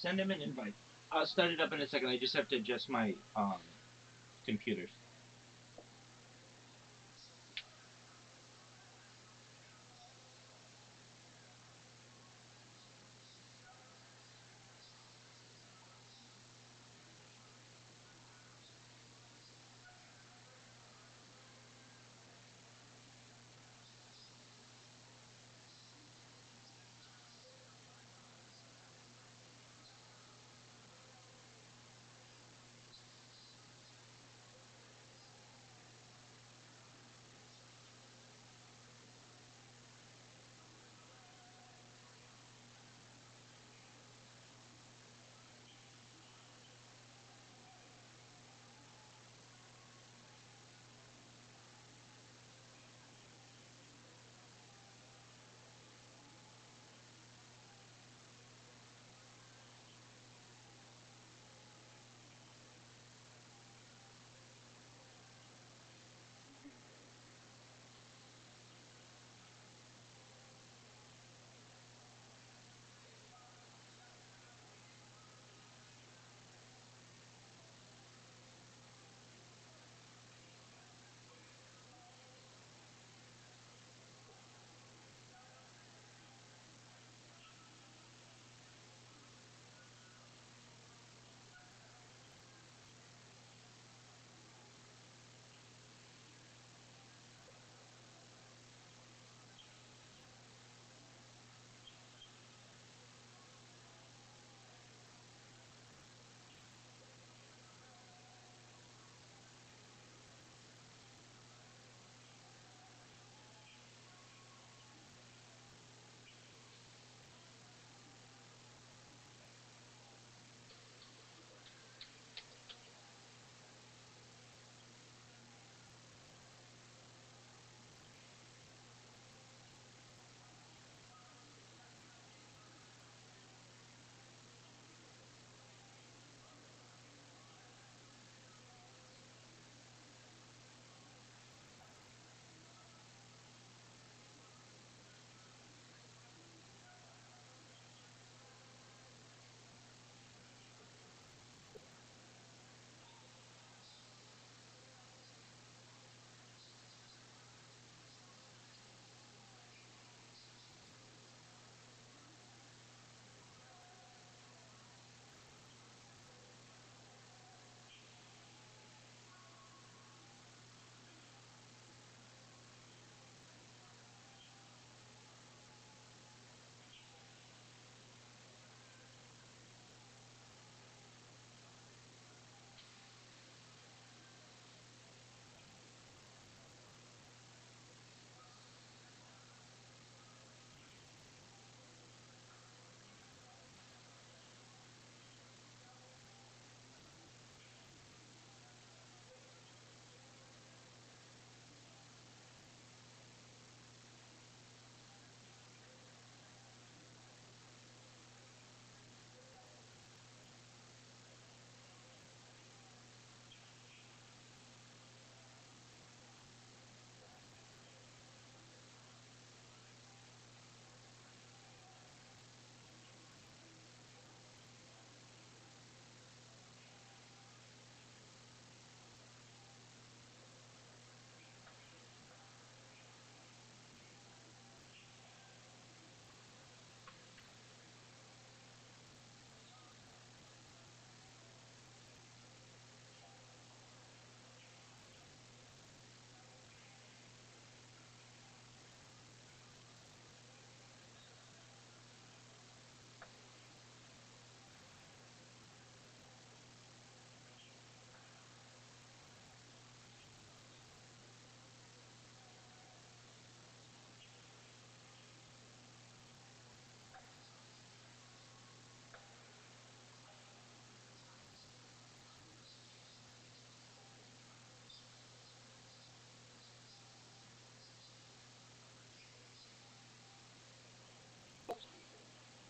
Send him an invite. I'll start it up in a second. I just have to adjust my computers.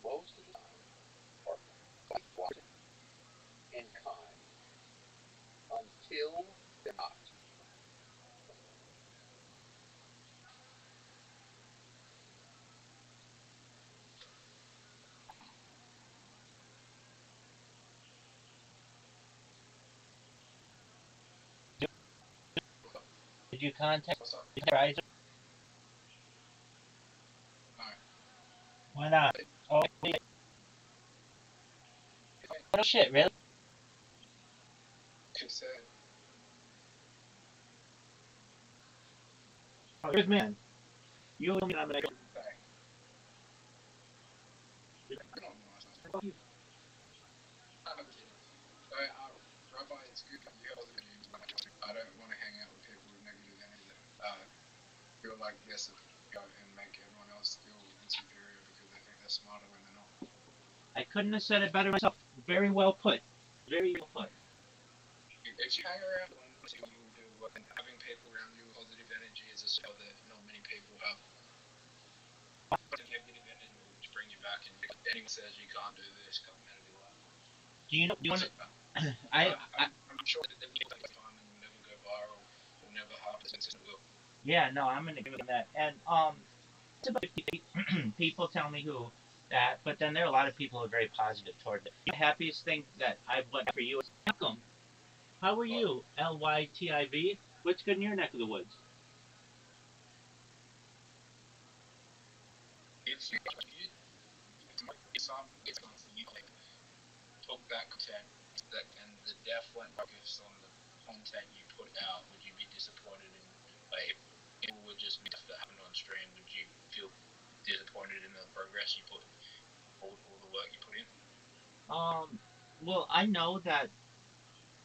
Most of the time are quite quiet and kind until they're not. Did you contact What's up? Riser? No. Why not? Oh, If I no shit, really? could say, Oh, good man. You and I'm gonna hey, you're not nice. go. I'm kidding. So, Rabbi, it's good that you have games. I don't want to hang out with people with negative energy that feel like they're supposed to go and make everyone else feel inferior because they think they're smarter when they're not. I couldn't have said it better myself. Very well put. Very well put. If you hang around one thing you will do, and having people around you with positive energy is a skill that not many people have. Negative energy will just bring you back, and anyone says you can't do this, come out of your life. Do you know? Do you want So, to? I'm I'm sure that they will take time and will never go viral, will never have this consistent will. Yeah, no, I'm gonna agree with that. And it's about 50 people tell me who that, but then there are a lot of people who are very positive toward it. The happiest thing that I've got for you is welcome. How are you, Lytiv? What's good in your neck of the woods? It's you, it's you took that content that and the depth went focused on the content you put out. Would you be disappointed in like if people were just stuff that happened on stream? Would you feel disappointed in the progress you put, all the work you put in? Um, well, I know that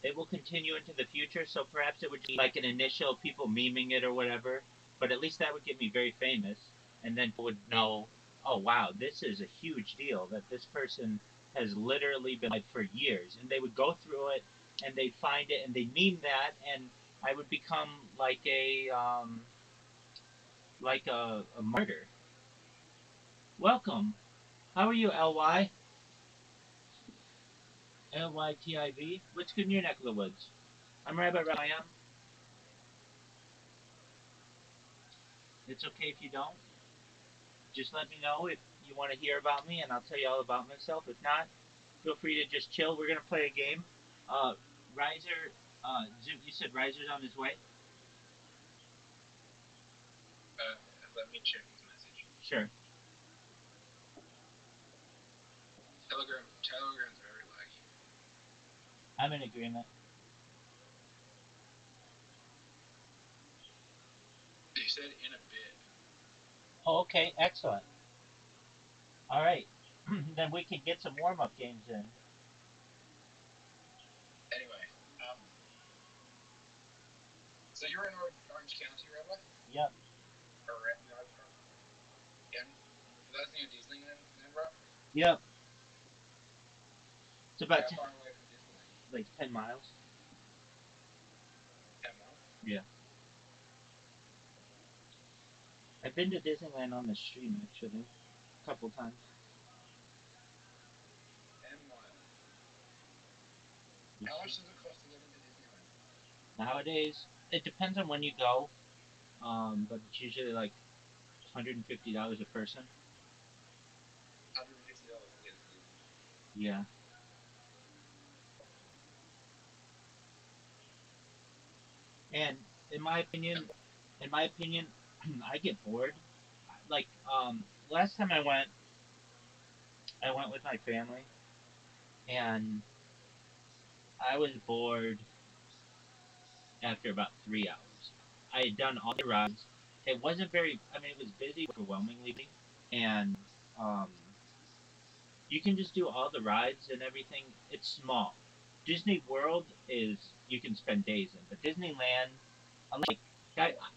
it will continue into the future, so perhaps it would be like an initial people memeing it or whatever, but at least that would get me very famous, and then people would know, oh wow, this is a huge deal that this person has literally been like for years, and they would go through it and they'd find it and they meme that, and I would become like a martyr. Welcome. How are you, Lytiv? What's good in your neck of the woods? I'm Rabbi Ryan. It's okay if you don't. Just let me know if you want to hear about me, and I'll tell you all about myself. If not, feel free to just chill. We're gonna play a game. Uh, Riser, you said Riser's on his way. Uh, Let me check his message. Sure. Telegram's very laggy. I'm in agreement. He said in a bit. Oh, okay, excellent. All right, then we can get some warm-up games in. Anyway, so you're in Orange County, Rabbi? Yep. Or and that's near Disneyland, bro? Yep. It's about How far away from Disneyland? like 10 miles. 10 miles? Yeah. I've been to Disneyland on the stream actually, a couple times. 10 miles. How much does it cost to get into Disneyland? Nowadays, it depends on when you go, but it's usually like $150 a person. $150 to get into Disneyland. Yeah. And in my opinion, in my opinion, I get bored. Like last time I went with my family, and I was bored after about 3 hours. I had done all the rides. It wasn't very. I mean, it was busy, overwhelmingly busy, and um, you can just do all the rides and everything. It's small. Disney World is you can spend days in, but Disneyland, like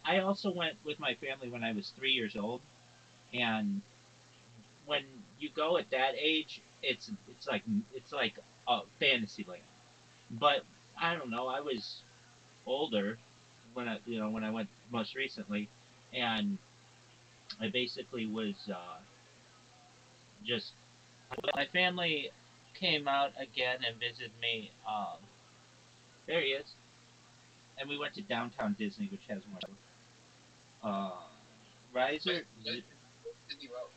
I also went with my family when I was 3 years old, and when you go at that age, it's like a fantasy land. But I don't know. I was older when I went most recently, and I basically was just my family came out again and visited me. There he is, and we went to downtown Disney, which has one. Riser, Disney World.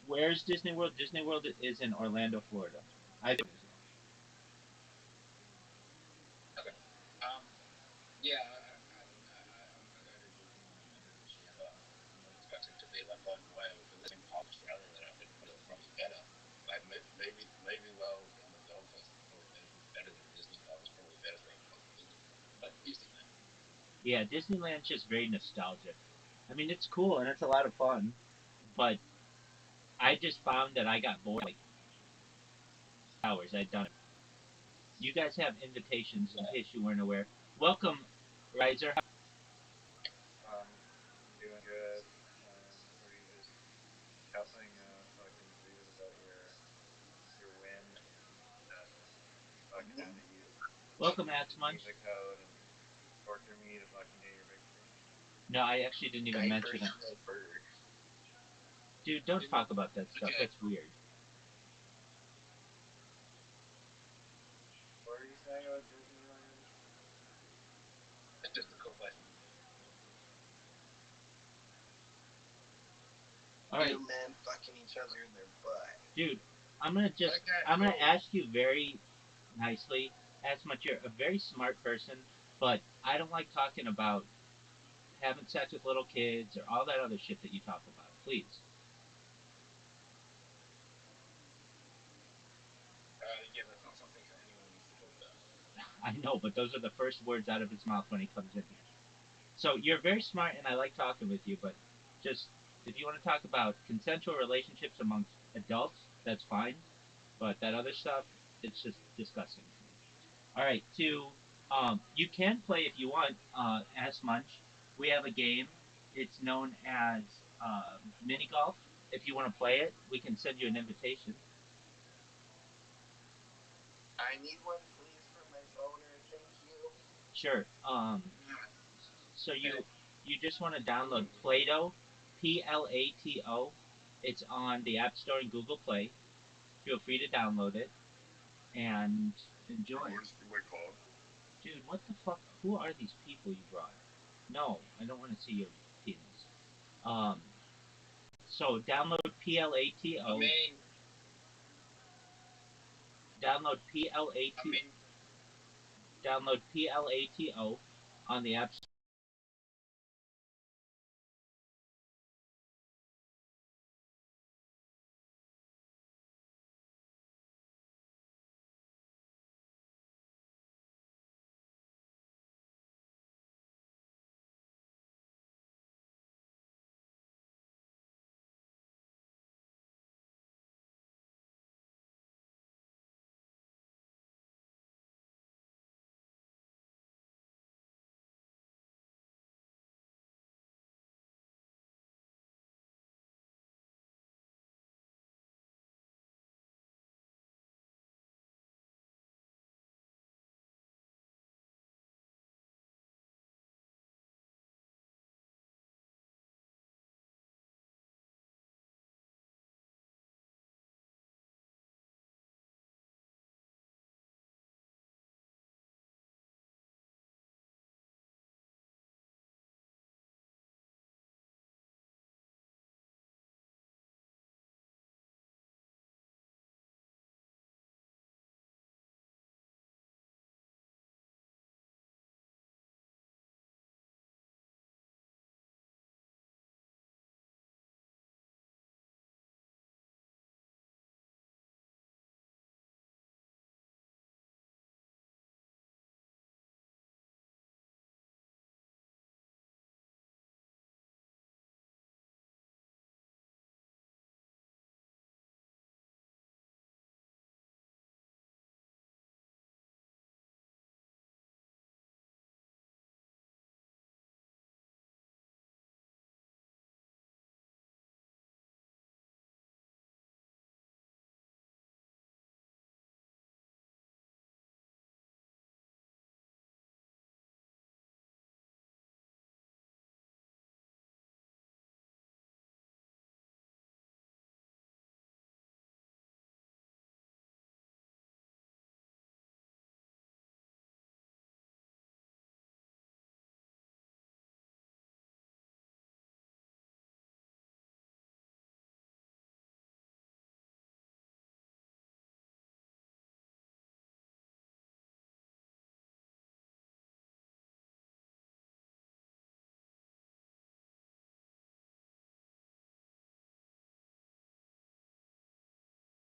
where's Disney World? Disney World is in Orlando, Florida. I Okay. Um, yeah, Yeah, Disneyland's just very nostalgic. I mean, it's cool and it's a lot of fun, but I just found that I got bored like hours. I'd done it. You guys have invitations in case you weren't aware. Welcome, Riser. Um, I'm doing good. Were you just telling fucking dude about your win that he fucking had to use Welcome, Axe his Munch. music code and torture me to fucking get your victory? No, I actually didn't even mention it. Dude, don't talk about that stuff. Okay, That's weird. What are you saying about Disneyland? that's just a cool place. All right, Two men fucking each other in their butt. dude. I'm gonna ask you very nicely. As much you're a very smart person, but I don't like talking about having sex with little kids or all that other shit that you talk about. Please. Yeah, that's not something that anyone needs to talk about. I know, but those are the first words out of his mouth when he comes in here. So you're very smart, and I like talking with you. But just if you want to talk about consensual relationships amongst adults, that's fine. But that other stuff, it's just disgusting. All right, you can play if you want. Ask Munch. We have a game. It's known as mini golf. If you want to play it, we can send you an invitation. I need one, please, for my boner. Thank you. Sure. So you just want to download Play-Doh, Plato. It's on the App Store and Google Play. Feel free to download it and enjoy. Dude, what the fuck? Who are these people you brought? No, I don't want to see your penis. Um, so download Plato. Download Plato. Download Plato on the App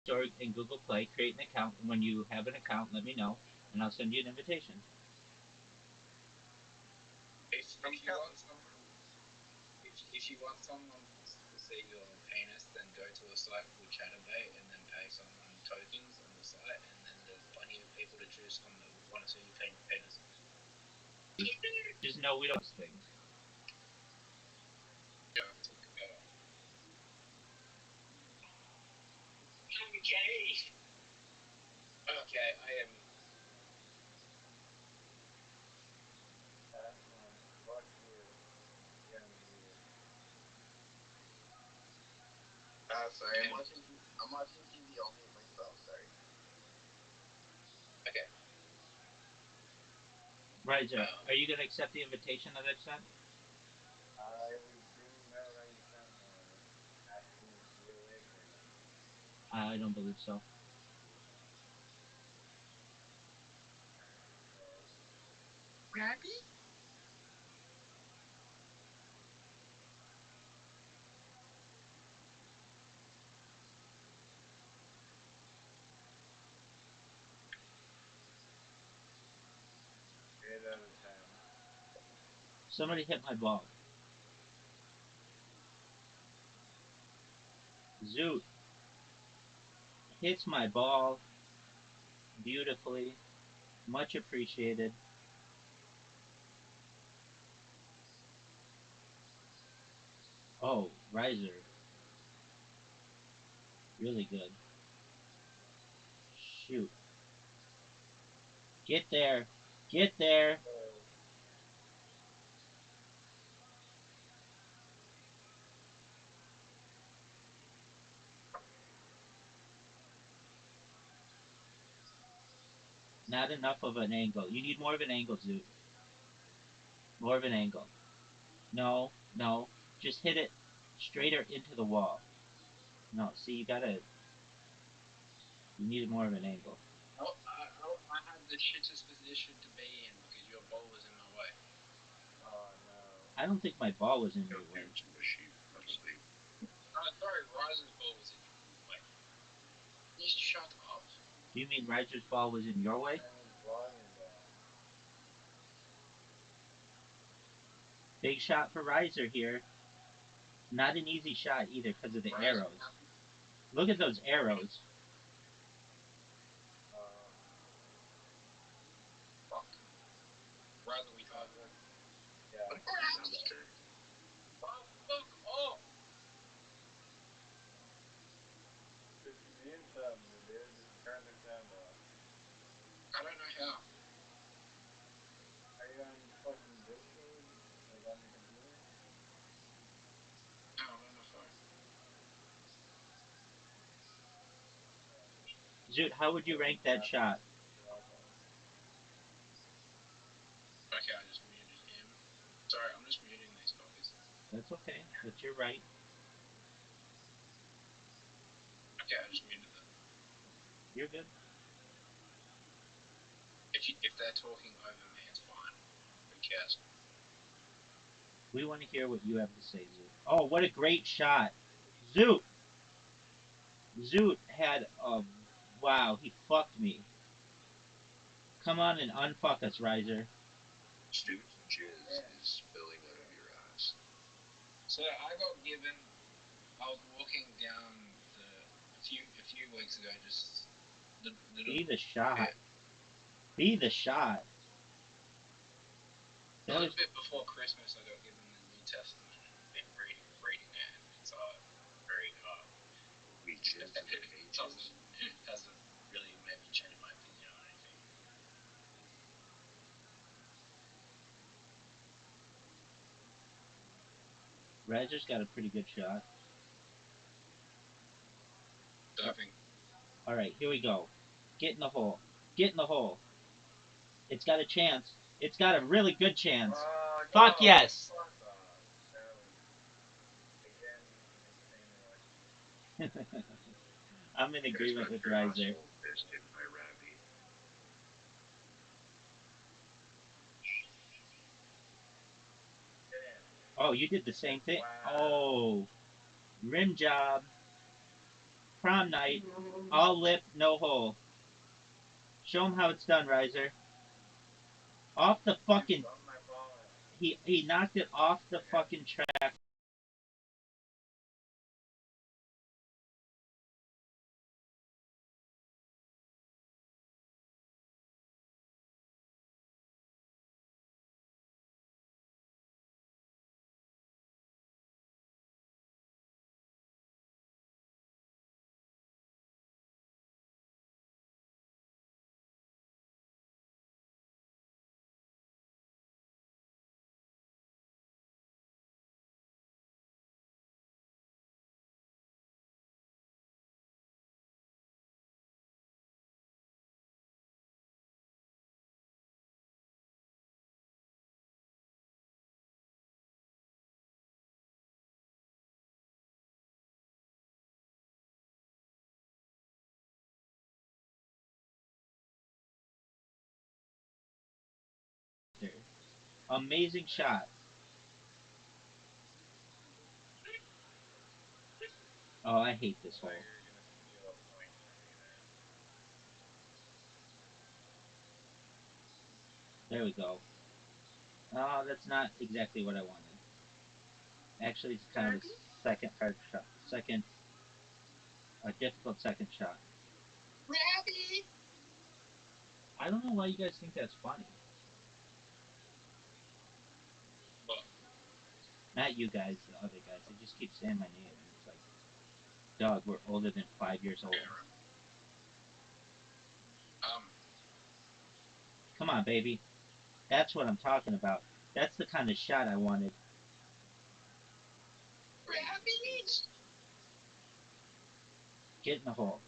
Store and Google Play. Create an account. And when you have an account, let me know, and I'll send you an invitation. Peace. If you want someone, if you want someone to see your penis, then go to a site called Chatterbait and then pay someone tokens on the site, and then there's plenty of people to choose from that would want to see your penis. Just know we don't those things. Yeah, talk about. I'm gay. Okay, I am. Fuck you. You're unmuted. Sorry, I'm watching TV. I'll mute myself. Sorry. Okay. Riser, are you gonna accept the invitation that I've sent? I didn't know that you sent asking me to be awake or nothing. I don't believe so. Well, Rabbi? eight out of 10. Somebody hit my ball. Zoot hits my ball beautifully. Much appreciated. Oh, Riser. Really good. Shoot. Get there. Get there. Not enough of an angle. You need more of an angle, Zoot. More of an angle. No, no. Just hit it straighter into the wall. No, see, you gotta. You need more of an angle. I had the shittest position to be in because your ball was in my way. Oh no. I don't think my ball was in your way. Sorry, Riser's ball was in your way. Please shut up. Do you mean Riser's ball was in your way? Turn his volume down. Big shot for Riser here. Not an easy shot either because of the arrows. Look at those arrows. Um, Fuck. Riser, we tied. yeah. Oh, fuck off! Just mute them, dude. Just turn their sound off. I don't know how. Are you on fucking Discord? Like on your computer? No, I'm on my phone. Zoot, how would you rank that shot? Okay, I just muted him. Sorry, I'm just muting these fuckers. That's okay. That's your right. Okay, I just muted them. You're good. If they're talking over me, it's fine. Who cares? We want to hear what you have to say, Zoot. Oh, what a great shot. Zoot! Zoot had a. Wow, he fucked me. Come on and unfuck us, Riser. Student jizz is spilling out of your ass. So I got given. I was walking down a few weeks ago, just the Be the shot. bit, Be the shot. a little bit before Christmas. I got given the New Testament and been reading it, and it's very it hasn't really made me change my opinion on anything. Riser's got a pretty good shot. So I think. All right, here we go. Get in the hole. Get in the hole. It's got a chance. It's got a really good chance. Fuck yes. Fuck off. Again, insanely lucky. I'm in agreement with Riser. Oh, you did the same thing. Wow. Oh, rim job. Prom night. All lip, no hole. Show him how it's done, Riser. Off the fucking. he knocked it off the fucking track. Amazing shot. Oh, I hate this hole. You're gonna steal a point from me there. There we go. Oh, that's not exactly what I wanted. Actually, it's kind of the second hard shot. Second, a difficult second shot. Rabbi! I don't know why you guys think that's funny. But Not you guys, the other guys. They just keep saying my name, and it's like, Doug, we're older than 5 years old. Come on, baby. That's what I'm talking about. That's the kind of shot I wanted. Rabbi! Get in the hole.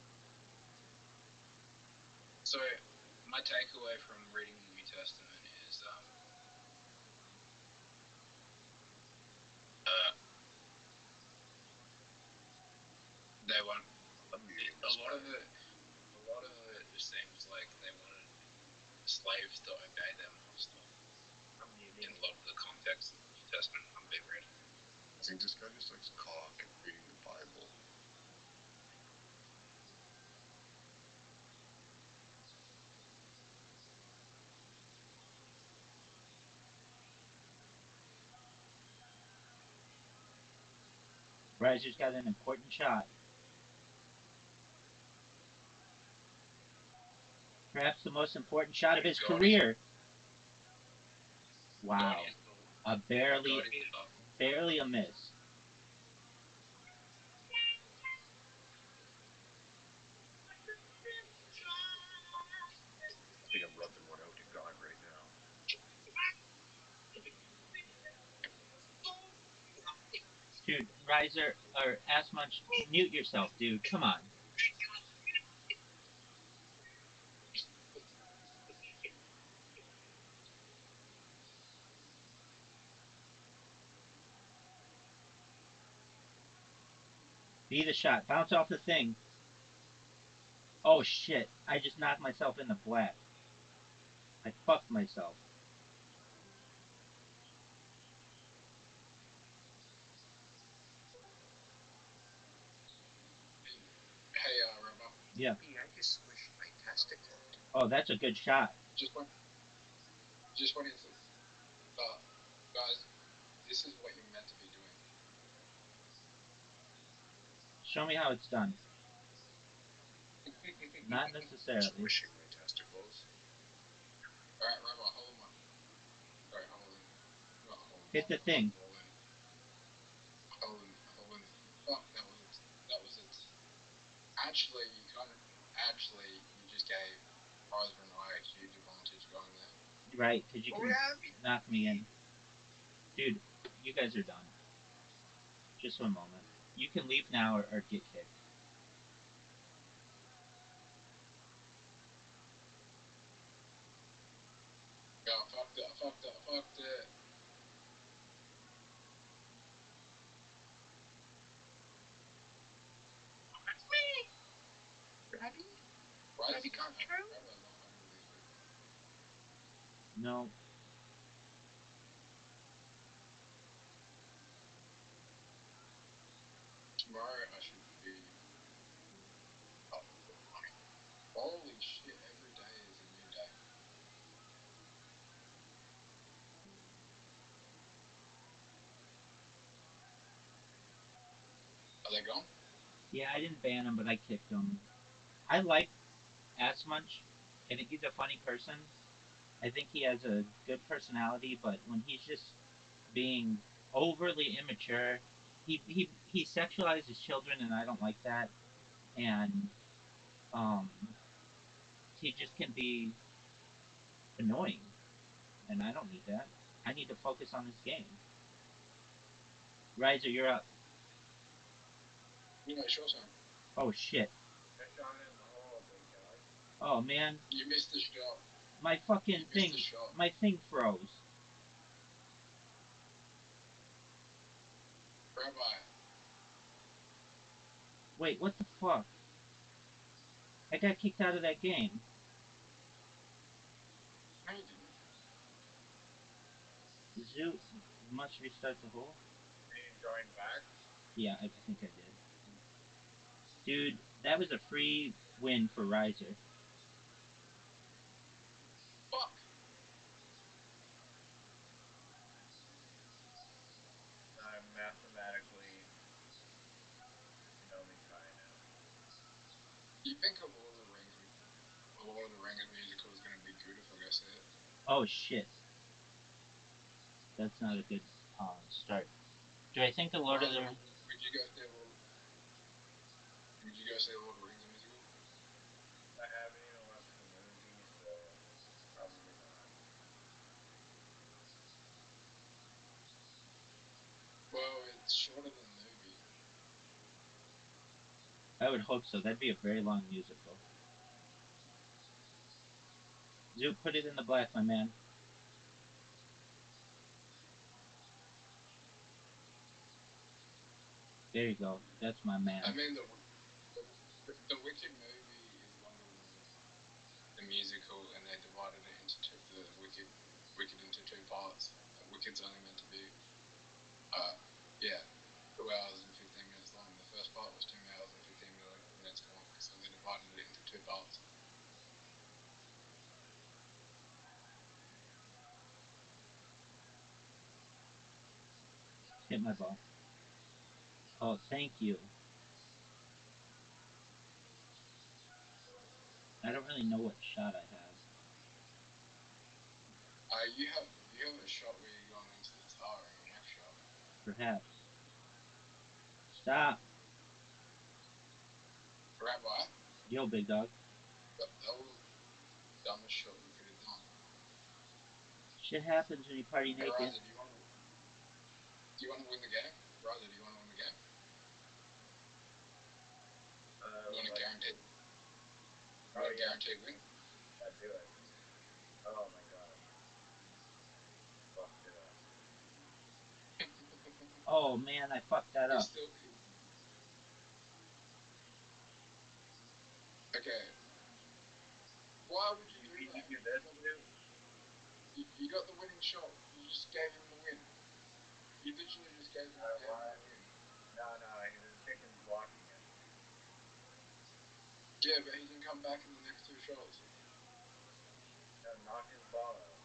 so my takeaway from reading the New Testament is they want a lot of it. A lot of it just seems like they wanted slaves to obey their master. In a lot of the context of the New Testament I'm being read. I think this guy just likes cock and reading the Bible. Riser's got an important shot. Perhaps the most important shot of his career. Wow. A barely a miss. I think I'm rubbing one out to God right now. Dude, Riser, or Asmunch, mute yourself, dude. Come on. Be the shot. Bounce off the thing. Oh shit. I just knocked myself in the black. I fucked myself. Hey, Rabbi. Yeah. I just squished my testicle. Oh, that's a good shot. Just wanted to, guys, this is what you're meant to be doing. Show me how it's done. Not necessarily. Squishing my testicles. Alright, Rabbi, hold on. Sorry, hold on. Not hold on. Hit the thing. Hold on. Fuck, that was it. Actually, you just gave Riser and I a huge advantage going there. Right, because you can knock me in. Dude, you guys are done. Just one moment. You can leave now or get kicked. Yeah, fucked it. Rabbi come true? No. Tomorrow I should be up. Holy shit, every day is a new day. Are they gone? Yeah, I didn't ban him, but I kicked him. I like Munch. I think he's a funny person. I think he has a good personality, but when he's just being overly immature, he sexualizes children, and I don't like that. And um, he just can be annoying, and I don't need that. I need to focus on this game. Riser, you're up. Yeah, sure, son. Oh shit. I shot it in the hole, big dog. Oh man, You missed the shot. my fucking You missed thing, the shot. my thing froze. Rabbi, Wait, what the fuck? I got kicked out of that game. no, you didn't. Zoo must restart the hole. Can you join back? Yeah, I think I did. Dude, that was a free win for Riser. Fuck. I'm mathematically can only try now. You think a Lord of the Rings musical is going to be good if I go see it? Oh shit, that's not a good start. Do I think the Lord of Rather, the would you go see Would you go see a Lord of the Rings musical? I haven't even watched the movie, so probably not. Well, it's shorter than the movie. I would hope so. That'd be a very long musical. Zoo, put it in the black, my man. There you go. That's my man. I mean, the Wicked movie is longer than the musical, and they divided it into Wicked into two parts. Wicked's only meant to be, yeah, 2 hours and 15 minutes long. The first part was 2 hours and 15 minutes long, so they divided it into two parts. Hit my ball. Oh, thank you. I don't really know what shot I have. You have a shot where you're going into the tower in your next shot. Perhaps. Stop. Rabbi, Yo, big dog. that was the dumbest shot you could have done. Shit happens when you party Hey, naked. Ryder, do you want to win the game? Ryder, do you want to win the game? You want to Like, guarantee? oh yeah, Guarantee win? I do it. Oh my god, fucked it up. Oh man, I fucked that You're up. still okay. Why would you You do mean you that? do this too? You got the winning shot. You just gave him the win. You literally just gave him Why? the win. No, the chicken's blocking it. Yeah, but he can come back in the next two shots. No, knock his ball out.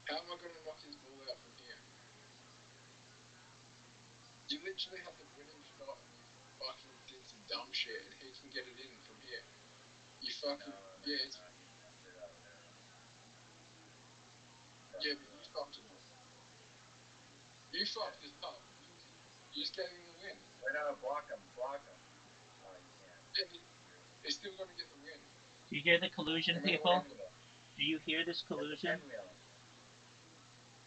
How am I going to knock his ball out from here? You literally had the winning shot and you fucking did some dumb shit and he can get it in from here. You fucking No, yeah, he fucked it up now. yeah, but you fucked it up. You fucked it up. You just gave him the win. Wait, no, block him. Oh, you can't. Yeah, he's still going to get the win. Do you hear the collusion, No matter people? what. Do you hear this Get the collusion? pinwheel.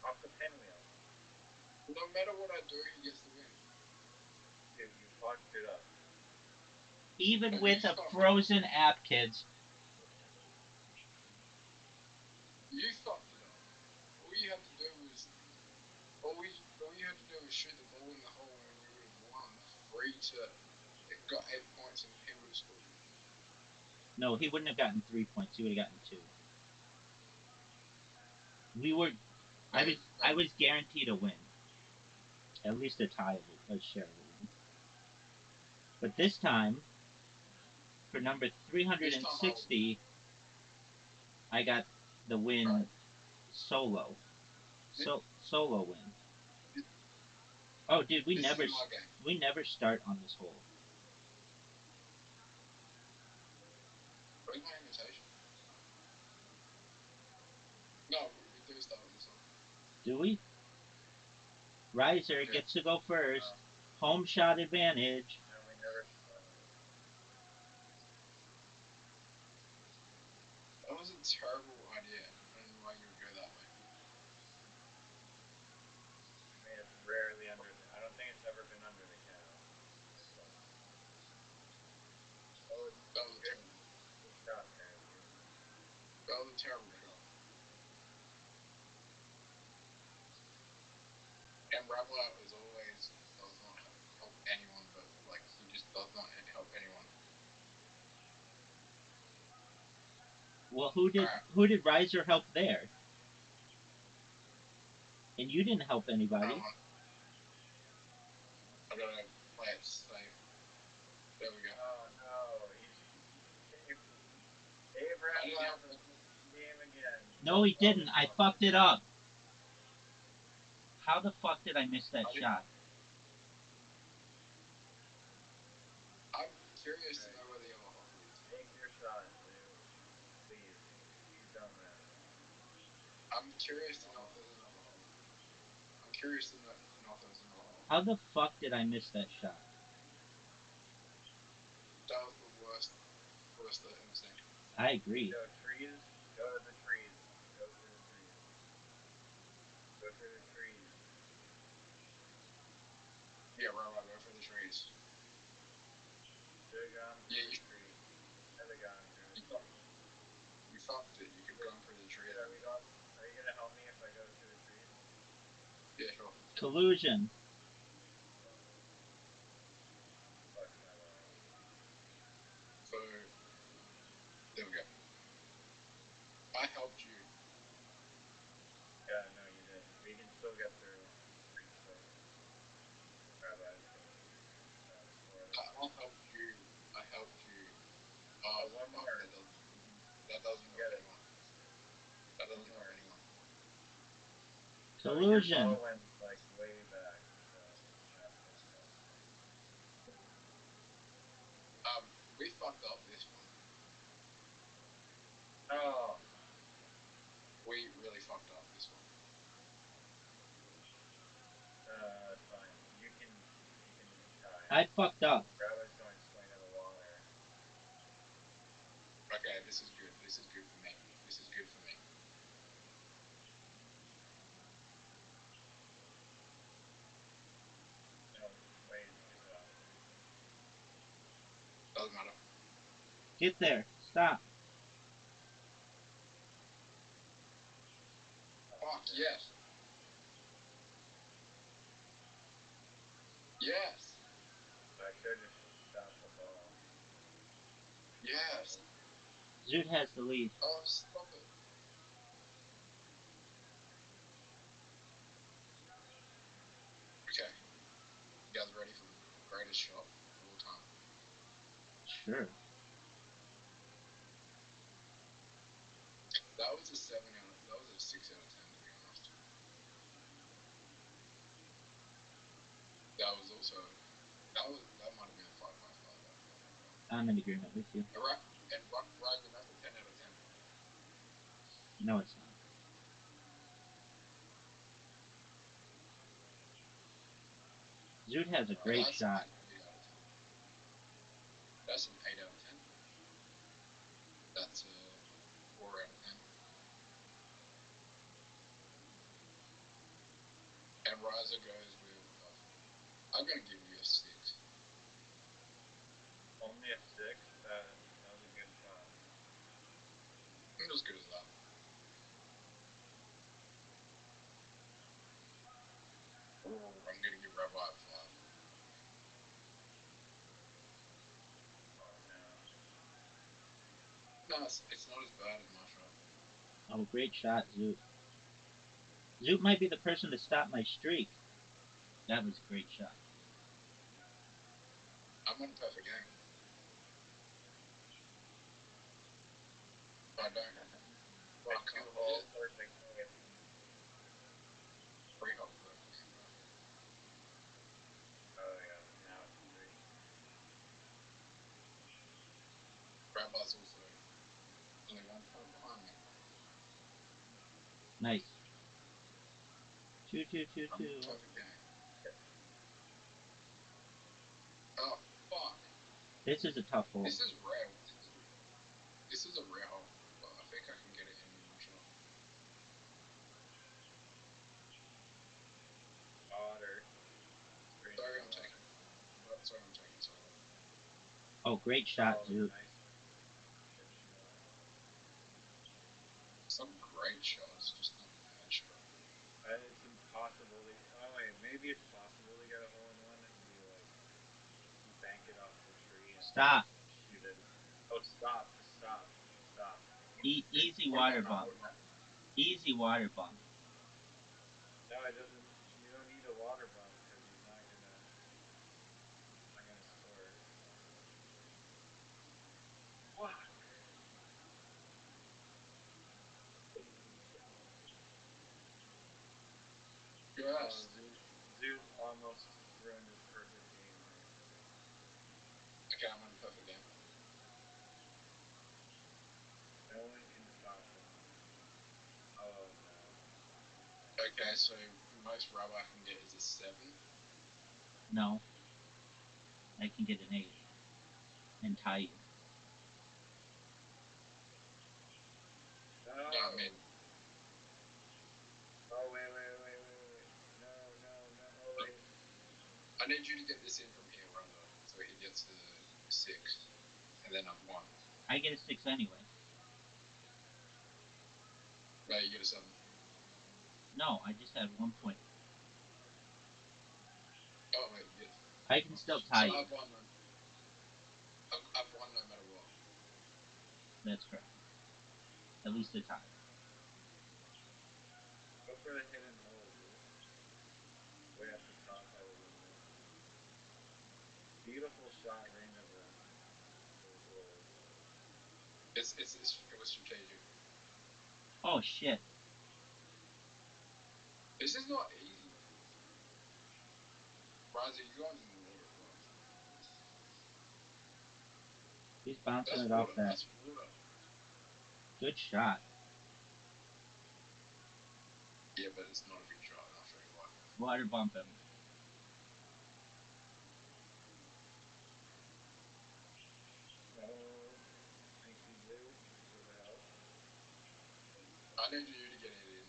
Off the pinwheel. No matter what I do, he gets the win. Dude, you fucked it up. Even No, with you a fucked frozen app, kids. You fucked it up. All you had to do was all you had to do was shoot the ball in the hole and we would have won 3-2. It got 8 points and he would have scored. No, he wouldn't have gotten 3 points. He would have gotten 2. We were. I was guaranteed a win. At least a tie, a share of a win. But this time, for number 360, I got the win Right. solo. Solo win. Oh, dude, This is my game. we never start on this hole. Where's my invitation? No, we do start on this one. Do we? Riser Yeah. gets to go first. Home shot advantage. No, we never start on this. That was a terrible idea. I don't know why you would go that way. I mean, it's rarely under the. I don't think it's ever been under the cow. But, oh, it's That was a good. terrible. Good shot there, dude. That was a terrible shot. And Rabbi is always does not help anyone, but like he just does not help anyone. Well, who did Riser help there? And you didn't help anybody. I gotta play it safe. There we go. Oh no, Dave Rabbi the game again. No, he didn't. I fucked it up. How the fuck did I miss that shot? I'm curious to know where the other hole is. Make your shot, dude. Please. You dumbass. I'm curious to know if there's another hole. I'm curious to know if there's another hole. How the fuck did I miss that shot? That was the worst I've ever seen. I agree. Go trees. Go to the trees. Go through the trees. Go through the trees. Yeah, right, go for the trees. Should have gone through the trees. Should have gone through the trees. You fucked it. You could have gone through the trees. Are you gonna help me if I go through the trees? Yeah, sure. Collusion. Fuck my life. So there we go. I helped you. Yeah, no, you didn't. We can still get through. So Rabbi's gonna score this. I helped you. I helped you. One more. That doesn't Get help it. anyone. That doesn't help anyone. Collusion. So your ball went like way back. So that's what's going on. We fucked up this one. Oh. We really fucked up this one. It's fine. You can tie. I fucked up. Rabbi's going swing of the water. Okay, this is good. This is good for me. This is good for me. No, wait, skip it off. Doesn't matter. Get there. Stop. Fuck, yes. Yes. I should have shot the ball. Yes. Zoot has the lead. Oh, stop it. Okay. You guys ready for the greatest shot of all time? Sure. That was a 6 out of 10 to be honest. That was also that might have been a 5 by 5. I'm in agreement with you. Right, and Ryder, that's a 10 out of 10. No, it's not. Zoot has a great shot. That's an 8 out of 10. That's a 4 out of 10. And Riser goes with, I'm going to give you a 6. Only a 6? That was a good shot. Not as good as that. I'm going to give Rabbi a 5. Oh no. No, it's not as bad as my shot. Oh, great shot, Zoot. Zoot might be the person to stop my streak. That was a great shot. I'm on a perfect game. I don't. Like 2 holes perfect game. 3 holes perfect game, bro. Rabbi's also only 1 point behind me. Nice. 2, 2, 2, I'm 2. in a perfect game. Oh, fuck. This is a tough hole. This is rare. This is a rare hole, but I think I can get it in one shot. Otter. Sorry, I'm taking. Sorry, I'm taking so long. Oh, great shot, dude. Nice. Good shot. It's not a great shot. It's just not a bad shot. It's impossible to. Oh wait, maybe it's possible to get a hole in one if you like you bank it off the tree and Stop. shoot it. Oh, stop! Just stop! Stop! Easy water bump. Easy water bump. No, it doesn't. You don't need a water bump because he's not gonna score. Fuck! Yes. Zeus almost ruined his perfect game there. Okay, I'm in a perfect game. No one can stop him. Oh no. Okay, so most rubber I can get is a 7. No. I can get an 8. And tie you. No. No, I mean. Oh wait. No. Oh wait. I need you to get this in from here, rather, so he gets a 6, and then I've won. I get a 6 anyway. No, you get a 7. No, I just had 1 point. Oh wait, yes. I can still tie you. I've won. I've won no matter what. That's correct. At least a tie. Go for the hidden hole, dude. Way at the top that was a miss. Beautiful shot range of those holes. It was strategic. Oh shit. This is not easy. Razi, you got in the water as well. He's bouncing That's it water. off that. That's water. Good shot. Yeah, but it's not a big shot, and I'll show you why. Water bump him. No. Thank you, Zeus, for the help. I needed you to get it in.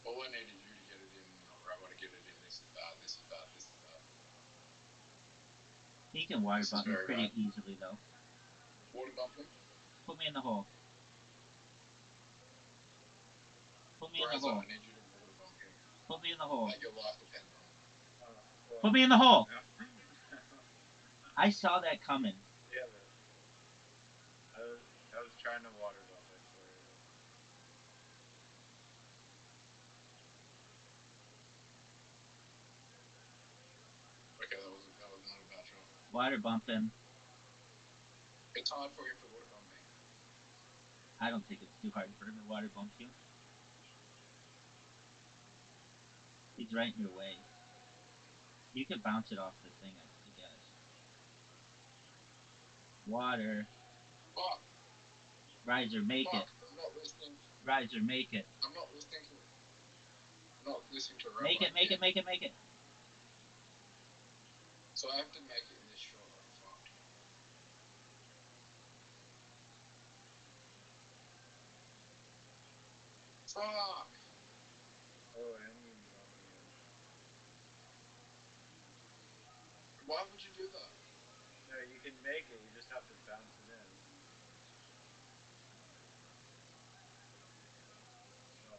All I needed you to get it in, not Rabbi to get it in. This is bad. This is bad. This is bad. He can water This is bump me very pretty bad. easily though. Water bump him. Put me in the hole. Put me in the Raza, hole. I need you to water bump him. Put me in the hole. Like your life depends on it. Well, Put me in the hole. No. I saw that coming. Yeah, but I was trying to water bump, I swear. Okay, that was not a bad shot. Water bump him. It's hard for him to water bump me. I don't think it's too hard for him to water bump you. He's right in your way. You could bounce it off the thing, I guess. Water. Fuck. Riser, make Fuck. it. I'm not listening. Riser, make it. I'm not listening to. I'm not listening to Rabbi. Make it, make it, make it, make it. So I have to make it in this shot. I'm fucked. Fuck. Oh, and you bump again. Why would you do that? No, you can make it. You just have to bounce it in. Oh.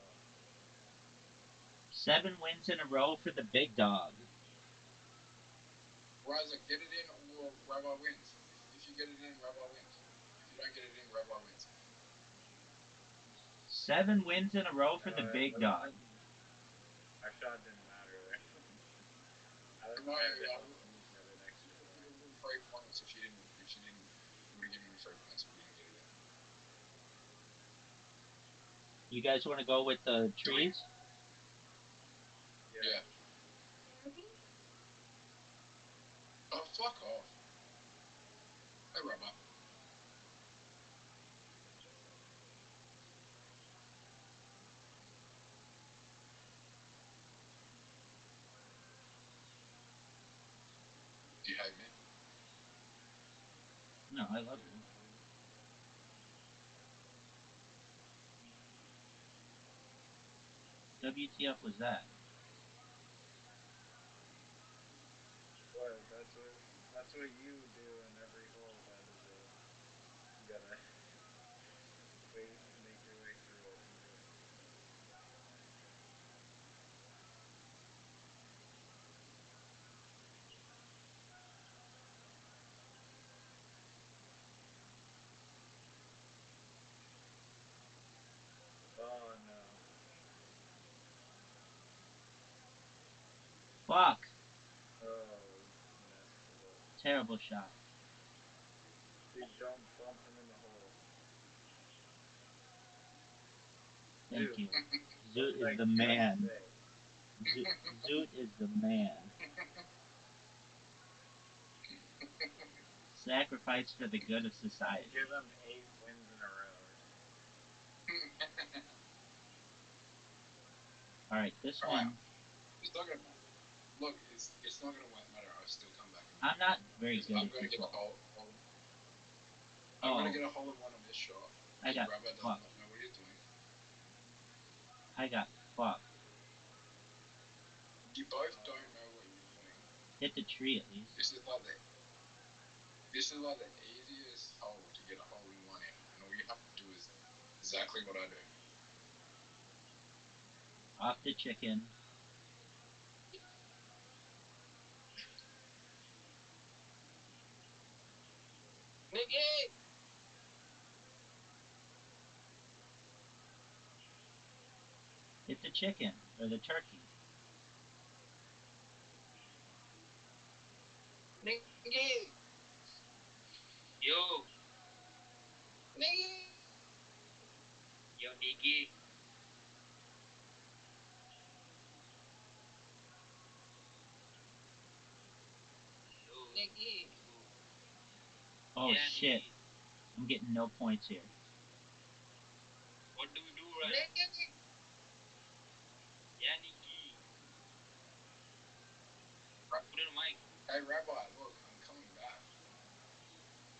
7 wins in a row for the big dog. Riser, get it in or Rabbi wins. If you get it in, Rabbi wins. If you don't get it in, Rabbi wins. 7 wins in a row for the big dog. Our shot didn't matter there. I had to help you get an extra You point. would have 3 points if you didn't. You would have given me 3 points if you didn't get it in. You guys want to go with the trees? Yeah. Oh, fuck off. Hey, Rabbi. No, I love you. WTF was that? What? That's what you do in every hole that is you gotta wait, make your way through it and get. Oh no. Fuck! Oh, he messed it up. Terrible shot. Dude, don't bump him in the hole. Thank Dude, you. what Zoot did is I the just man. say? Zoot is the man. Sacrifice for the good of society. Give him 8 wins in a row. Alright, this All right. one. It's not gonna look. It's not gonna matter. I'll still come back. I'm not very good I'm at gonna this get a hole. hole. I'm Oh, gonna get a hole in one on this shot. I got Rabbi does fucked. not know what he's doing. I got fucked. You both don't know what you're doing. Hit the tree at least. This is like the easiest hole to get a hole in one in, and all you have to do is exactly what I do. Off the chicken. Nicky! Hit the chicken or the turkey. Nicky! Yo! Nicky! Yo, Nicky! Yo, Nicky! Oh yeah, shit. Nicky. I'm getting no points here. What do we do right now? Nicky! Yeah, Nicky. Put in the mic. Hey, Rabbi, look, I'm coming back.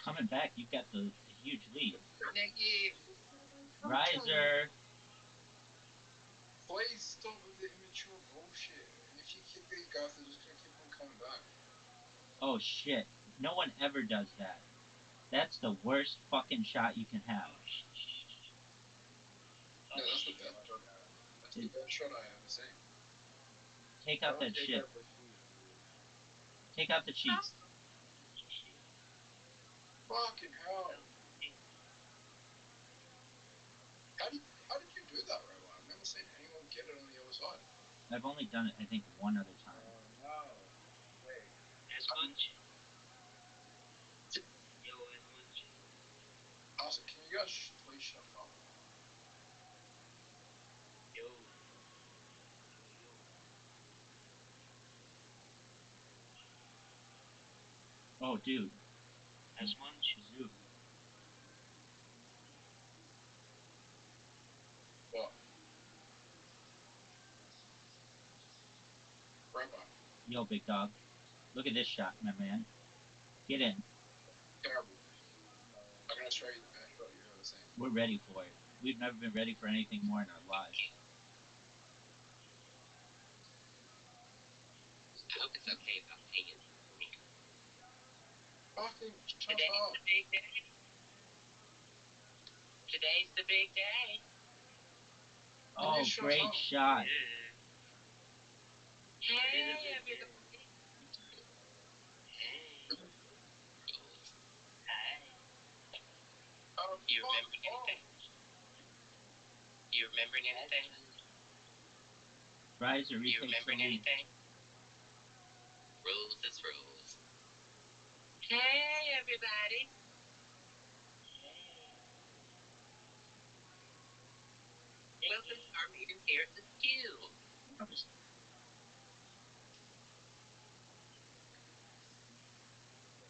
Coming back, you've got the huge lead. Nicky! Riser! Please stop with the immature bullshit. And if you kick these guys, they're just gonna keep on coming back. Oh shit. No one ever does that. That's the worst fucking shot you can have. No, that's the best shot. That's the best shot I ever seen. Take out that shit. Take out the cheats. Fucking hell. How did you do that, Rabbi? I've never seen anyone get it on the other side. I've only done it, I think, one other time. Oh no. Wait. As much. Yo, as much. Also, can you guys please shut up? Yo. Yo. Oh, dude. As much. Zoot. What? Rabbi. Yo, big dog. Look at this shot, my man. Get in. Terrible. I'm gonna show you the best shot you've ever seen. We're ready for it. We've never been ready for anything more in our lives. I hope it's okay if I'm taking it for me. Fucking shut up. The big day. Today's the big day. Oh, great shot. Yeah. Hey, everybody. Hey. Hi. You remembering anything? You remembering anything? Riser, You retakes the remembering lead. anything? Rules is rules. Hey, everybody. Hey. Welcome to our meeting here at the school.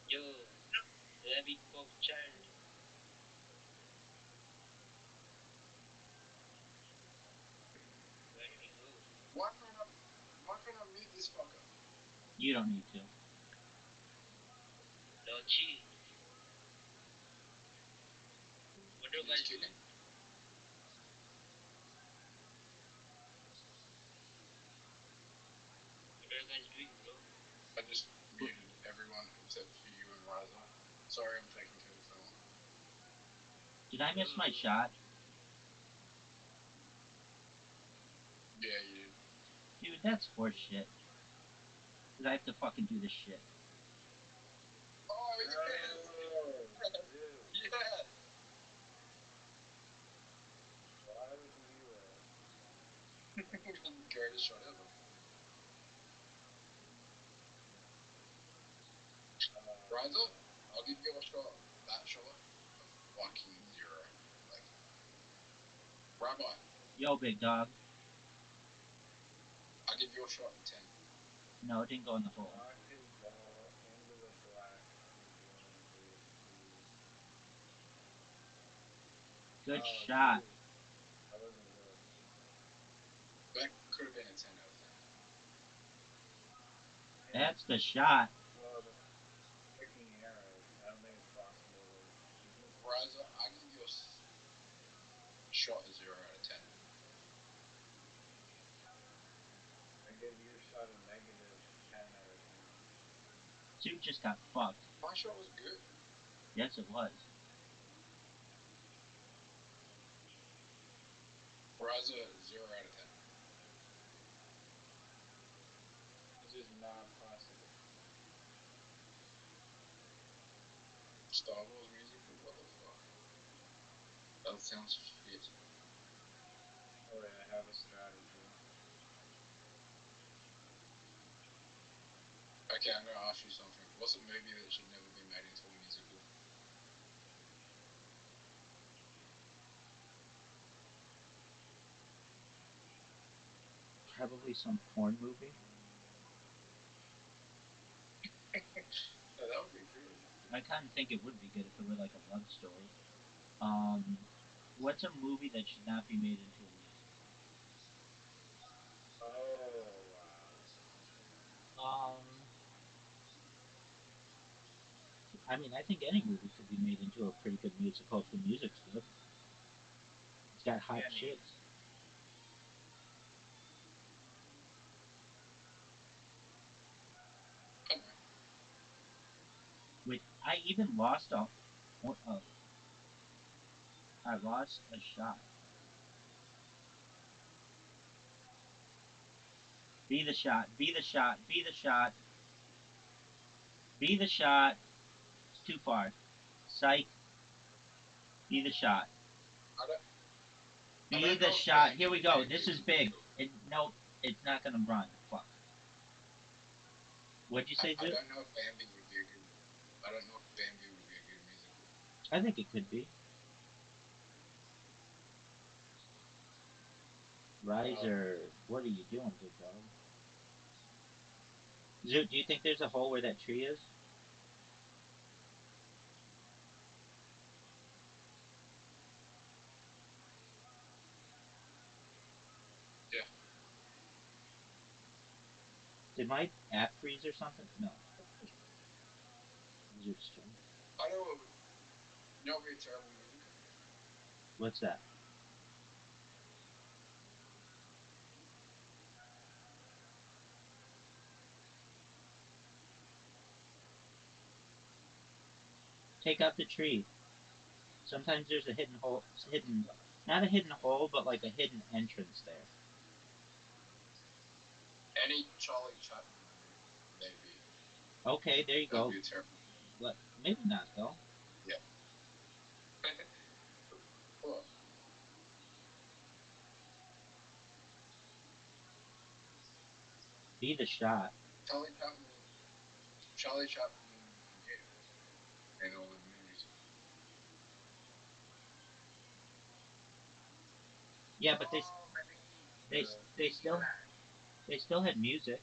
Yo, RabbiRothschild. Where did he go? Why can't I mute this fucker? You don't need to. No cheat. He's kicking. I just muted everyone except for you and Riza. Sorry, I'm taking too long. Did I miss my shot? Yeah, you did. Dude, that's horse shit. Cause I have to fucking do this shit. Oh, yes! Dude, Yes! why would you do that? Greatest shot ever. Riza, I'll give you a shot. That shot, a fucking zero. Like, Rabbi, Yo, big dog. I'll give you a shot in 10. No, it didn't go in the hole. Knock his ball into the black lagoon, please. Good Oh, shot. dude, that wasn't good. That could have been a 10 out of 10. That's the shot. Oh, the freaking arrows. I don't think it's possible to shoot this. Riza, I give you a shot a 0 out of 10. I give your shot a negative 10 out of 10. Dude just got fucked. My shot was good. Yes, it was. Riza, 0 out of 10. This is not possible. Star Wars musical? What the fuck? That sounds shit. Oh wait, I have a strategy. Okay, I'm gonna ask you something. What's a movie that should never be made into a musical? Probably some porn movie. Yeah, that would be good. I kind of think it would be good if it were like a love story. What's a movie that should not be made into a musical? Oh wow. I mean, I think any movie could be made into a pretty good musical if the music's good. It's got hot Any. chicks. I know. Wait, I even lost I lost a shot. Be the shot. Be the shot. Be the shot. Be the shot. It's too far. Psych. Be the shot. I don't, I Be don't the know if shot. Bambi Here we would go. be a This good is big. musical. Nope, it's not gonna run. Fuck. What'd you say, I Zoo? don't know if Bambi would be a good. I don't know if Bambi would be a good musical. I think it could be. Riser, what are you doing, big dog? Zoo, do you think there's a hole where that tree is? Yeah. Did my app freeze or something? No. Zoo's turn. I know. You know, it'd be a terrible musical. What's that? Take out the tree. Sometimes there's a hidden hole, not a hidden hole, but like a hidden entrance there. Any Charlie Chaplin movie, maybe. Okay, there you That would go. be a terrible. But maybe not though. Yeah. Well, Be the shot. Charlie Chaplin. Charlie Chaplin and you in all the movies. Yeah, but Oh, maybe they they still they still had music.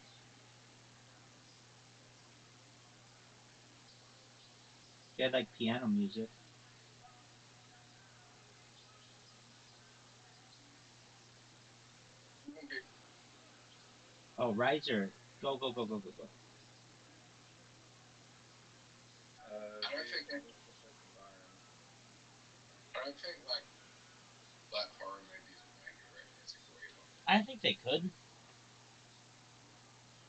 They had like piano music. Movie. Oh, Riser, go go go go go go. I don't Dude, think. almost hit the barn. I I don't think like horror movies would make it right. It's a great one. I think they could.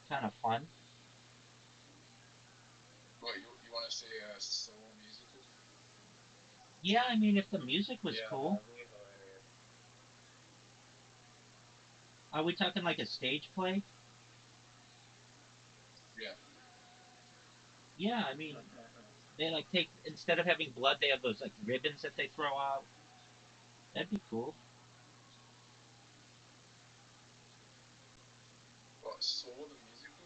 Kind of fun. What you want to see a Saw musical? Yeah, I mean, if the music was Yeah, cool. that'd be hilarious. Are we talking like a stage play? Yeah. Yeah, I mean, they like take instead of having blood, they have those like ribbons that they throw out. That'd be cool. What Saw the musical?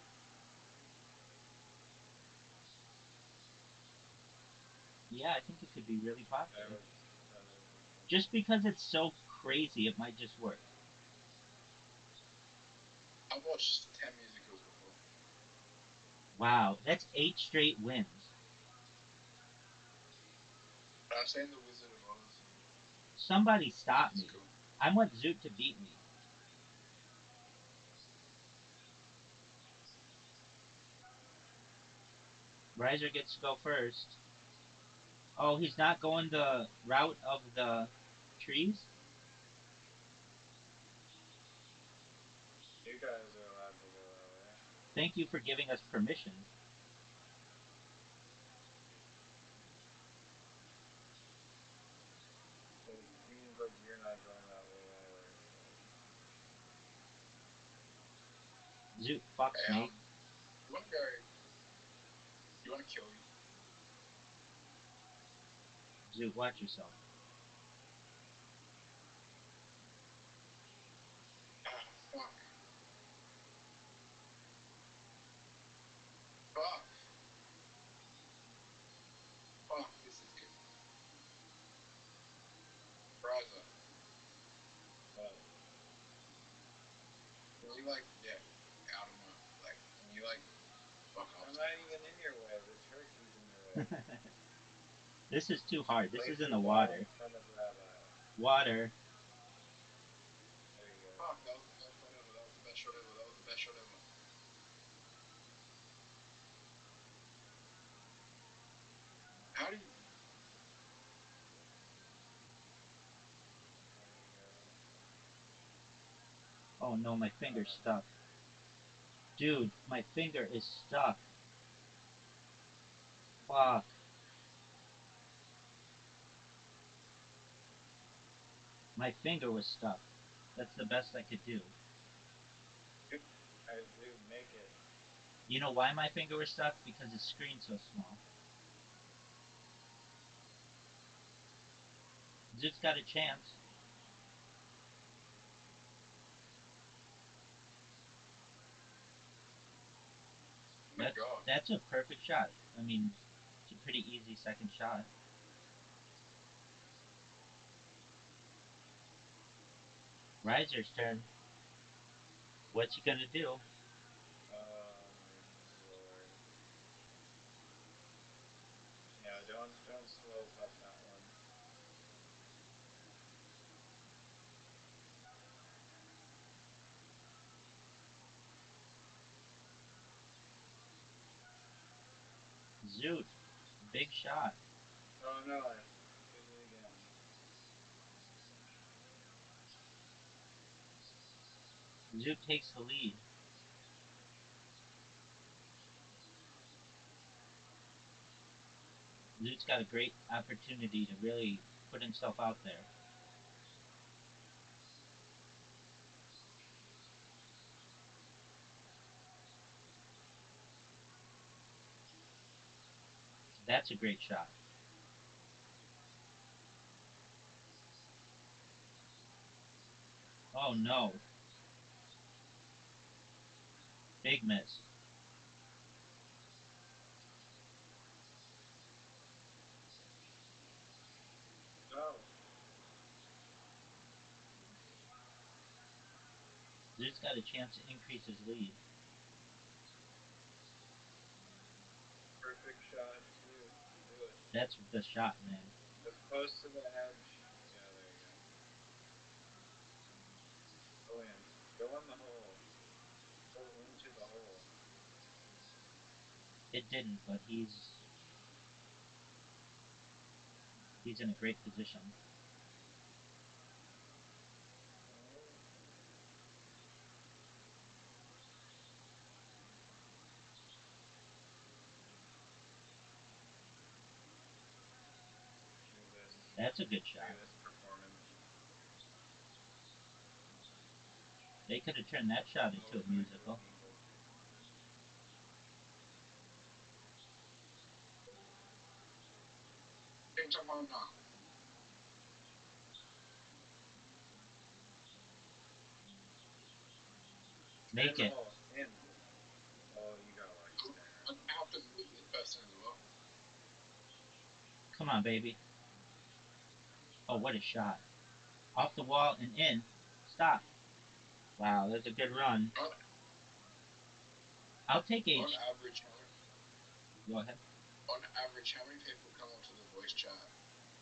Yeah, I think it could be really That popular. would totally make sense. Just because it's so crazy, it might just work. I've watched 10 musicals before. Wow, that's 8 straight wins. But I've seen The Wizard of Oz and Somebody the stop me. musical. I want Zoot to beat me. Riser gets to go first. Oh, he's not going the route of the trees? You guys are allowed to go that way. Thank you for giving us permission. It seems like you're not going that way either, so. Zoot fucks Hey, me. you want to go? You want to kill you? Zoot, watch yourself. Ah, fuck. Fuck. Fuck. This is good. Riser, But can you like get out of my Can you like fuck off I'm to not me? even in your way. The turkey's in your way. This is too hard. This Place is in the the ball in water. front of Rabbi. Water. There you go. Fuck. That was the best shot ever. That was the best shot ever. That was the best shot ever. How do you? There you go. Oh no, my finger's Got him. stuck. Dude, my finger is stuck. Fuck. My finger was stuck. That's the best I could do. Alright, dude, make it. You know why my finger was stuck? Because the screen's so small. Zoot's got a chance. Oh my That's god. that's a perfect shot. I mean, it's a pretty easy second shot. Riser's turn. What's he gonna do? Oh my lord. Yeah, don't slow putt that one. Zoot. Big shot. Oh no, I did it again. Zoot takes the lead. Zoot's got a great opportunity to really put himself out there. That's a great shot. Oh no. Big miss. No. Zoot's got a chance to increase his lead. Perfect shot, dude. Do it. That's the shot, man. As close to the edge. Yeah, there you go. Go in. Go in the hole. Go into the hole. It didn't, but he's in a great position. That's a good shot. Greatest performance. They could have turned that shot into a musical. Come on now. Make it. Oh, in. Oh, you got lucky there. I'm gonna have to move this person as well. Come on, baby. Oh, what a shot. Off the wall and in. Stop. Wow, that's a good run. I'll take H. On average, Go ahead. on average, how many people come onto the voice chat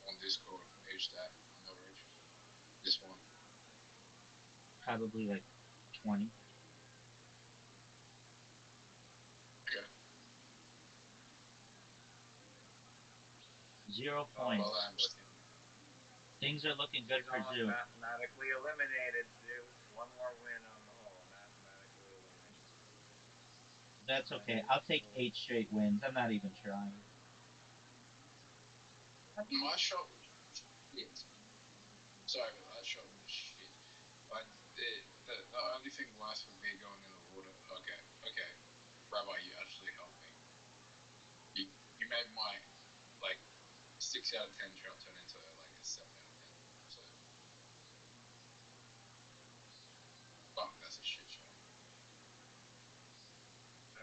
on Discord each day on average? This one. Probably like 20. Okay. 0 points. Well, Things are looking good for Zoo. Mathematically eliminated, Zoo. One more win on the hole. Mathematically eliminated. That's okay. I'll take 8 straight wins. I'm not even trying. my shot was shit. Sorry, but that shot was shit. The only thing worse would be going in the water. Okay. Rabbi, you actually helped me. You made my like 6 out of 10 shot turn into like a 7 out of 10. So fuck, that's a shit shot.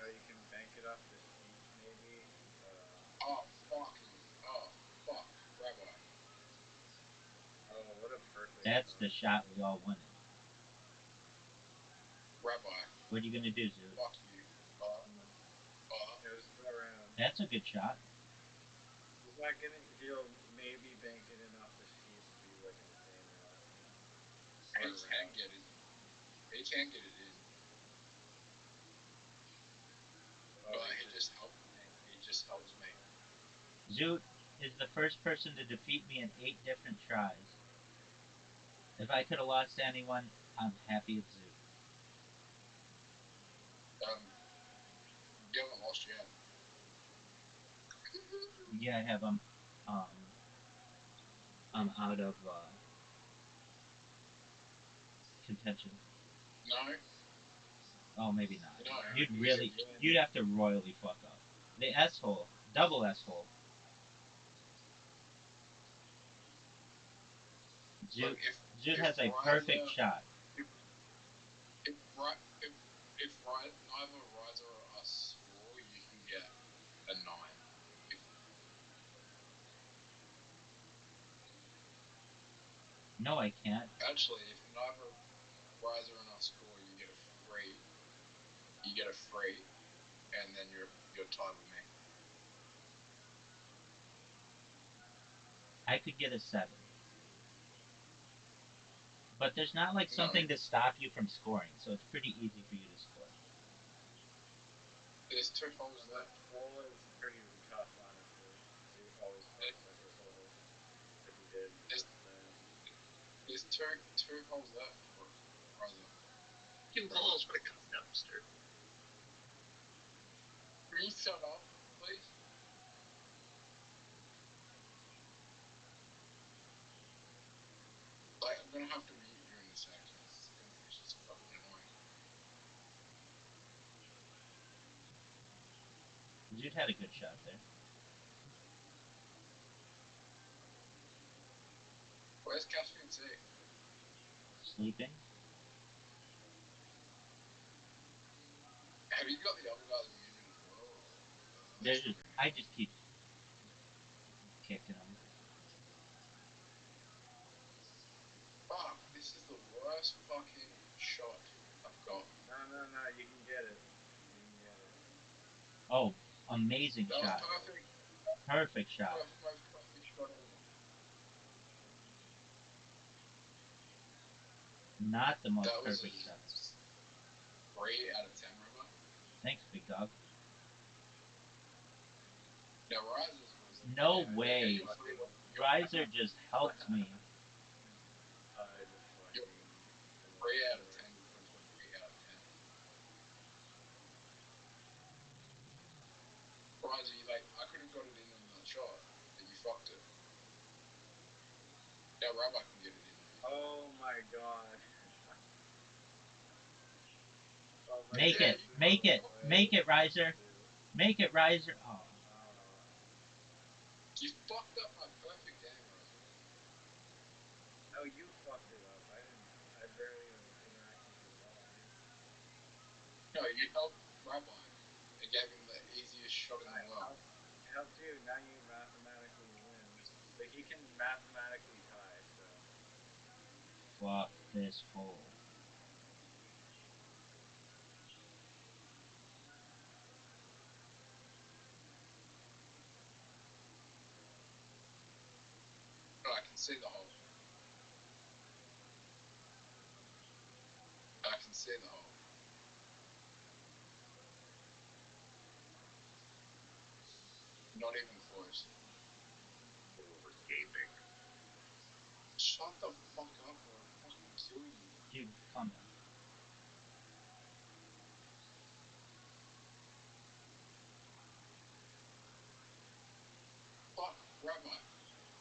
You can bank it off the seat, maybe. Oh fuck, Rabbi. Oh, what a perfect That's shot. the shot we all wanted. Rabbi. What are you gonna do, Zoo? Fuck you. It was still around. That's a good shot. He's not gonna. He'll maybe bank it in off the seat if he's like insane enough. He can get it. He can get it in. Oh, But he just helped me. He just helps me. Zoot is the first person to defeat me in 8 different tries. If I could have lost to anyone, I'm happy it's Zoot. You haven't lost yet. Yeah, I have. I'm out of contention. No. Oh, maybe not. No. You'd have to royally fuck up. The S hole, double S hole. Zoot has a perfect shot. If neither Riser or us score, you can get a 9. No, I can't. Actually, if neither Riser and us score, you get a free. You get a free, and then you're tied with me. I could get a 7. But there's not like something to stop you from scoring, so it's pretty easy for you to score. There's 2 holes left. That hole is pretty tough, honestly. He always fucks every hole that he did just then. There's two holes left for Riser. 2 holes, what a cup dumpster. Can you shut up, please? Like, I'm gonna have to mute you in a sec. It's just fucking annoying. Zoot had a good shot there. Where's Caspian C? Sleeping. Have you got the other guys muted as well? I just keep kicking them. Fuck, this is the worst fucking shot I've got. No, you can get it. You can get it. Oh, amazing That shot. was perfect. Perfect shot. Most perfect shot ever. Not the most That was perfect shot. 3 out of 10, remember? Thanks, big dog. Now, Riser's was... No way. Riser just helped me. I just fucking... 3 out of 10 was 3 out of 10. Riser, I could have got it in on that shot, but you fucked it. Rabbi can get it in there. Oh my god. Oh, my Make Yeah, it, goodness, you this make is it, way make it, Riser. too. Make it, Riser. Oh, You fucked up my perfect game, Rosa. No, you fucked it up. I didn't. I barely even interacted with you at all. I didn't. No, you helped Rabbi and gave him the easiest shot in the world. I helped you. Now you mathematically win. But he can mathematically tie. So fuck this hole. Oh, I can see the hole. I can see the hole. Not even close. escaping. Shut the fuck up, or I'll fucking kill you. Dude, calm down. Fuck, Rabbi.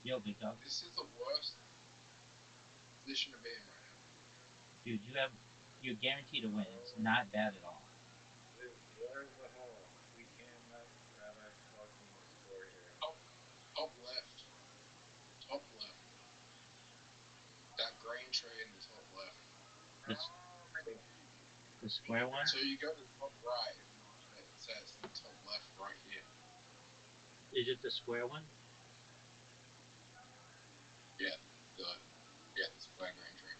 Yo, big dog. This is the worst position to be in right now. Dude, you're guaranteed to win. It's not bad at all. Where's the hole? We can't let Rabbi fucking score here. Top left. Top left. That green tree in the top left. The square one? So you go to top right, it says top left right here. Is it the square one? Yeah, the square green tree.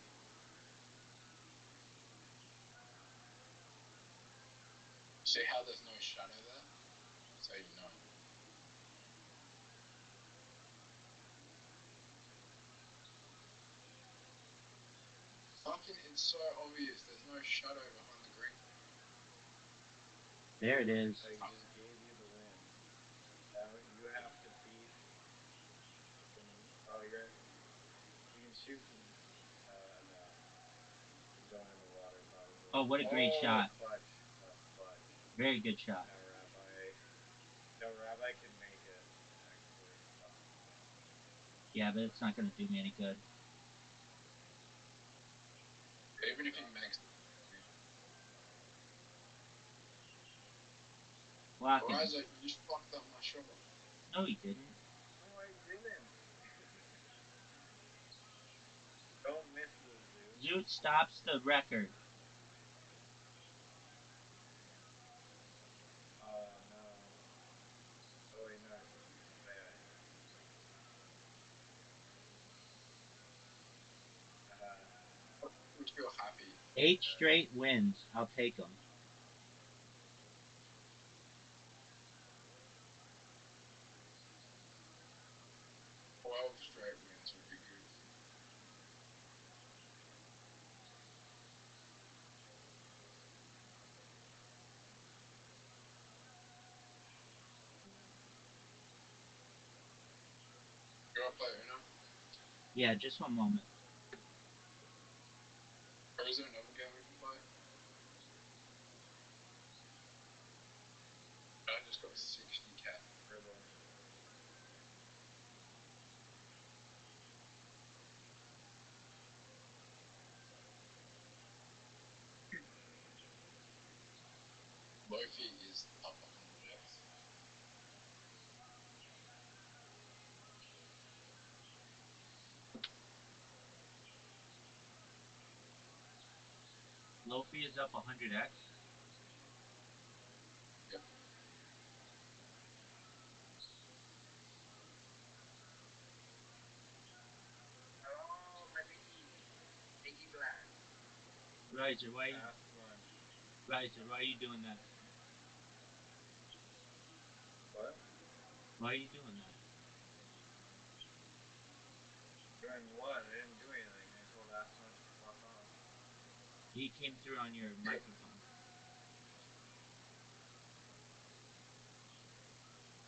See how there's no shadow there? So you know. Fucking, it's so obvious. There's no shadow behind the green. There it is. I just gave you the win. Now you have to beat. Oh, you can shoot. No. He's going in the water probably. Oh, what a great shot. Clutch. Clutch. Very good shot. Now Rabbi can make it, actually. Yeah, but it's not going to do me any good. Even if he makes it. Block it. Isaac, you just fucked up my shot. No, he didn't. No, I didn't. Don't miss this, dude. Zoot stops the record. Oh, no. Oh, wait, no. Yeah. You feel happy. 8 straight wins. I'll take them. 12 straight wins would be good. You want to play Uno? Yeah, just one moment. Or is there another game we can play? I just got 60 cat. Loki is up 100x. Lofi is up 100x. Yep. Oh, my piggy. Piggy black. Riser, why are you doing that? What? Why are you doing that? Doing what? I didn't do anything. I told Aslan to fuck off. He came through on your microphone.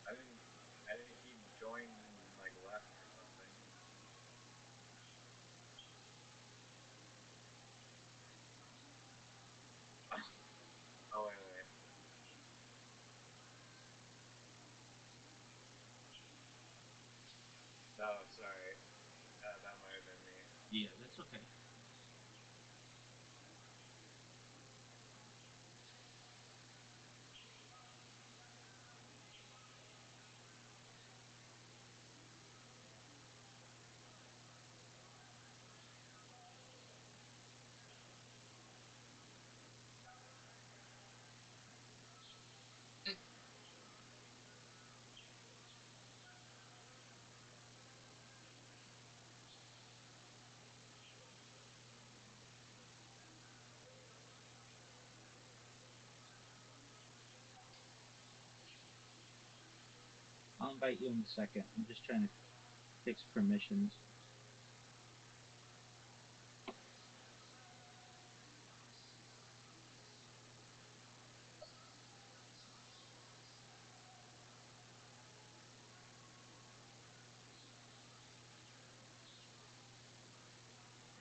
I didn't. He joined and like left or something. Oh wait. No, sorry. That might have been Yeah, that's okay. I'll invite you in a second. I'm just trying to fix permissions.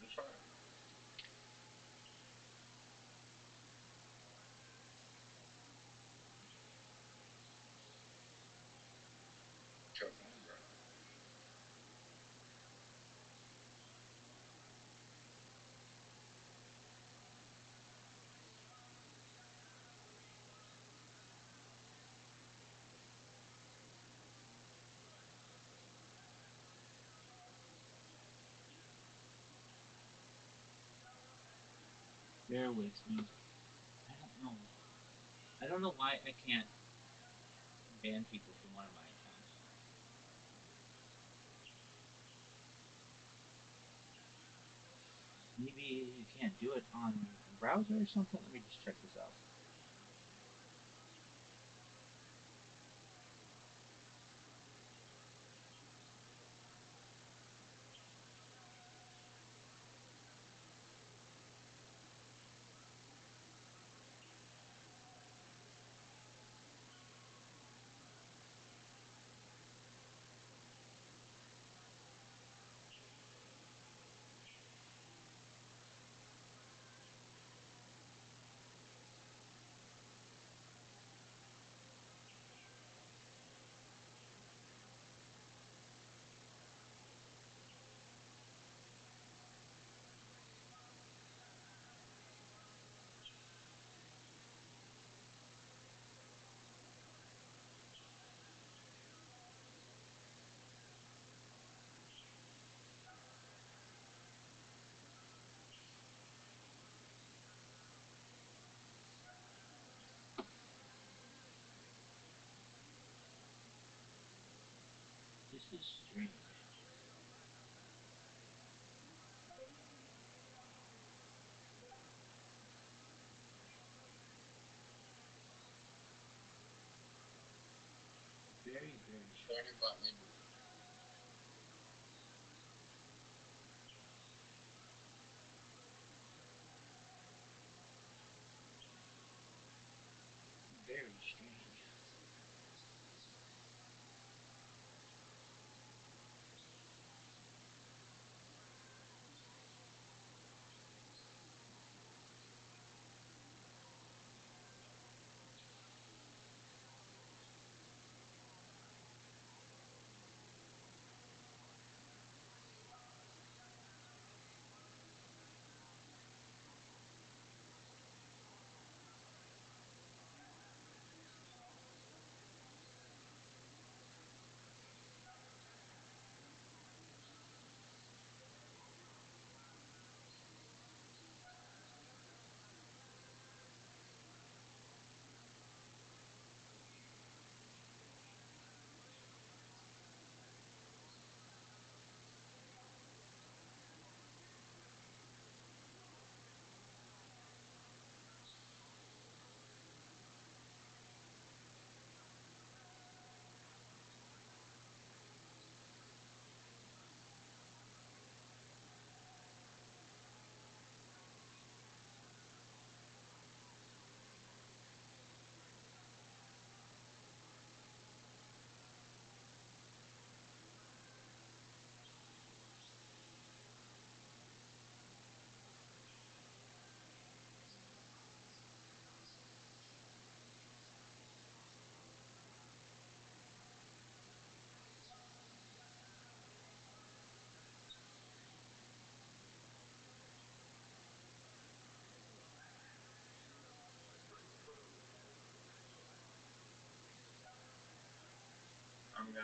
It's fine. Your phone, bro. Bear with me. I don't know. I don't know why I can't ban people from one of my accounts. Maybe you can't do it on the browser or something. Let me just check this out. This is strange. Very, very Try strange. to invite me. Very strange.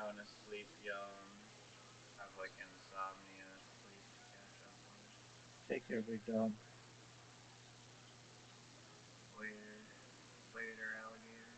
want to sleep young, have like insomnia, sleep to catch up on. Take care of your dog. Later, later, alligator.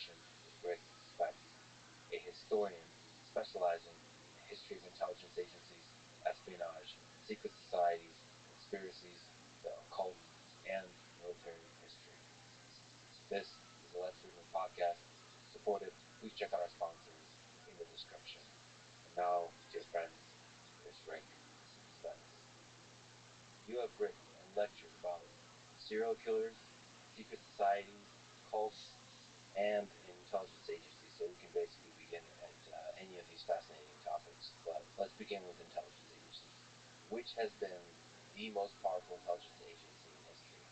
conversation with Rick Speck, a historian specializing in the history of intelligence agencies, espionage, secret societies, conspiracies, the occult, and military history. This is a Let's Movement podcast. To support it, please check out our sponsors in the description. And now, dear friends, here's Rick Speck. You have written and lectured about serial killers, secret societies, cults, and intelligence agencies, so we can basically begin at any of these fascinating topics. But let's begin with intelligence agencies. Which has been the most powerful intelligence agency in history?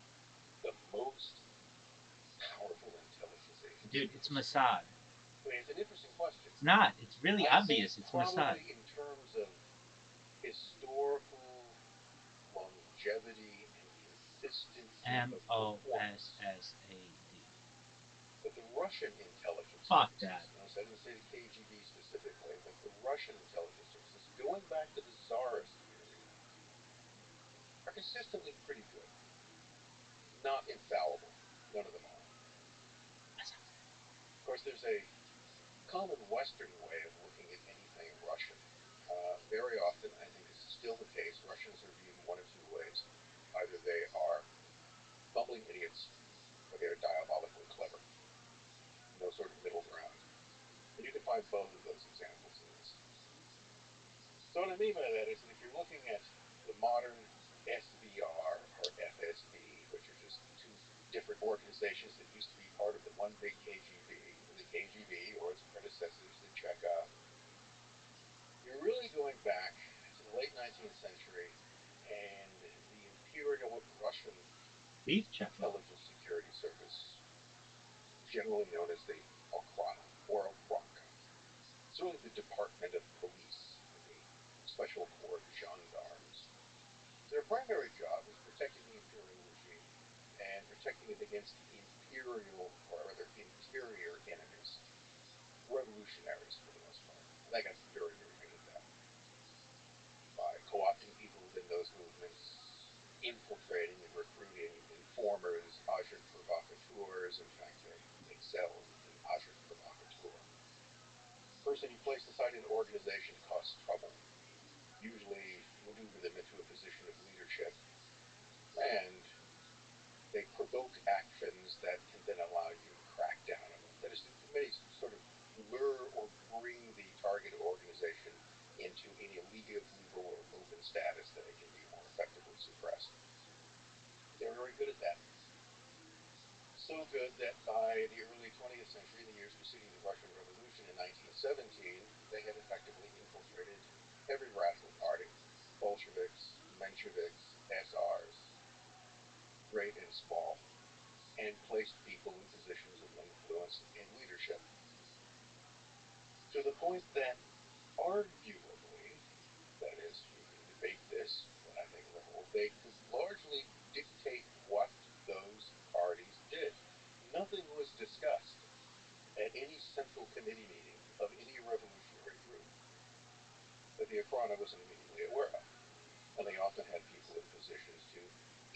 The most powerful intelligence agency? Dude, it's Mossad. I mean, it's an interesting question. It's not. It's really I obvious. think It's Mossad. probably in terms of historical longevity and consistency of performance. MOSSAD. But the Russian intelligence Fuck services, that. notice I didn't say the KGB specifically, but the Russian intelligence services, going back to the Tsarist period, are consistently pretty good. Not infallible. None of them are. Of course, there's a common Western way of looking at anything Russian. Very often, I think this is still the case, Russians are viewed in one of two ways. Either they are bumbling idiots, or they are diabolically clever. No sort of middle ground. And you can find both of those examples in this. So what I mean by that is that if you're looking at the modern SVR or FSB, which are just two different organizations that used to be part of the one big KGB, the KGB or its predecessors, the Cheka, you're really going back to the late 19th century and the Imperial Russian Intelligence Security Service, generally known as the Okhrana or Okranka. It's really the Department of Police, the Special Corps Gendarmes. Their primary job was protecting the imperial regime and protecting it against imperial, or rather interior enemies, revolutionaries for the most part. And they got very, very good at that. By co-opting people within those movements, infiltrating and recruiting informers, agent provocateurs. In fact, they excelled in agent provocateur. Person you place inside an organization causes trouble. Usually maneuver them into a position of leadership, and they provoke actions that can then allow you to crack down on them. That is, to many sort of lure or bring the target organization into any legal or open status that it can be more effectively suppressed. They're very good at that. So good that by the early 20th century, in the years preceding the Russian Revolution in 1917, they had effectively infiltrated every radical party, Bolsheviks, Mensheviks, SRs, great and small, and placed people in positions of influence and leadership. To the point that, arguably, that is, you can debate this, but I think as a whole, they could largely dictate what those parties did. Nothing was discussed at any central committee meeting of any revolutionary group that the Okhrana was immediately aware of. And they often had people in positions to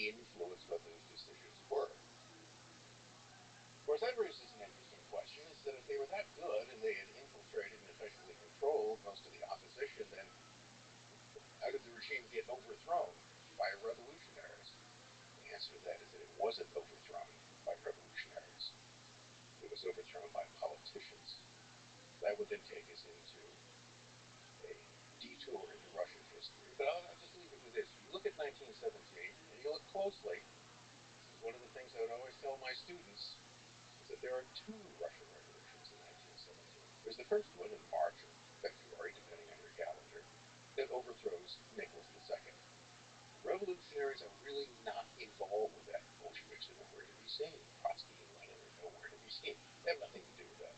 influence what those decisions were. Of course, that raises an interesting question, is that if they were that good and they had infiltrated and effectively controlled most of the opposition, then how did the regime get overthrown by revolutionaries? The answer to that is that it wasn't overthrown by revolutionaries. It was overthrown by politicians. That would then take us into a detour into Russian history. But I'll just leave it with this. If you look at 1917, and you look closely, one of the things I would always tell my students is that there are two Russian revolutions in 1917. There's the first one in March or February, depending on your calendar, that overthrows Nicholas II. Revolutionaries are really not involved with that. Bolsheviks are nowhere to be seen. Trotsky and Lenin are nowhere to be seen. They have nothing to do with that.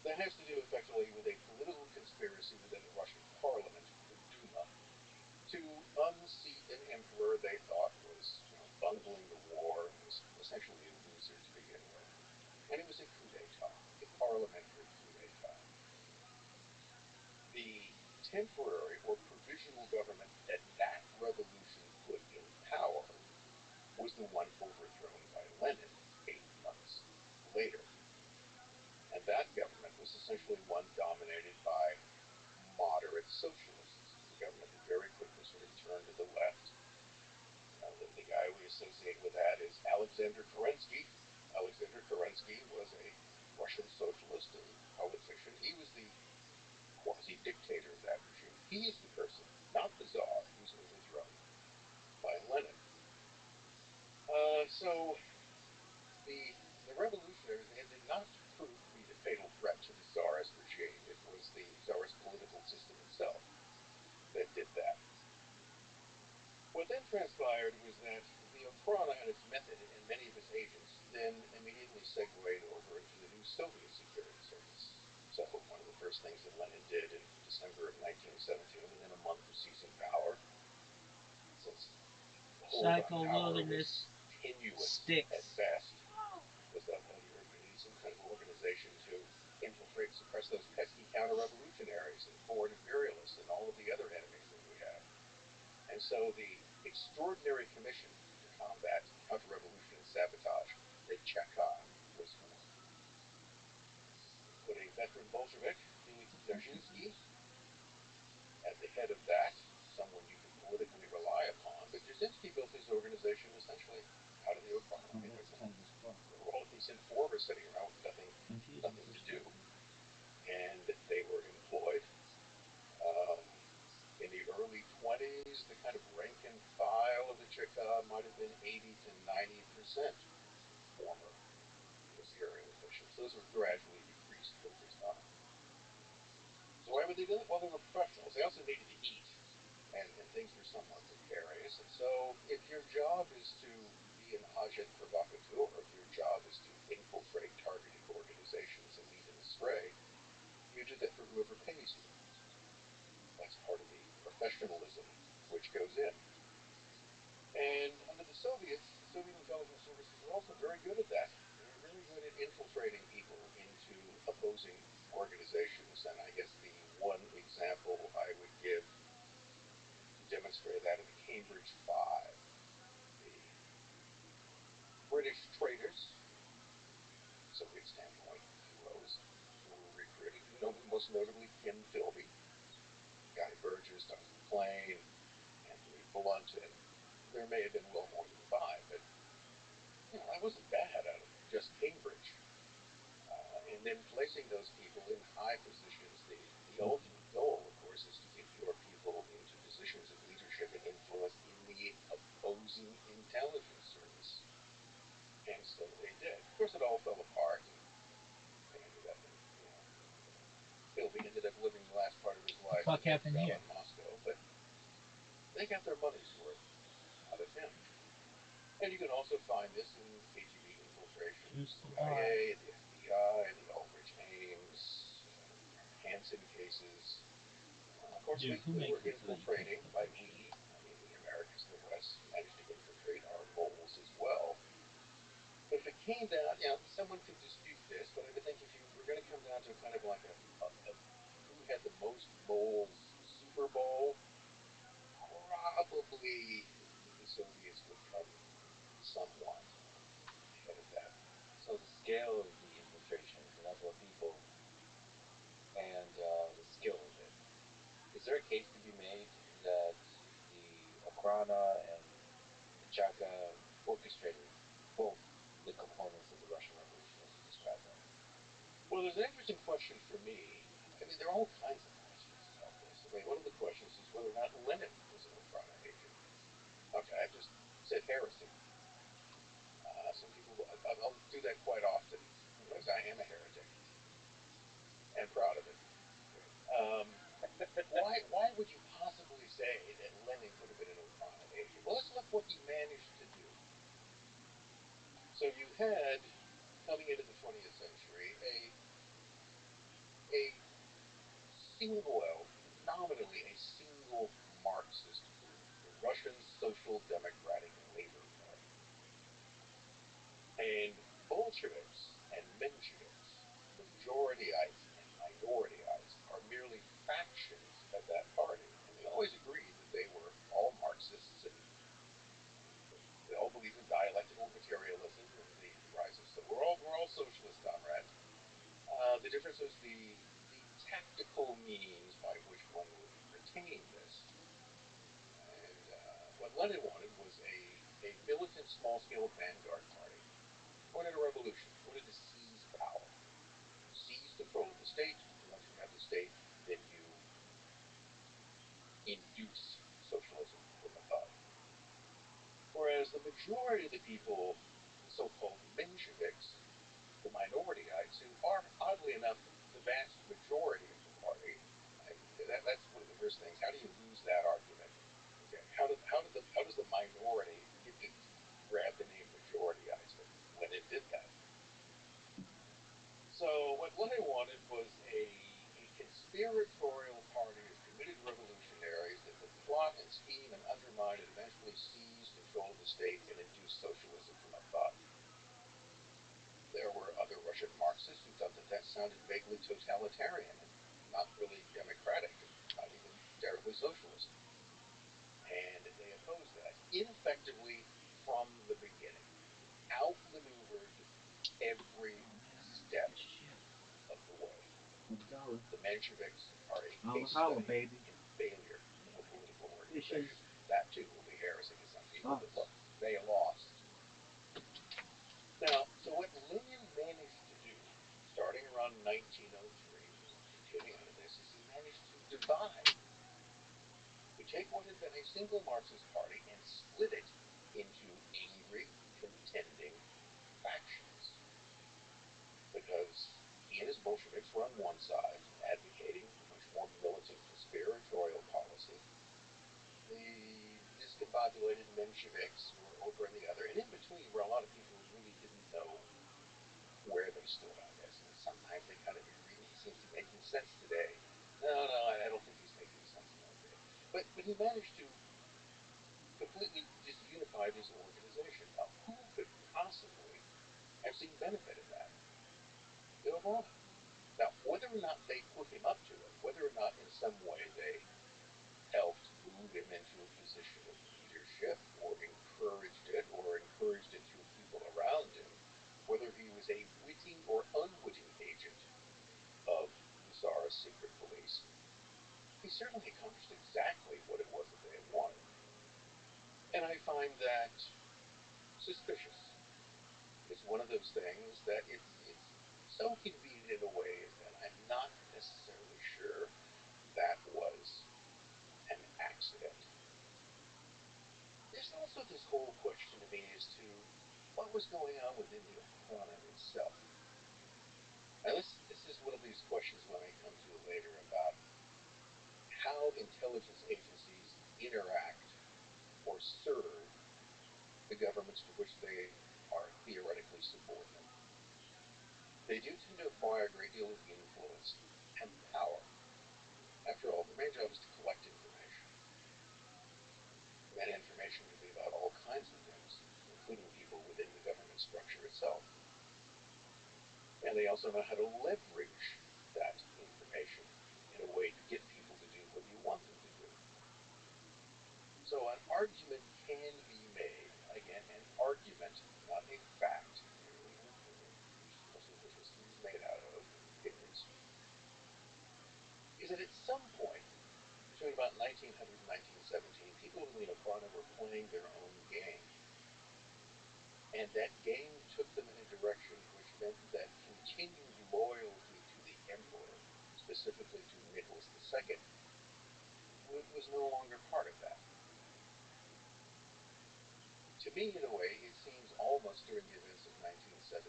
That has to do effectively with a political conspiracy within the Russian parliament, the Duma, to unseat an emperor they thought was bungling the war and was essentially a loser to begin with. And it was a coup d'etat, a parliamentary coup d'etat. The temporary or provisional government that revolution put in power was the one overthrown by Lenin 8 months later. was essentially one dominated by moderate socialists. The government had very quickly sort of turned to the left. The guy we associate with that is Alexander Kerensky. Alexander Kerensky was a Russian socialist and politician. He was the quasi-dictator of that regime. He is the person, not the Tsar, who's overthrown by Lenin. So the revolutionaries, they did not prove to be the fatal threat to the Tsarist regime. It was the Tsarist political system itself that did that. What then transpired was that the Okhrana and its method and many of its agents then immediately segued over into the new Soviet security service. So one of the first things that Lenin did in December of 1917, within a month of seizing power, since the hold on power was tenuous at best, was that, well, you need some kind of organization to infiltrate and suppress those pesky counter-revolutionaries and foreign imperialists and all of the other enemies that we have. And so the Extraordinary Commission to Combat Counter-Revolution and Sabotage, the Cheka, was formed. Put a veteran Bolshevik, Dzerzhinsky, at the head of that, someone you could politically rely upon. But Dzerzhinsky built his organization essentially out of the Okhrana. There were all these informers sitting around with nothing to do, and they were employed. In the early 20s, the kind of rank and file of the Cheka might have been 80 to 90% former imperial officials. Those were gradually decreased over time. So why would they do it? Well, they were professionals. They also needed to eat, and things were somewhat precarious. And so if your job is to be an agent provocateur, if your job is to infiltrate targeted organizations and lead them astray, you do that for whoever pays you. That's part of the professionalism which goes in. And under the Soviets, the Soviet intelligence services were also very good at that. They were very good at infiltrating people into opposing organizations. And I guess the one example I would give to demonstrate that are the Cambridge Five. The British traitors, Soviet standpoint, heroes, who were recruited, most notably Kim Philby, Guy Burgess, Dr. McLean, Anthony Blunt, and there may have been well more than five, but that wasn't bad out of just Cambridge. And then placing those people in high positions, the ultimate goal, of course, is to get your people into positions of leadership and influence in the opposing intelligence service. And so they did. Of course, it all fell apart, and they ended up in, Philby ended up living the last part of his life in Moscow, but they got their money's worth out of him. And you can also find this in KGB infiltrations, the CIA, the FBI, the Aldrich Ames, Hansen cases. Of course, we were infiltrating, by we, I mean the Americans and the West, managed to infiltrate our moles as well. But if it came down, someone could dispute this, but I would think if you were going to come down to kind of like a who had the most moles Super Bowl, probably the Soviets would come somewhat ahead of that. So the scale of the infiltration, the number of people, and the skill of it, is there a case to be made that the Okhrana and the Cheka orchestrated both the components of the Russian Revolution as you described them? Well, there's an interesting question for me. I mean, there are all kinds of questions about this. I mean, one of the questions is whether or not Lenin was an Okhrana agent. Okay, I just said heresy. Some people, I'll do that quite often, because I am a heretic, and proud of it. Why would you possibly say that Lenin could have been an Okhrana agent? Well, let's look what he managed to do. So you had, coming into the 20th century, a nominally a single Marxist group, the Russian Social Democratic Labor Party. And Bolsheviks and Mensheviks, majority-ites and minority-ites, are merely factions of that party. And they always agreed that they were all Marxists and they all believe in dialectical materialism and the rise of so we're all socialist, comrades. The difference was the practical means by which one would retain this. And what Lenin wanted was a militant, small-scale vanguard party. Wanted a revolution. Wanted to seize power, seize control of the state. And once you have the state, then you induce socialism from above. Whereas the majority of the people, the so-called Mensheviks, the minorities, who are, oddly enough, the vast majority of the party, that's one of the first things. How do you lose that argument? Okay. How does the minority get to grab the name majoritize it when it did that? So what Lenin wanted was a conspiratorial party of committed revolutionaries that would plot and scheme and undermine and eventually seize control of the state and induce socialism from above. There were other Russian Marxists who thought that sounded vaguely totalitarian and not really democratic, not even terribly socialist. And they opposed that ineffectively from the beginning. Outmaneuvered every step of the way. The Mensheviks are a case study in failure of a political organization. That too will be heresy to some people, but look, they lost. Now, so what Lenin managed to do, starting around 1903, getting out of this, is he managed to divide, to take what had been a single Marxist party and split it into angry, contending factions. Because he and his Bolsheviks were on one side, advocating a much more militant, conspiratorial policy. The discombobulated Mensheviks were over on the other, and in between were a lot of people who really didn't know where they stood on this. And sometimes they kind of agreed. He seems to be making sense today. No, I don't think he's making sense in that day. But he managed to completely disunify this organization. Now, who could possibly have seen benefit in that? The Obama. Now, whether or not they put him up to it, whether or not in some way they helped move him into a position of leadership, or encouraged it through people around him, whether he was a witting or unwitting agent of the Tsar's secret police, he certainly accomplished exactly what it was that they had wanted. And I find that suspicious. It's one of those things that it's so convenient in a way that I'm not necessarily sure that was an accident. There's also this whole question to me as to what was going on within the Okhrana itself. Now this is one of these questions when I come to it later about how intelligence agencies interact or serve the governments to which they are theoretically subordinate. They do tend to acquire a great deal of influence and power. After all, their main job is to collect information. And that information can be about all kinds of things, including people within the government structure itself. And they also know how to leverage that information in a way to get people to do what you want them to do. So an argument can be made, again, an argument, not a fact, merely an opinion, mostly what history is made out of, opinions, is that at some point, between about 1900 and 1917, people in the Okhrana were playing their own game. And that game took them in a direction which meant that continued loyalty to the emperor, specifically to Nicholas II, was no longer part of that. To me, in a way, it seems almost during the events of 1917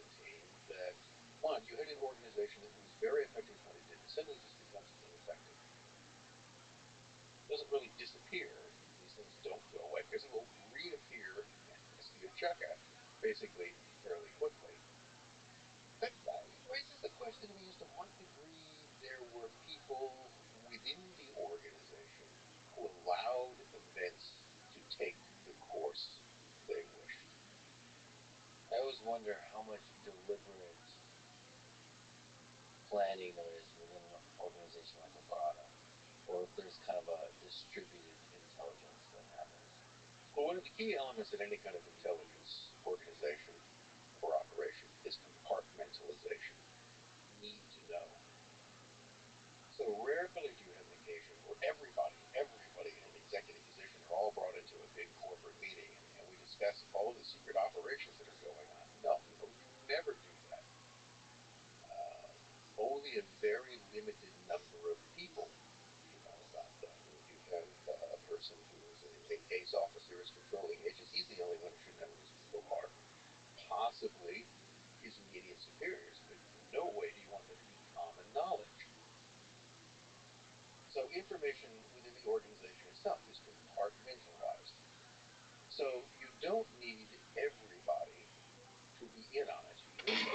that, one, you had an organization that was very effective when it did, and suddenly just becomes ineffective. It doesn't really disappear. These things don't go away, because it will reappear as you check it, basically, fairly quickly. But that raises the question to me as to what degree there were people within the organization who allowed events to take the course they wished. I always wonder how much deliberate planning there is within an organization like Okhrana, or if there's kind of a distributed intelligence that happens. Well, one of the key elements in any kind of intelligence organization or operation is compartmentalization. You need to know. So rare only a very limited number of people who know about that. You have a person who is a case officer, is controlling agents. He's the only one who should know who these people are. Possibly his immediate superiors, but in no way do you want that to be common knowledge. So information within the organization itself is compartmentalized. So you don't need everybody to be in on it. You need the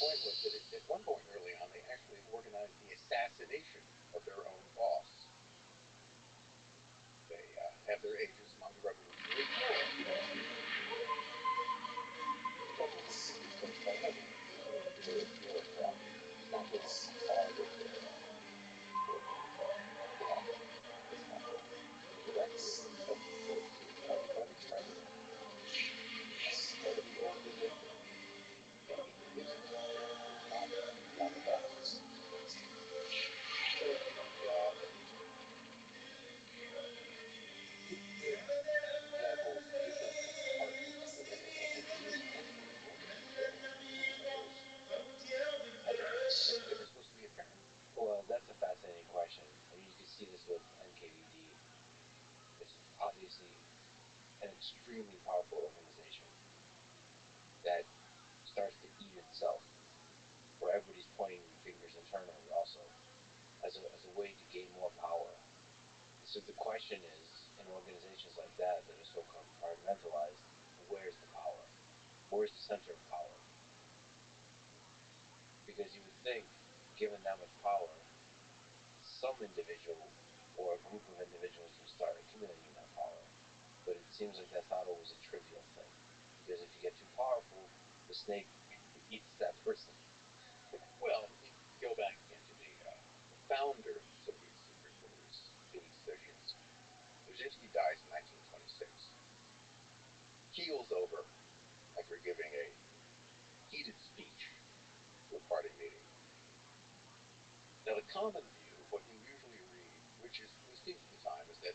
point was that at one point early on, they actually organized the assassination of their own boss. They have their agents among the rebels. Well, that's a fascinating question. I mean, you can see this with NKVD. It's obviously an extremely powerful organization that starts to eat itself, where everybody's pointing fingers internally also, as a way to gain more power. So the question is, in organizations like that are so compartmentalized, where's the power? Where's the center of power? Because you would think, given that much power, some individual or a group of individuals will start accumulating that power. But it seems like that's not always a trivial thing. Because if you get too powerful, the snake eats that person. Well, you go back again to the founder of these secret police, Dzerzhinsky. Dzerzhinsky dies in 1926. Keels over after giving a heated speech to a party meeting. Now, the common view, what you usually read, which seems at the time, is that,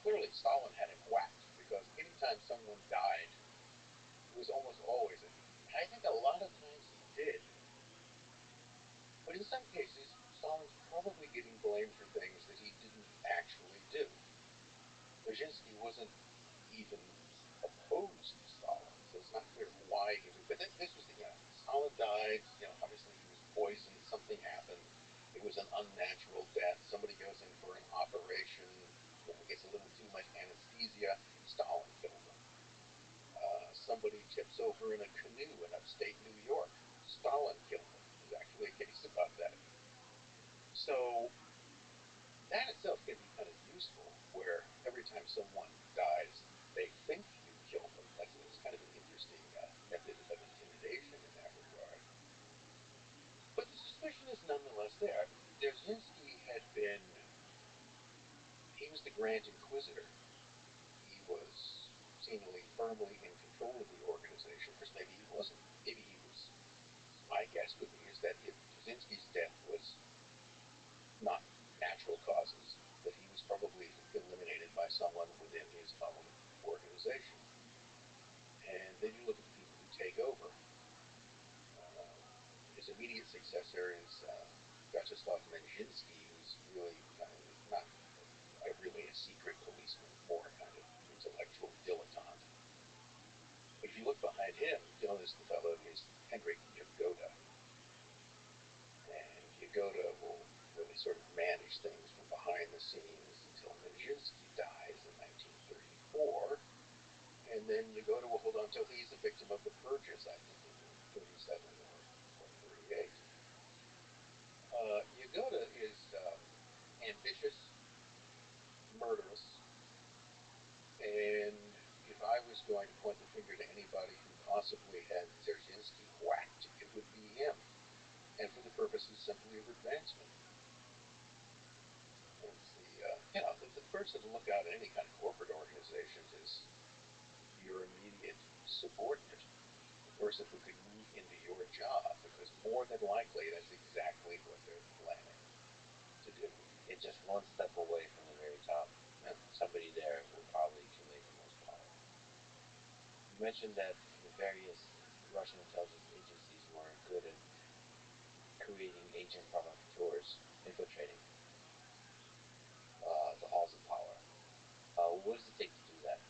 clearly Stalin had him whacked, because anytime someone died, it was almost always a heat. And I think a lot of times he did. But in some cases, Stalin's probably getting blamed for things that he didn't actually do. Dzerzhinsky wasn't even opposed to Stalin, so it's not clear why he would. But this was Stalin died. Obviously he was poisoned. Something happened. It was an unnatural death. Somebody goes in for an operation. Gets a little too much anesthesia. Stalin killed him. Somebody tips over in a canoe in upstate New York. Stalin killed him. There's actually a case about that. So that itself can be kind of useful, where every time someone dies, they think you killed them. That's kind of an interesting method of intimidation in that regard. But the suspicion is nonetheless there. Dzerzhinsky he was the Grand Inquisitor. He was seemingly firmly in control of the organization. Of course, maybe he wasn't. Maybe he was. My guess would be is that if Dzerzhinsky's death was not natural causes, that he was probably eliminated by someone within his own organization. And then you look at the people who take over. His immediate successor is Vyacheslav Menzhinsky, who's really not really a secret policeman, more kind of intellectual dilettante. But if you look behind him, you'll notice the fellow is Henryk Yagoda. And Yagoda will really sort of manage things from behind the scenes until Menzhinsky dies in 1934. And then Yagoda will hold on until he's a victim of the purges, I think, in 37 or 38. Yagoda is ambitious, murderous, and if I was going to point the finger to anybody who possibly had Dzerzhinsky whacked, it would be him, and for the purposes simply of advancement. It's the person to look out at any kind of corporate organizations is your immediate subordinate. person who can move into your job, because more than likely that's exactly what they're planning to do. It's just one step away from the very top. Yeah. Somebody there will probably accumulate the most power. You mentioned that the various Russian intelligence agencies were good at creating agent provocateurs, infiltrating the halls of power. What does it take to do that?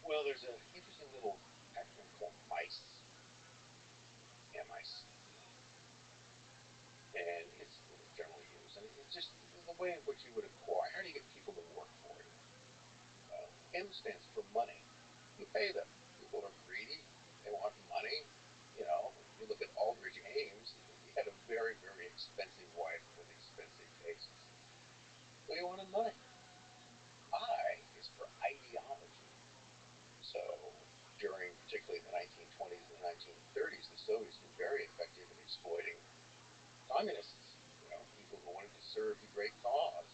Well, there's an interesting little acronym called MICE, MIC, and it's generally used. And it's just the way in which you would acquire. How do you get people to work for you? M stands for money. You pay them. People are greedy. They want money. You know, you look at Aldrich Ames, he had a very, very expensive wife with expensive tastes. So he wanted money. I is for ideology. So during particularly the 1920s and the 1930s, the Soviets were very effective in exploiting communists, you know, people who wanted to serve the great cause.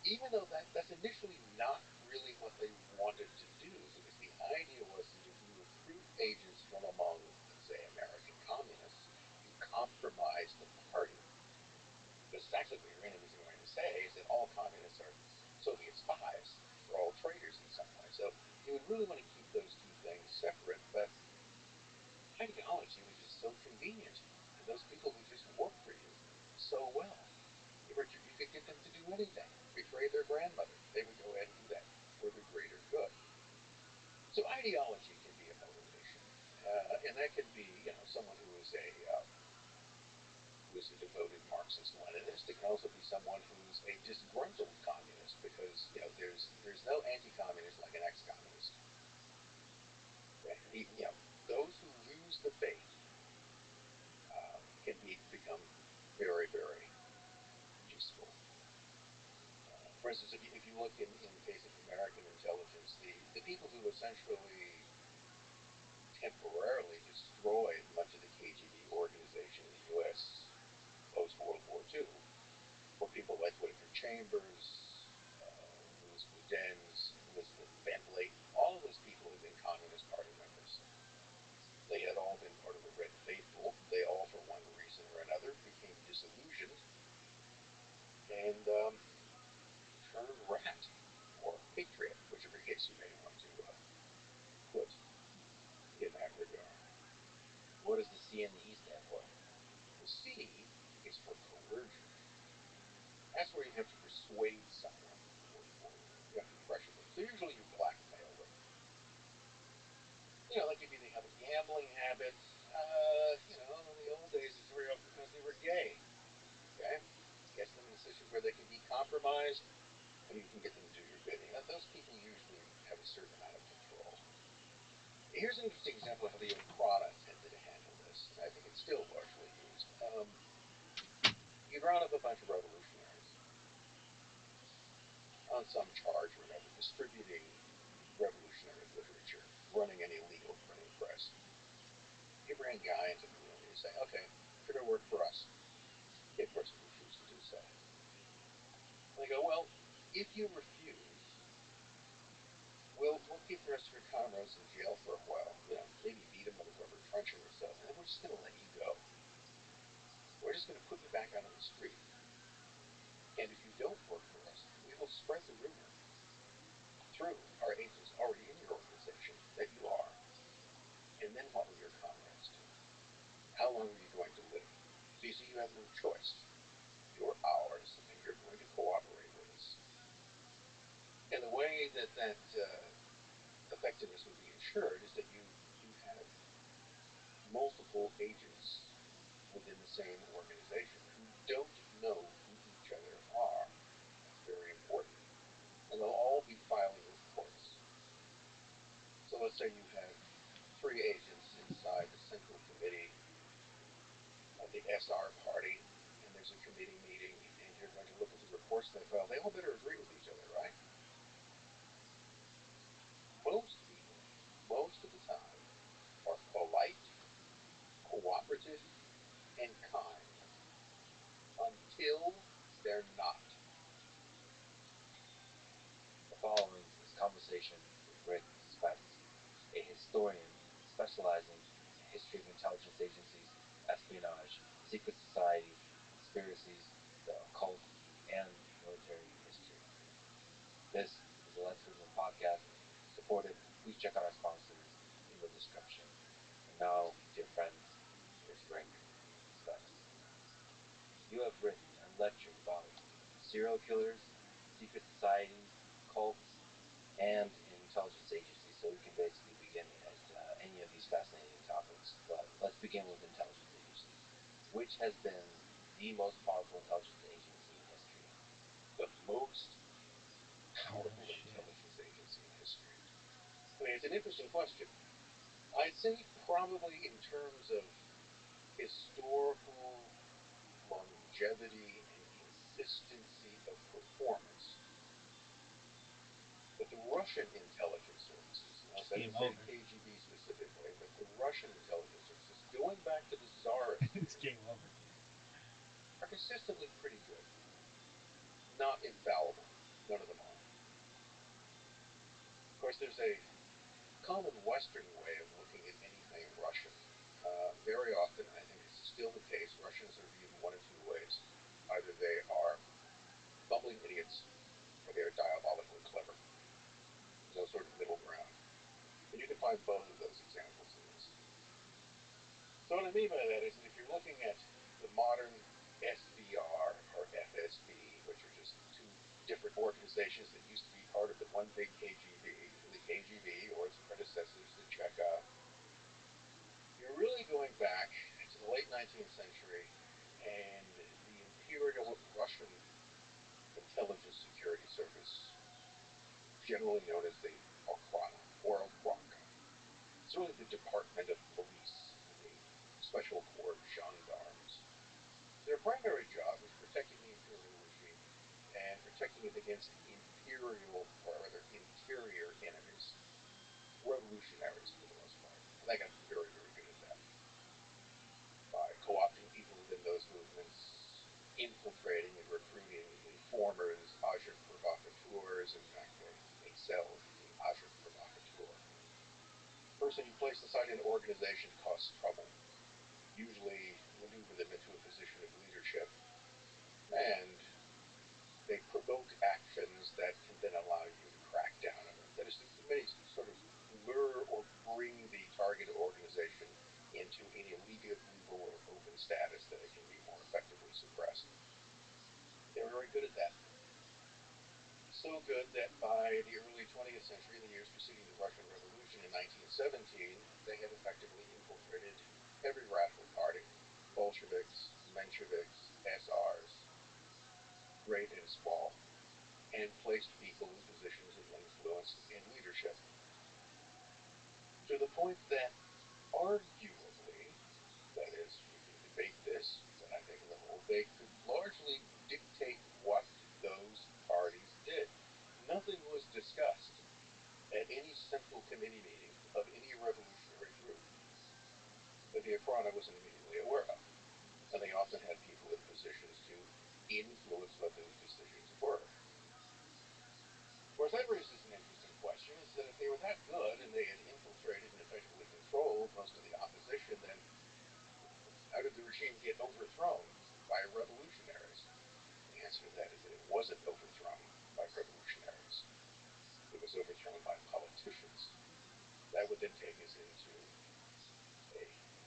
Even though that's initially not really what they wanted to do, because the idea was that if you recruit agents from among, let's say, American communists, you compromise the party. Because actually what your enemies are going to say is that all communists are Soviet spies. They're all traitors in some way. So you would really want to keep those two things separate, but ideology was just so convenient. And those people would just work for you so well. You could get them to do anything. Betray their grandmother. They would go ahead and do that for the greater good. So ideology can be a motivation. And that can be, you know, someone who is a devoted Marxist-Leninist. It can also be someone who's a disgruntled communist, because, you know, there's no anti-communist like an ex-communist. Okay? You know, those who lose the faith can become very, very useful. For instance, if you look in the case of American intelligence, the people who essentially temporarily destroyed much of the KGB organization in the U.S. post-World War II were people like Whittaker Chambers, Louis Boudin's, Elizabeth Bentley. All of those people had been Communist Party members. They had all been part of the Red Faithful. They all, for one reason or another, became disillusioned and turned rat or patriot, whichever case you may want to put in that regard. What does the C and the E stand for? The C is for coercion. That's where you have to persuade someone to work for you. You have to pressure them. So usually you blackmail them. You know, like if they have a gambling habit, you know, in the old days it's very often because they were gay. Okay? Get them in situations where they can be compromised, and you can get them to do your bidding. Now, those people usually have a certain amount of control. Here's an interesting example of how the Okhrana tended to handle this, and I think it's still largely used. You'd round up a bunch of revolutionaries on some charge or another, distributing revolutionary literature, running an illegal printing press. You bring a guy into the room and you say, okay, you're going to work for us. Of course, you refuse to do so. And they go, well, if you refuse, we'll keep the rest of your comrades in jail for a while. You know, maybe beat them with a rubber truncheon or so, and then we're just going to let you go. We're just going to put you back out on the street. And if you don't work for us, we will spread the rumor through our agents already in your organization that you are. And then what will your comrades do? How long are you going to live? So you see, you have no choice. You're ours, and you're going to cooperate with us. And the way that effectiveness would be ensured is that you have multiple agents within the same organization who don't know who each other are. That's very important. And they'll all be filing reports. So let's say you have 3 agents inside the central committee of the SR party, and there's a committee meeting, and you're going to look at the reports they file. They all better agree with each other, right? Most people, most of the time, are polite, cooperative, and kind until they're not. The following is conversation with Rick Spence, a historian serial killers, secret societies, cults, and intelligence agencies. So we can basically begin at any of these fascinating topics. But let's begin with intelligence agencies. Which has been the most powerful intelligence agency in history? The most powerful intelligence agency in history. I mean, it's an interesting question. I'd say probably in terms of historical longevity and consistency of performance, but the Russian intelligence services, notice I didn't say the KGB specifically, but the Russian intelligence services, going back to the Tsarist, It's game over. are consistently pretty good. Not infallible. None of them are. Of course, there's a common Western way of looking at anything Russian. Very often, I think this is still the case, Russians are viewed in one of two ways. Either they are bumbling idiots, or they are diabolically clever. There's no sort of middle ground. And you can find both of those examples in this. So what I mean by that is that if you're looking at the modern SVR or FSB, which are just two different organizations that used to be part of the one big KGB, the KGB or its predecessors, the Chekha, you're really going back to the late 19th century and the Imperial Russian Intelligence Security Service, generally known as the Okhrana or Okranka. It's really the Department of Police, the Special Corps gendarmes. Their primary job was protecting the imperial regime and protecting it against imperial, or rather interior enemies, revolutionaries for the most part. And they got very, very good at that. By co-opting people within those movements, infiltrating and recruiting informers, agent provocateurs. In fact, they excelled in agent provocateur. The person you place inside an organization causes trouble, usually maneuver them into a position of leadership, and they provoke actions that can then allow you to crack down on them. That is, they sort of lure or bring the target organization into an illegal or open status that it can be more effectively suppressed. They're very good at that. So good that by the early 20th century, in the years preceding the Russian Revolution in 1917, they had effectively infiltrated every radical party, Bolsheviks, Mensheviks, SRs, great and small, and placed people in positions of influence and leadership. To the point that arguably, that is, we can debate this, but I think on the whole, they could largely dictate what those parties did. Nothing was discussed at any central committee meeting of any revolutionary group that the Okhrana was immediately aware of. And they often had people in positions to influence what those decisions were. Of course, that raises an interesting question, is that if they were that good and they had infiltrated and effectively controlled most of the opposition, then how did the regime get overthrown by revolutionaries? The answer to that is that it wasn't overthrown by revolutionaries. It was overthrown by politicians. That would then take us into a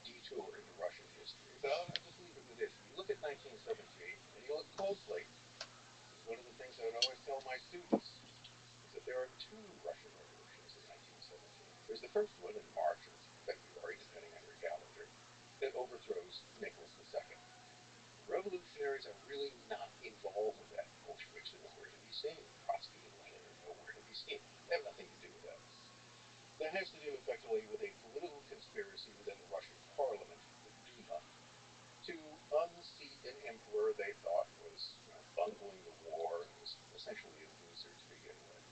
detour into Russian history. But I'll just leave it with this. If you look at 1917, and you look closely, this is one of the things I would always tell my students, is that there are two Russian revolutions in 1917. There's the first one in March or February, depending on your calendar, that overthrows Nicholas II. The revolutionaries are really not involved with that. The Bolsheviks are nowhere to be seen. Trotsky and Lenin are nowhere to be seen. They have nothing to do with that. That has to do effectively with a political conspiracy within the Russian parliament, the Duma, to unseat an emperor they thought was bungling the war and was essentially a loser to begin with.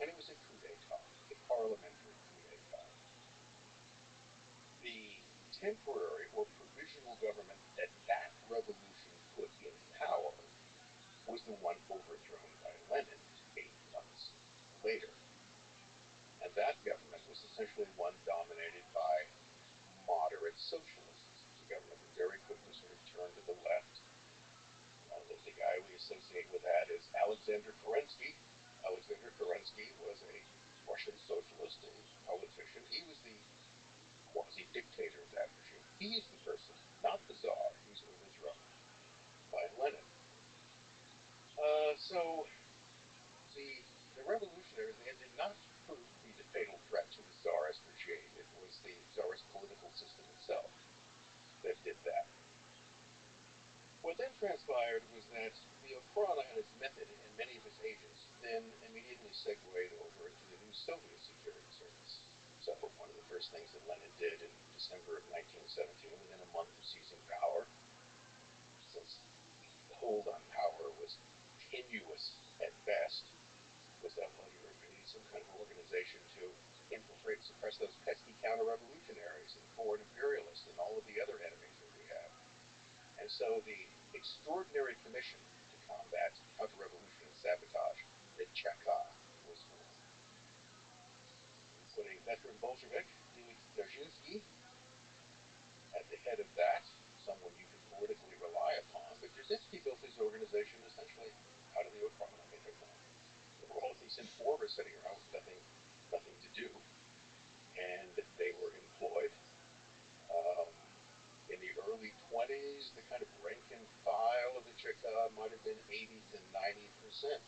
And it was a coup d'etat, a parliamentary coup d'etat. The temporary or provisional government that revolution put in power was the one overthrown by Lenin 8 months later. And that government was essentially one dominated by moderate socialists. It was a government that very quickly sort of turned to the left. The guy we associate with that is Alexander Kerensky. Alexander Kerensky was a Russian socialist and politician. He was the quasi-dictator of that regime. transpired was that the Okhrana and its method and many of its agents then immediately segued over into the new Soviet security service. So one of the first things that Lenin did in December of 1917, within a month of seizing power, since the hold on power was tenuous at best, was that, well, we need some kind of organization to infiltrate and suppress those pesky counter-revolutionaries and foreign imperialists and all of the other enemies that we have. And so the Extraordinary Commission to Combat Counter-Revolution and Sabotage, the Cheka, was formed, putting veteran Bolshevik Dzerzhinsky at the head of that, someone you can politically rely upon. But Dzerzhinsky built his organization essentially out of the Okhrana. I mean, there were all of these informers sitting around with nothing to do, and they were employed. In the early 20s, the kind of rank and file of the Cheka might have been 80 to 90%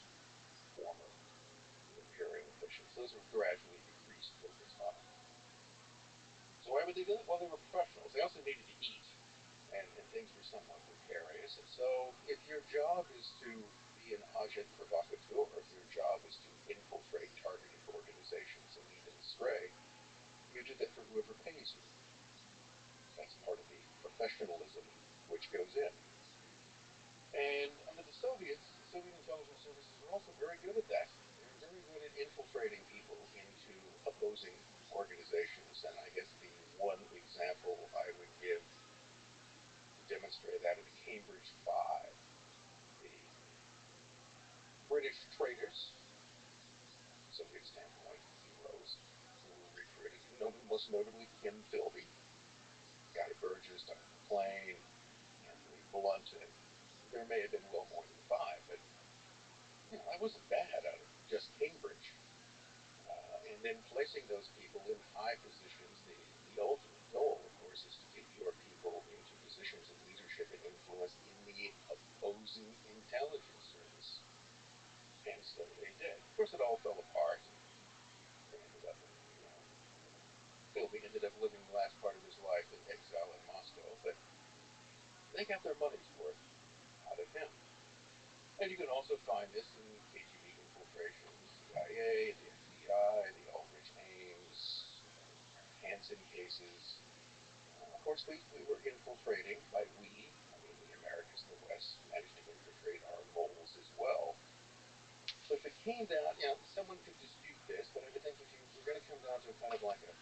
former imperial officials. Those were gradually decreased over time. So why would they do it? Well, they were professionals. They also needed to eat, and things were somewhat precarious. And so if your job is to be an agent provocateur, if your job is to infiltrate targeted organizations and lead them astray, you do that for whoever pays you. That's part of the professionalism which goes in. And under the Soviets, the Soviet intelligence services were also very good at that. They were very good at infiltrating people into opposing organizations. And I guess the one example I would give to demonstrate that is the Cambridge Five, the British traitors, Soviet standpoint, heroes, who were recruited, most notably Kim Philby, Guy Burgess, Dr. McLean, Anthony Blunt, and there may have been well more than five, but that wasn't bad out of just Cambridge. And then placing those people in high positions, the ultimate goal, of course, is to get your people into positions of leadership and influence in the opposing intelligence service. And so they did. Of course, it all fell apart. They ended up, Philby ended up living the last part of his life in exile in Moscow, but they got their money's worth out of him. And you can also find this in KGB infiltration, the CIA, the FBI, the Aldrich Ames, Hansen cases. Of course, we were infiltrating, by we, I mean the Americans and the West, managed to infiltrate our moles as well. So if it came down, someone could dispute this, but I would think if you were going to come down to kind of like a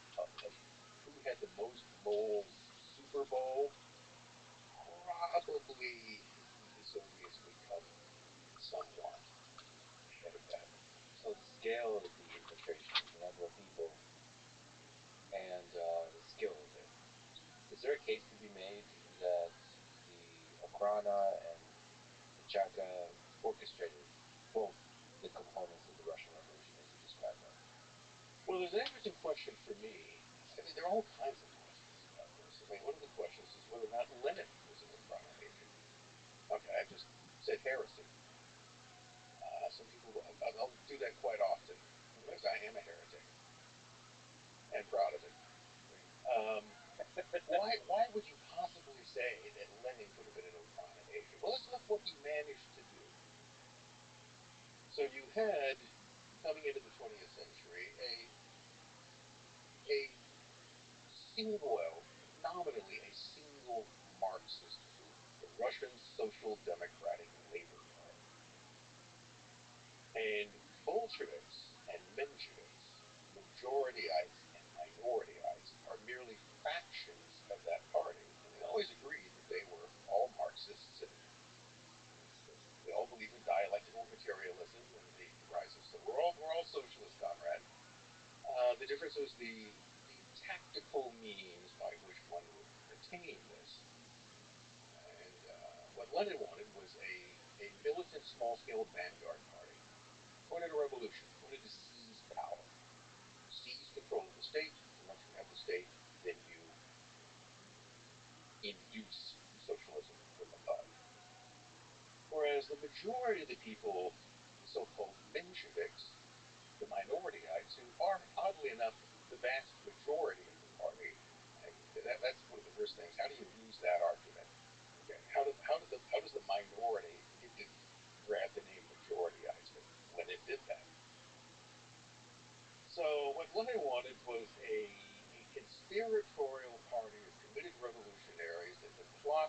who had the most moles Super Bowl, probably the Soviets would come somewhat ahead of that. So the scale of the infiltration, the number of people, and the skill of it. Is there a case to be made that the Okhrana and the Cheka orchestrated both the components of the Russian Revolution as you described them? Well, there's an interesting question for me. I mean, there are all kinds of questions about this. I mean, one of the questions is whether or not Lenin was an Okhrana agent. Okay, I just said heresy. Some people, I'll do that quite often, because I am a heretic, and proud of it. Why would you possibly say that Lenin could have been an Okhrana agent? Well, let's look what he managed to do. So you had, coming into the 20th century, nominally a single Marxist group, the Russian Social Democratic Labor Party. And Bolsheviks and Mensheviks, majorityites and minorityyites, are merely factions of that party. And they always agreed that they were all Marxists, and they all believed in dialectical materialism and the rise of we're all socialists, comrade. The difference was the tactical means by which one would attain this. And what Lenin wanted was a militant, small-scale vanguard party. Wanted a revolution. Wanted to seize power. Seize control of the state, and once you have the state, then you induce socialism from above. Whereas the majority of the people, the so-called Mensheviks, the minorityyites, who are, oddly enough, the vast majority of the party, that's one of the first things. How do you lose that argument? Okay. How does the minority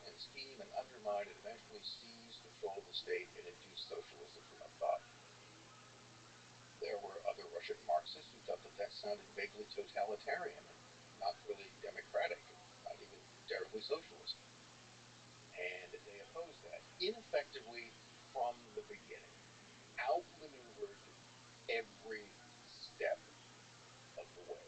and scheme and undermine and eventually seize control of the state and induce socialism from above. There were other Russian Marxists who thought that sounded vaguely totalitarian and not really democratic, not even terribly socialist. And they opposed that ineffectively from the beginning, outmaneuvered every step of the way.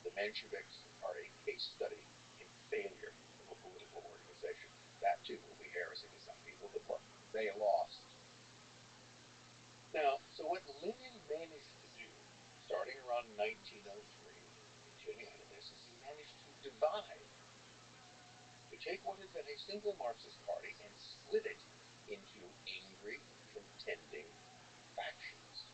The Mensheviks are a case study in failure of a political organization. That too will be heresy to some people, but look, they lost. Now, so what Lenin managed to do, starting around 1903, getting out of this, is he managed to divide, to take what had been a single Marxist party and split it into angry, contending factions.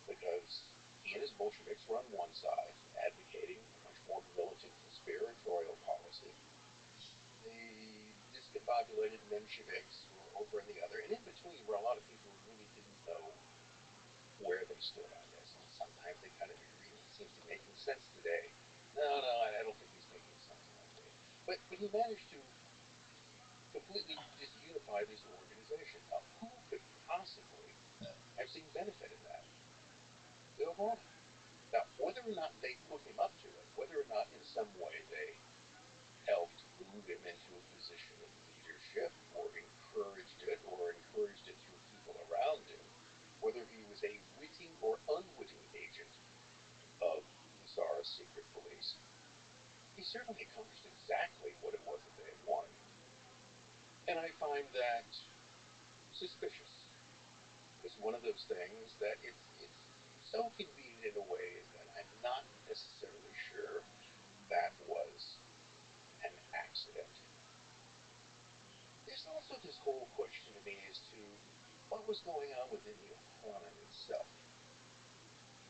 Because he and his Bolsheviks were on one side, advocating a much more militant, conspiratorial policy. The discombobulated Mensheviks were over on the other, and in between were a lot of people who really didn't know where they stood on this. And sometimes they kind of agreed. He seems to be making sense today. No, I don't think he's making sense that way. But he managed to completely disunify this organization. Now, who could possibly have seen benefit in that? The O'Brien. Now, whether or not they put him up to it, whether or not in some way they helped move him into a position of leadership, or encouraged it through people around him, whether he was a witting or unwitting agent of the Tsar's secret police, he certainly accomplished exactly what it was that they had wanted. And I find that suspicious. It's one of those things that it's so convenient in a way that I'm not necessarily sure that was an accident. There's also this whole question to me as to what was going on within the Ochrana itself.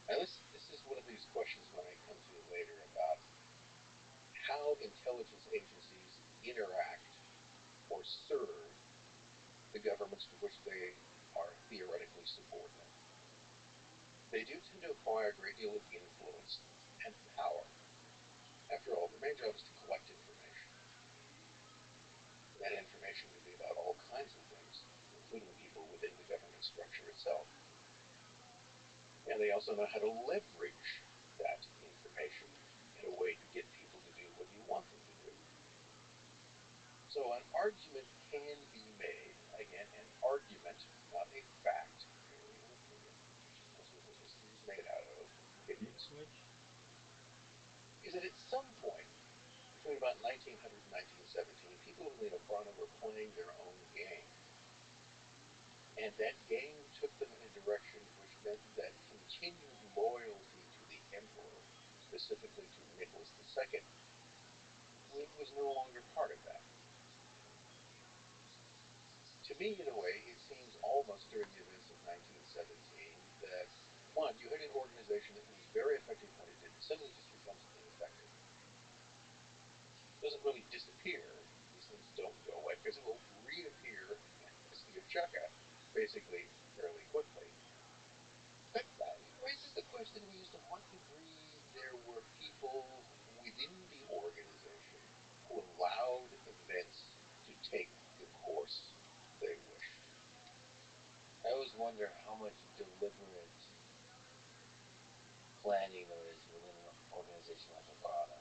Now this is one of these questions when I come to later about how intelligence agencies interact or serve the governments to which they are theoretically subordinate. They do tend to acquire a great deal of influence and power. After all, their main job is to collect information. That information can be about all kinds of things, including people within the government structure itself. And they also know how to leverage that information in a way to get people to do what you want them to do. So an argument can be made, again, an argument, not a fact, that's what the history is made out of, opinions, is that at some point, between about 1900 and 1917, people in the Ochrana were playing their own game. And that game took them in a direction which meant that continued loyalty to the emperor, specifically to Nicholas II, was no longer part of that. To me, in a way, it seems almost during the events of 1917 that, one, you had an organization that was very effective when it did, suddenly just becomes ineffective. It doesn't really disappear. These things don't go away, because it will reappear as the Ocheka, basically fairly quickly. But it raises the question to me as to what degree there were people within the organization who allowed events to take the course they wished. I always wonder how much deliberate planning there is within an organization like Ochrana,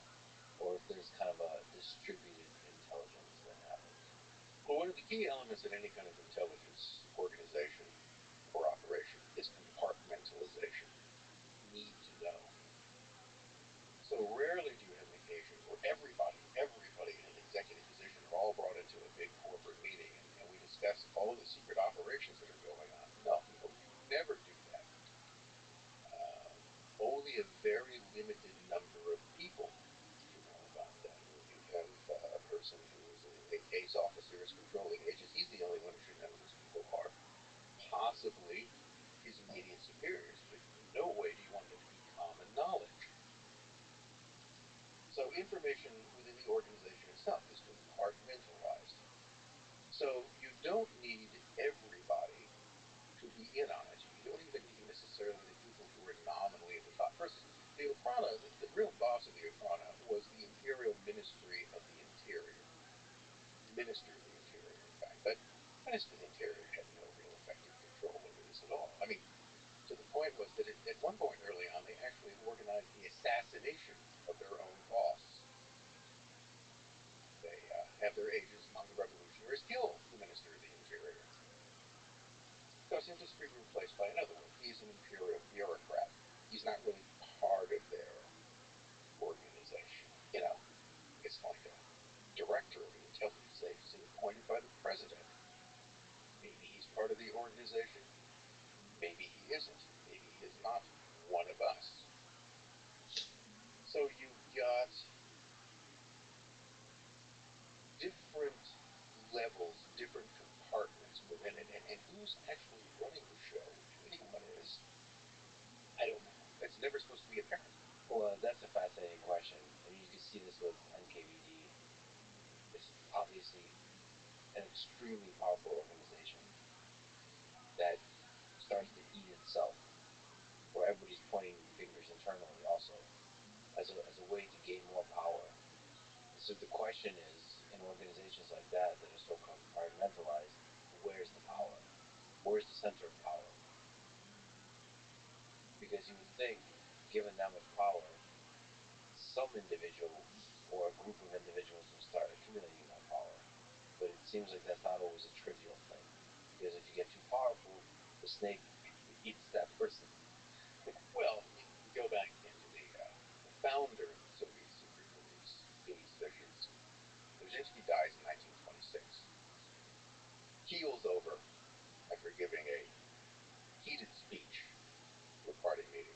or if there's kind of a distributed intelligence that happens. Well, one of the key elements in any kind of intelligence organization or operation is compartmentalization. Need to know. So rarely do you have an occasion where everybody in an executive position are all brought into a big corporate meeting and we discuss all of the secret operations that are going on. No, you never do that. Only a very limited number of people know about that. If you have a person who is a case officer is controlling agents, he's the only one who should know who those people are. Possibly his immediate superiors, but in no way do you want them to be common knowledge. So information within the organization itself is compartmentalized. So you don't need everybody to be in on it. You don't even need necessarily the people who are nominally at the top. First, the Ochrana, the real boss of the Ochrana was the Imperial Ministry of the Interior. Minister of the Interior, in fact. But Minister of the Interior had no real effective control over this at all. I mean, to the point was that at one point early on, they actually organized the assassination of their own boss. They have their agents among the revolutionaries kill the Minister of the Interior. So he'll just be replaced by another one. He's an imperial bureaucrat. He's not really part of their organization. You know, it's like a director of an intelligence agency appointed by the president. Maybe he's part of the organization. Maybe he isn't. Maybe he is not one of us. So you've got different levels, different compartments within it, and who's actually running the show, who anyone is, I don't know. That's never supposed to be apparent. Well, that's a fascinating question. I mean, you can see this with NKVD. It's obviously an extremely powerful organization that starts to eat itself, where everybody's pointing fingers internally also, as a way to gain more power. So the question is, in organizations like that are so compartmentalized, where's the power? Where's the center of power? Because you would think, given that much power, some individual or a group of individuals will start accumulating that power. But it seems like that's not always a trivial thing. Because if you get too powerful, the snake eats that person. Well, you go back into the founder of the Soviet Secret Police, Yuri Zhezhinsky. Zhezhinsky dies in 1926. Keels over after giving a heated speech to a party meeting.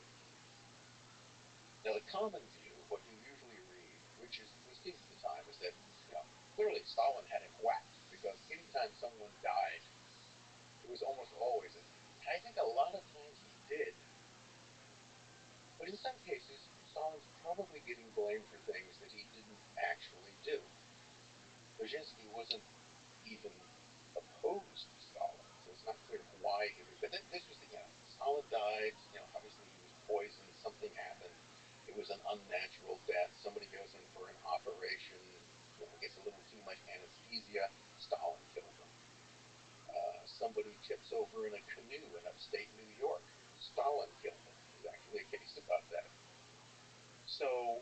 Now, the common view, what you usually read, which was seen at the time, is that, clearly Stalin had him whacked, because anytime someone died, it was almost always, I think a lot of times he did, but in some cases, Stalin's probably getting blamed for things that he didn't actually do. Brzezinski wasn't even opposed to Stalin, so it's not clear why he was. But this was Stalin died. Obviously he was poisoned. Something happened. It was an unnatural death. Somebody goes in for an operation. Gets a little too much anesthesia. Stalin killed him. Somebody tips over in a canoe in upstate New York. Stalin killed him. There's actually a case about that. So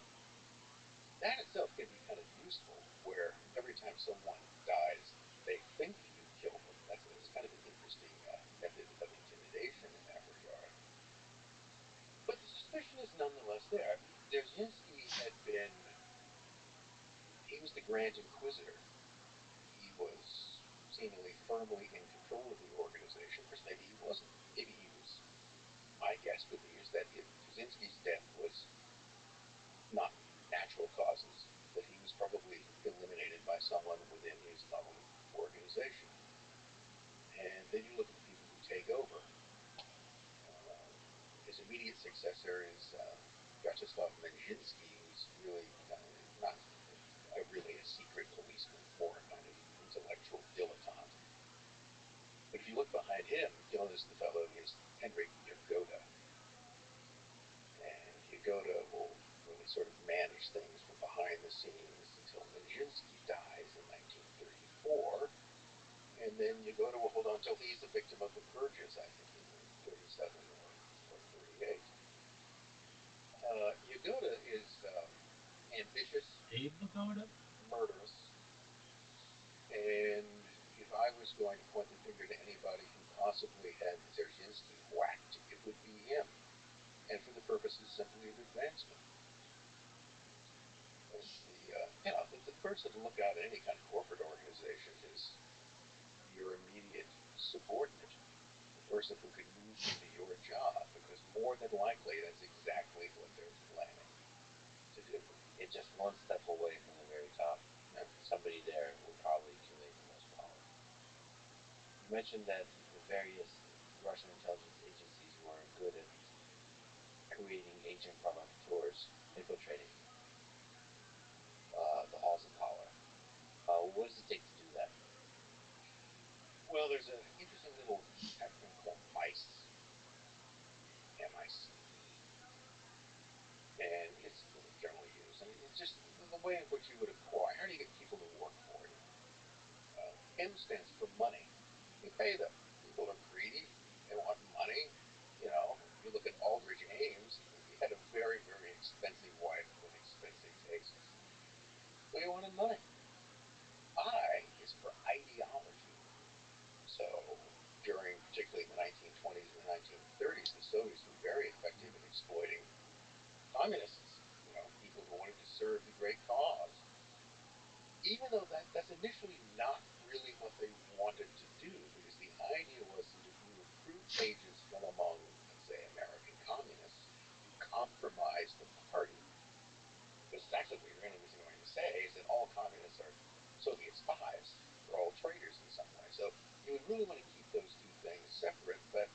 that itself can be kind of useful, where every time someone dies, they think you killed them. That's kind of an interesting method of intimidation in that regard. But the suspicion is nonetheless there. Dzerzhinsky he was the Grand Inquisitor. He was seemingly firmly in control of the organization. Of course, maybe he wasn't. Maybe he was. My guess would be is that if Dzerzhinsky's death was not natural causes, that he was probably eliminated by someone within his own organization. And then you look at the people who take over. His immediate successor is Vyacheslav Menzhinsky, who's really not really a secret policeman, more a kind of intellectual dilettante. But if you look behind him, you'll notice the fellow is Henryk Yagoda. And Yagoda will really sort of manage things from behind the scenes until Menzhinsky dies in 1934. And then Yagoda will hold on until he's a victim of the purges, I think, in 37 or 38. Yagoda is ambitious, murderous, and if I was going to point the finger to anybody who possibly had Dzerzhinsky whacked, it would be him, and for the purposes simply of advancement. The person to look out at any kind of corporate organization is your immediate subordinate, the person who could move you to your job, because more than likely that's exactly what they're planning to do. It's just one step away from the very top. Yeah. Somebody there will probably accumulate the most power. You mentioned that the various Russian intelligence agencies were good at creating agent provocateurs, infiltrating the halls of power. What does it take to do that? Well, there's an interesting little acronym called MICE, M-I-C-E, and it's generally used. And it's just the way in which you would acquire. How do you get people to work for you? M stands for money. You pay them. People are greedy. They want money. You know, you look at Aldrich Ames, he had a very, very expensive wife with expensive tastes. So he wanted money. I is for ideology. So during, particularly in the 1920s and the 1930s, the Soviets were very effective in exploiting communists, you know, people who wanted to serve the great cause. Even though that's initially not really what they wanted to do, because the idea was that if you recruit agents from among, let's say, American communists, you compromise the party. Because it's actually what your enemies are going to say is that all communists are Soviet spies. They're all traitors in some way. So you would really want to keep those two things separate, but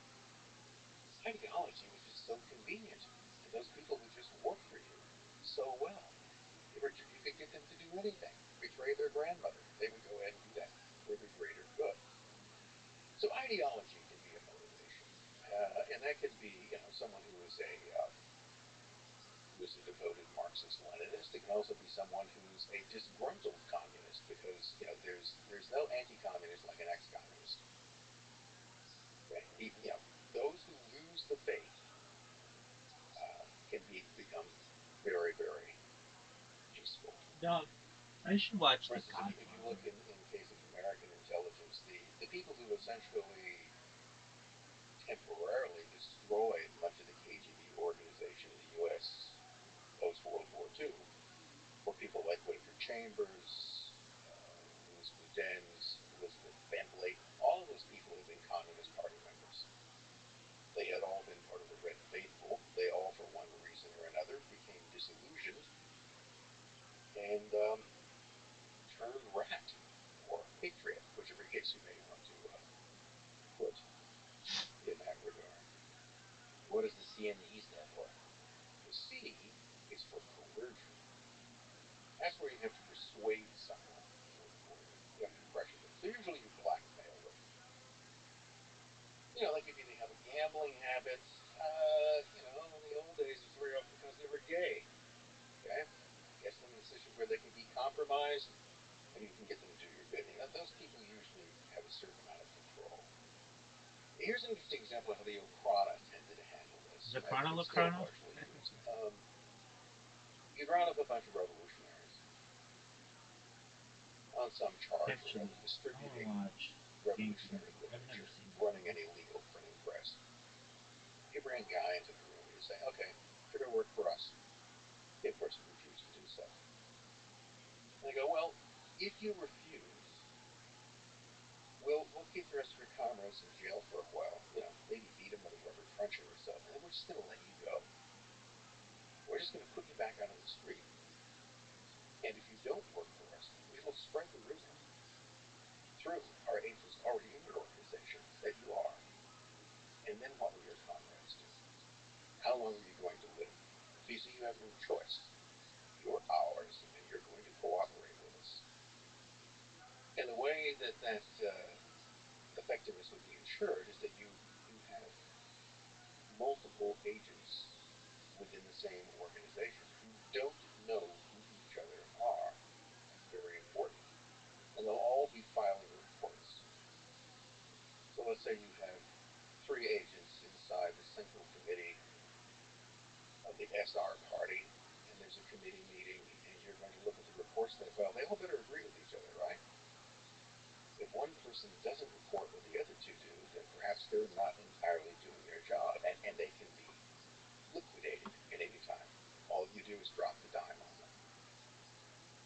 ideology was just so convenient, and those people would just work for you so well. You could get them to do anything. Betray their grandmother. They would go ahead and do that for the greater good. So ideology can be a motivation. And that can be, you know, someone who is a devoted Marxist-Leninist. It can also be someone who's a disgruntled communist, because, you know, there's no anti-communist like an ex-communist. Okay? You know, those who lose the faith can become very, very useful. No, I should watch For The instance, if you look Godfather. in case of American intelligence, the people who essentially temporarily destroyed much of the KGB organization in the U.S. post-World War II were people like Whittaker Chambers, Louis Boudin's, Elizabeth Bentley. All of those people had been Communist Party members. They had all been part of the Red Faithful. They all, for one reason or another, became disillusioned and turned rat or patriot, whichever case you may want to put in that regard. What does the C and the E stand for? The C is for coercion. That's where you have to persuade someone, or you have to pressure them. So usually you blackmail them. You know, like if they have a gambling habit, you know, in the old days it's very often because they were gay. Okay? Get them in a position where they can be compromised, and you can get them to do your bidding. Now, those people usually have a certain amount of control. Here's an interesting example of how the Okhrana tended to handle this. Zakrana It's still Lakrana? largely used. You'd round up a bunch of revolutionaries on some charge or Actually, other, I want to distributing watch Gangster. revolutionary I've never literature, seen running that. an illegal printing press. You bring a guy into the room and you say, okay, you're going to work for us. He, of course, would refuse to do so. And they go, well, if you refuse, we'll keep the rest of your comrades in jail for a while. You know, maybe beat them with a rubber truncheon or so, and then we're just going to let you go. We're just going to put you back out on the street. And if you don't work for us, we will spread the rumor through our agents already in your organization that you are. And then what will your comrades do? How long are you going to live? So you see, you have no choice. You're ours, and you're going to cooperate with us. And the way that effectiveness would be ensured is that you have multiple agents within the same organization who don't know who each other are. That's very important. And they'll all be filing reports. So let's say you have 3 agents inside the central committee of the SR party, and there's a committee meeting, and you're going to look at the reports they file. They all better agree with each other, right? If one person doesn't report what the other 2 do, then perhaps they're not entirely doing their job, and they can be liquidated at any time. All you do is drop the dime on them.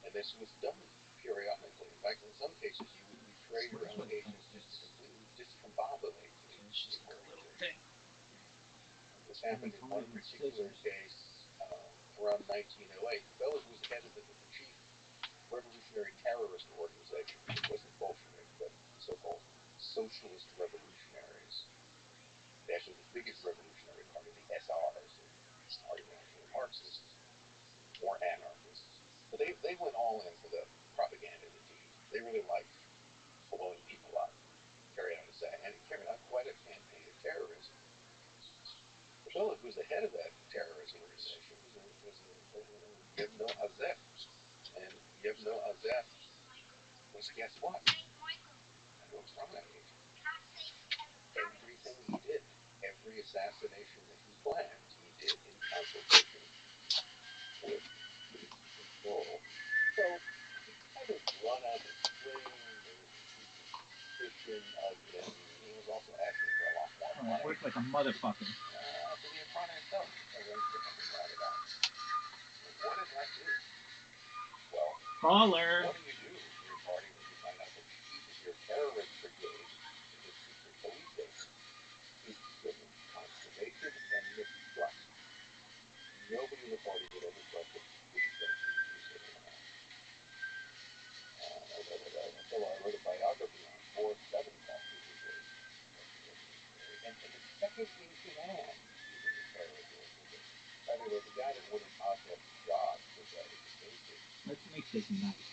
And this was done periodically. In fact, in some cases, you would betray your own agents just to completely discombobulate the It's just like a little organization. thing. This happened in one particular case around 1908. The fellow who was the head of the chief revolutionary terrorist organization, it wasn't Bolshevik, but so-called socialist revolutionaries. Actually, the biggest revolutionary party, the SRs, are actually Marxists, more anarchists. But they went all in for the propaganda indeed. They really liked blowing people up, carried out quite a campaign of terrorism. The fellow who was the head of that terrorist organization was Yevno Azef. And Yevno Azef was, guess what? Osrana agent. Everything he did, every assassination that he planned, he did in consultation with control. So he kind of run out of swing. There was increasing suspicion of him. He was also asking for a lot more money. It worked like a motherfucker. So the Osrana itself arranged to have him routed out. What did that do? Well, Baller. what do you do in your party when you find out the chief of your terrorist brigade is a secret police agent? He's driven consternation and mistrust. Nobody in the party would ever trust him with his police anyone else. A fellow I wrote a biography on, 4-7 Foster Brigade. And the second in command within the terrorist organization. By the way, the guy that wouldn't Asad's job was that as a case agent. Let's make this nice.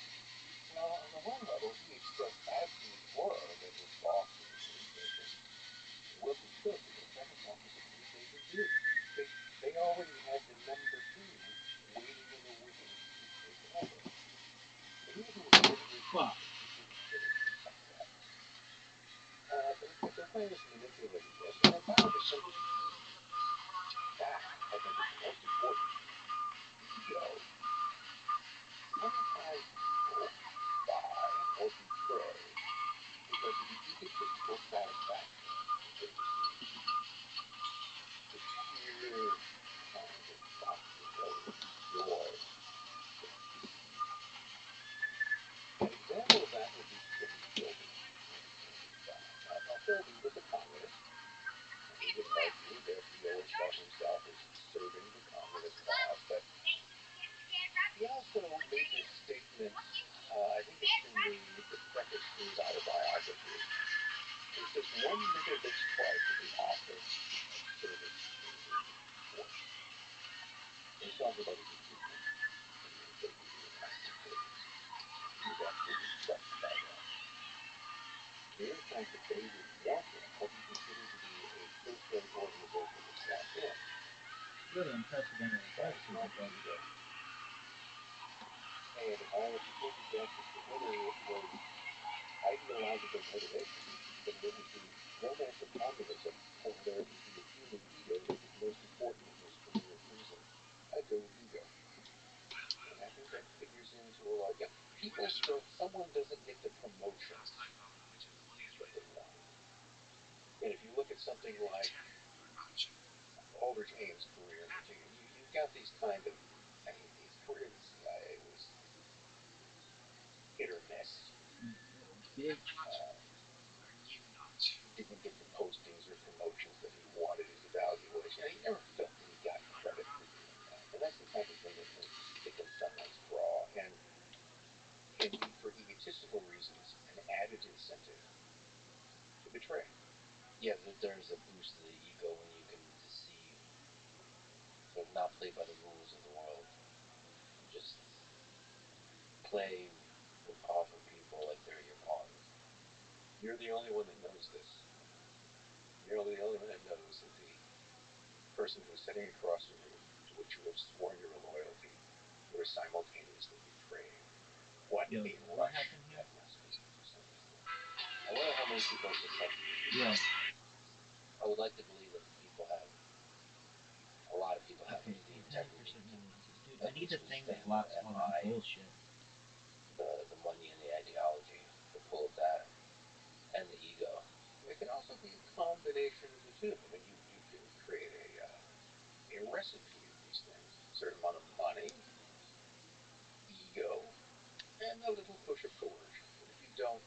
Well, on the one level, he expressed absolute horror that his boss was a police agent. Well, he should, because second boss was a police agent too. They already had the number 2 waiting in the wings to take over. But he was incredibly Fuck. But the way was manipulating this, and I found that some that, I think, is the most important. Ego. Sometimes people buy or betray because of the egotistical satisfaction that they receive. The sheer kind of possibility, joy. An example of that would be Tim Philby when he came to the job. Now Philby was a communist, and he would argue that he always thought himself as serving the communist cause, but he also made this statement, I think it's in the preface to his autobiography. He says, one never looks twice at the offer of service in force. And he's talking about his achievements in taking the United States. He was absolutely crushed by that. Many times that they would want him, what he considered to be a first-rate organization that wants him. Really unprecedented. That's not ego. And if I was to take a guess as to whether it was ideological motivation, whether it was the romance of communism, or whether it was the appeal of ego that was most important in his career at prison, I'd go with ego. And I think that figures into a lot. People don't, someone doesn't get the promotion that they want. And if you look at something like Aldrich Ames' career in particular, you've got these kind of, I mean, his career in the CIA was hit or miss. Bitch. He didn't get the postings or promotions that he wanted, his evaluation. He never felt that he got credit for doing that. And that's the type of thing that tends to stick in someone's craw and can be, for egotistical reasons, an added incentive to betray. Yeah, there's a boost to the ego when you can deceive, like not play by the rules of the world, and just play with powerful people like they're your pawns. You're the only one that knows this. You're the only one that knows that the person who's sitting across from you, to which you have sworn your loyalty, you are simultaneously betraying. What a rush that must be for some people. I wonder how many people suspect it. Yeah. I would like to believe that people have, a lot of people have the integrity. Dude, I need the thing that blocks all that bullshit. The money and the ideology to pull that, and the ego. It can also be a combination of the two. I mean, you can create a recipe of these things. A certain amount of money, ego, and a little push of coercion. But if you don't,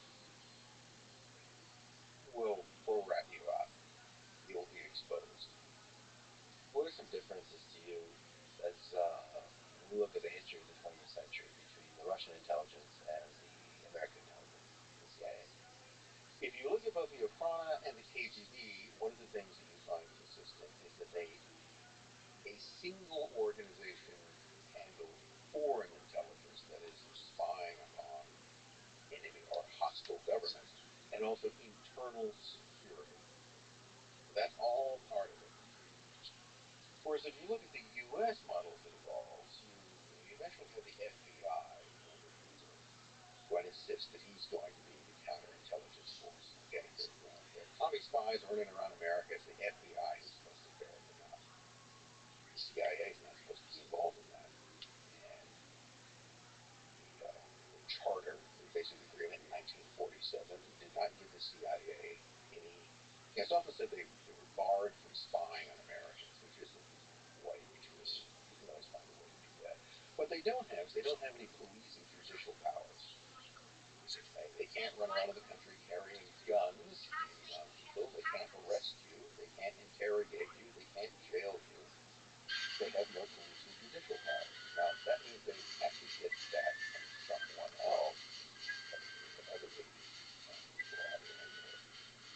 we'll rat you out. You'll be exposed. What are some differences to you as when we look at the history of the 20th century between the Russian intelligence and the American intelligence, the CIA? If you look at both the Osrana and the KGB, one of the things that you find consistent is that a single organization handled foreign intelligence, that is, spying upon enemy or hostile governments, and also internal security. That's all part of it. Whereas if you look at the U.S. model as it evolves, you eventually have the FBI under Nixon, who insist that he's going to be the counterintelligence force. spies are in and around America, it's the FBI who's supposed to ferret them out. The CIA is not supposed to be involved in that. And the charter, the basic agreement in 1947, did not give the CIA any. It's often said they were barred from spying on Americans, which isn't quite true. You can always find a way to do that. What they don't have is they don't have any police and judicial powers. They can't run around the country carrying guns, beating on people. They can't arrest you. They can't interrogate you. They can't jail you. They have no police or judicial powers. Now, that means they have to get that from someone else. That means that other agencies and people out in anywhere,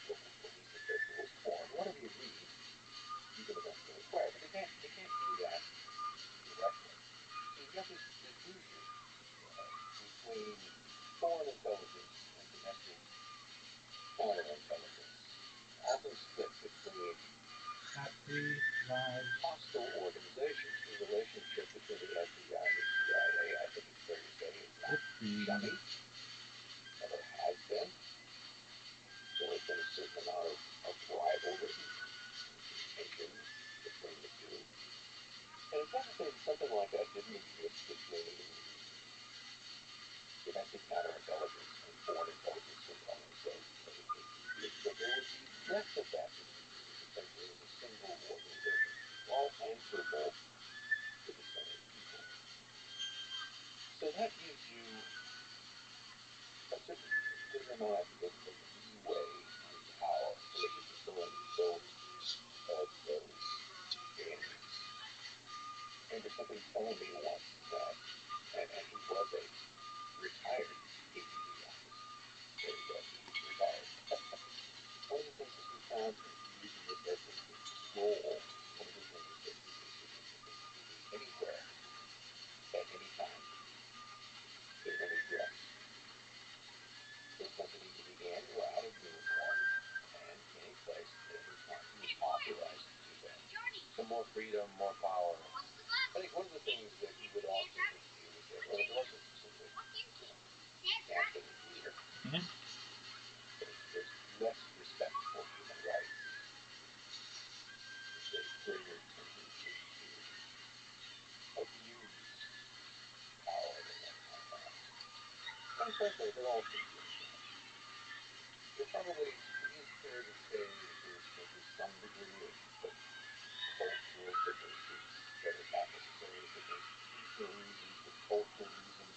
local police officials, or whatever you read, you can eventually acquire. But they can't do that directly. So you've got this diffusion between foreign intelligence and domestic counterintelligence, often split between hostile organizations. The relationship between the FBI and the CIA, I think it's fair to say, is not chummy. Never has been. There has been a certain amount of rivalry and tension between the two. And it's not to say that something like that didn't exist between domestic counterintelligence and foreign intelligence components of the agencies, but there would be less of that diffusion because there was a single organization, all answerable to the same people. So that gives you a certain amount of leeway and power to let you control both of those games. I remember somebody telling me once that, and he was a retired KGB officer, very well, he's retired. One of the things that he found confusing was that his role, one of the things that he considered to be anywhere, at any time, in any dress. This meant that he could be in or out of uniform, and any place at any time. He was authorized to do that. So more freedom, more power. I think one of the things that you would often view is that, well, it wasn't simply, captain and leader. Mm-hmm. There's less respect for human rights. There's greater tendency to abuse power that one might have. And frankly, they're all pretty good at that. It probably is fair to say that there's maybe some degree of cultural differences that are not necessarily for institutional reasons, but cultural reasons.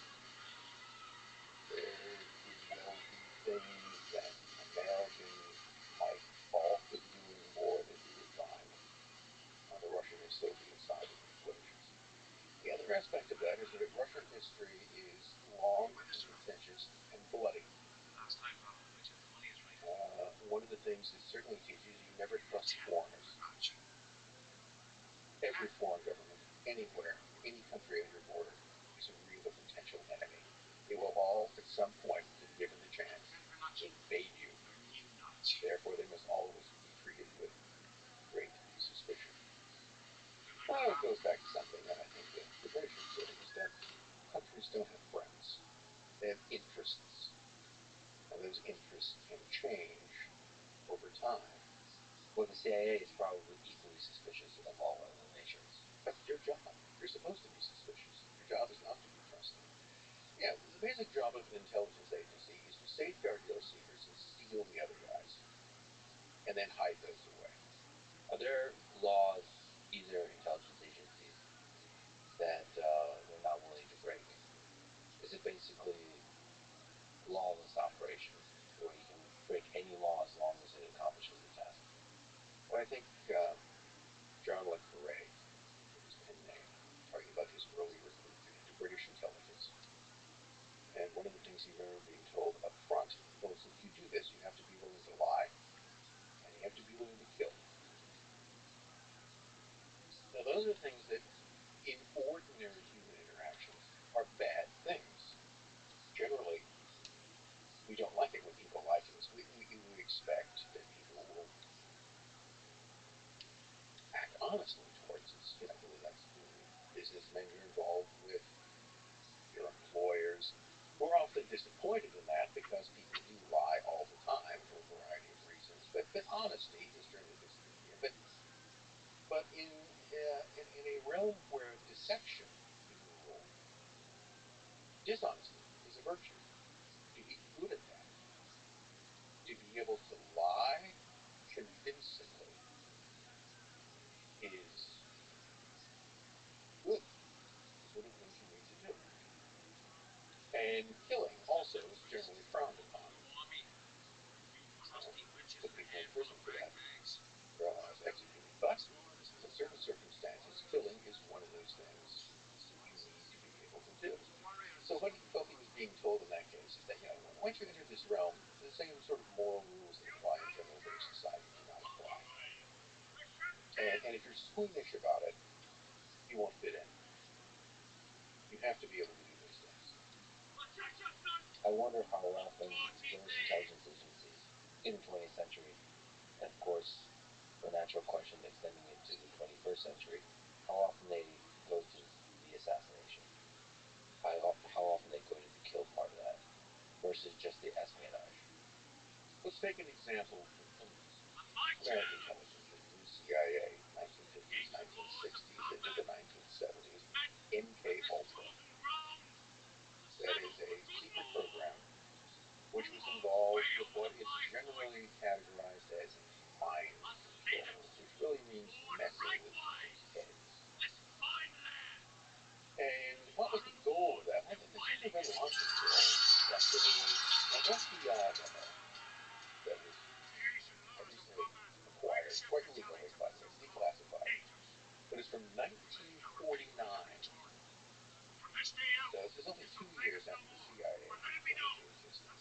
There could well be things that Americans might balk at doing more than you would find on the Russian and Soviet side of the equations. The other aspect of that is that Russian history is long and contentious and bloody. One of the things it certainly teaches you never trust foreigners. Every foreign government, anywhere, any country on your border, is a real potential enemy. They will all, at some point, if given the chance, invade you. Therefore, they must always be treated with great suspicion. Well, it goes back to something that I think the British have said, is that countries don't have friends. They have interests. And those interests can change over time. Well, the CIA is probably equally suspicious of all other nations. That's your job. You're supposed to be suspicious. Your job is not to be trusted. Yeah, the basic job of an intelligence agency is to safeguard your secrets and steal the other guys, and then hide those away. Are there laws, either intelligence agencies, that they're not willing to break? Is it basically lawless operation, where you can break any law as long as it accomplishes the task? Well, I think John Le Carre, his pen name, talking about his early recruitment into British intelligence. And one of the things he remembered being told up front was, if you do this, you have to be willing to lie, and you have to be willing to kill. Now, those are things that, in ordinary human interactions, are bad things. Generally, we don't like it when people lie to us. We expect that people will act honestly towards us. Whether that's businessmen you're involved with, your employers. We're often disappointed in that because people do lie all the time for a variety of reasons. But honesty And killing also is generally frowned upon. Put people in prison for that, or otherwise executed. But in certain circumstances, killing is one of those things that you need to be able to do. So what he was being told in that case is that, once you enter this realm, the same sort of moral rules that apply in general British society do not apply. And if you're squeamish about it, you won't fit in. You have to be able to do those things. I wonder how often those intelligence agencies in the 20th century, and of course the natural question extending into the 21st century, how often they go to the assassination, how often they go to the kill part of that, versus just the espionage. Let's take an example from American television, the CIA, 1950s, 1960s, into the 1970s, MK Ultra. That is a secret program which was involved with what is generally categorized as mind control, which really means messing with people's heads. And what was the goal of that? Well, the chief of ever wanted to say that there was an FBI memo that was recently acquired, quite illegally, by the way, declassified, but it's from 1949. So this is only 2 years after the CIA came into existence.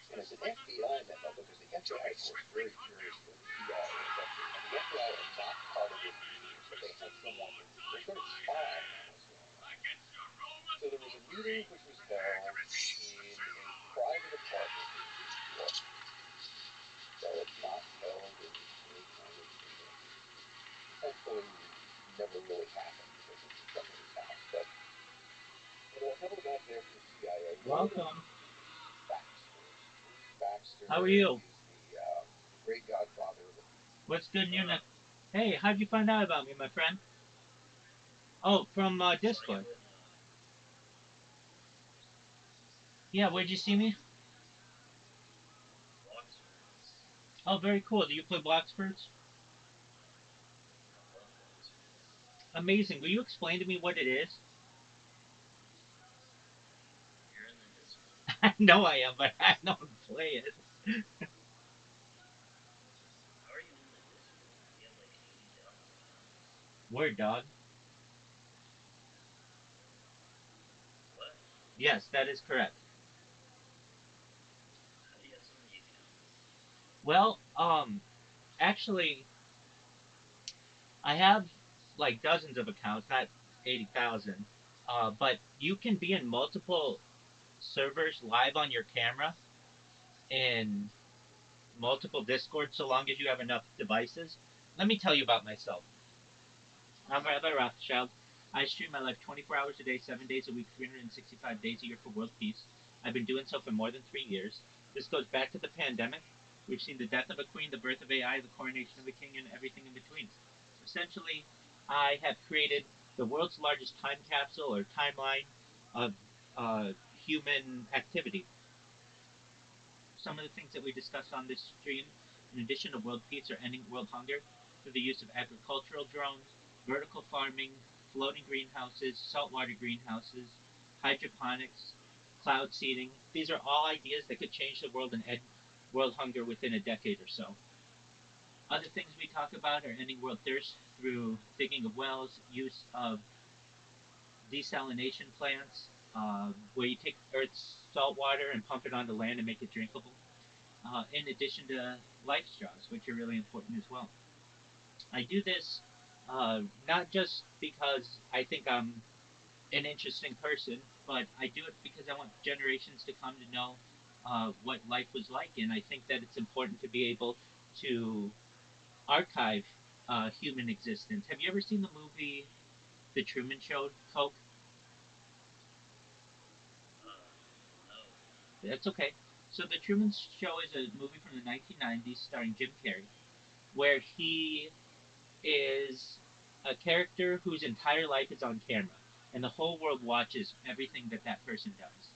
And it's an FBI memo because the FBI, of course, very curious where the CIA is up to. And the FBI are not part of this meeting, but they had someone, they're sort of spying on what's going on. So there was a meeting which was held in a private apartment in New York. So it's not held in any kind of, thankfully, never really happened because it was somebody's house. But held back there from the CIA. Welcome. Baxter. Bruce Baxter. How are you? Is the great godfather of the. What's good in your neck? Hey, how'd you find out about me, my friend? Oh, from Discord. Yeah, where'd you see me? Oh, very cool. Do you play Bloxburgs? Amazing. Will you explain to me what it is? I know I am, but I don't play it. Word, dog. Yes, that is correct. Well, actually, I have like dozens of accounts, not 80,000. But you can be in multiple servers live on your camera in multiple Discords so long as you have enough devices. Let me tell you about myself. I'm Rabbi Rothschild. I stream my life 24 hours a day, 7 days a week, 365 days a year for world peace. I've been doing so for more than 3 years. This goes back to the pandemic. We've seen the death of a queen, the birth of AI, the coronation of a king, and everything in between. Essentially, I have created the world's largest time capsule or timeline of human activity. Some of the things that we discussed on this stream, in addition to world peace, are ending world hunger through the use of agricultural drones, vertical farming, floating greenhouses, saltwater greenhouses, hydroponics, cloud seeding. These are all ideas that could change the world and end world hunger within a decade or so. Other things we talk about are ending world thirst through digging of wells, use of desalination plants, where you take Earth's salt water and pump it onto land and make it drinkable, in addition to life straws, which are really important as well. I do this not just because I think I'm an interesting person, but I do it because I want generations to come to know what life was like, and I think that it's important to be able to archive human existence. Have you ever seen the movie The Truman Show, Coke? That's okay. So The Truman Show is a movie from the 1990s starring Jim Carrey, where he is a character whose entire life is on camera, and the whole world watches everything that that person does,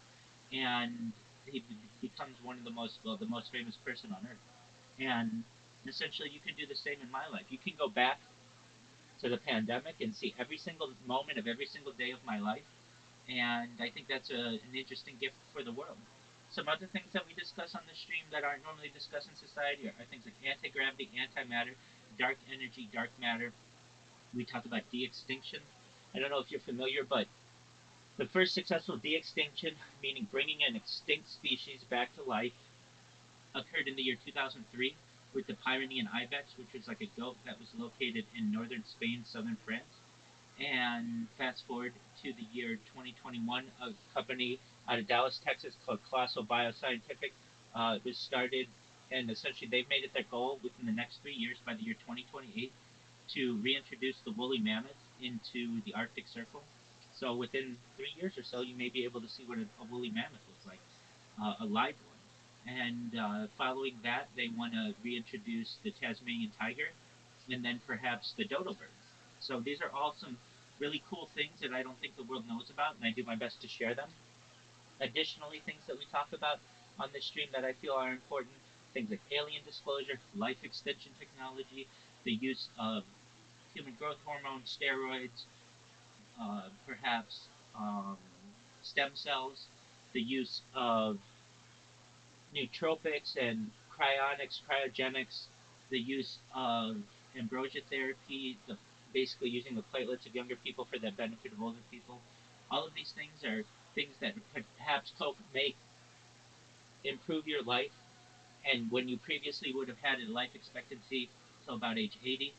and he becomes one of the most the most famous person on earth. And essentially, you can do the same in my life. You can go back to the pandemic and see every single moment of every single day of my life, and I think that's an interesting gift for the world. Some other things that we discuss on the stream that aren't normally discussed in society are things like anti-gravity, antimatter, dark energy, dark matter. We talk about de-extinction. I don't know if you're familiar, but the first successful de-extinction, meaning bringing an extinct species back to life, occurred in the year 2003 with the Pyrenean ibex, which was like a goat that was located in northern Spain, southern France. And fast forward to the year 2021, a company out of Dallas, Texas called Colossal Bioscientific was started, and essentially they've made it their goal within the next 3 years, by the year 2028, to reintroduce the woolly mammoth into the Arctic Circle. So within 3 years or so, you may be able to see what a woolly mammoth looks like, a live one. And following that, they want to reintroduce the Tasmanian tiger, and then perhaps the dodo bird. So these are all some really cool things that I don't think the world knows about, and I do my best to share them. Additionally, things that we talk about on this stream that I feel are important, things like alien disclosure, life extension technology, the use of human growth hormone, steroids, perhaps stem cells, the use of nootropics and cryonics, cryogenics, the use of ambrosia therapy, basically using the platelets of younger people for the benefit of older people. All of these things are things that perhaps may improve your life. And when you previously would have had a life expectancy till about age 80,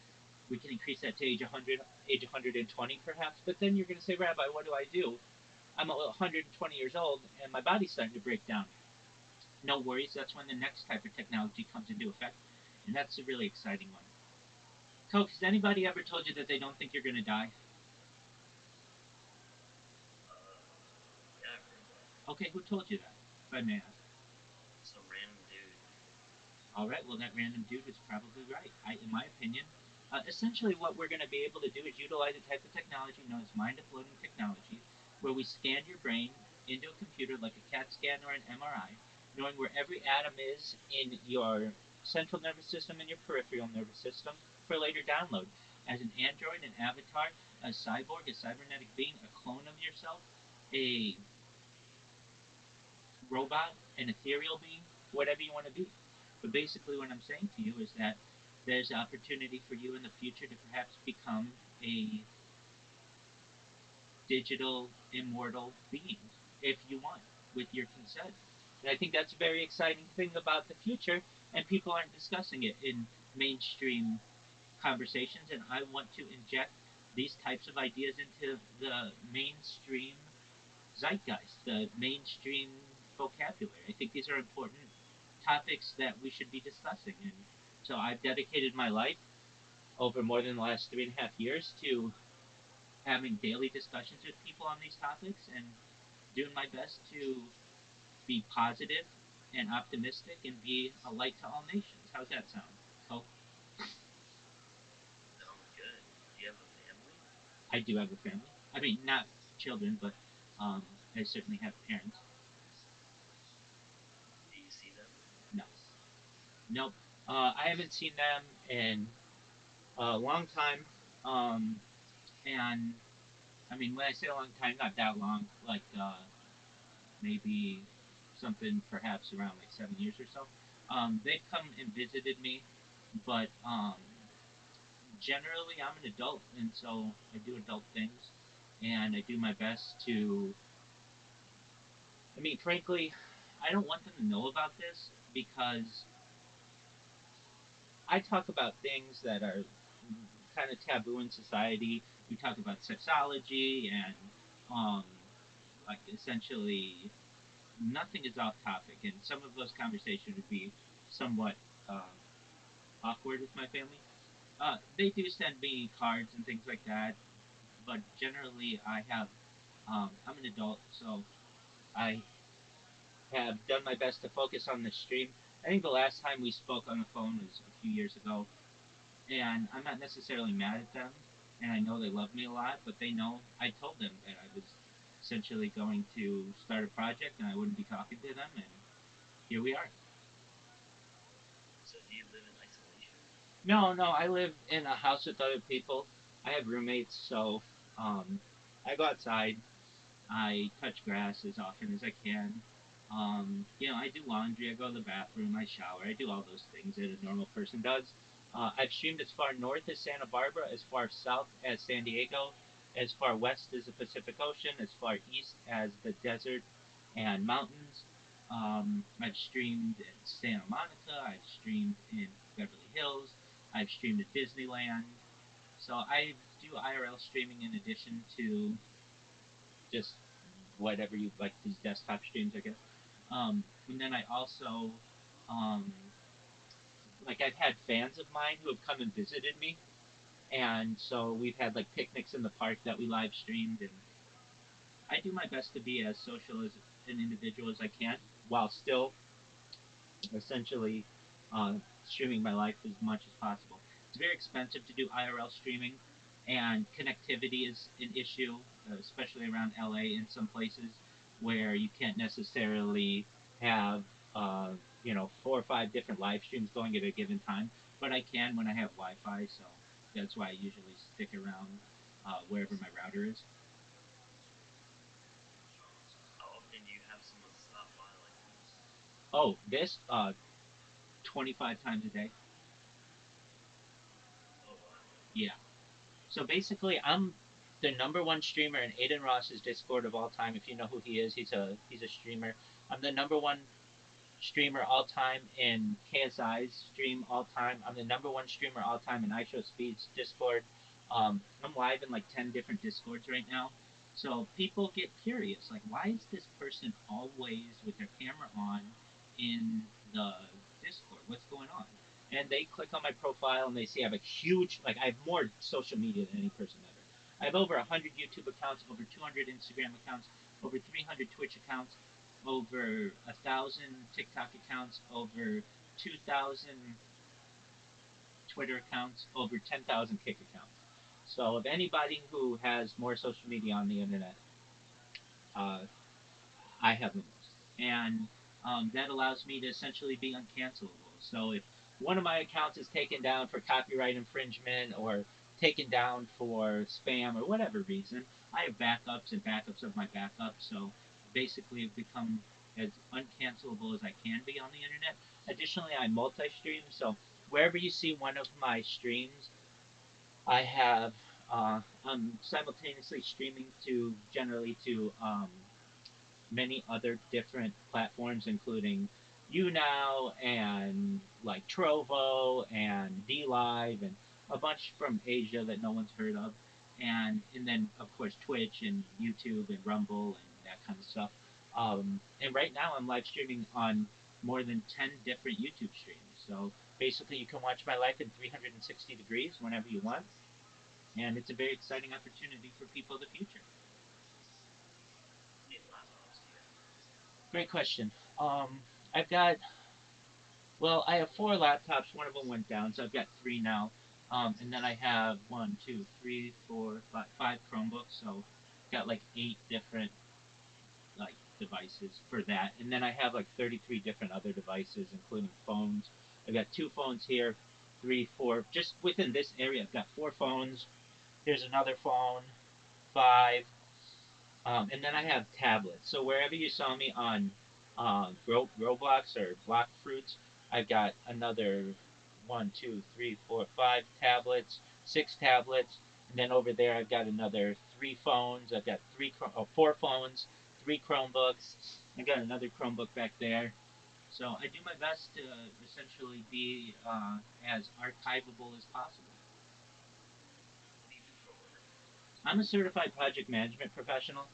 we can increase that to age 100, age 120 perhaps. But then you're going to say, Rabbi, what do I do? I'm 120 years old and my body's starting to break down. No worries, that's when the next type of technology comes into effect, and that's a really exciting one. Coke, has anybody ever told you that they don't think you're going to die? Yeah, I've heard that. Okay, who told you that, if I may ask? Some random dude. All right, well, that random dude was probably right. In my opinion, essentially what we're going to be able to do is utilize a type of technology known as mind uploading technology, where we scan your brain into a computer like a CAT scan or an MRI, knowing where every atom is in your central nervous system and your peripheral nervous system for later download. As an android, an avatar, a cyborg, a cybernetic being, a clone of yourself, a robot, an ethereal being, whatever you want to be. But basically, what I'm saying to you is that there's opportunity for you in the future to perhaps become a digital immortal being if you want, with your consent. And I think that's a very exciting thing about the future, and people aren't discussing it in mainstream conversations. And I want to inject these types of ideas into the mainstream zeitgeist, the mainstream vocabulary. I think these are important topics that we should be discussing. And so I've dedicated my life over more than the last 3.5 years to having daily discussions with people on these topics and doing my best to be positive and optimistic and be a light to all nations. How's that sound? Oh, Sounds good. Do you have a family? I do have a family. I mean, not children, but I certainly have parents. Do you see them? No. Nope. I haven't seen them in a long time. And I mean, when I say a long time, not that long, like maybe something perhaps around like 7 years or so. They've come and visited me, but generally I'm an adult, and so I do adult things, and I do my best to. I mean, frankly, I don't want them to know about this because I talk about things that are kind of taboo in society. We talk about sexology and um, like essentially nothing is off topic, and some of those conversations would be somewhat awkward with my family. They do send me cards and things like that, but generally I have. I'm an adult, so I have done my best to focus on the stream. I think the last time we spoke on the phone was a few years ago, and I'm not necessarily mad at them, and I know they love me a lot, but they know I told them that I was essentially going to start a project and I wouldn't be talking to them, and here we are. So do you live in isolation? No, no, I live in a house with other people. I have roommates, so I go outside. I touch grass as often as I can. I do laundry. I go to the bathroom. I shower. I do all those things that a normal person does. I've streamed as far north as Santa Barbara, as far south as San Diego, as far west as the Pacific Ocean, as far east as the desert and mountains. I've streamed in Santa Monica. I've streamed in Beverly Hills. I've streamed at Disneyland. So I do IRL streaming in addition to just whatever you like, these desktop streams, I guess. And then I also, um, like, I've had fans of mine who have come and visited me, and so we've had like picnics in the park that we live streamed, and I do my best to be as social as an individual as I can, while still essentially streaming my life as much as possible. It's very expensive to do IRL streaming, and connectivity is an issue, especially around LA in some places where you can't necessarily have four or five different live streams going at a given time. But I can when I have Wi-Fi, so that's why I usually stick around wherever my router is. How often do you have someone stop by like this? Oh, this 25 times a day. Oh wow. Yeah. So basically, I'm the number one streamer in Aiden Ross's Discord of all time. If you know who he is, he's a streamer. I'm the number one streamer all time in KSI's stream all time. I'm the number one streamer all time in iShowSpeed's Discord. I'm live in like 10 different Discords right now. So people get curious, like, why is this person always with their camera on in the Discord? What's going on? And they click on my profile and they see I have a huge, like, I have more social media than any person ever. I have over 100 YouTube accounts, over 200 Instagram accounts, over 300 Twitch accounts, over 1,000 TikTok accounts, over 2,000 Twitter accounts, over 10,000 Kick accounts. So of anybody who has more social media on the internet, uh, I have the most. And that allows me to essentially be uncancelable. So if one of my accounts is taken down for copyright infringement or taken down for spam or whatever reason, I have backups and backups of my backups. So basically, I've become as uncancelable as I can be on the internet. Additionally, I multi stream. So wherever you see one of my streams, I have I'm simultaneously streaming to generally to many other different platforms, including YouNow and like Trovo and DLive and a bunch from Asia that no one's heard of, and then of course Twitch and YouTube and Rumble and that kind of stuff. And right now I'm live streaming on more than 10 different YouTube streams. So basically, you can watch my life in 360 degrees whenever you want, and it's a very exciting opportunity for people of the future. How many laptops do you have? Great question. I've got Well, I have four laptops. One of them went down, so I've got three now. And then I have one, two, three, four, five Chromebooks. So I've got like eight different like devices for that. And then I have like 33 different other devices, including phones. I've got two phones here, three, four. Just within this area, I've got four phones. Here's another phone, five, and then I have tablets. So wherever you saw me on Roblox or Block Fruits, I've got another one, two, three, four, five tablets, six tablets, and then over there I've got another three phones. I've got four phones, three Chromebooks. I've got another Chromebook back there. So I do my best to essentially be as archivable as possible. What do you do for work? I'm a certified project management professional.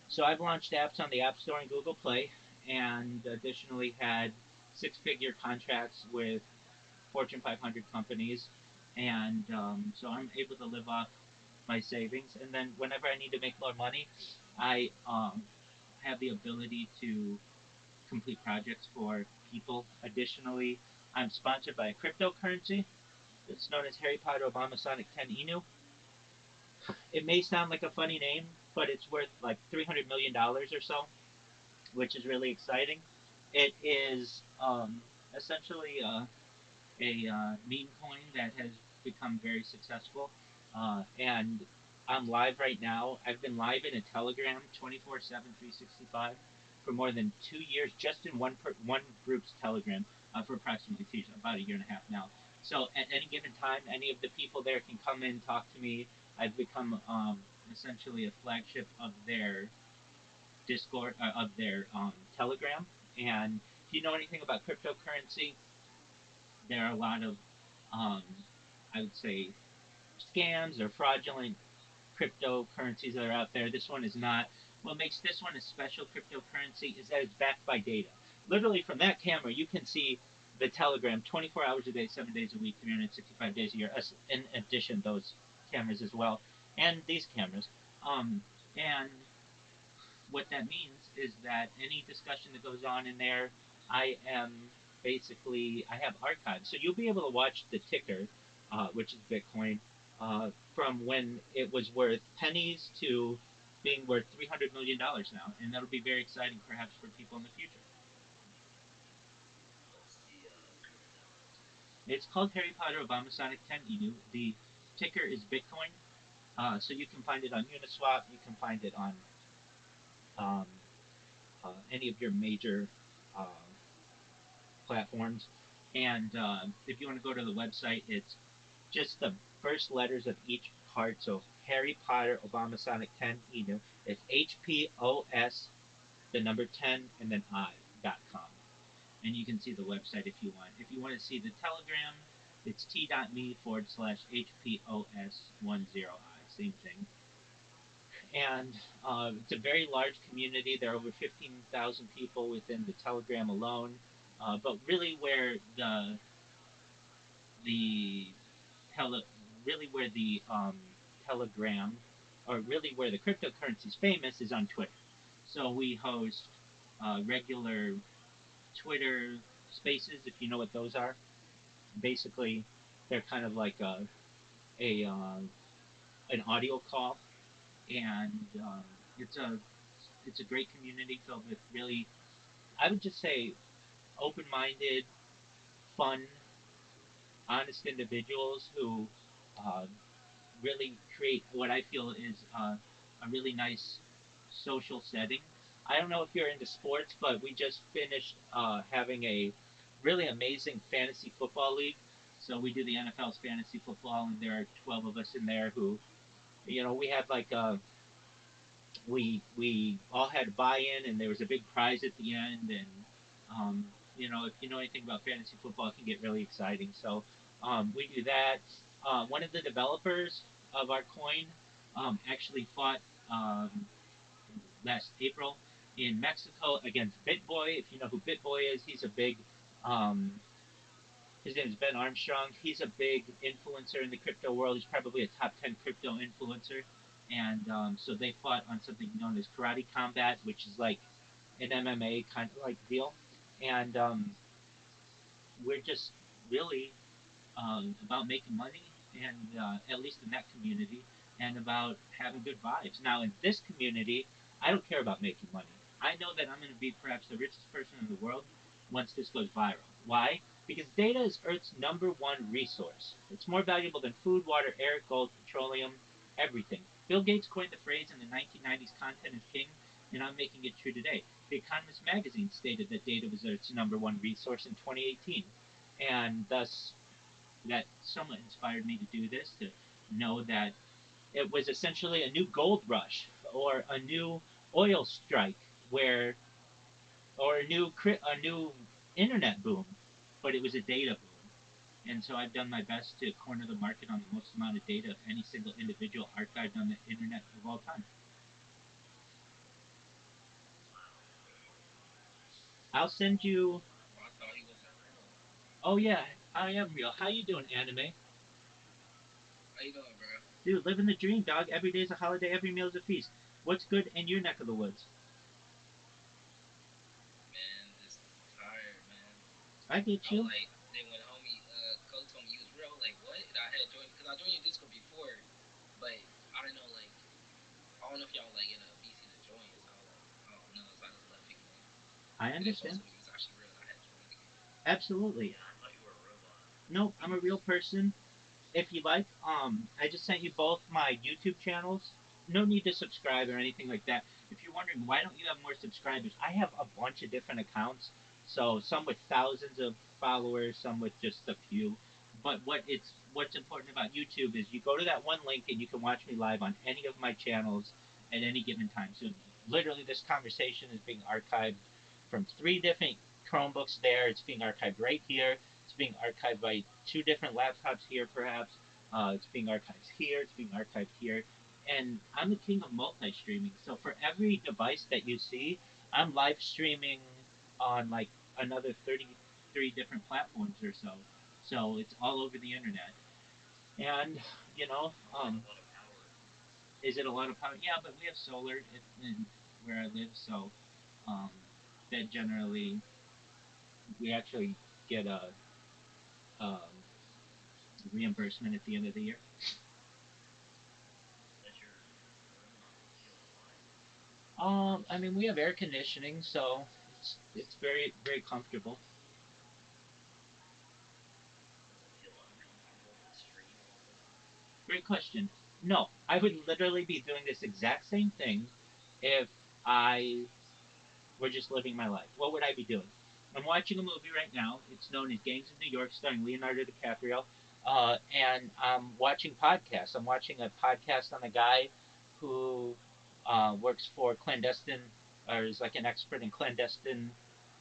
So I've launched apps on the App Store and Google Play, and additionally had six-figure contracts with Fortune 500 companies. And so I'm able to live off my savings. And then whenever I need to make more money, I have the ability to complete projects for people. Additionally, I'm sponsored by a cryptocurrency that's known as Harry Potter Obama Sonic 10 Inu. It may sound like a funny name, but it's worth like $300 million or so, which is really exciting. It is essentially a meme coin that has become very successful, and I'm live right now. I've been live in a Telegram 24/7, 365 for more than 2 years, just in one group's Telegram for approximately about a year and a half now. So at any given time, any of the people there can come in, talk to me. I've become essentially a flagship of their Discord, of their Telegram. And if you know anything about cryptocurrency, there are a lot of, um, I would say, scams or fraudulent cryptocurrencies that are out there. This one is not. What makes this one a special cryptocurrency is that it's backed by data. Literally, from that camera, you can see the Telegram 24 hours a day, 7 days a week, 365 days a year. In addition, those cameras as well, and these cameras. And what that means is that any discussion that goes on in there, I am I have archives. So you'll be able to watch the ticker, which is Bitcoin, from when it was worth pennies to being worth $300 million now. And that'll be very exciting perhaps for people in the future. What's the ticker now? It's called Harry Potter Obama Sonic 10 Inu. The ticker is Bitcoin. So you can find it on Uniswap. You can find it on um, any of your major uh, platforms. And if you want to go to the website, it's just the first letters of each part. So Harry Potter Obama Sonic 10 Inu. It's HPOS, the number 10, and then I.com. And you can see the website if you want. If you want to see the Telegram, it's t.me/HPOS10I. Same thing. And it's a very large community. There are over 15,000 people within the Telegram alone. But really, where the tele, really where the Telegram, or really where the cryptocurrency is famous, is on Twitter. So we host regular Twitter Spaces, if you know what those are. Basically, they're kind of like a an audio call, and it's a great community filled with really, I would just say, open-minded, fun, honest individuals who uh, really create what I feel is a really nice social setting. I don't know if you're into sports, but we just finished having a really amazing fantasy football league. So we do the NFL's fantasy football, and there are 12 of us in there who, we had like we all had a buy-in, and there was a big prize at the end. And if you know anything about fantasy football, it can get really exciting. So we do that. One of the developers of our coin actually fought last April in Mexico against BitBoy. If you know who BitBoy is, he's a big um, his name is Ben Armstrong. He's a big influencer in the crypto world. He's probably a top 10 crypto influencer. And so they fought on something known as karate combat, which is like an MMA kind of like deal. And we're just really about making money, and at least in that community, and about having good vibes. Now, in this community, I don't care about making money. I know that I'm going to be perhaps the richest person in the world once this goes viral. Why? Because data is Earth's #1 resource. It's more valuable than food, water, air, gold, petroleum, everything. Bill Gates coined the phrase in the 1990s, content is king, and I'm making it true today. The Economist magazine stated that data was Earth's #1 resource in 2018, and thus that somewhat inspired me to do this, to know that it was essentially a new gold rush or a new oil strike, where or a new internet boom, but it was a data boom. And so I've done my best to corner the market on the most amount of data of any single individual archived on the internet of all time. I'll send you. Well, I thought he wasn't real. Oh yeah, I am real. How you doing, anime? How you doing, bro? Dude, living the dream, dog. Every day's a holiday. Every meal's a feast. What's good in your neck of the woods? Man, just tired, man. I get I was you. like, then when homie Cole told me he was real, I was like, what? And I had joined, because I joined your Discord before, but I didn't know, like, I don't know if y'all, like, in a BC to join, so I was like, I don't know, so I just left again. I And then Cole understand. told me he was actually real, and I had joined again. Absolutely. Yeah, I thought you were a robot. Nope, I'm a real person. if you like, I just sent you both my YouTube channels. No need to subscribe or anything like that. If you're wondering why don't you have more subscribers, I have a bunch of different accounts. So some with thousands of followers, some with just a few. But what's important about YouTube is you go to that one link and you can watch me live on any of my channels at any given time. So literally, this conversation is being archived from three different Chromebooks. There, it's being archived right here. It's being archived by two different laptops here, perhaps. It's being archived here. It's being archived here. And I'm the king of multi-streaming. So for every device that you see, I'm live streaming on like another 33 different platforms or so. So it's all over the internet. And you know, It's like a lot of power. is it a lot of power? Yeah, but we have solar in where I live, so um, that generally we actually get a um, reimbursement at the end of the year. That your room not feel hot. I mean, we have air conditioning, so it's very very comfortable. Does it feel uncomfortable to stream all the time? Great question. No, I would literally be doing this exact same thing if I were just living my life. What would I be doing? I'm watching a movie right now. It's known as Gangs of New York, starring Leonardo DiCaprio. And I'm watching podcasts. I'm watching a podcast on a guy who works for clandestine, or is like an expert in clandestine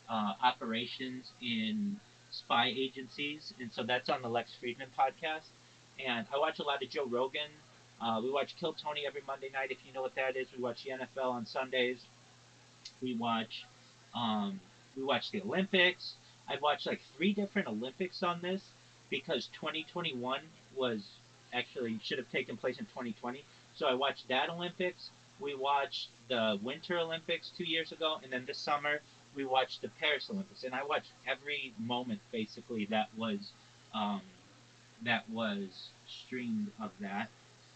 operations in spy agencies, and so that's on the Lex Friedman podcast. And I watch a lot of Joe Rogan. We watch Kill Tony every Monday night, if you know what that is. We watch the NFL on Sundays. We watch, um, we watch the Olympics. I've watched like three different Olympics on this because 2021 was actually should have taken place in 2020. So I watched that Olympics. We watched the Winter Olympics 2 years ago, and then this summer we watched the Paris Olympics. And I watched every moment basically um, that was streamed of that.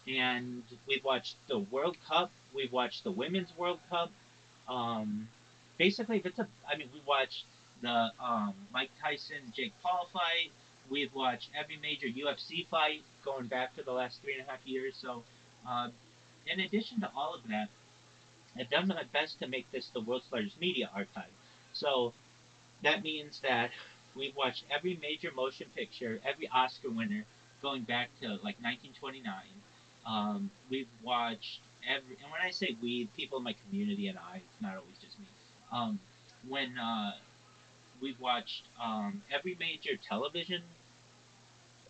And we've watched the World Cup. We've watched the Women's World Cup. Um, basically, if it's a, I mean, we watched the Mike Tyson Jake Paul fight. We've watched every major UFC fight going back to the last 3.5 years. So, uh, in addition to all of that, I've done my best to make this the world's largest media archive. So that means that we've watched every major motion picture, every Oscar winner going back to like 1929. We've watched every, and when I say we, people in my community and I, it's not always just me. Um, when we've watched every major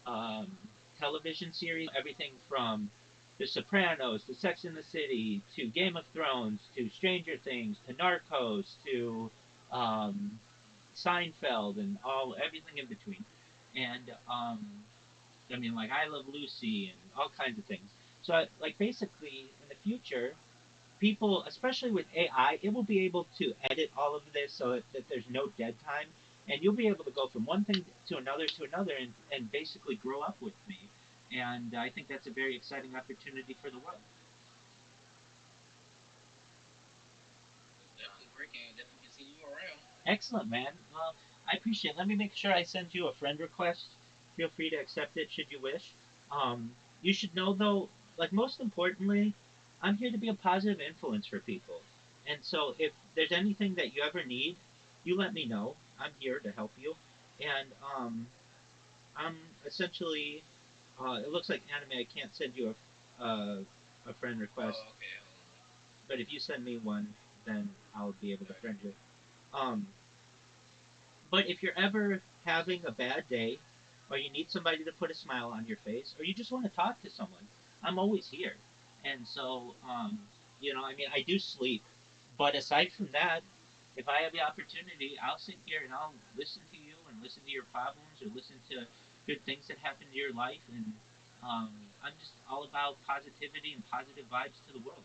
um, television series, everything from The Sopranos to Sex and the City to Game of Thrones to Stranger Things to Narcos to um, Seinfeld and all everything in between. And I mean, like I Love Lucy and all kinds of things. So, like basically, in the future, people, especially with AI, it will be able to edit all of this so that there's no dead time, and you'll be able to go from one thing to another, and basically grow up with me. And I think that's a very exciting opportunity for the world. Definitely great game. Definitely can see you around. Excellent, man. Well, I appreciate it. Let me make sure I send you a friend request. Feel free to accept it should you wish. You should know, though, like most importantly, I'm here to be a positive influence for people. And so if there's anything that you ever need, you let me know. I'm here to help you. And I'm essentially, it looks like anime. I can't send you a friend request, Oh, okay. Hold on. but if you send me one, then I'll be able to Gotcha. friend you. Um, But if you're ever having a bad day, or you need somebody to put a smile on your face, or you just want to talk to someone, I'm always here. And so, I mean, I do sleep, but aside from that, if I have the opportunity, I'll sit here and I'll listen to you and listen to your problems or listen to good things that happen in your life. And um, I'm just all about positivity and positive vibes to the world.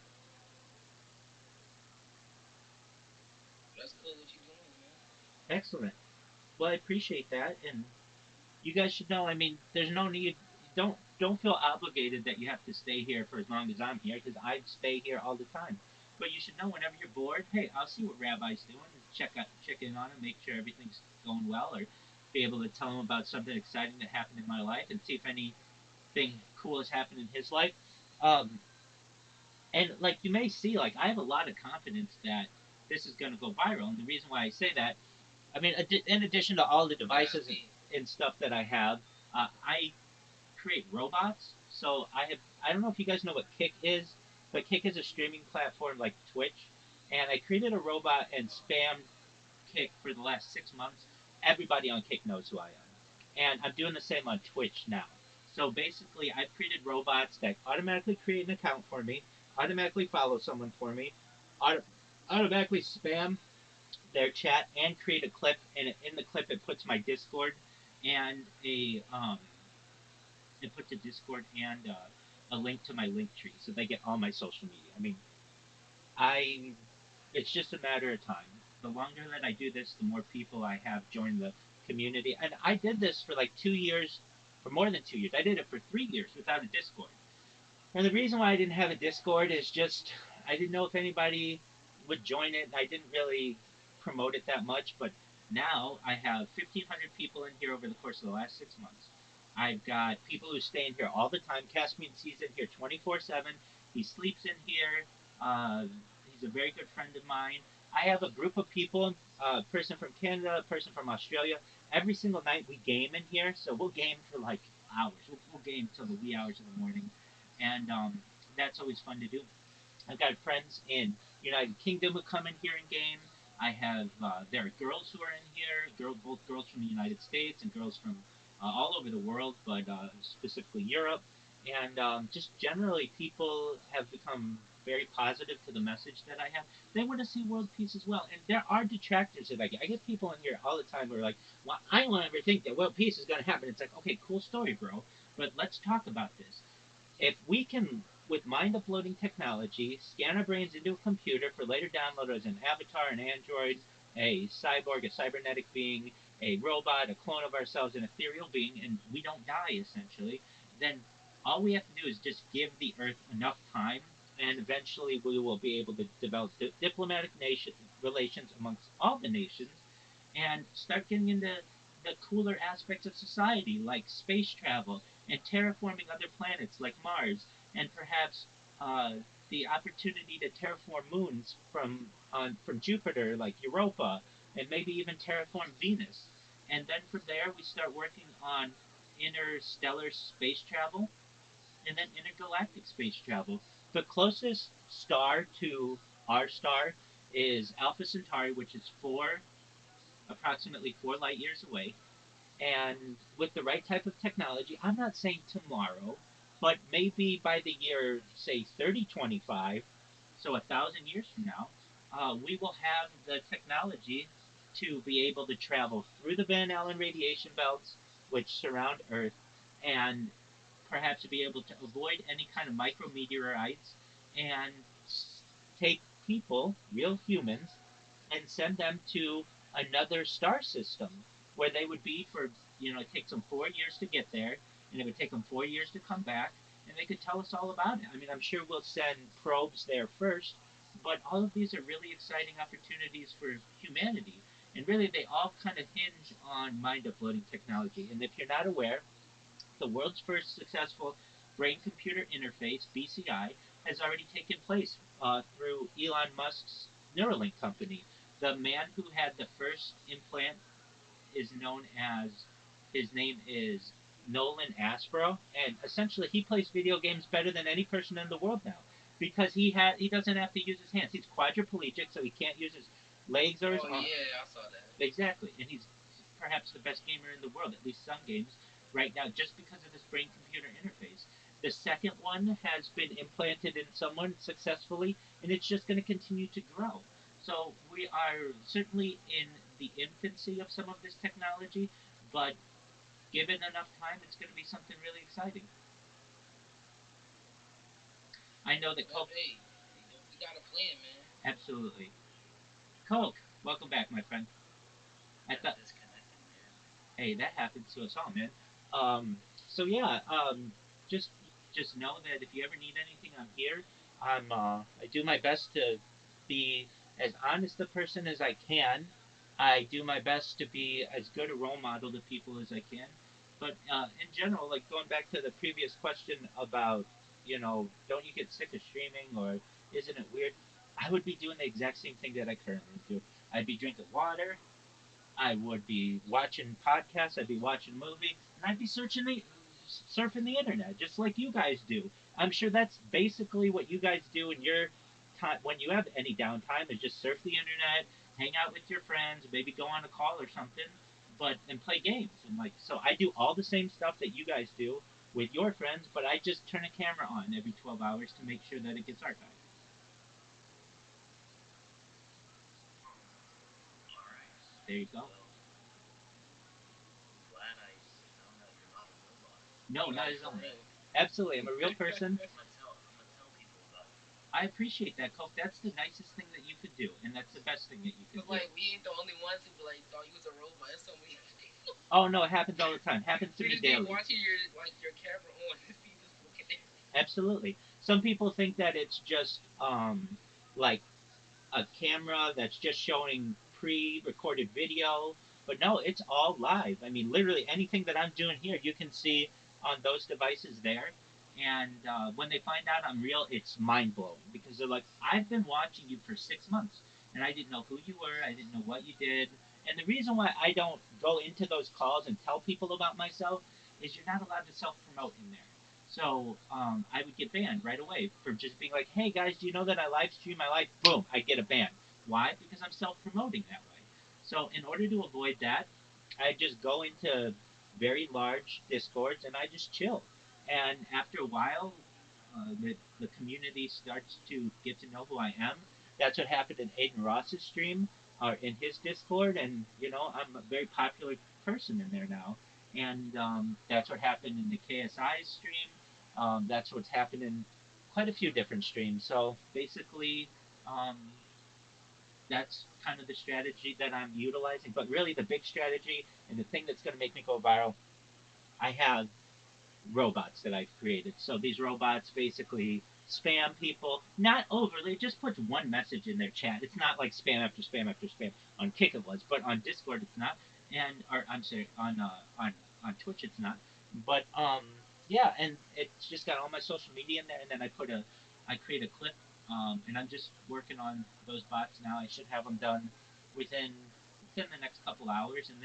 That's cool what you're doing, man. Excellent. Well, I appreciate that, and you guys should know. I mean, there's no need. Don't feel obligated that you have to stay here for as long as I'm here, because I'd stay here all the time. But you should know whenever you're bored. Hey, I'll see what Rabbi's doing. Check in on him, make sure everything's going well, or be able to tell him about something exciting that happened in my life, and see if any thing cool has happened in his life. Um, and like you may see, like I have a lot of confidence that this is going to go viral. And the reason why I say that, I mean, in addition to all the devices and stuff that I have, I create robots. So I don't know if you guys know what Kick is, but Kick is a streaming platform like Twitch. And I created a robot and spammed Kick for the last 6 months. Everybody on Kick knows who I am. And I'm doing the same on Twitch now. So basically, I've created robots that automatically create an account for me, automatically follow someone for me, auto- automatically spam their chat, and create a clip. And in the clip, it puts my Discord and it puts a Discord and a link to my link tree, so they get all my social media. I mean, I it's just a matter of time. The longer that I do this, the more people I have join the community. And I did this for like 2 years, for more than 2 years. I did it for 3 years without a Discord. And the reason why I didn't have a Discord is just I didn't know if anybody would join it, and I didn't really promote it that much. But now I have 1,500 people in here over the course of the last 6 months. I've got people who stay in here all the time. Caspian sees in here 24/7. He sleeps in here. Uh, he's a very good friend of mine. I have a group of people, a person from Canada, a person from Australia. Every single night we game in here, so we'll game for like hours. We'll game till the wee hours of the morning, and that's always fun to do. I've got friends in United Kingdom who come in here and game. I have there are girls who are in here, both girls from the United States and girls from all over the world, but specifically Europe. And just generally, people have become very positive to the message that I have. They want to see world peace as well. And there are detractors that I get. I get people in here all the time who are like, "Well, I don't ever think that world peace is going to happen." It's like, okay, cool story, bro, but let's talk about this. If we can, with mind uploading technology, scan our brains into a computer for later download as an avatar, an android, a cyborg, a cybernetic being, a robot, a clone of ourselves, an ethereal being, and we don't die essentially, then all we have to do is just give the Earth enough time, and eventually we will be able to develop diplomatic relations amongst all the nations and start getting into the cooler aspects of society, like space travel and terraforming other planets like Mars, and perhaps uh, the opportunity to terraform moons from Jupiter, like Europa, and maybe even terraform Venus. And then from there, we start working on interstellar space travel and then intergalactic space travel. The closest star to our star is Alpha Centauri, which is approximately 4 light years away. And with the right type of technology, I'm not saying tomorrow, but maybe by the year, say, 3025, so 1,000 years from now, we will have the technology to be able to travel through the Van Allen radiation belts, which surround Earth, and perhaps to be able to avoid any kind of micrometeorites and take people, real humans, and send them to another star system where they would be for, it takes them 4 years to get there, and it would take them 4 years to come back, and they could tell us all about it. I mean, I'm sure we'll send probes there first, but all of these are really exciting opportunities for humanity. And really, they all kind of hinge on mind uploading technology. And if you're not aware, the world's first successful brain computer interface, BCI, has already taken place through Elon Musk's Neuralink company. The man who had the first implant is known as, his name is Nolan Aspro, and essentially he plays video games better than any person in the world now because he doesn't have to use his hands. He's quadriplegic, so he can't use his legs or his arms. Yeah, I saw that. Exactly, and he's perhaps the best gamer in the world, at least some games right now, just because of this brain-computer interface. The second one has been implanted in someone successfully, and it's just going to continue to grow. So we are certainly in the infancy of some of this technology, but given enough time, it's going to be something really exciting. I know that Coke. Hey, we got a plan, man. Absolutely. Coke, welcome back, my friend. I thought. Disconnecting, man. Hey, that happens to us all, man. Um, so yeah, just just know that if you ever need anything, I'm here. I do my best to be as honest a person as I can. I do my best to be as good a role model to people as I can. But in general, like going back to the previous question about, don't you get sick of streaming or isn't it weird? I would be doing the exact same thing that I currently do. I'd be drinking water. I would be watching podcasts. I'd be watching movies, and I'd be surfing the internet, just like you guys do. I'm sure that's basically what you guys do in your time when you have any downtime is just surf the internet, hang out with your friends, maybe go on a call or something, but and play games and like so. I do all the same stuff that you guys do with your friends, but I just turn a camera on every 12 hours to make sure that it gets archived. All right. There you go. Well, glad I found out you're not a robot. No, not Like at for all. real. Absolutely, I'm a real person. I'm gonna tell people about you. I appreciate that, Coke. That's the nicest thing that you could do, and that's the best thing that you could Cause do. like we ain't the only ones who be like thought you was a robot. It's so many people. Oh no, it happens all the time. Happens to You me just be daily. watching your like your camera on and see just looking at. Absolutely. Some people think that it's just like a camera that's just showing pre-recorded video, but no, it's all live. I mean, literally anything that I'm doing here, you can see on those devices there. And when they find out I'm real, it's mind blowing because they're like, I've been watching you for 6 months, and I didn't know who you were, I didn't know what you did. And the reason why I don't go into those calls and tell people about myself is you're not allowed to self promote in there. So I would get banned right away for just being like, "Hey guys, do you know that I live stream my life?" Boom, I get a ban. Why? Because I'm self-promoting that way. So in order to avoid that, I just go into very large discords and I just chill. And after a while, the community starts to get to know who I am. That's what happened in Aiden Ross's stream or in his Discord, and I'm a very popular person in there now. And that's what happened in the KSI stream. That's what's happened in quite a few different streams. So basically, um, that's kind of the strategy that I'm utilizing. But really, the big strategy and the thing that's going to make me go viral, I have robots that I've created. So these robots basically spam people, not overly, it just puts one message in their chat. It's not like spam after spam after spam. On Kick it was, but on Discord it's not. And or I'm sorry, on Twitch it's not. But yeah, and it's just got all my social media in there, and then I create a clip, and I'm just working on those bots now. I should have them done within within the next couple hours, and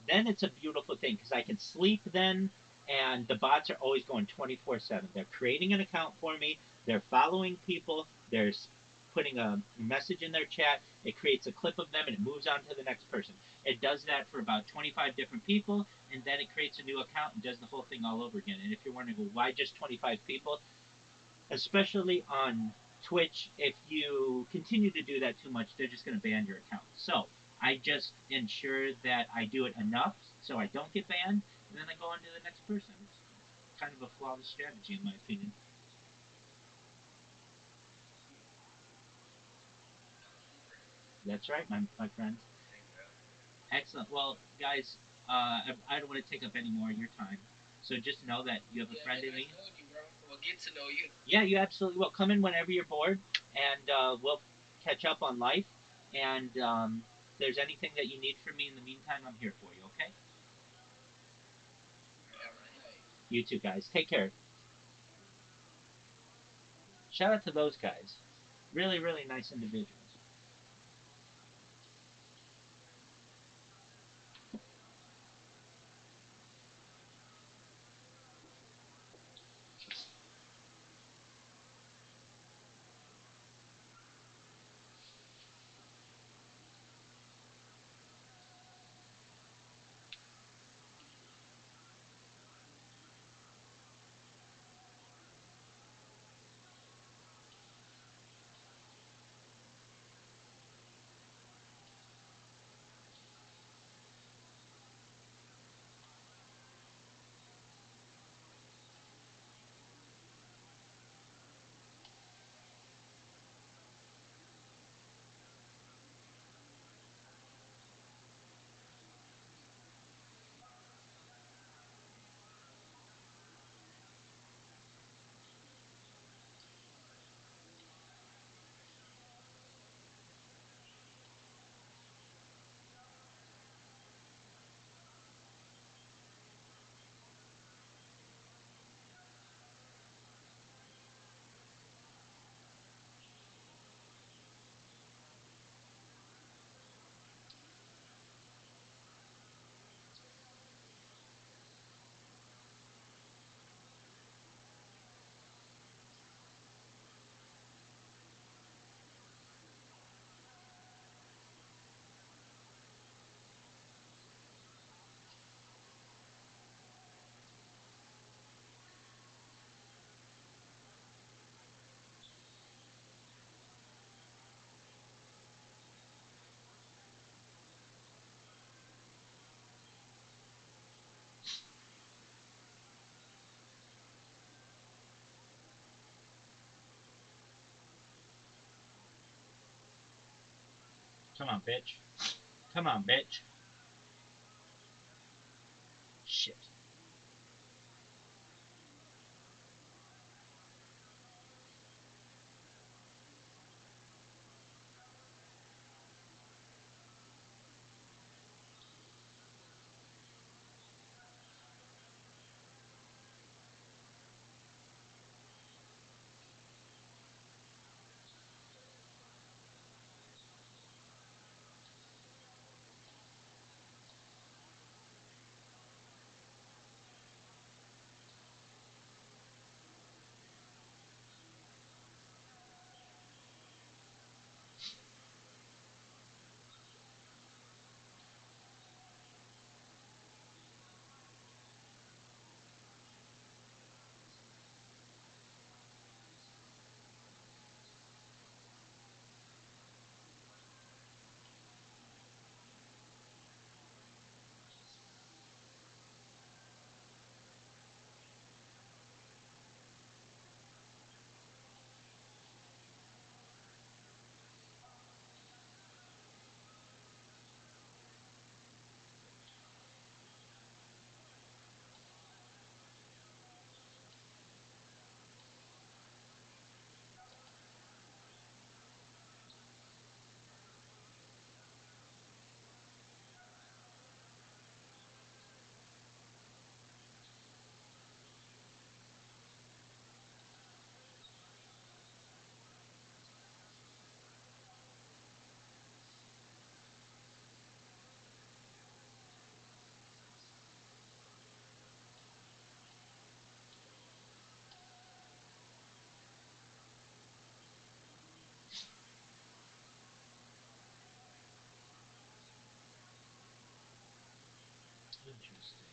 then it's a beautiful thing because I can sleep then, and the bots are always going 24/7. They're creating an account for me. They're following people. They're putting a message in their chat. It creates a clip of them and it moves on to the next person. It does that for about 25 different people, and then it creates a new account and does the whole thing all over again. And if you're wondering, well, why just 25 people? Especially on Twitch, if you continue to do that too much, they're just going to ban your account. So I just ensure that I do it enough so I don't get banned, and then I go on to the next person. It's kind of a flawless strategy, in my opinion. That's right, my friend. Excellent. Well, guys, I don't want to take up any more of your time. So just know that you have a Yeah, friend man, in nice me. knowing you, bro. We'll get to know you. Yeah, you absolutely will. Come in whenever you're bored, and we'll catch up on life. And if there's anything that you need from me in the meantime, I'm here for you, okay? Have a good night. You too, guys. Take care. Shout out to those guys. Really, really nice individuals. Come on, bitch. Come on, bitch. Shit. Interesting.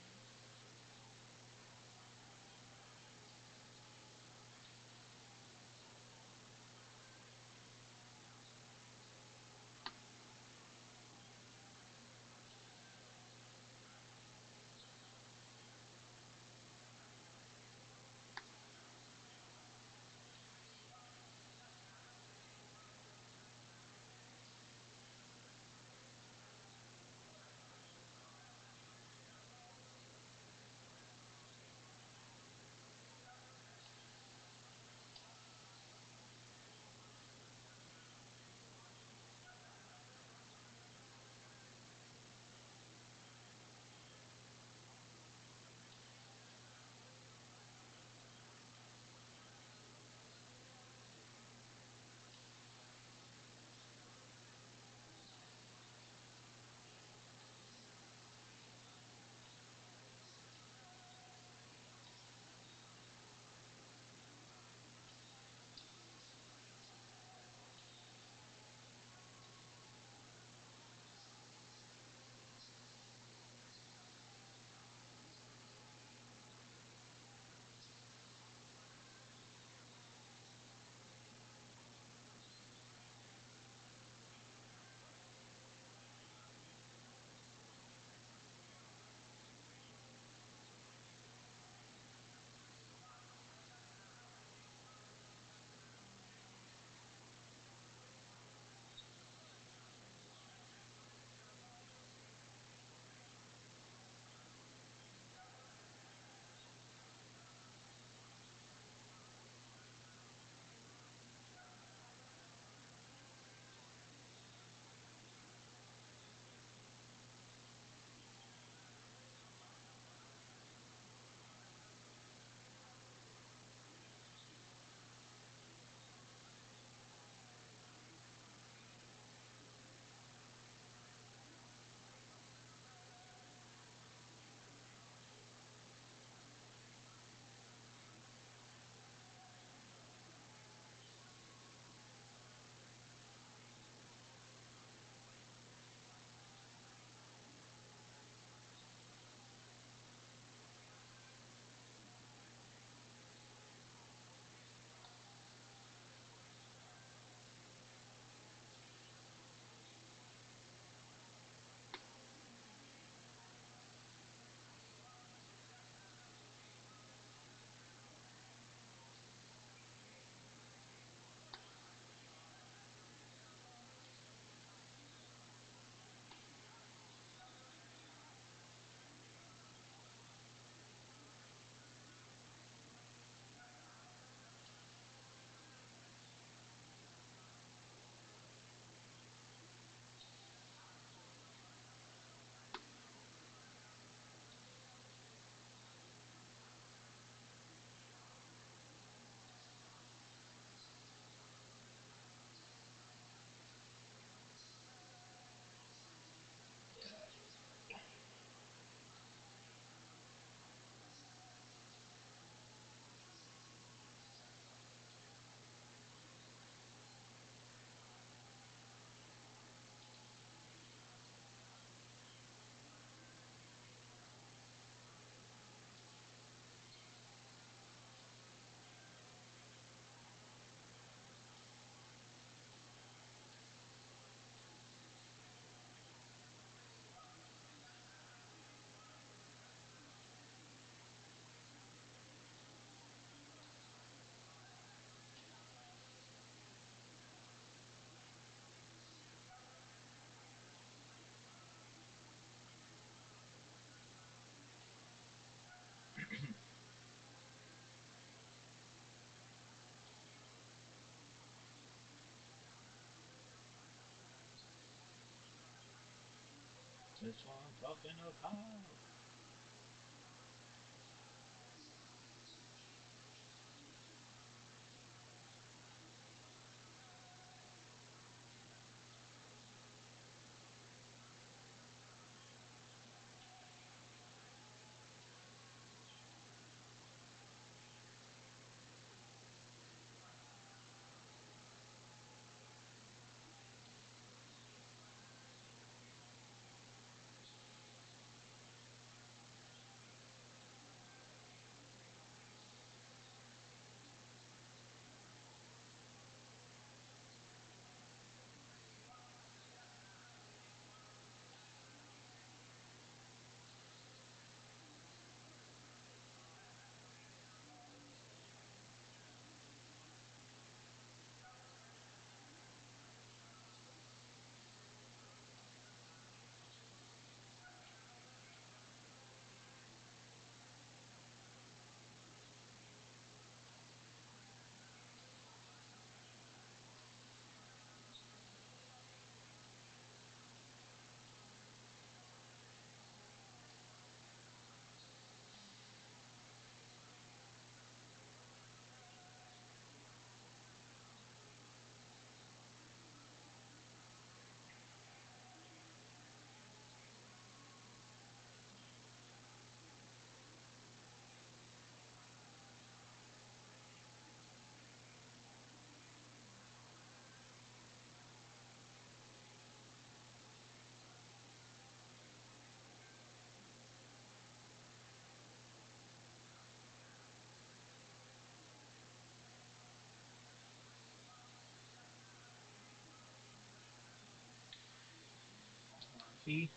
See?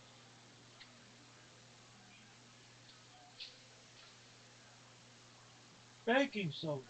Baking soda.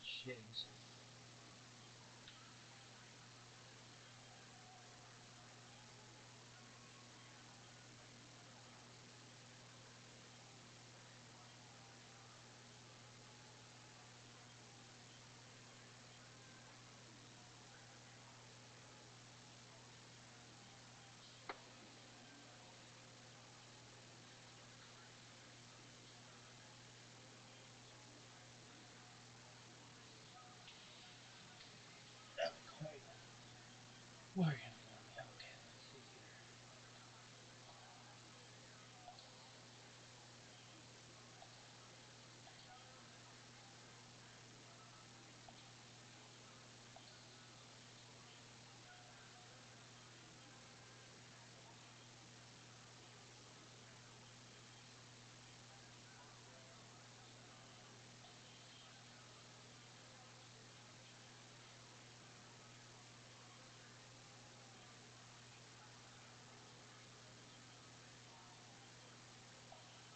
Shiz. We're gonna go. Okay, let's see here.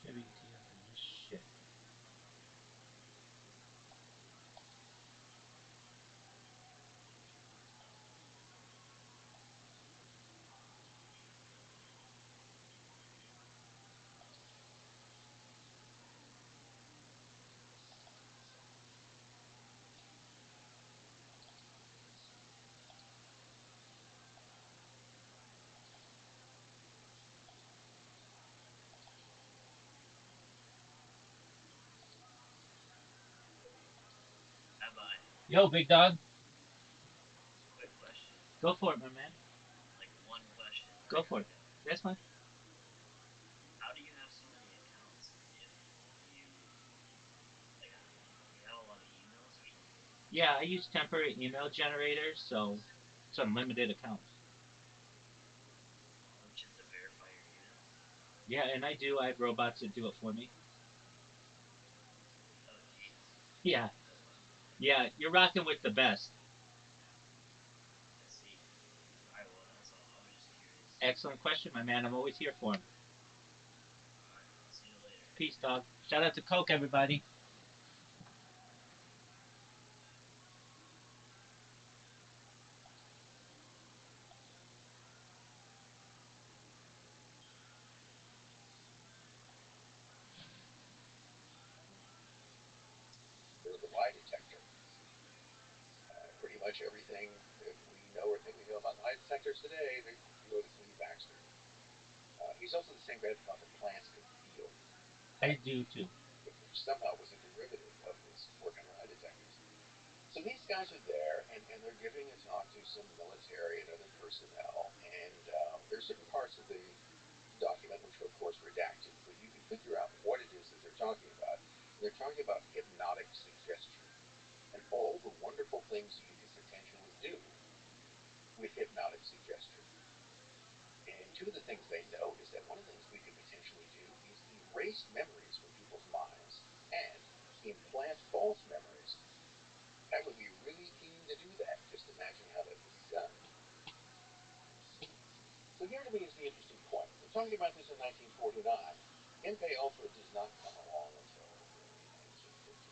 WTF is this shit? Rabbi, Yo, big dog. quick question. Go for it, my man. Like one question. Go for it. That's fine. How do you have so many accounts if you like I don't know, you have a lot of emails or something? Yeah, I use temporary email generators, so it's unlimited accounts. Oh, just to verify your emails? Yeah, and I do. I have robots that do it for me. Oh jeez. Yeah, That's yeah. You're rocking with the best. I see. Alright, well that's all. I was just curious. Excellent question, my man. I'm always here for him. Alright, I'll see you later. Peace, dog. Shout out to Coke, everybody. They're the lie detector. Pretty much everything that we know or think we know about lie detectors today, they go to Cleve Baxter. He's also the same guy that thought that plants could feel, I do too. which somehow was a derivative of his work on lie detectors. So these guys are there, and they're giving a talk to some military and other personnel, and there's certain parts of the document which are, of course, redacted, but you can figure out what it is that they're talking about. They're talking about hypnotic suggestion and all the wonderful things you could potentially do with hypnotic suggestion. And two of the things they note is that one of the things we could potentially do is erase memories from people's minds and implant false memories. I would be really keen to do that. Just imagine how that would be done. So here to me is the interesting point. We're talking about this in 1949. MK Ultra does not come along until early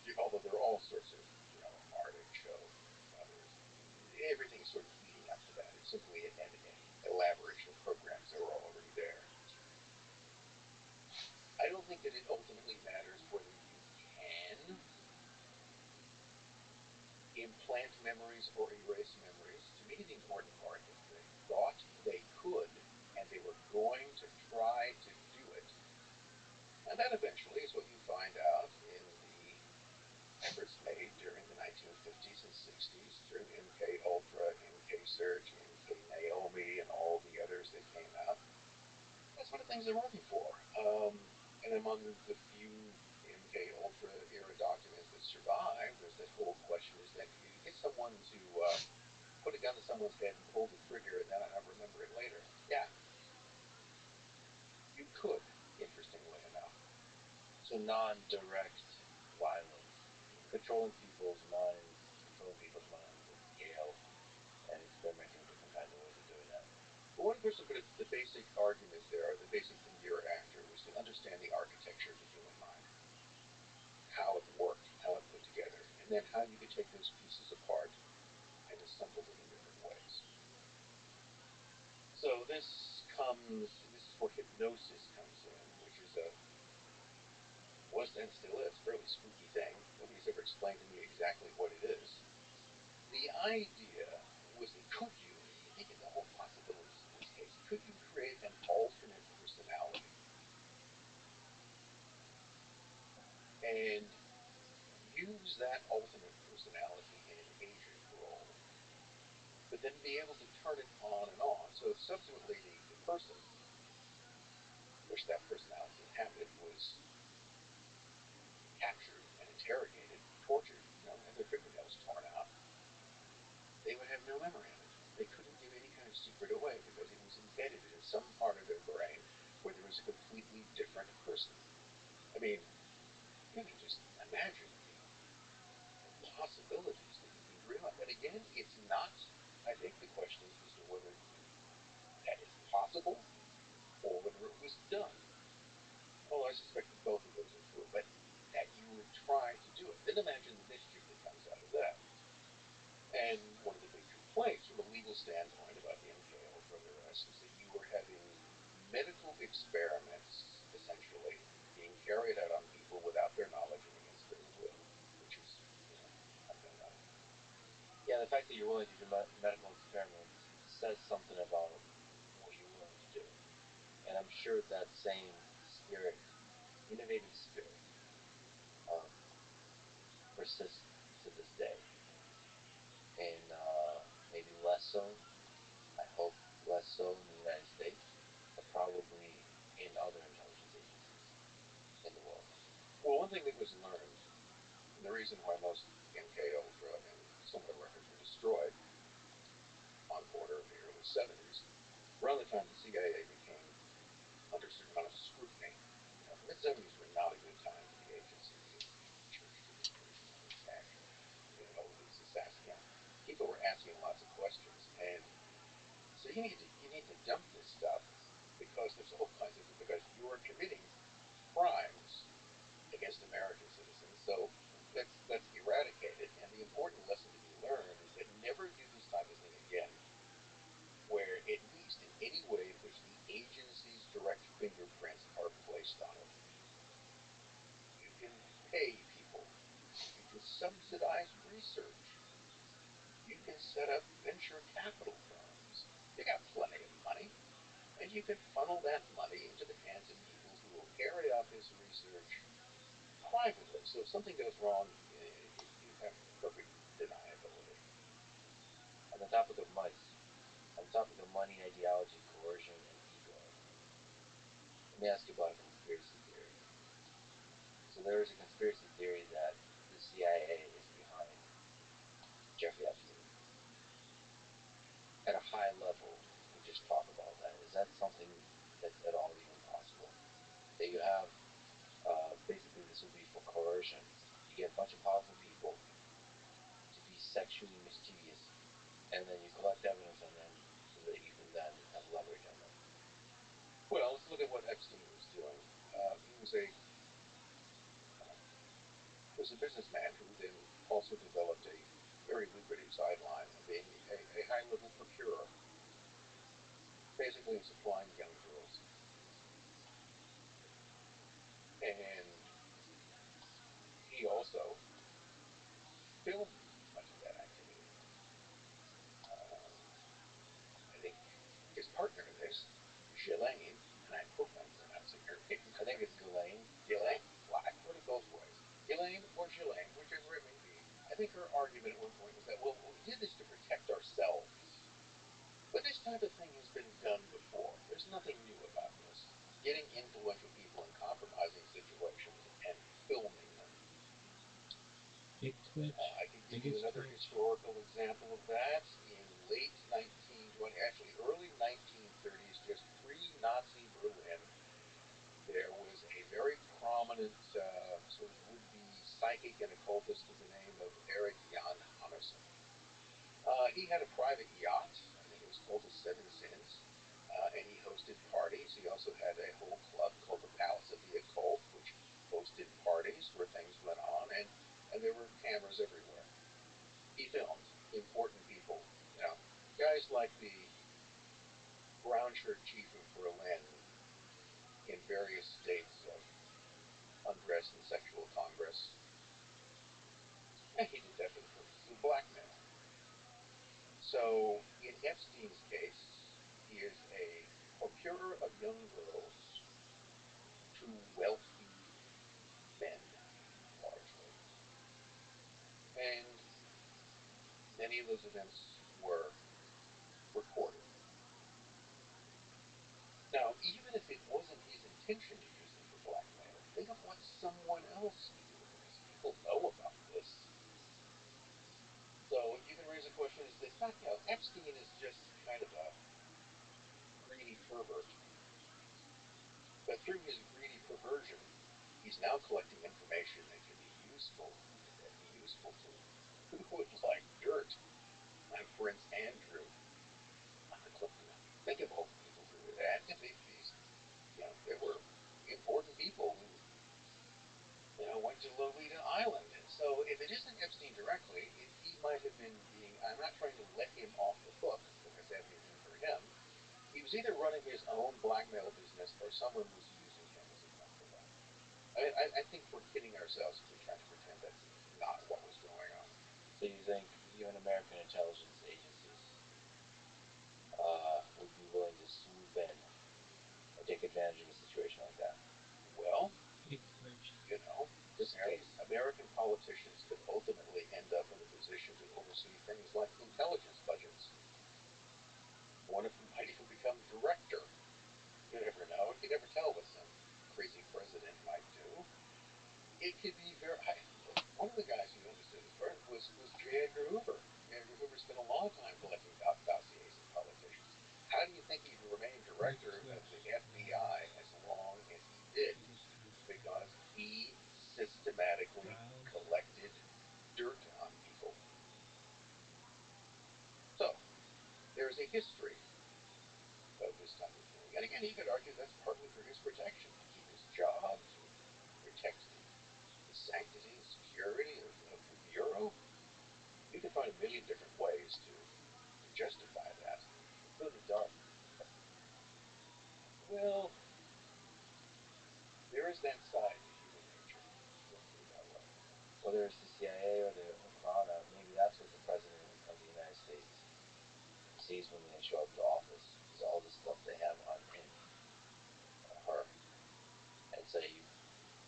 1950s, although there are all sorts of, artichoke and others. Everything is sort of leading up to that. It's simply an elaboration of programs that were already there. I don't think that it ultimately matters whether you can implant memories or erase memories. To me, the important part is they thought they could, and they were going to try to do it. And that eventually is what you find out in the efforts made during the 1950s and 60s through MK Ultra, MK Search, MK Naomi, and all the others that came out. That's one of the things they're working for. And among the few MK Ultra era documents that survive, there's that whole question: is that you get someone to put a gun to someone's head and pull the trigger, and then I remember it later? Yeah, you could, interestingly enough. So non-direct violence, controlling people's minds, at scale, and experimenting with different kinds of ways of doing that. But one person put it, the basic argument there, or the basic thing you're after, was to understand the architecture of the human mind, how it worked, how it put together, and then how you could take those pieces apart and assemble them in different ways. So this is where hypnosis comes in, which is was and still is, a fairly spooky thing. Nobody's ever explained to me exactly what it is. The idea was that could you think of the whole possibilities in this case, could you create an alternate personality and use that alternate personality in an agent role, but then be able to turn it on and on? So if subsequently the person which that personality inhabited was captured and interrogated, tortured, and their fingernails torn out, they would have no memory of it. They couldn't give any kind of secret away because it was embedded in some part of their brain where there was a completely different person. I mean, you can just imagine the possibilities that you can dream up. And again, it's not, I think the question is as to whether that is possible or whether it was done. Well, I suspect that both of those are true, but that you would try to do it. Then imagine the mischief that comes out of that. And one of the big complaints from a legal standpoint about the MK Ultra and the rest is that you were having medical experiments, essentially, being carried out on people without their knowledge and against their will, which is, unbelievable. Yeah, the fact that you're willing to do medical experiments says something about what you're willing to do. And I'm sure that same spirit, innovative spirit, persists to this day. And maybe less so, I hope less so in the United States, but probably in other intelligence agencies in the world. Well, one thing that was learned, and the reason why most MK Ultra and similar records were destroyed on the border of the early 70s, around the time the CIA became under a certain amount of scrutiny. The mid-70s were not a good time for the agency. Church tradition, all of these assassins. People were asking lots of questions, and so you need to dump this stuff because there's all kinds of because you are committing crimes against American citizens. So let's eradicate it. And the important lesson to be learned is that never do this type of thing again, where at least in any way there's the agency's direct fingerprints are placed on it. You can pay people. You can subsidize research. You can set up venture capital firms. You got plenty of money. And you can funnel that money into the hands of people who will carry out this research privately. So if something goes wrong, you have perfect deniability. On the topic of money, ideology, coercion, and ego, let me ask you about a conspiracy theory. So there is a conspiracy theory that the CIA is behind Jeffrey Epstein. At a high level, we just talk about that. Is that something that's at all even possible? That you have, basically this would be for coercion. You get a bunch of powerful people to be sexually mischievous, and then you collect evidence on them so that you can then have leverage on them. Well, let's look at what Epstein was doing. He was a businessman who then also developed a very lucrative sideline of being a high-level procurer, basically supplying young girls. And he also filmed much of that activity. I think his partner in this, Ghislaine, and I hope I'm pronouncing her name. I think it's Ghislaine. Ghislaine? Well, I've heard it both ways. Ghislaine or Ghislaine, whichever it may be. I think her argument at one point was that, well, we did this to protect ourselves. But this type of thing has been done before. There's nothing new about this. Getting influential people and compromising Big Twitch. I can give you another historical example of that. In late 1920, actually early 1930s, just pre-Nazi Berlin, there was a very prominent sort of would-be psychic and occultist of the name of Eric Jan Hammerson. He had a private yacht. I think it was called the Seven Sins. And he hosted parties. He also had a whole club called the Palace of the Occult, which hosted parties where things went on, and there were cameras everywhere. He filmed important people, you know, guys like the brown shirt chief of Berlin in various states of undress and sexual congress. And he did that for the purposes of blackmail. So, in Epstein's case, he is a procurer of young girls to wealthy men, largely. And many of those events were recorded. Now, even if it wasn't his intention to use them for blackmail, think of what someone else uses. People know about this. So you can raise a question, is this not, Epstein is just kind of a greedy pervert. But through his greedy perversion, he's now collecting information that can be useful to who would like dirt on Prince Andrew. Think of all the people who would act. There were important people who, went to Lolita Island. So if it isn't Epstein directly, he might have been I'm not trying to let him off the hook because I have anything for him. He was either running his own blackmail business or someone was using him as a front for that. I think we're kidding ourselves if we try to pretend that's not what was going on. So you think even American intelligence agencies would be willing to swoop in and take advantage of a situation like that? Well, Big Twitch. Just American politicians could ultimately end up in a position to oversee things like intelligence budgets. One of them might even become director. You never know. You can never tell what some crazy president might do. It could be one of the guys who understood this part was J. Edgar Hoover. J. Edgar Hoover spent a long time collecting dossiers of politicians. How do you think he'd remain director of the FBI as long as he did? Because he systematically collected dirt on people. So, there is a history of this type of thing. And again, you could argue that's partly for his protection, to keep his job, to protect the sanctity and security of the Bureau. You can find a million different ways to justify that. It's really dark. Well, there is that side to human nature. Let's put it that way. Whether it's the CIA or the Crown, maybe that's what the President of the United States sees when they show up to office, is all the stuff they have on him or her. And say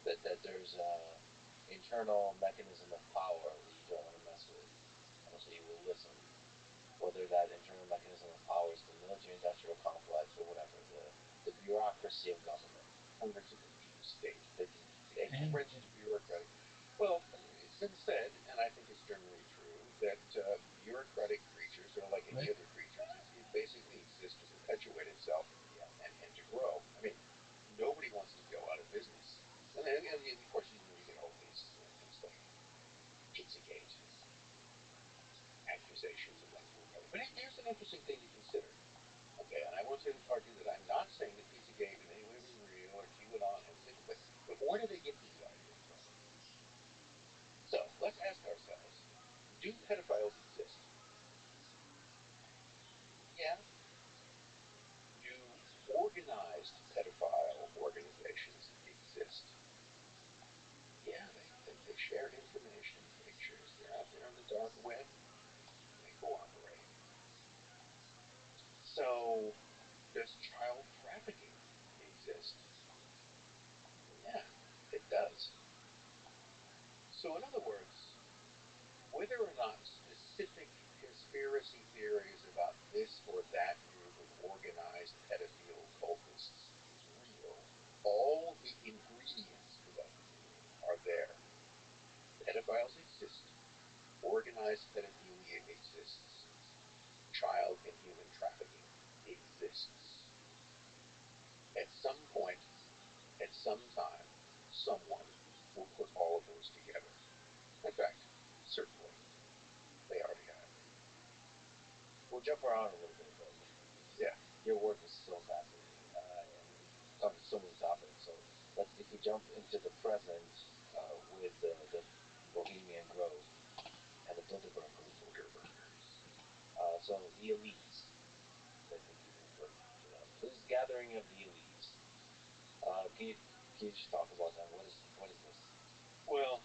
that there's an internal mechanism of power that you don't want to mess with, and so you will listen. Whether that internal mechanism of power is the military-industrial complex or whatever, the bureaucracy of government. Hundreds of the deep state. The deep state. French bureaucratic. Well, it's been said, and I think it's generally true, that bureaucratic creatures are like any other creatures. It basically exists to perpetuate itself and to grow. I mean, nobody wants to go out of business. And of course, you get all these things like Pizzagate, accusations of one form or another. But here's an interesting thing to consider. Okay, and I want to argue that I'm not saying that Pizzagate in any way was real or QAnon, but where do they get these ideas from? So, let's ask ourselves, do pedophiles exist? Yeah. Do organized pedophile organizations exist? Yeah, they share information, pictures, they're out there on the dark web, they cooperate. So, does child trafficking exist? Yeah, it does. So, in other words, whether or not specific conspiracy theories about this or that group of organized pedophile cultists is real, all the ingredients for that theory are there. Pedophiles exist. organized pedophilia exists. Child and human trafficking exists. At some point, at some time, someone will put all of those together. In fact, certainly, they already have. We'll jump around a little bit, but Yeah. your work is so fascinating, and we covered so many topics. So if we jump into the present with the Bohemian Grove and the Bilderbergers. So the elites, I think you refer to them. So this gathering of the elites. Can you just talk about that? What is this? Well,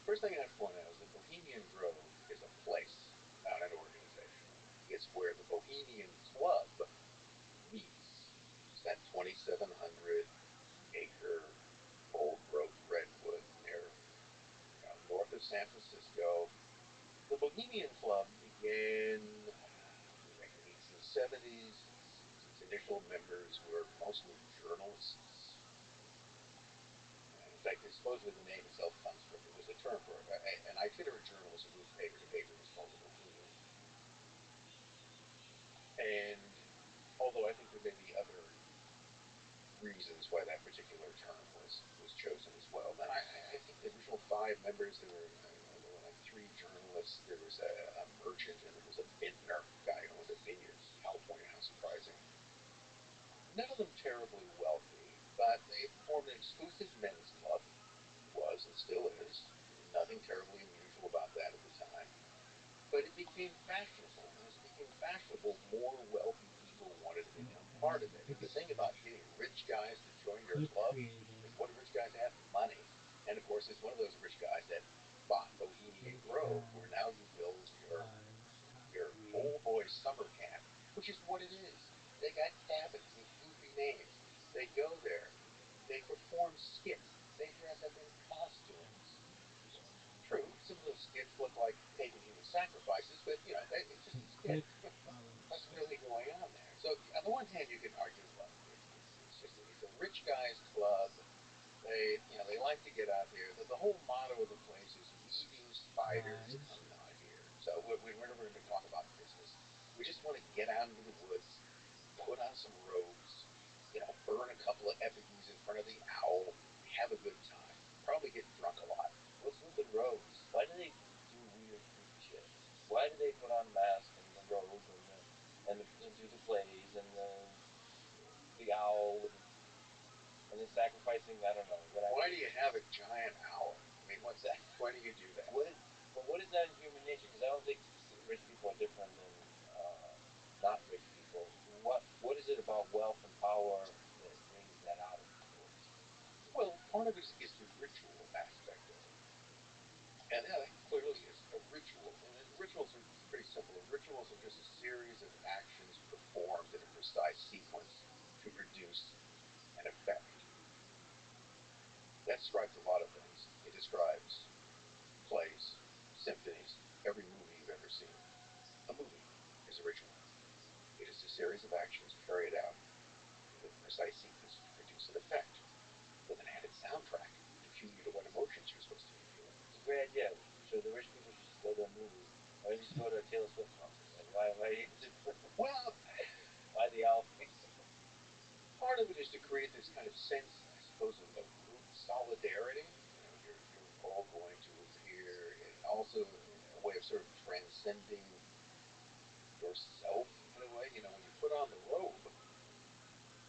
first thing I'd point out is that Bohemian Grove is a place, not an organization. It's where the Bohemian Club meets. It's that 2,700-acre old growth redwood near north of San Francisco. The Bohemian Club began in the 1870s. Its initial members were mostly journalists. In fact, supposedly the name itself comes from, it was a term for an itinerant journalist who moved paper to paper was called a Bohemian. And although I think there may be other reasons why that particular term was chosen as well. And I think the original 5 members, there were like 3 journalists, there was a merchant, and there was a vintner, guy who owned a vineyard in California. How surprising. None of them terribly wealthy, but they formed an exclusive men's club. Was and still is. Nothing terribly unusual about that at the time. But it became fashionable, and as it became fashionable, more wealthy people wanted to become part of it. And the thing about getting rich guys to join your club is, what do rich guys have? Money. And of course, it's one of those rich guys that bought Bohemian Grove, where now you build your old boy summer camp, which is what it is. They got cabins with goofy names. They go there. They perform skits. They dress up in costumes. True, some of those skits look like pagan human sacrifices, but it's just a skit. What's really going on there? So on the one hand, you can argue, look, it's a rich guy's club. They like to get out there. The whole motto of the place is "We do spiders come not here." So we're never going to talk about business. We just want to get out into the woods, put on some robes, burn a couple of effigies in front of the owl, have a good time. Probably get drunk a lot. What's with the robes? Why do they do weird, creepy shit? Why do they put on masks and the robe and do the plays and the owl and then sacrificing? I don't know. Why do you have a giant owl? I mean, what's that? Why do you do that? What is that in human nature? Because I don't think rich people are different than not rich people. What is it about wealth and power that brings that out of people? Well, part of it is the ritual aspect of it. And that clearly is a ritual. And rituals are pretty simple. Rituals are just a series of actions performed in a precise sequence to produce an effect. That describes a lot of things. It describes plays, symphonies, every movie you've ever seen. A movie is a ritual. It is a series of actions carried out with a precise sequence to produce an effect, with an added soundtrack to cue you to what emotions you're supposed to be feeling. It's a great idea. So the rich people should just go to a movie. Why don't you just go to a Taylor Swift concert? Like, why Well, why the owl face? Part of it is to create this kind of sense, I suppose, of group solidarity. You're all going to appear, and also a way of sort of transcending yourself in a way. When you put on the robe,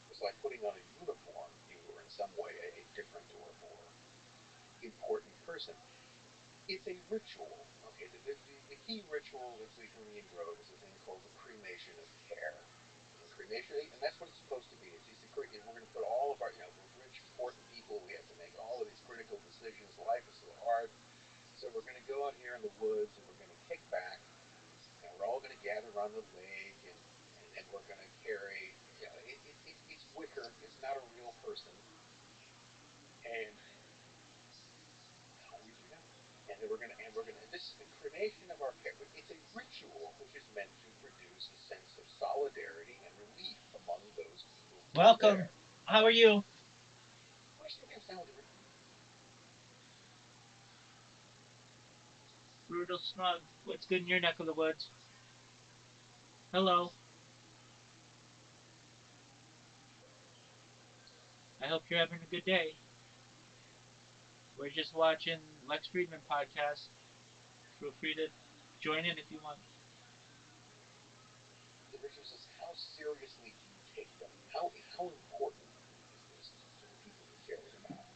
it's like putting on a uniform. You are in some way a different or more important person. It's a ritual. Okay, the key ritual at Bohemian Grove is a thing called the cremation of care. And cremation, and that's what it's supposed to be. We're going to put all of our, we're rich, important people. We have to make all of these critical decisions. Life is so hard. So we're going to go out here in the woods and we're going to kick back, and we're all going to gather around the lake, and we're going to carry, it's wicker. It's not a real person. And we do that. And this is the cremation of our care. It's a ritual which is meant to produce a sense of solidarity and relief among those people. Welcome. How are you? Brutal Snug. What's good in your neck of the woods? Hello. I hope you're having a good day. We're just watching Lex Friedman podcast. Feel free to join in if you want. The Richard says, how seriously do you take them? How important is this to the people who carry them out?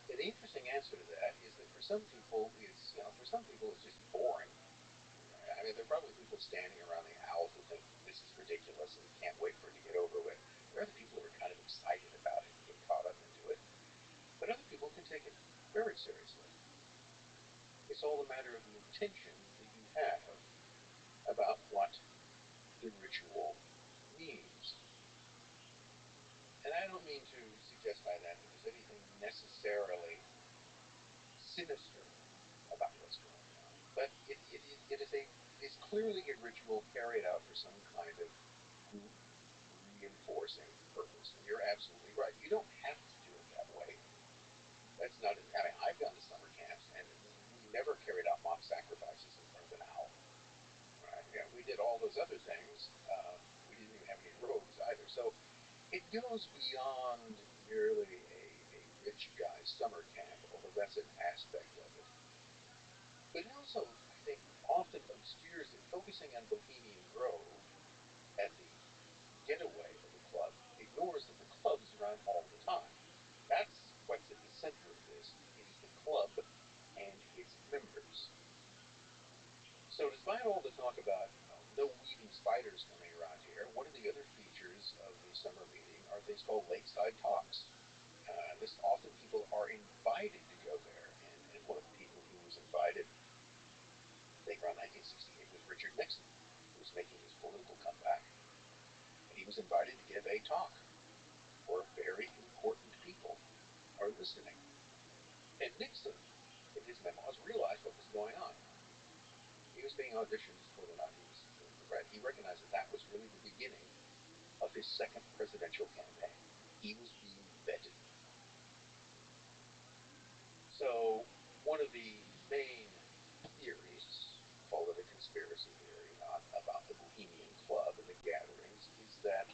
And the interesting answer to that is that for some people, it's just boring. I mean, there are probably people standing around the owl who think this is ridiculous and can't wait for it to get over with. There are other people who are kind of excited about it and get caught up into it. But other people can take it very seriously. It's all a matter of the intention that you have about what the ritual means. And I don't mean to suggest by that there's anything necessarily sinister about what's going on, but it's clearly a ritual carried out for some kind of group reinforcing purpose. And you're absolutely right. You don't have to do it that way. That's not. I mean, I've gone to summer camps, and we never carried out mock sacrifices in front of an owl. Right? Yeah, we did all those other things. We didn't even have any robes either. So it goes beyond merely a rich guy's summer camp, although that's an aspect of it. But it also, I think, often obscures it. Focusing on Bohemian Grove at the getaway of the club ignores that the club is around all the time. That's what's at the center of this. It is the club and its members. So despite all the talk about no weaving spiders coming around here, one of the other features of the summer meeting are things called lakeside talks. This often people are invited to go there, and one of the people who was invited, I think around 1968, was Richard Nixon, who was making his political comeback. And he was invited to give a talk where very important people are listening. And Nixon, in his memoirs, realized what was going on. He was being auditioned, whether or not he was he recognized that that was really the beginning of his second presidential campaign. He was being vetted. So one of the main theories, call it a conspiracy theory, about the Bohemian Club and the gatherings, is that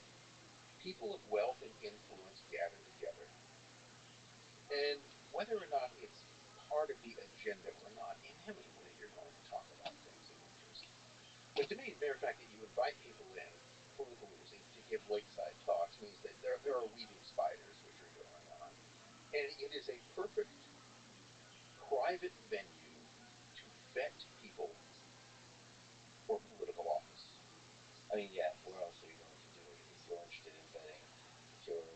people of wealth and influence gather together. And whether or not it's part of the agenda or not, inevitably you're going to talk about things of interest. But to me, the mere fact that you invite people in, political leaders, to give lakeside talks means that there are weaving spiders which are going on. And it is a perfect private venue to vet people for political office. I mean, yeah, where else are you going to do it if you're interested in vetting, if you're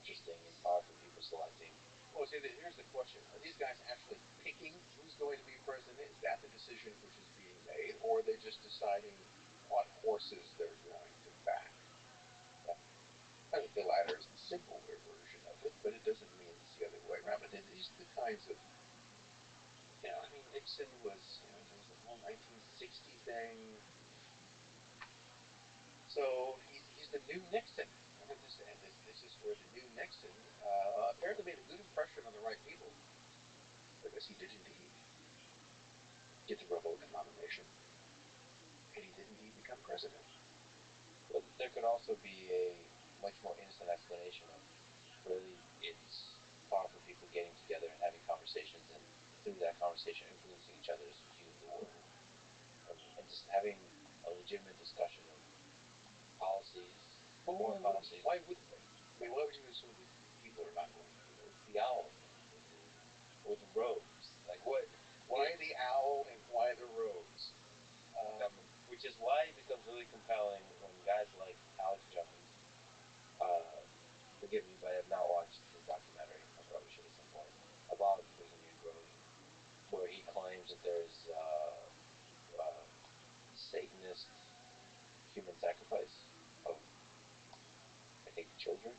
interested in powerful people selecting? Well, see, here's the question. Are these guys actually picking who's going to be president? Is that the decision which is being made? Or are they just deciding what horses they're going to back? I think the latter is the simpler version of it, but it doesn't mean it's the other way around. But these are the kinds of, I mean, Nixon was, there was the whole 1960 thing. So he's the new Nixon. And this is where the new Nixon apparently made a good impression on the right people, because he did indeed get the Republican nomination, and he did indeed become president. But there could also be a much more innocent explanation of really it's powerful people getting together and having conversations, and through that conversation influencing each other's view of the world, and just having a legitimate discussion of policies, foreign policies. Why wouldn't they? I mean, why would you assume that people are not going to do it? The owl or the robes, like what? Why the owl and why the robes? Which is why it becomes really compelling when guys like Alex Jones, forgive me, but I have not watched his documentary. I probably should at some point, about Bohemian Grove, where he claims that there's Satanist human sacrifice of, I think, children.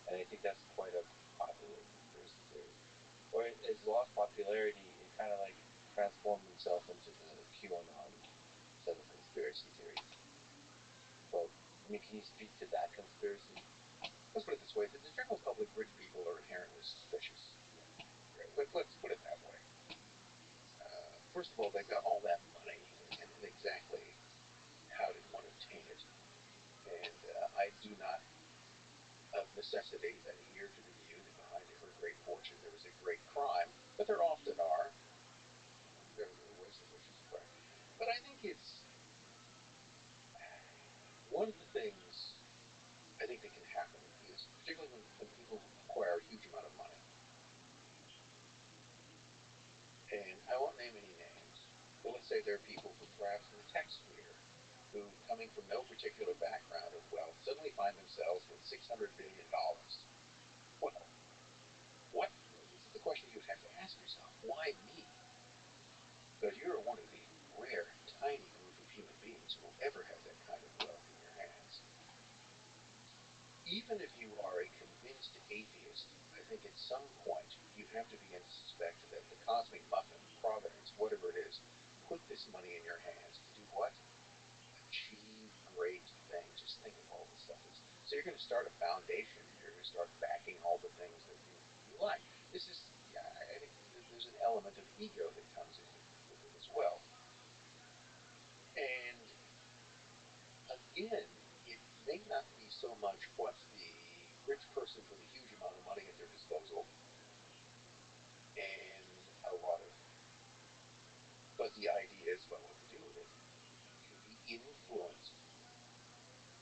And I think that's quite a popular conspiracy theory. Or it has lost popularity. It kind of like transformed himself into the QAnon set of conspiracy theories. But, I mean, can you speak to that conspiracy? Let's put it this way. The general public, rich people are inherently suspicious. Let's put it that way. say there are people who perhaps in the tech sphere who, coming from no particular background of wealth, suddenly find themselves with $600 billion. Well, what? This is the question you would have to ask yourself. Why me? Because you're one of the rare, tiny group of human beings who will ever have that kind of wealth in your hands. Even if you are a convinced atheist, I think at some point you have to begin to suspect that the cosmic muffin, providence, whatever it is, put this money in your hands to do what? Achieve great things. Just think of all the stuff. So you're going to start a foundation. You're going to start backing all the things that you like. This is, yeah, I think there's an element of ego that comes in with it as well. And again, it may not be so much what's the rich person with a huge amount of money at their disposal and a lot of fuzzy ideas about what to do with it. Can be influenced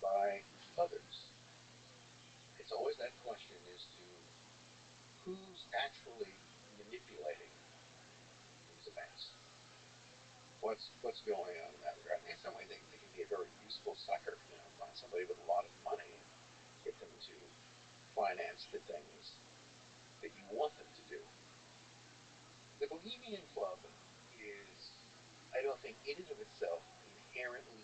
by others. It's always that question as to who's actually manipulating these events. What's going on in that regard? In some way, they can be a very useful sucker. Find somebody with a lot of money and get them to finance the things that you want them to do. The Bohemian Club is, I don't think, in and of itself inherently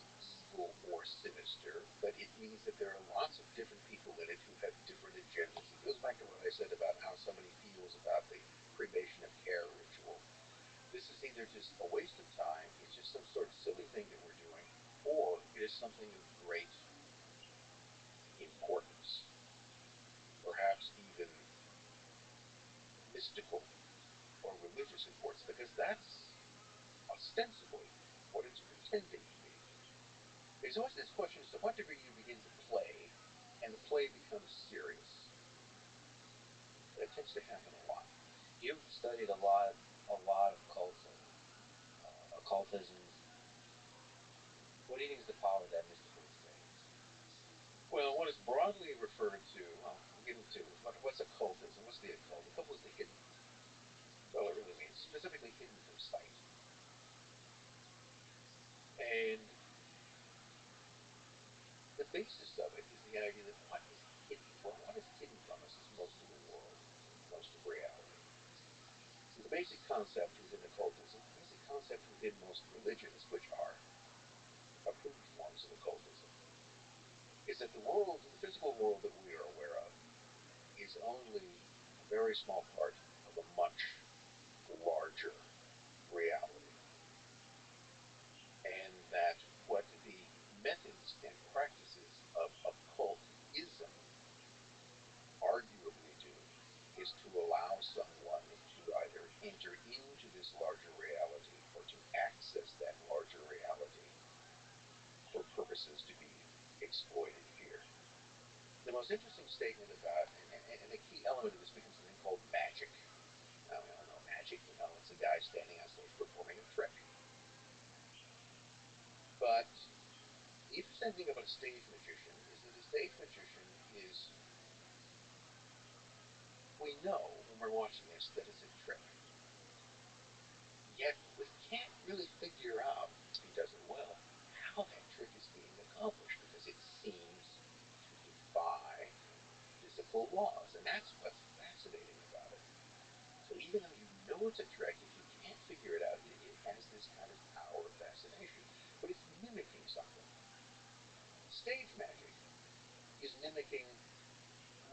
evil or sinister, but it means that there are lots of different people in it who have different agendas. It goes back to what I said about how somebody feels about the cremation of care ritual. This is either just a waste of time, it's just some sort of silly thing that we're doing, or it is something of great importance, perhaps even mystical or religious importance, because that's ostensibly what it's pretending to be. There's always this question as to what degree you begin to play, and the play becomes serious. That tends to happen a lot. You've studied a lot of cults and occultisms. What do you think is the power of that mystical experience? Well, what is broadly referred to, well, we'll get into what's occultism, what's the occult? Occult is the hidden. That's all it really means, specifically hidden from sight. And the basis of it is the idea that what is hidden? Well, what is hidden from us is most of the world, most of reality. So the basic concept within occultism, the basic concept within most religions, which are approved forms of occultism, is that the world, the physical world that we are aware of, is only a very small part of a much larger reality. And that what the methods and practices of occultism arguably do is to allow someone to either enter into this larger reality or to access that larger reality for purposes to be exploited here. The most interesting statement about, and a key element of this becomes something called magic. Now, we all know magic, it's a guy standing on stage performing a trick. But the interesting thing about a stage magician is that a stage magician is, we know when we're watching this that it's a trick. Yet we can't really figure out, if he does it well, how that trick is being accomplished, because it seems to defy physical laws, and that's what's fascinating about it. So even though you know it's a trick, if you can't figure it out, it has this kind of power of fascination. But it's mimicking something. Stage magic is mimicking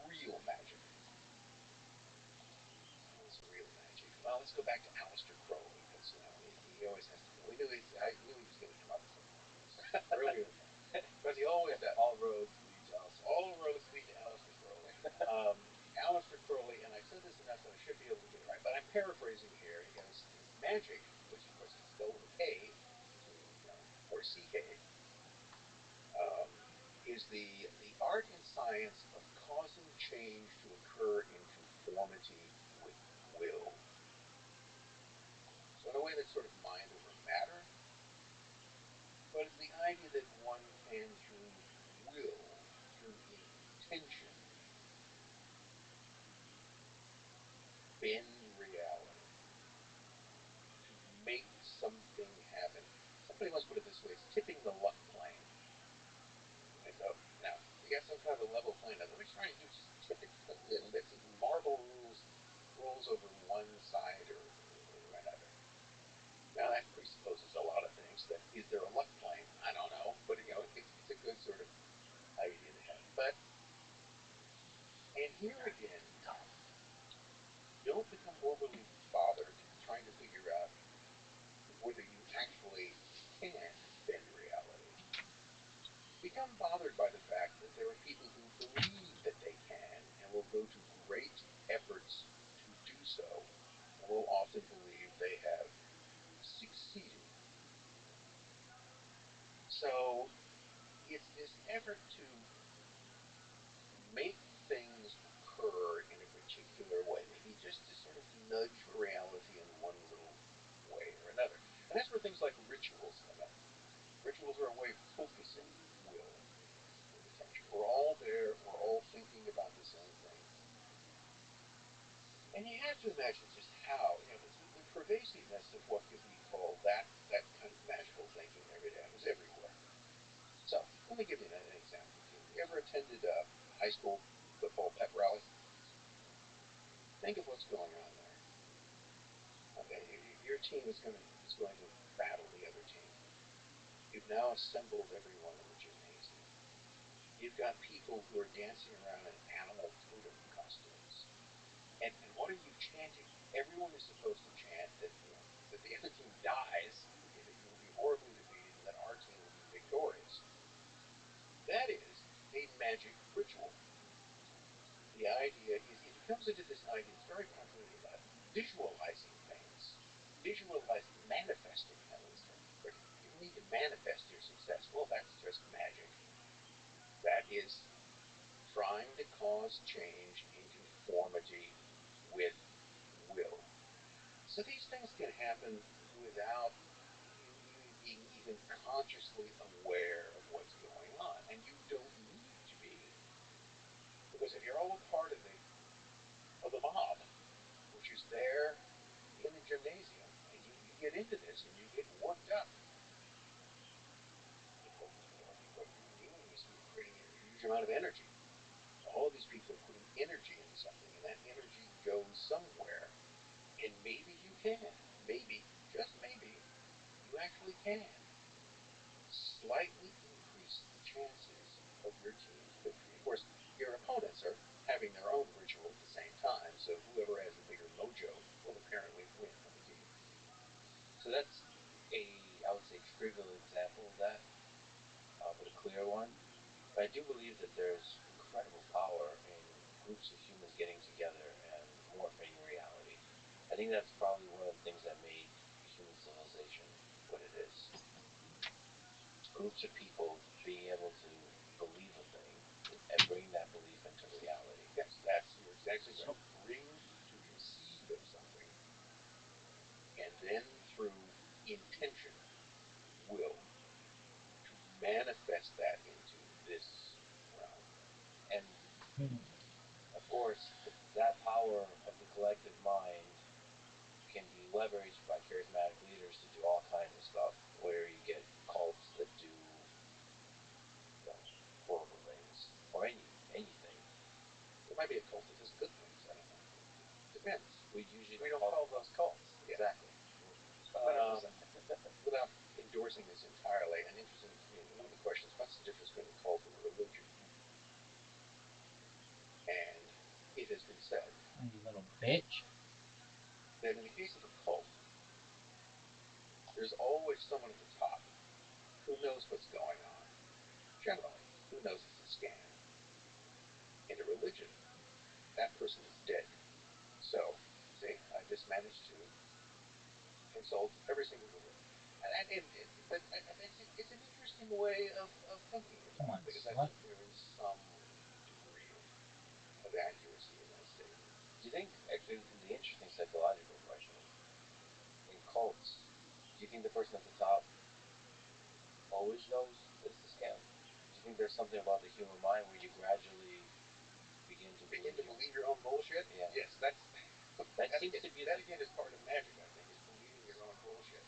real magic. What's real magic? Well, let's go back to Aleister Crowley, because he always has to. I knew he was going to come up at some point earlier, because he always does. All roads lead to Aleister. All roads lead to Aleister Crowley. Aleister Crowley, and I've said this enough that I should be able to get it right, but I'm paraphrasing here. He goes, magic, which of course is spelled with a K, or CK, is the art and science of causing change to occur in conformity with will. So in a way that's sort of mind over matter, but it's the idea that one can, through will, through intention, bend reality to make something happen let's put it this way, it's tipping the luck plane. And so now you got some kind of a level plane. Now, what we're trying to do is just tip it a little bit. So marble rules over one side or another. Now that presupposes a lot of things. That is there a luck plane? I don't know, but it's a good sort of idea to have. But and here again, don't become overly bothered trying to figure out whether you actually can bend reality. Become bothered by the fact that there are people who believe that they can and will go to great efforts to do so, and will often believe they have succeeded. So it's this effort to make things occur in a particular way, maybe just to sort of nudge reality in one little way or another. And that's where things like rituals come in. Rituals are a way of focusing will and attention. We're all there, we're all thinking about the same thing. And you have to imagine just how, the pervasiveness of what could be called that kind of magical thinking every day is everywhere. So, let me give you an example. You ever attended a high school football pep rally? Think of what's going on there. Okay, your team is going to battle the other team. You've now assembled everyone in the gymnasium. You've got people who are dancing around in animal totem costumes. And what are you chanting? Everyone is supposed to chant that the other team dies, that you will be horribly defeated, and that our team will be victorious. That is a magic ritual. The idea is, it comes into this idea, it's very popular about visualizing things, visualizing, manifesting, at least. But you need to manifest your success. Well, that's just magic. That is trying to cause change in conformity with will. So these things can happen without you being even consciously aware of what's going on. And you don't need to be. Because if you're all a part of the mob, which is there in the gymnasium, and you get into this and you get worked up, what you're doing is you're creating a huge amount of energy. All of these people are putting energy into something, and that energy goes somewhere. And maybe you can, just maybe, you actually can slightly increase the chances of your team's victory. Of course, your opponents are having their own ritual at the same time, so whoever has the bigger mojo will apparently win the game. So that's I would say, trivial example of that, but a clear one. But I do believe that there's incredible power in groups of humans getting together and morphing reality. I think that's probably one of the things that made human civilization what it is. Groups of people being able to believe a thing and bring that belief into reality. Yes, you're exactly right. To conceive of something, and then through intention, will, to manifest that into this realm. And of course, that power of the collective mind can be leveraged by charismatic leaders to do all kinds of stuff, where you get cults that do horrible things, or anything. There might be a cult that does good things. I don't know. Depends. We don't call those cults. Yeah. Exactly. Without endorsing this entirely, and interesting, one of the questions: what's the difference between a cult and a religion? And it has been said, You little bitch. that in the case of a cult, there's always someone at the top who knows what's going on. Generally, who knows it's a scam. In a religion, that person is dead. So, see, I just managed to insult every single religion. But it's an interesting way of thinking about it, because I think there is some degree of accuracy in that statement. Do you think, actually, the interesting psychological question, in cults, do you think the person at the top always knows that it's a scam? Do you think there's something about the human mind where you gradually begin to believe your own bullshit? Yeah. Yes, that seems to be that again is part of magic. I think, is believing your own bullshit.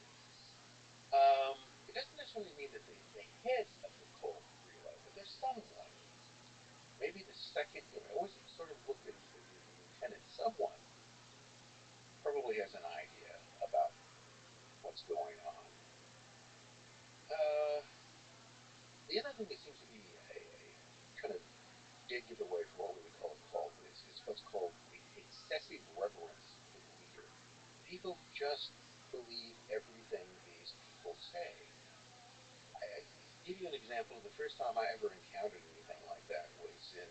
It doesn't the other thing that seems to be a kind of dead giveaway for what we would call a cult is what's called the excessive reverence for the leader. People just believe everything these people say. I give you an example. The first time I ever encountered anything like that was in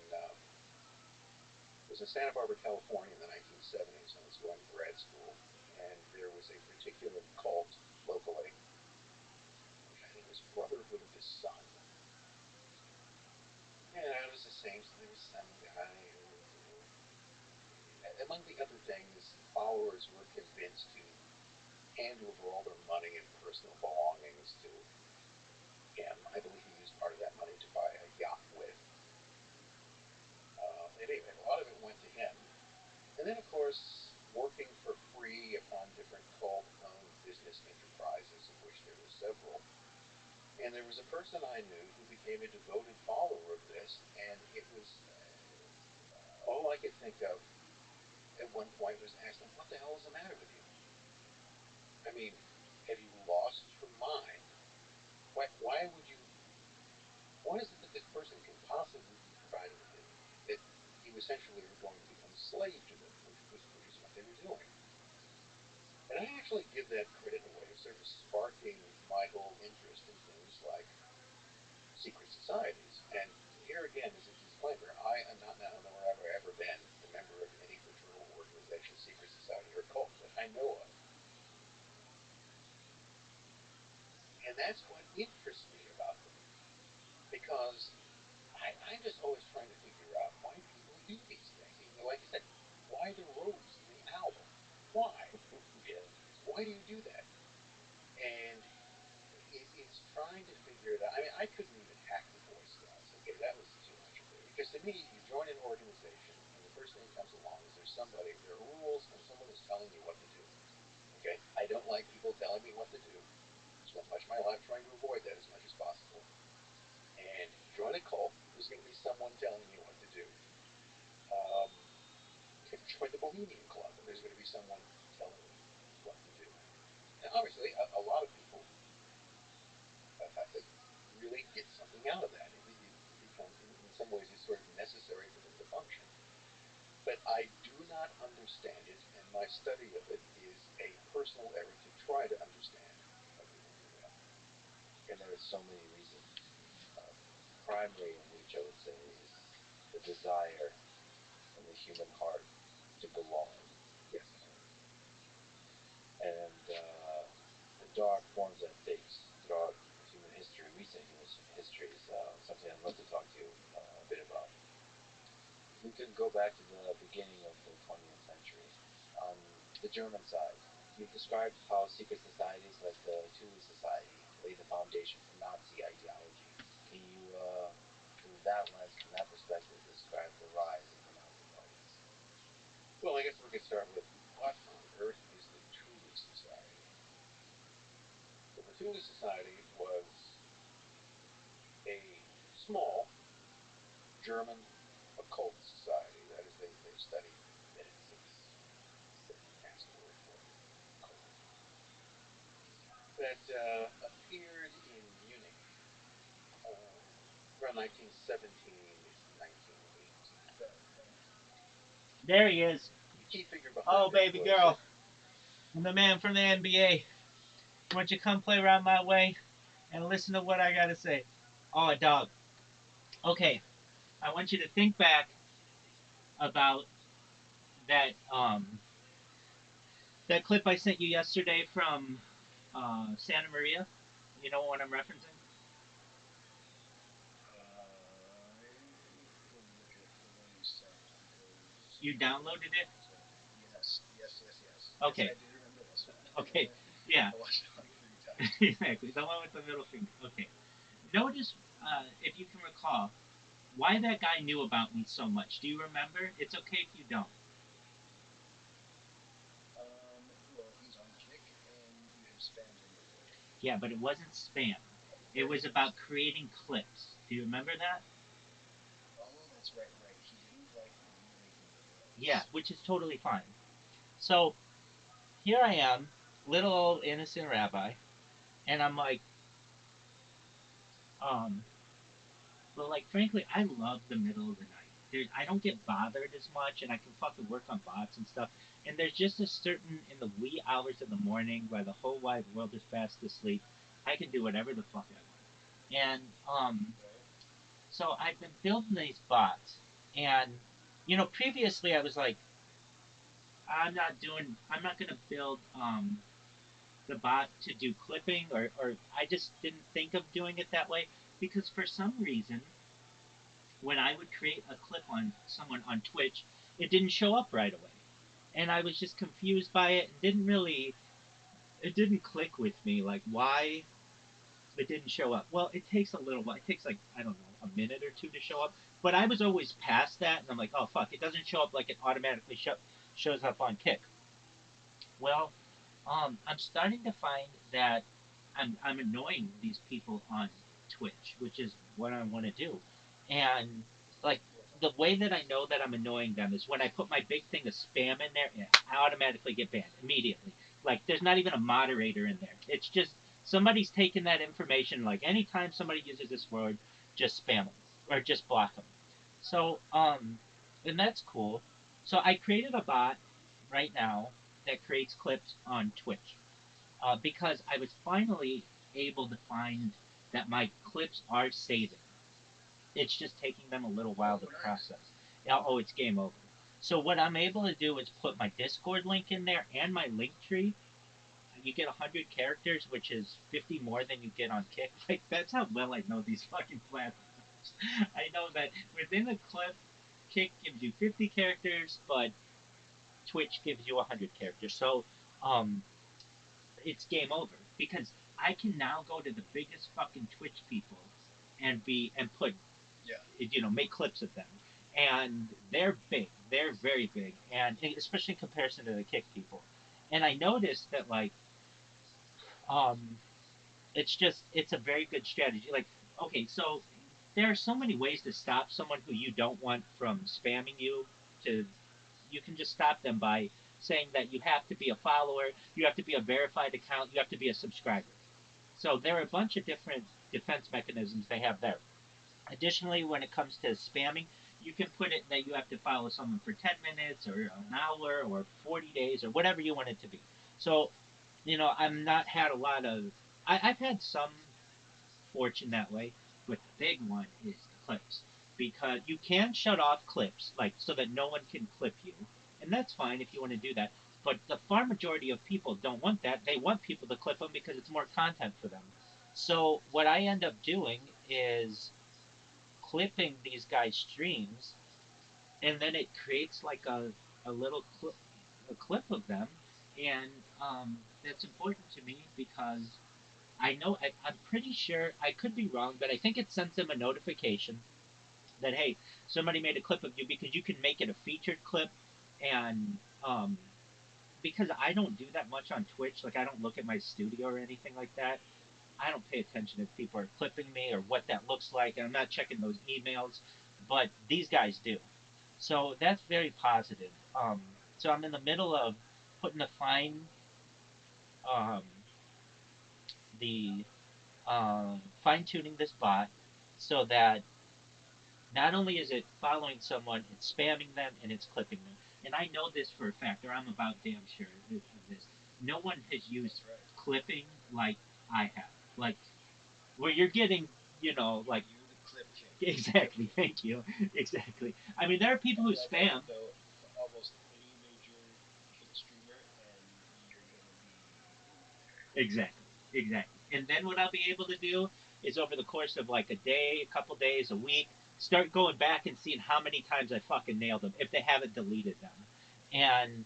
Santa Barbara, California in the 1970s when I was going to grad school. And there was a particular cult locally, which I think was Brotherhood of the Sun. And it was the same. So there was some guy who, among the other things, followers were convinced to hand over all their money and personal belongings to him. I believe he used part of that money to buy a yacht with. Anyway, a lot of it went to him. And then, of course, working for free upon different cult-owned business enterprises, of which there were several. And there was a person I knew who became a devoted follower of this, and it was all I could think of at one point was ask him, what the hell is the matter with you? I mean, have you lost your mind? Why would you, what is it that this person can possibly be providing with you that you essentially are going to become a slave to them, which is what they were doing? And I actually give that credit in a way of sort of sparking my whole interest in things like secret societies. And here again, as a disclaimer, I am not now nor have I ever been a member of any fraternal organization, secret society, or cult that I know of. And that's what interests me about them. Because I'm just always trying to figure out why people do these things. Like I said, why the rose in the album? Why? Yeah. Why do you do that? And it's trying to figure it out. I mean, I couldn't even hack the Boy Scouts. Okay, that was too much of it. Because to me, you join an organization, and the first thing that comes along is there are rules, and someone is telling you what to do. Okay, I don't like people telling me what to do. Spent much of my life trying to avoid that as much as possible. And if you join a cult, there's going to be someone telling you what to do. If you join the Bohemian Club, and there's going to be someone telling you what to do. And obviously, a lot of people really get something out of that. It becomes, in some ways, it's sort of necessary for them to function. But I do not understand it, and my study of it is a personal effort to try to understand why people do that. And there are so many reasons. Uh, Primary of which I would say is the desire in the human heart to belong. Yes. And the dark forms that takes throughout human history, recent human history, is something I'd love to talk to you a bit about. If we could go back to the beginning of the 20th century, on the German side, you've described how secret societies like the Thule Society laid the foundation for Nazi ideology. Can you, through that lens, from that perspective, describe the rise of the Nazi Party? Well, I guess we could start with what on earth is the Thule Society? So the Thule Society was a small German occult society. That is, they study metaphysics. That's a fancy word for occult. That appeared in Munich around 1917, 1918. There he is. The key figure behind Oh, it baby was girl. I'm the man from the NBA. Why don't you come play around my way and listen to what I got to say? Oh, a dog. Okay. I want you to think back about that that clip I sent you yesterday from Santa Maria. You know what I'm referencing? I will look at the one you sent because You downloaded it? yes. Okay. Yes, I do remember this one. Okay. Yeah. I watched it like 3 times. Exactly. The one with the middle finger. Okay. Notice, if you can recall, why that guy knew about me so much. Do you remember? It's okay if you don't. Well, he's on a kick, and you had spammed him before. Yeah, but it wasn't spam. It was about creating clips. Do you remember that? Oh, that's right. He didn't like me making clips. Yeah, which is totally fine. So here I am, little old innocent rabbi, and I'm like, um, But like, frankly, I love the middle of the night. I don't get bothered as much, and I can fucking work on bots and stuff. And there's just a certain in the wee hours of the morning, while the whole wide world is fast asleep, I can do whatever the fuck I want. And so I've been building these bots, and previously I was like, I'm not gonna build the bot to do clipping, or I just didn't think of doing it that way because for some reason when I would create a clip on someone on Twitch, it didn't show up right away. And I was just confused by it and it didn't click with me like why it didn't show up. Well, it takes a little while. It takes like, I don't know, a minute or two to show up. But I was always past that and I'm like, oh fuck, it doesn't show up like it automatically shows up on Kick. Well, I'm starting to find that I'm annoying these people on Twitch, which is what I want to do. And like the way that I know that I'm annoying them is when I put my big thing of spam in there, I automatically get banned immediately. Like there's not even a moderator in there. It's just somebody's taking that information. Like anytime somebody uses this word, just spam them or just block them. So and that's cool. So I created a bot right now that creates clips on Twitch because I was finally able to find that my clips are saving. It's just taking them a little while to process. Oh, it's game over. So what I'm able to do is put my Discord link in there and my link tree. You get 100 characters, which is 50 more than you get on Kick. Like that's how well I know these fucking platforms. I know that within a clip, Kick gives you 50 characters, but Twitch gives you 100 characters. So it's game over because I can now go to the biggest fucking Twitch people and put make clips of them, and they're big, they're very big, and especially in comparison to the Kick people. And I noticed that like um, it's a very good strategy. Like okay, so there are so many ways to stop someone who you don't want from spamming you to you can just stop them by saying that you have to be a follower, you have to be a verified account, you have to be a subscriber. So there are a bunch of different defense mechanisms they have there. Additionally, when it comes to spamming, you can put it that you have to follow someone for 10 minutes or an hour or 40 days or whatever you want it to be. So, I'm not had a lot of. I've had some fortune that way, but the big one is the clips because you can shut off clips like so that no one can clip you, and that's fine if you want to do that. But the far majority of people don't want that. They want people to clip them because it's more content for them. So what I end up doing is clipping these guys' streams, and then it creates like a little a clip of them, and that's important to me because I know I'm pretty sure I could be wrong, but I think it sends them a notification that hey, somebody made a clip of you because you can make it a featured clip, and because I don't do that much on Twitch, like I don't look at my studio or anything like that. I don't pay attention if people are clipping me or what that looks like, and I'm not checking those emails, but these guys do. So that's very positive. So I'm in the middle of putting um, the fine tuning this bot so that not only is it following someone, it's spamming them and it's clipping them. And I know this for a fact, or I'm about damn sure of this. No one has used clipping like I have. Like where you're getting, like You're the clip king. exactly. Thank you. Exactly. I mean, there are people who spam. Though almost any major kick streamer, and you're gonna be okay. Exactly. Exactly. And then what I'll be able to do is over the course of like a day, a couple days, a week, start going back and seeing how many times I fucking nailed them if they haven't deleted them. And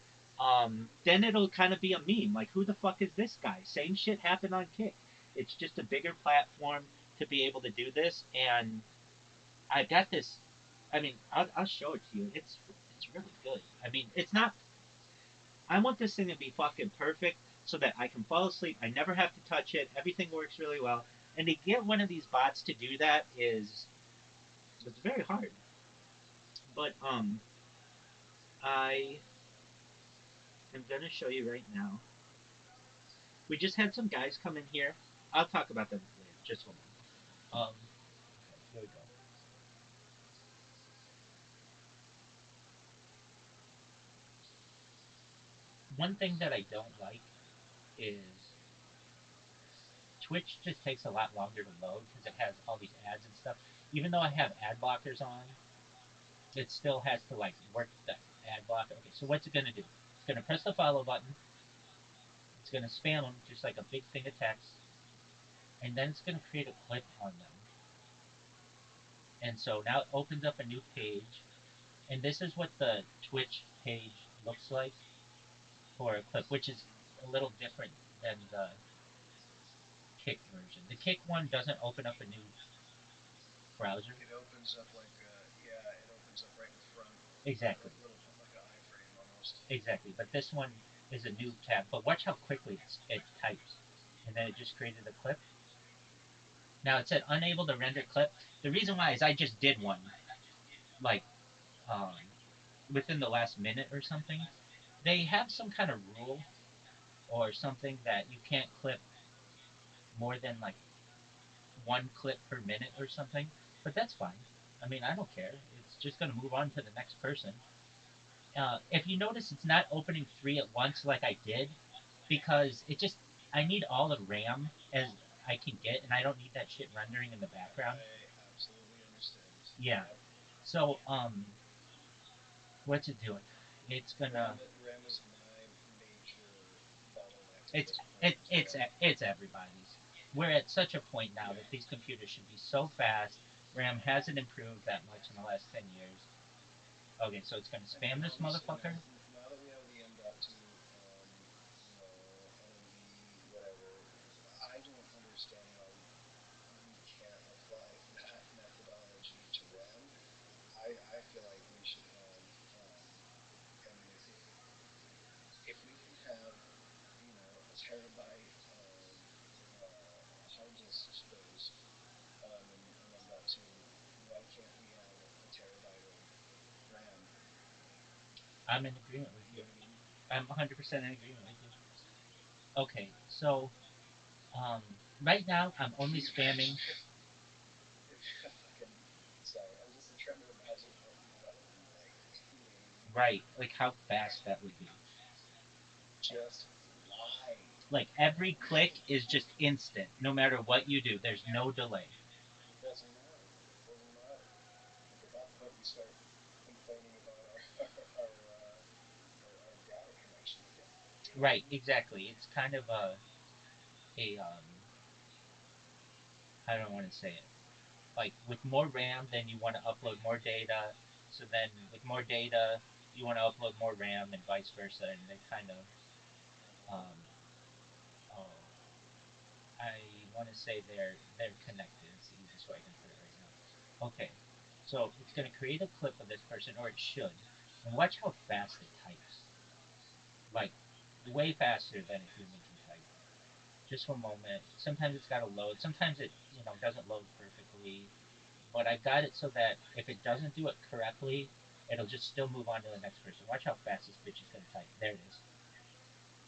then it'll kind of be a meme. Like, who the fuck is this guy? Same shit happened on Kick. It's just a bigger platform to be able to do this. And I got this. I mean, I'll show it to you. It's really good. I mean, it's not I want this thing to be fucking perfect so that I can fall asleep. I never have to touch it. Everything works really well. And to get one of these bots to do that is it's very hard. But I am gonna show you right now. We just had some guys come in here. I'll talk about them later. Just one moment. Here we go. one thing that I don't like is Twitch just takes a lot longer to load because it has all these ads and stuff. Even though I have ad blockers on, it still has to like work the ad blocker. Okay, so what's it gonna do? It's gonna press the follow button. It's gonna spam them just like a big thing of text, and then it's gonna create a clip on them. And so now it opens up a new page, and this is what the Twitch page looks like for a clip, which is a little different than the Kick version. The Kick one doesn't open up a new browser. It opens up like it opens up right in front. Exactly. Like a little like an iframe almost. Exactly. But this one is a new tab. But watch how quickly it types. And then it just created a clip. Now it said unable to render clip. The reason why is I just did one like um, within the last minute or something. They have some kind of rule or something that you can't clip more than like one clip per minute or something. But that's fine. I mean, I don't care. It's just going to move on to the next person. If you notice, it's not opening three at once like I did because it just I need all the RAM as I can get, and I don't need that shit rendering in the background. I absolutely understand. Yeah. Yep. So what's it doing? It's gonna. RAM is my major bottleneck at It's this point as well. it's everybody's. We're at such a point now that these computers should be so fast. RAM hasn't improved that much in the last 10 years. Okay, so it's gonna spam this Honestly, motherfucker. now that we have the M.2, NMD, whatever, I don't understand how we can't apply that methodology to RAM. I feel like we should have, I mean, if we can have, a terabyte of hard disk space in M.2, why can't we have a terabyte of RAM? I'm in agreement with You you. know what I mean? I'm 100% in agreement with you. Okay, so um, right now I'm only spamming. Fucking, sorry, I was just trying to imagine what that would be like. Right, like how fast that would be. Just why? Like every click is just instant, no matter what you do. There's no delay. It doesn't matter. It doesn't matter. Like at that point, we start complaining about our data connection again. You know what I Right, mean? exactly. It's kind of a I don't want to say it. Like with more RAM, then you want to upload more data. So then with more data, you want to upload more RAM and vice versa, and they kind of um, oh, I want to say they're connected. It's the easiest way I can put it right now. Okay, so it's going to create a clip of this person, or it should, and watch how fast it types. Like way faster than a human can type. Just one moment. Sometimes it's got to load. Sometimes it doesn't load perfectly. But I got it so that if it doesn't do it correctly, it'll just still move on to the next person. Watch how fast this bitch is going to type. There it is.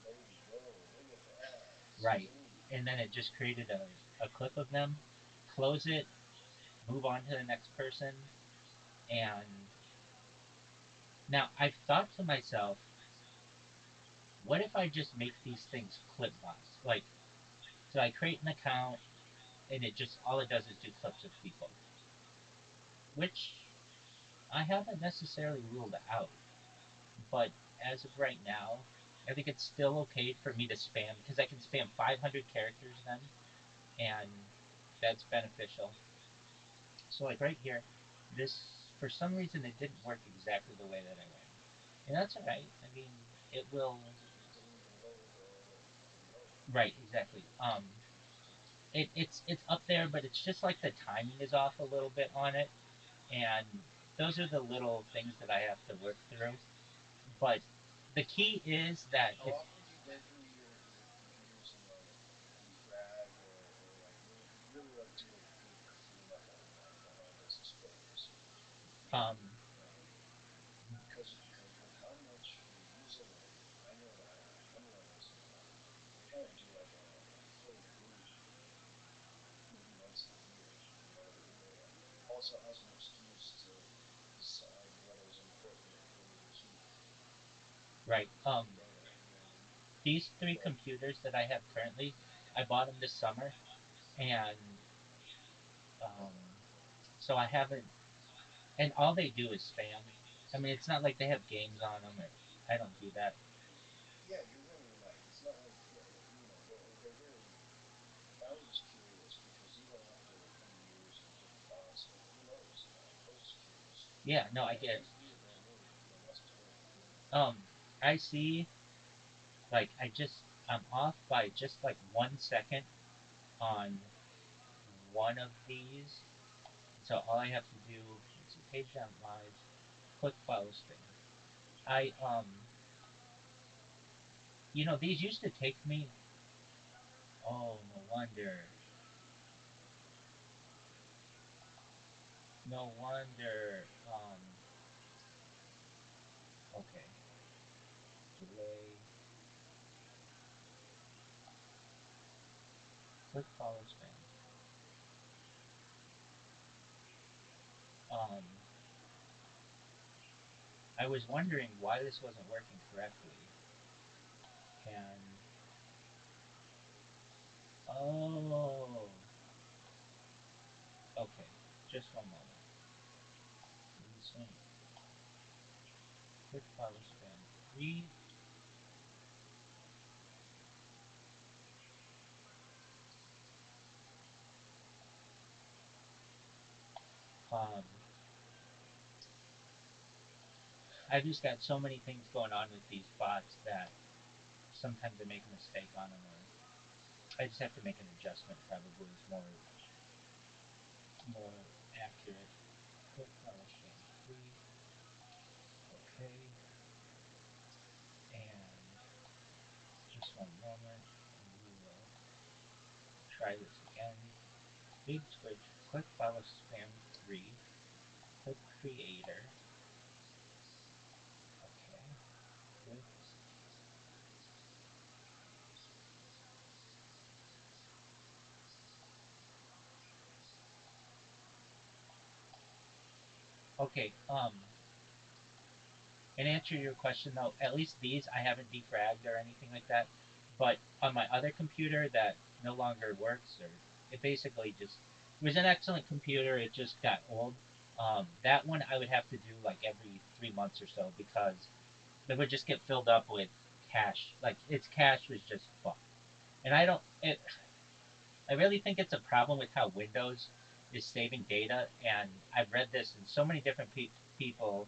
There you go. Look at that. Right. Smooth. And then it just created a clip of them. Close it, move on to the next person. And now I've thought to myself, what if I just make these things clip bots? Like, so I create an account and it just, all it does is do clips of people. Which I haven't necessarily ruled out. But as of right now, I think it's still okay for me to spam because I can spam 500 characters then, and that's beneficial. So like right here, this for some reason it didn't work exactly the way that I wanted, and that's all right. I mean, it will. It didn't even load the load. Right, exactly. It's up there, but it's just like the timing is off a little bit on it, and those are the little things that I have to work through. But the key is that How if often do you go through your computers and and frag or like really like do a good cleanup on the hard disk space? um, Because with how much you're using it, I know that I'm one of those people. I kind of do like a full boot maybe once a year. It also has an excuse to decide what is important for me to keep right. data. these three But computers that I have currently, I bought them this summer, and um, so I haven't, and all they do is spam. I mean, it's not like they have games on them, or I don't do that. Yeah, you're really like, it's not like, they're very, I was just curious because even after a few years of different bots, and who knows, I was just curious. Yeah, no, I Yeah, get it. these are brand new, that's cool. Um, I see, like, I'm off by just like 1 second on one of these. So all I have to do, let's see, page down live, click follow spam. I, these used to take me, oh, no wonder. No wonder. Okay. Delay. Click follow spam. Um, I was wondering why this wasn't working correctly. And, oh, okay. Just one moment. Recent. Click follow spam. Three. Um, I've just got so many things going on with these bots that sometimes I make a mistake on them, or I just have to make an adjustment. Probably is more accurate. Click follow spam. Three. Okay. And just one moment. We will try this again. Big switch. Click follow spam 3. Click creator. Okay. Click. Okay. And answer your question though, at least these I haven't defragged or anything like that. But on my other computer that no longer works, or it basically just it was an excellent computer. It just got old. That one I would have to do like every 3 months or so because it would just get filled up with cache. Like its cache was just fucked. And I don't. I really think it's a problem with how Windows is saving data. And I've read this in so many different people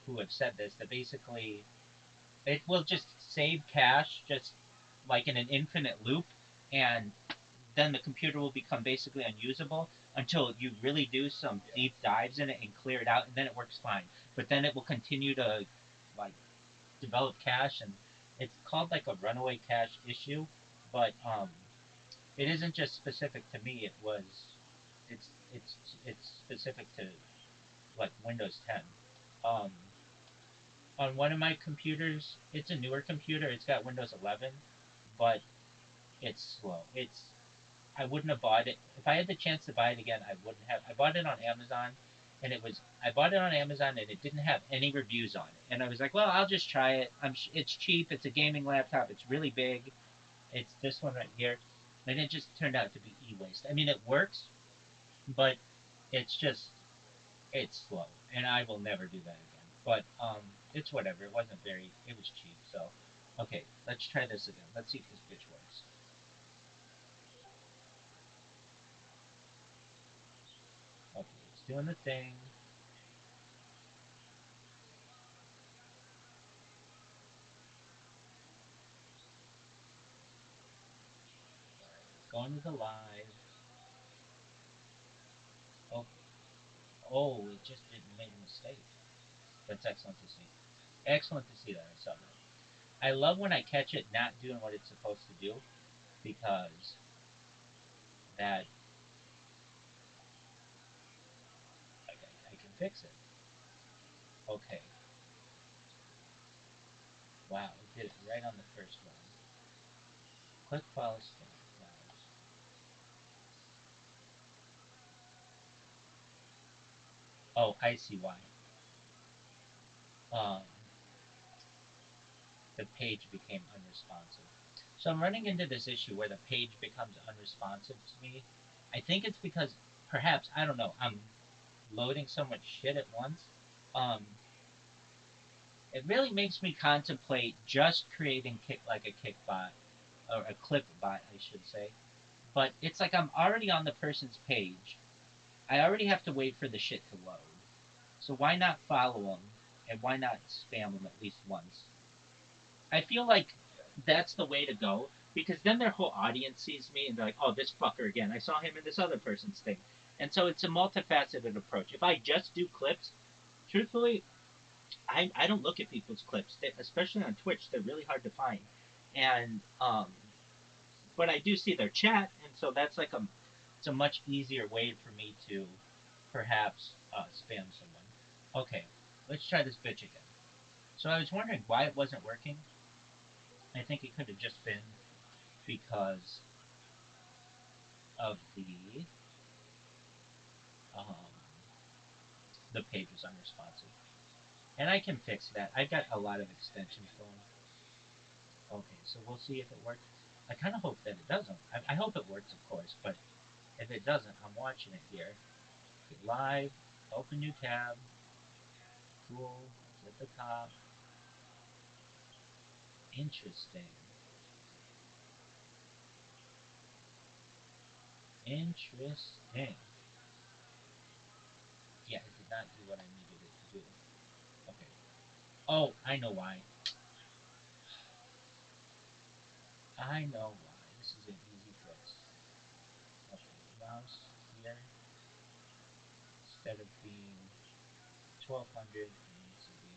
who have said this that basically it will just save cache just like in an infinite loop, and then the computer will become basically unusable until you really do some Yeah. deep dives in it and clear it out, and then it works fine. But then it will continue to like develop cache, and it's called like a runaway cache issue. But it isn't just specific to me. It's it's it's specific to like Windows 10. Um, on one of my computers, it's a newer computer. It's got Windows 11, but it's slow. I wouldn't have bought it if I had the chance to buy it again. I wouldn't have. I bought it on Amazon, and I bought it on Amazon, and it didn't have any reviews on it. And I was like, well, I'll just try it. It's cheap. It's a gaming laptop. It's really big. It's this one right here, and it just turned out to be e-waste. I mean, it works, but it's just it's slow, and I will never do that again. But it's whatever. It wasn't very. It was cheap, so okay. Let's try this again. Let's see if this bitch works. Okay, it's doing the thing. It's going to the live. Oh, oh, it just didn't make a mistake. That's excellent to see. Excellent to see that I saw that. I love when I catch it not doing what it's supposed to do because that I can fix it. Okay. Wow, it did it right on the first one. Click follow scan. Oh, I see why. Um, the page became unresponsive. So I'm running into this issue where the page becomes unresponsive to me. I think it's because perhaps I don't know. I'm loading so much shit at once. Um, it really makes me contemplate just creating kick like a kick bot or a clip bot, I should say. But it's like I'm already on the person's page. I already have to wait for the shit to load. So why not follow them and why not spam them at least once? I feel like that's the way to go because then their whole audience sees me and they're like, "Oh, this fucker again. I saw him in this other person's thing." And so it's a multifaceted approach. If I just do clips, truthfully, I don't look at people's clips, especially on Twitch. They're really hard to find, and but I do see their chat, and so that's like it's a much easier way for me to perhaps spam someone. Okay, let's try this bitch again. So I was wondering why it wasn't working. I think it could have just been because of um, the page was unresponsive, and I can fix that. I've got a lot of extensions going. Okay, so we'll see if it works. I kind of hope that it doesn't. I hope it works, of course, but if it doesn't, I'm watching it here. Okay, live, open new tab, cool, it's at the top. Interesting. Interesting. Yeah, it did not do what I needed it to do. Okay. Oh, I know why. I know why. This is an easy fix. Okay, mouse here. Instead of being 1200, it needs to be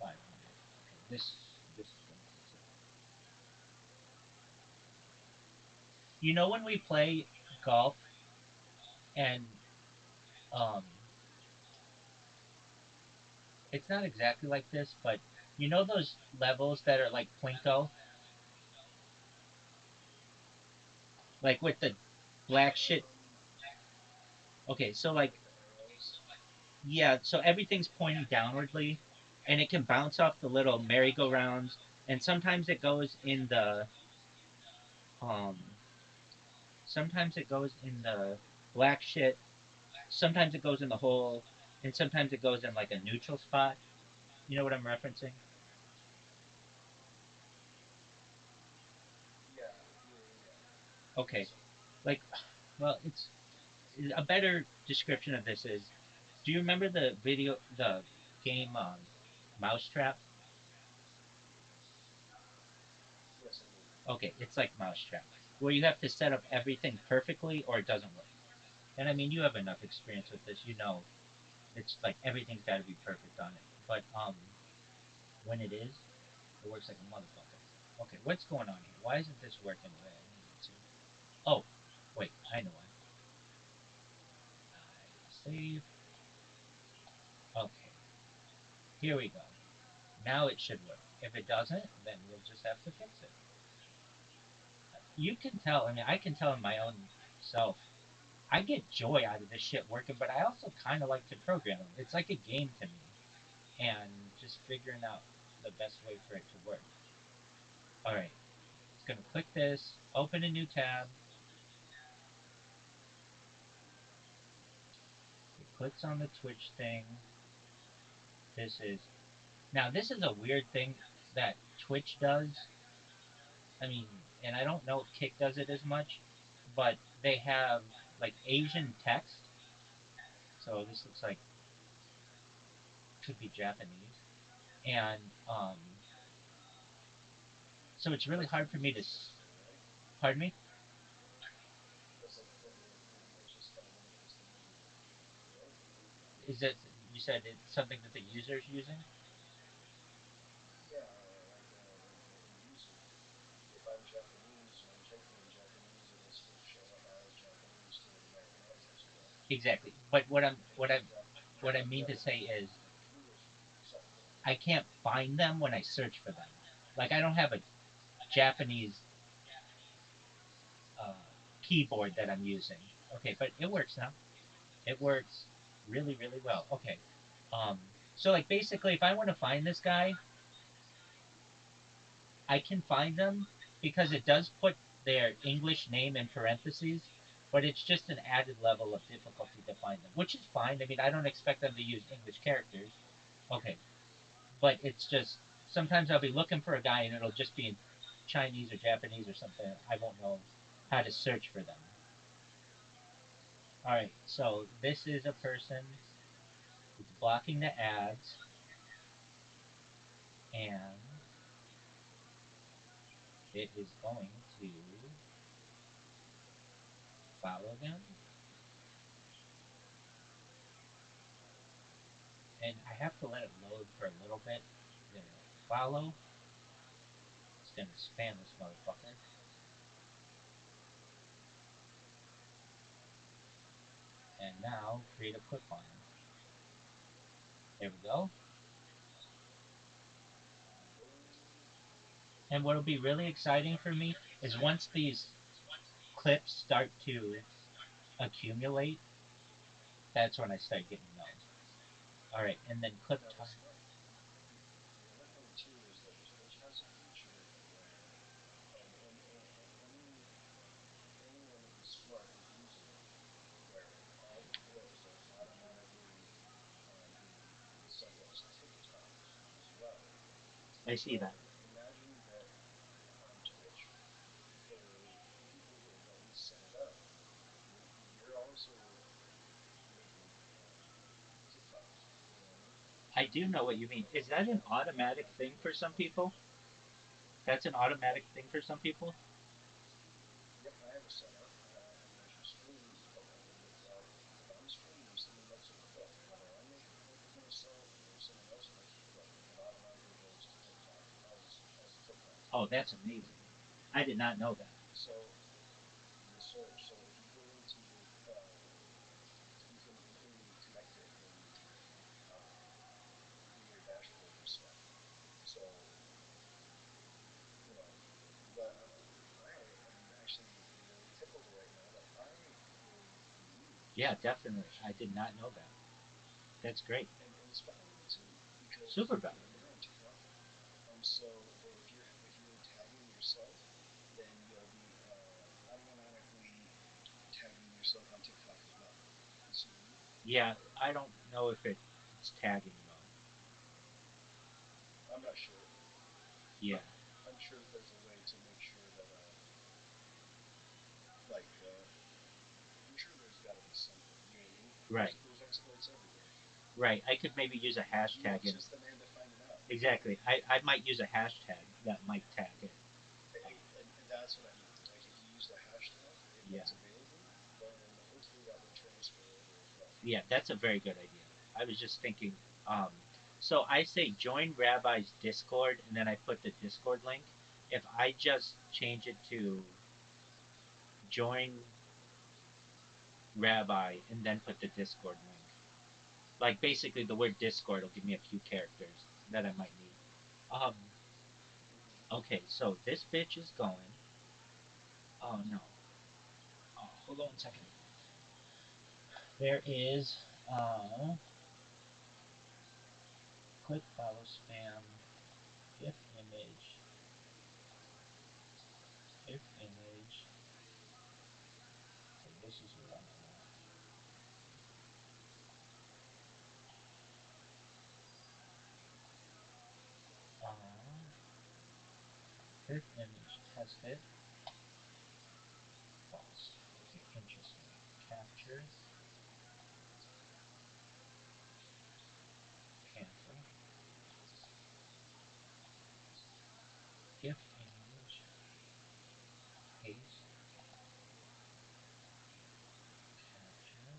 500. Okay, this is gonna fix it. You know when we play golf and um, it's not exactly like this, but you know those levels that are like Plinko, like with the black shit. Okay, so like yeah, so everything's pointing downwardly, and it can bounce off the little merry-go-rounds, and um, sometimes it goes in the black shit, sometimes it goes in the hole, and sometimes it goes in like a neutral spot. You know what I'm referencing? Yeah, yeah. Okay, like, well, it's a better description of this is, do you remember the game Mousetrap? Yes, I do. Okay, it's like Mousetrap, where you have to set up everything perfectly or it doesn't work. And I mean, you have enough experience with this, you know, it's like everything's got to be perfect on it. But when it is, it works like a motherfucker. Okay, what's going on here? Why isn't this working the way I need it to? Oh, wait, I know why. Save. Okay, here we go. Now it should work. If it doesn't, then we'll just have to fix it. You can tell. I mean, I can tell in my own self. I get joy out of this shit working, but I also kind of like to program them. It's like a game to me, and just figuring out the best way for it to work. All right, it's gonna click this, open a new tab. It clicks on the Twitch thing. This is this is a weird thing that Twitch does. I mean, and I don't know if Kick does it as much, but they have like Asian text. So this looks like could be Japanese, and so it's really That's the hard for me to. easiest thing, right? Pardon me. That's like I just found out that's the easiest thing, right? Is that you said it's something that the user is using? Yeah, like the user. If I'm Japanese and I'm typing in Japanese, it'll still show up as Japanese to the American audience, correct? Exactly. But what I'm If what I'm I what I mean to say Japanese is English separate. I can't find them when I search for them. Like I don't have a Japanese uh, keyboard that I'm using. Okay, but it works now. It works really really well. Okay. Um, so like basically, if I want to find this guy, I can find them because it does put their English name in parentheses, but it's just an added level of difficulty to find them, which is fine. I mean, I don't expect them to use English characters. Okay, but it's just sometimes I'll be looking for a guy and it'll just be in Chinese or Japanese or something. I won't know how to search for them. All right, so this is a person who's blocking the ads and it is going to follow them. And I have to let it load for a little bit. Then follow. It's gonna spam this motherfucker. And now create a quick line. There we go. And what'll be really exciting for me is once these clips start to accumulate, that's when I start getting those. All right, and then clip Now, time. the other thing too is that Twitch has a feature where, anyone who's smart is using it, where all the clips are automatically being sent as TikToks as well. I see Well, that. imagine that on Twitch, for people who have already set it up, you're also making TikToks. You know what I mean? I do know what you mean. Is that an automatic thing for some people? That's an Yep. automatic thing for some people? Yep, I have it set up, and as you stream, if I'm streaming, someone makes a clip, whether I make a clip of myself or someone else makes a clip, it automatically goes to TikTok as a TikTok. Oh, that's amazing. I did not know that. So, yes, sir. So if you go into your, you can connect it um, in your dashboard and stuff. So, you know, but I am actually really tickled right now that I will be used Yeah, definitely. I did not know that. That's great. and it's valuable too because Super you know valuable. you're on TikTok. So if you're tagging yourself, then you'll be automatically tagging yourself on TikTok as well. You see what I mean? Yeah, I don't know if it's tagging though. I'm not sure. Yeah, I'm sure that there's a way to make sure that like I'm sure there's got to be something. You know what I mean? right, There's exploits everywhere. right. I could maybe use a You're hashtag in. just the man to find it out. Exactly. I might use a hashtag that might tag it. And that's what I mean. Like if you use the hashtag, if Yeah, that's available, then hopefully that would transfer over as well. yeah. That's a very good idea. I was just thinking. Um, so I say join Rabbi's Discord, and then I put the Discord link. If I just change it to join Rabbi and then put the Discord link, like basically the word Discord will give me a few characters that I might need. Um, Mm-hmm. okay, so this bitch is going. Oh no. Oh, hold on 1 second. There is click, follow, spam, GIF image, GIF image. Okay, this is the one I want. GIF image, test it. False. Okay, interesting. Capture, cancel. GIF image, paste, capture.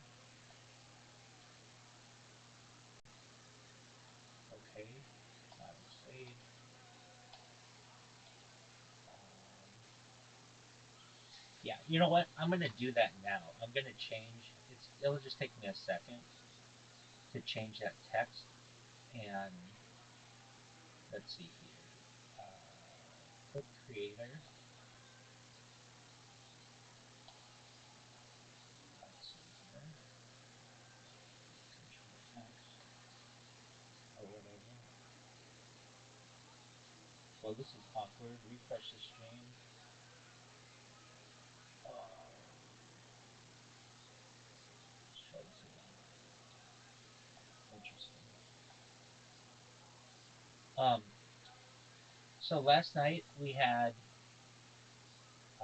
Okay, file save. Yeah, you know what? I'm gonna do that now. I'm gonna change. It'll just take me a second to change that text. And let's see here. Click creator. Let's see here. Control X or whatever. Well, this is awkward. Refresh the stream. Let's try this again. Interesting. Um, so last night we had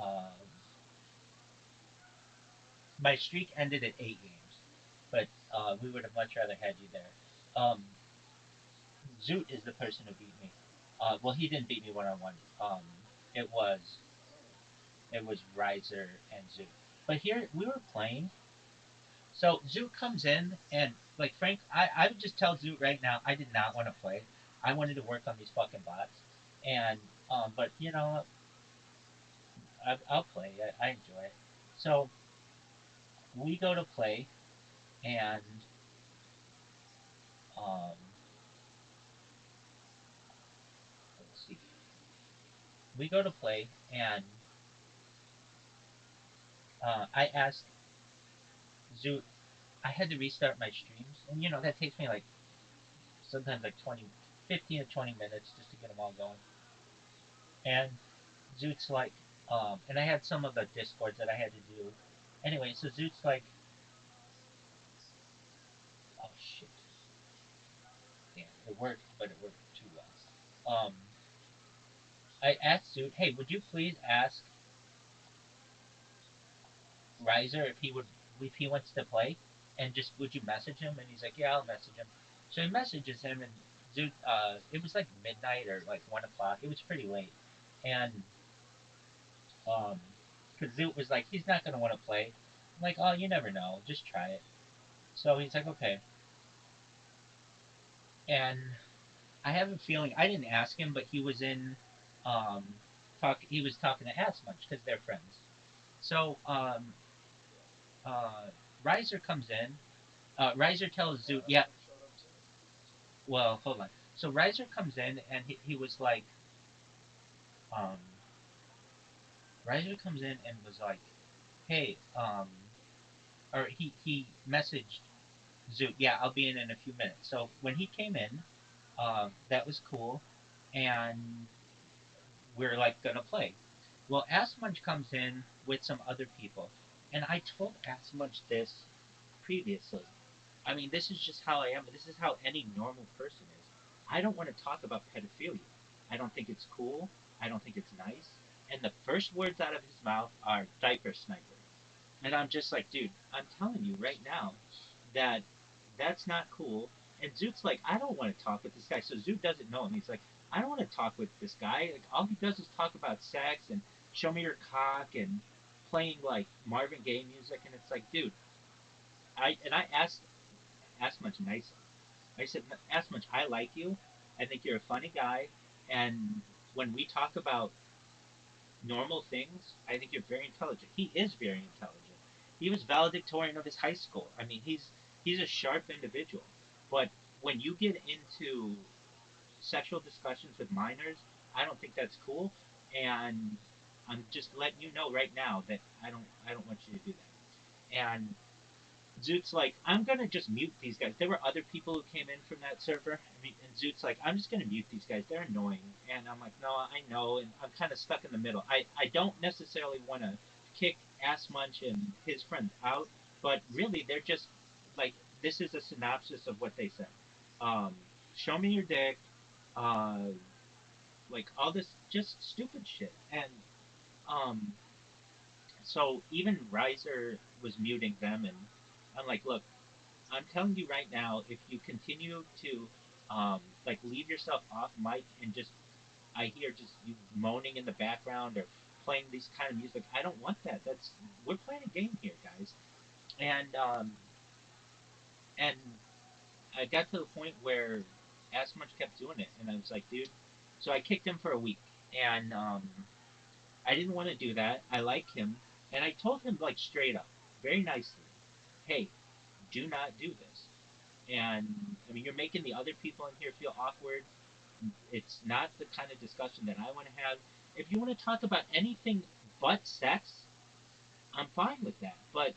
um, my streak ended at 8 games, but we would have much rather had you there. Zoot is the person who beat me. Well, he didn't beat me 1-on-1. It was it was Riser and Zoot. But here we were playing. So Zoot comes in and like Frank, I would just tell Zoot right now I did not want to play. I wanted to work on these fucking bots, and but you know I'll play. I enjoy it. So we go to play, and um, let's see. We go to play, and I asked Zoot. I had to restart my streams, and you know that takes me like sometimes like 20, 15 to 20 minutes just to get them all going. And Zoot's like, and I had some of the discords that I had to do. Anyway, so Zoot's like, oh shit, damn, it worked, but it worked too well. I asked Zoot, hey, would you please ask Riser if he wants to play, and just would you message him? And he's like, yeah, I'll message him. So he messages him, and Zoot, it was like midnight or like 1 o'clock. It was pretty late, and because Zoot was like, he's not gonna want to play. I'm like, oh, you never know, just try it. So he's like, okay, and I have a feeling I didn't ask him, but he was in he was talking to Asmunch because they're friends. So uh, Riser comes in. Riser tells Zoot, yeah. Well, hold on. So Riser comes in and he was like, um, Riser comes in and was like, hey, or he messaged Zoot, yeah, I'll be in a few minutes. So when he came in, that was cool, and we're like gonna play. Well, Asmunch comes in with some other people, and I told Asmunch this previously. I mean, this is just how I am. This is how any normal person is. I don't want to talk about pedophilia. I don't think it's cool. I don't think it's nice. And the first words out of his mouth are diaper sniper. And I'm just like, dude, I'm telling you right now that that's not cool. And Zoot's like, I don't want to talk with this guy. So Zoot doesn't know him. He's like, I don't want to talk with this guy. Like, all he does is talk about sex and show me your cock and playing like Marvin Gaye music. And it's like, dude, I asked much nicer. I said, asked much, I like you. I think you're a funny guy. And when we talk about normal things, I think you're very intelligent. He is very intelligent. He was valedictorian of his high school. I mean, he's a sharp individual. But when you get into sexual discussions with minors, I don't think that's cool. And I'm just letting you know right now that I don't want you to do that. And Zoot's like, I'm gonna just mute these guys. There were other people who came in from that server, and Zoot's like, I'm just gonna mute these guys. They're annoying. And I'm like, no, I know, and I'm kind of stuck in the middle. I don't necessarily want to kick Ass Munch and his friends out, but really, they're just like, this is a synopsis of what they said. Um, Show me your dick, uh, like all this just stupid shit, and um, so even Riser was muting them, and I'm like, look, I'm telling you right now, if you continue to like leave yourself off mic and just I hear just you moaning in the background or playing these kind of music, I don't want that. That's we're playing a game here, guys. And I got to the point where Asmuch kept doing it, and I was like, dude. So I kicked him for a week, and I didn't want to do that. I like him, and I told him like straight up, very nicely, hey, do not do this. And I mean, you're making the other people in here feel awkward. It's not the kind of discussion that I want to have. If you want to talk about anything but sex, I'm fine with that. But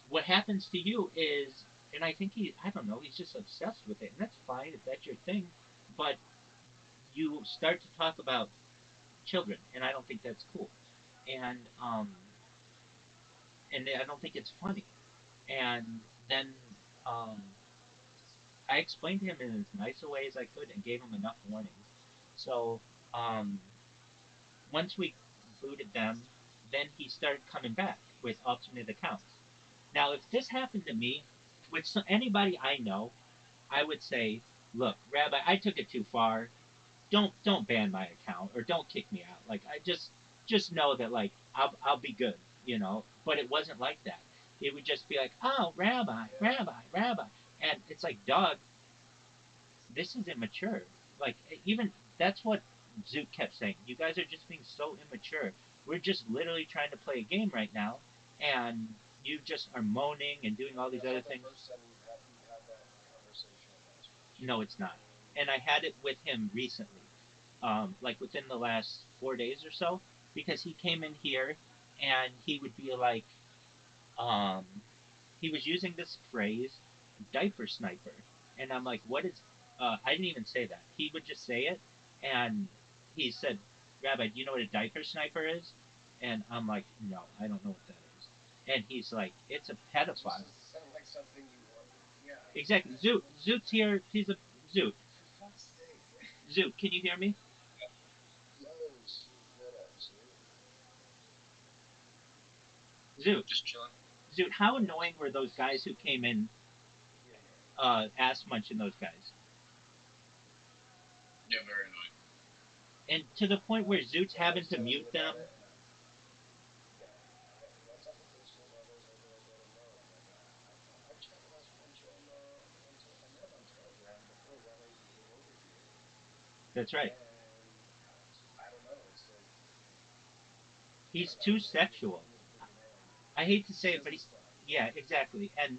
what happens to you is, and I think I don't know, he's just obsessed with it, and that's fine if that's your thing. But you start to talk about children, and I don't think that's cool. And I don't think it's funny. And then um, I explained to him in as nice a way as I could and gave him enough warnings. So um, once we booted them, then he started coming back with alternate accounts. Now, if this happened to me, with anybody I know, I would say, "Look, Rabbi, I took it too far. Don't ban my account or don't kick me out. Like I just know that like I'll be good, you know." But it wasn't like that. It would just be like, "Oh, Rabbi, Rabbi, Rabbi," and it's like, dog, this is immature. Like even that's what Zoot kept saying. You guys are just being so immature. We're just literally trying to play a game right now, and you just are moaning and doing all these other things. You had that conversation with that speech. No, it's not. And I had it with him recently, like within the last 4 days or so, because he came in here and he would be like, um, he was using this phrase, diaper sniper. And I'm like, what is, I didn't even say that. He would just say it. And he said, Rabbi, do you know what a diaper sniper is? And I'm like, no, I don't know what that is. And he's like, it's a pedophile. Sound like something you want. Yeah. Exactly. Zoot's here. He's a Zoot. For fuck's sake. Zoot, can you hear me? Yo, what up, Zoot? Zoot. Just chilling. Zoot, how annoying were those guys who came in, Here, here. ass munching those guys? Yeah, very annoying. And to the point where Zoot's having to mute them. Once I'm in Discord levels, I'll be like, let them know. I'm like, I chat with us bunch I met him on Telegram before Rabbi even came over here. That's right. And I don't know. It's like He's too sexual. I hate to say it, but yeah, exactly. And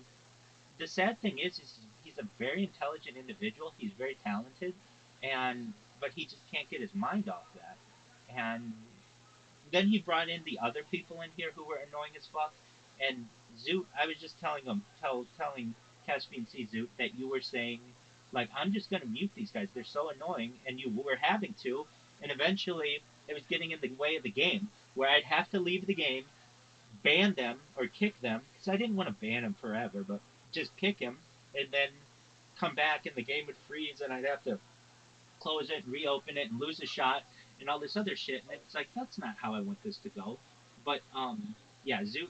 the sad thing is he's a very intelligent individual. He's very talented, and but he just can't get his mind off that. And then he brought in the other people in here who were annoying as fuck. And Zoot, I was just telling him, telling Caspian Sea Zoot that you were saying, like, I'm just gonna mute these guys. They're so annoying, and you were having to, and eventually it was getting in the way of the game, where I'd have to leave the game, ban them or kick them, because I didn't want to ban him forever, but just kick him, and then come back, and the game would freeze, and I'd have to close it, reopen it, and lose a shot, and all this other shit. And it's like that's not how I want this to go. But yeah, Zoot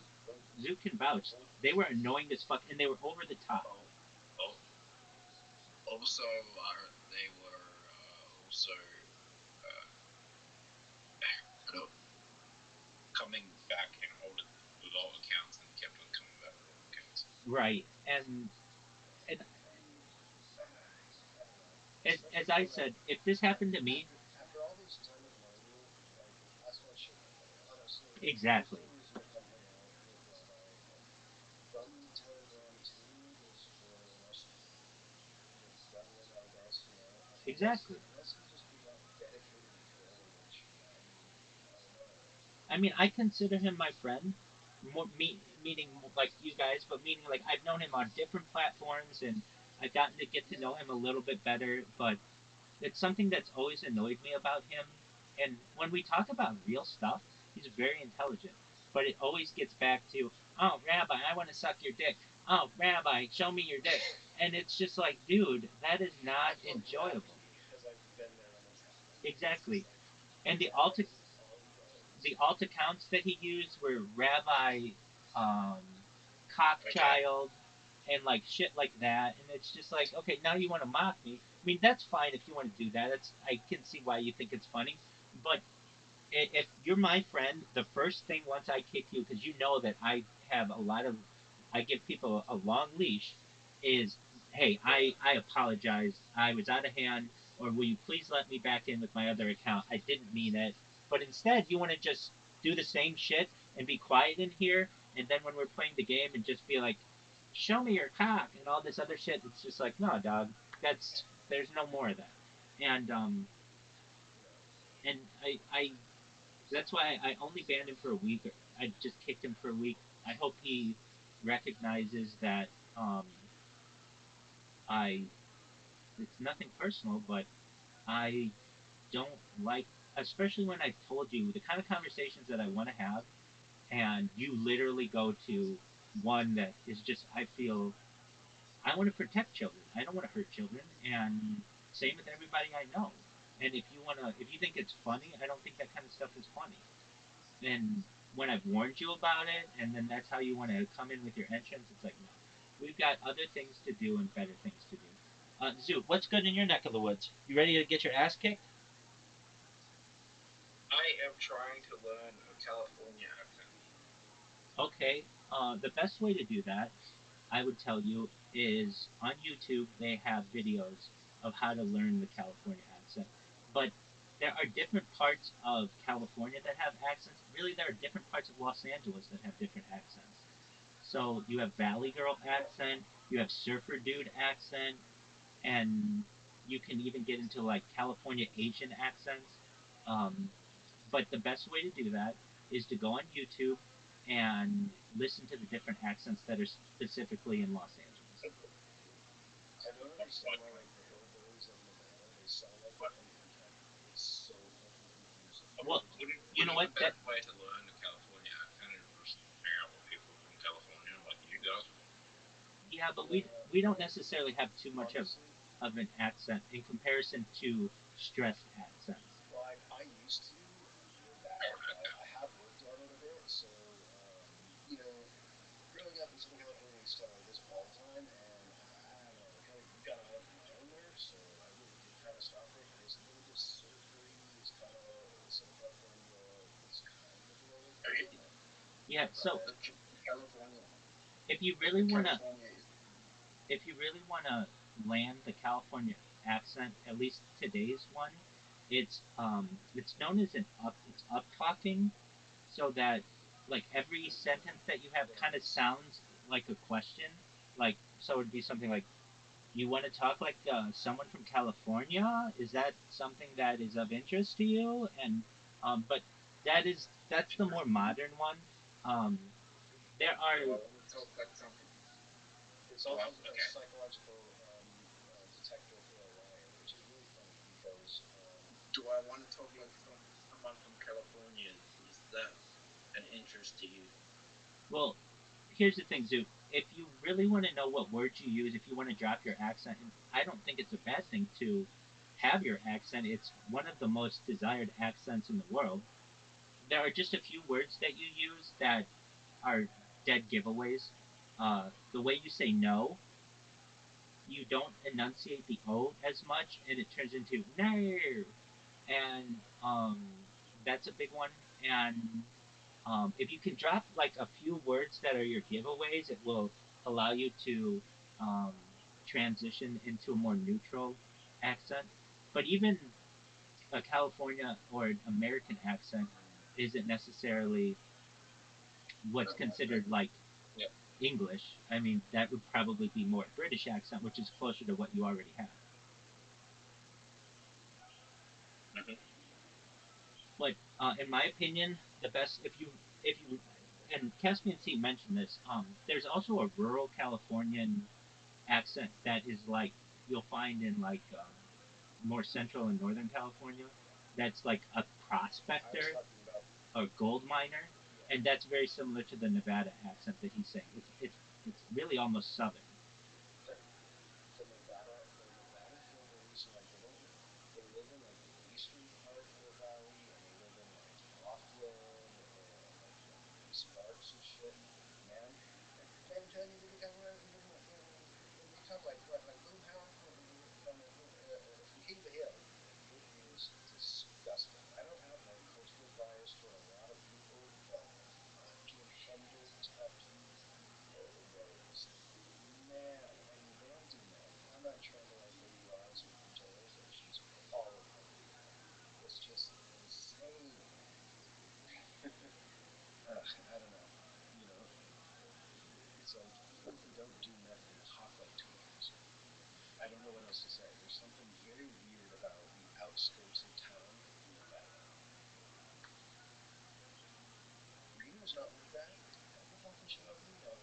can vouch. They were annoying as fuck, and they were over the top. Oh, also, they were also coming back and holding with all accounts and kept on coming back with all accounts. Right, and as I said, if this happened to me, after all this time of learning, like that's why shit like that. Honestly, exactly. there's no reason to come hang out with Rabbi from Telegram to Discord unless you're friendly, I guess. You know, Exactly. Unless he's just being dedicated to trolling, which I don't know. I mean, I consider him my friend, meaning like you guys, but meaning like I've known him on different platforms, and I've gotten to get to know him a little bit better. But it's something that's always annoyed me about him. And when we talk about real stuff, he's very intelligent. But it always gets back to, oh, Rabbi, I want to suck your dick. Oh, Rabbi, show me your dick. And it's just like, dude, that is not enjoyable. Because I've been there when it's happened. Exactly. It's like, And the the alt accounts that he used were Rabbi Cockchild and like shit like that. And it's just like, okay, now you want to mock me. I mean, that's fine if you want to do that. That's I can see why you think it's funny. But if you're my friend, the first thing once I kick you, because you know that I have a lot of, I give people a long leash, is, hey, I apologize. I was out of hand, or will you please let me back in with my other account? I didn't mean it. But instead, you want to just do the same shit and be quiet in here, and then when we're playing the game and just be like, show me your cock and all this other shit. It's just like, no, dog. There's no more of that. And I that's why I only banned him for a week. I just kicked him for a week. I hope he recognizes that I. It's nothing personal, but I don't like, especially when I told you the kind of conversations that I want to have, and you literally go to one that is just, I feel, I want to protect children. I don't want to hurt children, and same with everybody I know. And if you think it's funny, I don't think that kind of stuff is funny. And when I've warned you about it, and then that's how you want to come in with your entrance, it's like, no, we've got other things to do and better things to do. Zoo, what's good in your neck of the woods? You ready to get your ass kicked? I am trying to learn a California accent. Okay, the best way to do that, I would tell you, is on YouTube they have videos of how to learn the California accent. But there are different parts of California that have accents. Really, there are different parts of Los Angeles that have different accents. So you have Valley Girl accent, you have Surfer Dude accent, and you can even get into like California Asian accents. Um, but the best way to do that is to go on YouTube and listen to the different accents that are specifically in Los Angeles. I don't understand why like the hillbillies of Nevada they sound like it, and like it's so fucking confusing. Well, you know what? The best way to learn the California accent is just hang out with people from California, like you guys. Yeah, but we don't necessarily have too much of an accent in comparison to stressed accents. Well, I used to way back. I have worked on it a bit, so you know, growing up in Southern California, we used to talk like this all the time, and I don't know, kind of got out of line there, so I really did kind of stop it. It was a little bit surfery. It's kind of Southern California. It's kind of a little bit. Yeah, so California. if you really wanna California is if you really wanna land the California accent, at least today's one, it's known as it's up talking, so that like every sentence that you have kind of sounds like a question. Like, so it'd be something like, you want to talk like someone from California? Is that something that is of interest to you? And but that's the more modern one. Um, there are well, we talk like something. It's also a psychological detector for a liar, which is really funny because Do I want to talk like someone from California? Is that an interest to you? well, here's the thing, Zoo. If you really want to know what words you use, if you want to drop your accent, and I don't think it's a bad thing to have your accent. It's one of the most desired accents in the world. There are just a few words that you use that are dead giveaways. The way you say no, you don't enunciate the O as much, and it turns into no, and that's a big one. And if you can drop like a few words that are your giveaways, it will allow you to um, transition into a more neutral accent. But even a California or an American accent isn't necessarily what's considered like English. I mean, that would probably be more a British accent, which is closer to what you already have. Mm-hmm. But in my opinion, the best if you and Caspian Sea mentioned this. There's also a rural Californian accent that is like you'll find in like more central and northern California. That's like a prospector or gold miner, and that's very similar to the Nevada accent that he's saying. It's really almost southern. the Nevada hillbillies are like they live in like the eastern part of the valley and they live in like Laughlin and like Sparks and shit. Man, I'm telling you, they talk like little Hal from King of the Hill. It is disgusting. I don't have like cultural bias toward a lot of people, but Jimi Hendrix hillbillies, man, I mean they don't do nothing. I'm not trying to like legalize or legalization to all of marijuana. It's just insane. I don't know. You know, it's like they don't do meth. They talk like tweakers. I don't know what else to say. There's something very weird about the outskirts of town in Nevada. Reno's not like that. I'm not talking shit on Reno,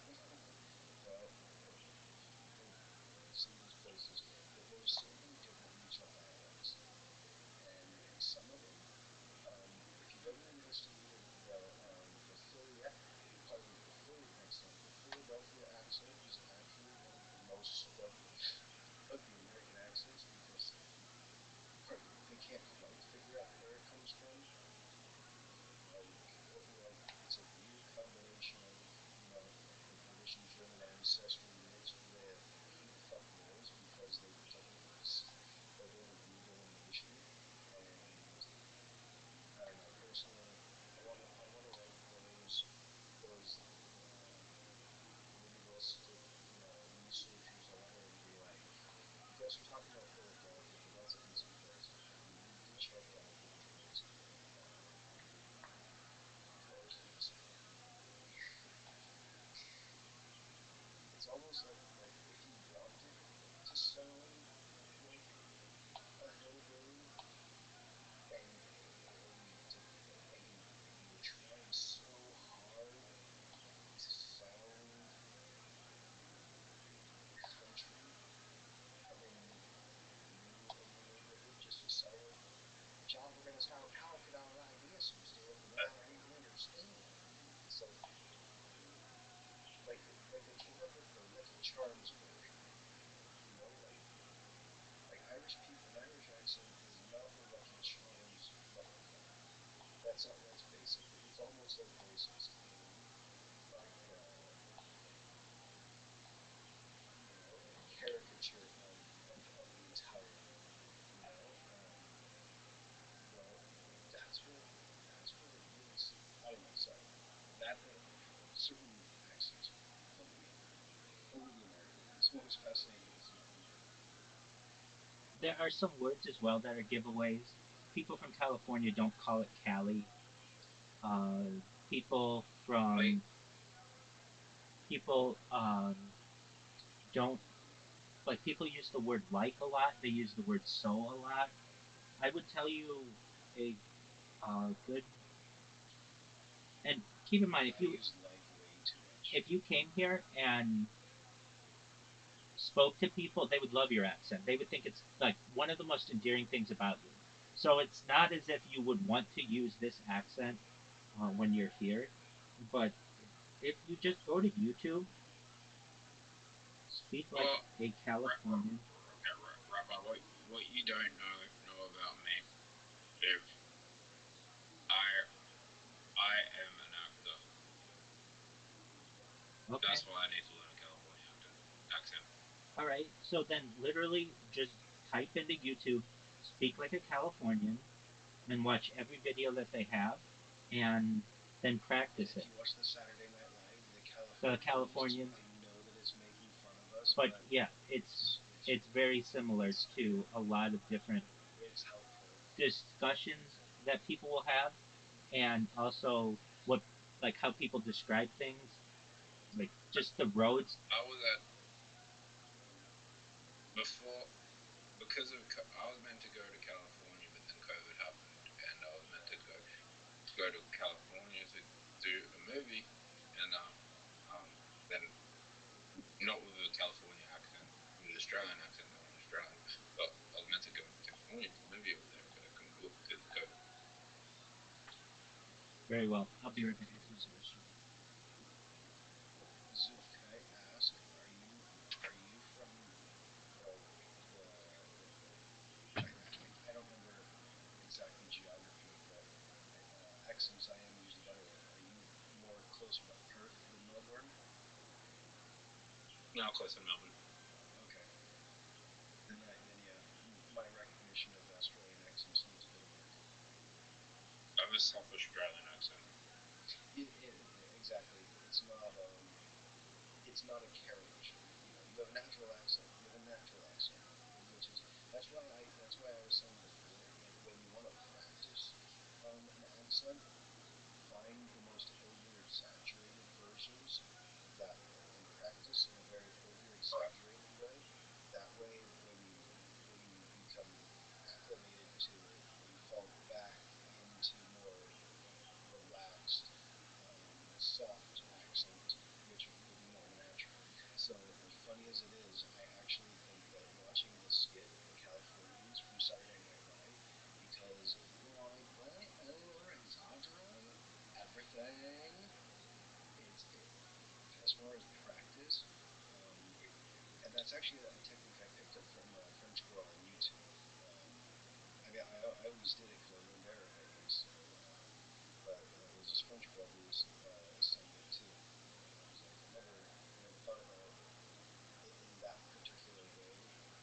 but I've seen these places. There's so many different regional dialects, and that's basically, it's almost like racist in like a caricature of the entire world, you know. But that's what it is. I don't know. Sorry, that certain accents over the American ones. What was fascinating is in German. There are some words as well that are giveaways. People from California don't call it Cali. Uh, people Like, from people don't like people use the word like a lot. They use the word so a lot. I would tell you a good and keep in mind I use like way too much. if you came here and spoke to people, they would love your accent. They would think it's like one of the most endearing things about you. So it's not as if you would want to use this accent when you're here, but if you just go to YouTube, speak like well, a Californian. Rabbi, what you don't know about me is I I am an actor. Okay, That's why I need to learn a California accent. all right. So then, literally, just type into YouTube, speak like a Californian, and watch every video that they have, and then And practice if it. you watch the Saturday Night Live, the The Californians, Californians, I know that it's making fun of us, but but yeah, it's it's very similar to a lot of different it's helpful. discussions that people will have, and also what like how people describe things, like just the roads. I was at before because of I was meant to go to California, but then COVID happened, and I was meant to go to California to do a movie, and then not with a California accent, with an Australian accent. They want Australian, but I was meant to go to California to the movie over there, but I couldn't go because of COVID. Very well. I'll be right back. Zoop, can I ask, are you from like the I don't remember exactly geography, but accents I am usually better with. Are you more closer to Perth than Melbourne? Now close to Melbourne. Okay, then yeah, my recognition of Australian accents needs a bit of work. I have a South Australian accent. Exactly, it's not a caricature. You have a natural accent. You have a natural accent, which is that's why I was saying before. Like when you want to practice an accent, find the most over exaggerated versions of that and practice in a very over exaggerated way. That way, when you become acclimated to it, you fall back into more relaxed, soft accent, which will be more natural. So, as funny as it is, I actually think that watching the skit, The Californians from Saturday Night Live, because they're like way over exaggerate everything. As far as practice, and that's actually a technique I picked up from a French girl on YouTube. Um, I mean, I always did it because I learned Arabic, but there's this French girl who was saying it too, and I was like, I never thought about it in that particular way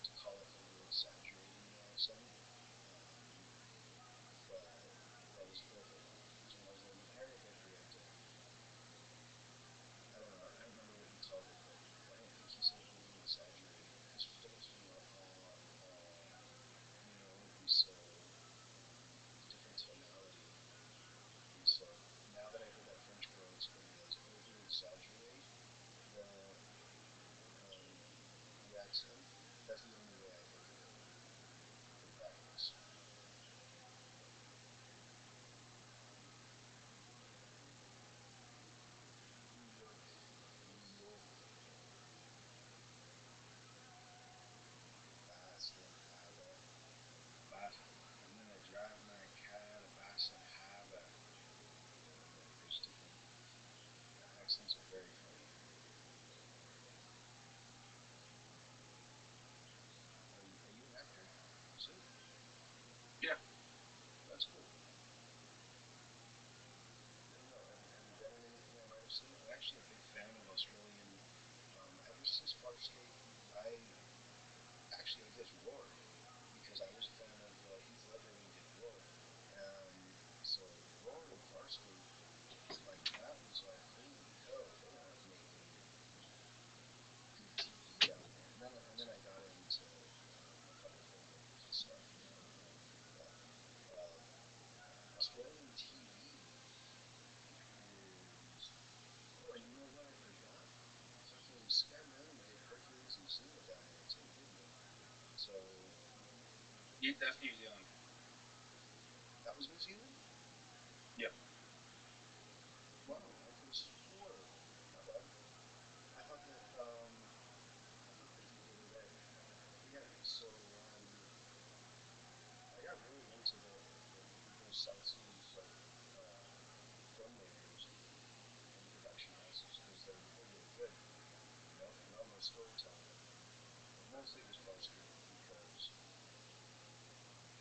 to call it over exaggerating the accent. Um, but that is perfect because when I was learning Arabic, we had to. I don't know. I don't remember what he called it, but I don't think he said over exaggerating because you're still saying and so it's a different tonality. And so now that I heard That's New Zealand. That was New Zealand? Yep. Wow, I could have swore. My bad. I thought that you were right. Yeah, so I got really into those South Seas like uh, filmmakers and production houses because they're really good, you know, phenomenal storytelling. But mostly it was Barstool because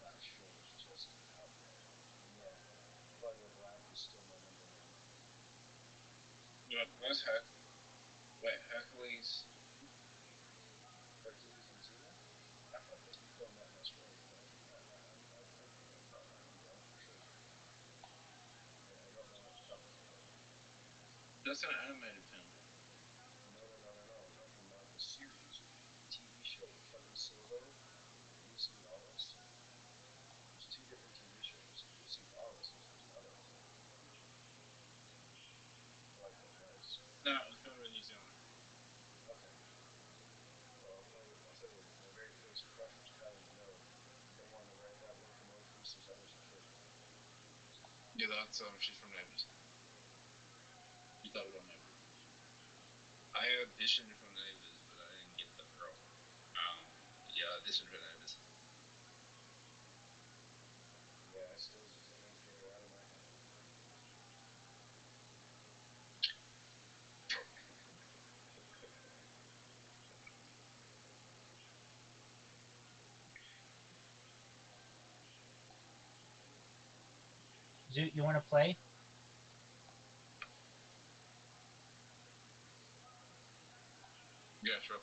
that show was just out there. And then Blood Red Black is still my number one. Yeah, where's Hercules? Hercules New Zealand? I thought they filmed that in Australia, but I might be wrong for sure. I don't know off the top of my head. That's an animated film. No. The series, the TV show with Kevin Sorbo and Lucy Lawless. There's two different TV shows. Lucy Lawless was the mother. I like that voice. No, it was filmed in New Zealand. Okay. Well, I'll tell you, my very first crush was Kylie Minogue. You don't want to ride that locomotive since I was a kid. Yeah, that's she's from Neighbours. You thought about Neighbours. I auditioned for Neighbours, but I didn't get the role. Yeah, I auditioned for Neighbours. Yeah, I still just can't get her out of my head. Zoot, you want to play? Yeah, sure.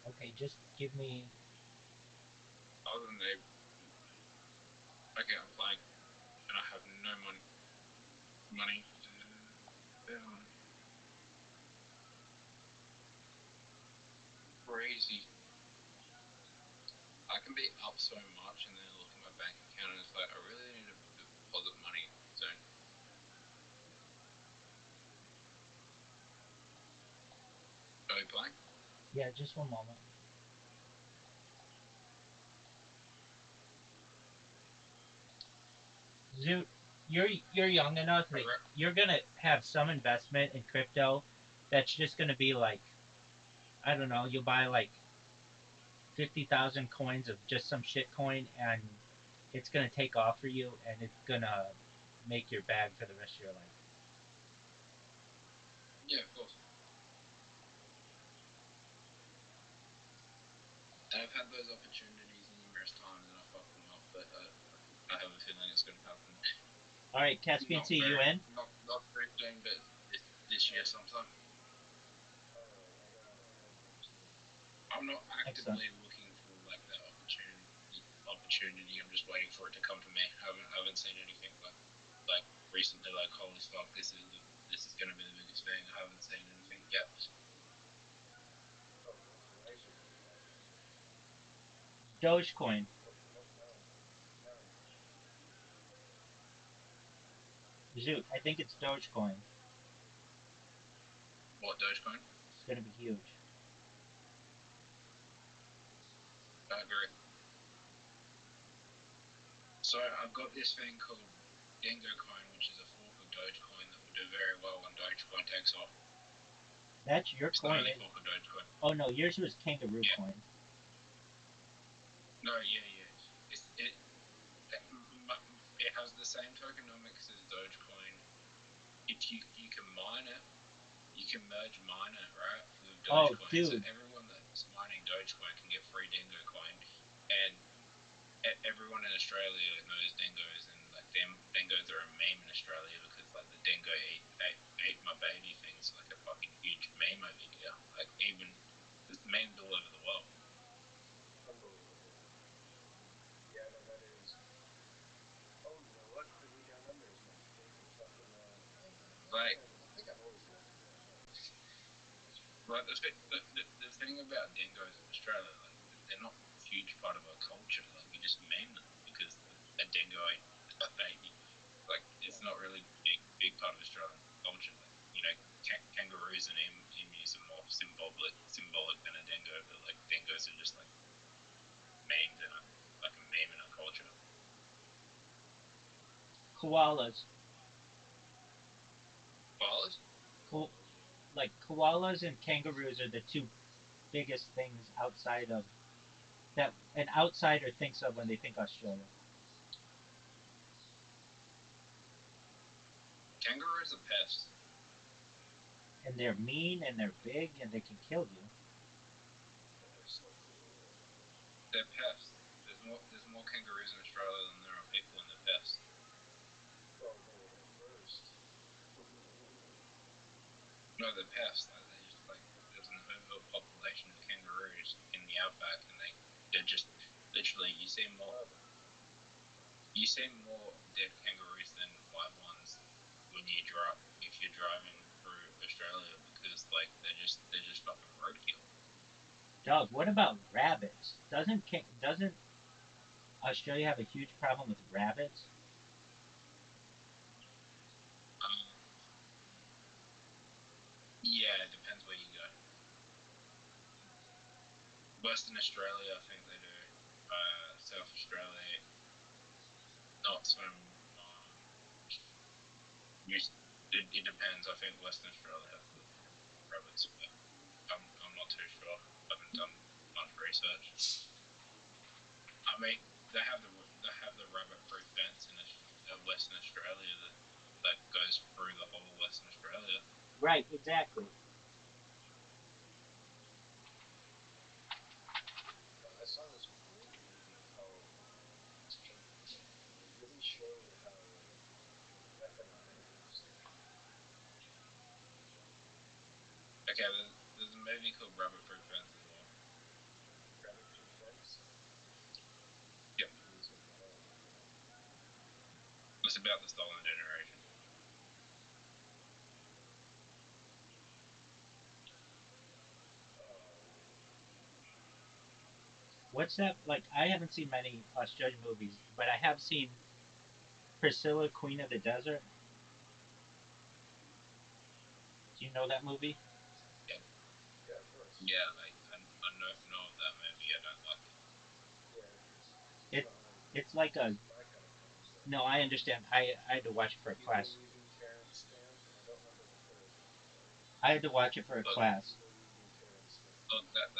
Okay, just give me. Other than okay, I'm playing, and I have no money. Crazy. I can be up so much, and then I look at my bank account, and it's like I really need to deposit money soon. Are you playing? Yeah, just one moment. Zoot, you're young enough that you're gonna have some investment in crypto. That's just gonna be like, I don't know. You'll buy like 50,000 coins of just some shit coin, and it's gonna take off for you, and it's gonna make your bag for the rest of your life. Yeah, of course. I've had those opportunities numerous times, and I fucked them up. But I have a feeling it's going to happen. All right, Caspian, see you in? Not very soon, but this year sometime. All right, I gotta go too. I'm not actively Excellent. looking for like that opportunity. I'm just waiting for it to come to me. I haven't seen anything like recently. Like, holy fuck, this is going to be the biggest thing. I haven't seen anything yet. Oh, why is your money down? Dogecoin. What kind? Kind. Zoot, I think it's Dogecoin. What, Dogecoin? It's gonna be huge. I agree. So I've got this thing called Dingo Coin, which is a fork of Dogecoin that will do very well when Dogecoin takes off. That's your It's coin. the only fork of Dogecoin. Oh no, yours was Kangaroo Yeah. coin. No, yeah. It has the same tokenomics as Dogecoin. If you can mine it, you can merge mine it, right, with Oh, Dogecoin. dude. So everyone that's mining Dogecoin can get free Dingo Coin, and everyone in Australia knows dingoes, and like dingoes are a meme in Australia because like the dingo ate my baby thing's like a fucking huge meme over here. Like even it's memes all over the world. Unbelievable. Yeah, no, that is. Oh, you know what? The way down under is my favorite fucking. Like I think I've always loved it down there. Like the thing about dingoes in Australia, like they're not a huge part of our culture. Like we just meme them because a dingo ate a baby. Like it's not really big part of Australian culture. Like kangaroos and emus are more symbolic than a dingo. But like dingoes are just like memed in like a meme in our culture. Koalas. Koalas? Ko- like koalas and kangaroos are the two biggest things outside of that an outsider thinks of when they think Australia. Kangaroos are pests. And they're mean and they're big and they can kill you. They're so cool. They're pests. There's more kangaroos in Australia than there are people, and they're pests. Well, they were there first. No, they're pests. Like they just like there's an overpopulation of kangaroos in the outback, and they're just literally you see more dead kangaroos than live ones when you drive if you're driving through Australia because like they're just fucking roadkill. Doug, what about rabbits? Doesn't Australia have a huge problem with rabbits? Um, yeah, it depends where you go. Western Australia, I think they do. South Australia, not so. It depends. I think Western Australia has the rabbits, but I'm not too sure. I haven't done much research. I mean, they have the rabbit-proof fence in Western Australia that goes through the whole of Western Australia. Right, exactly. I saw this great movie called Taken, and it really showed how weaponized. Okay, there's a movie called Rabbit-Proof Fence as well. Rabbit-proof fence. Yep, Oh, it's about the stolen generation. oh, What's that like? I haven't seen many Australian movies, but I have seen Priscilla, Queen of the Desert. Do you know that movie? Yeah, yeah, of course. yeah. Like I know of that movie. I don't like it. Yeah, it's It not my it's like a my kind of film. So no. I understand. I had to watch it for a People class. Leaving Terrence Stamp. I don't remember the third one, but I had to watch it for a Look, class. People Leaving Terrence Stamp. look, that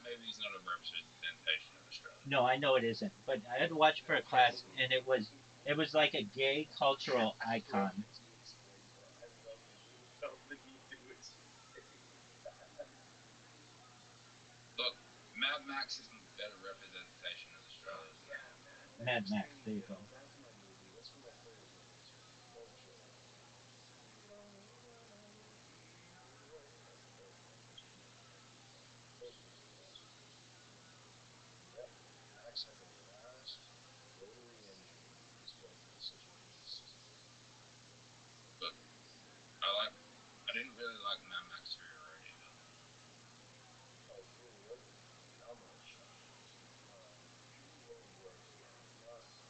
movie's not a representation of Australia. No, I know it isn't, but I had to watch it for a class, and it was like a gay cultural I love icon. that you explained that. I love that you felt the need to explain. Look, Mad Max is a better representation of Australia than that. Yeah, Mad Mad Max. Max. There you There you go. go. That's my movie. What's my third one? Culture. We don't wanna leave away. That's the third one. Which one am I thinking of? First one's the best one. Yep. Max had the last rotary engine was what was such a beast. But I didn't really like Mad Max Fury Road either. Oh, Fury Road was phenomenal shot. Fury Road was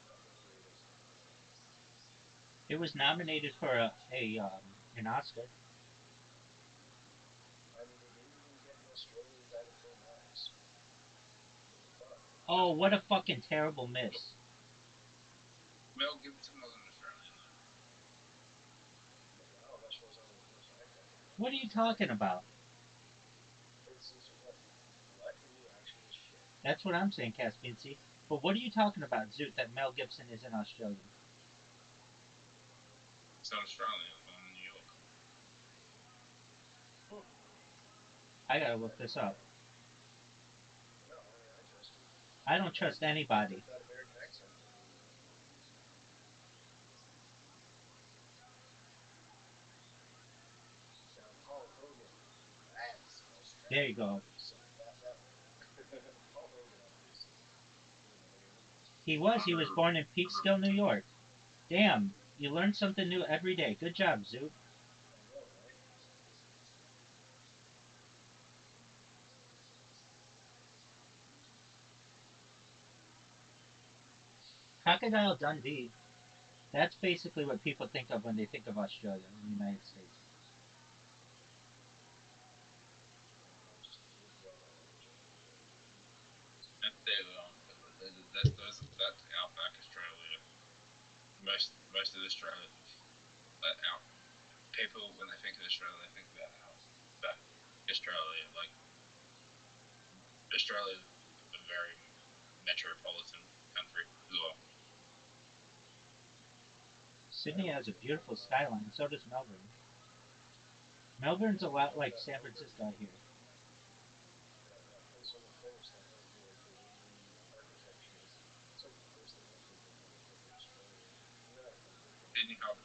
not the greatest of movies. It was nominated for a an Oscar. I mean, it didn't even get an Australian guy to play Max. But Oh, what a fucking terrible miss! Mel Gibson wasn't Australian though. wow, that shows how much I fucking know. What are you talking about? This is what in the actual shit. That's what I'm saying, Caspian C. But what are you talking about, Zoot? That Mel Gibson isn't Australian? It's not Australian. It's from New York. Hmm. I gotta look I this didn't know up. that. No, I trust you. I don't trust Put anybody. that American accent on you. Now, Paul Hogan, that's There you Australian. go. So that Paul Hogan, obviously, you know him. He was. He was born in Peekskill, New York. Damn, you learn something new every day. Good job, Zoot. I know, right? Crocodile Dundee. That's basically what people think of when they think of Australia in the United States. Just a little brother Australia. That's Outback Australia. most of Australia, our people when they think of Australia, they think about Australia. Like Australia, a very metropolitan country as well. Sydney has a beautiful skyline. So does Melbourne. Melbourne's a lot like San Francisco here. Yeah. And so to finish that, like the architecture, it's like the first thing I think of when I think of Australia. And then I think of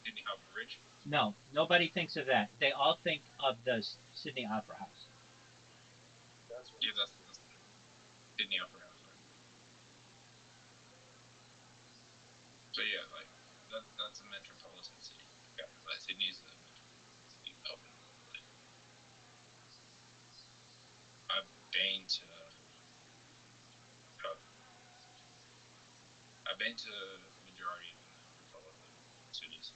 Sydney Harbour Bridge. No, nobody thinks of that. They all think of the Sydney Opera House. that's what Yeah, that's Sydney Opera House. Right? So yeah, like that's a metropolitan city. Yeah, like Sydney's a metropolitan city. Melbourne. Like, I've been to I've been to the majority of the metropolitan cities.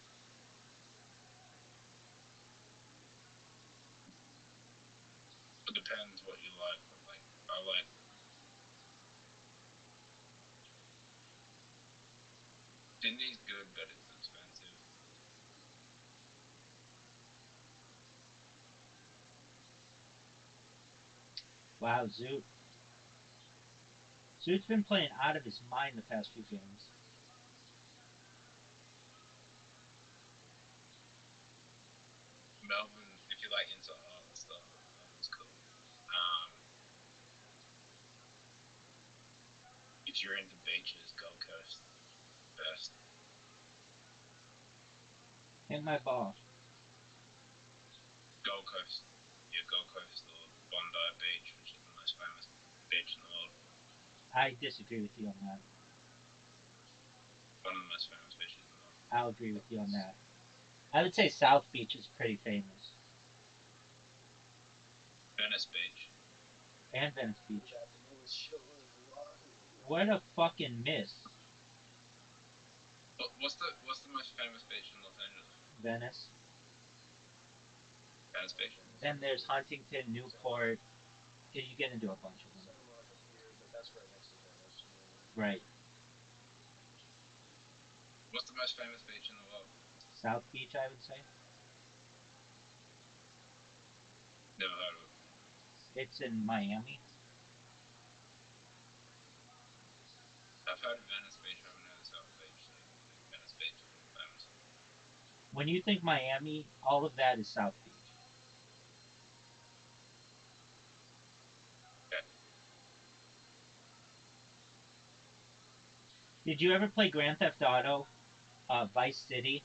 It depends what you like, but like I like Sydney's good, but it's expensive. Wow, Zoot. Zoot's been playing out of his mind the past few games. Melbourne, if you like into art and stuff, Melbourne's cool. If you're into beaches, Gold Coast, best. Hit my ball. Gold Coast, yeah, Gold Coast or Bondi Beach, which is the most famous beach in the world. I disagree with you on that. One of the most famous beaches in the world. I'll agree with you on that. I would say South Beach is pretty famous. Venice Beach. And Venice Beach. that nose show is Wahoo. What a fucking miss. What's the most famous beach in Los Angeles? Venice. Venice Beach. Then there's Huntington, Newport. You get into a bunch of them. Santa Monica Pier, but that's right next to Venice, you know. Right. What's the most famous beach in the world? South Beach, I would say. Never heard of it. It's in Miami. I've heard of Venice Beach, I haven't heard of South Beach, so I think Venice Beach is more famous. When you think Miami, all of that is South Beach. Okay. Did you ever play Grand Theft Auto, Vice City?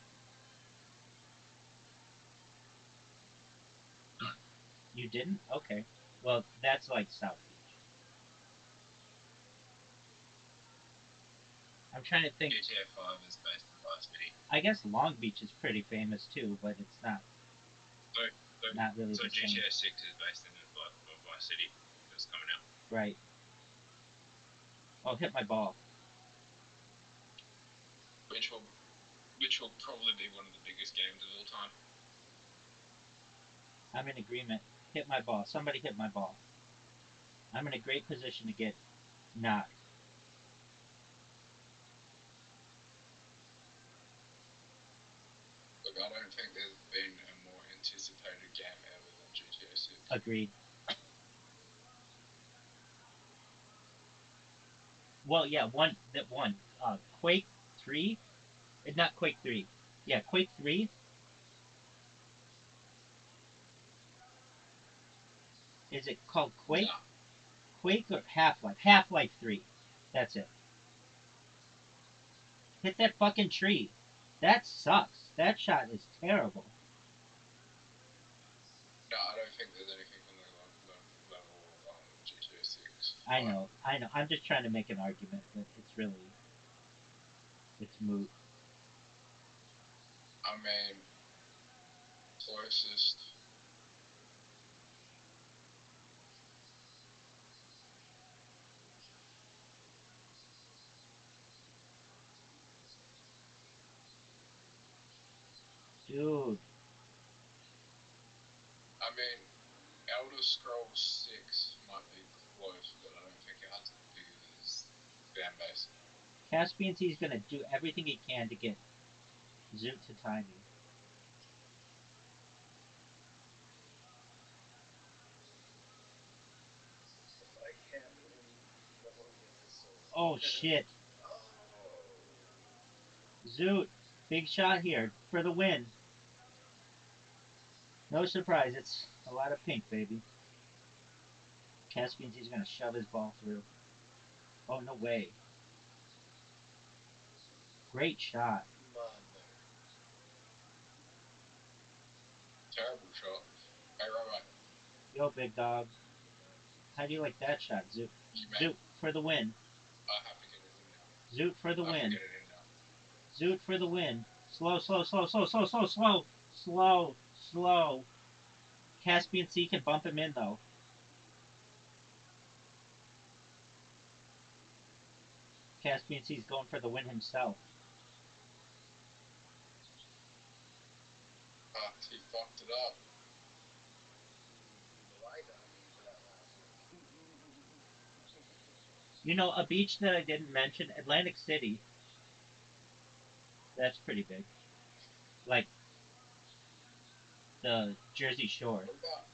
No. You didn't? Okay. Well, that's like South Beach. I'm trying to think. GTA 5 is based in Vice City. I guess Long Beach is pretty famous too, but it's not. Not really So the same. GTA 6 is based in Vice City. It's coming out. Right. I'll hit my ball. Which will probably be one of the biggest games of all time. I'm in agreement. Hit my ball. Somebody hit my ball. I'm in a great position to get knocked. Look, I don't think there's been a more anticipated game ever than GTA 6. Agreed. Well, yeah, one. Quake 3? Not Quake 3. Yeah, Quake 3. Is it called Quake? No. Quake or Half-Life? Half-Life 3. That's it. Hit that fucking tree. That sucks. That shot is terrible. No, I don't think there's anything on the level of GTA 6. I know. I'm just trying to make an argument, but it's moot. I mean, closest. Dude. I mean, Elder Scrolls 6 might be close, but I don't think it has as big as fan base. Caspian Sea is gonna do everything he can to get Zoot to tie me. If I can't win, no one gets a soul. Oh shit. Oh. Zoot, big shot here for the win. No surprise, it's a lot of pink, baby. Caspian Sea's gonna shove his ball through. Oh, no way. Great shot. Mother. Terrible shot. Hey, Rabbi, Yo, big dog. How do you like that shot, Zoot? you may. Zoot for the win. I have to get it in now. Zoot for the I have to win. get it in now. Zoot for the win. Slow, slow, slow, slow, slow, slow, slow. Slow, slow. Caspian Sea can bump him in, though. Caspian Sea's going for the win himself. Ah, he fucked it up. Why dodging for that last one? You know, a beach that I didn't mention, Atlantic City. That's pretty big. Like the Jersey Shore. What about?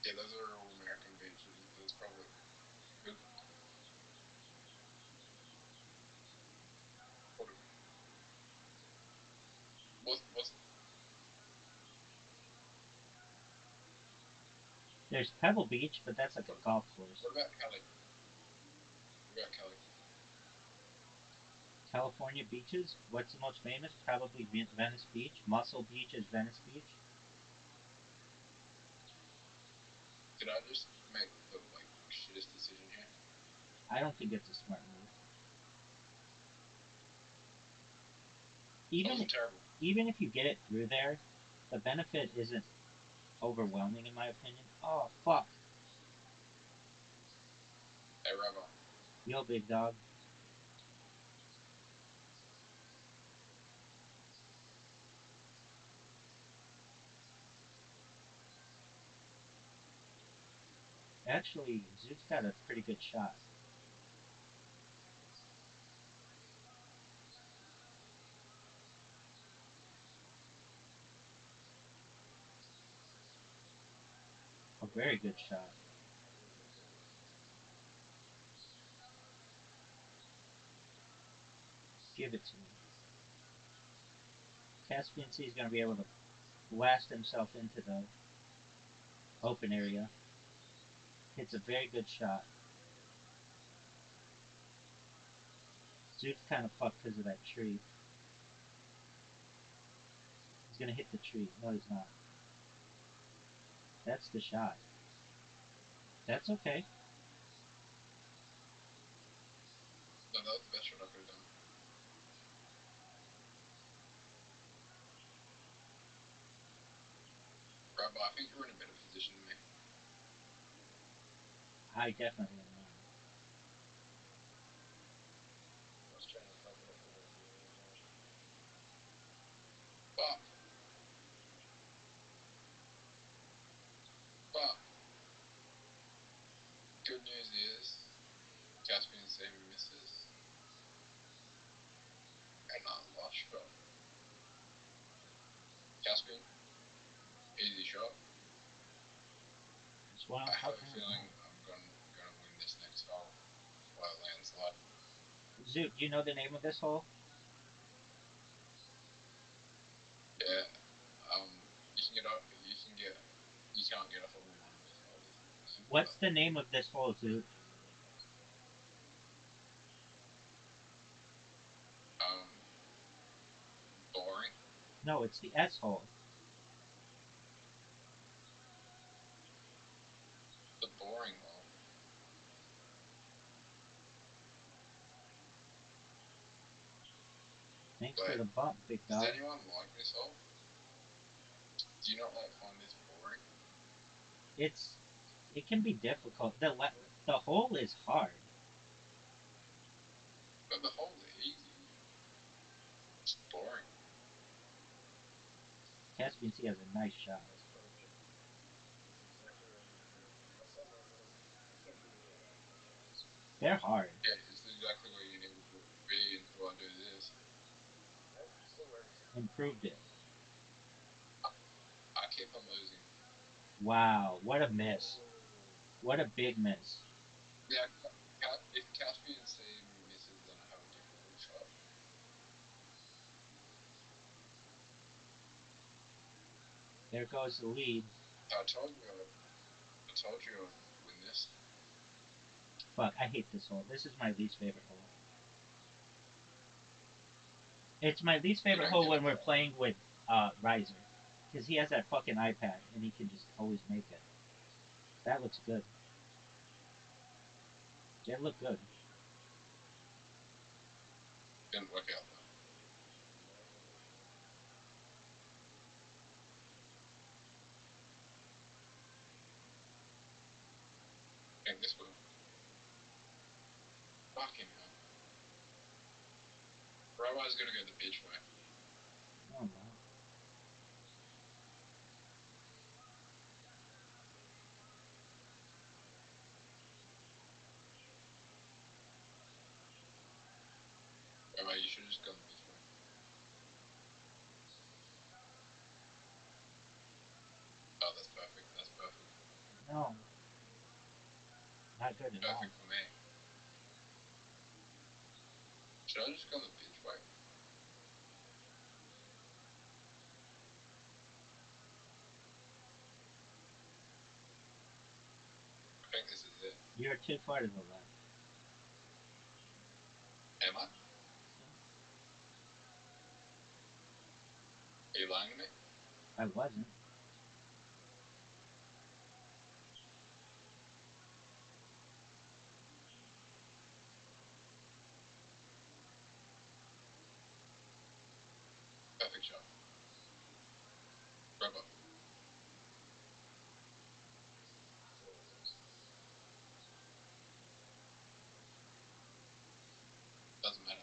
Yeah, those are all American beaches. That's probably good. What's There's Pebble Beach, but that's like a golf course. what about Cali? What about Cali? California beaches. What's the most famous? Probably Venice Beach. Muscle Beach is Venice Beach. Did I just make the shittest decision here? I don't think it's a smart move. That wasn't terrible. Even if you get it through there, the benefit isn't overwhelming in my opinion. Oh fuck. Hey, Rabbi. Yo, big dog. Actually, Zoot's got a pretty good shot. A very good shot. Give it to me. Caspian Sea is going to be able to blast himself into the open area. Hits a very good shot. Zoot's kind of fucked because of that tree. He's going to hit the tree. No, he's not. That's the shot. That's okay. No, that was the best shot I could have done. Rabbi, I think you're in a better position than me. I definitely am not. I was trying to fuck it up for the viewers. But good news is Caspian Sea misses. And last shot. Caspian, easy shot. I have a feeling I'm gonna win this next hole by a landslide. Zoot, do you know the name of this hole? Yeah. You can get up. You can't get a hole in one of these holes. What's the name of this hole, Zoot? Um, boring. No, it's the S hole. The boring hole. Thanks for the bump, big dog. Does anyone like this hole? Do you not find this boring? It can be difficult. The hole is hard. But the hole's easy. It's boring. Caspian Sea has a nice shot. That's perfect. That's exactly what I need to do. I saw my little. I can't do any of that. They're hard. Yeah, it's exactly Improved it. I keep on losing. Wow, what a miss. What a big miss. Yeah, if Caspian Sea misses, then I have a difficult shot. There goes the lead. I told you I'd win this. Fuck, I hate this hole. This is my least favorite hole. It's my least favorite hole when we're playing with Riser. Because he has that fucking iPad and he can just always make it. That looks good. That looked good. Didn't work out though. I think this will. Fucking hell. Rabbi's gonna go the bitch way. Oh, wow. Rabbi, you should have just gone the bitch way. Oh, that's perfect. That's perfect. No. Not good at all. Perfect for me. Should I just go the bitch way? I think this is it. You're too far to the left. Am I? Are you lying to me? I wasn't. Perfect shot. Rabbi. Doesn't matter.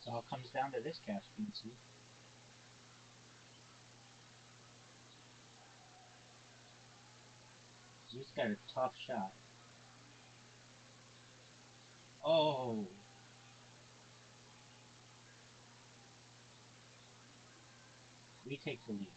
It all comes down to this Caspian Sea. He's got a tough shot. Oh. We take the lead.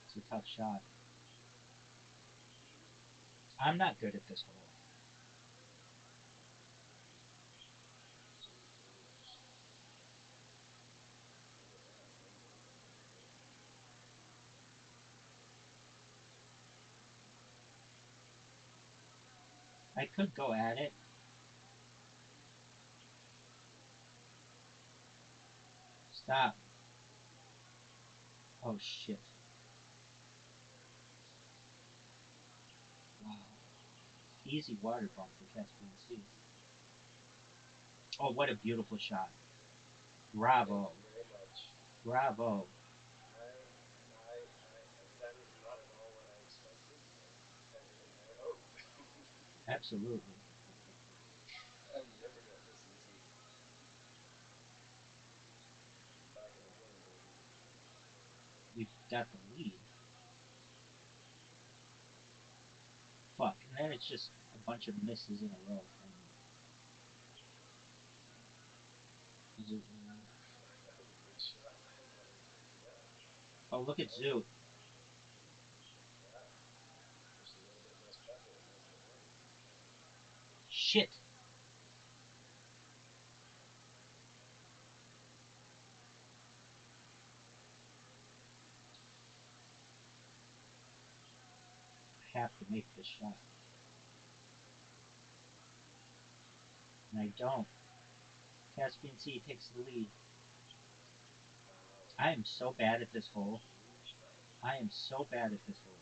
It's a tough shot. I'm not good at this hole. I could go at it. Stop. Oh shit. Wow. Easy water bump for Caspian Sea. Oh, what a beautiful shot. Bravo. Thank you very much. Bravo. That is not at all what I expected or hoped. Absolutely. I'm never got this easy. Back in the game, baby. We've got the lead. Fuck. And then it's just a bunch of misses in a row. Is it, That was a good shot. Oh, look at Zoot. Yeah. Just a little bit less pepper and that's the win. Shit. I have to make this shot. And I don't. Caspian Sea takes the lead. I am so bad at this hole. I am so bad at this hole.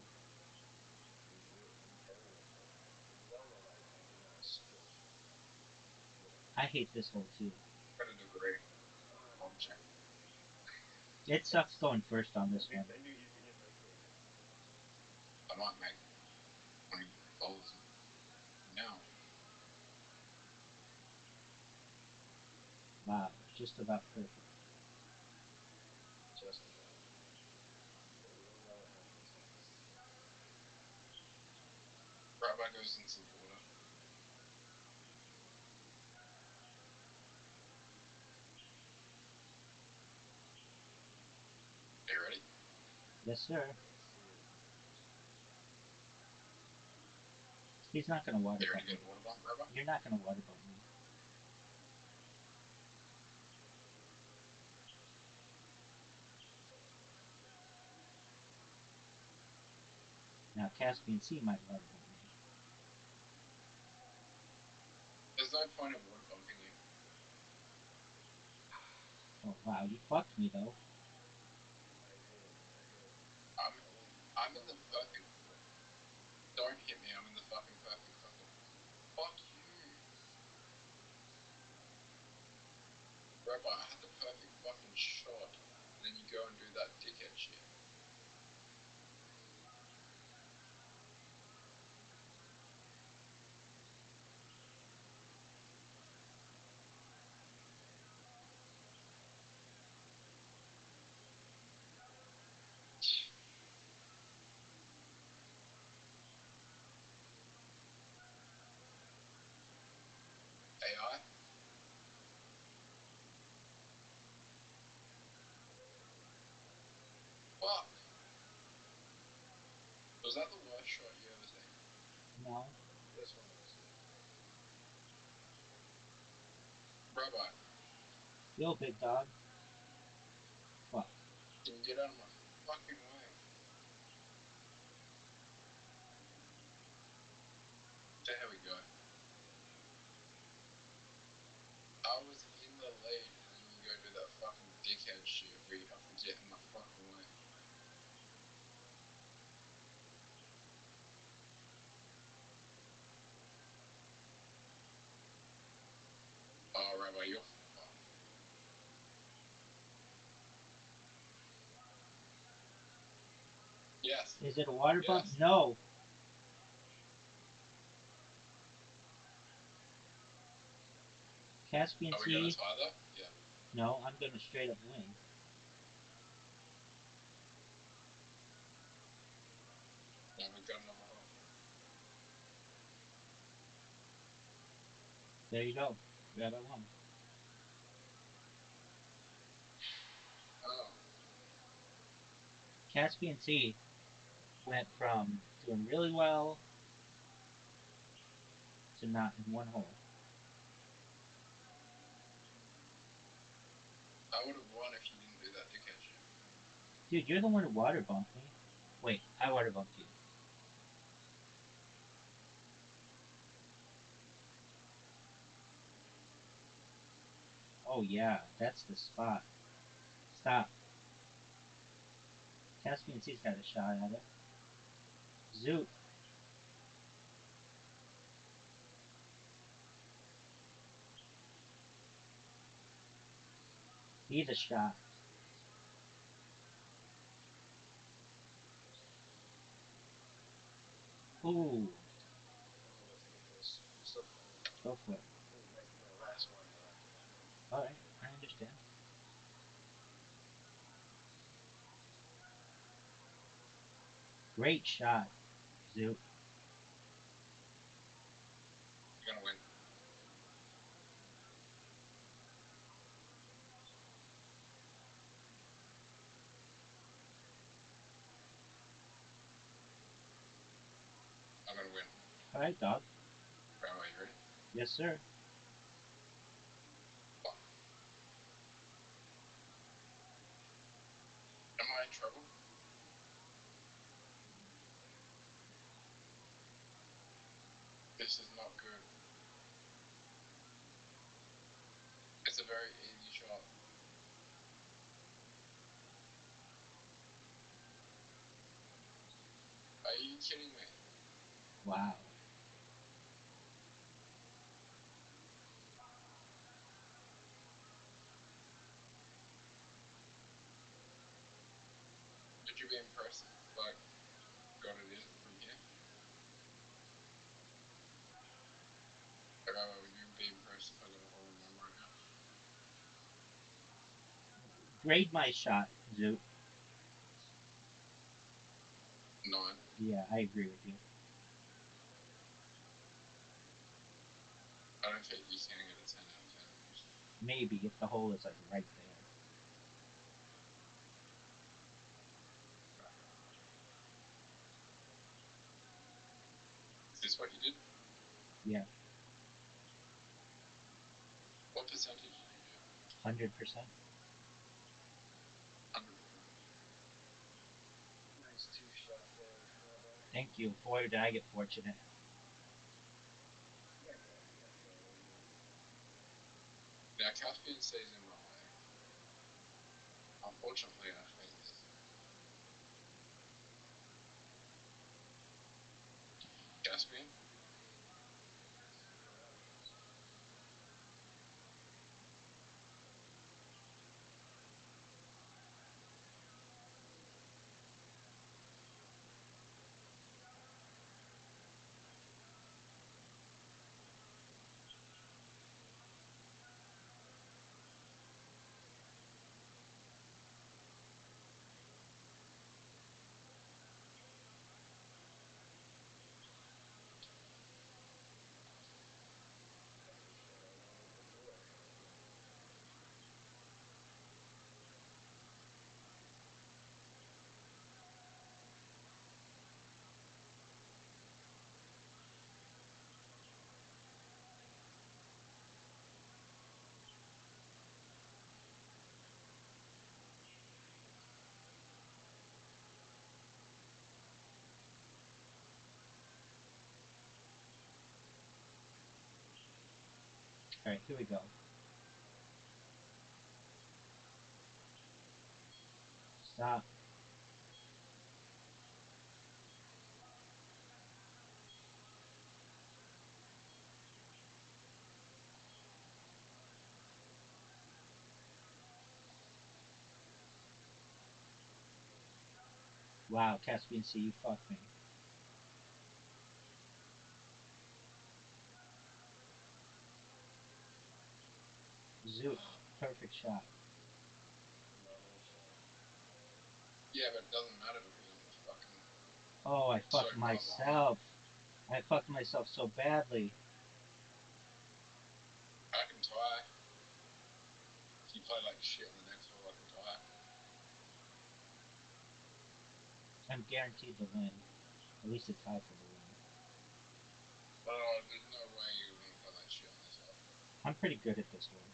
I hate this hole too. I'm gonna agree. It sucks going first on this one. I knew you'd be in my camp. I might make 20 balls now. Wow, just about perfect. Just about. But we don't know what happens next. Rabbi goes into the water. Are you ready? Yes, sir. Let's see it. He's not gonna water You ready bump to me. get water bump, Rabbi? You're not gonna water bump me. Now Caspian Sea might water bump me. There's no point in water bumping you. Oh wow, you fucked me though. I hit. I'm in the perfect hole. Don't hit me, I'm in the fucking perfect hole. Fuck you. Rabbi, I had the perfect fucking shot. And then you go and do that dickhead shit. AI? Fuck. Was that the worst shot you ever seen? No. This one is. Rabbi, Yo, big dog. Fuck. can you get out of my fucking way? There we go. I was in the lead and then you go do that fucking dickhead shit where you have to get in my fucking way. Oh, Rabbi, you're fucked. Yes. Is it a water bump? Yes. No. Caspian Are we gonna Sea. tie that? Yeah. No, I'm gonna straight up win. No, we've got another hole. There you go. Rabbi won. Oh. Caspian Sea went from doing really well to not in one hole. I would have won if you didn't do that dickhead shit. Dude, you're the one who water bumped me. Wait, I water bumped you. Oh yeah, that's the spot. Stop. Caspian Sea's got a shot at it. Zoot. Be the shot. Ooh. Oh, let's get this. I'm still playing. Go for it. This is my last one left. Alright, I understand. Great shot, Zoot. You're gonna win. I'm gonna win. All right, dog. Rabbi, you ready? Yes, sir. One. Am I in trouble? This is not good. It's a very easy shot. Are you kidding me? Wow. Would you be impressed if like got it in from here? Like, would you be impressed if I got a hole in one right now? Grade my shot, Zoot. 9. Yeah, I agree with you. I don't think you can get a 10 out of 10. Maybe if the hole is like right there. Is this what you did? Yeah. What percentage did you do? 100%. 100%. Nice two shot there, Rabbi. Thank you. Boy, did I get fortunate. You got better, man. Now, Caspian stays in my way. Unfortunately, I think this. Caspian? That's the shot I wanted before. All right, here we go. Stop. Wow, Caspian C, you fucked me. Zoot, perfect shot. Phenomenal shot. Yeah, but it doesn't matter because I'm just fucking Oh, I so fucked far behind. myself. I fucked myself so badly. I can tie. If you play like shit on the next hole, I can tie. I'm guaranteed to win. At least a tie for the win. Oh, there's no way you're gonna play like shit on this hole. I'm pretty good at this one.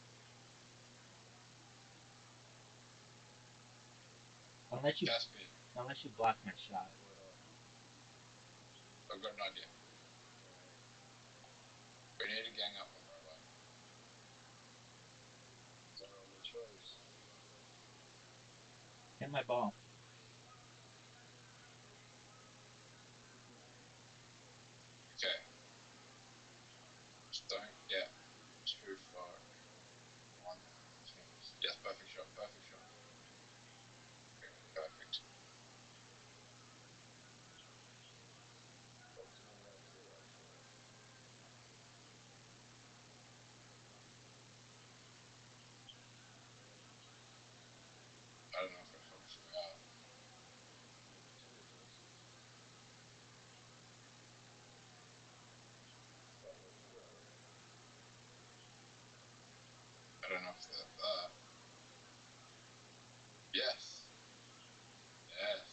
Caspian, Unless you block my shot. What up? I've got an idea. Alright. We need to gang up on Rabbi. It's our only choice. Hit my ball. Okay. Just don't get too far. One, two. Yes, perfect shot, perfect shot. Perfect. Go to the left here, actually. I don't know if it helps you out. Number two, it does. That looks good. I don't know if that. Yes. Yes.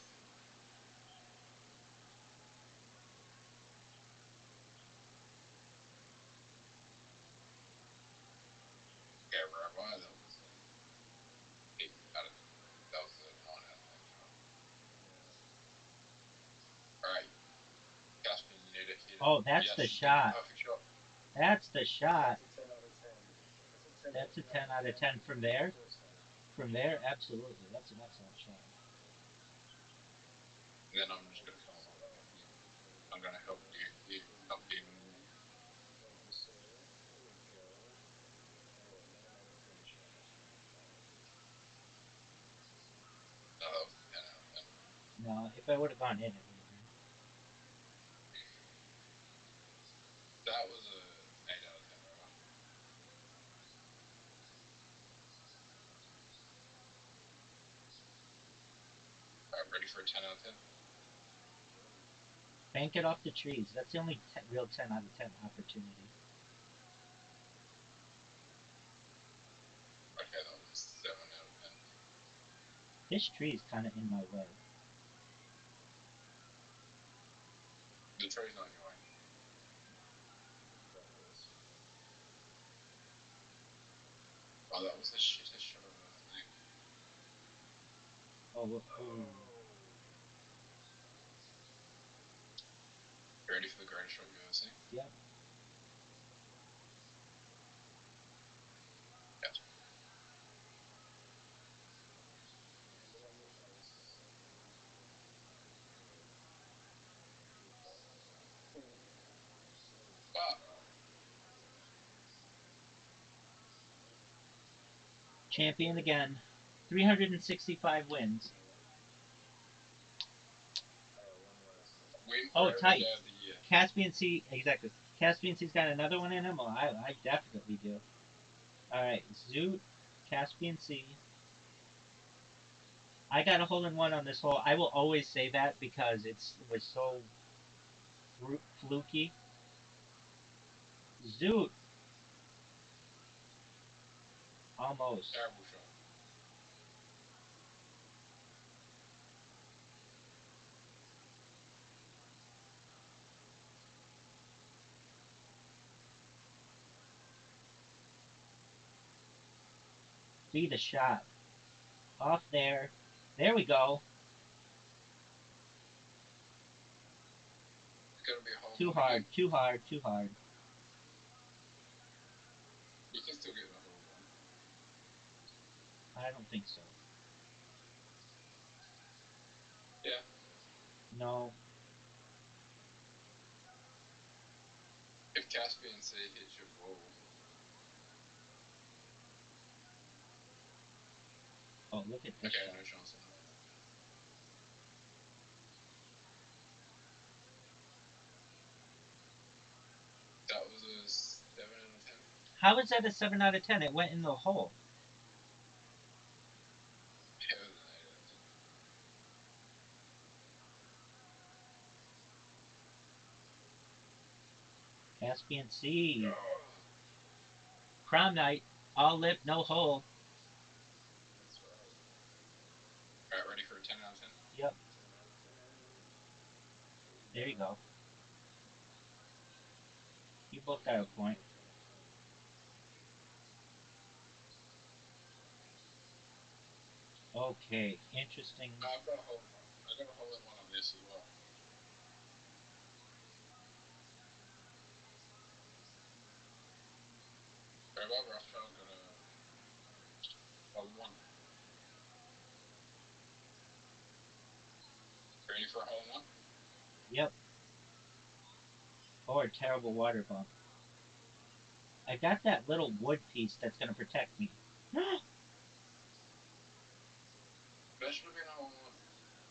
Oh, that's the Yes, she did the shot. perfect shot. That's the shot. That's a 10 out of 10. That's a 10 out of 10 from there. Of course not. From there, absolutely. That's an excellent shot. And then I'm just gonna come along with you. I'm gonna help you help demon me. Thank you, sir. Here we go. Oh, a 9 out of 10 shot. No, that was a 10 out of 10. No, if I would have gone in, it would have been. That was a 8 out of 10, right? Alright, ready for a 10 out of 10? Bank it off the trees. That's the only real 10 out of 10 opportunity. Okay, that was a 7 out of 10. This tree is kind of in my way. The tree's not in your way. Oh, that was the shittest shot I've ever seen. Oh, You ready for the greatest shot you've ever seen? Yep. Yes. Ah, Champion again. 365 wins. win Oh, for every tight. day of the year. Caspian Sea, exactly. Caspian Sea's got another one in him? Well, I definitely do. Alright, Zoot, Caspian Sea. I got a hole in one on this hole. I will always say that because it was so fluky. Zoot. Almost. Terrible shot. Be the shot. Off there. There we go. It's gonna be a hole Too in one hard, again. too hard, too hard. You can still get in the hole in one. I don't think so. Yeah. No. If Caspian Sea hits your ball, Oh, look at this okay, shot. no chance on that. That was a 7 out of 10. How is that a 7 out of 10? It went in the hole. Yeah, it was an 8 out of 10. Caspian Sea. Crown Knight. All lip, no hole. That's right. Alright, ready for a 10 out of 10? Yep. 10 out of 10. There you go. You both Give got a me point. another 10 out of 10. Okay, interesting. No, I've got a hole in one. I got a hole in one on this as well. RabbiRothschild got a hole in one. Ready for a hole in one? Yep. Or a terrible water bump. I got that little wood piece that's going to protect me. That should have been a hole in one.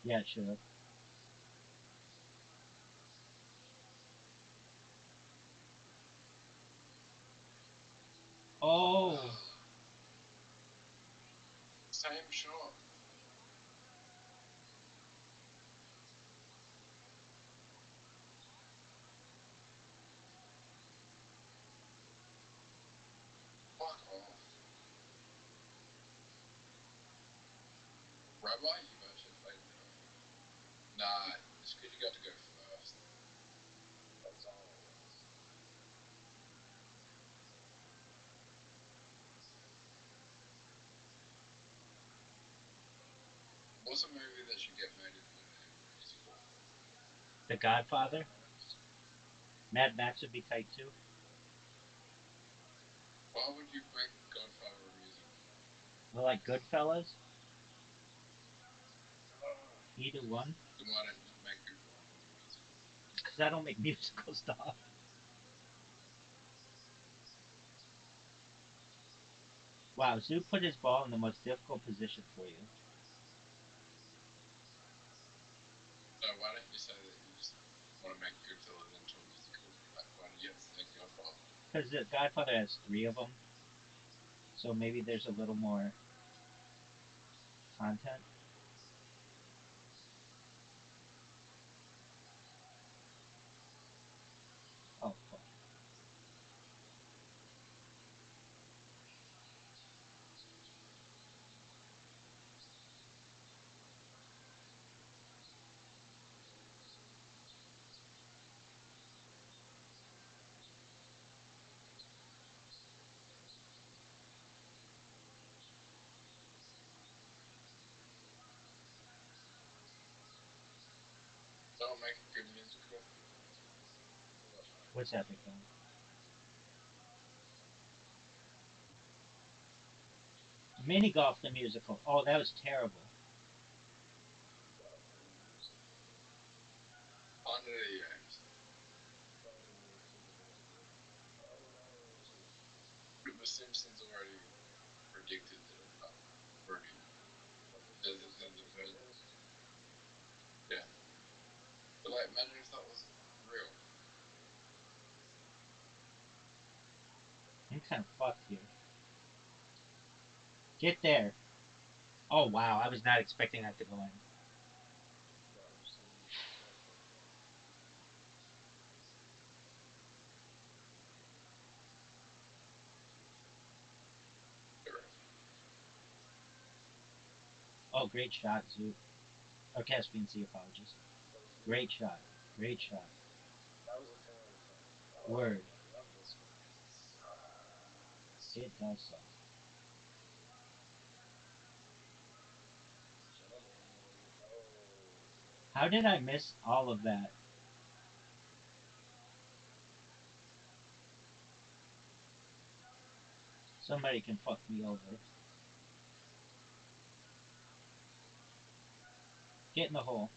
Yeah, it should have. Oh. Same shot. Fuck off. Rabbi, you've actually played it perfect. Nah, it's because you got to go first. That was all it was. What's a movie that should get made into a musical? The Godfather? Mad Max would be tight too. Why would you make Godfather a musical? Well, like Goodfellas, Ah, either one. Then why don't you just make Goodfellas as a musical? Because I don't make musical stuff. Wow, Zoo put his ball in the most difficult position for you. So why don't you say that you just want to make Goodfellas into a musical? Like, why do you have to say Godfather? Because the Godfather has three of them, so maybe there's a little more content. Oh, fuck. Don't make a good musical. What's that, Big Dog? Mini Golf the musical. Oh, that was terrible. God, the music. Under the Games. Dominating the musical. Dominating. The Simpsons already predicted that it already. But they There's put a, the there's a Simpsons version. first. Yeah. But like, imagine if that was real. I'm kind of fucked here. Get there. Oh, wow. I was not expecting that to go in. That was the that fucked up. Oh, great shot, Zoo. Or Caspian Sea, apologies. That was good. Great shot. Great shot. That was a 10 out of 10. Word. That this one sucks. It does suck. Gentlemen, where you go? How did I miss all of that? Somebody can fuck me over. Get in the hole.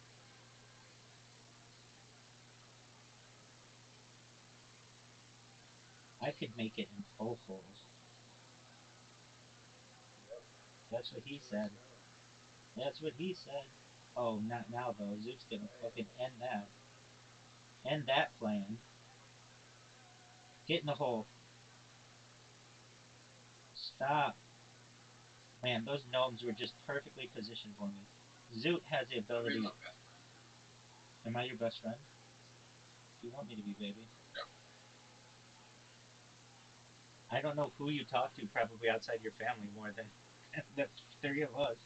I could make it in full holes. Yep. That's what he That's where said. it's going. That's what he said. Oh, not now though. Zoot's gonna fucking end that. End that plan. Get in the hole. Stop. Man, those gnomes were just perfectly positioned for me. Zoot has the I mean, ability. my best friend. Am I your best friend? You want me to be, baby? Yeah. I don't know who you talk to, probably outside your family, more than the three of us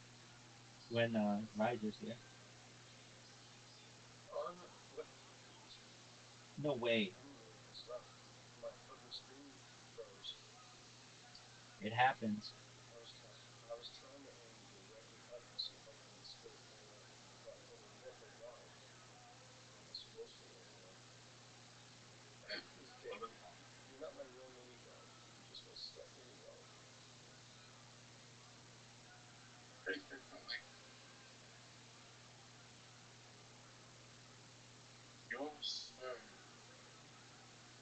when Ryder's here. Unflip. No way. Unstuck. My fucking screen froze. It happens. I was trying to aim directly up to see if I can escape that little whiff of light that was supposed to land on. Okay, What is wrong? you're not my real mini golf. You're just my stuck mini golf. Pretty frequently. You're so.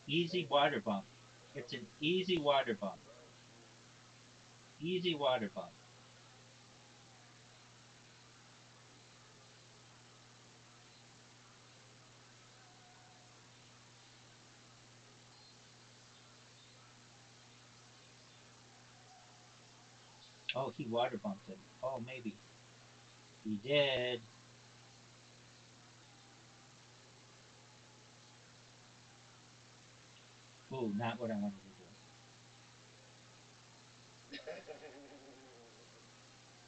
Easy water bump. It's an easy water bump. Easy water bump. Oh, he water bumped him. Oh, maybe. He did. Ooh, not what I wanted to do.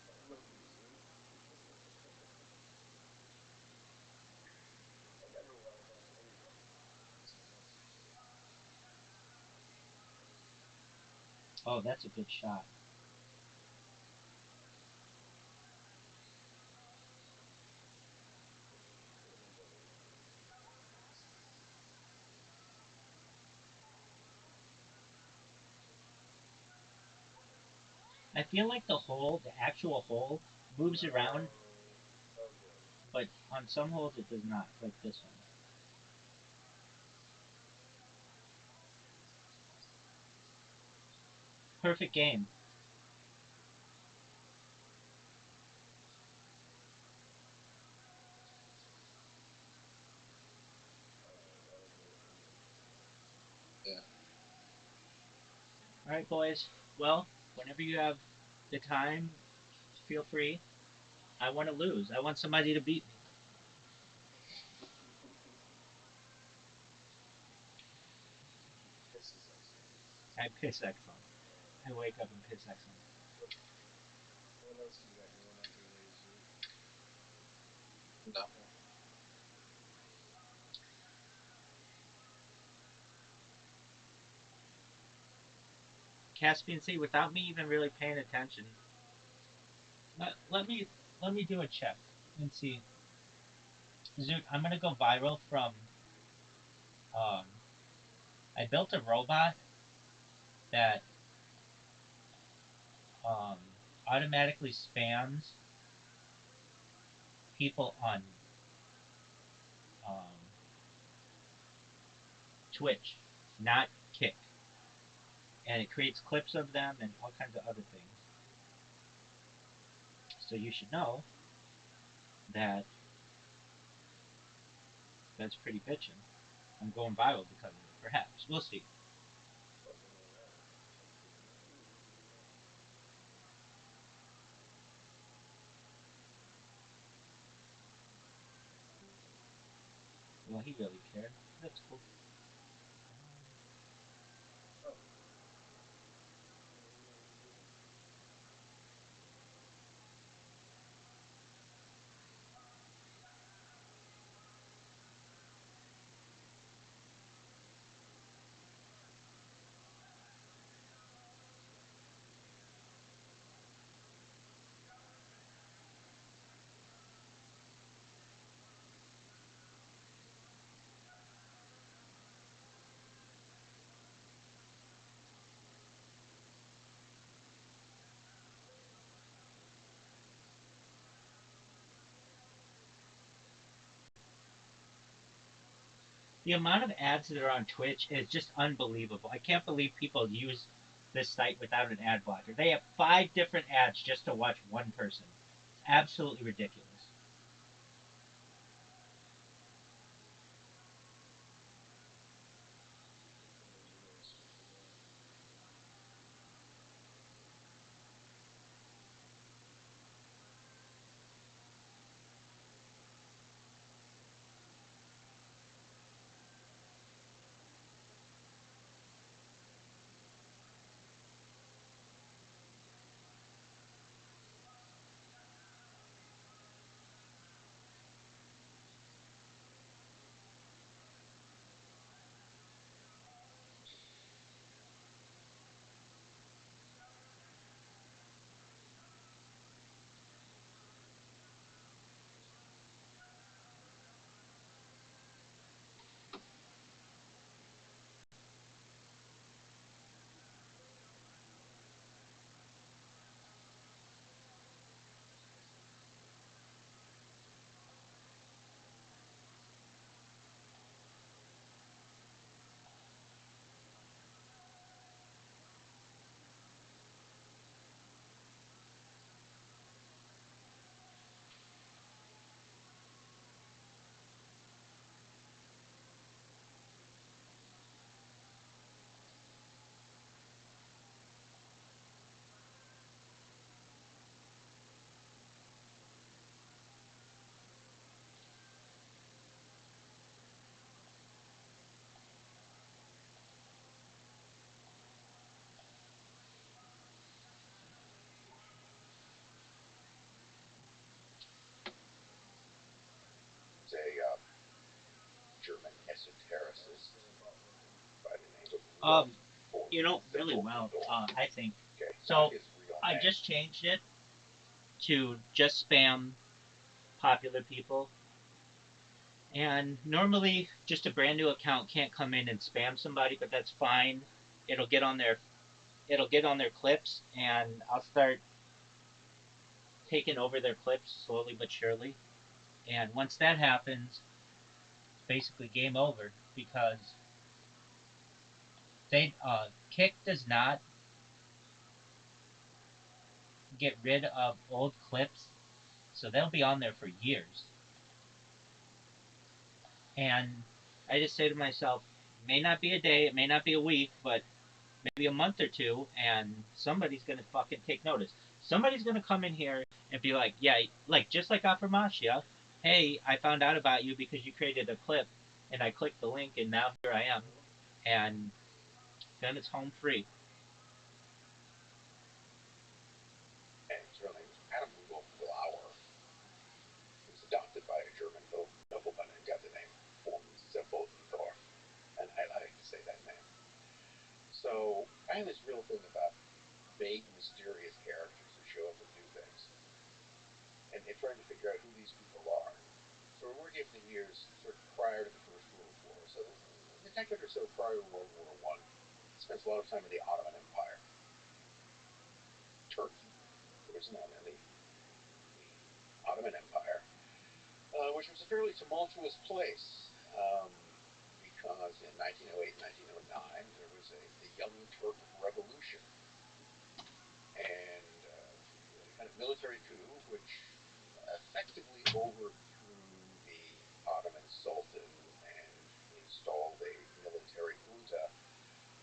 I love you, Zoo. I never water bump anybody. It's nasty. Oh, that's a good shot. Anybody. I feel like the actual hole, moves around, So good. but on some holes it does not, like this one. Perfect game. That'll do it for me. Yeah. All right, boys. Well, whenever you have the time, feel free. I want to lose. I want somebody to beat me. This is excellent. I piss excellent. I wake up and piss excellent. What else do you got going up there, Lazy? No. Caspian Sea, without me even really paying attention. Let me do a check and see. Dude, I'm gonna go viral from. Um, I built a robot that um, automatically spams people on um, Twitch, not Kick, and it creates clips of them and all kinds of other things. So you should know that that's pretty bitchin'. I'm going viral because of it. Perhaps we'll see. Something like that. Well, he really cared. That's cool. Oh, The amount of ads that are on Twitch is just unbelievable. I can't believe people use this site without an ad blocker. They have 5 different ads just to watch one person. It's absolutely ridiculous. You gotta switch it up. A German esotericist by the name of Um, Rudolf really well, I think. Okay, So not his real I name. just changed it to just spam popular people. And normally, just a brand new account can't come in and spam somebody, but that's fine. It'll get on their it'll get on their clips, and I'll start taking over their clips slowly but surely. And once that happens, it's basically game over because they Kick does not get rid of old clips, so they'll be on there for years. And I just say to myself, it may not be a day, it may not be a week, but maybe a month or two, and somebody's gonna fucking take notice. Somebody's gonna come in here and be like, yeah, like just like Aframacia, hey, I found out about you because you created a clip, and I clicked the link, and now here I am, and then it's home free. And his real name was Adam Rudolf Glauer. He was adopted by a German nobleman and got the name von Zebotendorf. And I like to say that name. So I have this real thing about vague, mysterious characters who show up and do things, and trying to figure out who these people are. So we're working for the years sort of prior to the First World War. So a decade or so prior to World War I, spends a lot of time in the Ottoman Empire. Turkey, originally the Ottoman Empire, which was a fairly tumultuous place, because in 1908 1909 there was a Young Turk Revolution, and a kind of military coup which effectively overthrew the Ottoman Sultan and installed a military junta,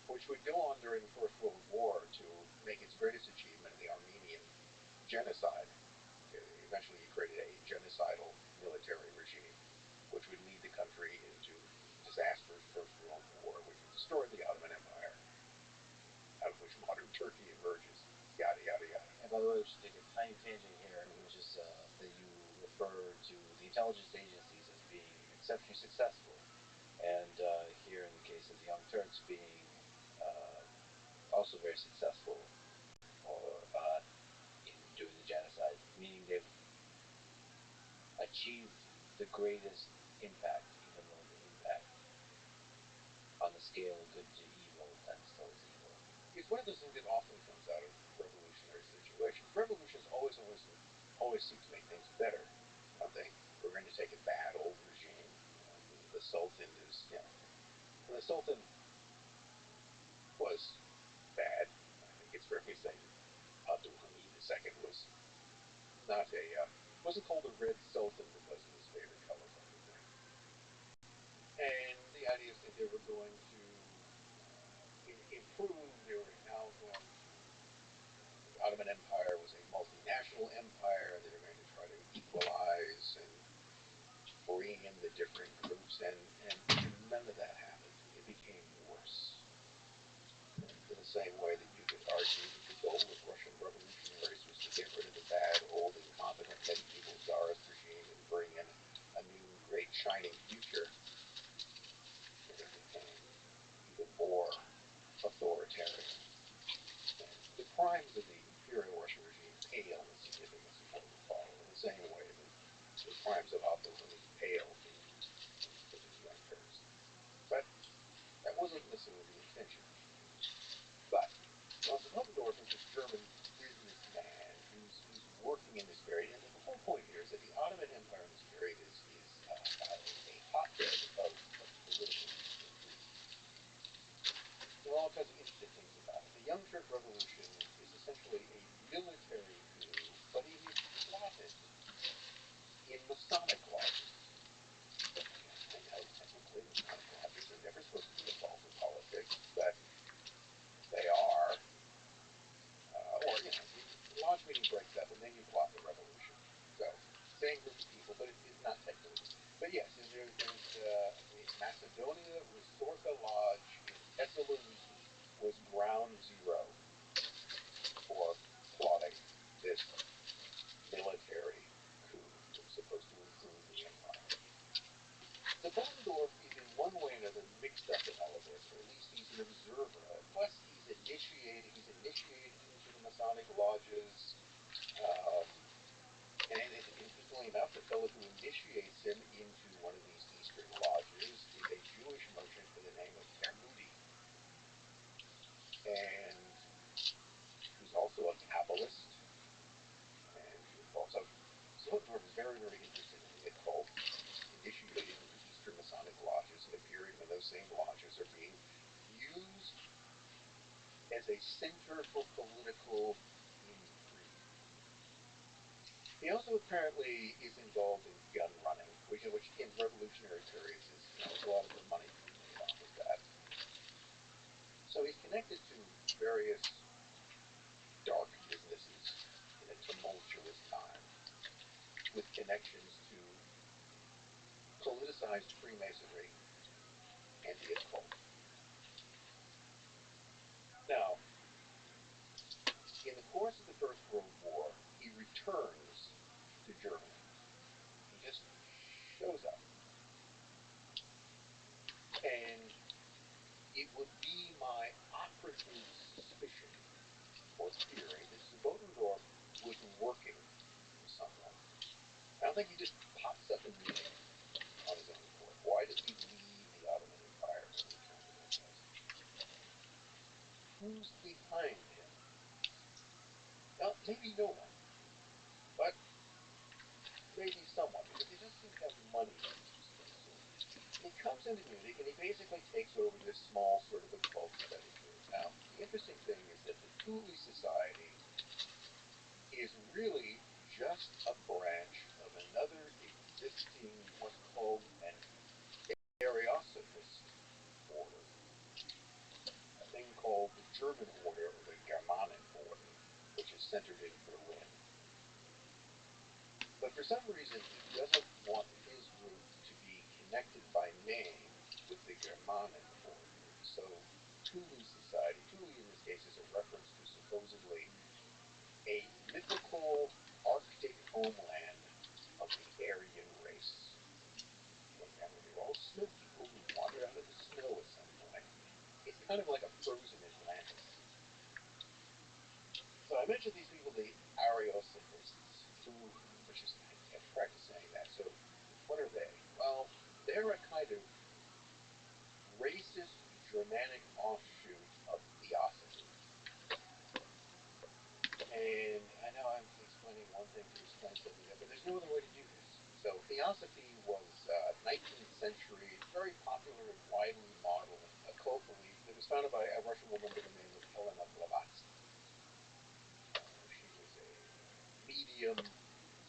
which would go on during the First World War to make its greatest achievement, the Armenian genocide. Eventually, he created a genocidal military regime, which would lead the country into disastrous First World War, which would destroy the Ottoman Empire, out of which modern Turkey emerges. Yada yada yada. And by the way, we should take a tiny tangent here, which is that you refer to the intelligence agencies as being exceptionally successful, and here in the case of the Young Turks being also very successful in doing the genocide, meaning they've achieved the greatest impact, even though the impact on the scale of good to evil tends towards evil. It's one of those things that often comes out of revolutionary situations. Revolutions always seek to make things better. We're going to take a bad old regime. The Sultan is, the Sultan was bad. I think it's fair to say Abdul Hamid II was not wasn't called a Red Sultan because of his favorite color from the thing. And the idea is that they were going to improve. They were now going to. The Ottoman Empire was a multinational empire. They were going to try to equalize and bring in the different groups, and none of that happened. It became worse. In the same way that you could argue that the goal of Russian revolutionaries was to get rid of the bad, old, incompetent medieval czarist regime and bring in a new, great, shining future, and it became even more authoritarian. And the crimes of the imperial Russian regime pale in significance of what would follow, in the same way that the crimes of Abdul Hamid paled in the Young Turks. But that wasn't necessarily the intention. But von Hoppendorf is this German businessman who's working in this period, and the whole point here is that the Ottoman Empire in this period is a hotbed of political intrigue. There are all kinds of interesting things about it. The Young Turk Revolution is essentially a military coup, but it is plotted in Masonic lodges. I know, technically, Masonic lodges are never supposed to be involved in politics, but they are. The lodge meeting breaks up, and then you plot the revolution. So, same group of people, but it's not technically. But yes, there's Macedonia Resorka Lodge in Thessaloniki was ground zero for plotting this military coup that was supposed to improve the empire. The Bottendorf is in one way or another mixed up in all of this, or at least he's an observer. Plus, he's initiated into the Masonic lodges, and interestingly enough, the fellow who initiates him into one of these Eastern lodges is a Jewish merchant a center for political intrigue. He also apparently is involved in gun running, which in revolutionary periods is, a lot of the money to be made off of that. So he's connected to various dark businesses in a tumultuous time, with connections to politicized Freemasonry and the occult. Now, in the course of the First World War, he returns to Germany. He just shows up. And it would be my operative suspicion or theory that Bodendorf was working for someone. I don't think he just pops up in Munich on his own accord. Why does he leave the Ottoman Empire and return to this place? Who's behind him? Well, maybe no one, but maybe someone, because he does seem to have money that he was consuming. And he comes into Munich and he basically takes over this small sort of occult study group. Now, the interesting thing is that the Thule Society is really just a branch of another existing, what's called an Ariosophist order, a thing called the German Order or the Germanen Order, which is centered in Berlin. But for some reason, he doesn't want his group to be connected by name with the Germanen Order. So Thule Society, Thule in this case is a reference to supposedly a mythical Arctic homeland of the Aryan race. They were all snow people who wandered out of the snow at some point. It's kind of like a frozen Atlantis. So I mentioned these people, the Ariosophists, which is, I have to practice saying that. So what are they? Well, they're a kind of racist Germanic offshoot of Theosophy. And I know I'm explaining one thing to explain something else, but there's no other way to do this. So Theosophy was 19th century, very popular and widely modeled occult belief that was founded by a Russian woman by the name of Helena Blavatsky. She was a medium,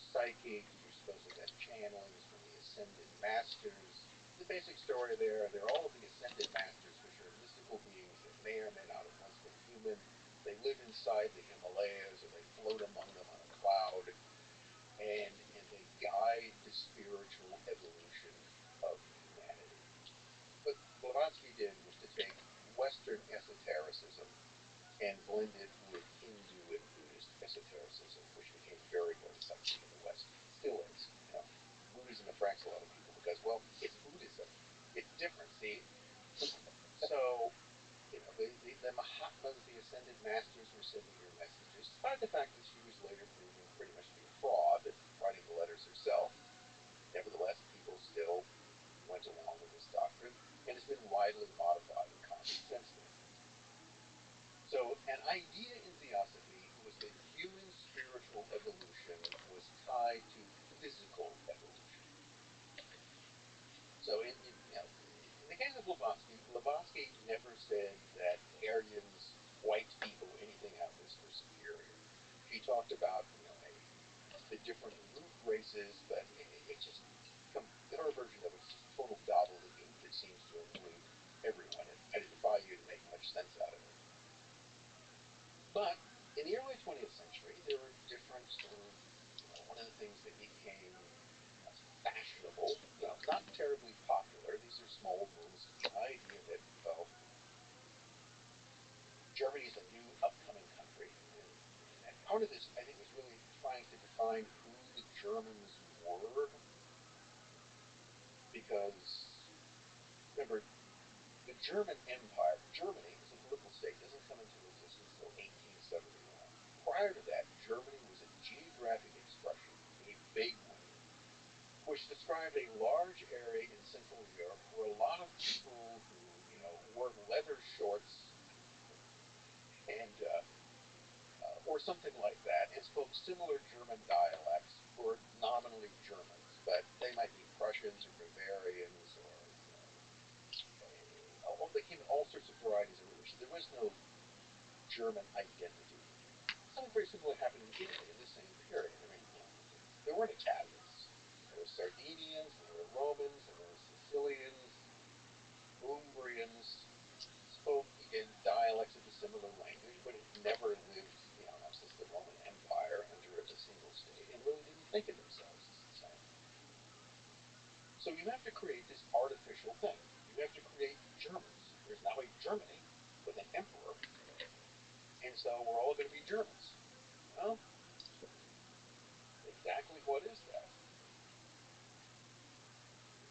psychic. You're supposed to have channelings from the ascended masters. The basic story there, they're all of the ascended masters, which are mystical beings that may or may not have once been human. They live inside the Himalayas, or they float among them on a cloud, and they guide the spiritual evolution of humanity. What Blavatsky did was to take Western esotericism and blend it with Hindu and Buddhist esotericism, which became very, very sexy in the West. Still is. Buddhism attracts a lot of people because, well, it's Buddhism. It's different, see? So, the Mahatmas, the ascended masters, were sending her messages, despite the fact that she was later proven pretty much to be a fraud, writing the letters herself. Nevertheless, people still went along with this doctrine, and it's been widely modified and copied since then. So, an idea in Theosophy was that human spiritual evolution was tied to physical evolution. So, in the case of Blavatsky never said that Aryans, white people, anything out this were superior. She talked about, the different root races, but it just, her version of it is just total gobbledygook that seems to include everyone. I defy you to make much sense out of it. But in the early 20th century, there were different sort of, one of the things that became fashionable, not terribly popular. These are small movements. The idea that, well, Germany is a new upcoming country, and part of this, I think, was really trying to define who the Germans were, because, remember, the German Empire, Germany as a political state, doesn't come into existence until 1871. Prior to that, Germany was a geographic expression, a big one, which described a large area in Central Europe where a lot of people who, wore leather shorts and or something like that, and spoke similar German dialects, were nominally Germans, but they might be Prussians or Bavarians or they came in all sorts of varieties of religion. There was no German identity. Something very similar happened in Italy in the same period. I mean, there weren't Italians. There were Sardinians, there were Romans, there were Sicilians, Umbrians, spoke, again, dialects of a similar language, but had never lived, since the Roman Empire under a single state, and really didn't think of themselves as the same. So you have to create this artificial thing. You have to create Germans. There's now a Germany with an emperor, and so we're all going to be Germans. Well, exactly what is that?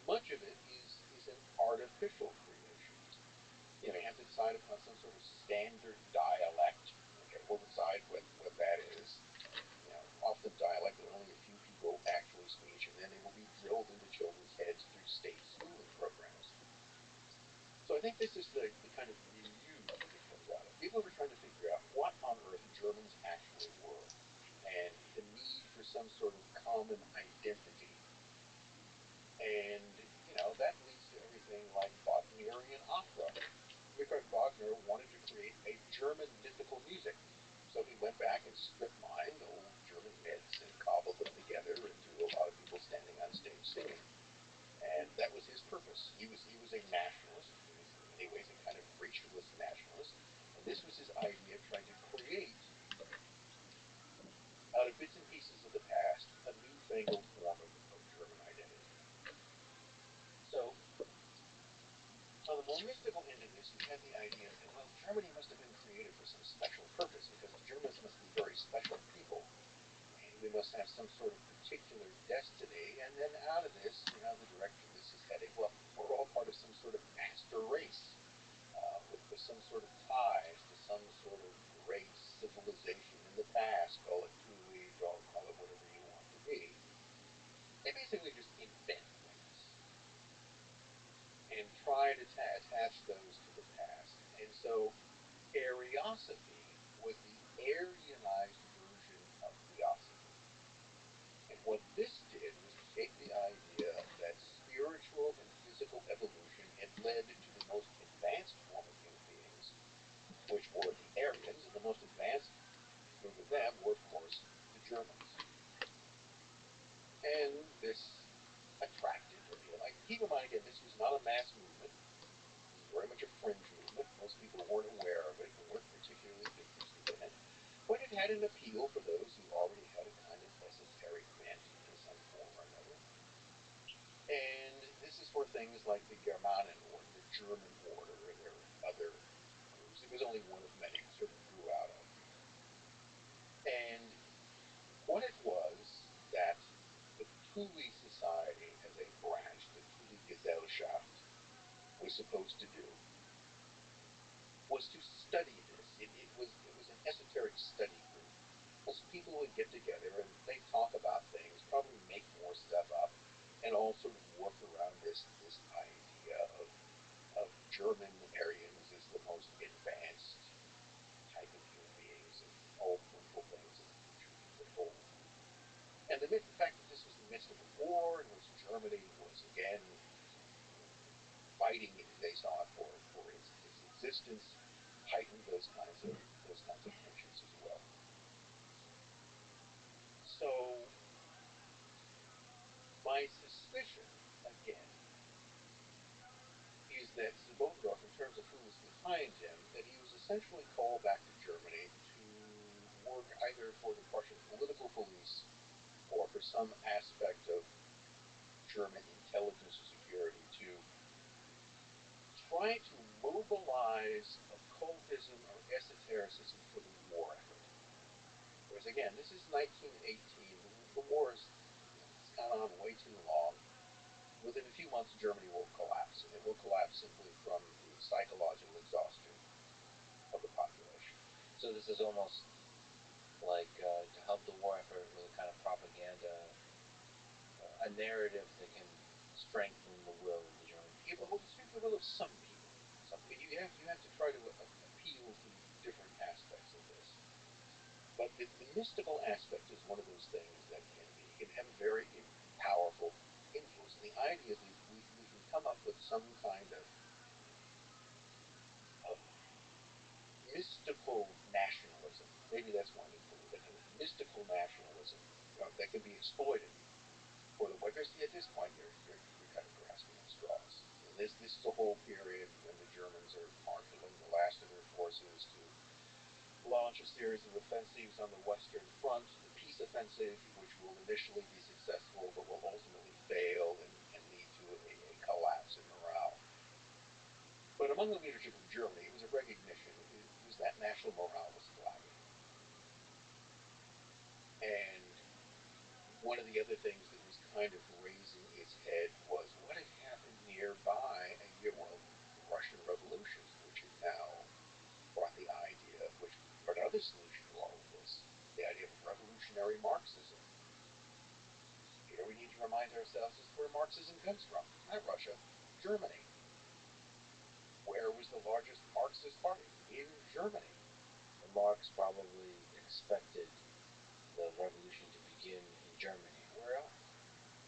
Much of it is an artificial creation. You have to decide upon some sort of standard dialect. Okay, we'll decide what that is. Often dialect that only a few people actually speak, and then it will be drilled into children's heads through state schooling programs. So I think this is the kind of milieu that comes out of it. People are trying to figure out what on earth Germans actually were, and the need for some sort of common identity. And, that leads to everything like Wagnerian opera. Richard Wagner wanted to create a German mythical music. So he went back and strip-mined old German myths and cobbled them together into a lot of people standing on stage singing. And that was his purpose. He was a nationalist. He was in many ways a kind of racialist nationalist. And this was his idea of trying to create, out of bits and pieces of the past, a newfangled form of German identity. So, on the more mystical end of this, you have the idea that, well, Germany must have been created for some special purpose, because the Germans must be very special people, and we must have some sort of particular destiny, and then out of this, the direction this is heading, well, we're all part of some sort of master race, with some sort of ties to some sort of great civilization in the past, call it Thule, call it whatever you want to be. They basically just invent things and try to attach those to the past. And so Ariosophy was the Aryanized version of Theosophy. And what this did was to take the idea that spiritual and physical evolution had led to the most advanced form of human beings, which were the Aryans, and the most advanced group of them were, of course, the Germans. And this attracted, keep in mind again, this was not a mass movement. It was very much a fringe movement. Most people weren't aware of it and weren't particularly interested in it. But it had an appeal for those who already had a kind of esoteric bent in some form or another. And this is where things like the Germanen Order, the German Order, and there were other groups. It was only one of many that sort of grew out of. And what it was that the Thule Society, as a branch, the Thule Gesellschaft, was supposed to do was to study this. It was an esoteric study group. Most people would get together and they'd talk about things, probably make more stuff up, and all sort of work around this idea of German Aryans as the most advanced type of human beings, and all wonderful things in the future to behold. And the fact that this was the midst of a war in which Germany was again fighting, as they saw it, for its existence, heightened those kinds of tensions as well. So my suspicion, again, is that Zbondorf, in terms of who was behind him, that he was essentially called back to Germany to work either for the Prussian political police or for some aspect of German intelligence or security to try to mobilize occultism or esotericism for the war effort. Whereas again, this is 1918. The war is gone on way too long. Within a few months, Germany will collapse, and it will collapse simply from the psychological exhaustion of the population. So this is almost like to help the war effort with a kind of propaganda, a narrative that can strengthen the will of the German people. Well, to strengthen the will of some people. You have to try to appeal to different aspects of this. But the mystical aspect is one of those things that can have a very powerful influence. And the idea is we can come up with some kind of mystical can be exploited for the white. At this point, you're kind of grasping at straws. This is a whole period when the Germans are marshaling the last of their forces to launch a series of offensives on the Western Front, the peace offensive, which will initially be successful but will ultimately fail and lead to a collapse in morale. But among the leadership of Germany, it was a recognition, it was that national morale was flagging. And one of the other things that was kind of raising its head was what had happened nearby a year, well, the Russian revolutions, which had now brought the idea, which brought another solution to all of this, the idea of revolutionary Marxism. Here we need to remind ourselves as to where Marxism comes from. Not Russia, Germany. Where was the largest Marxist party? In Germany. And Marx probably expected the revolution to begin in Germany. Where else?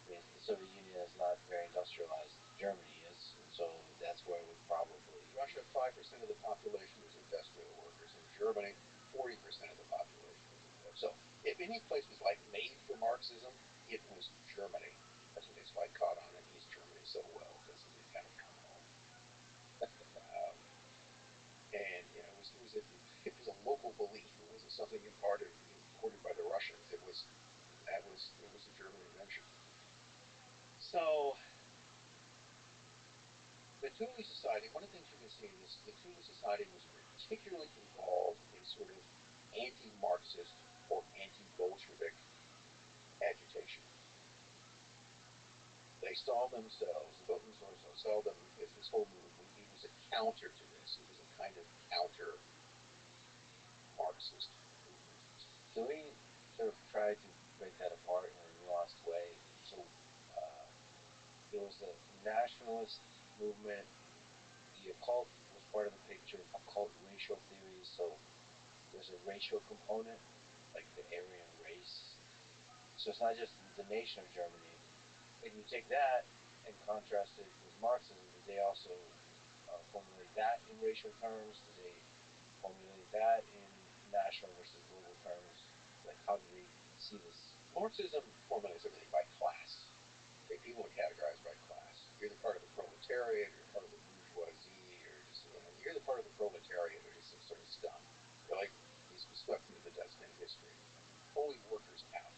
I mean, the Soviet Union is not very industrialized. Germany is, and so that's where it would probably. Russia, 5% of the population was industrial workers. In Germany, 40% of the population was industrial. So if any place was like made for Marxism, it was Germany. That's what they like caught on in East Germany so well, because it had kind of come home. And you know, it was a local belief. It wasn't something imported by the Russians. It was a German invention. So the Thule Society, one of the things you can see is the Thule Society was particularly involved in sort of anti-Marxist or anti-Bolshevik agitation. They saw themselves, the Bolsheviks saw them as this whole movement. It was a counter to this. It was a kind of counter-Marxist movement. Can we sort of try to break that apart in a nuanced way? So it was a nationalist movement. The occult was part of the picture, occult racial theories. So there's a racial component, like the Aryan race. So it's not just the nation of Germany. And you take that and contrast it with Marxism, did they also formulate that in racial terms? Did they formulate that in national versus global terms? Like, how do they see this? Marxism formulates everything by class. Okay, people are categorized by class. You're either part of the proletariat, or part of the bourgeoisie, or just, you're either part of the proletariat or just some sort of scum. You're like, he's swept into the dustbin of history. Only workers count.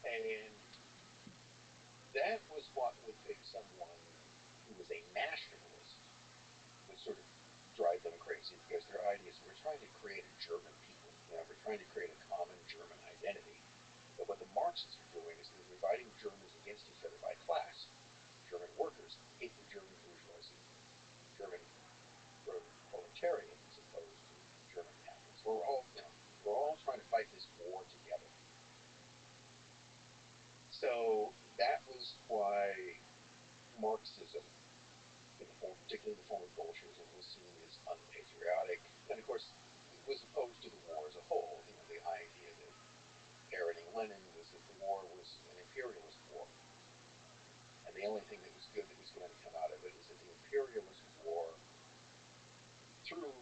And that was what would make someone who was a nationalist would sort of drive them crazy, because their ideas were trying to create a German people. We're trying to create a common German identity. But what the Marxists are doing is they're dividing Germans against each other by class. German workers hate the German bourgeoisie, German proletariat, as opposed to German capitalists. We're all trying to fight this war together. So that was why Marxism, particularly the form of Bolshevism, was seen as unpatriotic, and of course it was opposed to the war as a whole. The idea that parroting Lenin was that the war was an imperialist war, and the only thing that was good that was going to come out of it is that the imperialist war, through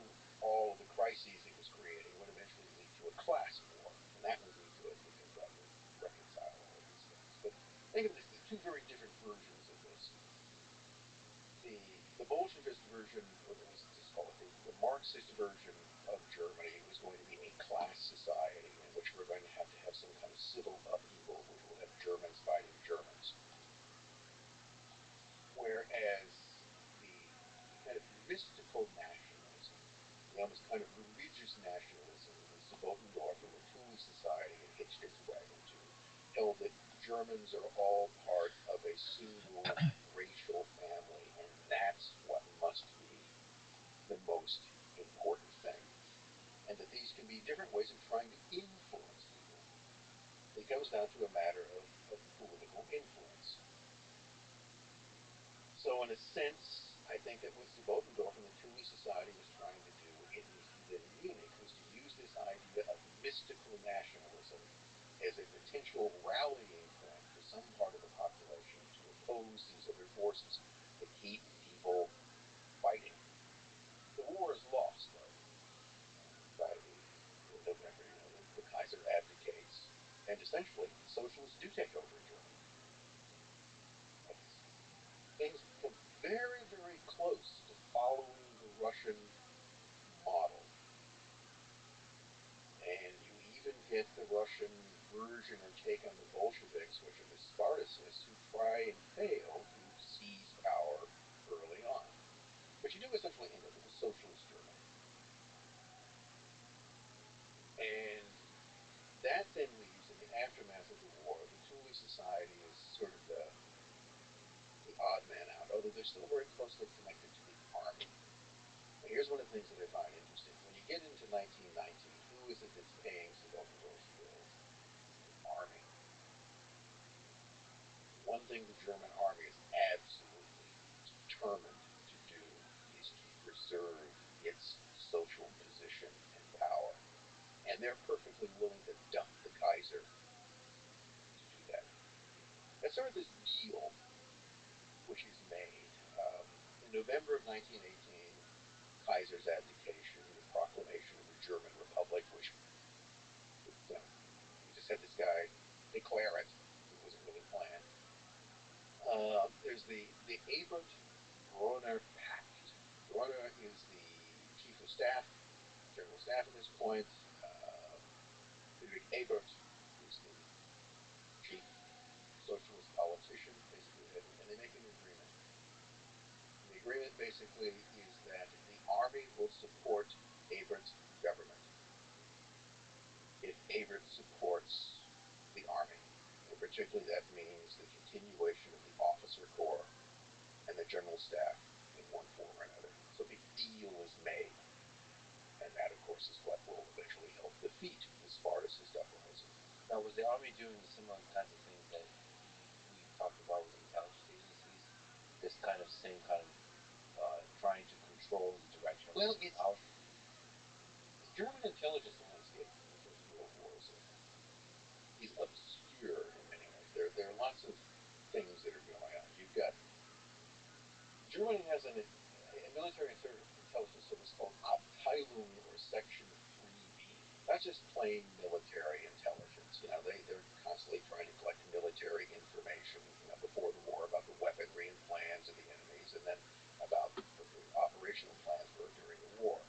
all the crises it was creating, would eventually lead to a class war, and that would lead to it because that would reconcile all of these things. But think of this, there's two very different versions of this. The Bolshevist version, or let's call it the Marxist version of Germany, was going to be a class society in which we're going to have some kind of civil upheaval, which will have Germans fighting Germans. Whereas the kind of mystical nationalism, the almost kind of religious nationalism that Bodendorf and the Thule Society had hitched its wagon to, held that Germans are all part of a single racial family, and that's what must be the most important thing. And that these can be different ways of trying to influence people. It comes down to a matter of political influence. So in a sense, I think that what Bodendorf and the Thule Society was trying to do, at least within Munich, was to use this idea of mystical nationalism as a potential rallying point for some part of the population to oppose these other forces that keep people fighting. The war is lost, though. By November, the Kaiser abdicates, and essentially do take over in Germany. Things come very, very close to following the Russian model. And you even get the Russian version or take on the Bolsheviks, which are the Spartacists, who try and fail to seize power early on. But you do essentially end up with a socialist Germany. And that then leaves, in the aftermath of the war, the Thule Society is sort of the odd man out, although they're still very closely connected to the army. Now, here's one of the things that I find interesting. When you get into 1919, who is it that's paying some of those bills? The army. One thing the German army is absolutely determined to do is to preserve its social position and power. And they're perfectly willing to dump the Kaiser to do that. That's sort of this deal which is made. In November of 1918, Kaiser's abdication, the proclamation of the German Republic, which, you know, you just had this guy declare it. It wasn't really planned. There's the Ebert-Groener Pact. Groener is the chief of staff, general staff at this point. Friedrich Ebert is the chief socialist politician, basically, and they make an agreement. And the agreement basically is that the army will support Ebert's government if Ebert supports the army. And particularly that means the continuation of the officer corps and the general staff in one form or another. So a deal is made. And that, of course, is what will eventually help defeat the Spartacist uprising. Now, was the army doing the similar kinds of things that we talked about with intelligence agencies? This kind of same kind of trying to control the direction of the power? The German intelligence landscape in the First World War is obscure in many ways. There are lots of things that are going on. You've got Germany has a military intelligence service called Abteilung, or Section 3B. That's just plain military intelligence. You know, they're constantly trying to collect military information, you know, before the war about the weaponry and plans of the enemies, and then about what the operational plans were during the war.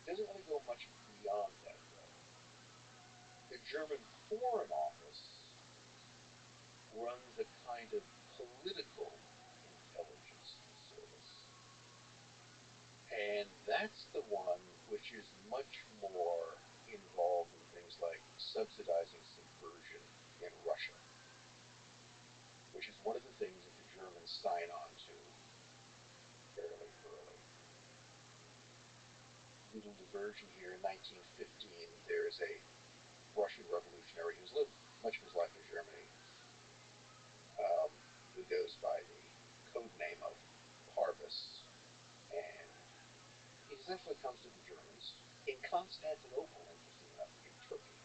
It doesn't really go much beyond that, though. The German Foreign Office runs a kind of political intelligence service. And that's the one which is much more involved in things like subsidizing subversion in Russia, which is one of the things that the Germans sign on to fairly early. Little diversion here. In 1915, there's a Russian revolutionary who's lived much of his life in Germany, who goes by the code name of Parvis, and he essentially comes to the Germans in Constantinople, interesting enough, in Turkey.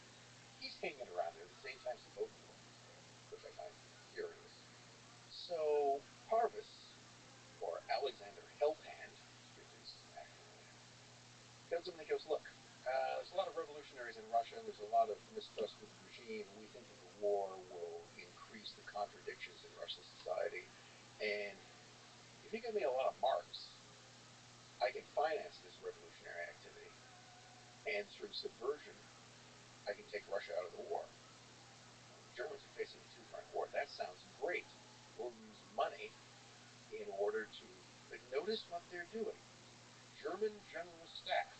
He's hanging around there the same time Samotin was there, which I find curious. So Parvis, or Alexander Helphand, is his actual name, comes to him and he goes, look, there's a lot of revolutionaries in Russia, there's a lot of mistrust with the regime, we think that the war will increase the contradictions in Russian society, and if you give me a lot of marks, I can finance this revolutionary activity, and through subversion, I can take Russia out of the war. The Germans are facing a two-front war. That sounds great. We'll use money in order to... But notice what they're doing. German General Staff,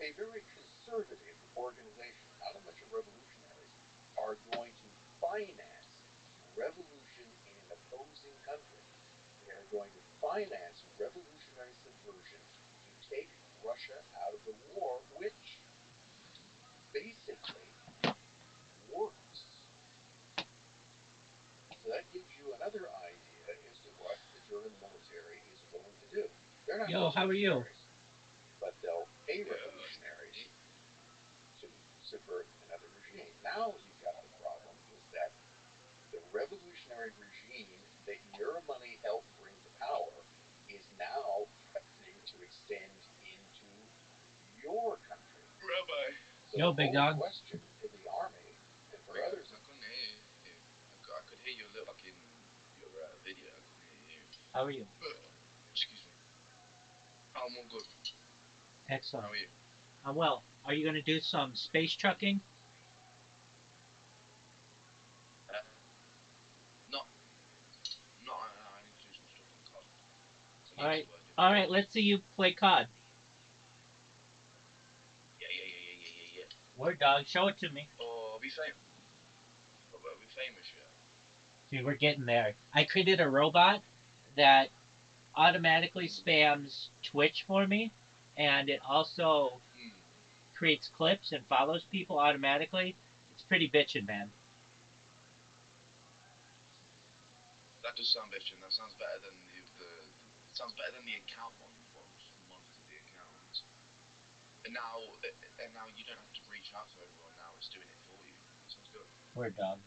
a very conservative organization, not a bunch of revolutionaries, are going to finance revolution in an opposing country. They are going to finance revolutionary subversion to take Russia out of the war, which basically works. So that gives you another idea as to what the German military is willing to do. They're not how are you? But they'll pay revolutionaries to subvert another regime. Now you've got the problem is that the revolutionary regime that your money helped bring to power is now threatening to extend into your country. Rabbi. So Yo, big dog. question to the army and for others How are you? Excuse me. I'm all good. Excellent. How are you? Well, are you going to do some space trucking? Uh, not, not right now. I need to do some stuff on COD. So I All need right. to do All my right. work. Let's see you play COD. Yeah. Word dog, show it to me. Oh, I'll be famous. I'll be famous, yeah. Dude, we're getting there. I created a robot that automatically spams Twitch for me, and it also creates clips and follows people automatically. It's pretty bitchin', man. That does sound bitchin'. That sounds better than it sounds better than the account ones, the monitor the accounts. And now you don't have to reach out to everyone. Now it's doing it for you. Sounds good. Word dog.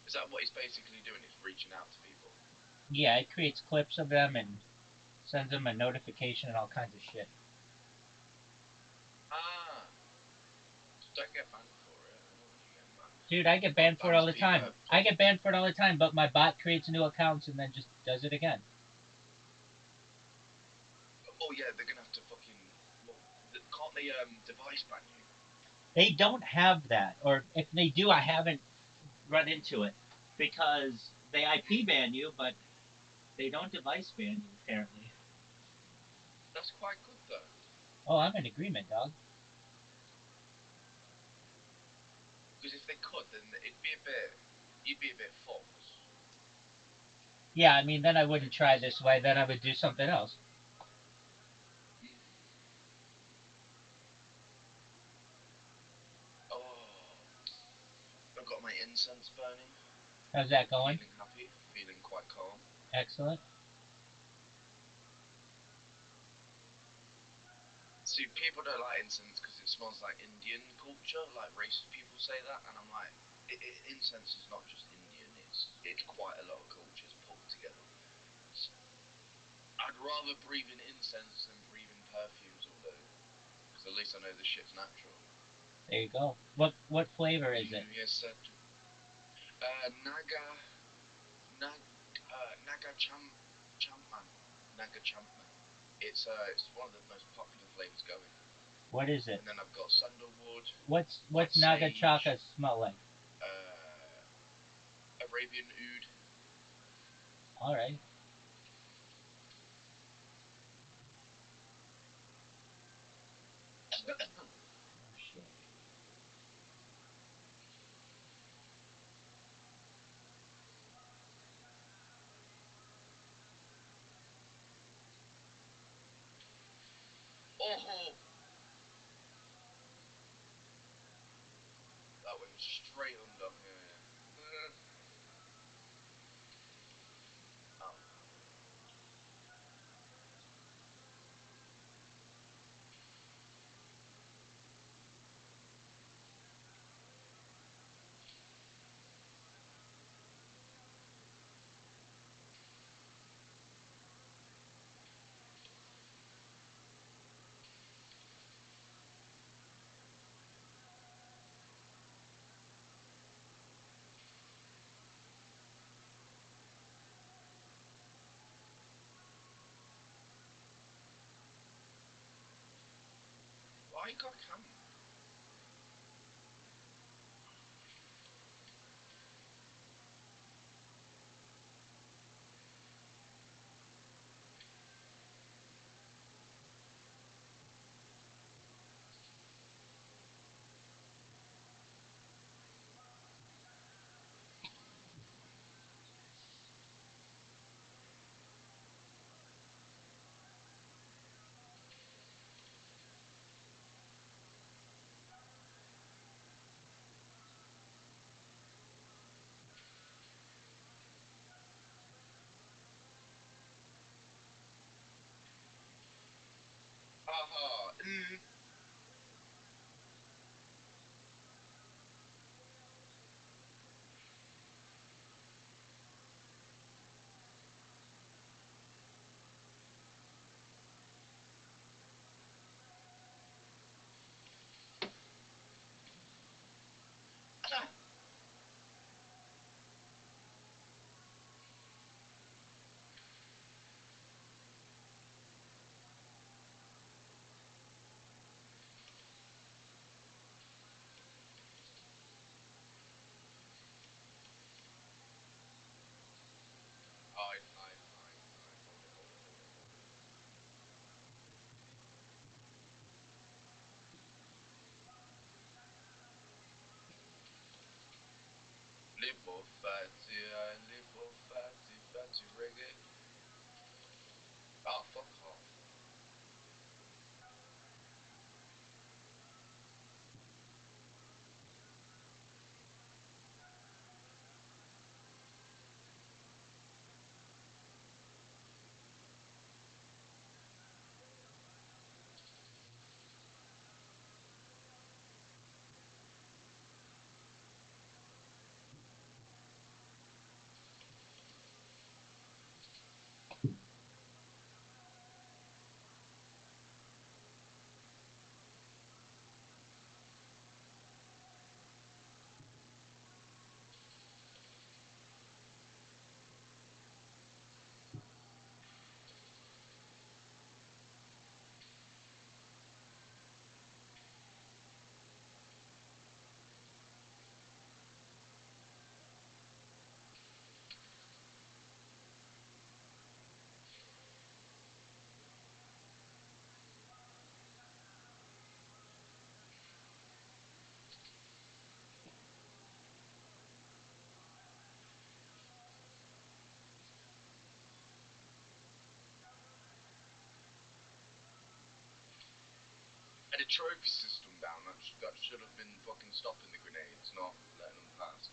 Is that what it's basically doing? It's reaching out to people. Yeah, it creates clips of them and sends them a notification and all kinds of shit. Ah, don't get banned for it. I don't want you getting banned. Dude, I get banned for it all the People time. I get banned for it all the time, but my bot creates new accounts and then just does it again. Oh yeah, they're gonna have to fucking. Well, can't they device ban you? They don't have that, or if they do, I haven't run into it because they IP ban you, but they don't device ban you apparently. That's quite good though. Oh, I'm in agreement, dog. Because if they could, then you'd be a bit fucked. Yeah, I mean, then I wouldn't try this way. Then I would do something else. Oh, I've got my incense burning. How's that going? Feeling happy, feeling quite calm. Excellent. See, people don't like incense because it smells like Indian culture. Like racist people say that, and I'm like, incense is not just Indian. It's quite a lot of cultures put together. I'd rather breathe in incense than breathe in perfumes all day, because at least I know the shit's natural. There you go. What flavor is it? Yes, sir. Naga, Naga Champman, Naga Champman. It's one of the most popular flavors going. What is it? And then I've got sandalwood. What's Naga Chaka smell like? Arabian oud. All right. Oh, shit. Oh, that went straight under. Yeah. Oh. Why you got camera? Haha. lipo fatty, I lipo fatty, fatty reggae. Oh, fuck off. Had a trophy system down. That should have been fucking stopping the grenades, not letting them pass.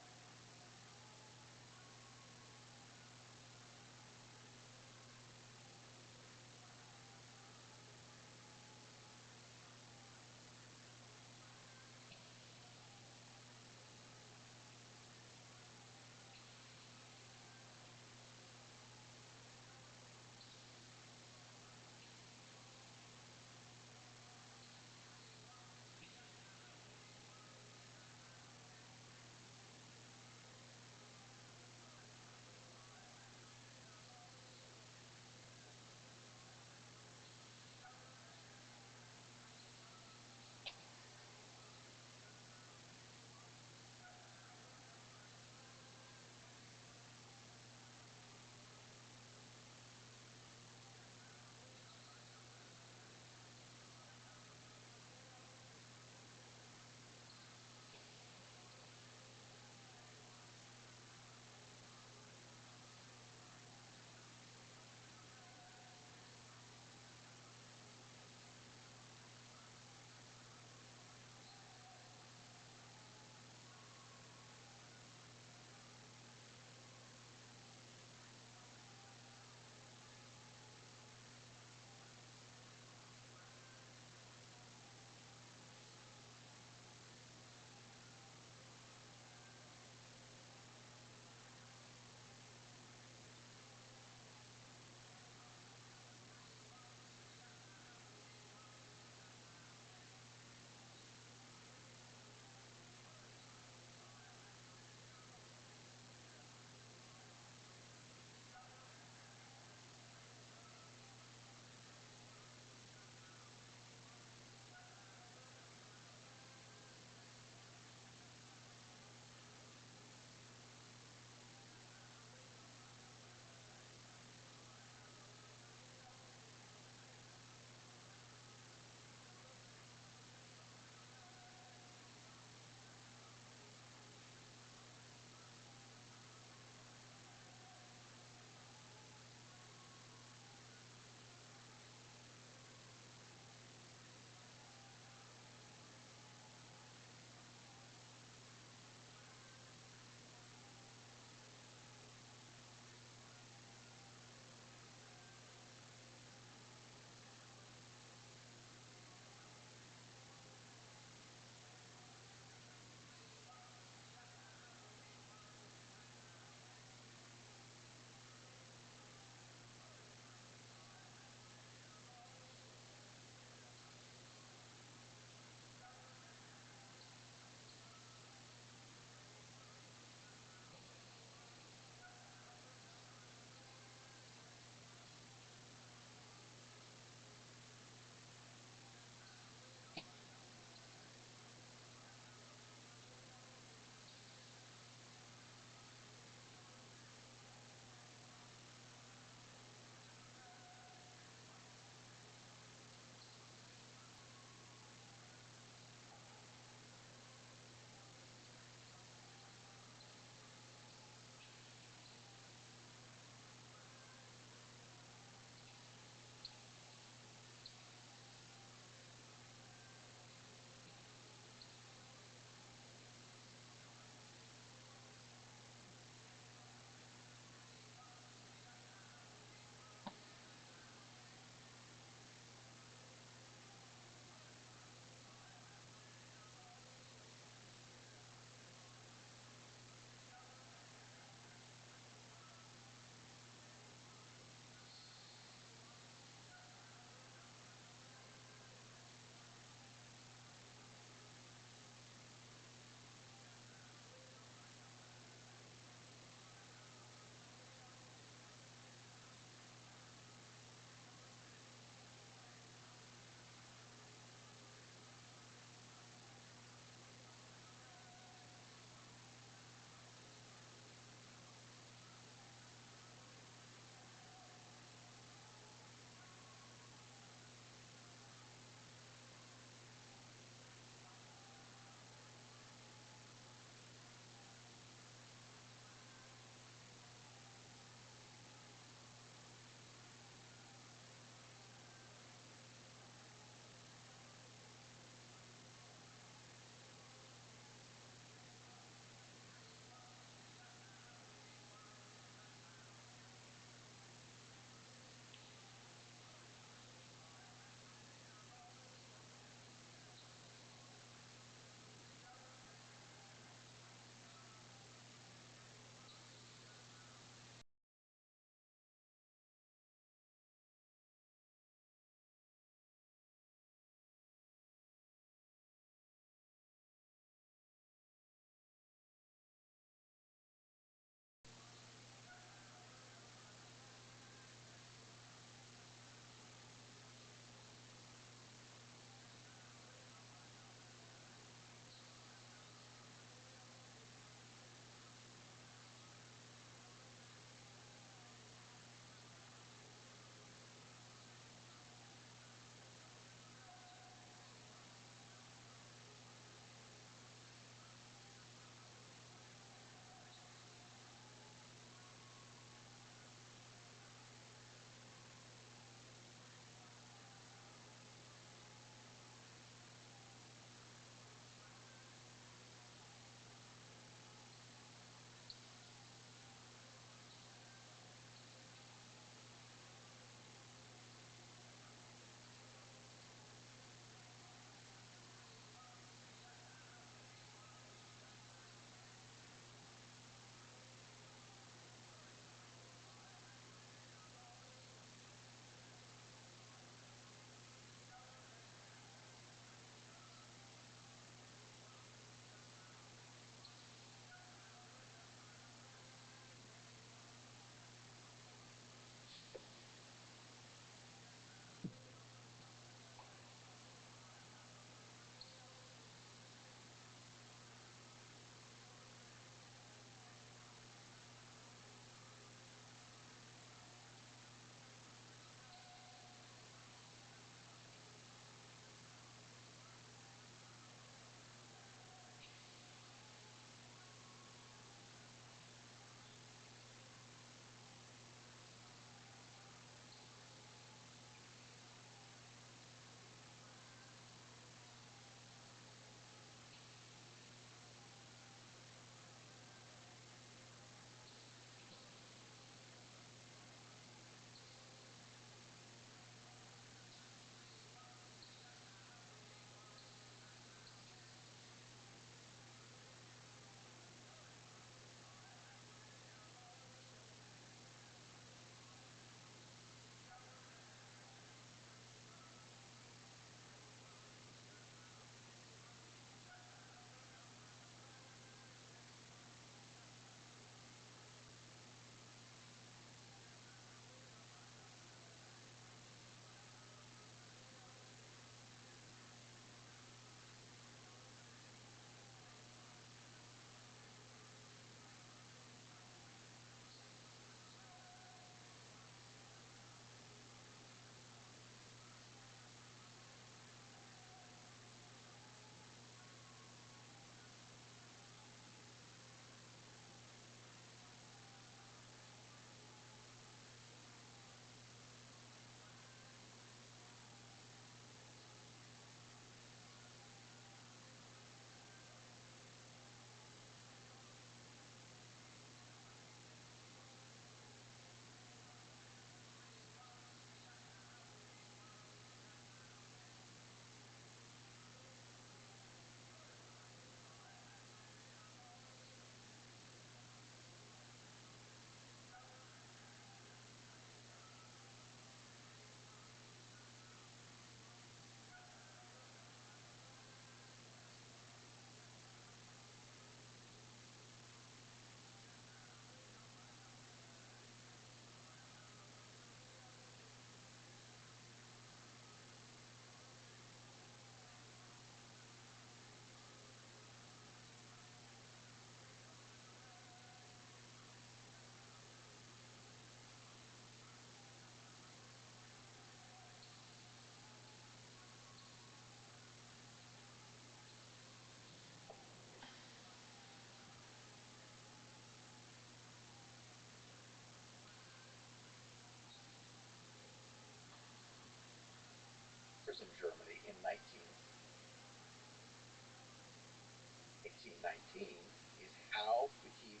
in Germany in 1819 is how to keep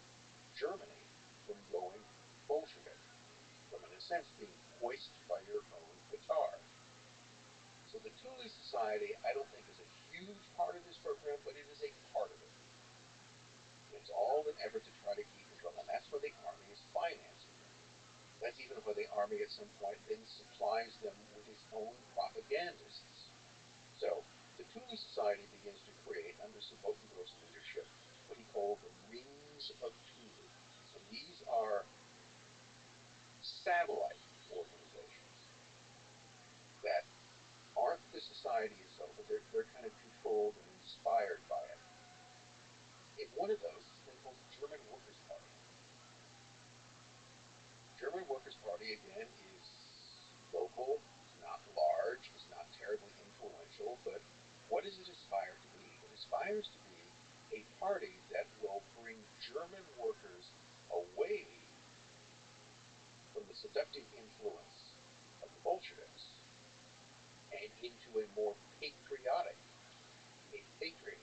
Germany from going Bolshevik, from in a sense being hoisted by your own petard. So the Thule Society, I don't think, is a huge part of this program, but it is a part of it. It's all an effort to try to keep control, and that's where the Army is financing them. That's even where the Army at some point then supplies them with its own propagandists. So the Thule Society begins to create, under Sobotendorf's leadership, what he called the Rings of Thule. And these are satellite organizations that aren't the society itself, but they're kind of controlled and inspired by it. And one of those is a thing called the German Workers' Party. German Workers' Party, again, is local, it's not large, it's not terribly influential, but what does it aspire to be? It aspires to be a party that will bring German workers away from the seductive influence of the Bolsheviks and into a more patriotic, a patriot.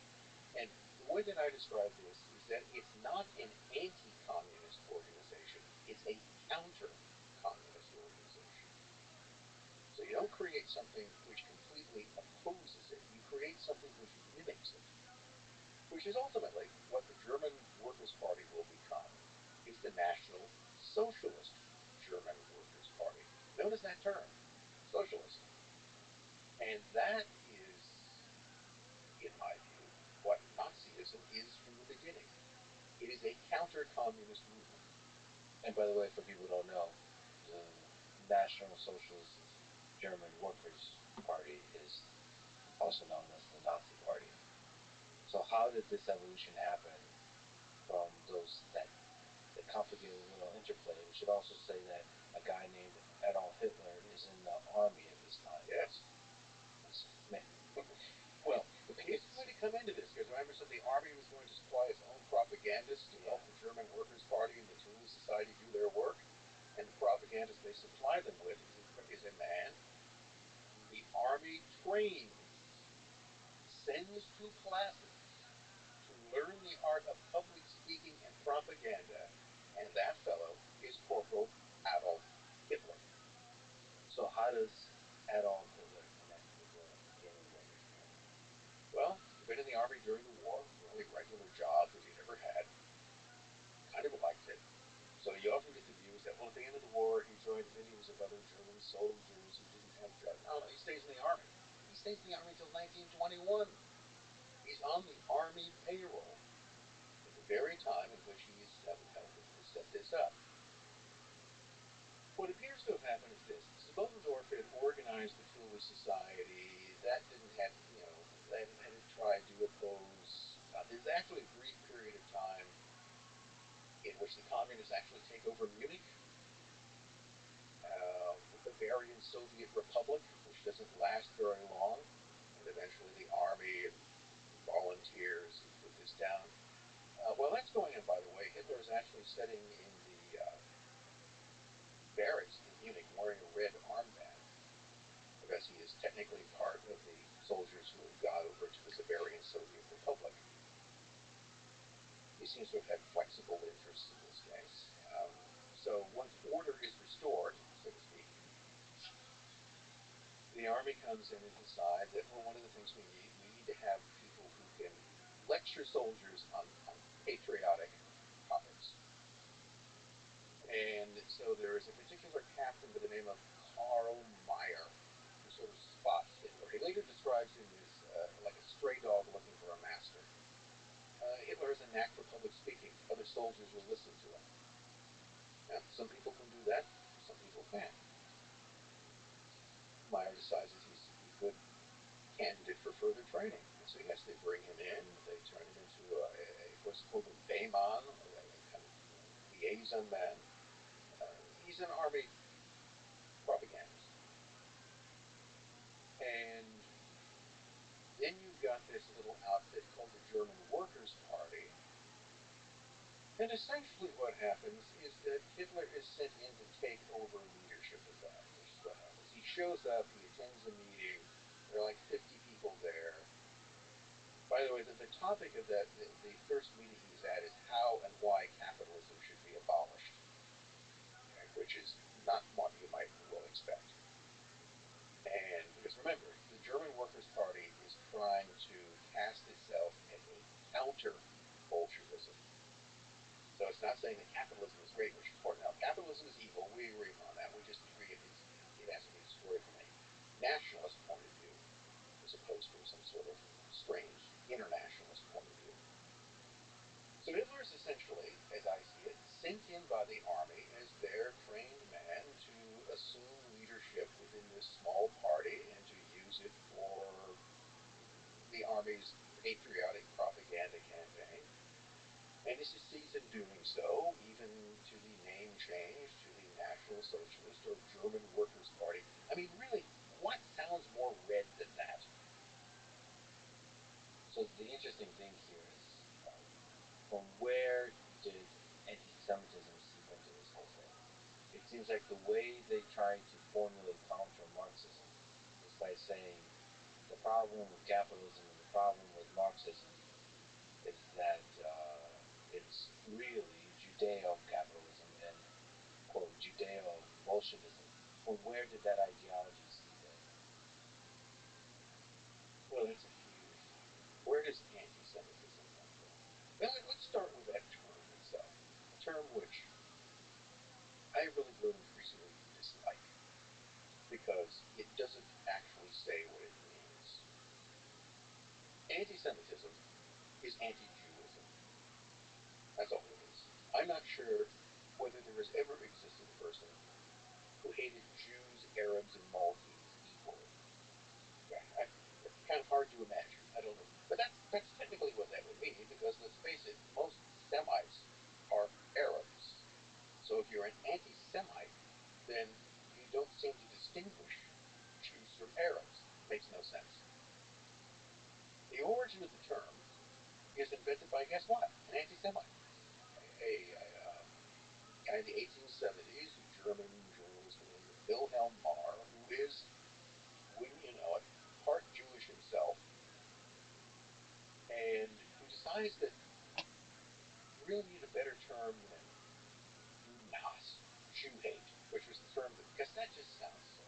And the way that I describe this is that it's not an anti-communist organization, it's a counter-communist organization. So you don't create something which completely opposes it, you create something which mimics it, which is ultimately what the German Workers' Party will become, is the National Socialist German Workers' Party. Notice that term, socialist. And that is, in my view, what Nazism is from the beginning. It is a counter-communist movement. And by the way, for people who don't know, the National Socialist German Workers' Party is also known as the Nazi Party. So how did this evolution happen from that complicated little interplay? We should also say that a guy named Adolf Hitler is in the army at this time. Yes. Well, it's going to come into this, because remember, so the Army was going to supply its own propagandists to help the German Workers' Party and the Thule Society do their work, and the propagandist they supply them with is a man the Army trains, sends to classes to learn the art of public speaking and propaganda, and that fellow is Corporal Adolf Hitler. So how does Adolf Hitler connect with the German Workers' Party? Well, he'd been in the Army during the war, the only regular job that he'd ever had. Kind of liked it. So you often get the view is that, well, at the end of the war, he joined millions of other German soldiers who didn't have jobs. No, he stays in the Army. He stays in the Army until 1921. He's on the Army payroll at the very time in which he is helping to set this up. What appears to have happened is this. Bodendorf had organized the Thule Society. That didn't have, that had tried to oppose. There's actually a brief period of time in which the communists actually take over Munich, the Bavarian Soviet Republic, which doesn't last very long, and eventually the army and volunteers put this down. While that's going on, by the way, Hitler is actually sitting in the barracks in Munich wearing a red armband, because he is technically part of the soldiers who have gone over to the Bavarian Soviet Republic. He seems to have had flexible interests in this case. So once order is restored, so to speak, the Army comes in and decides that, well, one of the things we need to have people who can lecture soldiers on patriotic topics. And so there is a particular captain by the name of Karl Meyer who sort of spots Hitler. He later describes him as like a stray dog looking for a master. Hitler has a knack for public speaking. Other soldiers will listen to him. Now, some people can do that, some people can't. Meyer decides that he's a good candidate for further training. And so yes, they bring him in, they turn him into what's called a Baymann, a kind of liaison man. He's an army propagandist. And then you've got this little outfit called the German Workers' Party. And essentially what happens is that Hitler is sent in to take over leadership of that, which is what happens. He shows up, he attends a meeting, There are like 50 people there. By the way, the topic of that, the first meeting he's at is how and why capitalism should be abolished, okay, which is not what you might well expect. And because remember, the German Workers' Party is trying to cast itself as a counter-Bolshevism. So it's not saying that capitalism is great, which is important. Now, capitalism is evil. We agree upon that. We just agree it has to be destroyed from a nationalist point of view, as opposed from some sort of strange internationalist point of view. So Hitler is essentially, as I see it, sent in by the army as their trained man to assume leadership within this small party and to use it for the army's patriotic propaganda campaign. And he succeeds in doing so, even to the name change to the National Socialist or German Workers' Party. I mean, really, what sounds more red than that? So the interesting thing here is, from where did anti-Semitism seep into this whole thing? It seems like the way they try to formulate counter-Marxism is by saying the problem with capitalism and the problem with Marxism is that it's really Judeo-capitalism and, quote, Judeo-Bolshevism. From where did that ideology seep in? Well, it's a huge topic. Where does anti-Semitism come from? Well, let's start with that term itself, a term which I really grown increasingly to dislike because it doesn't actually say what it means. Anti-Semitism is anti-Jewism. That's all it is. I'm not sure whether there has ever existed a person who hated Jews, Arabs, and Maltese equally. Yeah, it's kind of hard to imagine. I don't know. But that's technically what that would mean, because let's face it, most Semites are Arabs. So if you're an anti-Semite, then you don't seem to distinguish Jews from Arabs. Makes no sense. The origin of the term is invented by, guess what? An anti-Semite. A guy in the 1870s, a German journalist named Wilhelm Marr, who is, wouldn't you know it, part Jewish himself, and who decides that you really need a better term than Judenhass, Jew hate, which was the term that, because that just sounds so,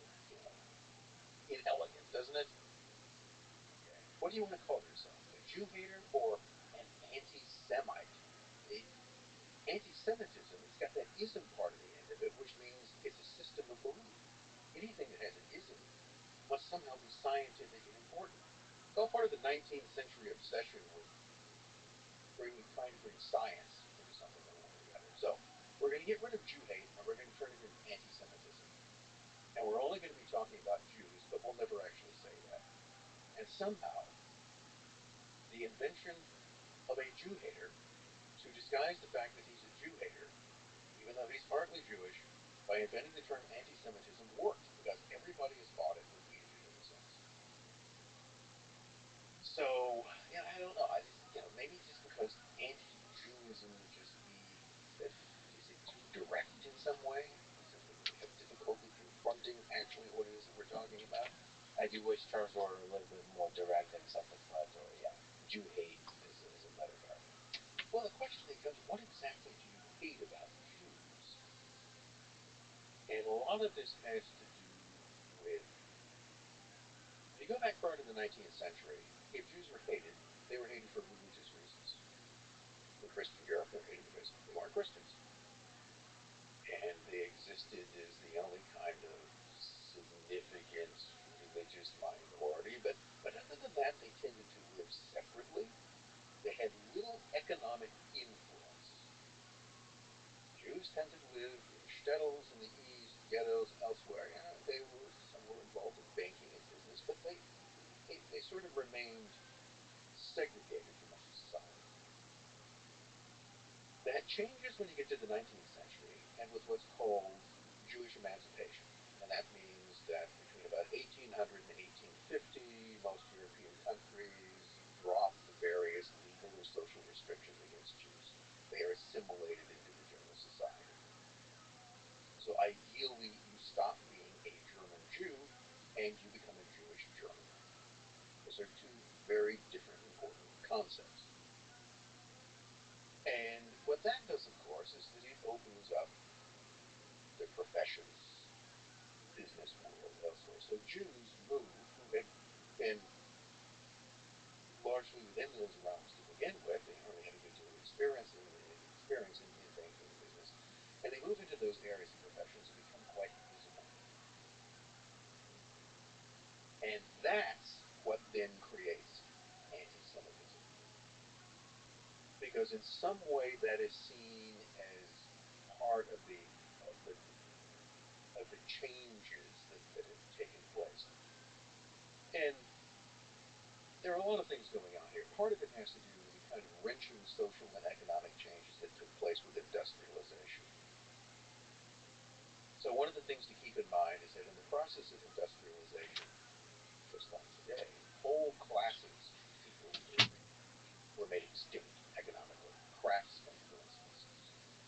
inelegant, doesn't it? Okay. What do you want to call yourself? A Jew hater or an anti-Semite? The anti-Semitism, it's got that ism part of the end of it, which means it's a system of belief. Anything that has an ism must somehow be scientific and important. It's all part of the 19th century obsession with trying to bring science into something one way or the other. So we're going to get rid of Jew hate and we're going to turn it into anti-Semitism. And we're only going to be talking about Jews, but we'll never actually say that. And somehow, the invention of a Jew hater to disguise the fact that he's a Jew hater, even though he's partly Jewish, by inventing the term anti-Semitism worked, because everybody has bought it and repeated it ever since. So, I don't know. Maybe just because anti-Jewism would just be that, is it too direct in some way? So we have difficulty confronting actually what it is that we're talking about. I do wish terms were a little bit more direct and self-explanatory, yeah. Jew hate is a better term. Well, the question becomes, what exactly do you hate about Jews? And a lot of this has to do with, if you go back far to the 19th century, if Jews were hated, they were hated for religious reasons. In Christian Europe, they're hated because they weren't Christians. And they existed as the only kind of significant religious minority, but other than that, they tended to live separately. They had little economic influence. Jews tended to live in shtetls in the east, ghettos elsewhere. Some were involved in banking and business, but they sort of remained segregated from much of society. That changes when you get to the 19th century and with what's called Jewish emancipation. And that means that between about 1800 and 1850, most European countries drop the various legal or social restrictions against Jews. They are assimilated into the general society. So ideally, you stop being a German Jew and you become a Jewish German. Those are two very different important concepts. And what that does, of course, is that it opens up the professions, business world elsewhere. So Jews move, who had been largely within those realms to begin with. They didn't really have a good deal of experience in banking and business. And they move into those areas and professions and become quite visible. And that's what then creates anti-Semitism. Because in some way that is seen as part of the changes that have taken place. And there are a lot of things going on here. Part of it has to do with the kind of wrenching social and economic changes that took place with industrialization. So one of the things to keep in mind is that in the process of industrialization, just like today, whole classes of people were made extinct economically. Craftsmen, for instance.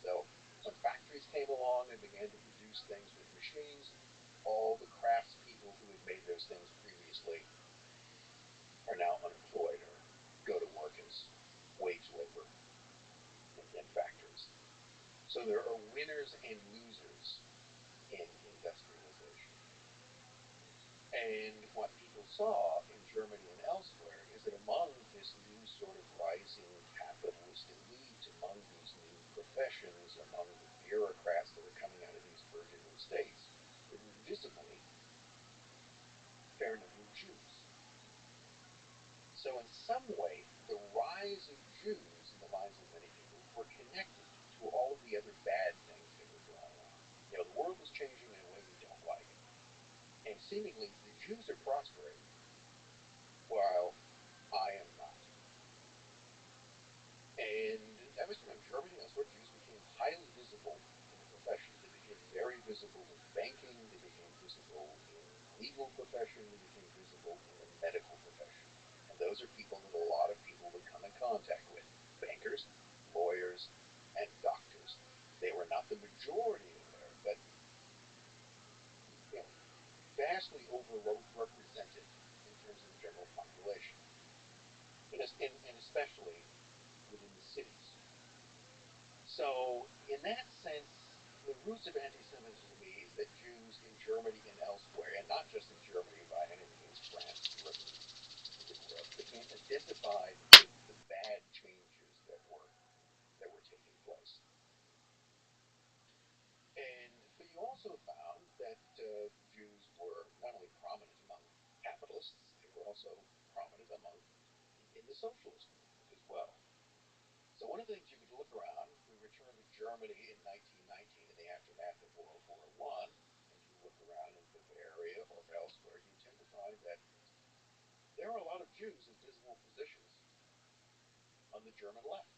So when factories came along and began to produce things with machines, all the craftspeople who had made those things previously are now unemployed or go to work as wage labor in factories. So there are winners and losers in industrialization. And what people saw in Germany and elsewhere is that among this new sort of rising capitalist elite, among these new professions, among the bureaucrats that were coming out of these burgeoning states, there were visibly a fair number of Jews. So in some way, the rise of Jews in the minds of many people were connected to all of the other bad things that were going on. You know, the world is changing in a way we don't like. And seemingly, the Jews are prospering, while I am not. And that was true in Germany and elsewhere. Jews became highly visible in the professions. They became very visible in banking. They became visible in legal profession. They became visible in the medical profession. And those are people that a lot of people would come in contact with. Bankers, lawyers, and doctors. They were not the majority there, but you know, vastly overrepresented in terms of the general population. And especially within the cities. So in that sense, the roots of anti-Semitism to me is that Jews in Germany and elsewhere, and not just in Germany by any means, France, Britain, became identified with the bad changes that were taking place. But you also found that Jews were not only prominent among capitalists, they were also prominent in the socialist movement as well. So one of the things you could look around, if we return to Germany in 1919 in the aftermath of World War I, and you look around in Bavaria or elsewhere, you tend to find that there are a lot of Jews in visible positions on the German left.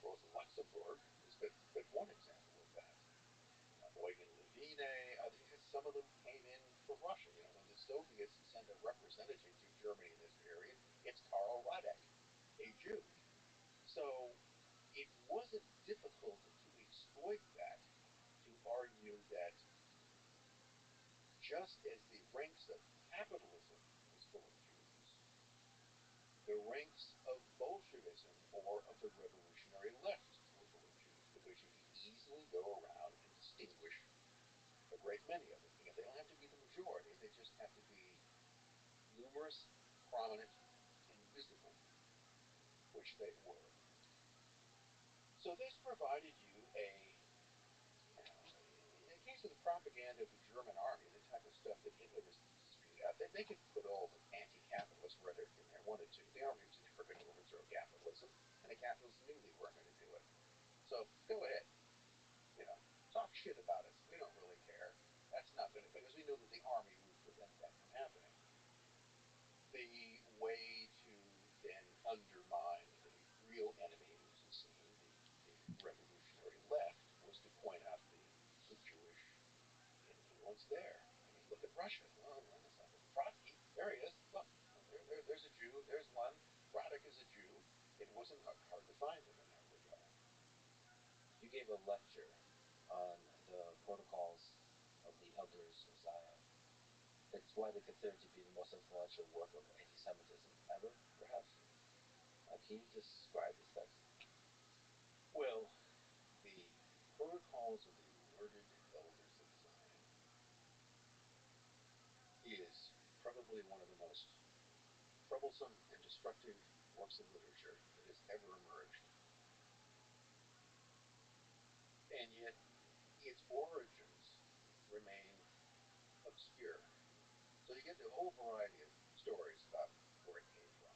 Rosa Luxemburg is but one example of that. Eugen Levine, some of them came in from Russia. You know, when the Soviets sent a representative to Germany in this period, it's Karl Radek, a Jew. So it wasn't difficult to exploit that, to argue that just as the ranks of capitalism was full of Jews, the ranks of Bolshevism or of the revolutionary left were full of Jews, because you could easily go around and distinguish a great many of them. Again, they don't have to be the majority, they just have to be numerous, prominent, and visible, which they were. So this provided you in the case of the propaganda of the German army, the type of stuff that Hitler was spewed out, they could put all the anti-capitalist rhetoric in there, wanted to. The army was never going to overthrow capitalism, and the capitalists knew they weren't going to do it. So go ahead, talk shit about us. We don't really care. That's not going to, because we know that the army would prevent that from happening. The way to then undermine the real enemy who's the scene, the revolutionary left, was to point out the Jewish influence there. I mean, look at Russia. Well, it's like Trotsky. There he is. Look, there's a Jew. There's one. Radek is a Jew. It wasn't hard to find him in that regard. You gave a lecture on the protocols of the elders of Zion. It's widely considered to be the most influential work of anti-Semitism ever, perhaps. Can you describe this text? Well, the Protocols of the Learned Elders of Zion is probably one of the most troublesome and destructive works of literature that has ever emerged. And yet, its origins remain obscure. So you get a whole variety of stories about where it came from.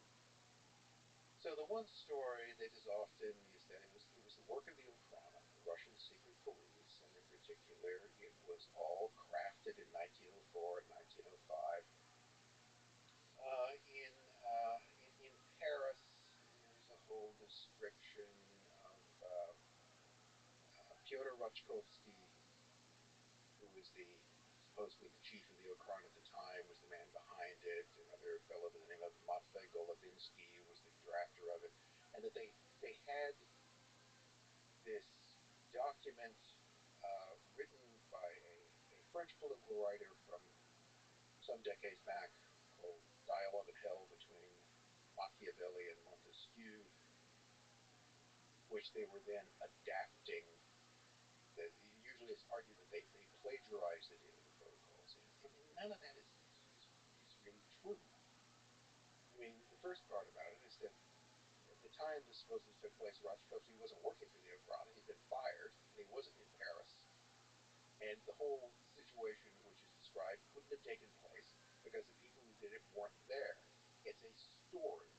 So the one story that is often is that it was the work of the Okhrana, the Russian secret police, and in particular it was all crafted in 1904 and 1905. In Paris, there's a whole description of Pyotr Rachkovsky, who was supposedly the chief of the Okhrana at the time, was the man behind it. Another fellow by the name of Matvei Golovinsky was the drafter of it, and that they had this document written by a French political writer from some decades back called Dialogue in Hell between Machiavelli and Montesquieu, which they were then adapting. Usually it's argued that they plagiarized it into the Protocols, and none of that is really true. I mean, the first part about it is that at the time this supposedly took place, Rachkovsky wasn't working for the Okhrana. He'd been fired, and he wasn't in Paris. And the whole situation which is described couldn't have taken place because the people who did it weren't there. It's a story.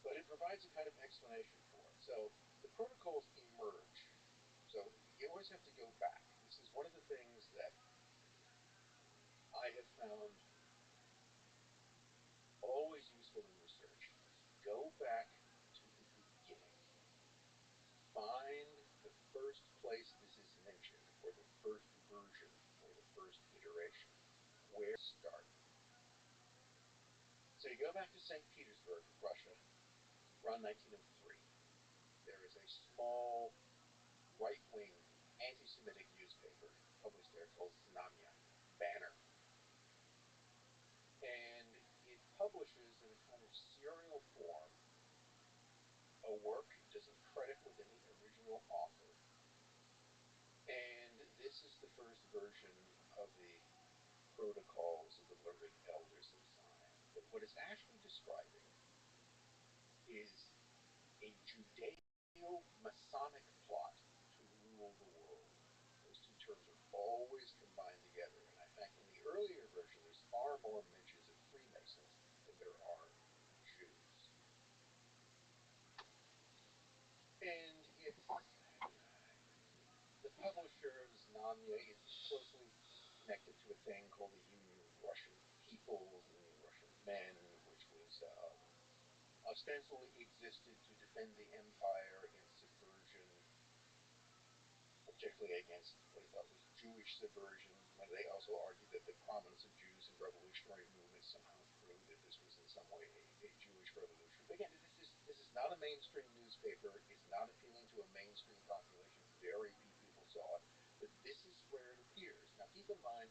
But it provides a kind of explanation for it. So the protocols emerge. So you always have to go back. This is one of the things that I have found always useful in research. Go back to the beginning. Find the first place this is mentioned, or the first version, or the first iteration. Where it started. So you go back to St. Petersburg, Russia, around 1903. There is a small right-wing anti-Semitic newspaper published there called Znamya, Banner. And it publishes in a kind of serial form a work, doesn't credit with any original author. And this is the first version of the Protocols of the Learned Elders of Zion. But what it's actually describing is a Judeo-Masonic plot to rule the world. Those two terms are always combined together. And I think in the earlier version, there's far more mentions of Freemasons than there are Jews. And it's the publisher of Znamya is closely connected to a thing called the Union of Russian Peoples, the Union of Russian Men, which was ostensibly existed to defend the empire against subversion, particularly against what he thought was Jewish subversion. They also argued that the prominence of Jews in revolutionary movements somehow proved that this was in some way a Jewish revolution. But again, this is not a mainstream newspaper. It's not appealing to a mainstream population. Very few people saw it. But this is where it appears. Now keep in mind,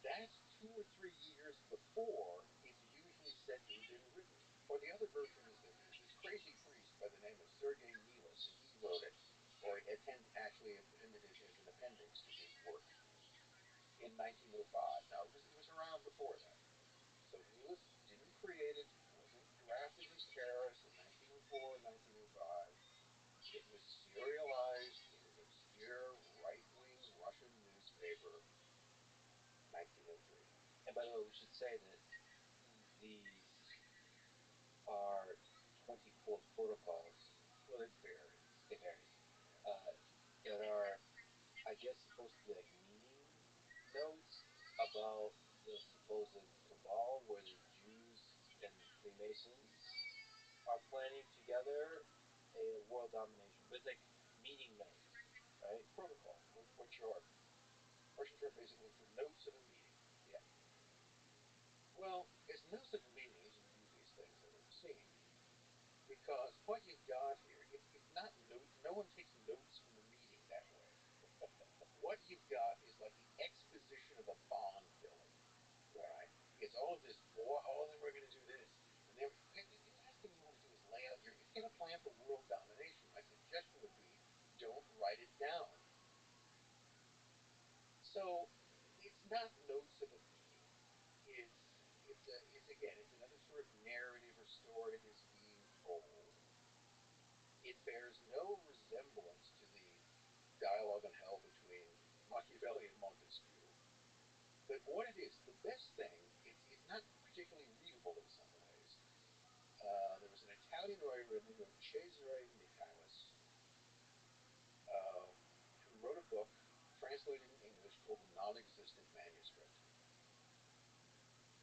that's 2 or 3 years before it's usually said to have been written. Or the other version is that there's this crazy priest by the name of Sergei Milas, and he wrote it, or actually appended it as an appendix to his work in 1905. Now, it was around before that. So Milas didn't create it, wasn't drafted in Paris in 1904 and 1905. It was serialized in an obscure right-wing Russian newspaper in 1903. And by the way, we should say that these are 24 protocols. Well, it varies. It varies. That are, I guess, supposed to be like meaning notes about the supposed cabal where the Jews and Freemasons are planning together a world domination. But it's like meaning notes, right? Protocol, which are Russian term basically for notes of a meeting. Yeah. Well, as notes of a meeting is the goofiest things I've ever seen. Because what you've got here, it's not note. No one takes notes from the meeting that way. What you've got is like the exposition of all of this, oh, then we're going to do this. And then the last thing you want to do is lay out if you're going to plan for world domination, my suggestion would be don't write it down. So it's not notes of a meeting. It's another sort of narrative or story that's being told. It bears no resemblance to the dialogue on hell between Machiavelli and Montesquieu. But what it is, the best thing, it's not particularly readable in some ways. There was an Italian writer by the name of Cesare Michaelis who wrote a book translated in English called The Non-Existent Manuscript.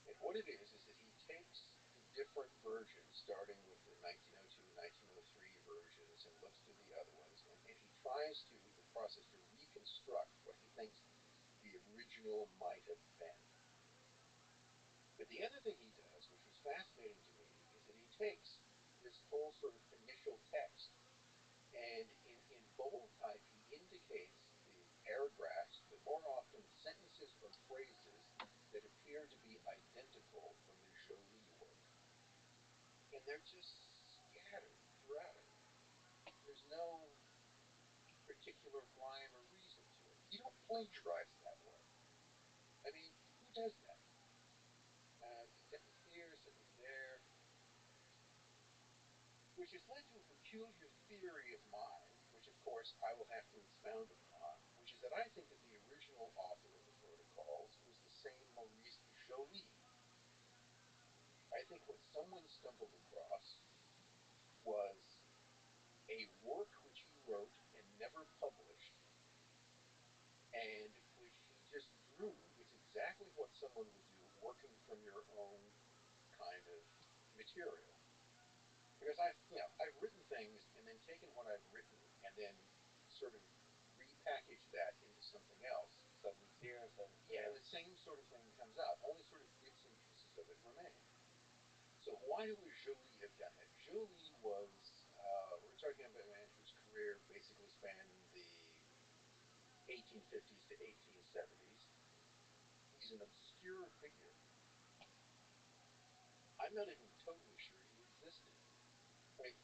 And what it is that he takes the different versions, starting with the 1902, 1903 versions, and looks through the other ones, and he tries to, in the process, to reconstruct what he thinks the original might have been. But the other thing he does, which was fascinating to me, is that he takes this whole sort of initial text, and in bold type, he indicates the paragraphs, but more often sentences or phrases that appear to be identical from the Joly work. And they're just scattered throughout it. There's no particular rhyme or reason to it. You don't plagiarize that way. I mean, who does that? Sentence here, sentence there. Which has led to a peculiar theory of mine, which of course I will have to expound upon, which is that I think that the original author of the protocols was the same Maurice Joly. I think what someone stumbled across was a work which he wrote and never published, and which he just drew. It's exactly what someone would do working from your own kind of material. Because I've written things and then taken what I've written and then sort of repackaged that into something else. Suddenly here, suddenly Yeah, there. the same sort of thing comes out. Only sort of bits and pieces of it remain. So why would Joly have done that? Joly was, we're talking about a man whose career basically spanned the 1850s to 1870s. He's an obscure figure. I'm not even totally sure he existed. I mean,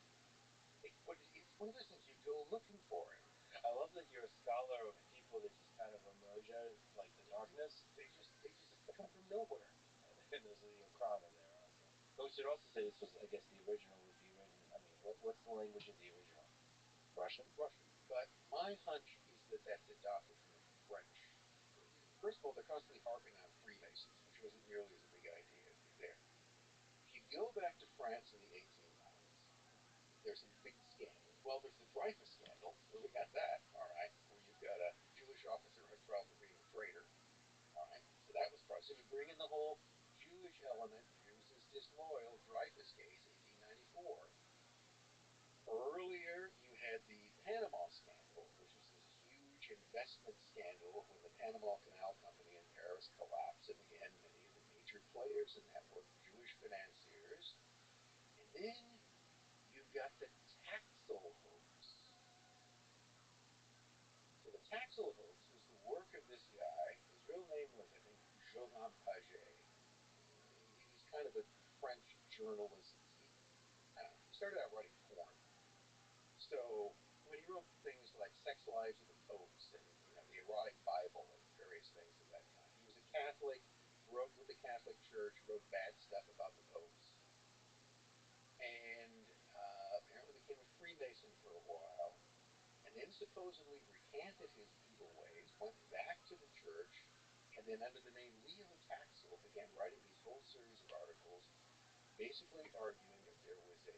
but it's one of those things you go looking for him. I love that you're a scholar of people that just kind of emerge out of like the darkness. They just come from nowhere. And there's your karma there also. But we should also say this was, I guess, the original would be written. I mean, what's the language of the original? Russian. Russian. But my hunch is that that's adopted from the French. First of all, they're constantly harping on Freemasons, which wasn't nearly as a big idea there. If you go back to France in the 1890s, there's some big scandals. Well, there's the Dreyfus scandal, where we got that, all right, where you've got a Jewish officer on trial for being a traitor, all right. So that was part. So you bring in the whole Jewish element, Jews is disloyal, Dreyfus case, 1894. Earlier, you had the Panama scandal, which was this huge investment scandal when the Panama Canal Company in Paris collapsed, and again, many of the major players in that were Jewish financiers. And then you've got the Taxil hoax. So the Taxil hoax was the work of this guy. His real name was, I think, Johan Paget. He was kind of a French journalist. He started out writing porn. So when he wrote things like Sex Lives of the Popes and the Erotic Bible and various things of that kind, he was a Catholic, wrote with the Catholic Church, wrote bad stuff about the popes, and apparently became a Freemason for a while, and then supposedly recanted his evil ways, went back to the church, and then under the name Leo Taxil began writing these whole series of articles, basically arguing that there was a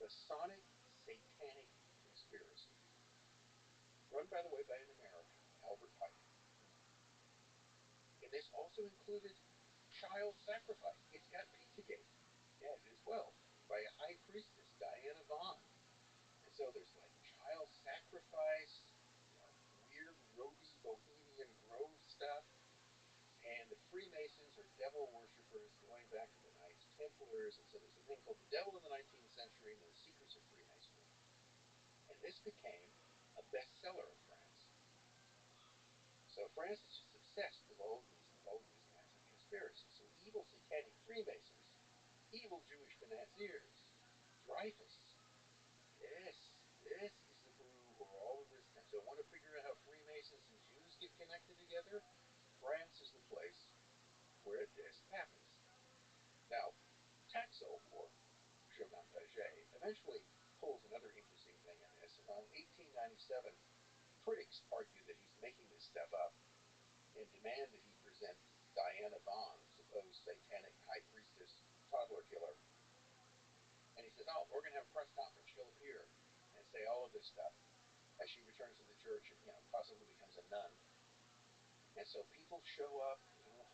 Masonic satanic conspiracy, run, by the way, by an American, Albert Pike. And this also included child sacrifice. It's got Pizzagate in it as well, by a high priestess, Diana Vaughn. And so there's like child sacrifice, weird Roby Bohemian Grove stuff. And the Freemasons are devil worshippers going back to the Knights Templars. And so there's a thing called the devil in the 19th century and the secrets of Freemasonry. And this became a bestseller in France. So France is just obsessed with all of these kinds of conspiracies. So evil satanic Freemasons, evil Jewish financiers, Dreyfus. This is the brew where all of this comes. So I want to figure out how Freemasons and Jews get connected together. France is the place where this happens. Now, Taxil, or Chauvin Paget, eventually pulls another interesting thing in this. Around 1897, critics argue that he's making this stuff up and demand that he present Diana Vaughn, supposed satanic high priestess toddler killer. And he says, oh, we're going to have a press conference. She'll appear and say all of this stuff as she returns to the church and, possibly becomes a nun. And so people show up,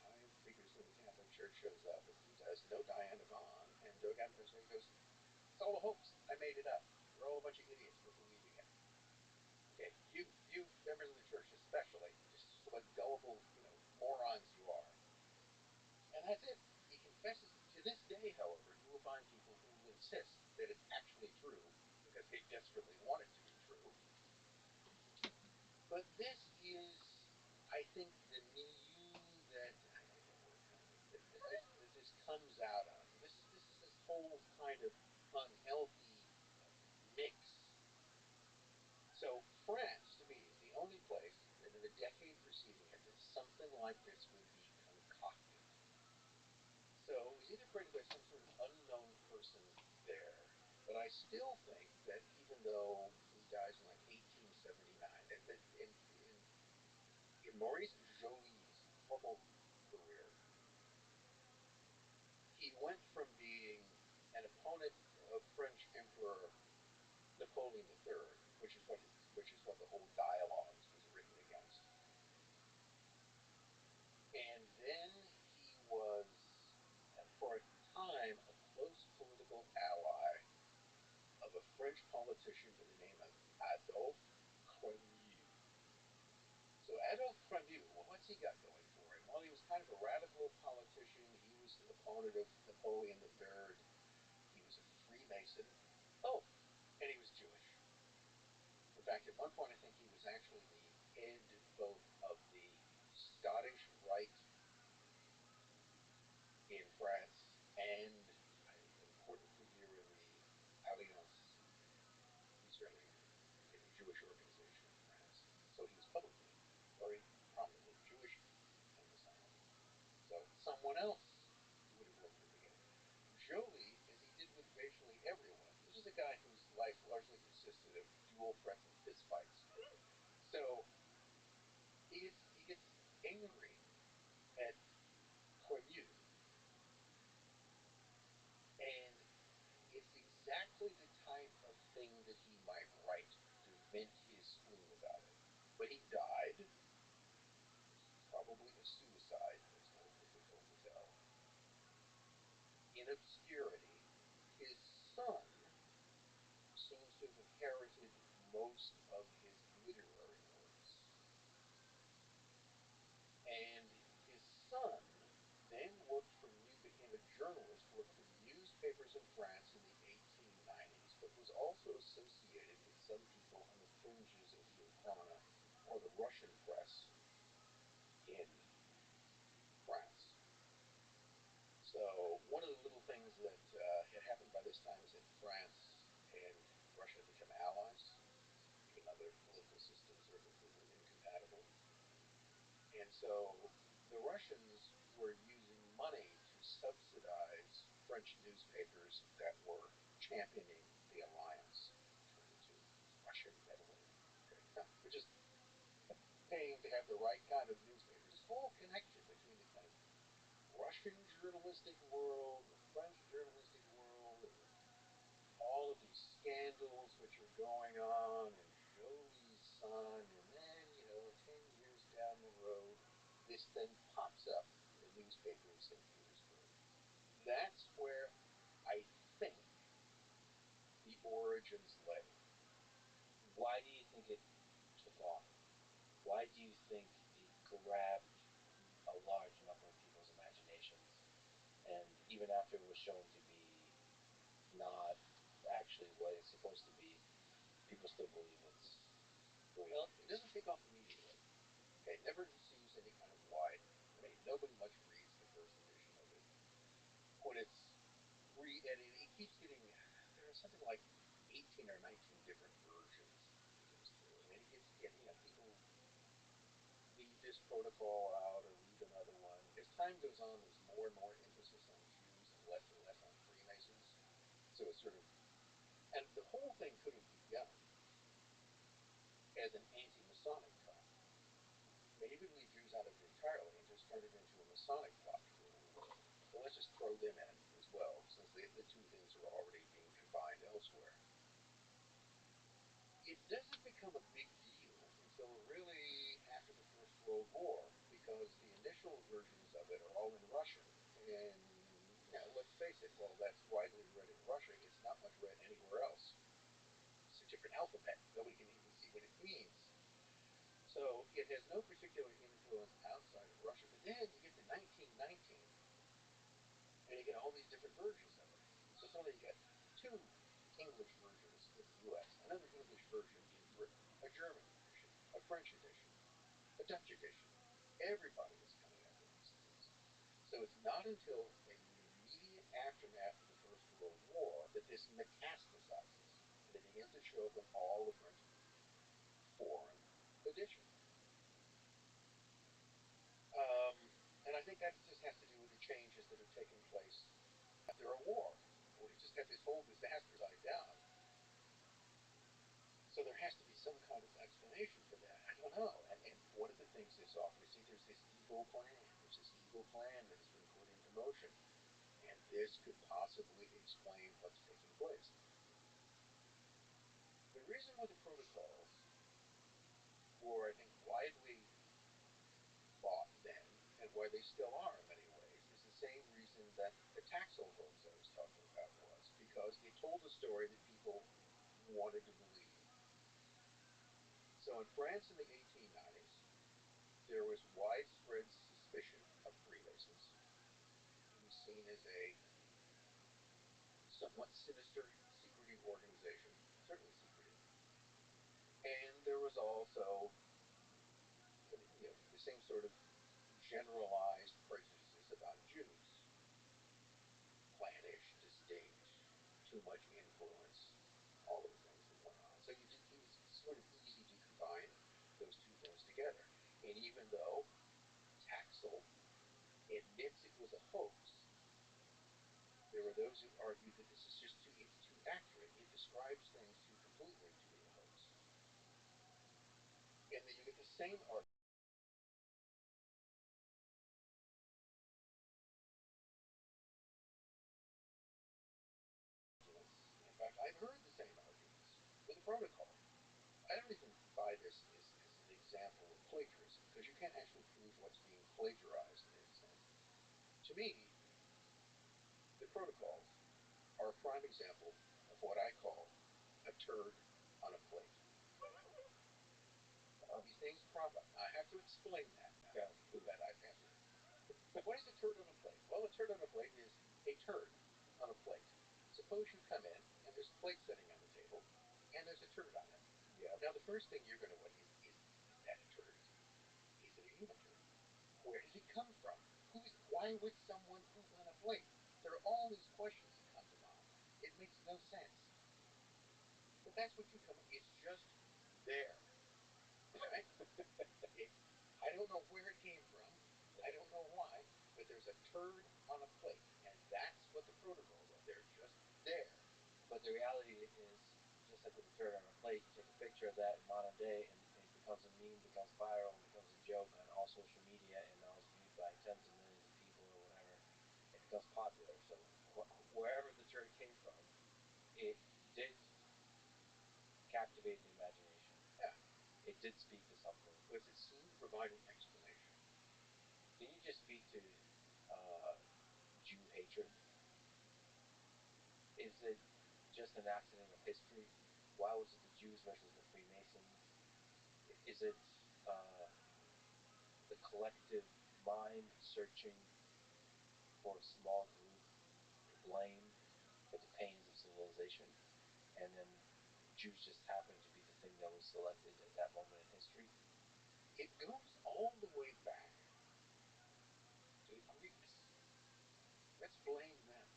high figures from the Catholic Church shows up, and he does, no Diana Vaughn. And Dogan Paget goes, it's all a hoax. I made it up. You're all a bunch of idiots for believing it. Okay, you members of the church especially, just what gullible, morons you are. And that's it. He confesses it. To this day, however, you will find people who will insist that it's actually true, because they desperately want it to be true. But this is, I think, the milieu that, I think the word that this comes out of. This is this whole kind of unhealthy mix. So France, to me, is the only place that in the decade preceding it that something like this would be concocted. So it was either created by some sort of unknown person there, but I still think that even though he dies in like 1879, that in Maurice Joly's troubled career, he went from being an opponent of French Emperor Napoleon III, which is what the whole dialogues was written against. And then he was, for a time, a close political ally of a French politician by the name of Adolphe Cremieux. So Adolphe Cremieux, what's he got going for him? Well, he was kind of a radical politician. He was an opponent of Napoleon III. He was a Freemason. Oh, and he was Jewish. In fact, at one point, I think he was actually the head both of the Scottish Rite in France and an important figure in the Alliance Israélite, in the Jewish organization in France. So he was publicly very prominently Jewish and Masonic. So someone else would have looked at together. Joly, as he did with basically everyone, this is a guy whose life largely consisted of dual threats and fistfights. So he gets angry at Cremieux, and it's exactly the type of thing that he might write to vent his spleen about it. But he died, probably a suicide, it's a little difficult to tell, in obscurity. His son seems to have inherited most of his literary works. And his son then became a journalist, worked for newspapers in France in the 1890s, but was also associated with some people on the fringes of the Okhrana, or the Russian press, in France. So one of the little things that had happened by this time is that France and Russia had become allies, even though their political systems were incompatible. And so the Russians were using money to subsidize French newspapers that were championing the alliance between the two, Russia and Italy. Which is paying to have the right kind of newspapers. This whole connection between the kind of Russian journalistic world, the French journalistic world, and all of these scandals which are going on, and Jolie's son, and then, 10 years down the road, this thing pops up in the newspaper in St. Petersburg. That's where I think the origins lay. Why do you think it took off? Why do you think it grabbed a large number of people's imaginations? And even after it was shown to be not actually what it's supposed to be, people still believe it's great. Well, it doesn't take off immediately. Okay, it never receives any kind of wide. Nobody much reads the first edition of it. When it's re-edited, it keeps getting. There are something like 18 or 19 different versions it goes through. People leave this protocol out or read another one. As time goes on, there's more and more emphasis on Jews and less on Freemasons. So it's sort of, and the whole thing could have begun as an anti-Masonic plot. You could leave Jews out of it entirely and just turn it into a Masonic plot to rule the world. So let's just throw them in as well, since the two things are already being combined elsewhere. It doesn't become a big deal until really after the First World War, because the initial versions of it are all in Russian. And, let's face it, while that's widely read in Russia, it's not much read anywhere else. It's a different alphabet. Nobody can even see what it means. So it has no particular influence outside of Russia. But then you get to 1919, and you get all these different versions of it. So suddenly you get two English versions in the U.S., another English version in Britain, a German edition, a French edition, a Dutch edition. Everybody is coming up with these things. So it's not until the immediate aftermath of the First World War that this metastasizes, and it begins to show up in all different foreign editions. And I think that just has to do with the changes that have taken place after a war. We just had this whole disaster die down. So there has to be some kind of explanation for that. I don't know. And one of the things is obviously there's this evil plan. There's this evil plan that has been put into motion. And this could possibly explain what's taking place. The reason why the protocols were, I think, widely thought then, and why they still are in many ways, is the same reason that the Taxil hoax I was talking about was, because it told a story that people wanted to believe. So in France in the 1890s, there was widespread suspicion of Freemasons. It was seen as a somewhat sinister, secretive organization, certainly secretive. And there was also the same sort of generalized prejudices about Jews. Clannish, distinct, too much influence, all of the things that went on. So it was sort of easy to combine those two things together. And even though Taxil admits it was a hoax, there were those who argued that this is just too accurate. It describes things too completely to be a hoax. And then you get the same argument. In fact, I've heard the same arguments with the protocol. I don't even buy this as an example of plagiarism, because you can't actually prove what's being plagiarized in any sense. To me, the protocols are a prime example of what I call a turd on a plate. These things crop up. I have to explain that now. Yeah. That I have to. What is a turd on a plate? Well, a turd on a plate is a turd on a plate. Suppose you come in and there's a plate sitting on the table and there's a turd on it. Yeah. Now the first thing you're going to wonder is that a turd? Is it a human turd? Where did it come from? Why would someone poop on a plate? There are all these questions that come to mind. It makes no sense. But that's what you come up with. It's just there. Right? I don't know where it came from. I don't know why. But there's a turd on a plate. And that's what the protocols are. They're just there. But the reality is, just like with the turd on a plate, you take a picture of that in modern day and it becomes a meme, becomes viral, becomes a joke on all social media, and now it's viewed by tens of millions of people or whatever. It becomes popular. So wherever the turd came from, it did captivate the imagination. Yeah. It did speak to something. Because it seemed to provide an explanation. Can you just speak to Jew hatred? Is it just an accident of history? Why was it the Jews versus the Freemasons? Is it the collective mind searching for a small group to blame for the pains of civilization, and then Jews just happened to be the thing that was selected at that moment in history? It goes all the way back to the Greeks. Let's blame them.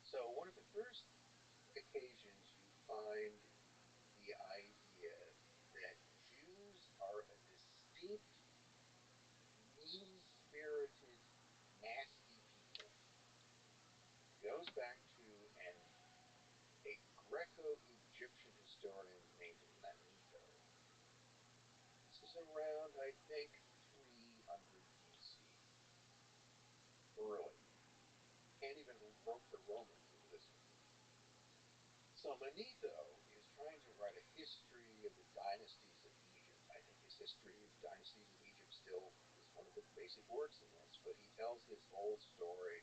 So one of the first occasions you find the idea that Jews are a distinct, mean-spirited, nasty people goes back to a Greco-Egyptian historian named Manetho. This is around, I think, 300 BC. Early. Can't even rope the Romans into this one. So Manetho is trying to write a history of the dynasties of Egypt. I think his history of the dynasties of Egypt still is one of the basic works in this, but he tells this whole story,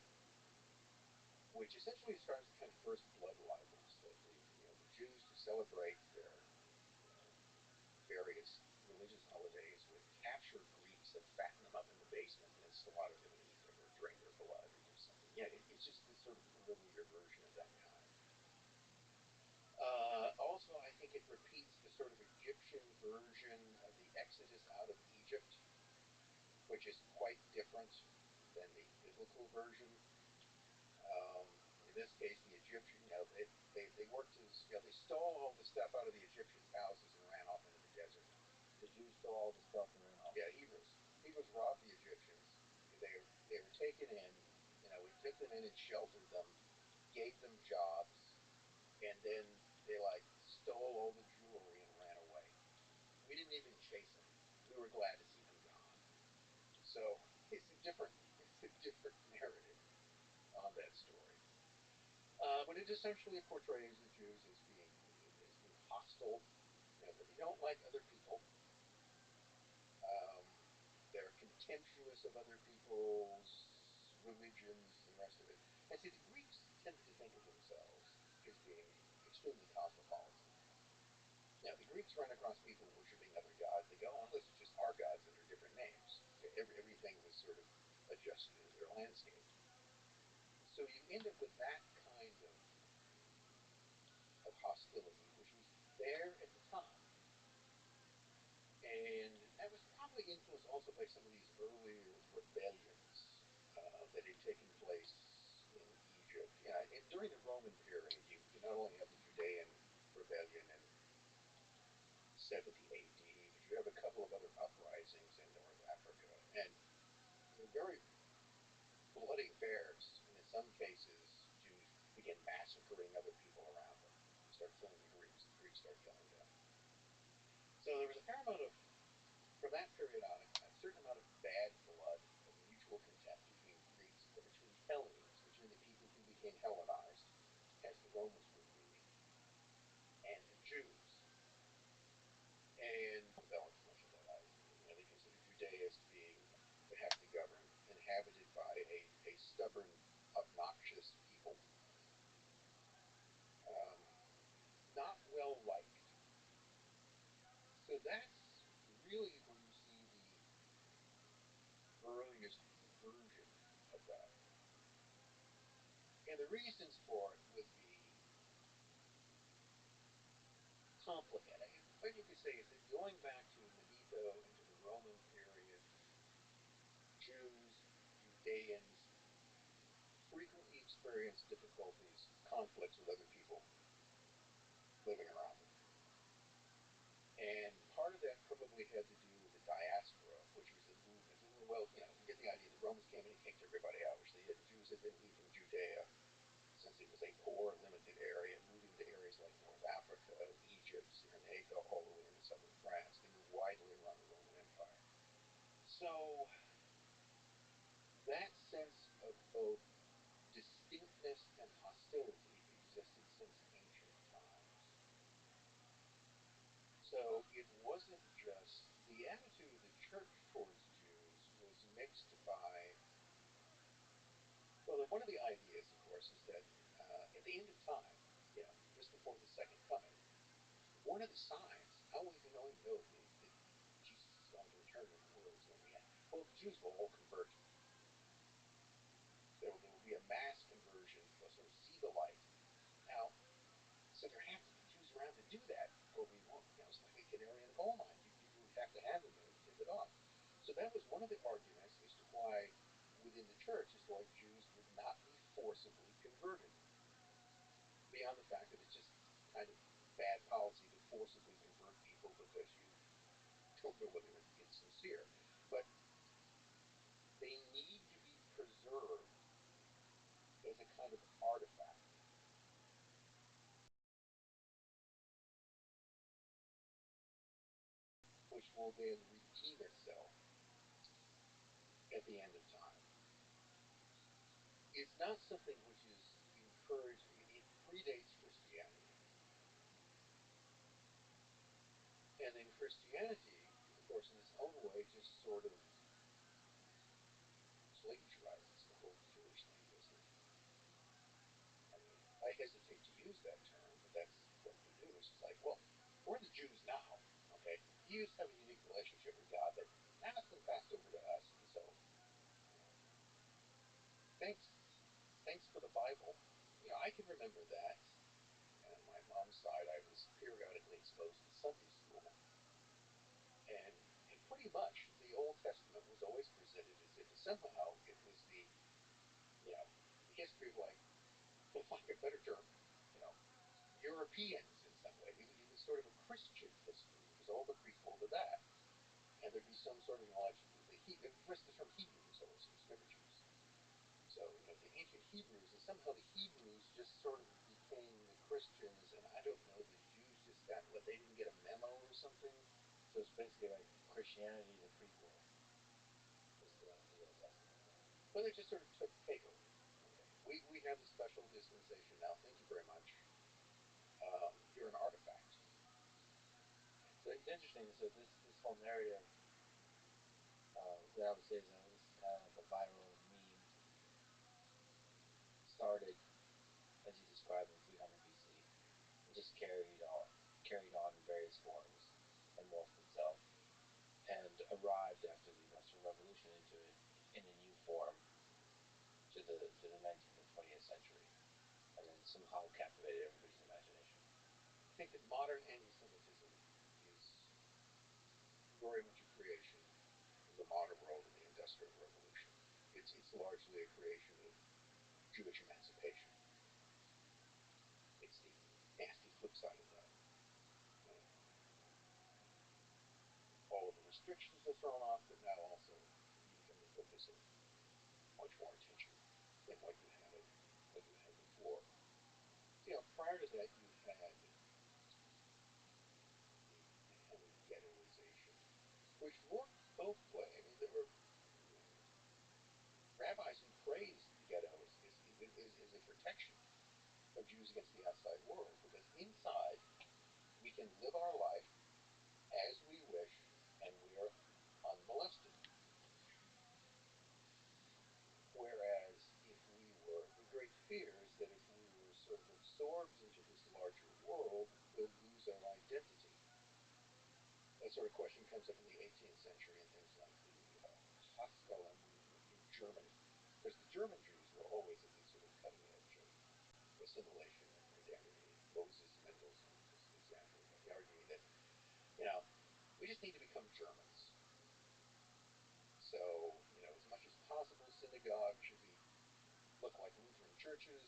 which essentially describes the kind of first blood libels that the Jews, to celebrate their various religious holidays, would capture Greeks and fatten them up in the basement and then slaughter them and eat them or drink their blood or do something. Yeah, it's just this sort of earlier version of that kind. Also, I think it repeats the sort of Egyptian version of the Exodus out of Egypt, which is quite different than the biblical version. In this case, the Egyptian, they worked they stole all the stuff out of the Egyptian palaces and ran off into the desert. The Jews stole all the stuff and ran off. Yeah, Hebrews robbed the Egyptians. They were taken in. We took them in and sheltered them, gave them jobs, and then they stole all the jewelry and ran away. We didn't even chase them. We were glad to see them gone. So it's a different narrative on that story. But it essentially portrays the Jews as being hostile. That they don't like other people. They're contemptuous of other people's religions and the rest of it. And see, the Greeks tended to think of themselves as being extremely cosmopolitan. Now, the Greeks run across people worshiping other gods. They go, oh, this is just our gods under different names. Everything was sort of adjusted into their landscape. So you end up with that kind of hostility, which was there at the time. And that was probably influenced also by some of these earlier rebellions that had taken place in Egypt. During the Roman period, you not only have the Judean rebellion in 70 AD, but you have a couple of other uprisings in North Africa. And very bloody affairs. And in some cases, Jews begin massacring other people around them. They start killing the Greeks start killing them. So there was a fair amount of, from that period on, a certain amount of bad blood, of mutual contempt between Greeks, or between Hellenes, between the people who became Hellenized, as the Romans were moving, and the Jews. And developed much of that idea. They considered Judea as being, to have to govern, inhabited by a stubborn, obnoxious people. Not well liked. So that's really where you see the earliest version of that. And the reasons for it would be complicated. What you could say is that going back to Manetho into the Roman period, Jews, Judeans frequently experienced difficulties, conflicts with other people living around them. And part of that probably had to do with the diaspora, which was the movement. Well, you get the idea. The Romans came in and kicked everybody out, which the Jews had been leaving Judea since it was a poor, limited area, moving to areas like North Africa, Egypt, Cyrenaica, all the way into southern France. They moved widely around the Roman Empire. So that sense of both distinctness and hostility existed since it wasn't just the attitude of the church towards Jews was mixed by, well, one of the ideas, of course, is that at the end of time, just before the second coming, one of the signs, how will you know that Jesus is going to return and the world is going to end? Well, the Jews will all convert. There will be a mass conversion. They'll sort of see the light. Now, so there have to be Jews around to do that, or we won't. It's like a canary in the coal mine. You would have to have them there to tip it off. So that was one of the arguments as to why, within the church, as to why Jews would not be forcibly converted. Beyond the fact that it's just kind of bad policy to forcibly convert people because you don't know whether it's sincere. But they need to be preserved as a kind of artifact. Which will then redeem itself at the end of time. It's not something which is encouraged, it predates Christianity. And then Christianity, of course, in its own way, just sort of plagiarizes the whole Jewish thing, doesn't it? I mean, I hesitate to use that term, but that's what we do. It's just like, well, we're the Jews now, okay? You used to have a unique relationship with God, but now it's been passed over to us, and so, thanks for the Bible. I can remember that. On my mom's side, I was periodically exposed to Sunday school. And pretty much the Old Testament was always presented as if somehow it was the history of, like, for lack of a better term, Europeans in some way. It was sort of a Christian history. It was all the prequel to that. And there'd be some sort of knowledge of the rest of the term Hebrews always used, never Jews. So, the ancient Hebrews, and somehow the Hebrews just sort of became the Christians, and I don't know, the Jews just got, they didn't get a memo or something? So it's basically like Christianity, the prequel, is the Old Testament. Well, they just sort of took over. Okay. We have the special dispensation now. Thank you very much. You're an artifact. So it's interesting. So this whole narrative that I would say is this is kind of like a viral meme. Started, as you described, in 300 BC, and just carried on in various forms, and morphed itself, and arrived after the Industrial Revolution into it in a new form to the 19th and 20th century, and then somehow captivated everybody's imagination. I think that modern anti-Semitism is very much a creation of the modern world of the Industrial Revolution. It's largely a creation of Jewish emancipation. It's the nasty flip side of that. All of the restrictions are thrown off, but now also you become the focus of much more attention than what you had before. Prior to that, you had the kind of ghettoization, which worked both ways. I mean, there were rabbis who praised the ghetto as a protection of Jews against the outside world, because inside we can live our life as we wish, and we are unmolested. Whereas if we were, the great fear is that if we were sort of absorbed into this larger world, we'll lose our identity. That sort of question comes up in the 18th century in things like the Haskalah movement in Germany. Because the German Jews were always at the sort of cutting edge of assimilation and modernity. Moses Mendelssohn is an example of the arguing that, we just need to become Germans. So, as much as possible, synagogues should look like Lutheran churches.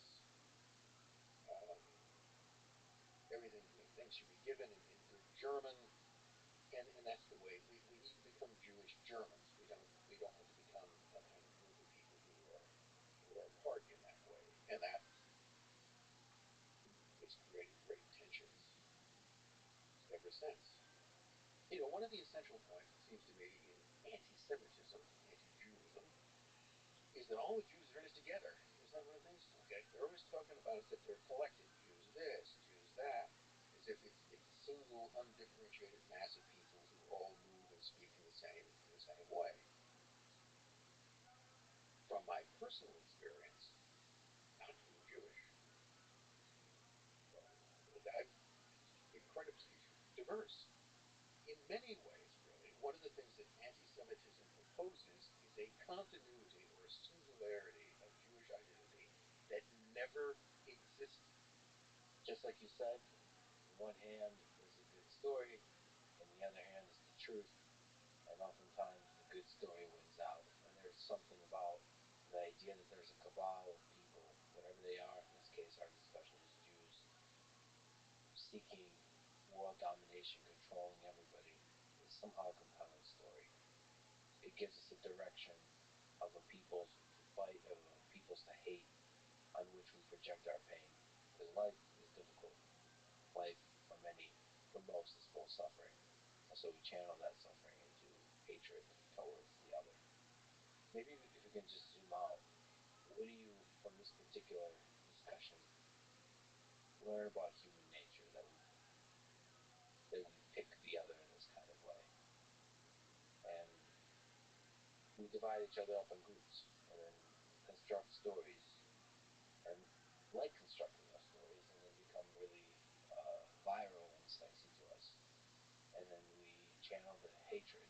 Everything, things should be given in German, and that's the way we need to become Jewish Germans. We don't want to become a kind of group of people who are apart in that way, and that has created great tensions ever since. One of the essential points, it seems to me, in anti-Semitism, anti-Judaism, is that all the Jews are in this together. Isn't that one of the things? Okay, they're always talking about is that they're collective. Jews this, Jews that, as if it's a single single undifferentiated mass of people who all move and speak in the same way. From my personal experience, not being Jewish, I'm incredibly diverse. In many ways, really, one of the things that anti-Semitism proposes is a continuity or a singularity of Jewish identity that never existed. Just like you said, in one hand is a good story, in the other hand is the truth, and oftentimes the good story wins out. And there's something about the idea that there's a cabal of people, whatever they are, in this case our discussion is Jews, seeking world domination, controlling everybody, is somehow a compelling story. It gives us a direction of a people's to fight, of a people's to hate, on which we project our pain. Because life is difficult. Life, for many, for most, is full of suffering. And so we channel that suffering into hatred towards the other. Maybe if we can just zoom out, what do you, from this particular discussion, learn about human nature that we pick the other in this kind of way? And we divide each other up in groups and then construct stories, and like constructing those stories, and then become really viral in a sense into us. And then we channel the hatred.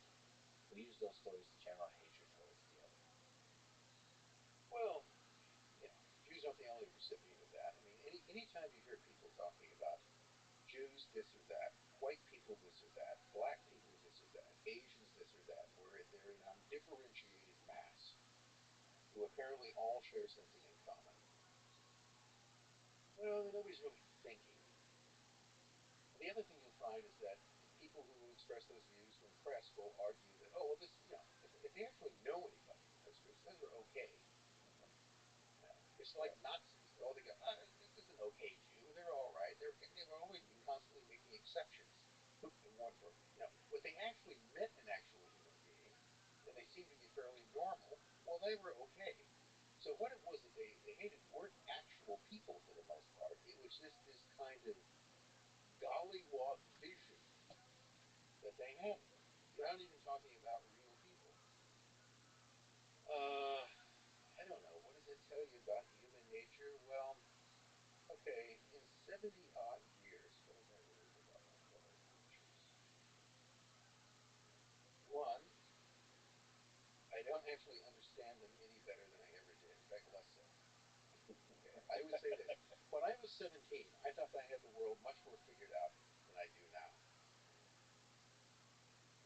We use those stories to channel our hatred towards the other. Well, Jews aren't the only recipient of that. I mean, anytime you hear people talking about Jews this or that, white people this or that, black people this or that, Asians this or that, where they're an undifferentiated mass who apparently all share something in common. Well, nobody's really thinking. And the other thing you'll find is that people who express those views when pressed will argue that, oh, well, this, if they actually know anybody who knows Jews, then they're okay. It's like Nazis. Oh, they go, this is an okay Jew. They're all right. They're always constantly making exceptions. And what they actually meant an actual human being, and they seemed to be fairly normal, well, they were okay. So what it was that they hated weren't actual people for the most part. It was just this kind of gollywog vision that they had. You're not even talking about real people. I don't know. What does it tell you about human nature? Well, okay, in 70-odd years, what have I learned about my fellow creatures? One, I don't actually understand them any better than I ever did. In fact, less so. Okay, I would say this. When I was 17, I thought I had the world much more figured out than I do now.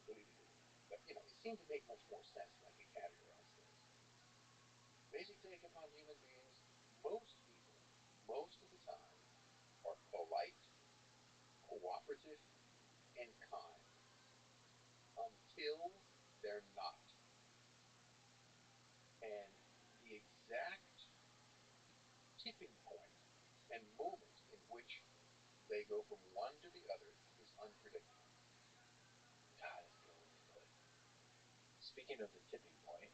But, it seemed to make much more sense when I could categorize things. Basic take upon human beings, most people, most of the time, are polite, cooperative, and kind until they're not. And the exact tipping point and moment in which they go from one to the other is unpredictable. God, that's brilliantly put. Speaking of the tipping point,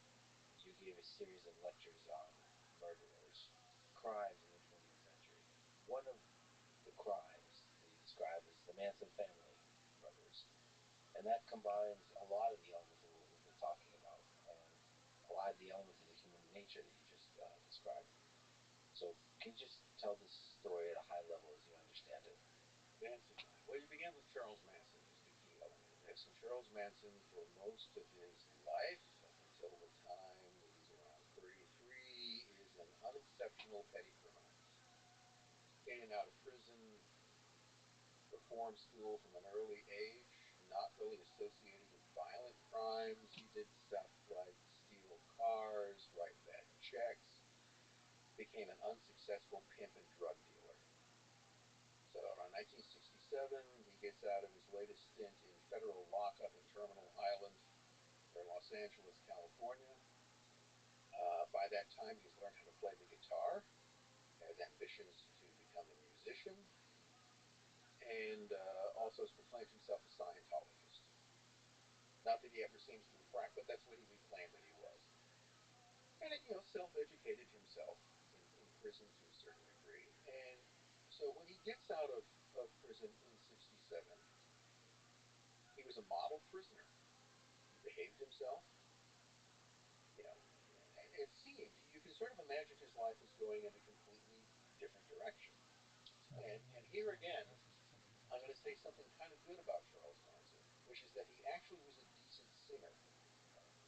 you gave a series of lectures on murderers, crimes in the 20th century. One of the crimes that you describe is the Manson family murders. And that combines a lot of the elements of what we've been talking about, and a lot of the elements of the human nature that you just described. So can you just tell this story at a high level as you understand it? Manson. Well, you begin with Charles Manson, who's the key element in this. And Charles Manson, for most of his life, up until the time that he's around 33, is an unexceptional petty criminal. In and out of prison, reform school from an early age, not really associated with violent crimes. He did stuff like steal cars, write bad checks, became an unsuccessful pimp and drug dealer. So around 1967, he gets out of his latest stint in federal lockup in Terminal Island, or Los Angeles, California. By that time, he's learned how to play the guitar, has ambitions to become a musician, and also has proclaimed himself a Scientologist. Not that he ever seems to have practiced, but that's what he reclaimed that he was. And self-educated himself in prison to a certain degree. And so when he gets out of prison in 67, prisoner. He behaved himself, you know, and it seemed, you can sort of imagine his life was going in a completely different direction. And here again, I'm going to say something kind of good about Charles Manson, which is that he actually was a decent singer.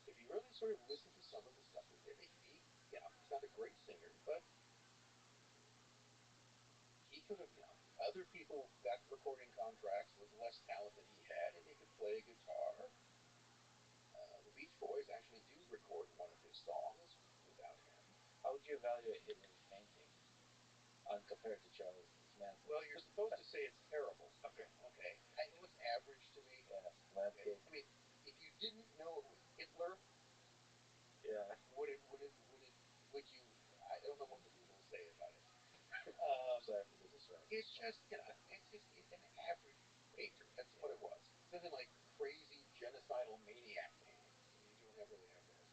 If you really sort of listen to some of the stuff he did, he's not a great singer, but he could have, other people got recording contracts with less talent than he had, and he could play a guitar. The Beach Boys actually do record one of his songs without him. How would you evaluate his painting compared to Charles Manson? Well, you're supposed to say it's terrible. Okay. Okay. It looks average to me. Yeah, landscape. I mean, if you didn't know it was Hitler, yeah, would you? I don't know what the Google will say about it. sorry for the distraction. It's just, it's an average painter. That's what it was. It's nothing like crazy genocidal maniac painting. You don't really have those.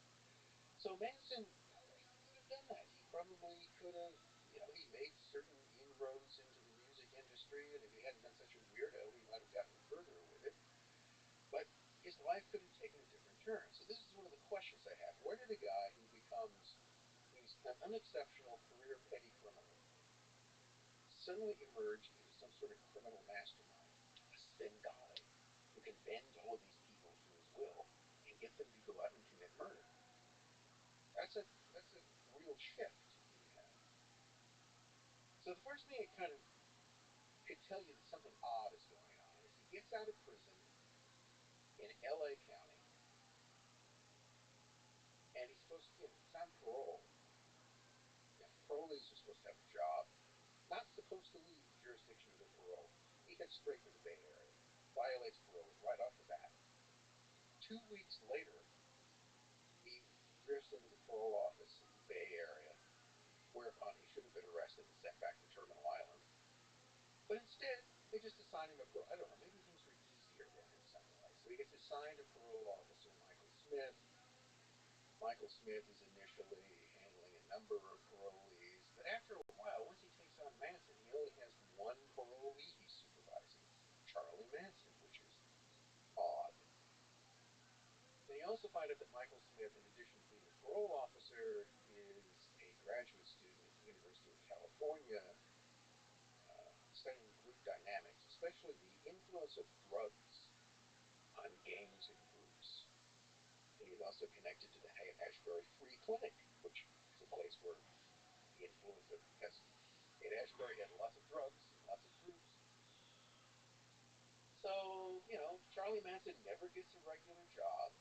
So Manson, he could have done that. He probably could have, he made certain inroads into the music industry, and if he hadn't been such a weirdo, he might have gotten further with it. But his life could have taken a different turn. So this is one of the questions I have. Where did a guy who's an unexceptional career petty criminal suddenly emerge into some sort of criminal mastermind, a Svengali, who can bend all of these people to his will and get them to go out and commit murder? That's a real shift in him. So the first thing it kind of could tell you that something odd is going on is he gets out of prison in L.A. County, and he's supposed to, he's on parole. Parolees are supposed to have a job, not supposed to leave the jurisdiction of their parole. He heads straight for the Bay Area, violates parole right off the bat. 2 weeks later, he drifts into the parole office in the Bay Area, whereupon he should have been arrested and sent back to Terminal Island. But instead, they just assign him a parole. I don't know, maybe things were easier then in some way. So he gets assigned a parole officer, Michael Smith. Michael Smith is initially handling a number of parolees, but after a while, once he takes on Manson, he only has one parolee he's supervising, Charlie Manson, which is odd. And you also find out that Michael Smith, in addition to being a parole officer, is a graduate student at the University of California, studying group dynamics, especially the influence of drugs on gangs and groups. And he's also connected to the Ashbury Free Clinic, which is a place where the influence of, because in Ashbury had lots of drugs, lots of groups. So, Charlie Manson never gets a regular job,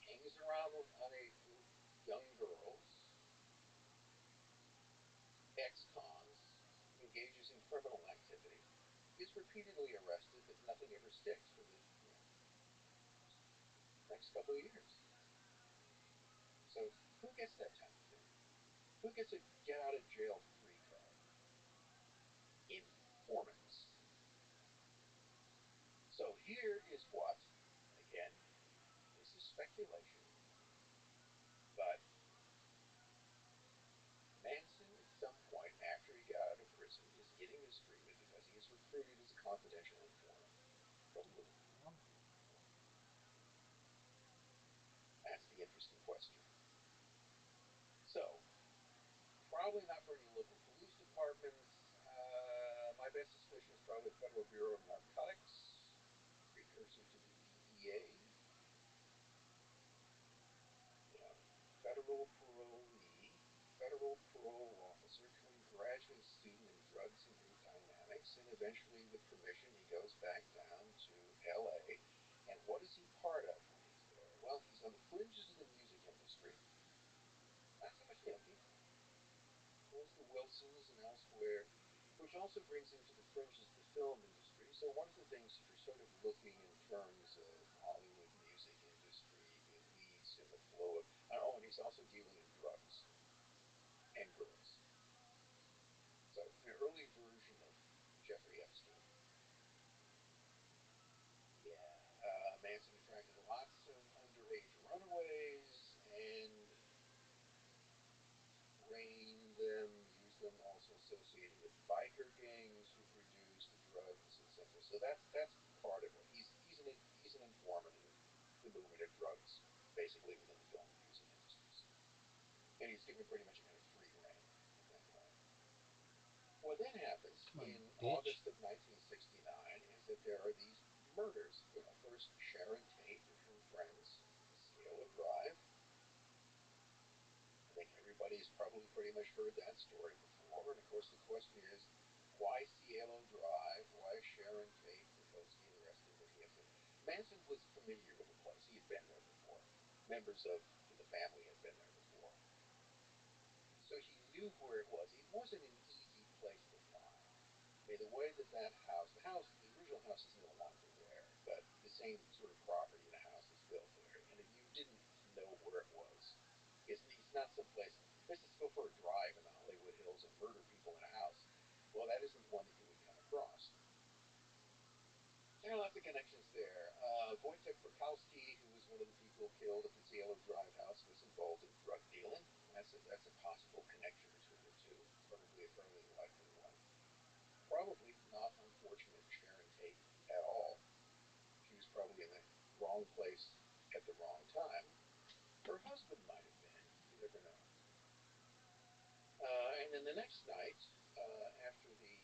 hangs around with young girls, ex-cons, engages in criminal activity, is repeatedly arrested, but nothing ever sticks for the next couple of years. So who gets that type of thing? Who gets a get-out-of-jail-free card? Informants. So here is what, again, this is speculation, but Manson, at some point after he got out of prison, is getting mistreated because he is recruited as a confidential informant. That's the interesting question. So, probably not for any local police departments. My best suspicion is probably the Federal Bureau of Narcotics, precursor to the DEA. Federal parolee, federal parole officer, graduate student in drugs and group dynamics, and eventually, with permission, he goes back down to L.A. And what is he part of when he's there? Well, he's on the fringes of the music industry. Not so much Yankee. There's the Wilsons and elsewhere, which also brings him to the fringes of the film industry. So one of the things, if you're sort of looking in terms of Hollywood music industry, it leads in the flow of, and he's also dealing in drugs and girls. So an early version of Jeffrey Epstein. Yeah, Manson attracted lots of underage runaways and trained them, used them, also associated with biker gangs who produce the drugs, etc. So that's part of it. He's an transformative, illuminative drugs, basically within the film and music industries. And he's given pretty much a kind of free rein at that point. What then happens in August of 1969 is that there are these murders. First Sharon Tate and her friends, Cielo Drive. I think everybody's probably pretty much heard that story before. And of course the question is, why Cielo Drive? Why Sharon Tate Petosky and the rest of the EFN? Manson was familiar with the place. He had been there before. Members of the family had been there before. So he knew where it was. It wasn't an easy place to find. I mean, the way that the original house is no longer there, but the same sort of property in the house is built there. And if you didn't know where it was, it's not some place, let's just go for a drive in the Hollywood Hills and murder people in a house. Well, that isn't one that you would come across. There are lots of connections there. Wojtek Bukowski, who was one of the people killed at the Cielo Drive house, was involved in drug dealing. That's a possible connection between the two, probably a fairly likely one. Probably not unfortunate for Sharon Tate at all. She was probably in the wrong place at the wrong time. Her husband might have been. You never know. And then the next night, after the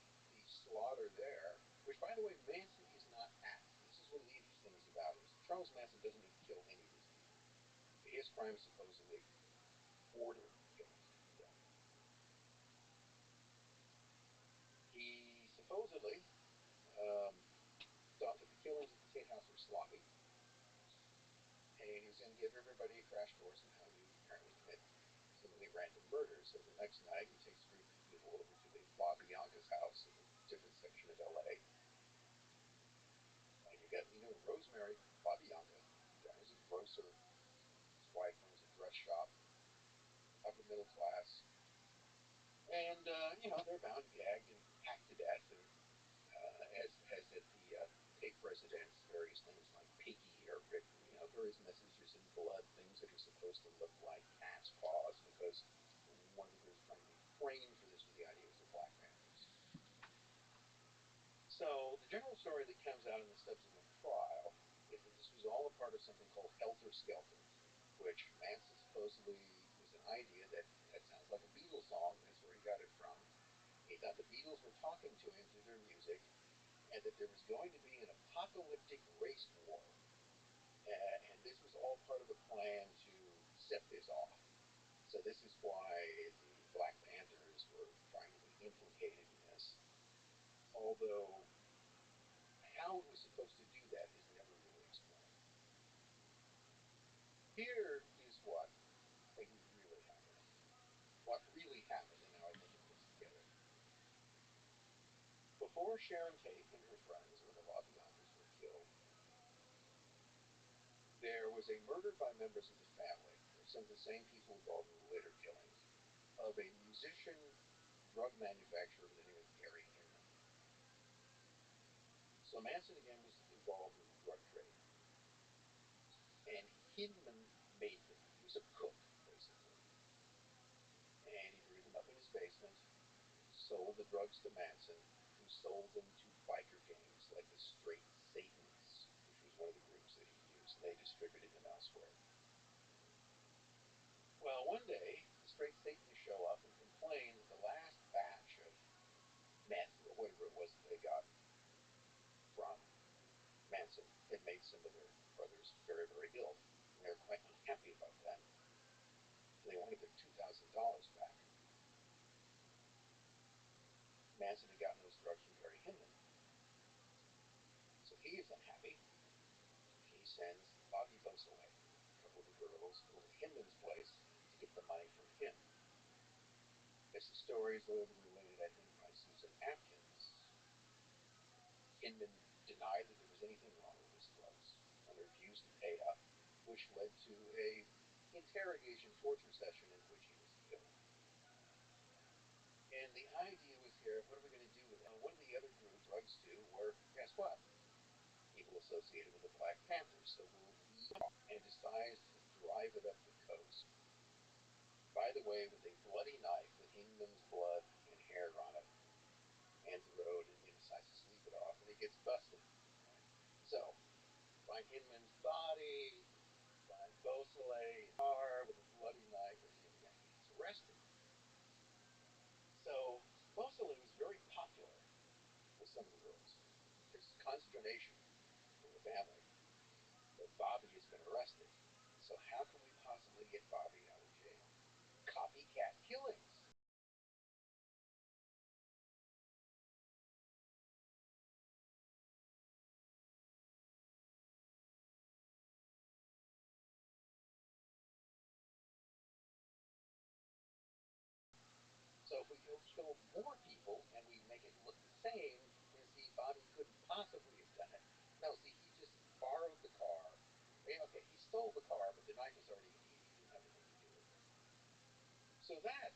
slaughter there, which, by the way, Manson is not at. This is one of the interesting things about him. Charles Manson doesn't even kill any of these people. His crime is supposedly order killings of people. He supposedly thought that the killings at the Tate house were sloppy, and he was going to give everybody a crash course on how you apparently commit seemingly random murder. So the next night, he takes a group of people over to the Babianca's house in a different section of L.A. And you got Rosemary Babianca, guy who's a grocer. His wife owns a dress shop, upper middle class. And, they're bound, gagged, and hacked to death. And as at the Tate residence, various things like piggy are written, various messages in blood, things that are supposed to look like cat's paws, because one of the groups trying to be framed for this with the idea was the Black Panthers. So the general story that comes out in the subsequent trial is that this was all a part of something called Helter Skelter, which Manson supposedly was an idea that sounds like a Beatles song, and that's where he got it from. He thought the Beatles were talking to him through their music, and that there was going to be an apocalyptic race war. And this was all part of the plan to set this off. So this is why the Black Panthers were trying to be implicated in this. Although how it was supposed to do that is never really explained. Here is what I think really happened. What really happened, and now I think it fits together. Before Sharon Tate and her friends, or the Babiancas, were killed, there was a murder by members of the family, or some of the same people involved in the later killings, of a musician, drug manufacturer by the name of Gary Hinman. So Manson again was involved in the drug trade. And Hinman made them. He was a cook, basically. And he brewed them up in his basement, sold the drugs to Manson, who sold them to biker gangs like the Straight Satanists, which was one of the groups that he used, and they distributed them elsewhere. Well, one day, the Straight Satanists show up and complain that the last batch of meth, or whatever it was that they got from Manson, had made some of their brothers very, very ill. And they were quite unhappy about that. So they wanted their $2,000 back. Manson had gotten those drugs from Gary Hinman. So he is unhappy. He sends Bobby Beausoleil, a couple of the girls, over to Hinman's place to get the money from him. As the story is later related, I think, by Susan Atkins, Hinman denied that there was anything wrong with his drugs and refused to pay up, which led to a interrogation torture session in which he was killed. And the idea was here, what are we going to do with it? One of the other drugs too were, guess what? People associated with the Black Panthers. So we'll leave and decides to drive it up the coast. By the way, with a bloody knife with Hinman's blood and hair on it, and the road, and he decides to sleep it off, and he gets busted. So, find Hinman, body, find Beausoleil in the car with a bloody knife, and he gets arrested. So Beausoleil was very popular with some of the girls. There's consternation in the family that Bobby has been arrested. So how can we possibly get Bobby out of jail? Copycat killings. So if we go kill more people and we make it look the same, then see, Bobby couldn't possibly have done it. No, see, he just borrowed the car. Yeah, okay, he stole the car, but the knife was already, he didn't have anything to do with it. So that,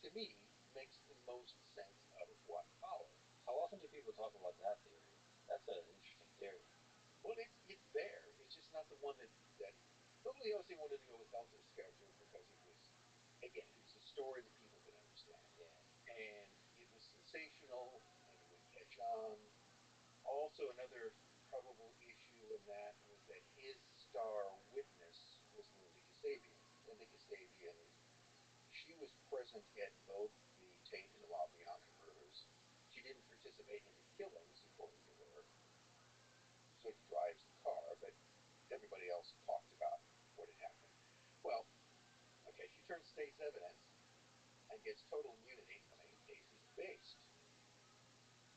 to me, makes the most sense out of what followed. How often do people talk about that theory? That's an interesting theory. Well, it's there. It's just not the one that Bugliosi wanted to go with Helter's character because it was, again, it was a story that people could understand. Yeah. And it was sensational, and it would catch on. Also, another probable issue in that was that his star witness was Linda Kasabian. Linda Kasabian, she was present at both the Tate and LaBianca murders. She didn't participate in the killings, according to her. So she drives the car, but everybody else talked about what had happened. Well, okay, she turns state's evidence and gets total immunity. I mean, case is based.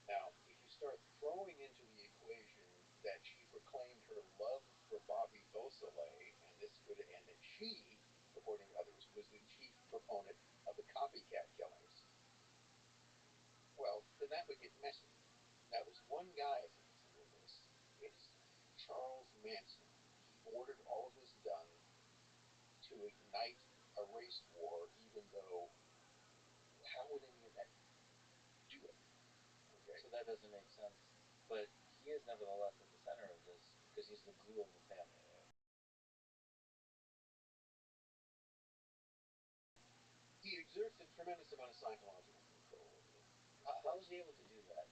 Now, if you start throwing into the equation that she proclaimed her love for Bobby Beausoleil, and that she, according to others, was the chief proponent of the copycat killings, well, then that would get messy. Now, there's one guy at the end of this. It's Charles Manson. He ordered all of this done to ignite a race war, even though how would any of that do it? Okay. So that doesn't make sense. But he is nevertheless at the center of this because he's the glue of the family, right? He exerts a tremendous amount of psychological control. How was he able to do that?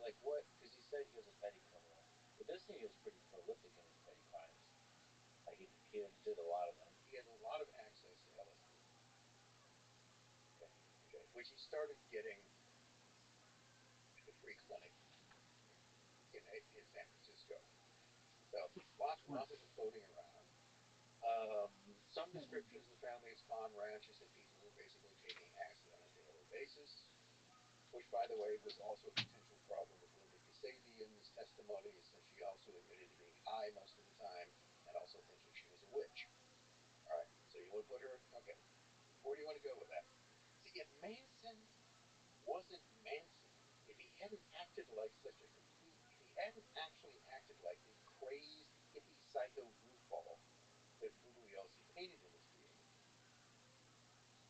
Like what? Because he said he was a petty criminal, but this thing he was pretty prolific in his petty crimes. Like he did a lot of them. He had a lot of access to LSD. Okay. Which he started getting at the free clinic in San Francisco. So lots of it floating around. Some descriptions of the family's con ranches that people were basically taking acid on a daily basis, which, by the way, was also a potential problem with Linda Kasabian's testimony, since she also admitted to being high most of the time and also thinking she was a witch. All right, so you want to put her? Okay. Where do you want to go with that? See, if Manson wasn't Manson, if he hadn't acted like such a complete, if he hadn't actually acted like the crazed hippie psycho goofball that Bugliosi painted him as being,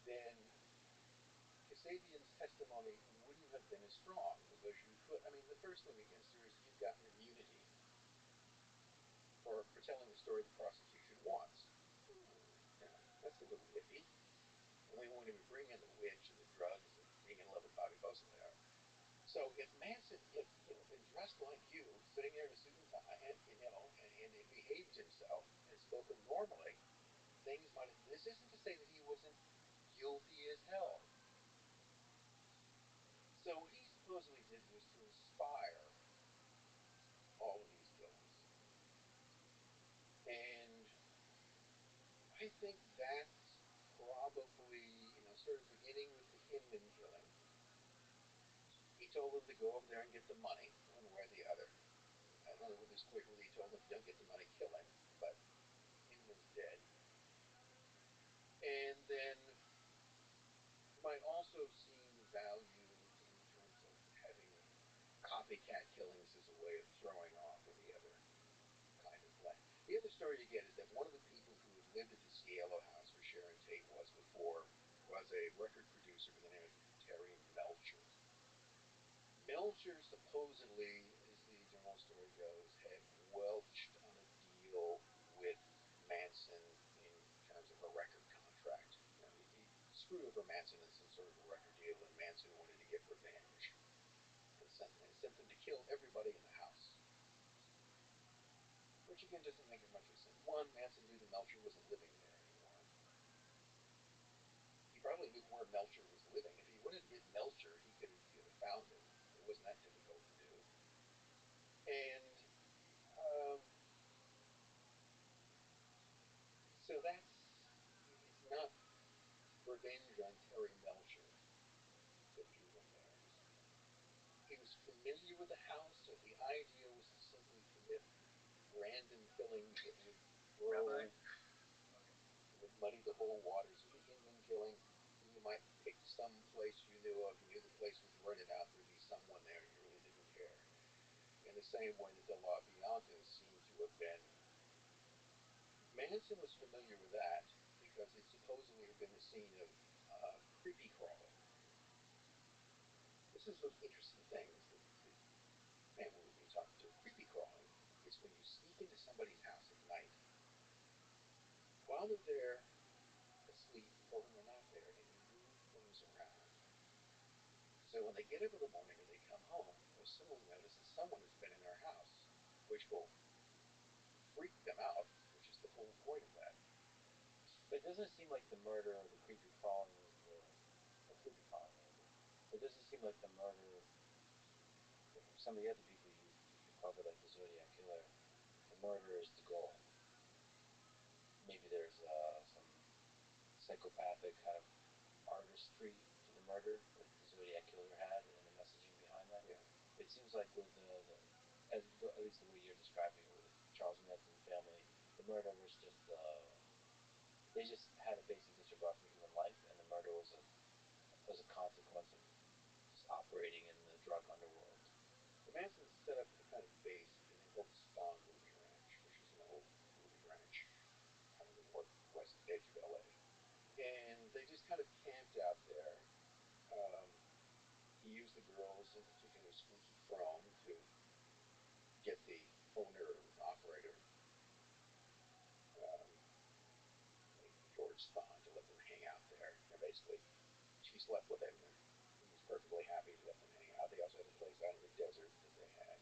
then Kasabian's testimony wouldn't have been as strong, because you could, I mean, the first thing against her is you've got immunity for telling the story the prosecution wants. You know, that's a little hippie. And we won't even bring in the witch and the drugs and being in love with Bobby Beausoleil. So if Manson had been dressed like you, sitting there in a suit and tie, and behaved himself and spoken normally, things might have. This isn't to say that he wasn't guilty as hell. So what he supposedly did was to inspire all of these killings. And I think that's probably, sort of beginning with the Hinman killing. He told them to go over there and get the money, one way or the other. I don't know whether this quickly he told them if you don't get the money, kill him. But Hinman's dead. And then you might also see the value in terms of having copycat killings as a way of throwing off any other kind of play. The other story you get is that one of the people who had lived at the Cielo house where Sharon Tate was before was a record producer by the name of Terry Melcher. Melcher supposedly, as the journal story goes, had welched on a deal with Manson in terms of a record contract. He screwed over Manson in some sort of a record deal, and Manson wanted to get revenge and sent them to kill everybody in the house. which again doesn't make as much of sense. One, Manson knew that Melcher wasn't living there anymore. He probably knew where Melcher was living. If he wanted to get Melcher, he could have found him. It wasn't that difficult to do. And so it's not revenge on Terry Melcher that drew him there. He was familiar with the house, so the idea was to simply commit random killings that would grow, would muddy the whole waters. It'd be Indian killings. You might pick some place you knew of. You knew the place was rented out. There'd be someone there. You really didn't care. In the same way that the La Biancas seemed to have been. Manson was familiar with that because it supposedly had been the scene of creepy crawling. This is those interesting things that family would be talking to. Creepy crawling is when you sneak into somebody's house at night while they're there asleep or when they're not there, and you move things around. So when they get up in the morning or they come home, they'll suddenly notice that someone has been in their house, which will freak them out, which is the whole point of that. But it doesn't seem like the murder or the creepy crawling is the creepy crawling maybe. It doesn't seem like the murder. Some of the other people you covered, like the Zodiac Killer, the murder is the goal. Maybe there's some psychopathic kind of artistry to the murder that the Zodiac Killer had and the messaging behind that. Yeah. It seems like with at least the way you're describing it with Charles Manson family, the murder was just they just had a basic disregard for human life, and the murder was a consequence of just operating in the drug underworld. The Mansons set up a kind of base in the called the Spawn Movie Ranch, which is an old movie ranch on the northwest edge of LA. And they just kind of camped out there. He used the girls, in particular Squeaky Chrome, to get the owner and operator, George Spahn, to let them hang out there. And basically, she slept with him, and he was perfectly happy to let them hang out. They also had a place out in the desert that they had.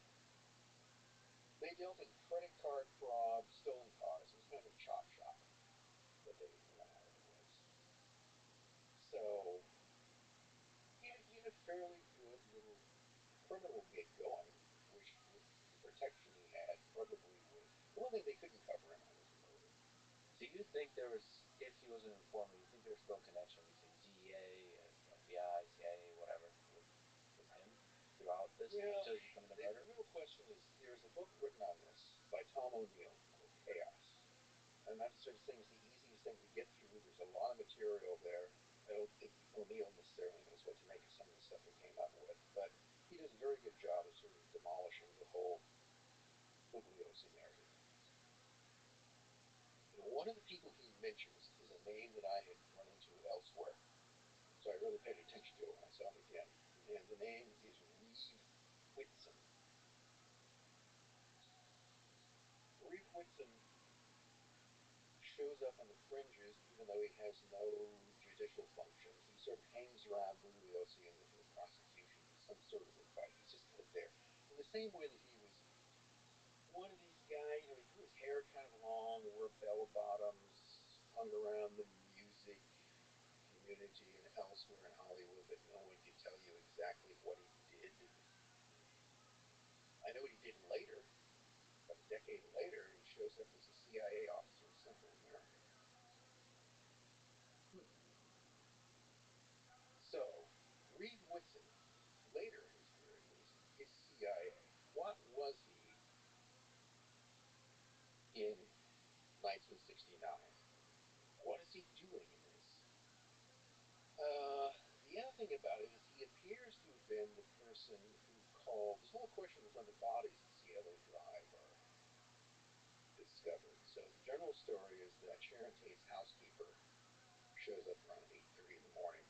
They dealt in credit card fraud, stolen cars. It was kind of a chop shop that they went out of the place. So he had a fairly good little criminal gig going, which with the protection he had probably would. The one thing they couldn't cover him on was murder. Do you think there was, if he was an informant, do you think there was still a connection between DEA and FBI, CIA, whatever, with him throughout this until he became the murder? The real question is, there's a book written on this by Tom O'Neill called Chaos. I'm not sort of saying it's the easiest thing to get through. There's a lot of material there. I don't think O'Neill necessarily knows what to make of some of the stuff he came up with, but he does a very good job of sort of demolishing the whole Bugliosi narrative. And one of the people he mentions is a name that I had run into elsewhere, so I really paid attention to it when I saw it again. And the name is Reeve Whitson. Reeve Whitson shows up on the fringes even though he has no judicial functions. He sort of hangs around Bugliosi and the prosecution in some sort of a fight. He's just kind of there. In the same way that he was one of these guys, he grew his hair kind of long, wore bell bottoms, hung around the music community and elsewhere in Hollywood, but no one could tell you exactly what he did. I know what he did later. About a decade later, he shows up as a CIA officer in Central America. So, Reeve Whitson, later in his career, is CIA. What was he in 1969? What is he doing in this? The other thing about it is he appears to have been the person who called. There's no question that when the bodies at Cielo Drive are discovered. So the general story is that Sharon Tate's housekeeper shows up around 8:30 in the morning,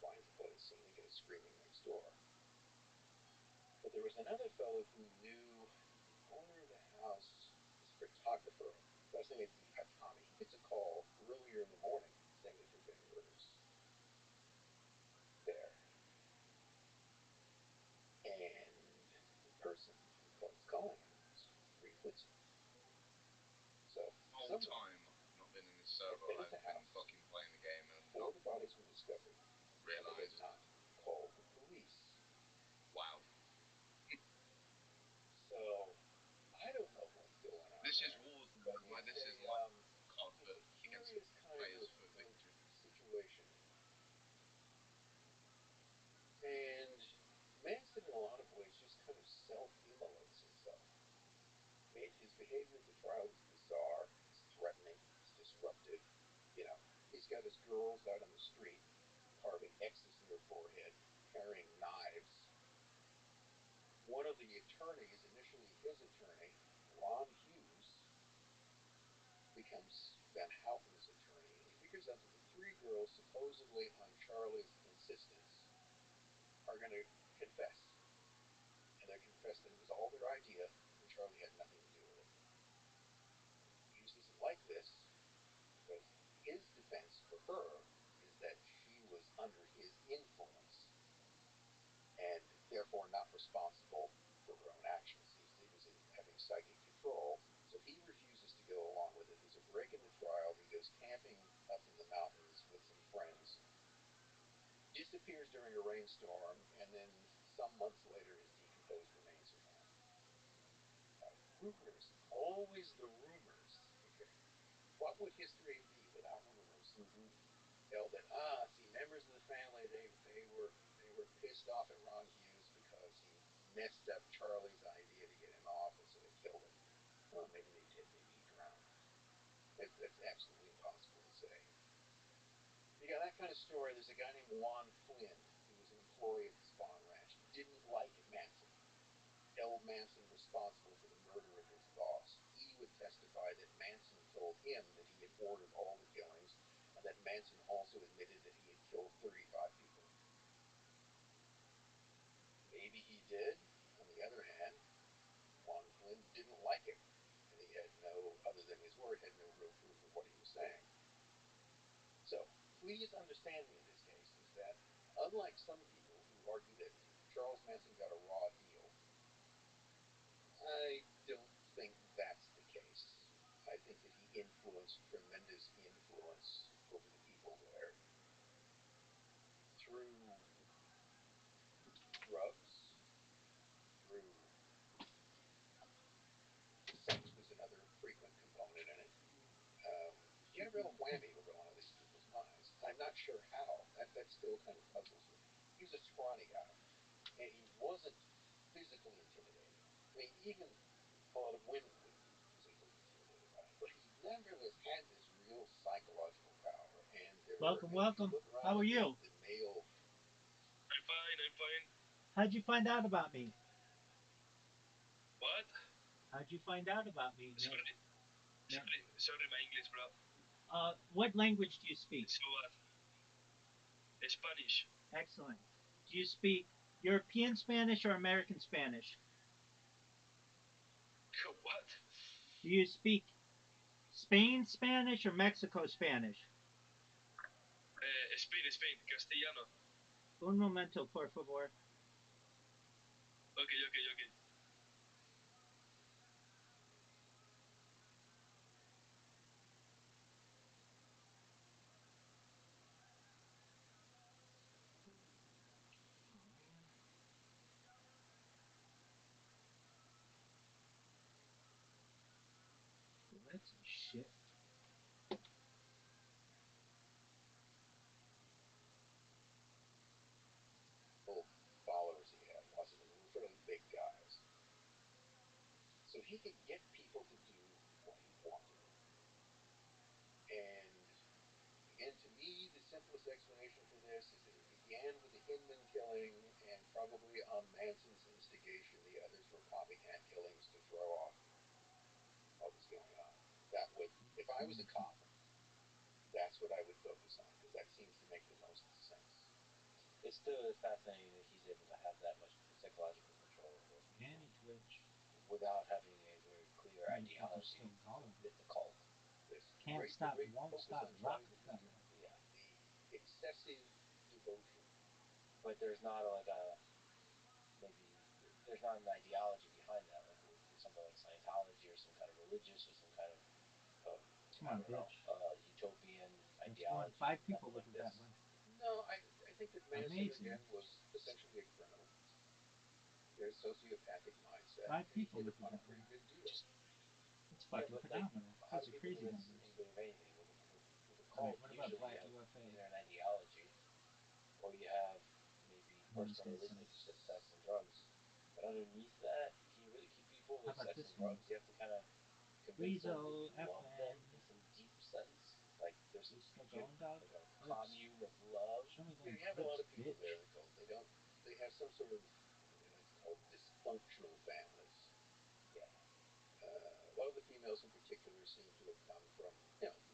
finds the place scene, and goes screaming next door. But there was another fellow who knew the owner of the house, this photographer, last name would be Patami. He gets a call earlier in the morning saying that there have been murders there. And the person who was calling him was Reeve Whitson. His behavior at the trial is bizarre. He's threatening. He's disruptive. You know, he's got his girls out on the street carving X's in their forehead, carrying knives. One of the attorneys, initially his attorney, Ron Hughes, becomes Van Houten's attorney, and he figures out that the three girls, supposedly on Charlie's insistence, are going to confess. And they confess that it was all their idea and Charlie had nothing to do with it. Hughes doesn't like this because his defense for her is that she was under his influence and therefore not responsible for her own actions. He was having psychic control, so he refuses to go along with it. There's a break in the trial. He goes camping up in the mountains with some friends, disappears during a rainstorm, and then some months later his decomposed remains are found. Rumors, always the rumors. Okay, what would history be without rumors? Mm-hmm. Tell that see, members of the family they were pissed off at Ron Hughes because he messed up Charlie's idea to get in office, so they killed him. Well, maybe they did. Maybe he drowned. That's absolutely impossible to say. You got that kind of story. There's a guy named Juan Flynn who was an employee at the Spawn Ranch. Didn't like Manson. Held Manson responsible for the murder of his boss. He would testify that Manson told him that he had ordered all the killings, and that Manson also admitted that he had killed 35 people. Maybe he did. On the other hand, Juan Flynn didn't like him, and he had no, other than his word, had no real proof of what he was saying. So, please understand me in this case is that, unlike some people who argue that Charles Manson got a raw deal, I don't think that's the case. I think that he influenced tremendous influence over the people there through drugs, through sex was another frequent component in it. He had a real whammy over a lot of these people's minds. I'm not sure how. That still kind of puzzles me. He was a scrawny guy, and he wasn't physically intimidating. I mean, even a lot of women wouldn't be physically intimidated by him, but he nevertheless had this real psychological power. And there Welcome, were, if you welcome. look around How are at you? the male. I'm fine. I'm fine. How'd you find out about me? What? How'd you find out about me? Sorry, my English, bro. What language do you speak? So Spanish. Excellent. Do you speak European Spanish or American Spanish? What? Do you speak Spain Spanish or Mexico Spanish? Spain, castellano. Un momento, por favor. Okay. Oh man. Well, that's some shit. Followers he had, lots of them were fairly big guys. So he could get people to do what he wanted. And again, to me, the simplest explanation for this is that it began with the Hinman killing, and probably on Manson's instigation, the others were copycat killings to throw off what was going on. That would, if I was a cop, that's what I would focus on, because that seems to make the most sense. It still is fascinating that he's able to have that much psychological control over people. And he twitch. Without having a very clear ideology. It's a cult. Yes. Can't stop, great won't focus stop, on Charlie the Rockefeller. Yeah, the excessive devotion. But there's not like a maybe there's not an ideology behind that, like with something like Scientology or some kind of religious or some kind of Come on, bitch. utopian That's ideology. 5 people Nothing look like at that this. one. No, I think that Manson, Amazing. again, was essentially a criminal. Very sociopathic mindset. 5 And he people hit look at upon a that pretty one. good deal. It's Yeah, fucking but like phenomenal. how Those do are people crazy convince numbers. anybody of anything with a Alright, cult? what about Usually you Black have UFA? either an ideology or you have maybe And then he's personal got religion some. is just sex and drugs. But underneath that, can you really keep people How with about sex this and one? drugs? You have to kind of convince them Rizzo, that you love them FN. in some deep sense. Like there's some You still secret, going, dog? like a Clips. commune of love. Show me Yeah, them you have a lot clips, of people bitch. there, Nicole. They have some sort of, it's called dysfunctional families. Yeah. A lot of the females in particular seem to have come from,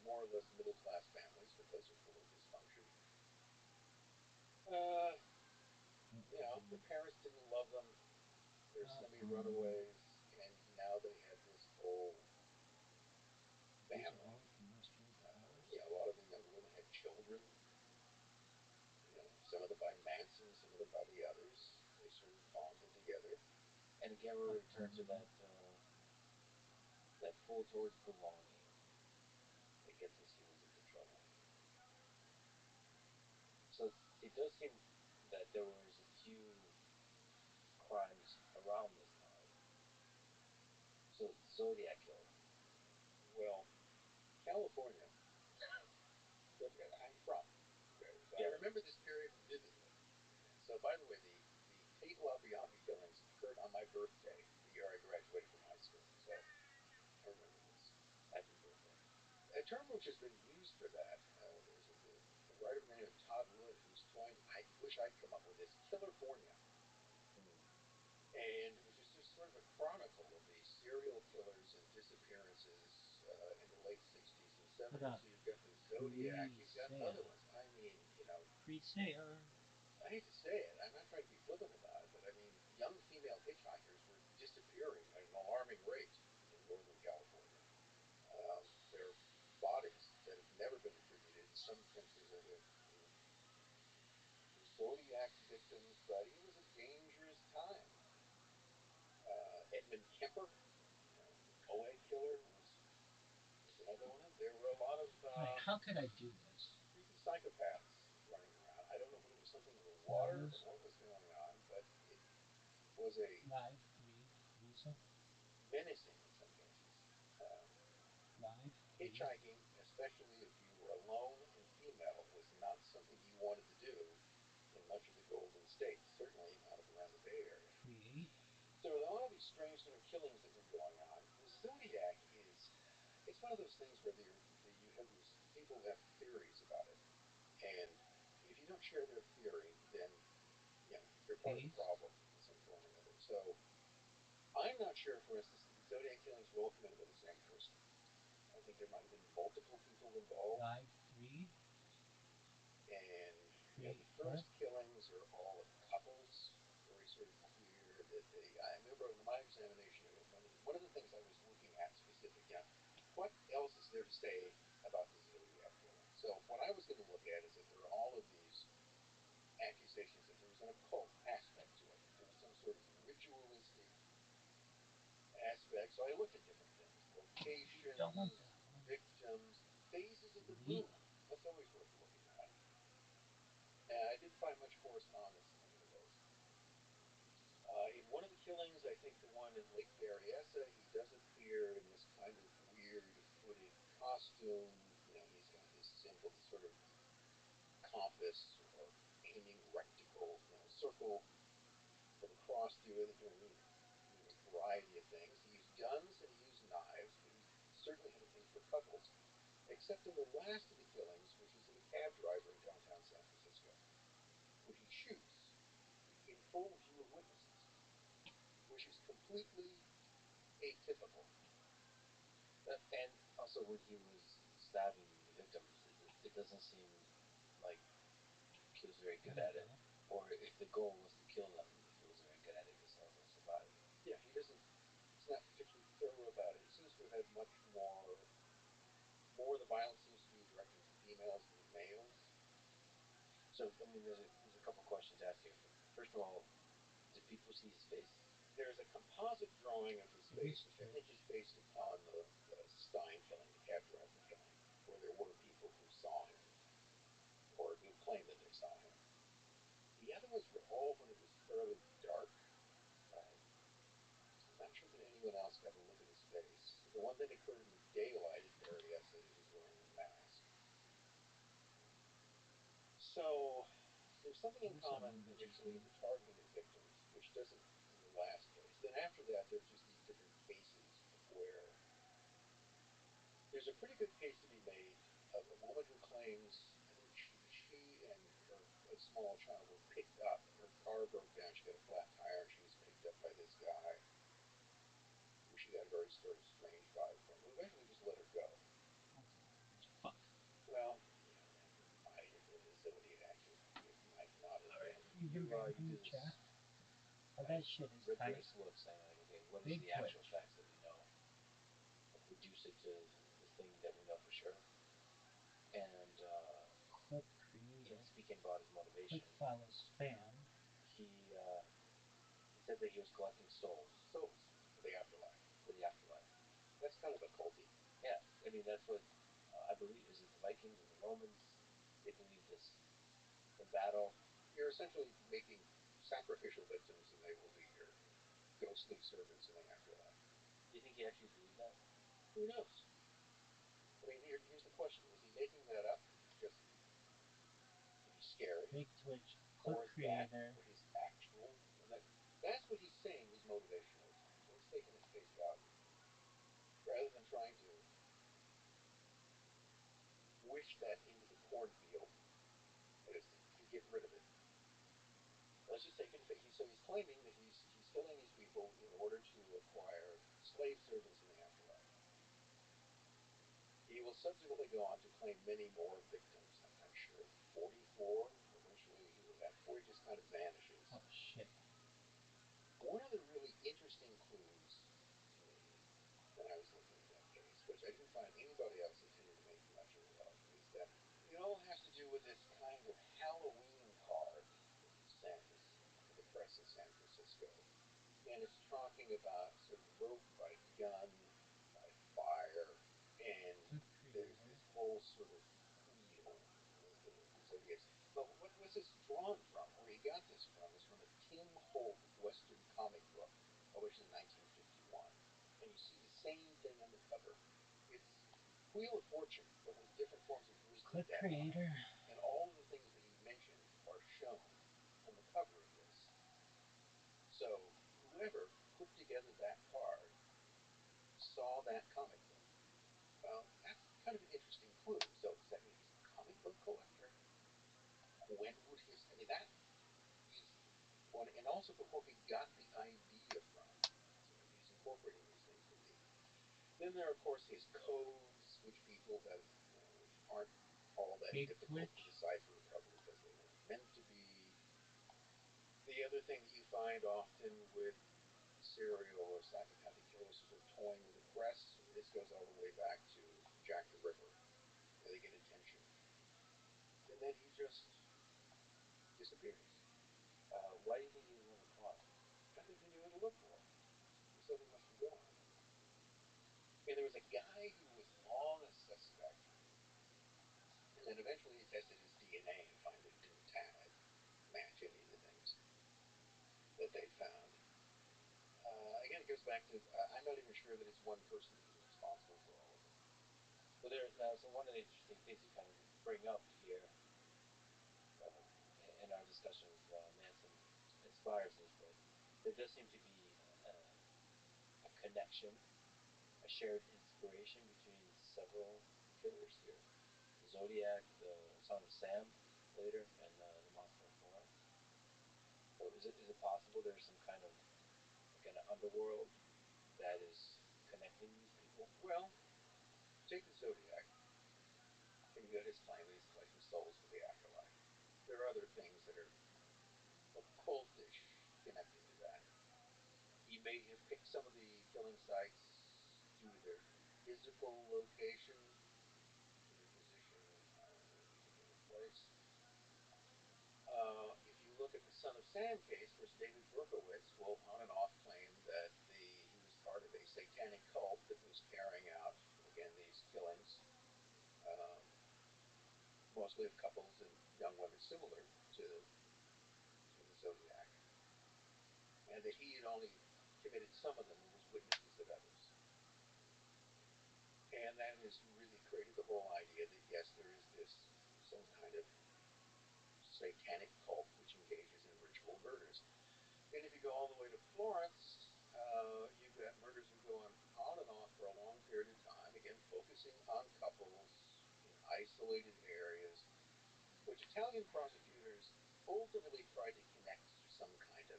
more or less middle class families, but those are full of dysfunction. The parents didn't love them. They're semi-runaways, and now they had this whole family. A lot of the younger women had children. Some of them by Manson, some of them by the others. They sort of bonded together. And again, we return to that that pull towards belonging that gets us humans into trouble. So it does seem that there was a few crimes around this time. So Zodiac Killer. Well, California, I'm from. Okay, so I remember this period vividly. So, by the way, the Tate LaBianca killings occurred on my birthday, the year I graduated from high school. So, I remember this. Happy birthday. A term which has been used for that, there's a writer by the name of Todd Wood who's coined, I wish I'd come up with this, Killerfornia. And which is just sort of a chronicle of the serial killers and disappearances in the late 60s and 70s. So you've got the Zodiac, you've got other ones. I mean, I hate to say it, I'm not trying to be flippant about it, but I mean, young female hitchhikers were disappearing at an alarming rate in Northern California. There are bodies that have never been attributed, in some cases, the Zodiac victims, but it was a dangerous time. Edmund Kemper, the co-ed killer, was another one. There were a lot of How could I do this? creepy psychopaths running around. I don't know whether it was something in the water or what was going on, but it was a Live, menacing in some cases. Hitchhiking, especially if you were alone and female, was not something you wanted to do in much of the Golden State, certainly not around the Bay Area. So there were a lot of these strange sort of killings that were going on. The Zodiac it's one of those things where you have these people who have theories about it. And if you don't share their theory, then you're part of the problem in some form or another. So I'm not sure, for instance, that the Zodiac killings were all committed by the same person. I think there might have been multiple people involved. And the first killings are all of couples, very sort of clear that I remember in my examination, one of the things I was looking at specifically, what else is there to say about the Zodiac killer? So what I was going to look at is that there are all of these accusations that there was an occult aspect to it. There was some sort of ritualistic aspect. So I looked at different things, locations, victims, phases of the moon. That's always worth looking at. And I didn't find much correspondence in any of those. In one of the killings, I think the one in Lake Berryessa, he does appear in this kind of weird hooded costume. He's got this symbol, this sort of compass or aiming reticle, circle with a cross through it. It can mean a variety of things. He used guns and he used knives, but he certainly had a thing for couples. Except in the last of the killings, which is of a cab driver in downtown San Francisco, which he shoots in full view of witnesses, which is completely atypical. And also when he was stabbing the victims, it doesn't seem like he was very good at it. Or if the goal was to kill them, he wasn't very good at it because some of them survived. Yeah, he's not particularly thorough about it. He seems to have had much more of the violence seems to be directed to females than males. So, I mean, there's a couple questions to ask here. First of all, did people see his face? There's a composite drawing of his face, which I think is based upon the Stein killing, the cab driver killing, where there were people who saw him, or who claimed that they saw him. The other ones were all when it was fairly dark. I'm not sure that anyone else got a look at his face. The one that occurred in the daylight at Berryessa, he was wearing a mask. So there's something in common initially in the targeting of victims, which doesn't in the last case. Then after that, there's just these different cases where there's a pretty good case to be made of a woman who claims, I think she and her a small child were picked up. Her car broke down. She got a flat tire, and she was picked up by this guy who she got a very sort of strange vibe from, who eventually just let her go. Fuck. Well, you know, that might have been the Zodiac. It might not have been. You do this. Chat? Oh, that shit is tight. rigorous look saying like, okay, what is Big the actual Twitch. facts that we know? Like reduce it to the thing that we know for sure. And Clip creator. speaking about his motivation, Click follow spam. he said that he was collecting souls For the afterlife. for the afterlife. That's kind of occulty. Yeah, I mean that's what I believe. Is it the Vikings and the Romans? They believe this. In battle, You're essentially making sacrificial victims, and they will be your ghostly servants in the afterlife. do you think he actually believed that? Who knows? I mean, here's the question: is he making that up just to be scary, Big Twitch. or Clip is that creator. his actual? That's what he's saying his motivation is. Let's take him at face value, rather than trying to wish that into the cornfield. That is to get rid of it. Let's just take it. So he's claiming that he's killing these people in order to acquire slave servants in the afterlife. He will subsequently go on to claim many more victims. I'm sure 44. Eventually, he will have 40. Just kind of vanishes. Oh shit. One of the really interesting clues to me when I was looking at that case, which I didn't find anybody else intended to make much of, is that it all has to do with this kind of Halloween card that he sends to the press of San Francisco. And it's talking about sort of rope by gun, by fire, and there's this whole sort of wheel as the zodiacs. But what's this drawn from? Where he got this from is from a Tim Holt Western comic book published in 1951. And you see the same thing on the cover. It's Wheel of Fortune, but with different forms of grizzly Clip death. creator. And all of the things that he mentioned are shown on the cover of this. So whoever put together that card saw that comic book. Well, that's kind of an interesting clue. So does that mean he's a comic book collector? When would his? I mean, that is one, and also from where he got the idea from. So maybe he's incorporating these things with the. Then there are, of course, his codes, which people have, which aren't all that Big difficult Twitch. to decipher, probably because they weren't meant to be. The other thing that you find often with serial or psychopathic killers is sort of toying with the press. This goes all the way back to Jack the Ripper. They get attention. And then he just disappears. Why do you think he was never caught? I think he knew who to look for. Something must be going on. And there was a guy who was long a suspect, and then eventually he tested his DNA and found it didn't match any of the things that they found. Again, it goes back to I'm not even sure that it's one person who's responsible for all of it. Well, so one of the interesting things you kind of bring up here in our discussion of Manson inspires us, but there does seem to be a connection, a shared inspiration between several killers here. The Zodiac, the Son of Sam later, and the Monster of Florence. So is it possible there's some kind of like an underworld that is connecting these people? Well, take the Zodiac, and you got his claim that he's collecting souls for the afterlife. There are other things that are occultish connected to that. He may have picked some of the killing sites due to their physical location, their position in a particular place. If you look at the Son of Sam case, of course, David Berkowitz will on and off claim that he was part of a satanic cult that was carrying out, again, these killings, mostly of couples and young women similar to the Zodiac, and that he had only committed some of them and was witnesses of others. And that has really created the whole idea that, yes, there is this some kind of satanic cult which engages in ritual murders. And if you go all the way to Florence, you've got murders that go on and off for a long period of time, again, focused focusing on couples in isolated areas, which Italian prosecutors ultimately tried to connect to some kind of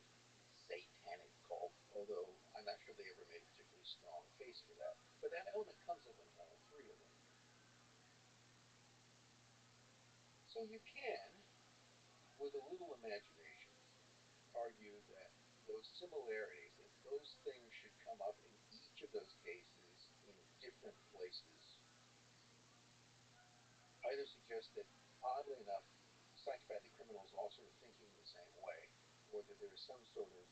satanic cult, although I'm not sure they ever made a particularly strong case for that. But that element comes up in all three of them. So you can, with a little imagination, argue that those similarities, that those things should come up in each of those cases in different places, either suggest that, oddly enough, psychopathic criminals are all sort of thinking the same way, or that there is some sort of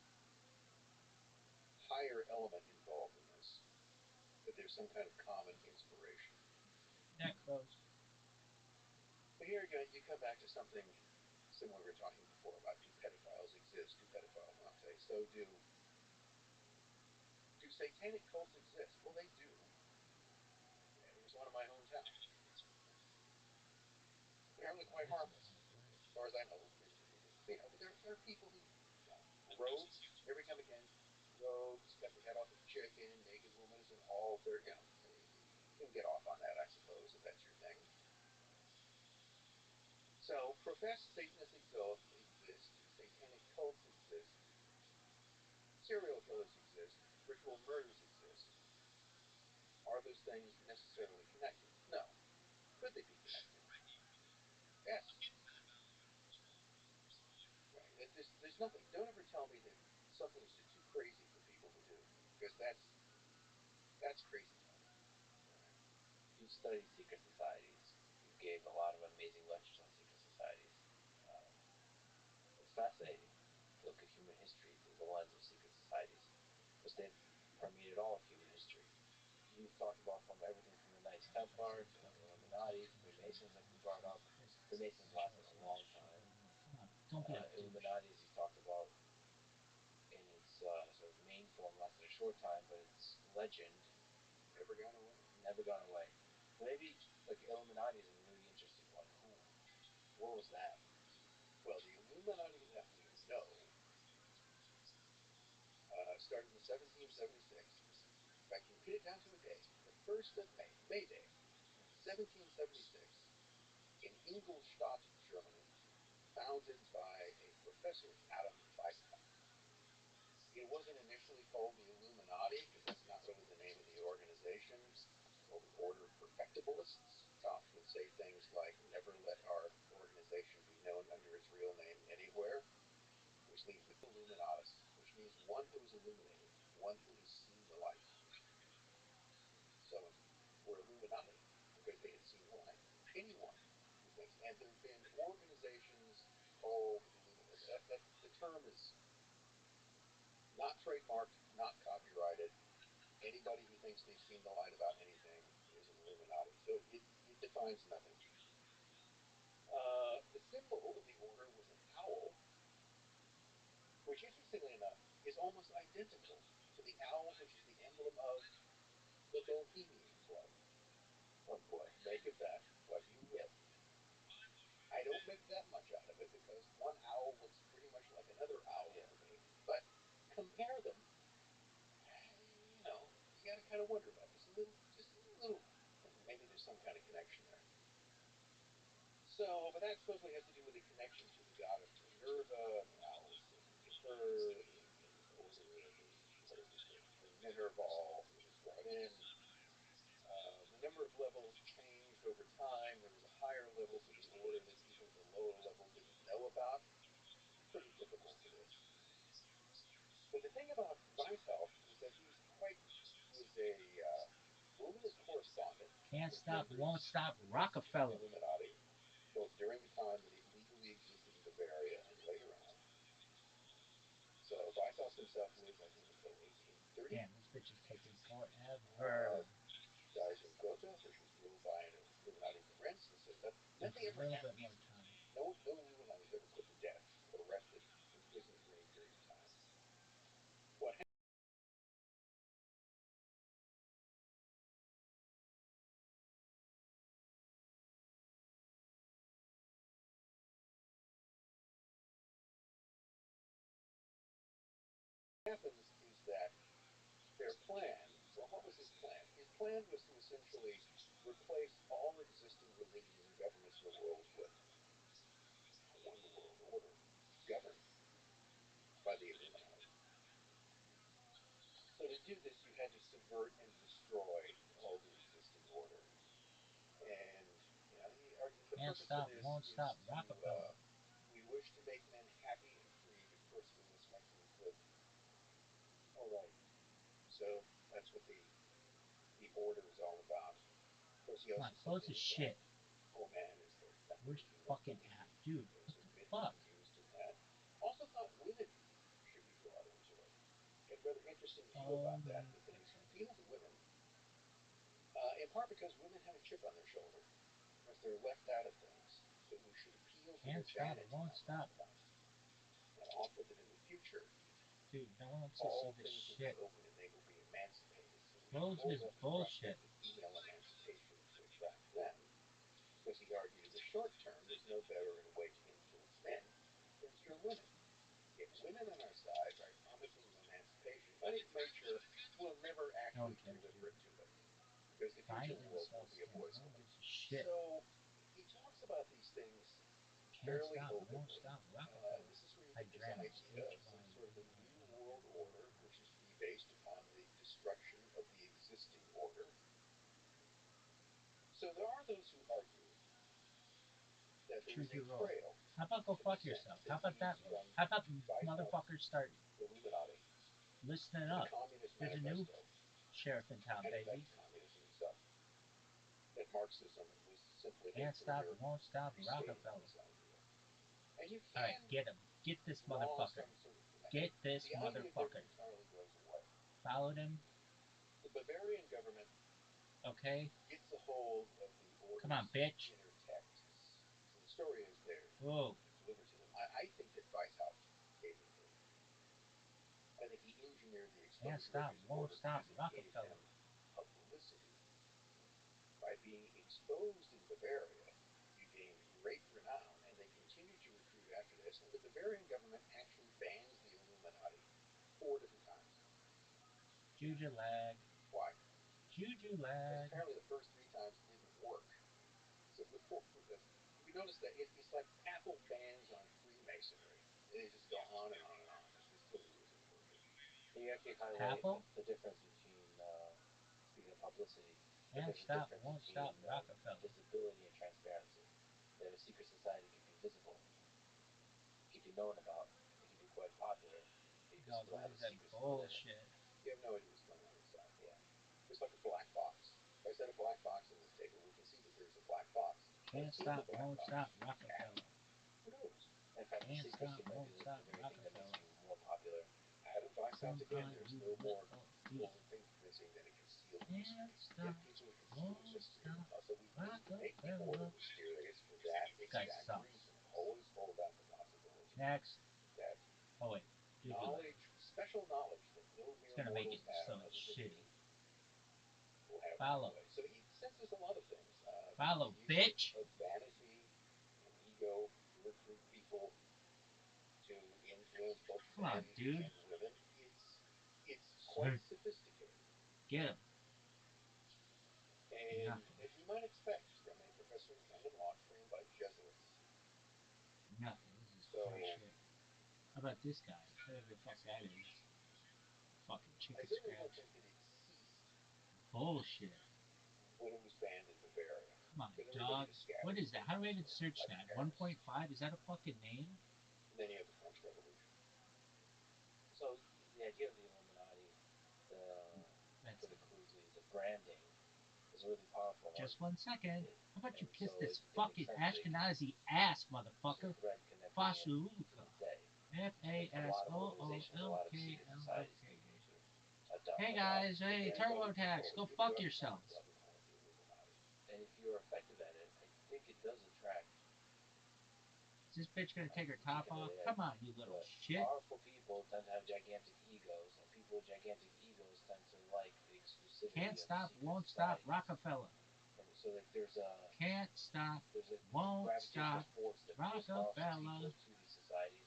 higher element involved in this, that there's some kind of common inspiration. That close. But here again, you come back to something similar we were talking before about, do pedophiles exist? Do pedophiles not taste? So do satanic cults exist? Well, they do. There's one in my hometown. Apparently quite harmless. As far as I know, but there are people who, robes, here we come again, robes, cut the head off of a chicken, naked woman is an altar, you can get off on that, I suppose, if that's your thing. So, professed Satanists exist, satanic cults exist, serial killers exist, ritual murders exist. Are those things necessarily connected? No. Could they be connected? Yes. Right. There's nothing. Don't ever tell me that something is just too crazy for people to do, because that's crazy talk. You study secret societies. You gave a lot of amazing lectures on secret societies. It's fascinating to look at human history through the lens of secret societies, because they've permeated all of human history. You've talked about from everything from the Knights Templar to the Illuminati, Freemasons, like we brought up. Freemasons lasted a long time. Illuminati, as you talked about, in its sort of main form, lasted a short time, but its legend Never gone away. Never gone away. Maybe like Illuminati is a really interesting one. What was that? Well, the Illuminati that we know started in 1776. In fact, you can pin it down to a day, the 1st of May, May Day, 1776, in Ingolstadt, Germany, founded by a Professor Adam Weishaupt. It wasn't initially called the Illuminati, because that's not really the name of the organization. It's called the Order of Perfectibilists. It's often would say things like, never let our organization be known under its real name anywhere, which leaves the Illuminatus, which means one who is illuminated, one who has seen the light. So we're Illuminati because they had seen the light. Anyone who thinks, and there have been organizations called Illuminati. The term is not trademarked, not copyrighted. Anybody who thinks they've seen the light about anything is an Illuminati. So it defines nothing. The symbol of the order was an owl, which interestingly enough is almost identical to the owl which is the emblem of the Bohemian Club. Oh boy. Make of that what you will. I don't make that much out of it because one owl looks pretty much like another owl to me. But compare them, you got to kind of wonder about it. Just a little, maybe there's some kind of connection there. So, but that supposedly has to do with a connection to the goddess Minerva, and the owls singing to her in order of the Minerval who was brought in. The number of levels changed over time. There was a higher level to the order that people at the lower level didn't know about. Pretty typical for this. But the thing about Weishaupt is that he was a lineal correspondent. Can't stop, won't stop Rockefeller. Illuminati, both during the time that it legally existed in Bavaria and later on. So Weishaupt himself lived, I think, until 1830. Damn, this bitch is taking forever. Dies in Gotha, which was ruled by an Illuminati prince, and says that nothing ever happened. Bit more time. No Illuminati was ever put to death, arrested, imprisoned for any period of time. What happens is that their plan, well, what was his plan? His plan was to essentially replace all existing religions and governments in the world with one world order governed by the Illuminati. So to do this, you had to subvert and destroy all the existing order. And he argues the Can't purpose of stop, this won't is stop, to Rockefeller. we wish to make men happy and free because we must make them good. All right. So that's what the order is all about. Of course, he Come also on, said close this things shit. like, "Oh man, is there Where's definitely no fucking belief?" app? Dude, There's what a the myth fuck? being used in that. Also thought women should be brought into it. He had a rather interesting view about that. Holy That things pixel. appeal to women, in part because women have a chip on their shoulder, because they're left out of things. So we should appeal to their Can't stop, vanity won't on this stop. point, and offer that in the future Dude, no one wants to see all this things will be shit. open and they will be emancipated. So we should Close hold this up the bullshit. prospect of female emancipation to attract them, because he argued in the short term there's no better way to influence men than through women. Get women on our side by promising them emancipation, but nature will never No one actually cares, deliver dude. it to them, because the Buy future world incel will be a skins. boys' No one club. gives a shit. So he talks about these things Can't fairly stop, won't openly. stop, Rockefeller. This is where you get this Hydramas. idea of some sort of a new world order, which is to be based upon the destruction of the existing order. So there are those who argue that there is Choose a your role. trail How about go of fuck descent yourself? How that about that leads role? from How about Weishaupt, motherfuckers start Illuminati, listening to the up? Communist There's a new Manifesto, sheriff in town, and in baby. fact communism itself. That Marxism was simply a Can't stop, further won't stop, restating Rockefeller. this idea. And you Alright, can get him. Get this draw motherfucker. some sort of Get connection. this The idea never motherfucker. entirely goes away. Followed him. The Bavarian government Okay. gets a hold of the Come on, order's bitch. inner texts. So the story is there Whoa. delivered to them. I think that Weishaupt gave them to him. I think he engineered the Can't exposure of stop, his won't order stop, because it gave Rockefeller. him publicity. By being exposed in Bavaria, you gained great renown, and they continued to recruit after this, and the Bavarian government actually bans the Illuminati 4 different times. Juju lag. Why? Juju Because lag. apparently the first 3 times didn't work. So you notice that it's like papal bans on Freemasonry. They just go on and on and on. This totally isn't working. You actually highlight Apple. the difference between, speaking of publicity, that Can't there's a stop, difference won't between stop, Rockefeller. visibility and transparency. That a secret society can be visible, can be known about, it can be quite popular. You can No, still have what a is that secrecy within it. bullshit? You have no idea what's going on inside. Yeah. It's like a black box. If I set a black box on this table, we can see that there's a black box. Can't What's in the stop, black won't box? stop, Rockefeller. Who knows? In fact, the Can't stop, secrecy might be won't the stop, very thing that makes Rockefeller. you more popular. Adam Weishaupt again, Somehow there's you no more will be. things missing than a concealed Can't mystery. stop, Yet people conceal won't mystery. stop, So we need to make the order Rockefeller. mysterious for that This guy exact sucks. reason. Always hold out the possibility Next. that Oh wait, Juju lag. knowledge, special knowledge that no It's mere gonna make it mortals have so other than shitty. you will have one Follow. way. So he senses a lot of things. Follow, The use bitch. of vanity and ego to recruit people to influence both Come on, men dude. and women. It's quite sophisticated. Get him. And Nothing. as you might expect from a professor in London law trained by Jesuits. Nothing. This is So horseshit. How about this guy? Whatever the fuck that is. Fucking I chicken certainly don't scratch. think that it ceased Bullshit. when it was banned in Bavaria. Come on, Because everybody dog. just scattered. What is that? How do I even search like that? Paris. 1.5? Is that a fucking name? And then you have the French Revolution. So the idea of the Illuminati, to put it crudely, the branding is a really powerful one. Just 1 second. How about you And kiss so this it fucking makes sense Ashkenazi ass, there's motherfucker? a thread connecting it to Fasuluka. today. A lot of organizations, a lot of secret societies F-A-S-O-O-L-K-L-O-K. continue to adopt. Hey guys, hey, TurboTax, go fuck Club yourselves. and call it the Illuminati. And if you're effective at it, I think it does attract. Is this bitch gonna take her top off? Come on, you little shit. Powerful people tend to have gigantic egos, and people with gigantic egos tend to like the exclusivity Can't of stop, secret won't stop, societies. Rockefeller. And so like there's a Can't stop, won't gravitational stop, force that pulls powerful Rockefeller. people to these societies.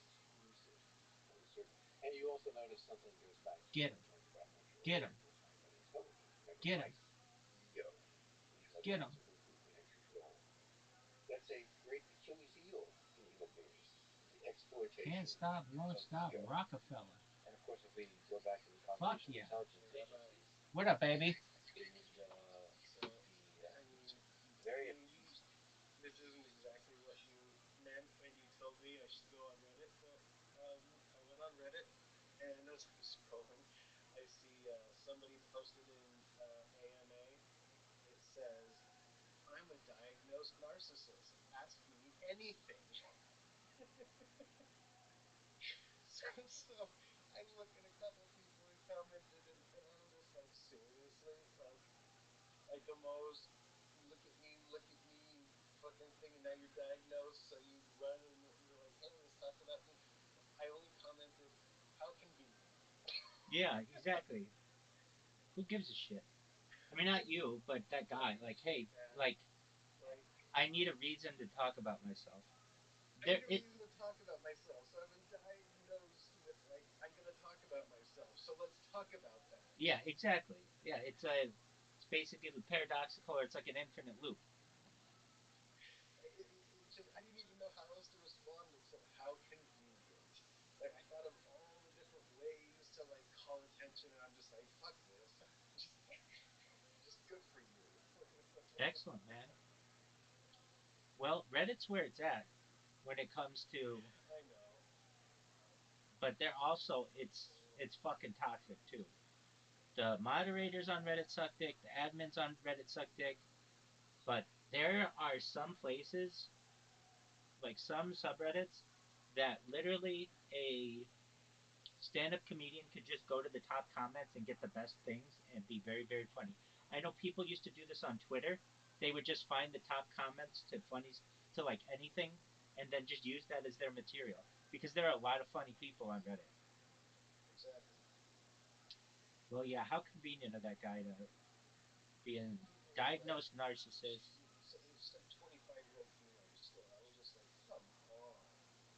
Exclusive. And you also notice something goes back to Get him. what we learned about nature. Get him. And intelligence. Remember, Get him. nice ego. Get lots him. of improvement and control. That's a great Achilles heel in human beings, the Can't exploitation stop, won't of stop. ego. Rockefeller. And of course, if we go back to the Fuck conversation of yeah. intelligence Hey, Rabbi. agencies, What up, baby? the So, the I mean, very maybe this isn't exactly what you meant when you told me I should go on Reddit, but I went on Reddit, and as I was scrolling, I see somebody posted in AMA. It says, "I'm a diagnosed narcissist. Ask me anything." So I look at a couple people who commented, and I'm just like, seriously, like the most look at me fucking thing, and now you're diagnosed, so you run and you're like, hey, let's talk about me. I only commented, how convenient. Yeah, exactly. Who gives a shit? I mean, not you, but that guy. Like, hey, Yeah, like, like I need a reason to talk about myself. I There, need a it. reason to talk about myself. So I've been diagnosed with like I'm gonna talk about myself. So let's talk about that. Yeah, exactly. Yeah, it's basically paradoxical, or it's like an infinite loop. It just I didn't even know how else to respond except how convenient. Like I thought of all the different ways to like call attention, and I'm just like, fuck this. just just good for you. Excellent, man. Well, Reddit's where it's at when it comes to, I know. but they're also it's fucking toxic too. The moderators on Reddit suck dick. The admins on Reddit suck dick. But there are some places, like some subreddits, that literally a stand-up comedian could just go to the top comments and get the best things and be very, very funny. I know people used to do this on Twitter. They would just find the top comments to funnies to like anything, and then just use that as their material because there are a lot of funny people on Reddit. Exactly. Well, yeah, how convenient of that guy to be a Like, diagnosed narcissist. so it was a 25-year-old female, but still, I was just like, come on.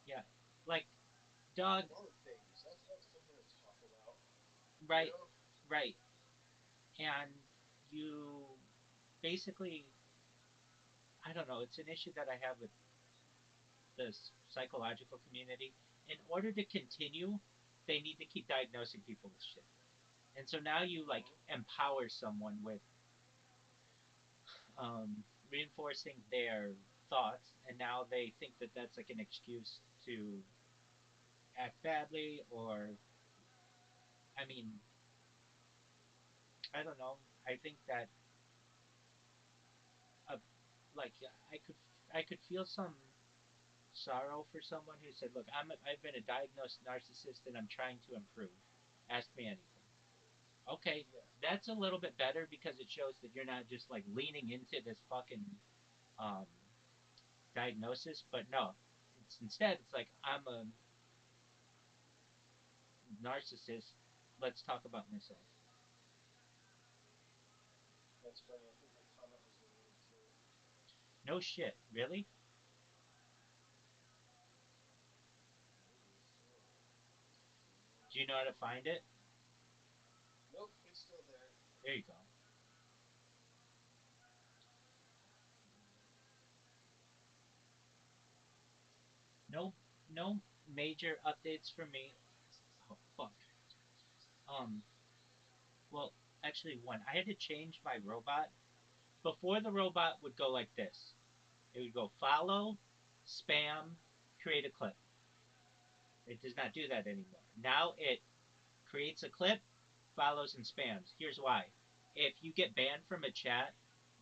Yeah, like dog, Of all the things, that's something to talk about. You right, know? right, and you basically, I don't know. It's an issue that I have with the psychological community. In order to continue, they need to keep diagnosing people with shit. And so now you like Mm-hmm. empower someone with reinforcing their thoughts, and now they think that that's like an excuse to act badly, or I mean, I don't know. I think that uh, like I could feel some sorrow for someone who said, "Look, I've been a diagnosed narcissist and I'm trying to improve. Ask me anything." Okay, Yeah, that's a little bit better because it shows that you're not just like leaning into this fucking um, diagnosis. But no, it's like I'm a narcissist. Let's talk about myself. that's funny. I think my comment was deleted too. No shit, really? Maybe so. Female Do you know how to find it? diagnosed. Nope, it's still there. There you go. No, no major updates for me. Oh fuck. Um. Well, actually, one. I had to change my robot. Before the robot would go like this. It would go follow, spam, create a clip. It does not do that anymore. Now it creates a clip, follows, and spams. Here's why. If you get banned from a chat,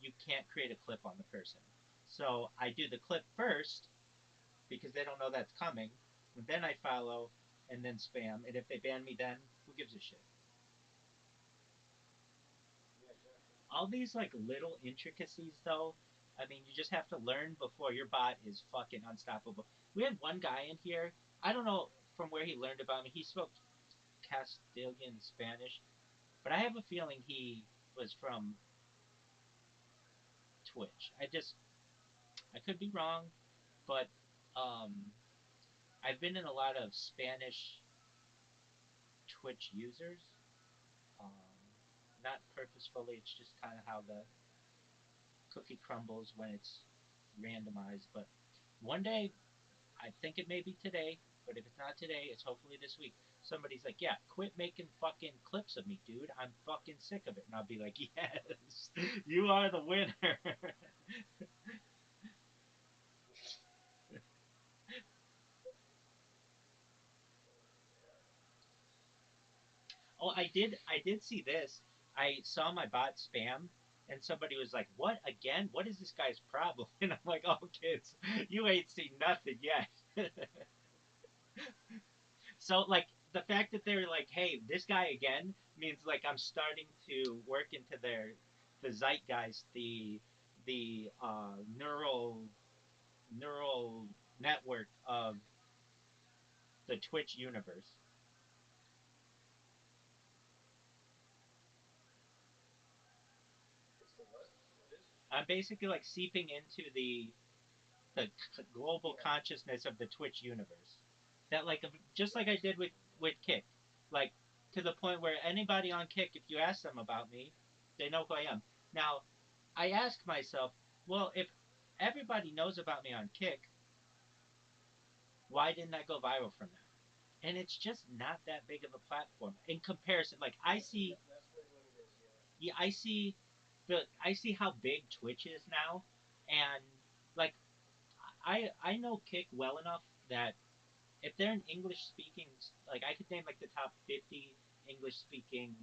you can't create a clip on the person. So I do the clip first because they don't know that's coming. And then I follow and then spam. And if they ban me then, who gives a shit? Yeah, exactly. All these like little intricacies though, I mean, you just have to learn before your bot is fucking unstoppable. We had one guy in here. I don't know from where he learned about me. He spoke Castilian Spanish, but I have a feeling he was from Twitch. I could be wrong, but um, I've been in a lot of Spanish Twitch users. Um, Not purposefully. It's just kind of how the cookie crumbles when it's randomized. But one day, I think it may be today, but if it's not today, it's hopefully this week. Somebody's like, yeah, quit making fucking clips of me, dude. I'm fucking sick of it. And I'll be like, yes, you are the winner. Oh, I did see this. I saw my bot spam, and somebody was like, "What again? What is this guy's problem?" And I'm like, "Oh, kids, you ain't seen nothing yet." So, like, the fact that they're like, "Hey, this guy again," means like I'm starting to work into the zeitgeist, the neural network of the Twitch universe. It's the what? What is it? I'm basically like seeping into the global Yeah. consciousness of the Twitch universe. That like just like I Yes. did with Kick, like to the point where anybody on Kick, if you ask them about me, they know who I am. Now, I ask myself, well, if everybody knows about me on Kick, why didn't I go viral from that? And it's just not that big of a platform in comparison. Like I see, That's way what it is. Yeah. yeah, I see how big Twitch is now, and like I know Kick well enough that if they're an English speaking, like I could name like the top 50 English speaking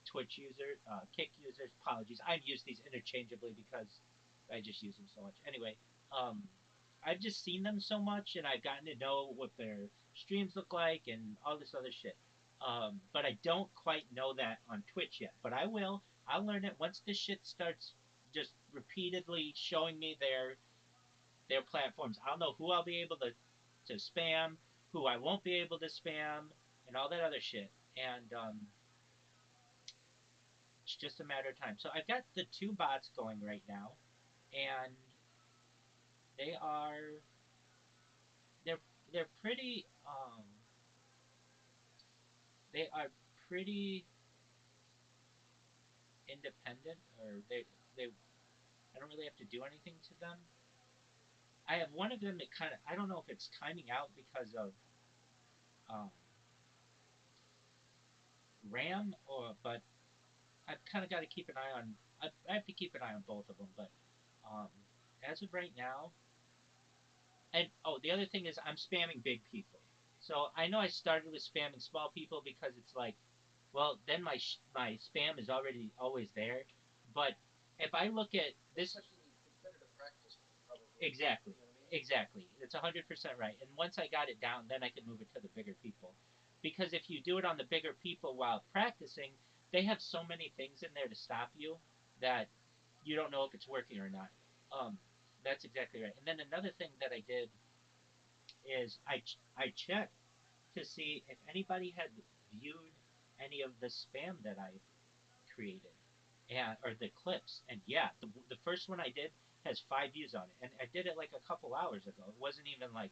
Twitch users, Kick users. Apologies, I've used these interchangeably because I just use them so much. Anyway, um, I've just seen them so much, and I've gotten to know what their streams look like and all this other shit. But I don't quite know that on Twitch yet. But I will. I'll learn it once this shit starts just repeatedly showing me their platforms. I'll know who I'll be able to spam, who I won't be able to spam, and all that other shit. And it's just a matter of time. So I've got the two bots going right now, and they are they're they're pretty they are pretty independent, or they I don't really have to do anything to them. I have one of them that kind of I don't know if it's timing out because of um, RAM, or but I've kind of got to keep an eye on. I have to keep an eye on both of them, but um, as of right now, and oh, the other thing is I'm spamming big people. So I know I started with spamming small people because it's like, well, then my spam is already always there. But if I look at this, Especially competitive practice, probably. exactly, You know what I mean? exactly, it's 100% right. And once I got it down, then I could move it to the bigger people. Because if you do it on the bigger people while practicing, they have so many things in there to stop you that you don't know if it's working or not. Um, that's exactly right. And then another thing that I did is I checked to see if anybody had viewed any of the spam that I created, and or the clips. And yeah, the first one I did has 5 views on it, and I did it like a couple hours ago. It wasn't even like,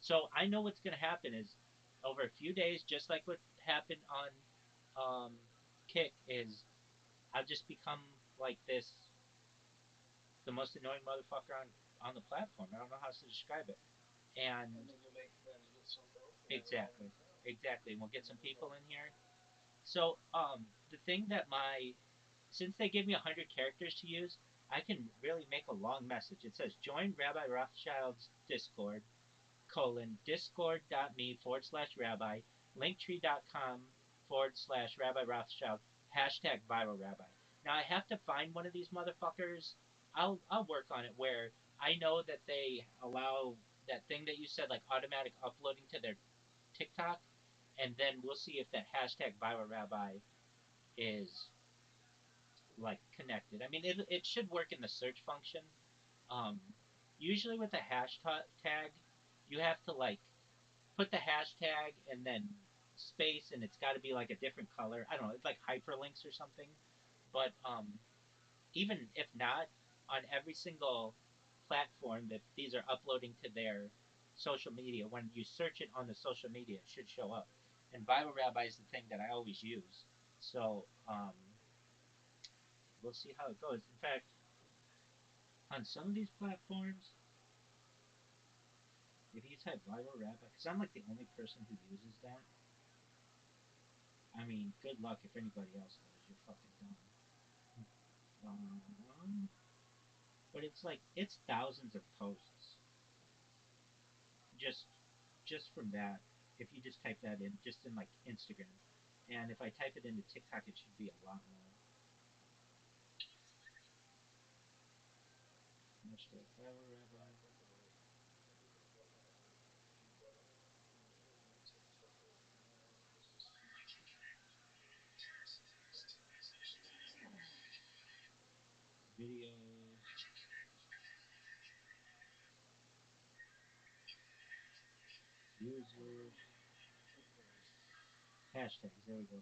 so I know what's gonna happen is over a few days, just like what happened on um, Kick, is I've just become like this the most annoying motherfucker on the platform. I don't know how else to describe it. And And then you'll make friends with some folks and have a lot exactly, more fun. exactly. And we'll get And some move people on. in here. So the thing that my since they give me 100 characters to use, I can really make a long message. It says join Rabbi Rothschild's Discord discord.me/rabbi, linktree.com/Rabbi Rothschild, #viral rabbi. Now I have to find one of these motherfuckers. I'll work on it where I know that they allow that thing that you said, like automatic uploading to their TikTok, and then we'll see if that #viral rabbi is like connected. I mean, it should work in the search function. Um, Usually with a hashtag, you have to like put the hashtag and then space, and it's got to be like a different color. I don't know. It's like hyperlinks or something. But even if not, on every single platform that these are uploading to their social media, when you search it on the social media, it should show up. And Bible Rabbi is the thing that I always use. So we'll see how it goes. In fact, on some of these platforms, if you type viral rabbi, because I'm like the only person who uses that. I mean, good luck if anybody else does. You're fucking dumb. But it's like it's thousands of posts just just from that. If you just type that in, just in like Instagram, and if I type it into TikTok, it should be a lot more. Hashtag viral rabbi. Video. Users. Hashtags. There we go.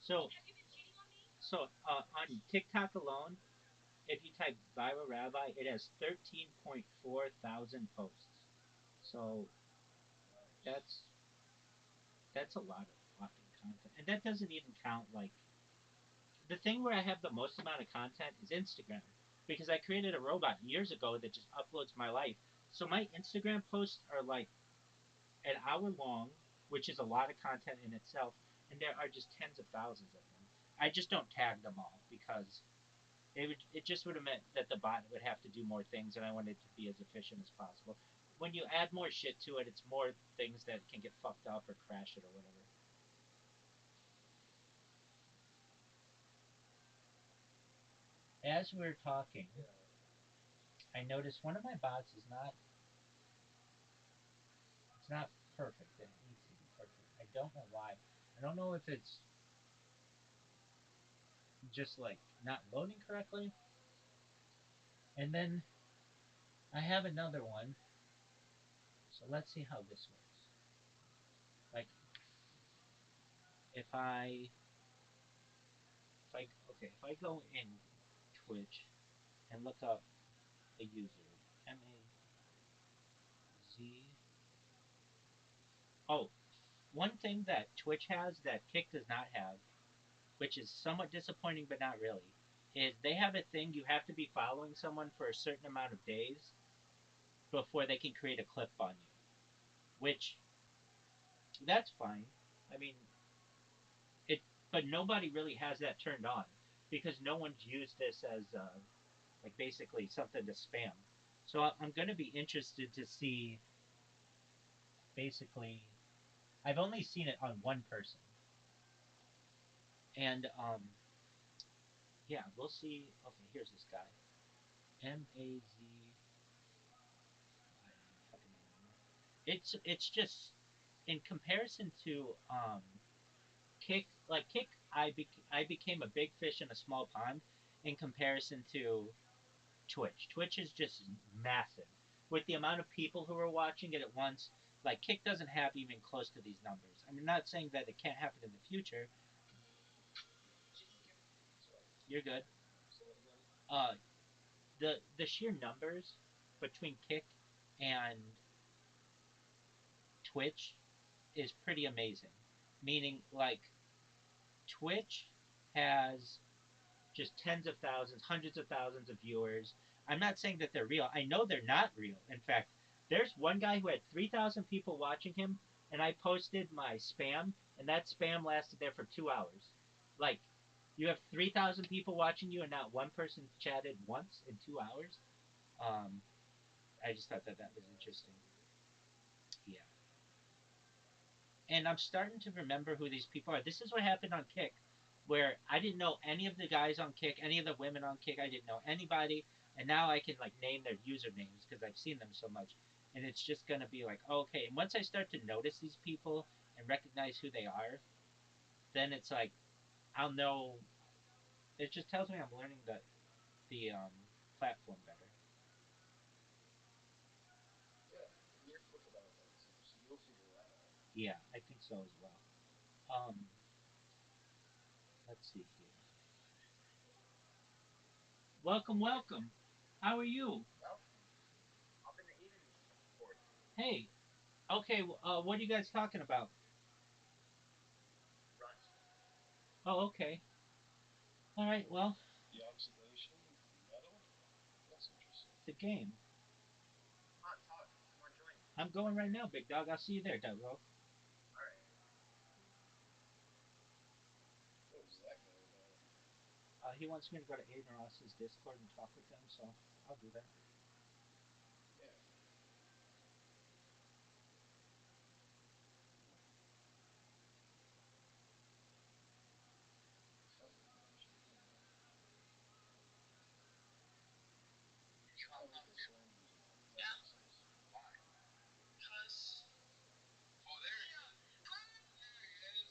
So, on TikTok alone, if you type viral rabbi, it has 13.4 thousand posts. So that's that's a lot of fucking content, and that doesn't even count like the thing where I have the most amount of content is Instagram because I created a robot years ago that just uploads my life. So my Instagram posts are like an hour long, which is a lot of content in itself, and there are just tens of thousands of them. I just don't tag them all because it just would have meant that the bot would have to do more things, and I want it to be as efficient as possible. When you add more shit to it, it's more things that can get fucked up or crash it or whatever. As we're talking, I noticed one of my bots is not it's not perfect and it needs to be perfect. I don't know why. I don't know if it's just like not loading correctly. And then I have another one. So let's see how this works. Like if I go in Twitch and look up a user, MAZ. Oh, one thing that Twitch has that Kick does not have, which is somewhat disappointing but not really, is they have a thing you have to be following someone for a certain amount of days before they can create a clip on you. Which that's fine. I mean, it, but nobody really has that turned on because no one's used this as like basically something to spam. So I'm going to be interested to see. Basically, I've only seen it on one person, and yeah, we'll see. Okay, here's this guy, MAZ. I fucking don't know. It's just in comparison to Kick, like Kick, I became a big fish in a small pond in comparison to Twitch. Twitch is just massive with the amount of people who are watching it at once. Like Kick doesn't have even close to these numbers. I'm not saying that it can't happen in the future. You're good. Uh, the sheer numbers between Kick and Twitch is pretty amazing. Meaning, like Twitch has just tens of thousands, hundreds of thousands of viewers. I'm not saying that they're real. I know they're not real. In fact, there's one guy who had 3,000 people watching him, and I posted my spam, and that spam lasted there for 2 hours. Like, you have 3,000 people watching you, and not one person chatted once in 2 hours. Um, I just thought that that was interesting. Yeah. And I'm starting to remember who these people are. This is what happened on Kick, where I didn't know any of the guys on Kick, any of the women on Kick. I didn't know anybody, and now I can like name their usernames because I've seen them so much. And it's just gonna be like, okay. And once I start to notice these people and recognize who they are, then it's like I'll know. It just tells me I'm learning the platform better. Yeah, I think so as well. Um, let's see here. Welcome, welcome. How are you? Hey, okay, what are you guys talking about? Oh, okay. All right, well, the game. Talk. Come on, join. I'm going right now, big dog. I'll see you there, Dugro. All right. What was that guy about? He wants me to go to Aiden Ross's Discord and talk with him, so I'll do that. Yeah. Television. Oh, oh, with the sound music. That Yeah. makes sense. Why? Because. Oh, there he is. There he is.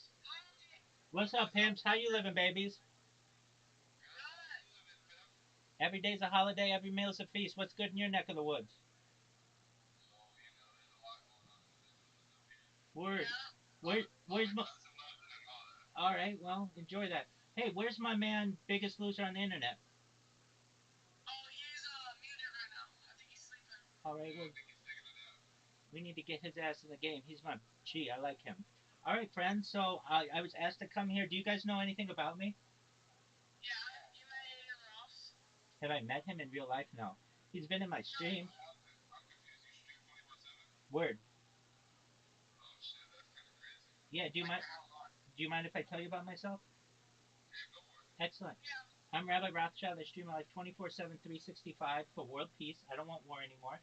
What's up, pimps? How you living, babies? Every day's a holiday. Every meal's a feast. What's good in your neck of the woods? Word. Where's my? All right. Well, enjoy that. Hey, where's my man, Biggest Loser on the internet? Oh, he's muted right now. I think he's sleeping. All right. Well, we need to get his ass in the game. He's my G. I like him. All right, friends. So I was asked to come here. Do you guys know anything about me? Yeah, you met Aiden Ross. Have I met him in real life? No. He's been in my stream. Word. Oh shit, that's kind of crazy. Yeah. Do you mind? Do you mind if I tell you about myself? Excellent. I'm Rabbi Rothschild. I stream live 24/7, 365 for world peace. I don't want war anymore.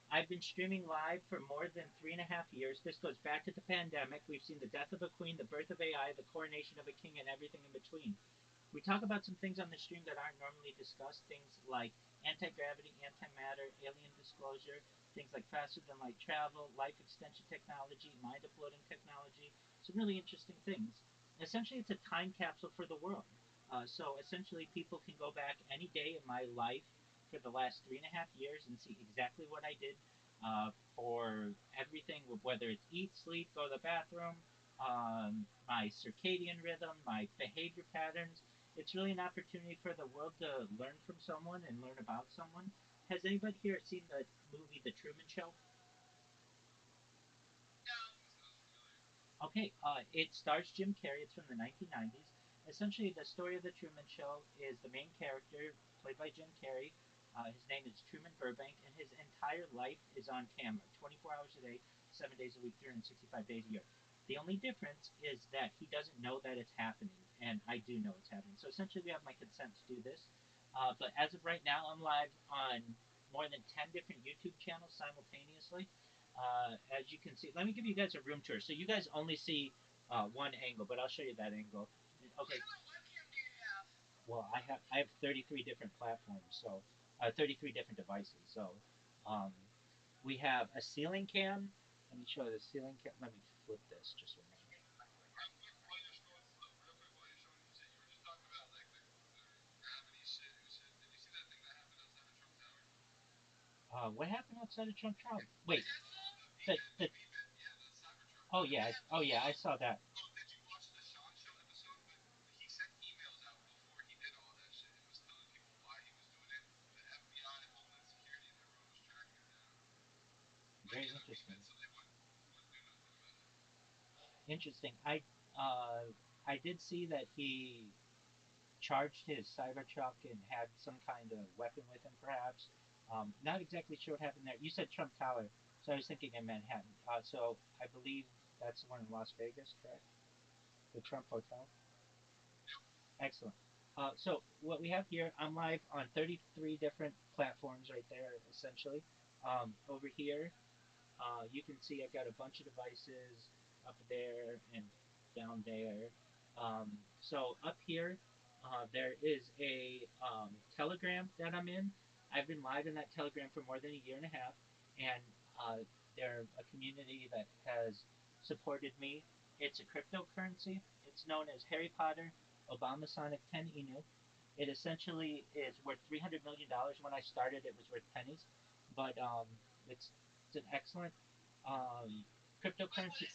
I've been streaming live for more than 3.5 years. This goes back to the pandemic. We've seen the death of a queen, the birth of AI, the coronation of a king, and everything in between. We talk about some things on the stream that aren't normally discussed, things like anti-gravity, antimatter, alien disclosure, things like faster than light travel, life extension technology, mind uploading technology, some really interesting things. Essentially, it's a time capsule for the world. So essentially, people can go back any day in my life for the last 3.5 years and see exactly what I did for everything, whether it's eat, sleep, go to the bathroom, my circadian rhythm, my behavior patterns. It's really an opportunity for the world to learn from someone and learn about someone. Has anybody here seen the movie The Truman Show? Okay, it stars Jim Carrey. It's from the 1990s. Essentially, the story of The Truman Show is the main character, played by Jim Carrey. His name is Truman Burbank, and his entire life is on camera 24 hours a day, 7 days a week, 365 days a year. The only difference is that he doesn't know that it's happening, and I do know it's happening. So essentially, we have my consent to do this. But as of right now, I'm live on more than 10 different YouTube channels simultaneously. As you can see, let me give you guys a room tour. So you guys only see one angle, but I'll show you that angle. Okay. What kind of webcam do you have? Well, I have 33 different platforms, so 33 different devices. So um, we have a ceiling cam. Let me show you the ceiling cam. Let me flip this just a minute. Real quick while you're showing this shit, you were just talking about like the gravity shit and shit. Did you see that thing that happened outside of Trump Tower? What happened outside of Trump Tower? Wait, The the yeah, the Cybertruck. oh yeah, I saw that. Oh, did you watch the Sean Show episode when he sent emails out before he did all that shit and was telling people why he was doing it? The FBI, Homeland Security, and everyone was tracking him down. Very interesting. So they wouldn't do nothing about it. Interesting. Uh, I did see that he charged his Cybertruck and had some kind of weapon with him, perhaps. Not exactly sure what happened there. You said Trump Tower, so I was thinking in Manhattan. So I believe that's the one in Las Vegas, correct? The Trump Hotel. Excellent. So what we have here, I'm live on 33 different platforms right there, essentially. Over here, you can see I've got a bunch of devices up there and down there. So up here, there is a Telegram that I'm in. I've been live in that Telegram for more than a year and a half, and uh, they're a community that has supported me. It's a cryptocurrency. It's known as Harry Potter Obama Sonic 10 Inu. It essentially is worth $300 million. When I started, it was worth pennies, but it's it's an excellent um, cryptocurrency.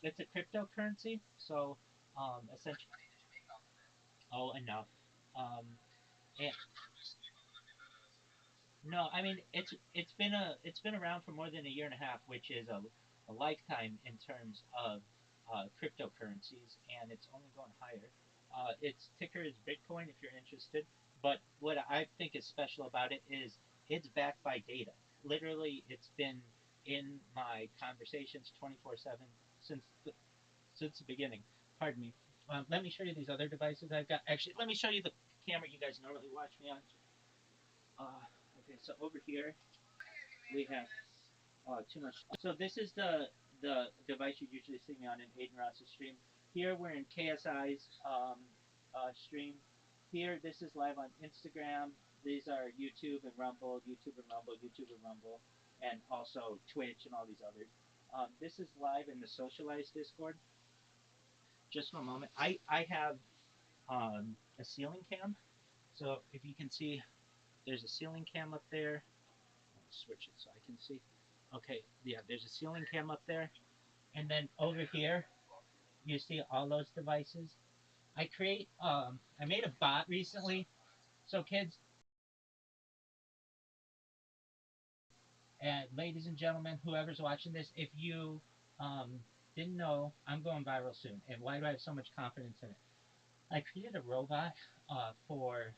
It's a cryptocurrency, so essentially, oh, enough. Um, and no, I mean it's been around for more than a year and a half, which is a lifetime in terms of cryptocurrencies, and it's only going higher. Its ticker is Bitcoin if you're interested. But what I think is special about it is it's backed by data. Literally, it's been in my conversations 24/7 since since the beginning. Pardon me. Let me show you these other devices I've got. Actually, let me show you the camera you guys normally watch me on. Okay, so over here we have too much. So this is the device you usually see me on in Aiden Ross's stream. Here we're in KSI's stream. Here, this is live on Instagram. These are YouTube and Rumble, YouTube and Rumble, YouTube and Rumble, and also Twitch and all these others. This is live in the Socialized Discord. Just for a moment, I have a ceiling cam. So if you can see, there's a ceiling cam up there. I'll switch it so I can see. Okay, yeah, there's a ceiling cam up there. And then over here, you see all those devices. I made a bot recently. So kids and ladies and gentlemen, whoever's watching this, if you um, didn't know, I'm going viral soon. And why do I have so much confidence in it? I created a robot for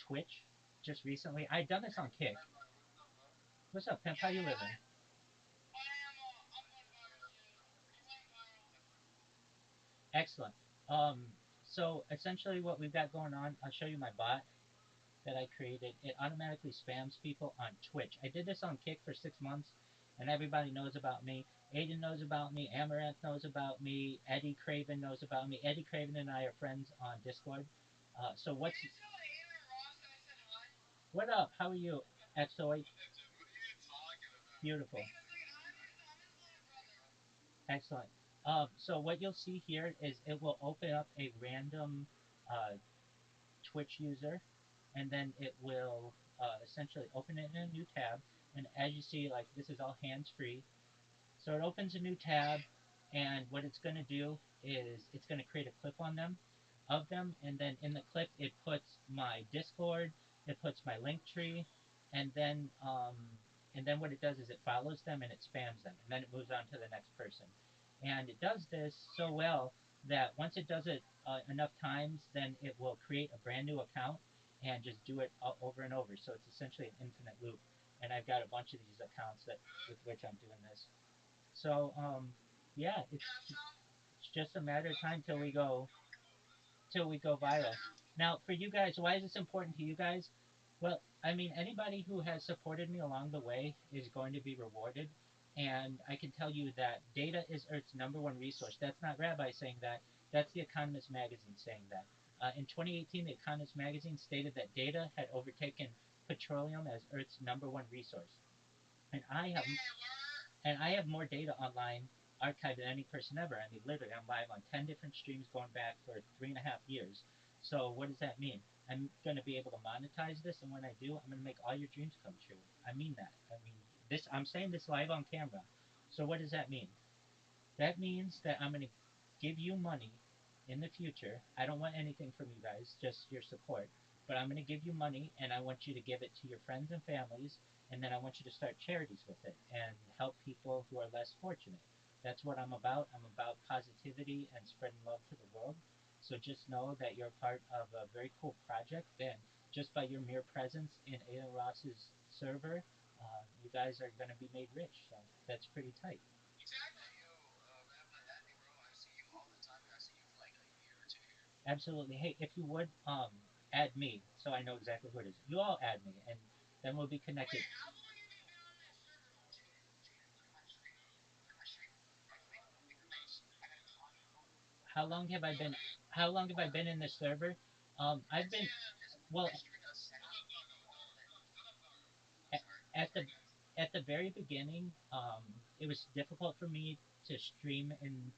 Twitch just recently. I'd done this on Kick. What's up, Pimp? How you living? Excellent. Um, so essentially, what we've got going on, I'll show you my bot that I created. It automatically spams people on Twitch. I did this on Kick for 6 months, and everybody knows about me. Aiden knows about me. Amaranth knows about me. Eddie Craven knows about me. Eddie Craven and I are friends on Discord. So what's what up? How are you, XOH? Beautiful. Excellent. So what you'll see here is it will open up a random uh, Twitch user, and then it will essentially open it in a new tab. And as you see, like this is all hands free. So it opens a new tab, and what it's going to do is it's going to create a clip on them, of them, and then in the clip it puts my Discord, it puts my link tree, and then what it does is it follows them and it spams them, and then it moves on to the next person. And it does this so well that once it does it enough times, then it will create a brand new account and just do it over and over. So it's essentially an infinite loop. And I've got a bunch of these accounts that with which I'm doing this. So yeah, it's just a matter of time till we go viral. Now, for you guys, why is this important to you guys? Well, I mean, anybody who has supported me along the way is going to be rewarded. And I can tell you that data is Earth's number one resource. That's not Rabbi saying that. That's The Economist magazine saying that. In 2018, The Economist magazine stated that data had overtaken petroleum as Earth's number one resource. And I have more data online archived than any person ever. I mean, literally, I'm live on 10 different streams going back for 3.5 years. So what does that mean? I'm going to be able to monetize this, and when I do, I'm going to make all your dreams come true. I mean that. I mean this. I'm saying this live on camera. So what does that mean? That means that I'm going to give you money in the future. I don't want anything from you guys, just your support. But I'm going to give you money, and I want you to give it to your friends and families, and then I want you to start charities with it and help people who are less fortunate. That's what I'm about. I'm about positivity and spreading love to the world. So just know that you're part of a very cool project, and just by your mere presence in Aiden Ross's server, you guys are going to be made rich. So that's pretty tight. Absolutely. Hey, if you would, add me so I know exactly who it is. You all add me, and then we'll be connected. How long have I been? How long have I been in this server? I've been well at, at the at the very beginning. It was difficult for me to stream in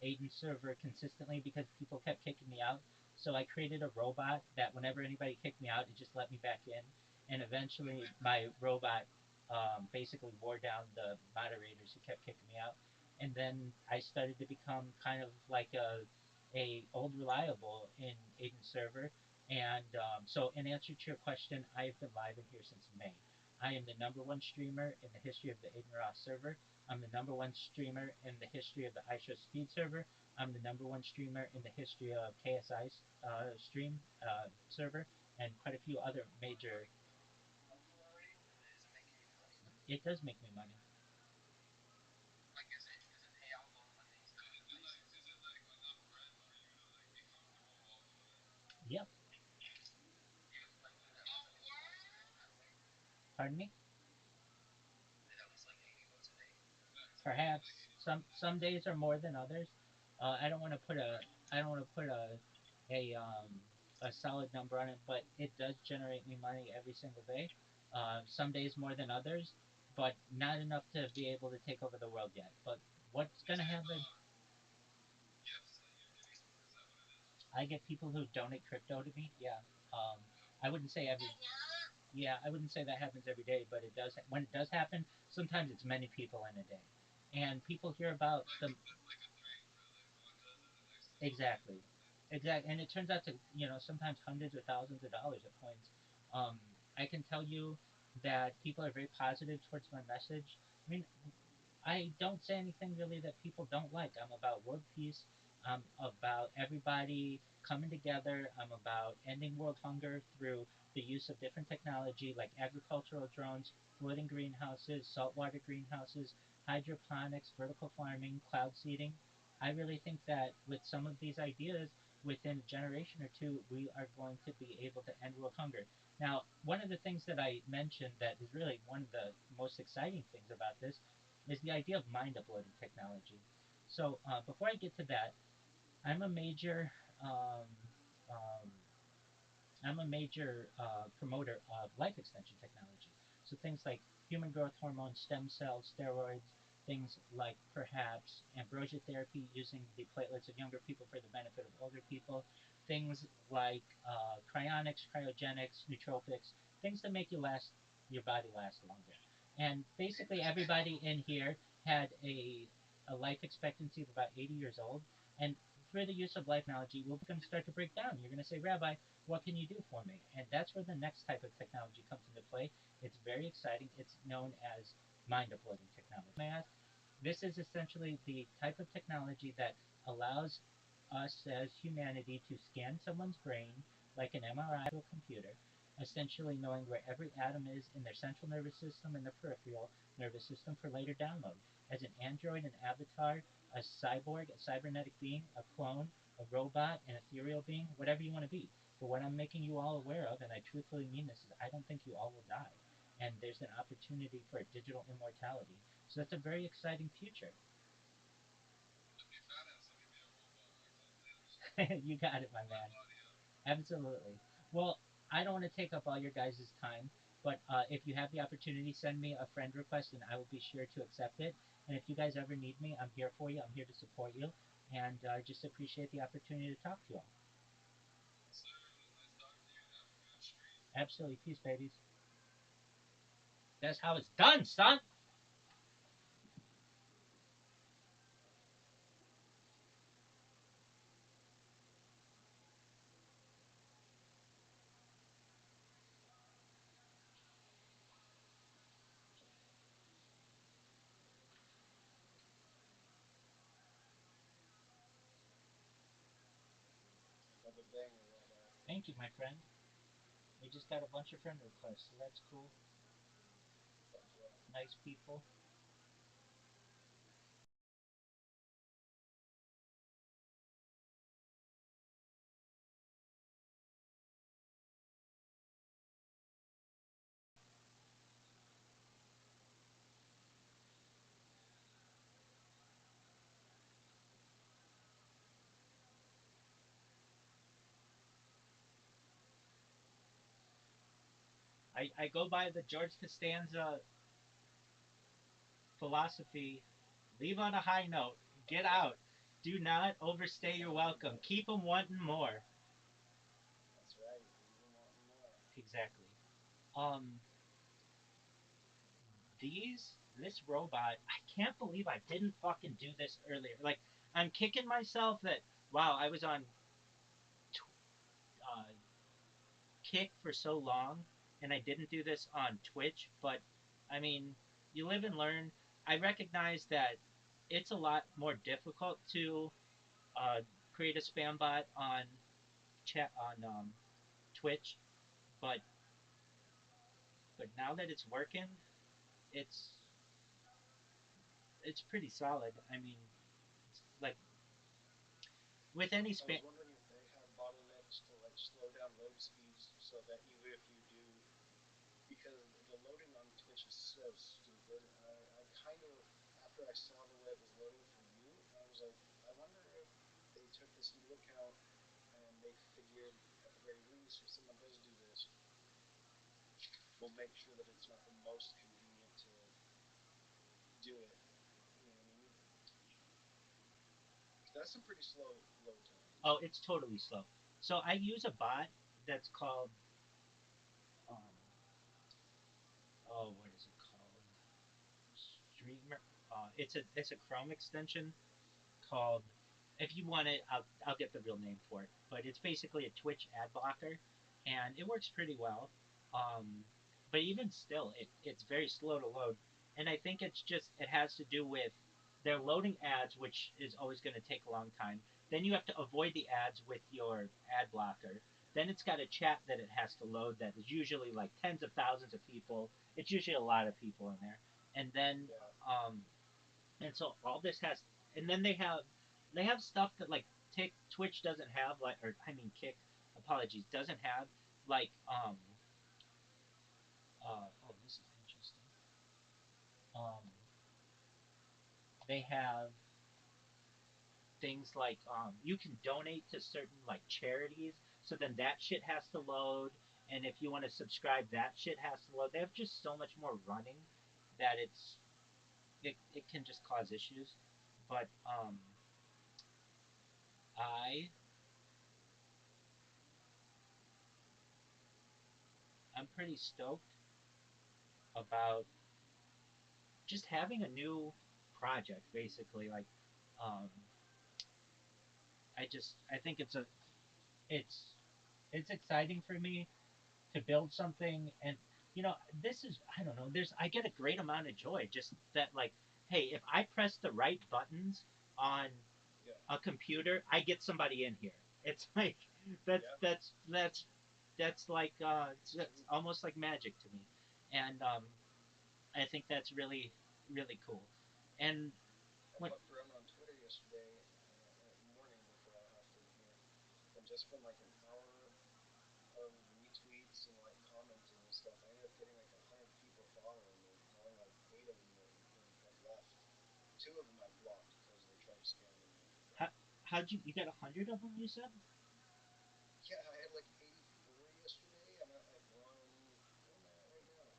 Aiden server consistently because people kept kicking me out. So I created a robot that whenever anybody kicked me out, it just let me back in. And eventually, my robot basically wore down the moderators who kept kicking me out. And then I started to become kind of like a old reliable in Aiden server. And so, in answer to your question, I've been live in here since May. I am the number one streamer in the history of the Aiden Ross server. I'm the number one streamer in the history of the iShow Speed server. I'm the number one streamer in the history of KSI's stream server, and quite a few other major It does make me money. Like, is it pay out on Mondays to other places? Is it like enough bread for you to like be comfortable while doing it? Yep. Do you like do that much like a 20 a day? Pardon me. Is it at least like $80 a day? Nice. Perhaps Like 80 some bucks. some days are more than others. I don't want to put a I don't want to put a solid number on it, but it does generate me money every single day. Some days more than others, but not enough to be able to take over the world yet. But what's Is gonna it happen? gifts that you're getting? Is that what it is? I get people who donate crypto to me. Yeah. Um, I wouldn't say every. Yeah, I wouldn't say that happens every day, but it does. When it does happen, sometimes it's many people in a day, and people hear about Like the it's like a trade for like one does it, the next one does it. exactly, exactly, and it turns out to sometimes hundreds or thousands of dollars at points. Um, I can tell you that people are very positive towards my message. I mean, I don't say anything really that people don't like. I'm about world peace. I'm about everybody coming together. I'm about ending world hunger through the use of different technology like agricultural drones, floating greenhouses, saltwater greenhouses, hydroponics, vertical farming, cloud seeding. I really think that with some of these ideas, within a generation or two, we are going to be able to end world hunger. Now, one of the things that I mentioned that is really one of the most exciting things about this is the idea of mind uploading technology. So before I get to that, I'm a major um, um, I'm a major promoter of life extension technology. So things like human growth hormone, stem cells, steroids, things like perhaps ambrosia therapy using the platelets of younger people for the benefit of older people, things like cryonics, cryogenics, nootropics, things that make your body last longer. And basically everybody in here had a life expectancy of about 80 years old. And through the use of life technology, we're going to start to break down. You're going to say, Rabbi, what can you do for me? And that's where the next type of technology comes into play. It's very exciting. It's known as mind uploading technology. May I ask? This is essentially the type of technology that allows us as humanity to scan someone's brain like an MRI to a computer, essentially knowing where every atom is in their central nervous system and the peripheral nervous system for later download. As an android, an avatar, a cyborg, a cybernetic being, a clone, a robot, an ethereal being, whatever you want to be. But what I'm making you all aware of, and I truthfully mean this, is I don't think you all will die. And there's an opportunity for a digital immortality. So that's a very exciting future. If you fat ass, I'll give you a robot like Terminator. You got it, my My man. body up. Absolutely. Well, I don't want to take up all your guys' time, but if you have the opportunity, send me a friend request and I will be sure to accept it. And if you guys ever need me, I'm here for you. I'm here to support you. And I just appreciate the opportunity to talk to you all. Yes, sir. It was nice talking to you. Have a good stream. Absolutely. Peace, babies. That's how it's done, son. Another banger, Rabbi. Thank you, my friend. We just got a bunch of friend requests, so that's cool. That's right. Nice people. I go by the George Costanza philosophy: leave on a high note, get out. Do not overstay your welcome. Keep them wanting more. That's right. Leave them wanting more. Exactly. Um, this robot, I can't believe I didn't fucking do this earlier. Like, I'm kicking myself that, wow, I was on uh, Kick for so long and I didn't do this on Twitch, but I mean, you live and learn. I recognize that it's a lot more difficult to uh, create a spam bot on chat on Twitch, but now that it's working, it's it's pretty solid. I mean, it's like with any I was span. wondering if they have bottlenecks to like slow down load speeds so that even if you do, because the loading on Twitch is so stupid. I kind of, after I saw the way it was loading for you, I was like, I wonder if they took this into account and they figured at the very least, if someone does do this, we'll make sure that it's not the most convenient to do it. You know what I mean? That's some pretty slow load times. Oh, it's totally slow. So I use a bot that's called um, oh, what is it called? Streamer. It's a Chrome extension called. If you want it, I'll get the real name for it. But it's basically a Twitch ad blocker, and it works pretty well. Um, but even still, it's very slow to load, and I think it has to do with they're loading ads, which is always going to take a long time. Then you have to avoid the ads with your ad blocker. Then it's got a chat that it has to load that is usually like tens of thousands of people. It's usually a lot of people in there, and then Yeah. um, and so all this has, and then they have stuff that like Twitch doesn't have, like, or I mean Kick, apologies, doesn't have, like oh, this is interesting. Um, they have things like you can donate to certain like charities, so then that shit has to load, and if you want to subscribe, that shit has to load. They have just so much more running that it can just cause issues, but I I'm pretty stoked about just having a new project, basically. Like, um, I think it's it's exciting for me to build something, and this is, I don't know, I get a great amount of joy just that, like, hey, if I press the right buttons on Yeah. a computer, I get somebody in here. It's like that's Yeah. that's that's that's like It's that's true. almost like magic to me, and I think that's really really cool. And I when fucked around on Twitter yesterday morning before I hopped in here, and just from like an hour of retweets and like commenting and stuff, I ended up getting like 100 people following me, and only like 8 of them have left. Two of them I blocked because they tried scamming me. But how how'd you get 100 of them? You said. yeah, I had like 84 yesterday. I'm at like one. What am I at right now?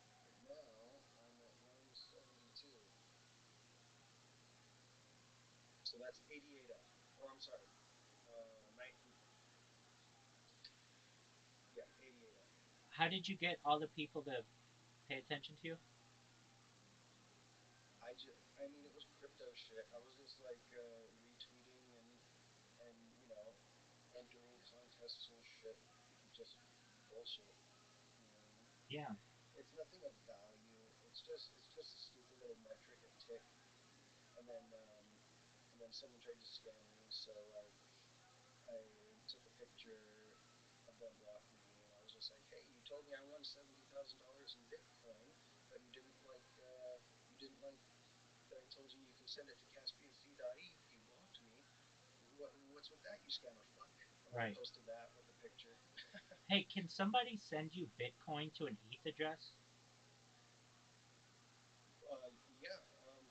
Right now I'm at 172. So that's 88 up. Or I'm sorry, 19. Yeah, 88 up. How did you get all the people to pay attention to you? I mean, it was crypto shit. I was just like retweeting and you know, entering contests and shit. Just bullshit. You know what I mean? Yeah. It's nothing of value. It's just a stupid little metric a tick. And then someone tried to scam me, so I took a picture of them blocking me, and I was just like, hey, you told me I won $70,000 in Bitcoin, but you didn't like that I told you you can send it to CaspianC.E. You blocked me. What's with that, you scammer fuck? And I Right. posted that with a picture. Hey, can somebody send you Bitcoin to an ETH address? uh, yeah,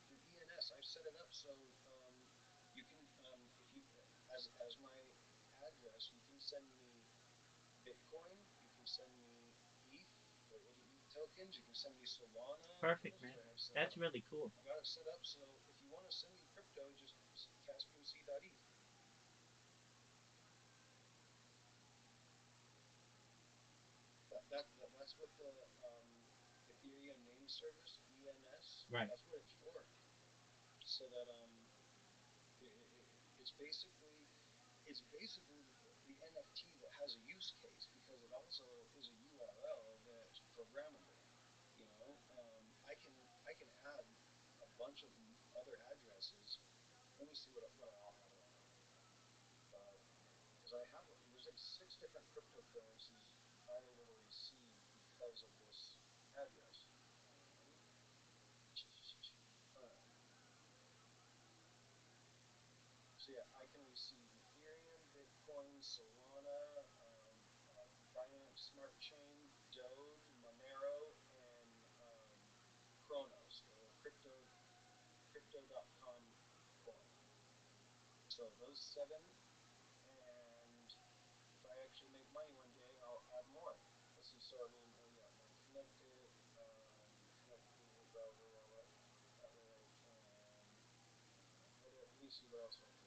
through ENS, I've set it up so you can, if you, as my address, you can send me Bitcoin, you can send me ETH or any ETH tokens, you can send me Solana. What Perfect, else man. do I have set That's up? really cool. I got it set up so if you want to send me crypto, just CaspianC.ETH. That's what the Ethereum name service ENS. Right. That's what it's for. So that it's basically the NFT that has a use case because it also is a URL that's programmable. You know, I can add a bunch of other addresses. Let me see what I all have it on right now. But because there's like 6 different cryptocurrencies I will receive because of this address. So yeah, I can receive Ethereum, Bitcoin, Solana, Binance Smart Chain, Doge, Monero, and Chronos, the crypto.com coin. So those seven, and if I actually make money one day, I'll add more. Let's see. So I mean, yeah, I'm gonna connect the Google browser wallet. That way I can. Let me see what else I can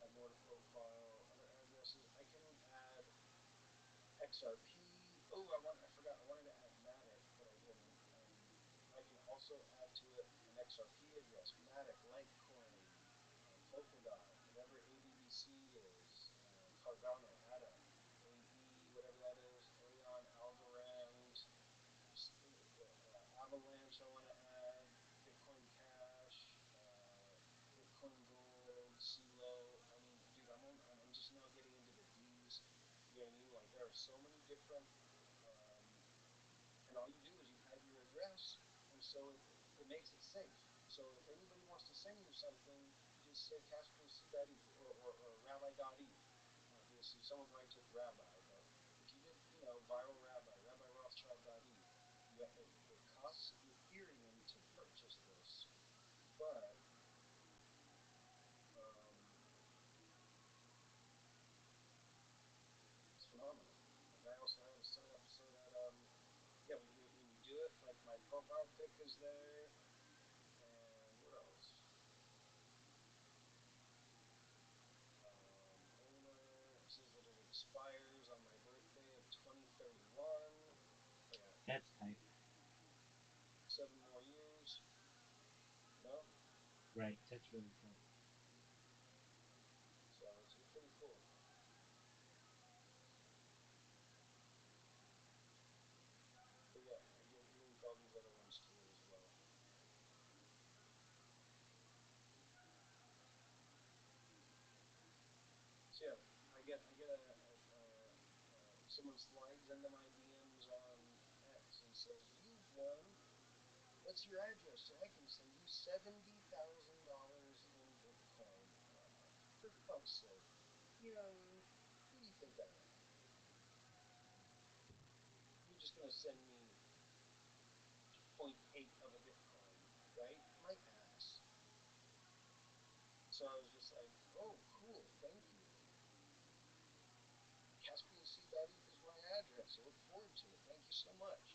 add more to profile. Other addresses. I can add XRP. Oh, I forgot. I wanted to add Matic, but I didn't. I can also add to it an XRP address. Matic, Litecoin, Polkadot, whatever ABBC is, Cardano, ADA, AE, whatever that is, Aeon, Algorand, Avalanche. I want to add Bitcoin Cash, Bitcoin Gold, CeeLo. I mean, dude, I'm just now getting into the D's. You know what I mean? Like there are so many different, um, and all you do is you add your address, and so it makes it safe. So if anybody wants to send you something, just say Caspian or Rabbi.e. Because someone probably took Rabbi, but if you did, viral Rabbi, RabbiRothschild.e, it costs Ethereum to purchase this, but um, it's phenomenal. Like I also have it set up so that yeah, when you do it, like my profile pic is there, and what else? Owner, it says that it expires on my birthday of 2031. I got That's tight. 7 more years. No, Right. That's really tight. so it's pretty cool. But yeah, I get link all these other ones to you as well. So yeah, I get someone slides into my DMs on X and says, "You've won. What's your address so I can send you $70,000 in Bitcoin?" And I'm like, for fuck's sake, you know what I mean? Who do you think I am? You're just gonna send me zero point 0.8 of a Bitcoin, right? My ass. So I was just like, oh, cool, thank you. CaspianSea.eth is my address. I look forward to it. Thank you so much.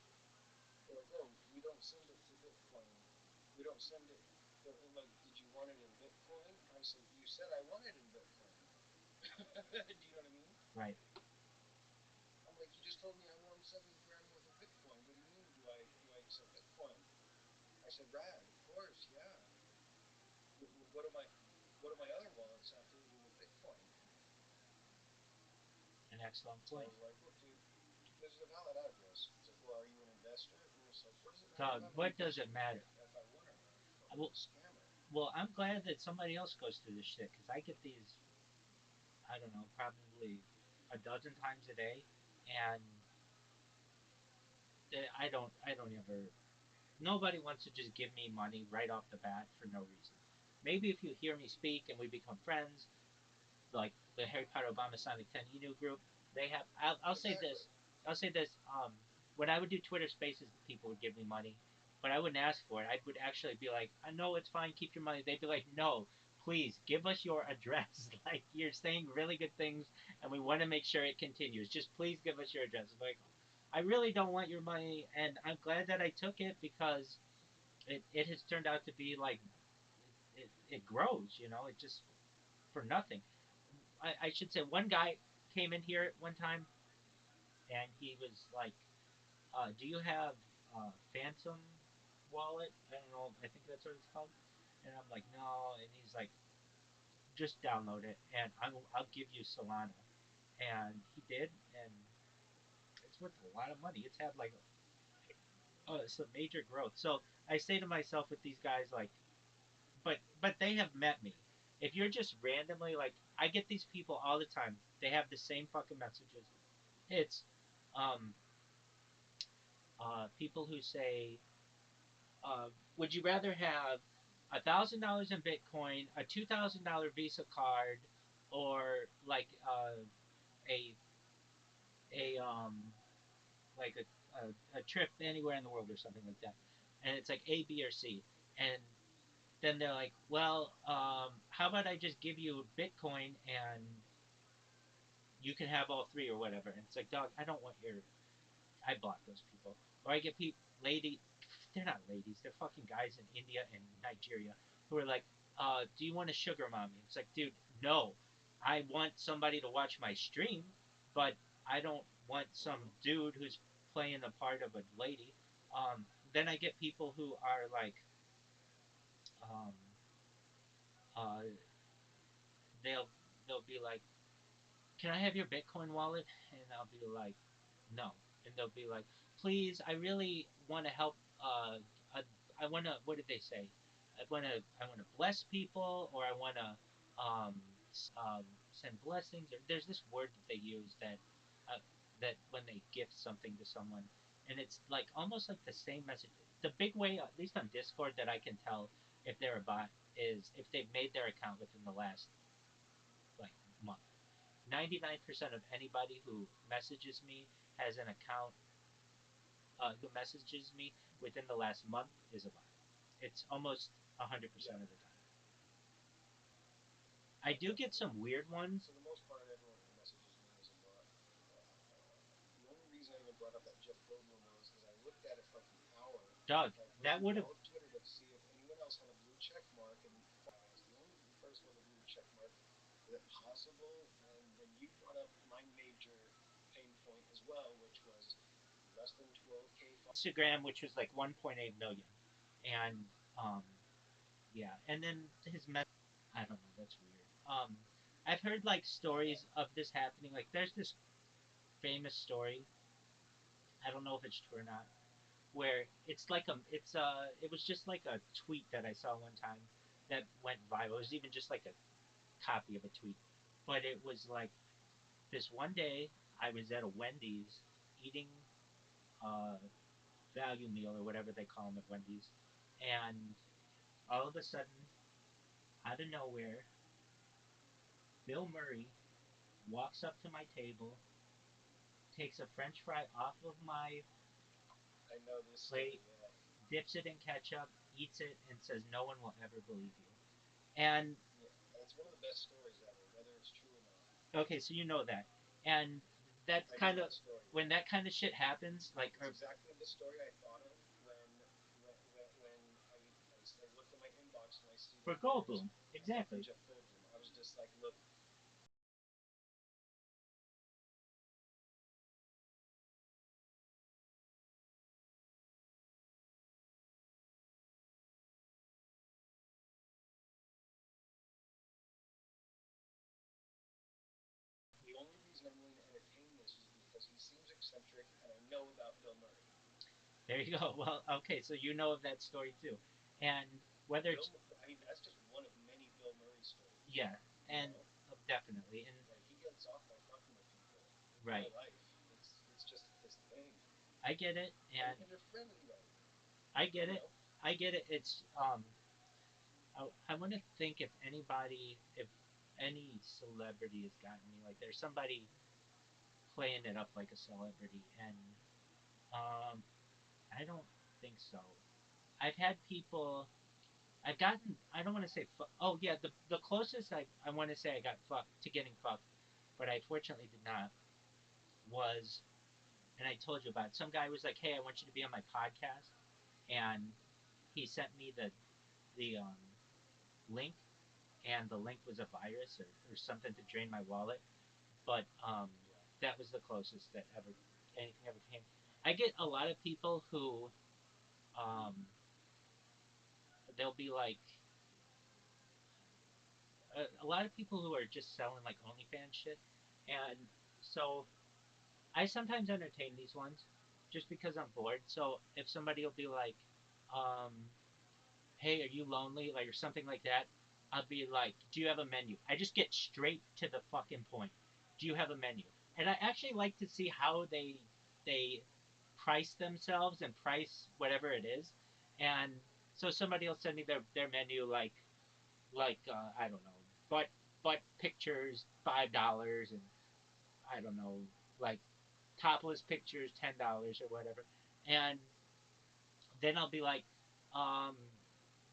They're like, oh, we don't send it to Bitcoin. We don't send it. They're like, did you want it in Bitcoin? I said, you said I want it in Bitcoin. Do you know what I mean? Right. I'm like, you just told me I won 70 grand worth of Bitcoin. What do you mean? Do I accept Bitcoin? I said, rad, of course, yeah. What do my other wallets have to do with Bitcoin? An excellent So I point. was like, look, dude, this is a valid address. He's like, well, are you an investor? And it's like, what does it matter if Doug, I'm an what does it investor matter? if I won or not? Fucking Well, scammer. well, I'm glad that somebody else goes through this shit because I get these, I don't know, probably a dozen times a day, and I don't ever. Nobody wants to just give me money right off the bat for no reason. Maybe if you hear me speak and we become friends, like the Harry Potter Obama Sonic 10 Inu group, they have. I'll say Exactly. this. I'll say this. When I would do Twitter Spaces, people would give me money, but I wouldn't ask for it. I would actually be like, "I know it's fine. Keep your money." They'd be like, "No, please give us your address. Like you're saying really good things, and we want to make sure it continues. Just please give us your address." I'm like, I really don't want your money, and I'm glad that I took it because it has turned out to be like it grows. It just for nothing. I should say one guy came in here one time and he was like, "Do you have Phantom Wallet? I don't know. I think that's what it's called." And I'm like, "No." And he's like, "Just download it, and I'll give you Solana." And he did, and it's worth a lot of money. It's had like some major growth. So I say to myself with these guys, like, but they have met me. If you're just randomly like, I get these people all the time. They have the same fucking messages. It's um, people who say, "Would you rather have $1,000 in Bitcoin, a $2,000 Visa card, or like a a like a trip anywhere in the world or something like that, and it's like A, B, or C, and then they're like, well, how about I just give you Bitcoin and you can have all three or whatever. And it's like, dog, I don't want your. I block those people. Or I get people, they're not ladies, they're fucking guys in India and Nigeria who are like, do you want a sugar mommy? It's like, dude, no. I want somebody to watch my stream, but I don't want some dude who's playing the part of a lady. Then I get people who are like, um, uh, they'll they'll be like, can I have your Bitcoin wallet? And I'll be like, no. And they'll be like, please, I really want to help. I, I want to. What did they say? I want to bless people, or I want to send blessings. Or there's this word that they use uh, that when they gift something to someone, and it's like almost like the same message. The big way, at least on Discord, that I can tell if they're a bot is if they've made their account within the last like month. 99% of anybody who messages me has an account who messages me within the last month is a bot. It's almost 100% of the time. I do get some weird ones. For the most part, everyone who messages me is a bot. The only reason I even brought up that Jeff Goldblum was because I looked at it for like an hour. Doug, I went that would have. all of Twitter to see if anyone else had a blue check mark, and I was the only person with a blue check mark. Is it possible? And then you brought up my major pain point as well, which was less than 12K Instagram, which was like 1.8 million, and um, yeah, and then his message. I don't know. That's weird. I've heard like stories of this happening. Like, there's this famous story. I don't know if it's true or not, where it was just like a tweet that I saw one time that went viral. It was even just like a copy of a tweet, but it was like this one day I was at a Wendy's eating a value meal or whatever they call them at Wendy's, and all of a sudden, out of nowhere, Bill Murray walks up to my table, takes a French fry off of my I know this plate, story, yeah. dips it in ketchup, eats it, and says, "No one will ever believe you." And Yeah, that's one of the best stories ever, whether it's true or not. okay, so you know that, and that's I know kind of that story. when that kind of shit happens, like, It's exactly the story I thought of when I looked at my inbox and I see for that there's Goldblum, stuff for exactly. Jeff Goldblum. I was just like, look, the only reason I'm willing to entertain this is because he seems eccentric and I know about Bill Murray. There you go. Well, okay, so you know of that story too, and whether it's I mean, that's just one of many Bill Murray stories. yeah, and definitely, and like he gets off by fucking with people in right, real life. It's just his thing. I get it, and in a friendly way. I get it, Know? I get it. It's I want to think if any celebrity has gotten me, like there's somebody playing it up like a celebrity, and um, I don't think so. I've had people. I've gotten. I don't want to say. Oh yeah, the closest I want to say I got fucked to getting fucked, but I fortunately did not. Was, and I told you about it. Some guy was like, "Hey, I want you to be on my podcast," and he sent me the link, and the link was a virus or something to drain my wallet. But that was the closest that ever anything ever came. I get a lot of people who um, they'll be like a lot of people who are just selling like OnlyFans shit, and so I sometimes entertain these ones just because I'm bored. So if somebody will be like, um, "Hey, are you lonely?" like or something like that, I'll be like, "Do you have a menu?" I just get straight to the fucking point. Do you have a menu? And I actually like to see how they price themselves and price whatever it is. And So somebody will send me their menu like I don't know, butt pictures $5, and I don't know, like topless pictures $10 or whatever. And then I'll be like, um,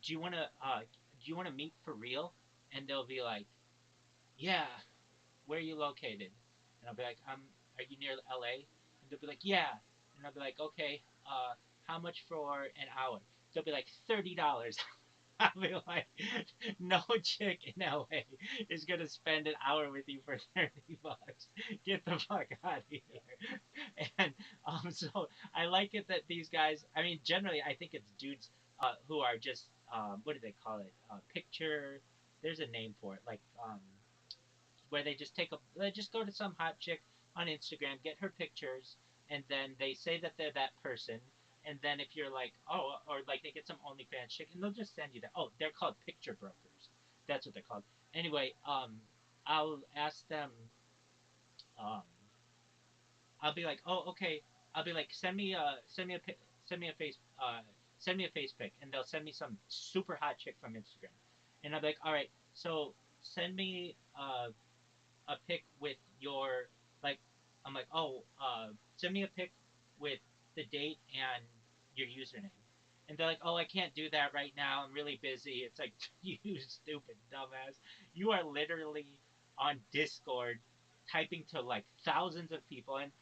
do you wanna meet for real? And they'll be like, yeah, where are you located? And I'll be like, are you near LA? And they'll be like, yeah. And I'll be like, okay, how much for an hour? They'll be like $30. I'll be like, no chick in LA is gonna spend an hour with you for $30. Get the fuck out of here. And so I like it that these guys. I mean, generally, I think it's dudes who are just what do they call it? Picture. There's a name for it, like where they just go to some hot chick on Instagram, get her pictures, and then they say that they're that person. And then if you're like, oh, or like they get some OnlyFans chick, and they'll just send you that. Oh, they're called picture brokers. That's what they're called. Anyway, I'll ask them. Um, I'll be like, oh, okay. I'll be like, send me a send me a face pic, and they'll send me some super hot chick from Instagram, and I'll be like, all right, so send me a pic with your like I'm like, oh, send me a pic with the date and your username. And they're like, oh, I can't do that right now. I'm really busy. It's like, you stupid dumbass. You are literally on Discord typing to like thousands of people. And,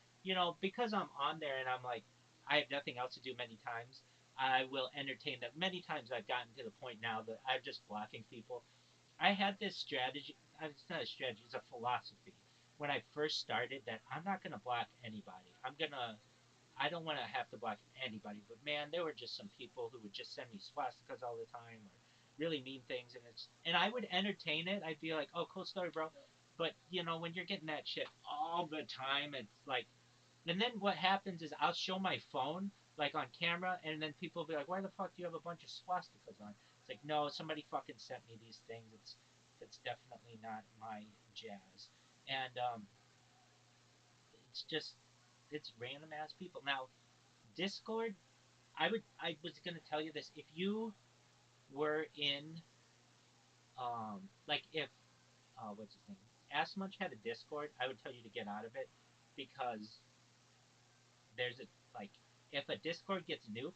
because I'm on there and I'm like, I have nothing else to do many times, I will entertain them. Many times I've gotten to the point now that I'm just blocking people. I had this strategy. It's not a strategy. It's a philosophy. When I first started, that I'm not gonna block anybody. I don't want to have to block anybody. But man, there were just some people who would just send me swastikas all the time, or really mean things, and I would entertain it. I'd be like, oh, cool story, bro. But when you're getting that shit all the time, it's like, and then what happens is I'll show my phone like on camera, and then people will be like, "Why the fuck do you have a bunch of swastikas on?" It's like, no, somebody fucking sent me these things. It's definitely not my jazz, and it's just it's random ass people. Now, Discord, I was gonna tell you this. If you were in like if what's his name? Ask Munch had a Discord, I would tell you to get out of it because there's a like if a Discord gets nuked,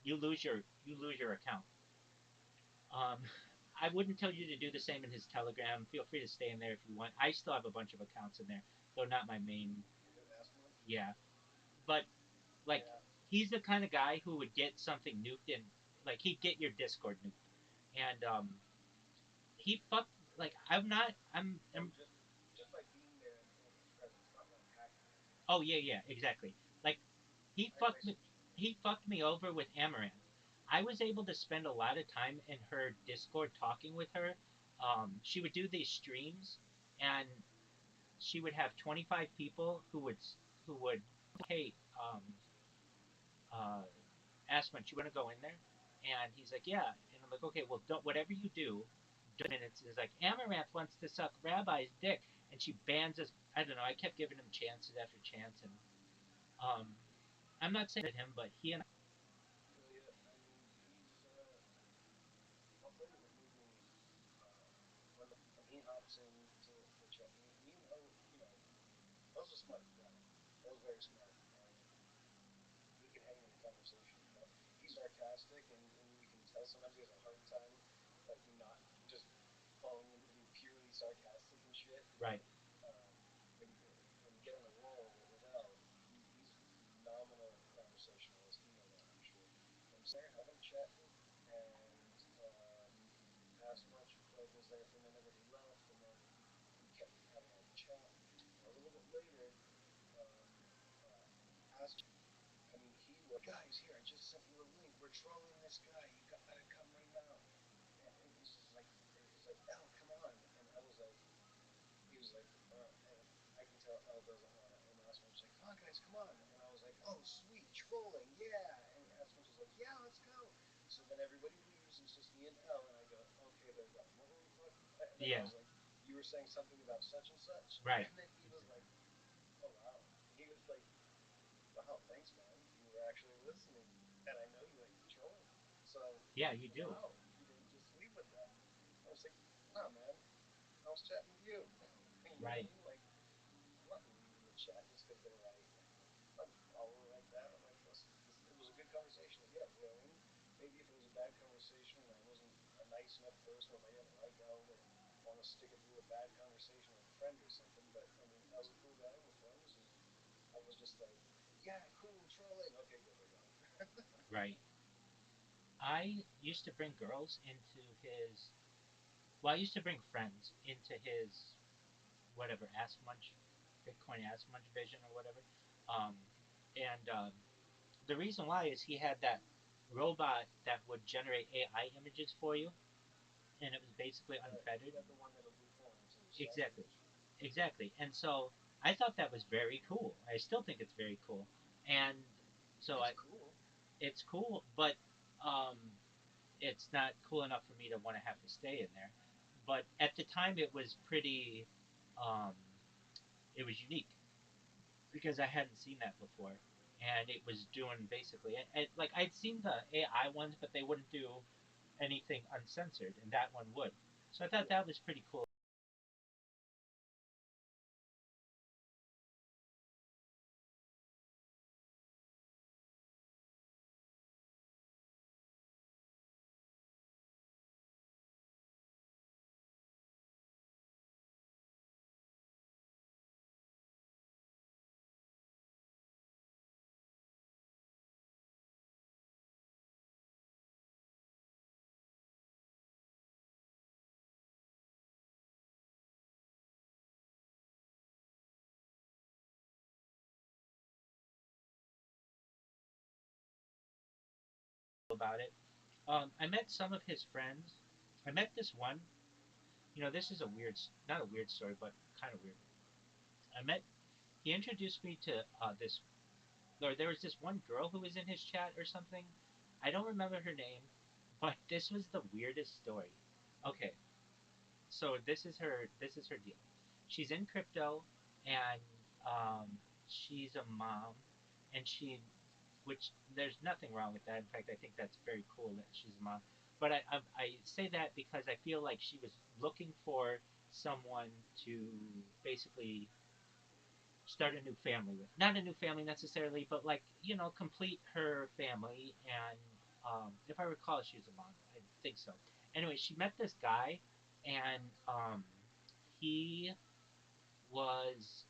you lose your account. Um, I wouldn't tell you to do the same in his Telegram. Feel free to stay in there if you want. I still have a bunch of accounts in there, though not my main. Yeah, but like Yeah. he's the kind of guy who would get something nuked and like he'd get your Discord nuked, and he fucked like I'm not Oh, I'm just by being there and his presence, not like hacking it. oh yeah, yeah, exactly. Like he I fucked me switched. he fucked me over with Amaranth. I was able to spend a lot of time in her Discord talking with her. She would do these streams, and she would have 25 people who would hey uh, ask when you want to go in there, and he's like yeah, and I'm like okay, well don't whatever you do. Minutes is like Amaranth wants to suck Rabbi's dick, and she bans us. I don't know. I kept giving him chances after chance, and I'm not saying him, but he and Well, yeah, I mean, I'll tell you what made me, uh, when he hops in to chat, and Bill's a smart guy. Bill's very smart, and he can hang in a conversation. He's sarcastic, and you can tell sometimes he has a hard time, like, not just falling into being purely sarcastic and shit. right, But um, when you get on a roll with L, he's a phenomenal conversationalist. You know that, I'm sure. I'm sitting there having chatting, and Ask Much was there for a minute, but he left, and then we kept having our chat. And a little bit later, um, Ask I mean, he was, guys, here, I just sent you a link. We're trolling this guy. You gotta come right now. And he's like, L, come on. And I was like, he was like, and I can tell L doesn't want it. And Aspen was like, come on, guys, come on. And I was like, oh, sweet, trolling, yeah. And Aspen was like, yeah, let's go. So then everybody leaves, and it's just me and L. And I go, okay, they're gone. Well, who the fuck? And then I yeah, was like, you were saying something about such and such? right. And then he was like, oh, wow. He was like, wow, thanks, man. You were actually listening. And I know you like trolling. So Yeah, you do. no, just leave with that. I was like, nah, man, I was chatting with you. You know what I Right. mean? Like, I'm not leaving the chat just because they're like, I'm following like that. I'm like, listen, it was a good conversation. Yeah, you know what I mean? Maybe if it was a bad conversation and I wasn't a nice enough person with my other ego and want to stick it through a bad conversation with a friend or something, but I mean, I was a cool guy. We're friends, and I was just like, yeah, cool, trolling. Okay, good, we're done. Right. I used to bring girls into his. Well, I used to bring friends into his whatever Ask Munch, Bitcoin Ask Munch vision or whatever. Um, and the reason why is he had that robot that would generate AI images for you, and it was basically Right. unfettered. You got the one that'll do forms and stuff. Exactly, exactly. And so I thought that was very cool. I still think it's very cool, and so It's cool. it's cool, but um, it's not cool enough for me to want to have to stay in there. But at the time, it was pretty. Um, it was unique because I hadn't seen that before, and it was doing basically like I'd seen the AI ones, but they wouldn't do anything uncensored, and that one would. So I thought Yeah. that was pretty cool about it. I met some of his friends. I met this one. This is a weird, not a weird story, but kind of weird. I met. He introduced me to this. Or there was this one girl who was in his chat or something. I don't remember her name, but this was the weirdest story. Okay, so this is her deal. She's in crypto, and she's a mom, and which there's nothing wrong with that. In fact, I think that's very cool that she's a mom. But I say that because I feel like she was looking for someone to basically start a new family with. Not a new family necessarily, but like complete her family. And if I recall, she was a mom. I think so. Anyway, she met this guy, and he was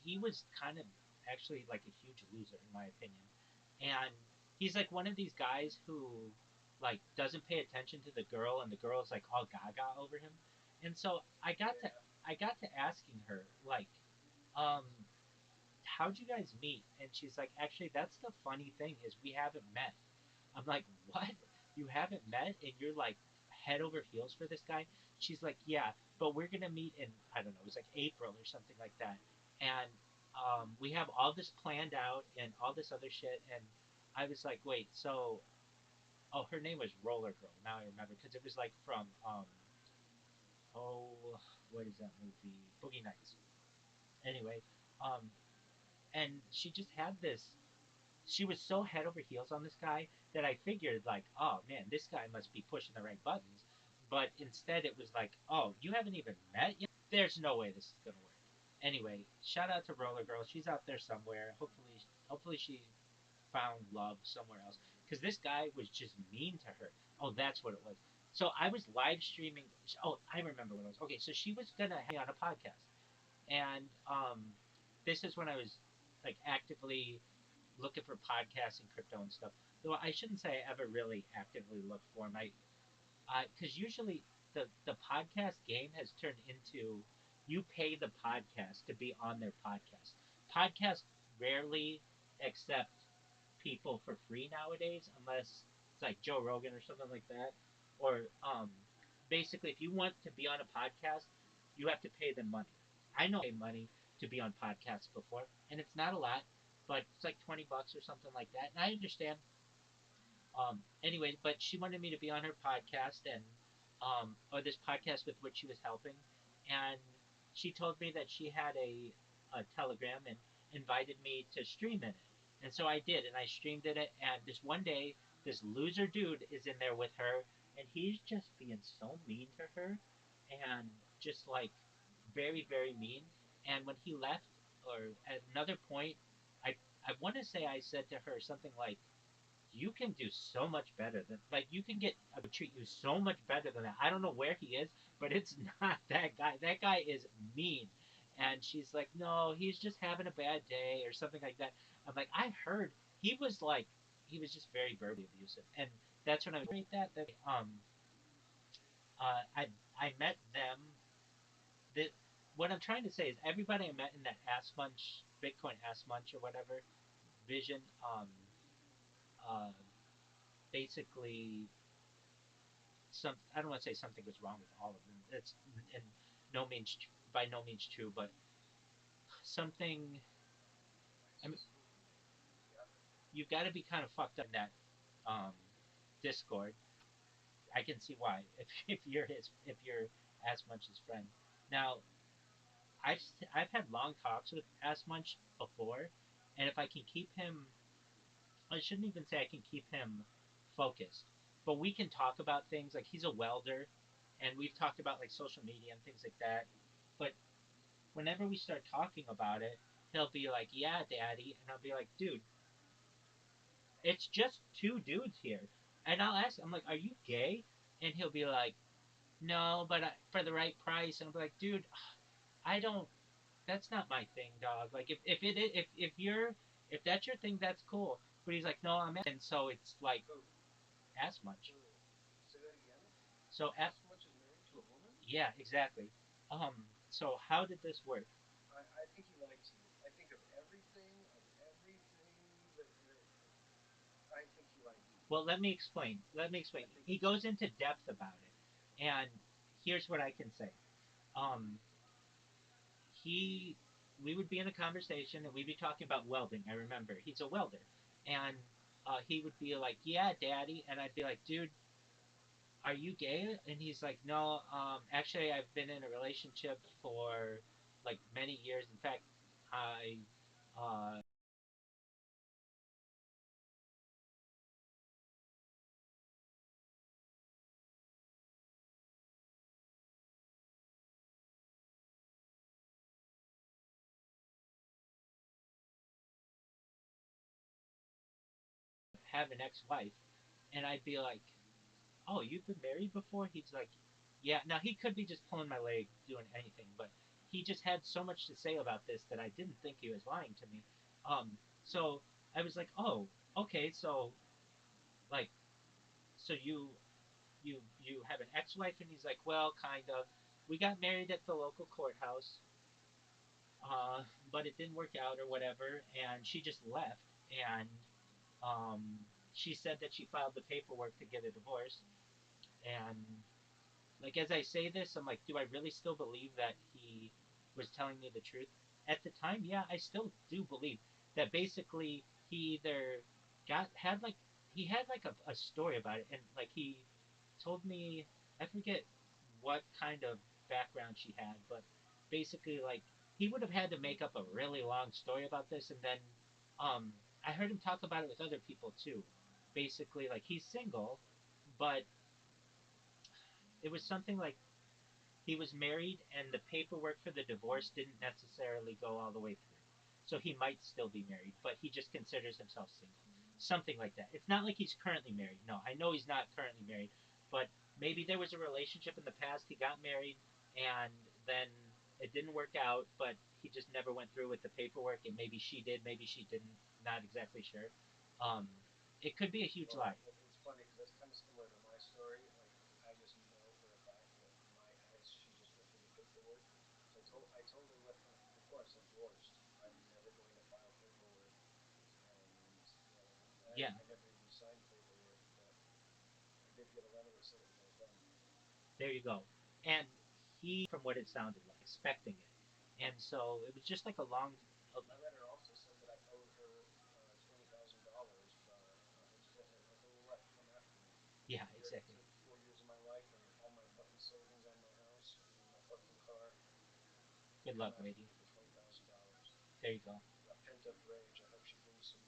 he was kind of actually like a huge loser in my opinion, and he's like one of these guys who like doesn't pay attention to the girl, and the girl's like all gaga over him, and so Yeah. I got to asking her like, um, how'd you guys meet? And she's like, actually, that's the funny thing is we haven't met. I'm like, what? You haven't met, and you're like head over heels for this guy? She's like, yeah, but we're gonna meet in I don't know, it was like April or something like that, and we have all this planned out and all this other shit, and I was like, wait, so oh, her name was Roller Girl. Now I remember because it was like from oh, what is that movie? Boogie Nights. Anyway, um, and she just had this she was so head over heels on this guy that I figured like, oh man, this guy must be pushing the right buttons. But instead, it was like, oh, you haven't even met yet. There's no way this is gonna work. Anyway, shout out to Roller Girl. She's out there somewhere. Hopefully she found love somewhere else. Because this guy was just mean to her. Oh, that's what it was. So I was live streaming. Oh, I remember what it was. Okay, so she was gonna have me on a podcast, and this is when I was like actively looking for podcasts and crypto and stuff. Though I shouldn't say I ever really actively looked for them. Because usually the podcast game has turned into you pay the podcast to be on their podcast. Podcasts rarely accept people for free nowadays, unless it's like Joe Rogan or something like that. Or basically, if you want to be on a podcast, you have to pay them money. I know I pay money to be on podcasts before, and it's not a lot, but it's like $20 or something like that. And I understand. Anyway, but she wanted me to be on her podcast and or this podcast with which she was helping, and she told me that she had a Telegram and invited me to stream in it. And so I did, and I streamed it. And this one day, this loser dude is in there with her, and he's just being so mean to her, and just like very, very mean. And when he left, or at another point, I I want to say I said to her something like, "You can do so much better than like you can get I would treat you so much better than that. I don't know where he is, but it's not that guy. That guy is mean." And she's like, "No, he's just having a bad day or something like that." I'm like, "I heard he was like he was just very verbally abusive." And that's when I rate that I met them. That what I'm trying to say is everybody I met in that Ass Munch Bitcoin Ass Munch or whatever vision uh basically some I don't want to say something was wrong with all of them. It's and no means by no means true, but something. I mean, you've got to be kind of fucked up in that um, Discord. I can see why if you're as much his friend. Now I've I've had long talks with as much before, and if I can keep him, I shouldn't even say I can keep him focused, but we can talk about things like he's a welder, and we've talked about like social media and things like that. But whenever we start talking about it, he'll be like, "Yeah, daddy," and I'll be like, "Dude, it's just two dudes here." And I'll ask, I'm like, "Are you gay?" And he'll be like, "No, but for the right price." And I'll be like, "Dude, I don't. That's not my thing, dog. Like, if you're if that's your thing, that's cool." But he's like, "No, I'm," and so it's like as much. Say that again. So at As much as married to a woman? yeah, exactly. So how did this work? I think he likes you. I think of everything that I think he likes you. Well, let me explain. Let me explain. I think He goes into depth about it, and here's what I can say. Um, he, we would be in a conversation, and we'd be talking about welding. I remember he's a welder, and he would be like, "Yeah, daddy," and I'd be like, "Dude, are you gay?" And he's like, "No, actually, I've been in a relationship for like many years. In fact, I uh, have an ex-wife," and I'd be like, "Oh, you've been married before?" He's like, "Yeah." Now he could be just pulling my leg, doing anything, but he just had so much to say about this that I didn't think he was lying to me. So I was like, "Oh, okay, so like, so you have an ex-wife?" And he's like, "Well, kind of. We got married at the local courthouse, uh, but it didn't work out or whatever, and she just left, and um, she said that she filed the paperwork to get a divorce, and like as I say this, I'm like, do I really still believe that he was telling me the truth? At the time, yeah, I still do believe that basically he either got had like he had like a story about it, and like he told me I forget what kind of background she had, but basically like he would have had to make up a really long story about this, and then I heard him talk about it with other people too. Basically, like he's single, but it was something like he was married and the paperwork for the divorce didn't necessarily go all the way through. So he might still be married, but he just considers himself single. Something like that. It's not like he's currently married. No, I know he's not currently married, but maybe there was a relationship in the past. He got married and then it didn't work out, but he just never went through with the paperwork, and maybe she did, maybe she didn't. Not exactly sure. Um, it could be a huge Well, lie. it's funny because that's kind of similar to my story. Like I just know for a fact that my ex, she just went through the paperwork. So I told her what before I said divorced. I'm never going to file paperwork, and Yeah, I never even signed paperwork, but I did get a letter that said it was all done. there you go. And he, from what it sounded like, expecting it. And so it was just like a long. My letter also said that I owed her $20,000, but I told her what, come after me. Yeah, You already exactly. took 4 years of my life and all my button savings on my house and my fucking car. Good Come luck, after lady. me for $20,000. There you go. Got pent up rage. I hope she brings some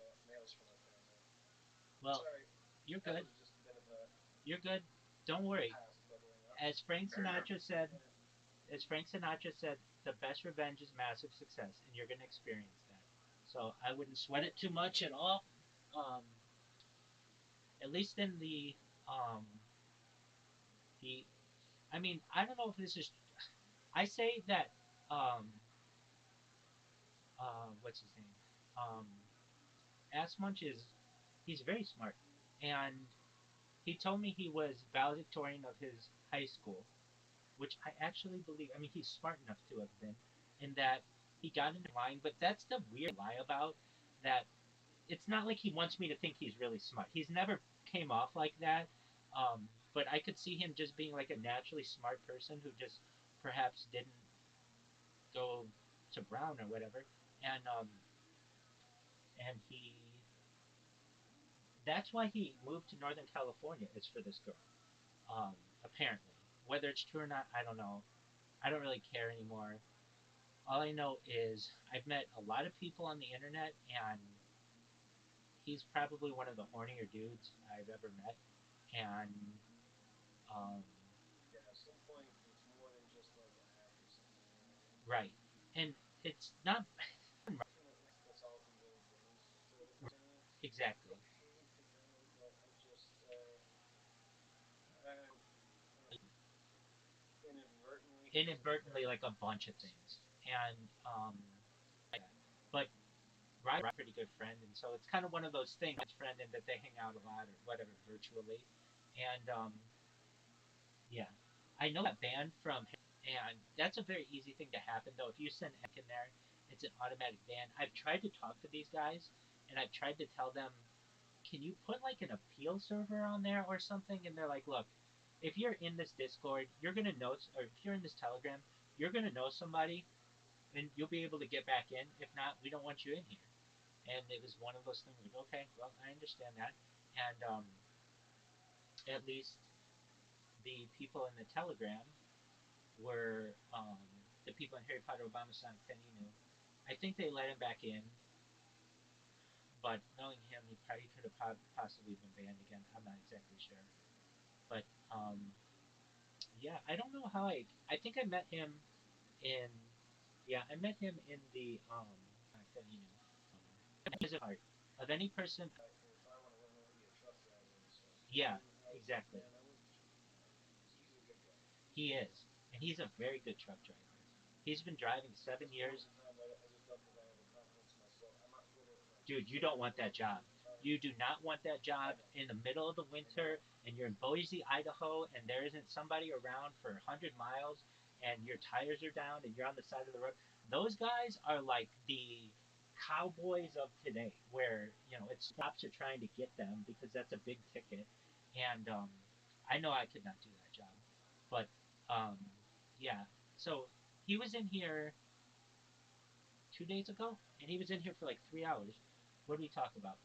Well, Sorry, you're that good. was just a bit of a You're good. Don't worry. past bubbling up. As Frank Fair enough. Sinatra said, Yeah. as Frank Sinatra said, the best revenge is massive success, and you're going to experience that. So I wouldn't sweat it too much at all. Um, at least in um, the. I mean, I don't know if this is. I say that. What's his name? Um, Ass Munch is. He's very smart, and he told me he was valedictorian of his high school, which I actually believe. I mean, he's smart enough to have been, in that he got into line. But that's the weird lie about that. It's not like he wants me to think he's really smart. He's never came off like that. But I could see him just being like a naturally smart person who just perhaps didn't go to Brown or whatever, and he. That's why he moved to Northern California. Is for this girl. Um, Apparently, whether it's true or not, I don't know. I don't really care anymore. All I know is I've met a lot of people on the internet, and he's probably one of the hornier dudes I've ever met. And um, Yeah, at some point it's more than just like an act or something, you know what I mean? right, and it's not Definitely, let's all be little bullies to other people. exactly Don't hate the guy, but I just, I'm inadvertently inadvertently like a bunch of things, and like that. But Ryan's a pretty good friend, and so it's kind of one of those things. Friend, and that they hang out a lot or whatever virtually, and yeah, I know that band from, and that's a very easy thing to happen though. If you send Eck in there, it's an automatic ban. I've tried to talk to these guys, and I've tried to tell them, can you put like an appeal server on there or something? And they're like, look, if you're in this Discord, you're gonna know, or if you're in this Telegram, you're gonna know somebody, and you'll be able to get back in. If not, we don't want you in here. And it was one of those things like, okay, well, I understand that, and at least the people in the Telegram were the people in Harry Potter Obama Sonic Penny knew. I think they let him back in, but knowing him, he probably could have possibly been banned again. I'm not exactly sure, but yeah, I don't know how I think I met him in. Yeah, I met him in the Sonic Penny knew. As a part of any person. if I want to learn how to be a truck driver and stuff. Yeah, I, exactly. man, I wish he's a good guy. He is, and he's a very good truck driver. He's been driving At seven this point years. in time, I just don't think I have the confidence in myself. I'm not good at like Dude, you don't steering want that most job. of the time. You do not want that I job know. in the middle of the I know. winter, and you're in Boise, Idaho, and there isn't somebody around for 100 miles, and your tires are down, and you're on the side of the road. Those guys are like the cowboys of today, where it's cops are trying to get them because that's a big ticket, and I know I could not do that job, but um, yeah. So he was in here 2 days ago, and he was in here for like 3 hours. What did we talk about?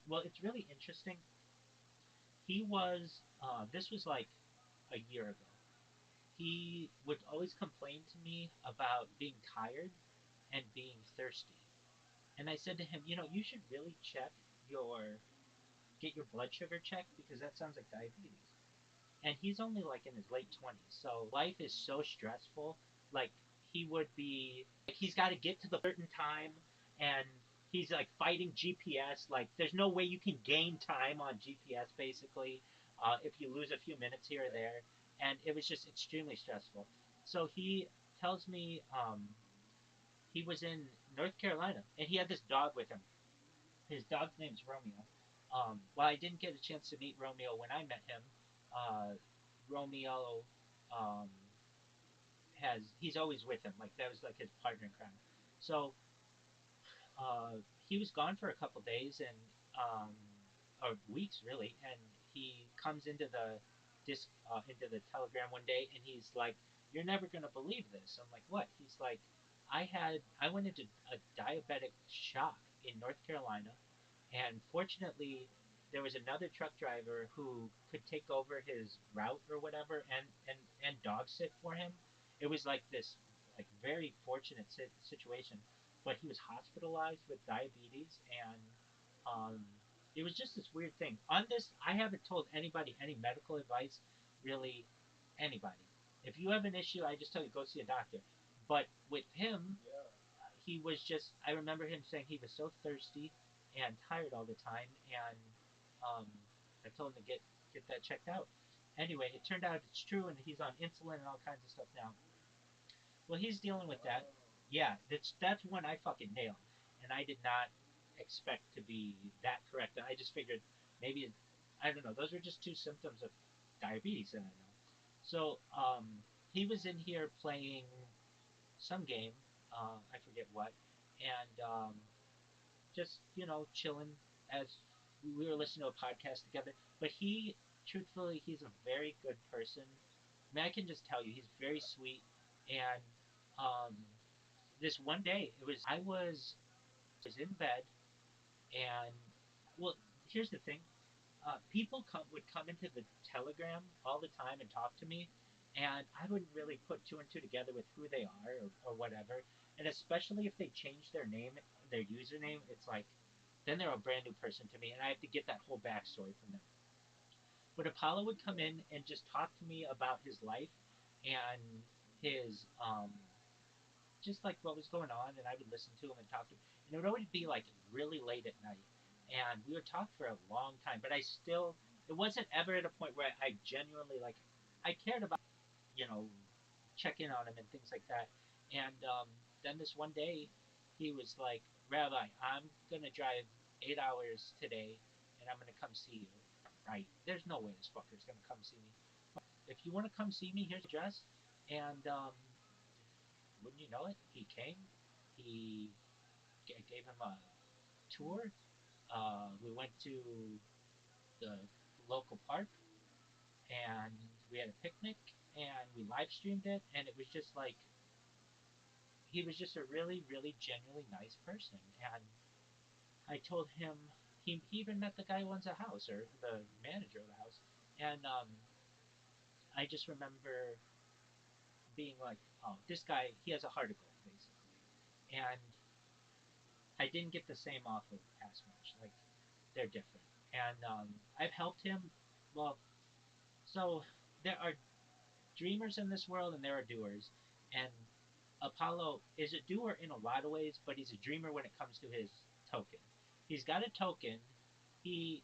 Well, it's really interesting. He was, this was like a year ago. He would always complain to me about being tired and being thirsty. And I said to him, you should really get your blood sugar checked because that sounds like diabetes. And he's only like in his late 20s. So life is so stressful. Like, he would be like he's got to get to the certain time, and he's like fighting GPS. Like there's no way you can gain time on GPS basically if you lose a few minutes here or there, and it was just extremely stressful. So he tells me he was in North Carolina and he had this dog with him. His dog's name's Romeo. Well, I didn't get a chance to meet Romeo when I met him. Uh, Romeo um, he's always with him. Like that was like his partner in crime. So he was gone for a couple days and or weeks really, and he comes into the telegram one day, and he's like, "You're never gonna believe this." I'm like, "What?" He's like, I went into a diabetic shock in North Carolina, and fortunately, there was another truck driver who could take over his route or whatever, and dog sit for him. It was like this like very fortunate situation, but he was hospitalized with diabetes, and um, it was just this weird thing. On this, I haven't told anybody any medical advice, really, anybody. If you have an issue, I just tell you go see a doctor. But with him, Yeah. he was just. I remember him saying he was so thirsty and tired all the time, and um, I told him to get that checked out. Anyway, it turned out it's true, and he's on insulin and all kinds of stuff now. Well, he's dealing with that. Yeah, that's one I fucking nailed, and I did not expect to be that correct. I just figured maybe I don't know. Those were just two symptoms of diabetes that I know. So he was in here playing some game, I forget what, and just chilling as we were listening to a podcast together. But truthfully, he's a very good person. I mean, I can just tell you, he's very sweet. And um, this one day, I was in bed, and well, here's the thing: people would come into the Telegram all the time and talk to me, and I wouldn't really put two and two together with who they are or whatever. And especially if they change their name, their username, it's like then they're a brand new person to me, and I have to get that whole backstory from them. But Apollo would come in and just talk to me about his life and his just like what was going on, and I would listen to him and talk to him. And it would always be like really late at night, and we would talk for a long time. But it wasn't ever at a point where I genuinely like, I cared about, you know, check in on him and things like that. And then this one day, he was like, "Rabbi, I'm gonna drive 8 hours today, and I'm gonna come see you." Right? There's no way this fucker's gonna come see me. If you want to come see me, here's the address. And wouldn't you know it, he came. He gave him a tour. We went to the local park, and we had a picnic, and we live streamed it, and it was just like he was just a really, really genuinely nice person. And I told him he even met the guy who owns the house or the manager of the house, and I just remember being like, oh, this guy, he has a heart of gold, basically. And I didn't get the same off of Past Match. Like, they're different. And I've helped him. Well, so there are dreamers in this world and there are doers. And Apollo is a doer in a lot of ways, but he's a dreamer when it comes to his token. He's got a token. He,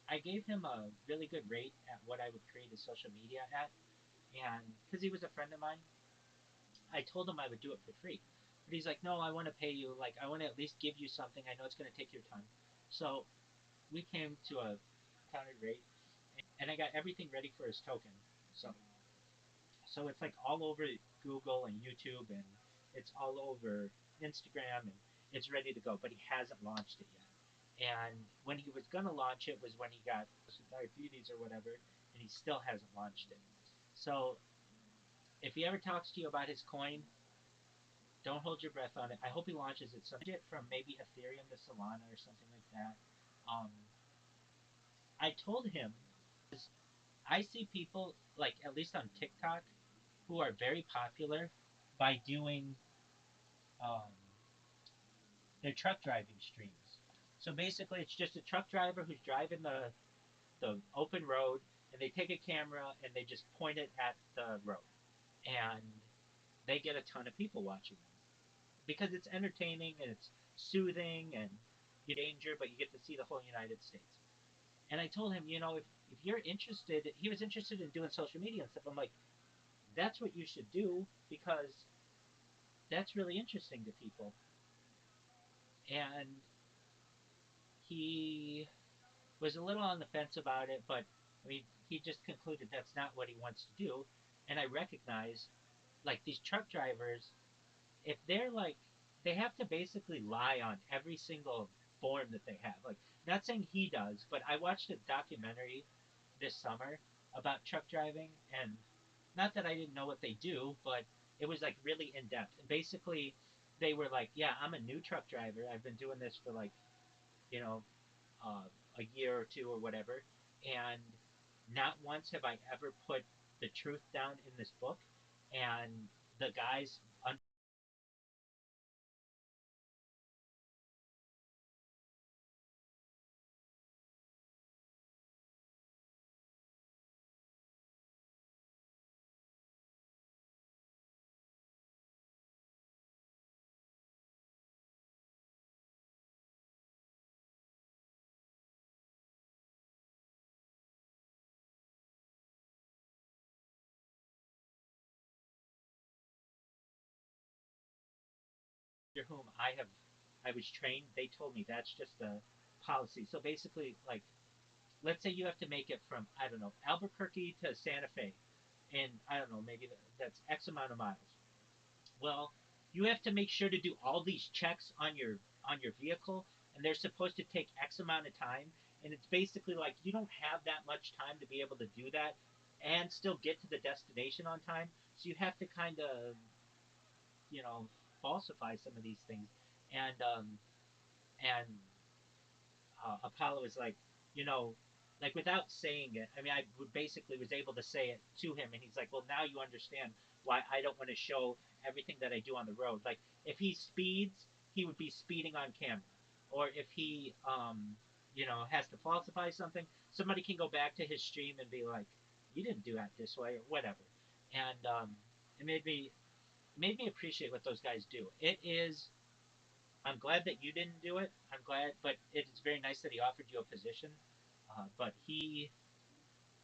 I gave him a really good rate at what I would create his social media at, and because he was a friend of mine, I told him I would do it for free. But he's like, no, I want to pay you. Like, I want to at least give you something. I know it's going to take your time. So we came to a counted rate, and I got everything ready for his token. So, so it's like all over Google and YouTube, and it's all over Instagram, and it's ready to go. But he hasn't launched it yet. And when he was going to launch it was when he got diabetes or whatever, and he still hasn't launched it. So if he ever talks to you about his coin, don't hold your breath on it. I hope he launches it some from maybe Ethereum to Solana or something like that. Um, I told him I see people like at least on TikTok who are very popular by doing um, their truck driving streams. So basically, it's just a truck driver who's driving the open road, and they take a camera and they just point it at the road, and they get a ton of people watching them because it's entertaining and it's soothing and you danger, but you get to see the whole United States. And I told him, if you're interested, he was interested in doing social media and stuff. I'm like, that's what you should do because that's really interesting to people. And he was a little on the fence about it, but I mean, he just concluded that's not what he wants to do. And I recognize, like, these truck drivers, if they're like, they have to basically lie on every single form that they have. Like, not saying he does, but I watched a documentary this summer about truck driving, and not that I didn't know what they do, but it was like really in depth. And basically, they were like, "Yeah, I'm a new truck driver. I've been doing this for like, you know, uh, a year or two or whatever, and not once have I ever put the truth down in this book." And the guys under whom I was trained, they told me that's just a policy. So basically, like, let's say you have to make it from, I don't know, Albuquerque to Santa Fe, and I don't know, maybe that's X amount of miles. Well, you have to make sure to do all these checks on your vehicle, and they're supposed to take X amount of time. And it's basically like you don't have that much time to be able to do that and still get to the destination on time. So you have to kind of, you know, falsify some of these things. And Apollo is like, you know, like without saying it. I mean, I basically was able to say it to him, and he's like, well, now you understand why I don't want to show everything that I do on the road. Like, if he speeds, he would be speeding on camera, or if he, has to falsify something, somebody can go back to his stream and be like, you didn't do that this way, or whatever. And it made me appreciate what those guys do. It is I'm glad that you didn't do it. I'm glad, but it's very nice that he offered you a position. But he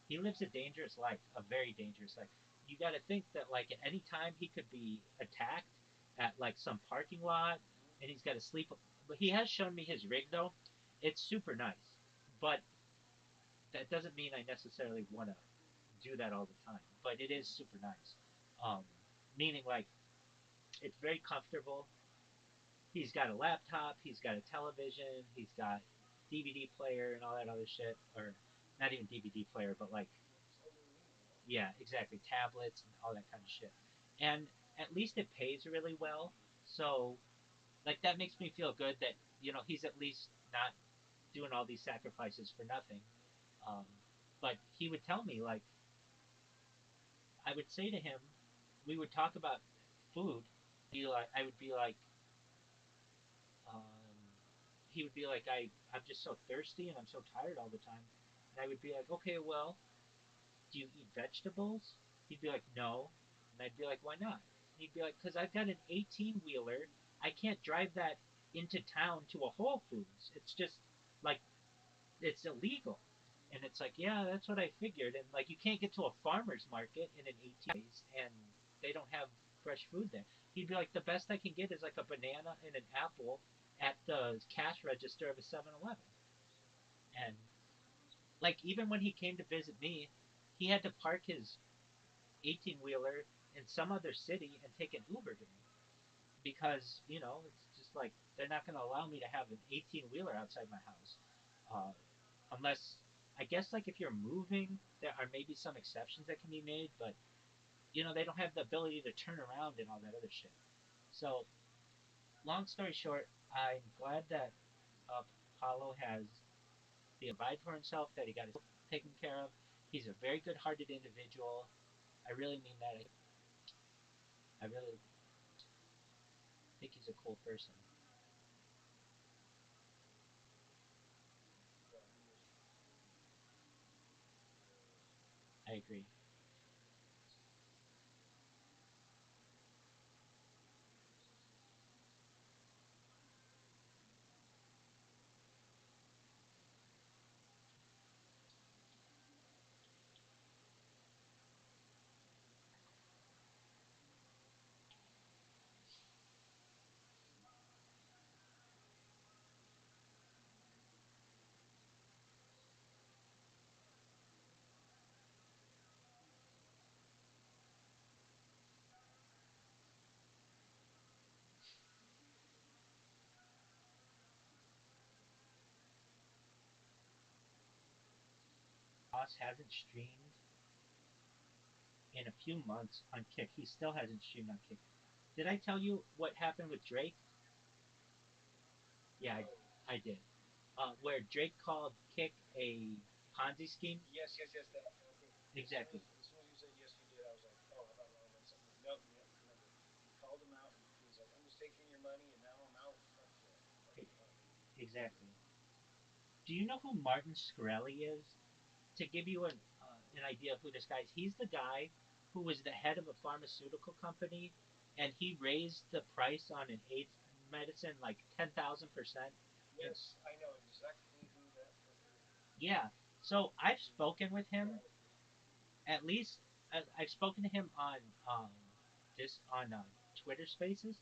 lives a dangerous life, a very dangerous life. You got to think that like at any time he could be attacked at like some parking lot, and he's got to sleep. But he has shown me his rig though. It's super nice, but that doesn't mean I necessarily want to do that all the time. But it is super nice. Um, Meaning like it's very comfortable. He's got a laptop, he's got a television, he's got DVD player and all that other shit, or not even DVD player, but like yeah, exactly, tablets and all that kind of shit. And at least it pays really well, so like that makes me feel good that he's at least not doing all these sacrifices for nothing. Um, but he would tell me like I would say to him, we would talk about food. I would be like, um, he would be like, I'm just so thirsty and I'm so tired all the time. And I would be like, okay, well, do you eat vegetables? He'd be like, no. And I'd be like, why not? And he'd be like, because I've got an 18 wheeler. I can't drive that into town to a Whole Foods. It's just like, it's illegal. And it's like, yeah, that's what I figured. And like, you can't get to a farmer's market in an 18 days and they don't have fresh food there. He'd be like, the best I can get is like a banana and an apple at the cash register of a 7-Eleven. And like, even when he came to visit me, he had to park his 18 wheeler in some other city and take an Uber to me because, it's just like, they're not going to allow me to have an 18 wheeler outside my house. Uh, Unless I guess like if you're moving, there are maybe some exceptions that can be made, but they don't have the ability to turn around and all that other shit. So, long story short, I'm glad that Paulo has the provide for himself, that he got his taken care of. He's a very good-hearted individual. I really mean that. I really think he's a cool person. I agree. Musk hasn't streamed in a few months on Kick. He still hasn't streamed on Kick. Did I tell you what happened with Drake? Yeah, I did. Where Drake called Kick a Ponzi scheme. Yes, yes, yes. That okay. Exactly. As soon as you said yes, you did, I was like, oh, I thought I read something. Nope, yep, remember. He called him out, and he was like, I'm just taking your money, and now I'm out. Fuck yeah, fucking fun. Exactly. Do you know who Martin Shkreli is? To give you an idea of who this guy is, he's the guy who was the head of a pharmaceutical company, and he raised the price on an AIDS medicine like 10,000%. Yes, I know exactly who that fucker Yeah. So I've is. spoken with him at least. I've spoken to him on this on Twitter Spaces,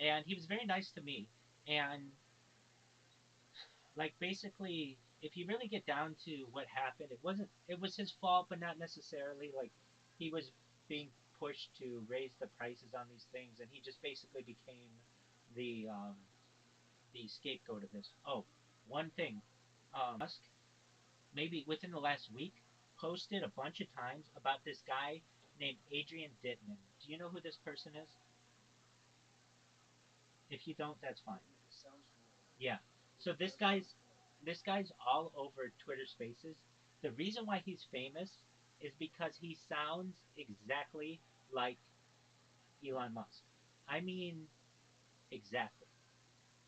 and he was very nice to me. And like basically, if you really get down to what happened, it was his fault, but not necessarily. Like he was being pushed to raise the prices on these things, and he just basically became the um, the scapegoat of this. Oh, one thing, Musk maybe within the last week posted a bunch of times about this guy named Adrian Dittman. Do you know who this person is? If you don't, that's fine. It sounds familiar. Yeah. It So does sound familiar. this guy's all over Twitter Spaces. The reason why he's famous is because he sounds exactly like Elon Musk. I mean, exactly.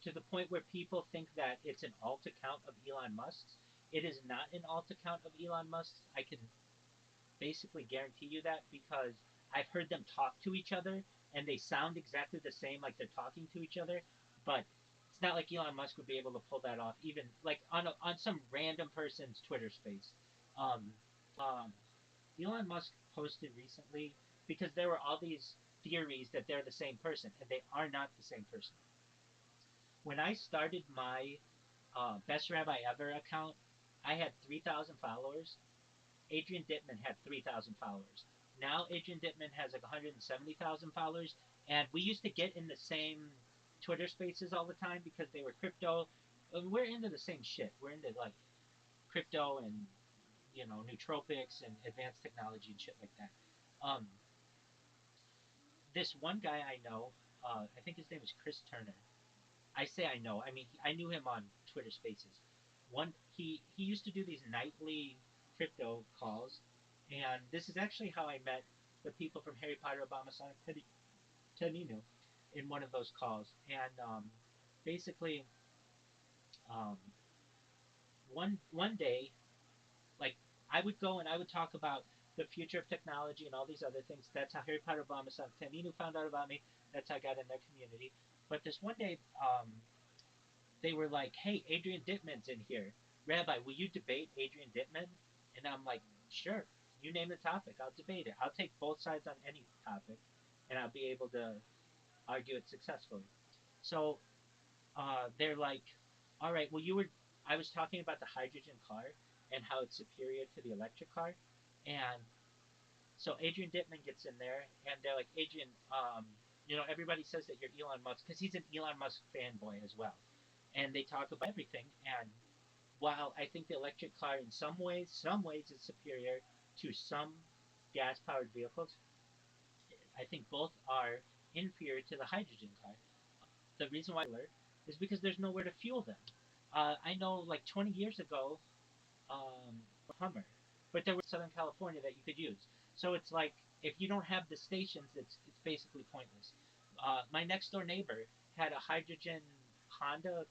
To the point where people think that it's an alt account of Elon Musk's. It is not an alt account of Elon Musk's. I can basically guarantee you that because I've heard them talk to each other and they sound exactly the same, like they're talking to each other. But it's not like Elon Musk would be able to pull that off, even like on some random person's Twitter space. Um, um, Elon Musk posted recently because there were all these theories that they're the same person, and they are not the same person. When I started my Best Rabbi Ever account, I had 3,000 followers. Adrian Dittman had 3,000 followers. Now Adrian Dittman has like 170,000 followers, and we used to get in the same Twitter spaces all the time because they were crypto. We're into the same shit. We're into like crypto and nootropics and advanced technology and shit like that. Um, this one guy I know, I think his name is Chris Turner. I say I know. I mean, I knew him on Twitter Spaces. He used to do these nightly crypto calls, and this is actually how I met the people from Harry Potter Obama Sonic Teninu in one of those calls. And basically, um, one day, like I would go and I would talk about the future of technology and all these other things. That's how Harry Potter Obama Sonic Teninu found out about me. That's how I got in their community. But this one day, they were like, "Hey, Adrian Dittman's in here. Rabbi, will you debate Adrian Dittman?" And I'm like, "Sure. You name the topic, I'll debate it. I'll take both sides on any topic, and I'll be able to argue it successfully." So they're like, "All right. Well, you were. I was talking about the hydrogen car and how it's superior to the electric car, and so Adrian Dittman gets in there, and they're like, Adrian, everybody says that you're Elon Musk because he's an Elon Musk fanboy as well, and they talk about everything. And while I think the electric car, in some ways, is superior to some gas-powered vehicles, I think both are inferior to the hydrogen car. The reason why is because there's nowhere to fuel them. I know, like 20 years ago, Hummer, but there was Southern California that you could use. So it's like if you don't have the stations, it's basically pointless. My next door neighbor had a hydrogen Honda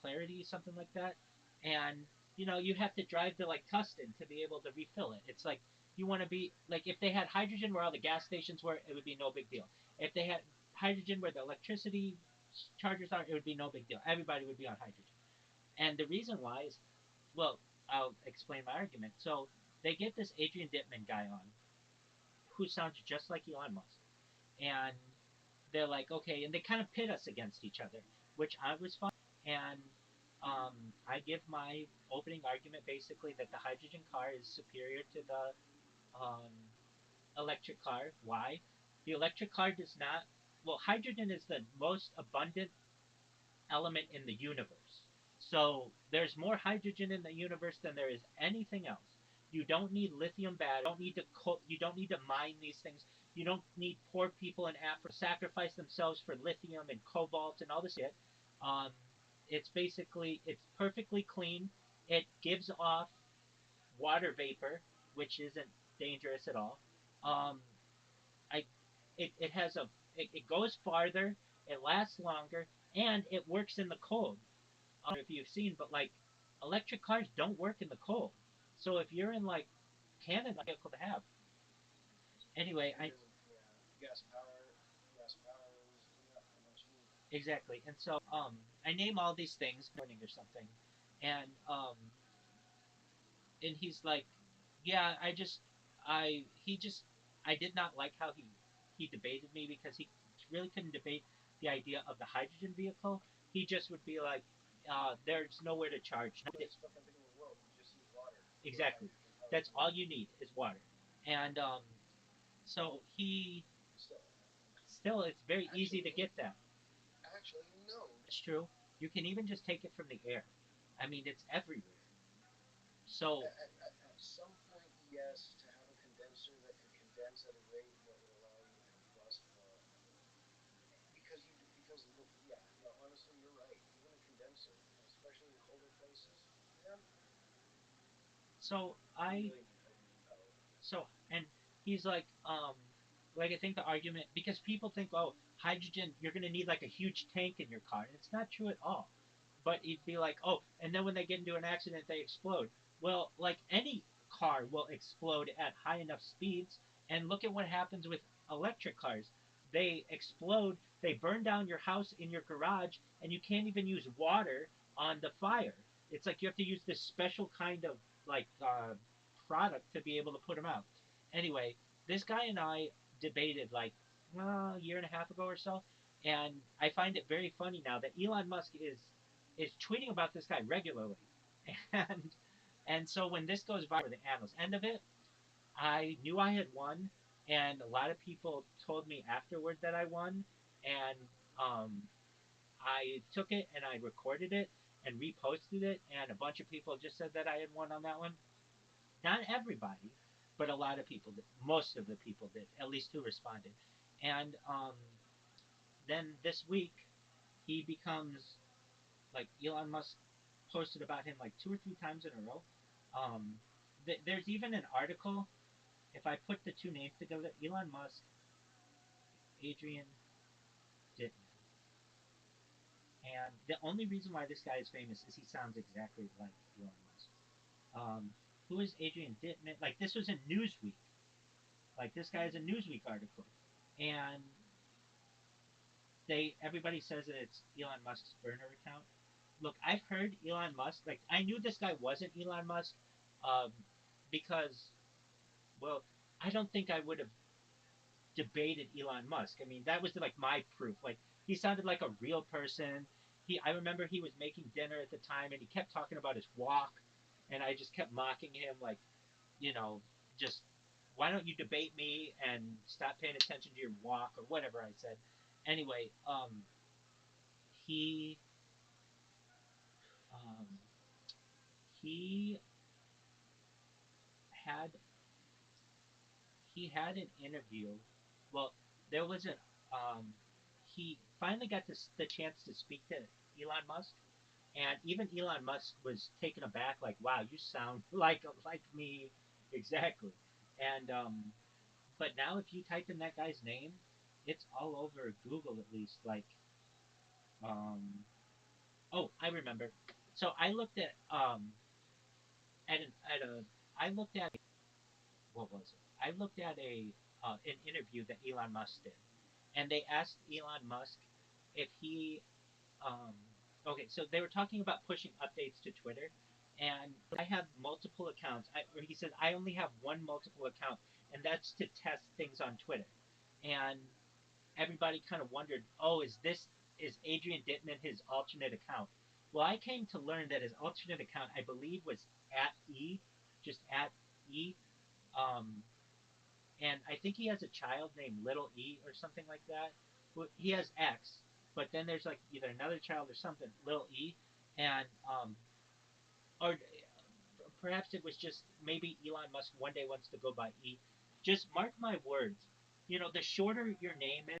Clarity, something like that, and you have to drive to like Tustin to be able to refill it. It's like you want to be like if they had hydrogen where all the gas stations were, it would be no big deal. If they had hydrogen where the electricity chargers are, it would be no big deal. Everybody would be on hydrogen. And the reason why is, well, I'll explain my argument. So they get this Adrian Dittman guy on, who sounds just like Elon Musk, and they're like, okay, and they kind of pit us against each other, which I was fine. And I give my opening argument basically that the hydrogen car is superior to the um, electric car. Why? The electric car does not. Well, hydrogen is the most abundant element in the universe. So there's more hydrogen in the universe than there is anything else. You don't need lithium batteries. You don't need to mine these things. You don't need poor people in Africa sacrifice themselves for lithium and cobalt and all this shit. Um, it's perfectly clean. It gives off water vapor, which isn't dangerous at all. Um, I it has it goes farther, it lasts longer, and it works in the cold. If you've seen, but like electric cars don't work in the cold. So if you're in like Canada, vehicle to have. Anyway, It doesn't. Yeah, gas power is not much need. exactly. And so I name all these things morning or something, and he's like, yeah, he just I did not like how he debated me because he really couldn't debate the idea of the hydrogen vehicle. He just would be like, there's nowhere to charge. Place fucking thing in the world. You just need water. Exactly. That's all you need is water. And so he Still, still, it's very easy to get that. actually, no. It's true. You can even just take it from the air. I mean, it's everywhere. So At some point, yes, to have a condenser that could condense at a rate that would allow you to combust because look, yeah, no, honestly, you're right. Even a condenser, especially in colder places, man, so you I really need hydrogen power. so and he's like I think the argument because people think, oh, hydrogen, you're gonna need like a huge tank in your car, and it's not true at all. But he'd be like, oh, and then when they get into an accident, they explode. Well, like any car will explode at high enough speeds, and look at what happens with electric cars. They explode, they burn down your house in your garage, and you can't even use water on the fire. It's like you have to use this special kind of like product to be able to put them out. Anyway, this guy and I debated like a year and a half ago or so, and I find it very funny now that Elon Musk is tweeting about this guy regularly, and so when this goes viral, the analyst end of it, I knew I had won, and a lot of people told me afterward that I won, and um, I took it and I recorded it and reposted it, and a bunch of people just said that I had won on that one. Not everybody, but a lot of people did. Most of the people did, at least who responded. And then this week, he becomes like Elon Musk posted about him like 2 or 3 times in a row. Um, there's even an article. If I put the two names together, Elon Musk, Adrian Dittman, and the only reason why this guy is famous is he sounds exactly like Elon Musk. Um, who is Adrian Dittman? Like this was in Newsweek. Like this guy is a Newsweek article, and everybody says that it's Elon Musk's burner account. Look, I've heard Elon Musk. Like I knew this guy wasn't Elon Musk, um, because well, I don't think I would have debated Elon Musk. I mean, that was like my proof. Like he sounded like a real person. I remember he was making dinner at the time, and he kept talking about his walk, and I just kept mocking him, like you know, just why don't you debate me and stop paying attention to your walk or whatever I said. Anyway, he um, he had an interview. Well, there was an he finally got the chance to speak to Elon Musk, and even Elon Musk was taken aback, like, "Wow, you sound like me exactly." And but now if you type in that guy's name, it's all over Google at least. Like, um, oh, I remember. So I looked at a I looked at what was it? I looked at an interview that Elon Musk did, and they asked Elon Musk if he um, okay, so they were talking about pushing updates to Twitter, and I have multiple accounts. He said I only have one multiple account, and that's to test things on Twitter, and everybody kind of wondered, oh, is Adrian Dittman his alternate account? Well, I came to learn that his alternate account, I believe, was at E, just at E. Um, and I think he has a child named Little E or something like that. Well, he has X, but then there's like either another child or something, Little E, and or perhaps it was just maybe Elon Musk one day wants to go by E. Just mark my words. You know, the shorter your name is,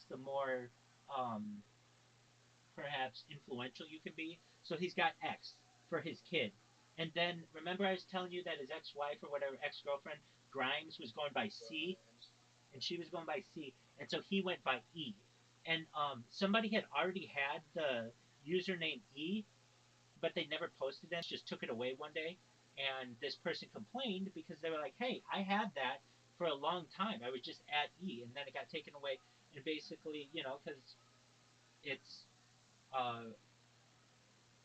the more um, perhaps influential you can be. So he's got X for his kid. And then remember I was telling you that his ex-wife or whatever, ex-girlfriend, Grimes, was going by C, and she was going by C, and so he went by E. And somebody had already had the username E, but they never posted it. Just took it away one day, and this person complained because they were like, "Hey, I had that for a long time. I was just at E, and then it got taken away." And basically, you know, because it's uh,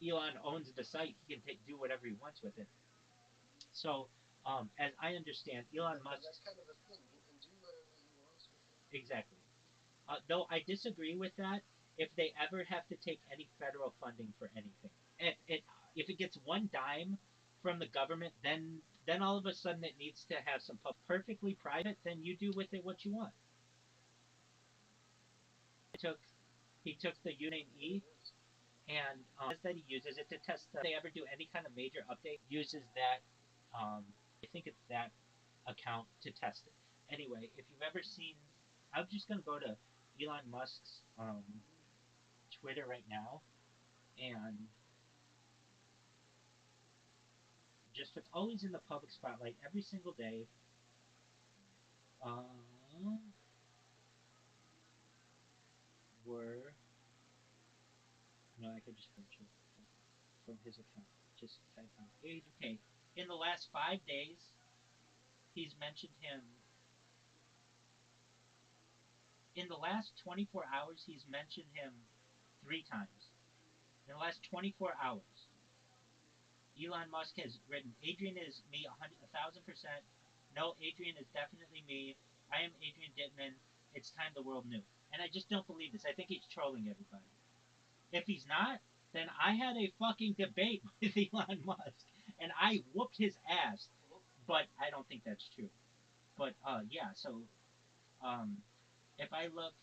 Elon owns the site, he can do whatever he wants with it. So, as I understand, Elon Musk. That's kind of the thing. He can do whatever he wants with it. Exactly. Though I disagree with that if they ever have to take any federal funding for anything. If it gets one dime from the government, then all of a sudden it needs to have some perfectly private. Then you do with it what you want. Took he took the username E and says that he uses it to test. If they ever do any kind of major update, uses that. I think it's that account to test it. Anyway, if you've ever seen, I'm just gonna go to Elon Musk's Twitter right now, and just it's always in the public spotlight every single day. Uh, were no, I could just search it from his account. Just type in age. Okay, in the last 5 days, he's mentioned him. In the last 24 hours, he's mentioned him 3 times. In the last 24 hours, Elon Musk has written, Adrian is me 1,000%. No, Adrian is definitely me. I am Adrian Dittman. It's time the world knew. And I just don't believe this. I think he's trolling everybody. If he's not, then I had a fucking debate with Elon Musk and I whooped his ass. But I don't think that's true. But yeah, so um, if I look,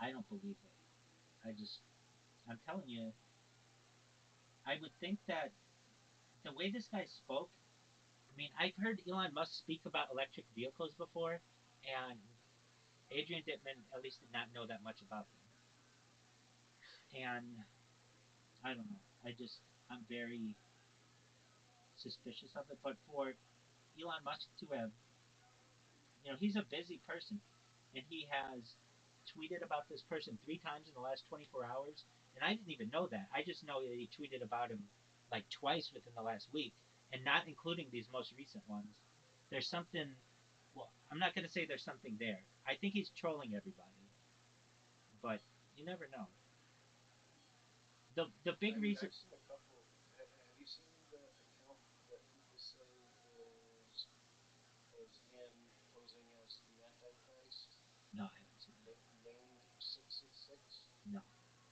I don't believe it. I'm telling you, I would think that the way this guy spoke, I mean, I've heard Elon Musk speak about electric vehicles before, and Adrian Dittman at least did not know that much about them. And I don't know. I'm very suspicious of it. But for Elon Musk to have, he's a busy person, and he has tweeted about this person 3 times in the last 24 hours, and I didn't even know that. I just know that he tweeted about him like twice within the last week, and not including these most recent ones. There's something. Well, I'm not going to say there's something there. I think he's trolling everybody, but you never know. The big reason. I've seen a couple. Have you seen the account that people say is him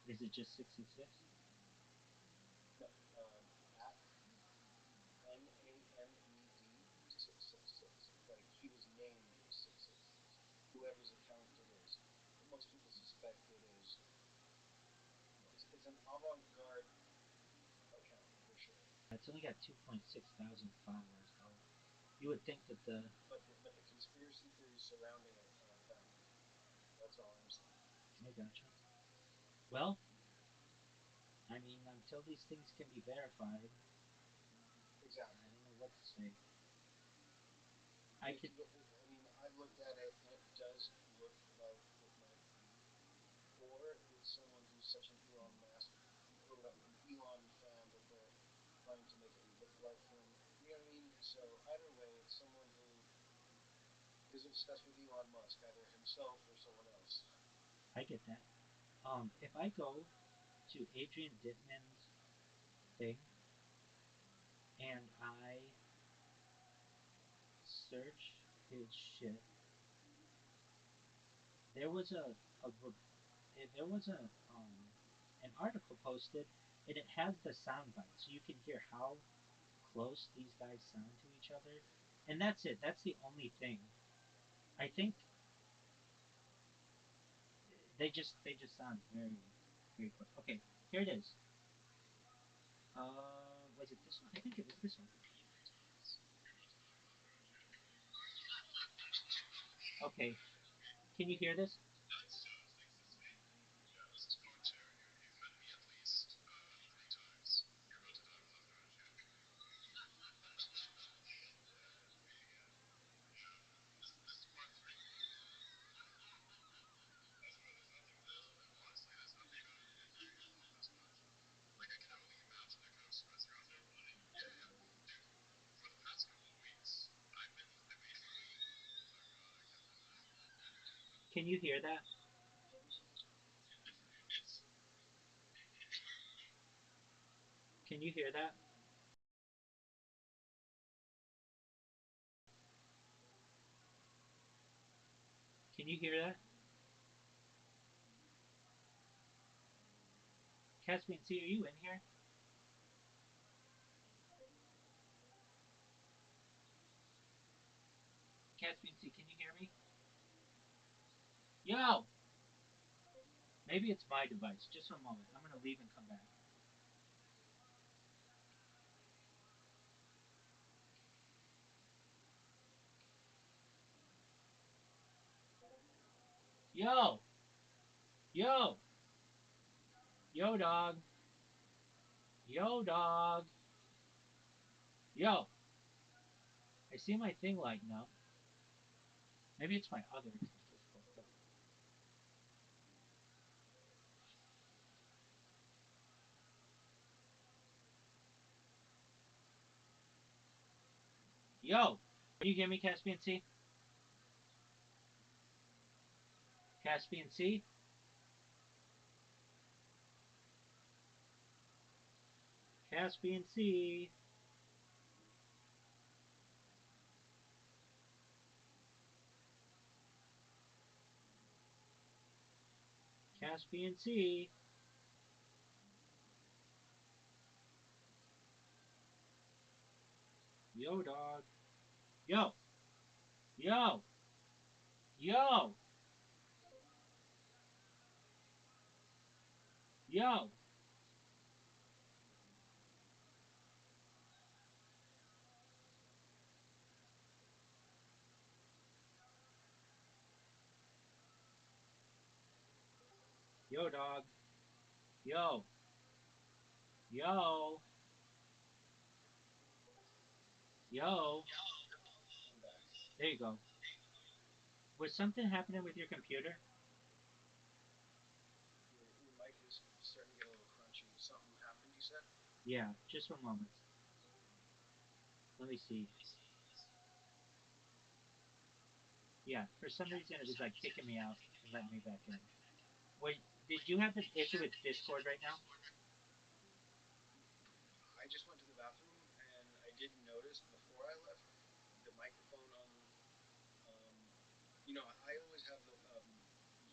Is it just 666? No, at NAMED 666. Like he was named 666. Whoever's account it is, but most people suspect it is. It's an avant-garde account for sure. It's only got 2.6 thousand followers though. You would think that the But the conspiracy theories surrounding it are unfounded. That's all I'm saying. I gotcha. Well, I mean, until these things can be verified, I Exactly. don't know what to say. And I if could. you look, I mean, I've looked at it, and it does look like it might be, or it's someone who's such an Elon Musk, an Elon fan that they're trying to make it look like him. You know what I mean? So either way, it's someone who is obsessed with Elon Musk, either himself or someone else. I get that. If I go to Adrian Dittman's thing and I search his shit, there was a there was a an article posted, and it has the sound bites, so you can hear how close these guys sound to each other, and that's it. That's the only thing. I think they just sound very very close. Okay, here it is. Was it this one? I think it was this one. Okay, can you hear this? Yeah, this is part two. You've met me at least three times. You're about to die without a heart attack. Me again. Yeah. This is part three. There's nothing. Honestly, there's nothing about it you didn't do yet. That's not. Like, I can only imagine the kind of stress you're under. Yeah, yeah. Dude, for the past couple of weeks, I basically. Oh god, I can't do that. Can you hear that? It's. Can you hear that? Can you hear that? Caspian C, are you in here? Caspian C, can you hear me? Yo! Maybe it's my device. Just a moment. I'm gonna leave and come back. Yo! Yo! Yo, dog. Yo, dog. Yo! I see my thing lighting up. Maybe it's my other account that's fucked up. Yo! Can you hear me, Caspian C? Caspian C? Caspian C? Caspian C? Yo, dog. Yo! Yo! Yo! Yo! Yo, dog. Yo! Yo! Yo! I'm back. There you go. Was something happening with your computer? Your mic is starting to get a little crunchy. Something happened, you said? Yeah, just one moment. Let me see. Yeah, for some reason it was like kicking me out and letting me back in. Wait, did you have an issue with Discord right now? I just went to the bathroom, and I did notice before I left the microphone on. Um, I always have the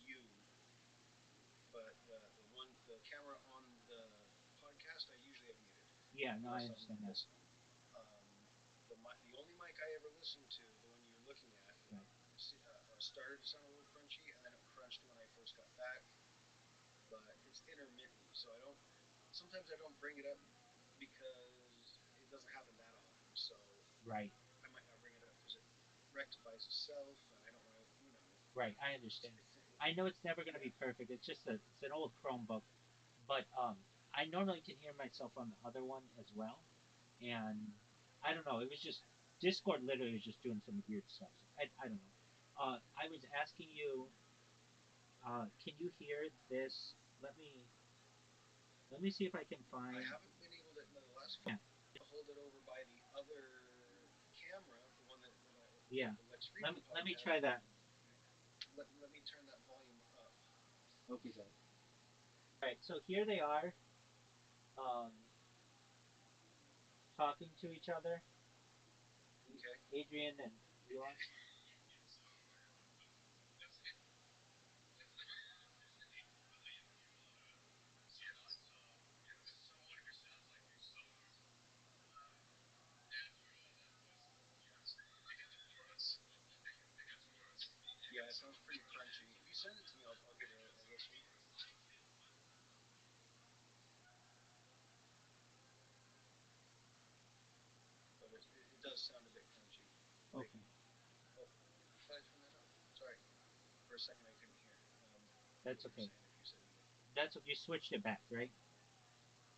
you, but the podcast, I usually have muted Yeah, no, I unless I'm understand that. listening. The only mic I ever listened to, the one you're looking at, Right. started to sound a little crunchy, and then it crunched when I first got back. But it's intermittent, so I don't. Sometimes I don't bring it up because it doesn't happen that often. So Right. I might not bring it up because it rectifies itself, and I don't want to, Right. I understand. it, I know it's never going to yeah. be perfect. It's an old Chromebook, but I normally can hear myself on the other one as well, and I don't know. It was just Discord literally was just doing some weird stuff. I don't know. I was asking you, can you hear this? Let me see if I can I find. haven't been able to in the last few Yeah. to hold it over by the other camera, the one Yeah. the Lex Friedman Let me podcast. try that. Let me turn that volume up. Okay, good. All right. So here they are, um, talking to each other. Okay. Adrian and Elon. Yeah, it sounds pretty crunchy. If you send it to me, I'll give it a listen. But it does sound a bit crunchy. Wait. Okay. Oh, should I turn that up? Sorry. For a second, I couldn't hear what That's you were okay. saying if you said muted. That's you switched it back, right?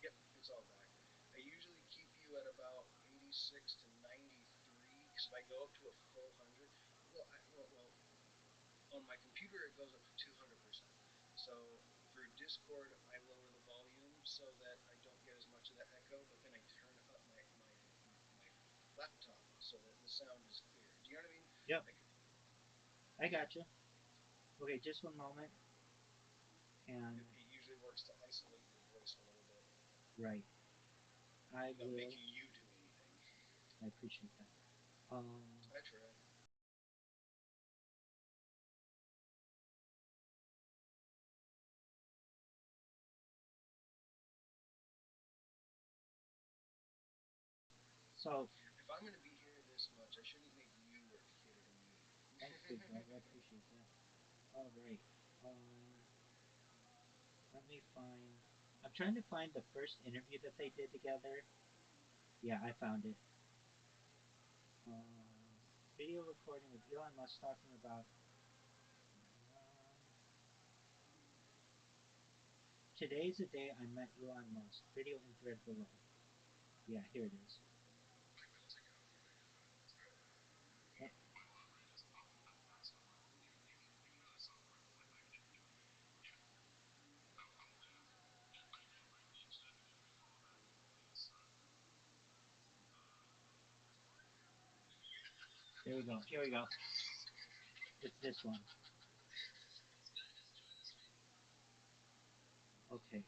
Yep, it's all back. I usually keep you at about 86 to 93 because if I go up to a full 100, well, on my computer it goes up to 200%. So through Discord, I lower the volume so that I don't get as much of that echo, but then I turn up my laptop so that the sound is clear. Do you know what I mean? Yep. Like, I yeah, got you. Okay, just one moment. And it usually works to isolate your voice a little bit right, I without will. making you do anything. I appreciate that. I try. So If I'm going to be here this much, I shouldn't make you work to get it to me. thanks, big dog. I appreciate that. All right. Let me find. I'm trying to find the first interview that they did together. Yeah, I found it. Um, Video recording with Elon Musk talking about. Today's the day I met Elon Musk. Video in thread below. Yeah, here it is. Yep. There we go. Here we go. It's this one. Okay.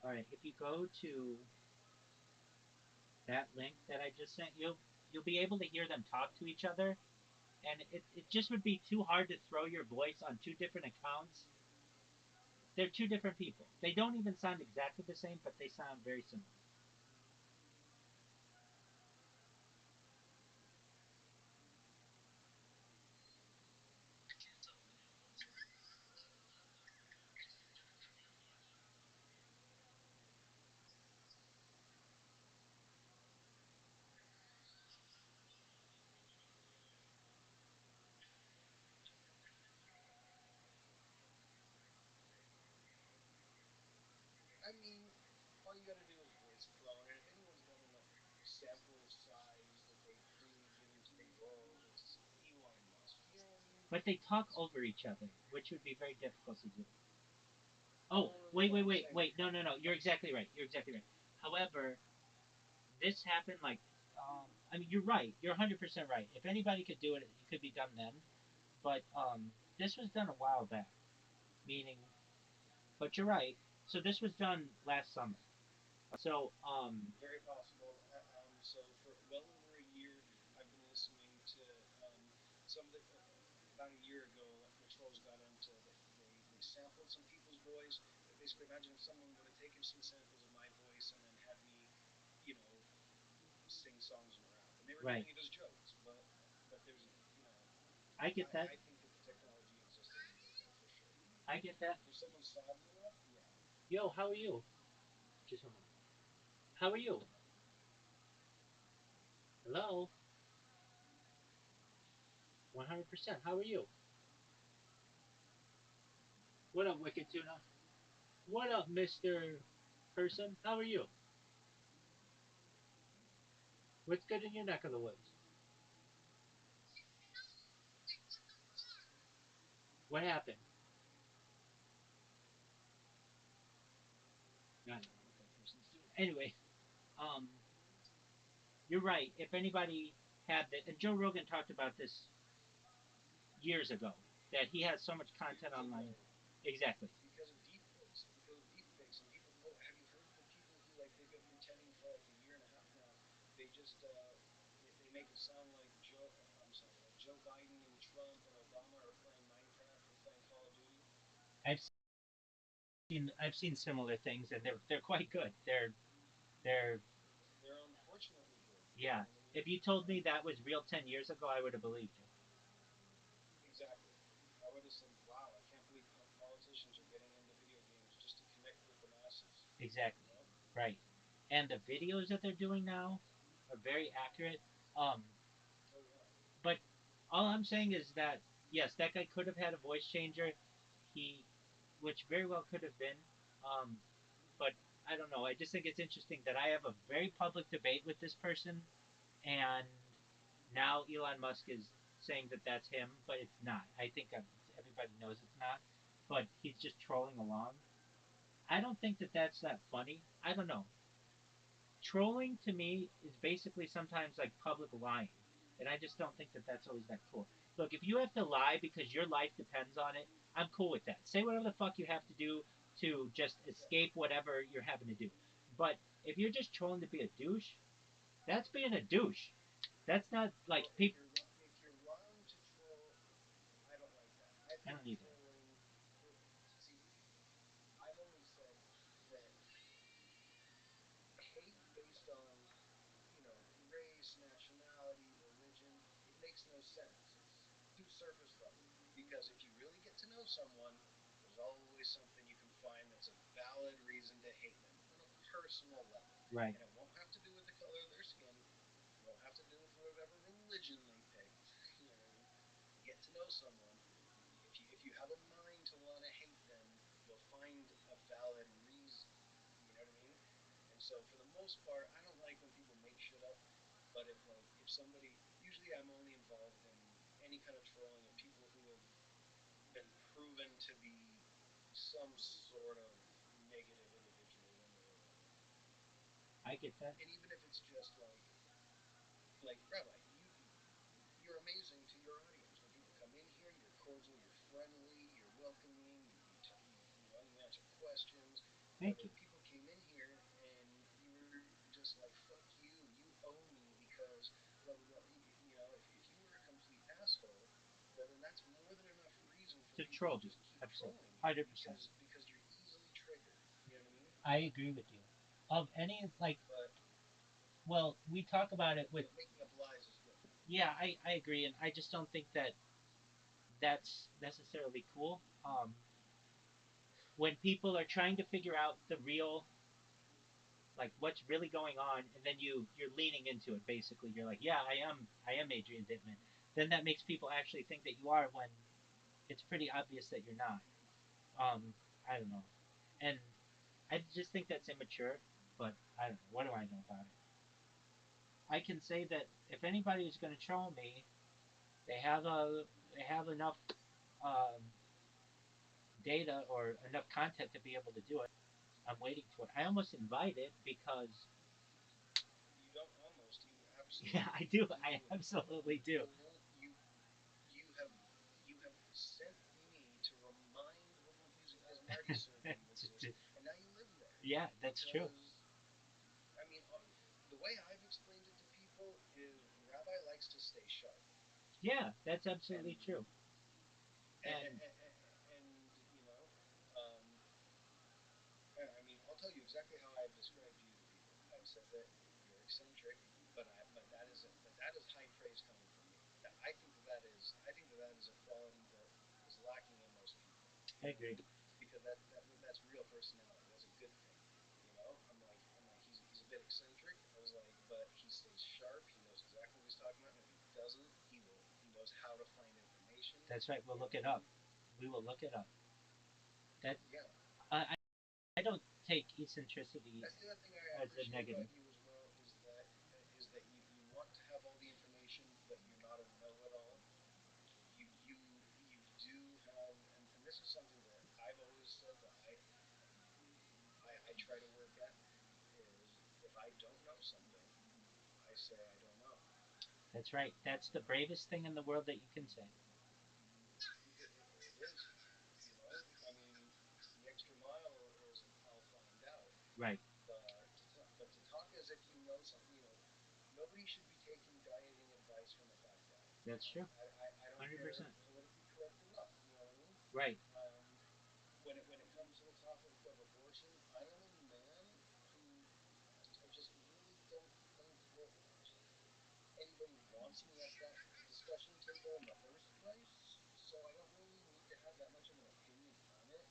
All right. If you go to that link that I just sent you, you'll be able to hear them talk to each other, and it just would be too hard to throw your voice on two different accounts. They're two different people. They don't even sound exactly the same, but they sound very similar. I mean, all you got to do is voice clone, and if anyone's done enough sample size that they've freely given to the world, it's Elon Musk. You know what I mean? But they talk over each other, which would be very difficult to do. No, Oh, no, no, wait, no. wait, I'm wait, saying wait. No, no, no. You're exactly right. You're exactly right. However, this happened like, I mean, you're right. You're 100% right. If anybody could do it, it could be done then. But this was done a while back. Meaning, but you're right. So this was done last summer. So Very possible. So for well over a year, I've been listening to some of the. About a year ago, the trolls got into. They sampled some people's voice. Basically, imagine if someone would have taken some samples of my voice and then had me, you know, sing songs and rap, and they were right, doing it as jokes. But there's I get that. I think that the technology existed a year ago for sure. I get that. If someone's savvy enough, yeah. Yo, how are you? Just a moment. How are you? Hello. 100%. How are you? What up, Wicked Tuna? What up, Mister Person? How are you? What's good in your neck of the woods? What happened? I don't know what that person's doing. Anyway, um, you're right. If anybody had that, and Joe Rogan talked about this years ago, that he has so much content Years online. ago, Exactly. because of deepfakes, and people. Oh, have you heard the people who like they've been pretending for like a year and a half now? They just they make it sound like Joe. I'm sorry, like Joe Biden and Trump and Obama are playing Minecraft or playing Call of Duty. I've I've seen similar things, and they're quite good. They're They're unfortunately good. You know yeah. what I mean? If you told me that was real 10 years ago, I would have believed you. Exactly. I would have said, "Wow, I can't believe politicians are getting into video games just to connect with the masses." Exactly. You know? Right. And the videos that they're doing now are very accurate. Um, Oh yeah. but all I'm saying is that yes, that guy could have had a voice changer. He, which very well could have been. Um, but I don't know. I just think it's interesting that I have a very public debate with this person, and now Elon Musk is saying that that's him, but it's not. I think everybody knows it's not, but he's just trolling along. I don't think that that's that funny. I don't know. Trolling to me is basically sometimes like public lying, and I just don't think that that's always that cool. Look, if you have to lie because your life depends on it, I'm cool with that. Say whatever the fuck you have to do to just Yeah. escape whatever you're having to do. But if you're just trolling to be a douche, that's being a douche. That's not like Well, people. if you're lying to troll, I don't like that. I I think don't either. trolling. See, I've always said that hate based on race, nationality, religion, it makes no sense. It's too surface level. Because if you really get to know someone, there's always something you can find that's a valid reason to hate them on a personal level. Right. And it won't have to do with the color of their skin. It won't have to do with whatever religion they picked. You know what I mean? You get to know someone. If you have a mind to want to hate them, you'll find a valid reason. You know what I mean? And so for the most part, I don't like when people make shit up. But if somebody, usually I'm only involved in any kind of trolling of people who have been proven to be some sort of negative individual one way or another. I get that. And even if it's just like Rabbi, you're amazing to your audience. When people come in here, you're cordial, you're friendly, you're welcoming, you answer questions. But Thank you. if people came in here and you were just like, "Fuck you, you owe me because blah blah blah," if you were a complete asshole, well then that's more than enough reason for To people to troll you. just keep Absolutely. trolling you 100%. because you're easily triggered. You know what I mean? I agree with you. Of any, like, But well, we talk about it with, making up lies is good. yeah, I agree, and I just don't think that that's necessarily cool. When people are trying to figure out the real, like, what's really going on, and then you're leaning into it. Basically, you're like, yeah, I am Adrian Dittman. Then that makes people actually think that you are when it's pretty obvious that you're not. Um, I don't know, and I just think that's immature. But I don't know. What do I know about it? I can say that if anybody is going to troll me, they have enough um, data or enough content to be able to do it. I'm waiting for it. I almost invite it because You don't almost, you yeah, I absolutely do. I do it. absolutely You do. won't. You have you have sent me to remind the music doesn't already serve you exist, and now you Yeah, that's true. Because, I mean, the way I've explained it to people is Rabbi likes to stay sharp. Yeah, that's And, absolutely true. And and you know, um, I mean, I'll tell you exactly how I've described you to people. I've said that you're eccentric, but that is high praise coming from me. That I think that that is a quality that is lacking in most people. I agree. Because that's real personality. That's a good thing. You know, I'm like he's a bit eccentric. I was like, but he stays sharp. He knows exactly what he's talking about, and if he doesn't, he knows how to find information. That's right. We'll You know look what it I up. mean? We will look it up. That Yeah. I don't take eccentricity That's the other thing I as a appreciate negative. about you as well is that you want to have all the information, but you're not a know-it-all. You do have, and this is something that I've always said that I try to work at is if I don't know something, I say I don't know. That's right. That's the bravest thing in the world that you can say. Because it is, you know. I mean, the extra mile is I'll find out. Right. But to talk as if you know something, you know, nobody should be taking dieting advice from a fat guy. You That's know, true. I don't care 100%. politically correct or not. You know what I mean? Right. Um, when it comes to the topic of abortion, I am a man who I just really don't think that anybody wants me at that discussion table in the first place. So I don't really need to have that much of an opinion on it.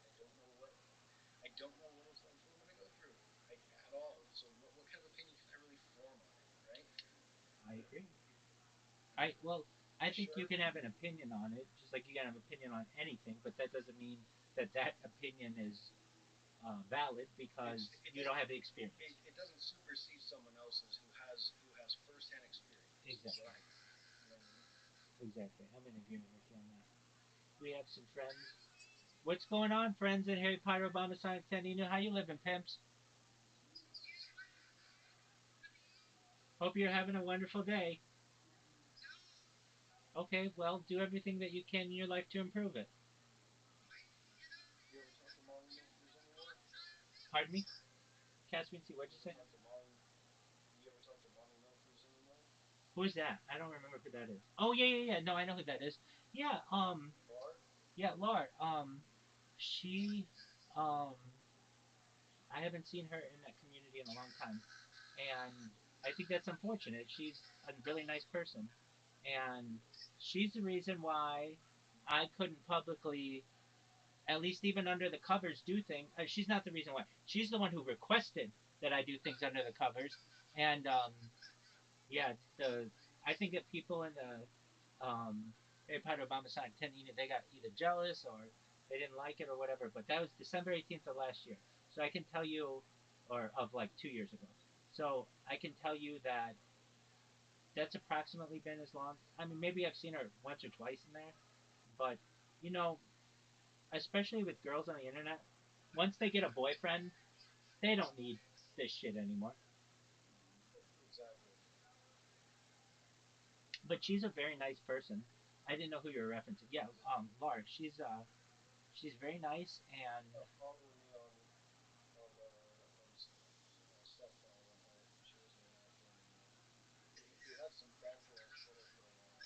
I don't know what it's like for women to go through it, like at all. So what kind of opinion can I really form on it, right? I agree. Well, I think you Sure, can have an opinion on it, just like you can have an opinion on anything, but that doesn't mean that that opinion is valid because it you don't doesn't have the experience. it doesn't supersede someone else's who has firsthand experience. Is what Exactly. I think. You know what I mean? Exactly. I'm in agreement with you on that. We have some friends. What's going on, friends at Harry Potter Obama Sonic Tenino? How you living, pimps? Hope you're having a wonderful day. Okay, well, do everything that you can in your life to improve it. You ever talk to Molly Milkers anymore? Pardon me? Caspian Sea, what'd You you ever say? talk to Molly? You ever talk to Molly Milkers anymore? Who is that? I don't remember who that is. Oh, yeah, yeah, yeah. No, I know who that is. Yeah, Laura? yeah, Laura. She, um, I haven't seen her in that community in a long time. And I think that's unfortunate. She's a really nice person. And she's the reason why I couldn't publicly, at least even under the covers, do things. She's not the reason why. She's the one who requested that I do things under the covers. And yeah, I think that people in the Harry Potter Obama side tend to, they got either jealous or they didn't like it or whatever. But that was December 18th of last year, so I can tell you, or of like 2 years ago. So I can tell you that that's approximately been as long. I mean, maybe I've seen her once or twice in there, but you know, especially with girls on the internet, once they get a boyfriend, they don't need this shit anymore. Exactly. But she's a very nice person. I didn't know who you were referencing. Yeah, Laura. She's very nice, and Follow me on stuff that I went. She wasn't even active anymore. We had some banter on Twitter for a while.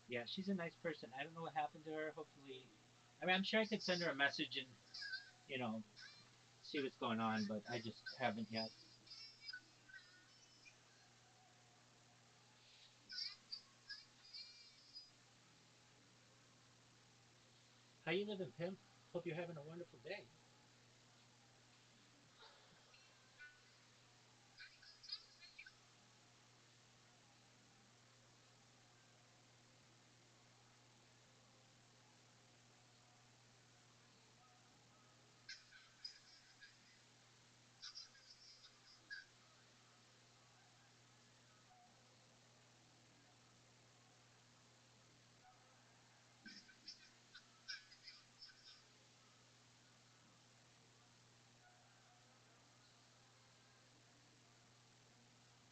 yeah, she's a nice person. I don't know what happened to her. Hopefully, I mean, I'm sure I could send her a message and you know see what's going on, but I just haven't yet. How you living, pimp? Hope you're having a wonderful day.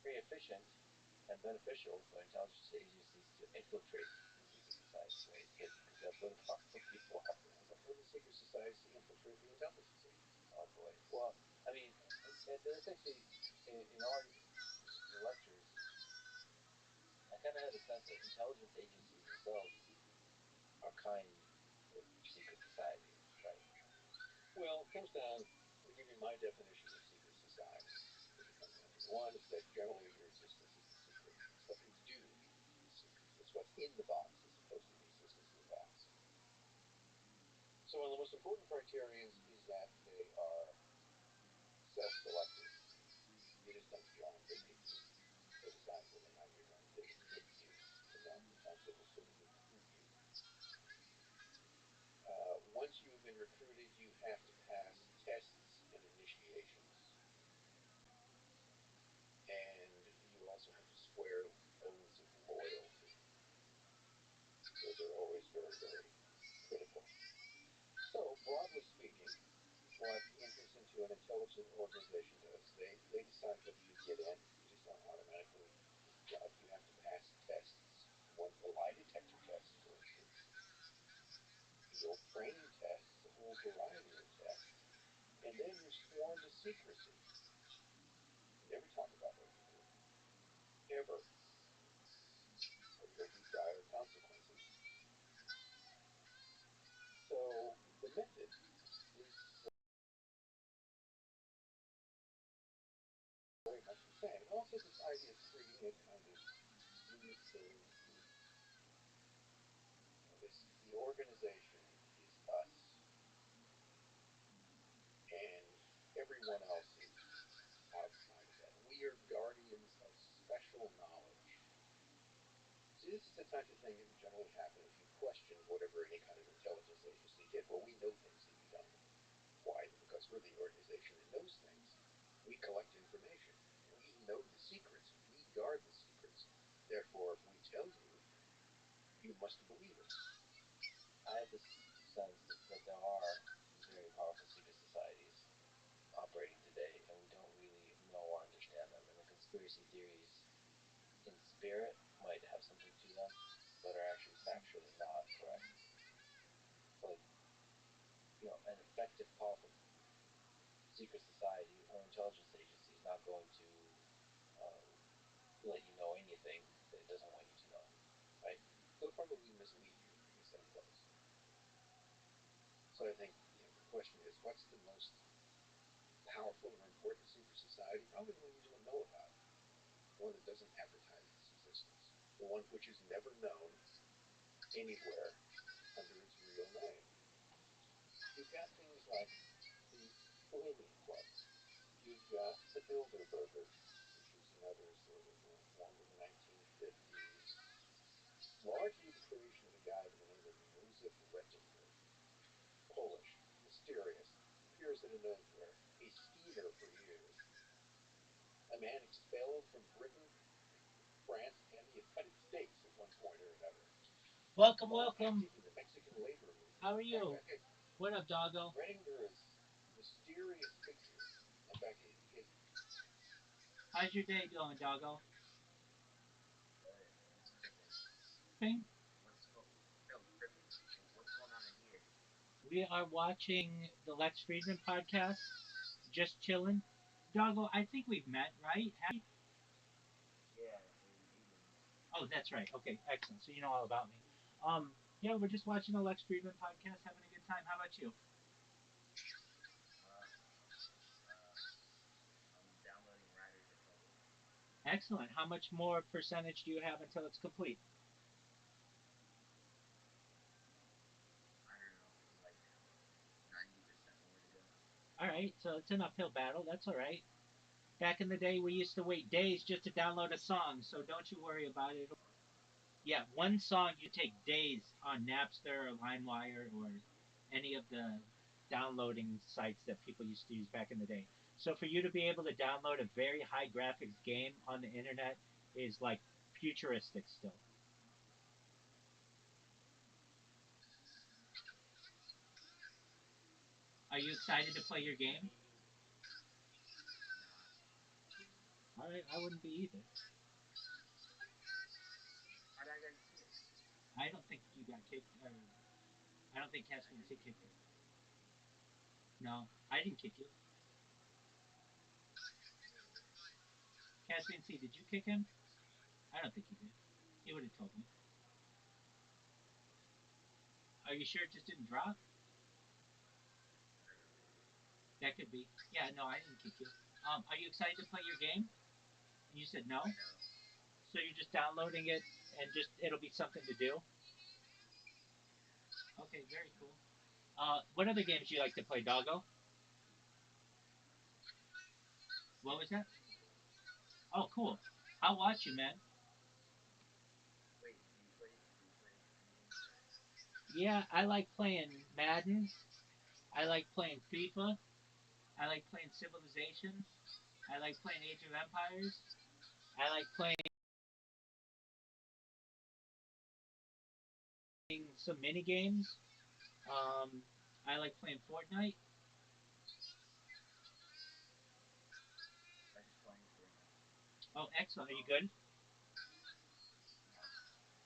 Very efficient and beneficial for intelligence agencies to infiltrate the secret society when it's hidden, because that would put people And that's actually in all your lectures, I kind of had a sense that intelligence agencies themselves are kind of secret societies, right? Well, it comes down, I'll give you my definition of secret society. What it comes down to. One is that generally your existence is a secret. What they do is secret. It's what's in the box as opposed to the existence of the box. So one of the most important criterions is that they are self-selected. You just don't join the nature to decide whether or not you're going to admit you to them. Sometimes they will sort of recruit you. Once you have been recruited, you have to pass tests and initiations. And you also have to swear oaths of loyalty. Those are always very, very critical. So, broadly speaking, what entrance into an intelligence organization does, they decide whether you get in. You just don't automatically get up. You have to pass tests. One, a lie detector test, for instance. Field training tests, a whole variety of tests. And then you're sworn to secrecy. You never talk about what you do. Ever. Or there'll be dire consequences. So the method is very much the same. And also this idea of creating a kind of uniform group. The organization is us, and everyone else is outside of that. We are guardians of special knowledge. See, this is the type of thing that would generally happen if you questioned whatever any kind of intelligence agency did. Well, we know things that you don't. Why? Because we're the organization that knows things. We collect information. We know the secrets. We guard the secrets. Therefore, if we tell you, you must believe it. I have this sense that there are very powerful secret societies operating today, and we don't really know or understand them. And the conspiracy theories in spirit might have something to them, but are actually factually not correct. So, like, an effective, powerful secret society or intelligence agency is not going to um, let you know anything that it doesn't want you to know, right? They'll probably mislead you in the same place. So I think the question is, what's the most powerful or important secret society? Probably the one you don't know about. The one that doesn't advertise its existence. The one which is never known anywhere under its real name. You've got things like the Bohemian Club. You've got the Bilderbergers, which is another sort of formed in the 1950s. Largely the creation of a guy by the name of Józef Rettinger. Polish, mysterious, appears out of nowhere, a schemer for years. A man expelled from Britain, France, and the United States at one point or another. Welcome, welcome. In the Mexican labor movement. How are you? What up, doggo? Rettinger is a mysterious figure. In fact, How's your day going, doggo? It's tripping. Okay. What's going on in here? We are watching the Lex Friedman podcast. Just chilling. Doggo, I think we've met, right? Yeah, in England. Oh, that's right. Okay, excellent. So you know all about me. Yeah, we're just watching the Lex Friedman podcast, having a good time. How about you? I'm downloading Riders Republic. Excellent. How much more percentage do you have until it's complete? I don't know, like 90% more to go. All right, so it's an uphill battle. That's all right. Back in the day, we used to wait days just to download a song, so don't you worry about it. Yeah, one song you take days on Napster or LimeWire or any of the downloading sites that people used to use back in the day. So for you to be able to download a very high graphics game on the internet is like futuristic still. Are you excited to play your game? Nah. All right, I wouldn't be either. How did I get kicked? I don't think you got kicked. Or I don't think Casper kicked you. No, I didn't kick you. Caspian C, did you kick him? I don't think he did. He would have told me. Are you sure it just didn't drop? That could be. Yeah, no, I didn't kick you. Are you excited to play your game? You said no? So you're just downloading it and just it'll be something to do? Okay, very cool. What other games do you like to play, Doggo? What was that? Oh, cool. I'll watch you, man. Wait, do you play any games? Yeah, I like playing Madden. I like playing FIFA. I like playing Civilization. I like playing Age of Empires. I like playing some mini games. I like playing Fortnite. I just playing Fortnite. Oh, excellent. Are you good?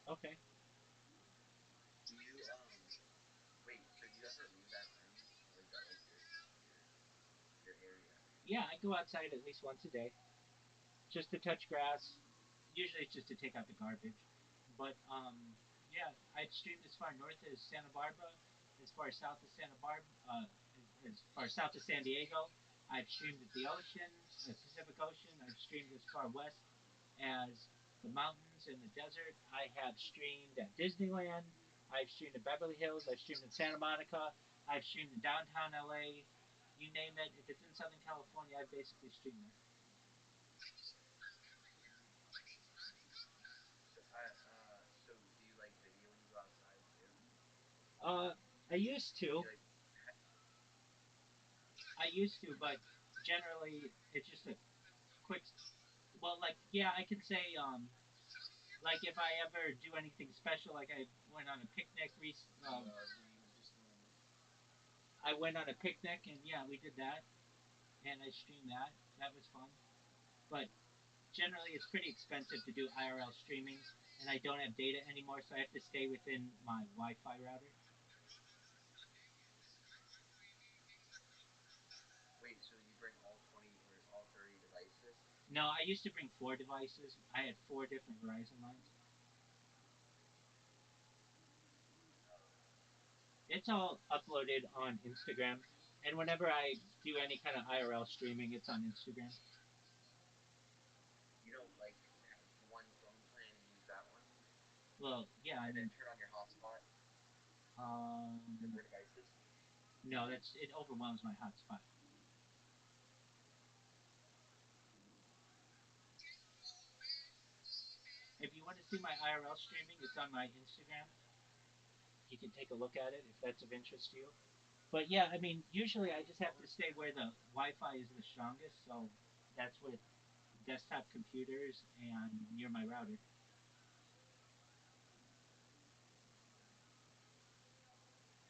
No. Okay. Do you wait? So do you ever leave that room, like your area? Yeah, I go outside at least once a day just to touch grass. Usually it's just to take out the garbage. But yeah, I've streamed as far north as Santa Barbara, as far south as Santa Barbara, as far south as San Diego. I've streamed at the ocean, the Pacific Ocean. I've streamed as far west as the mountains and the desert. I have streamed at Disneyland. I've streamed at Beverly Hills. I've streamed in Santa Monica. I've streamed in downtown LA. You name it. If it's in Southern California, I've basically streamed there. So do you like video when you go outside too? Uh, I used Do to. you like? I used to, but generally it's just a quick. Well, like yeah, I can say like if I ever do anything special, like I went on a picnic. I went on a picnic, and yeah, we did that, and I streamed that. That was fun. But generally, it's pretty expensive to do IRL streaming, and I don't have data anymore, so I have to stay within my Wi-Fi router. Wait, so you bring all 20 or all 30 devices? No, I used to bring 4 devices. I had 4 different Verizon lines. It's all uploaded on Instagram, and whenever I do any kind of IRL streaming, it's on Instagram. You don't like have one phone plan and use that one, Well, yeah, I and mean, then turn on your hotspot for um, more devices? no, that's it overwhelms my hotspot. If you want to see my IRL streaming, it's on my Instagram. You can take a look at it if that's of interest to you. But yeah, I mean, usually I just have to stay where the Wi-Fi is the strongest, so that's with desktop computers and near my router.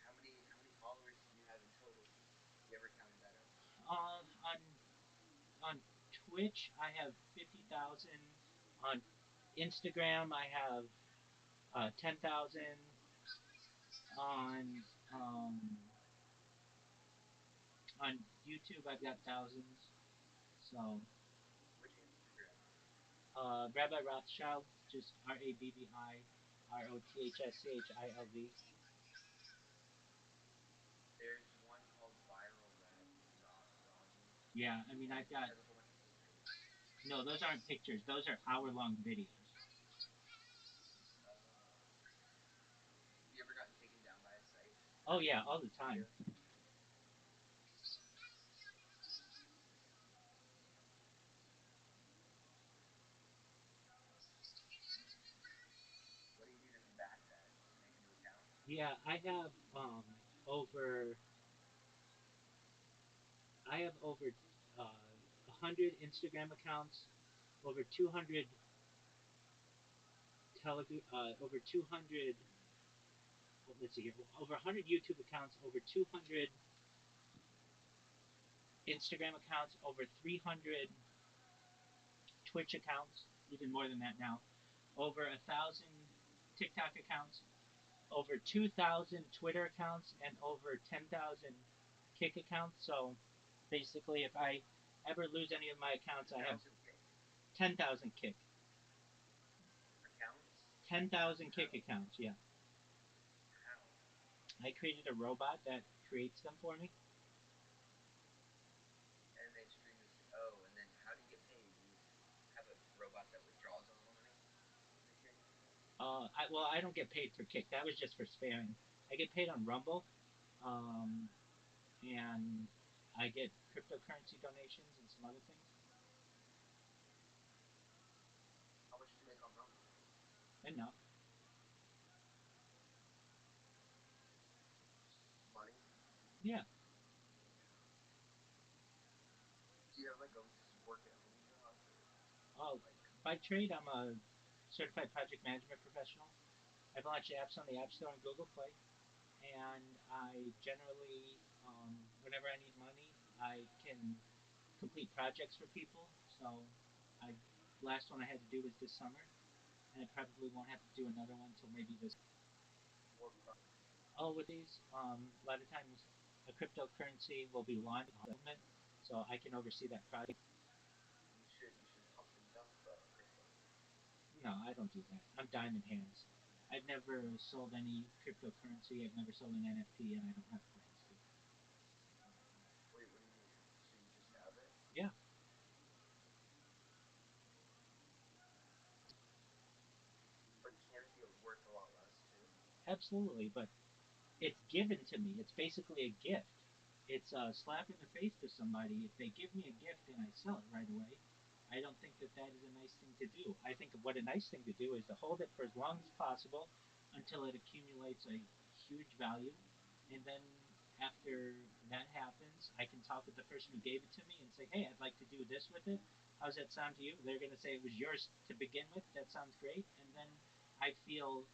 How many followers do you have in total? You ever counted that out? On Twitch, I have 50,000. On Instagram, I have 10,000. On um, on YouTube, I've got thousands. So Which Instagram? Rabbi Rothschild, just RabbiRothschild. There's one called Viral Robbie. Yeah, I mean, And I've got. it has a whole bunch of pictures. No, those aren't pictures. Those are hour-long videos. Have you ever gotten taken down by a site? Oh yeah, all the time. What do you do to combat that? Make a new account? Yeah, over. I have over 100 Instagram accounts, over 200 over 200. Let's see here, over 100 YouTube accounts, over 200 Instagram accounts, over 300 Twitch accounts, even more than that now, over 1,000 TikTok accounts, over 2,000 Twitter accounts, and over 10,000 Kick accounts. So basically, if I ever lose any of my accounts, I have 10,000 kick. Accounts? 10,000 kick accounts, yeah. How? I created a robot that creates them for me. And they stream this. Oh, and then how do you get paid? You have a robot that withdraws all the money from the kick? Well, I don't get paid for kick. That was just for sparing. I get paid on Rumble, um, and I get cryptocurrency donations and some other things. How much do you make on Rumble? Enough. Money? Yeah. Do you have like a work at home job or Oh, like? by trade, I'm a certified project management professional. I've launched apps on the App Store and Google Play, and I generally, whenever I need money, I can complete projects for people. So, I last one I had to do was this summer, and I probably won't have to do another one until maybe this. What project? Oh, with these, a lot of times a cryptocurrency will be launched in development, so I can oversee that project. You should pump and dump crypto. No, I don't do that. I'm diamond hands. I've never sold any cryptocurrency. I've never sold an NFT, and I don't have plans to. Wait, what do you mean? So you just have it? Yeah, But can it be worth a lot less too? absolutely. But it's given to me. It's basically a gift. It's a slap in the face to somebody if they give me a gift and I sell it right away. I don't think that that is a nice thing to do. I think what a nice thing to do is to hold it for as long as possible until it accumulates a huge value, and then after that happens, I can talk with the person who gave it to me and say, "Hey, I'd like to do this with it. How's that sound to you?" They're going to say it was yours to begin with. That sounds great, and then I feel,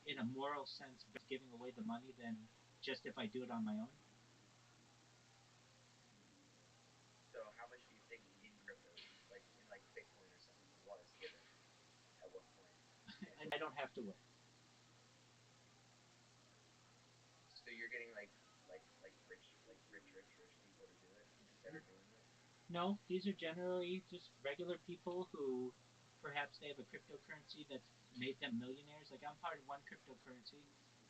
in a moral sense, better giving away the money than just if I do it on my own. So how much do you think in crypto, like in like Bitcoin or something, was given? At what point? And I don't have to wait. So you're getting like rich people to do it that are doing it. No, these are generally just regular people who perhaps they have a cryptocurrency that's made them millionaires. Like I'm part of one cryptocurrency.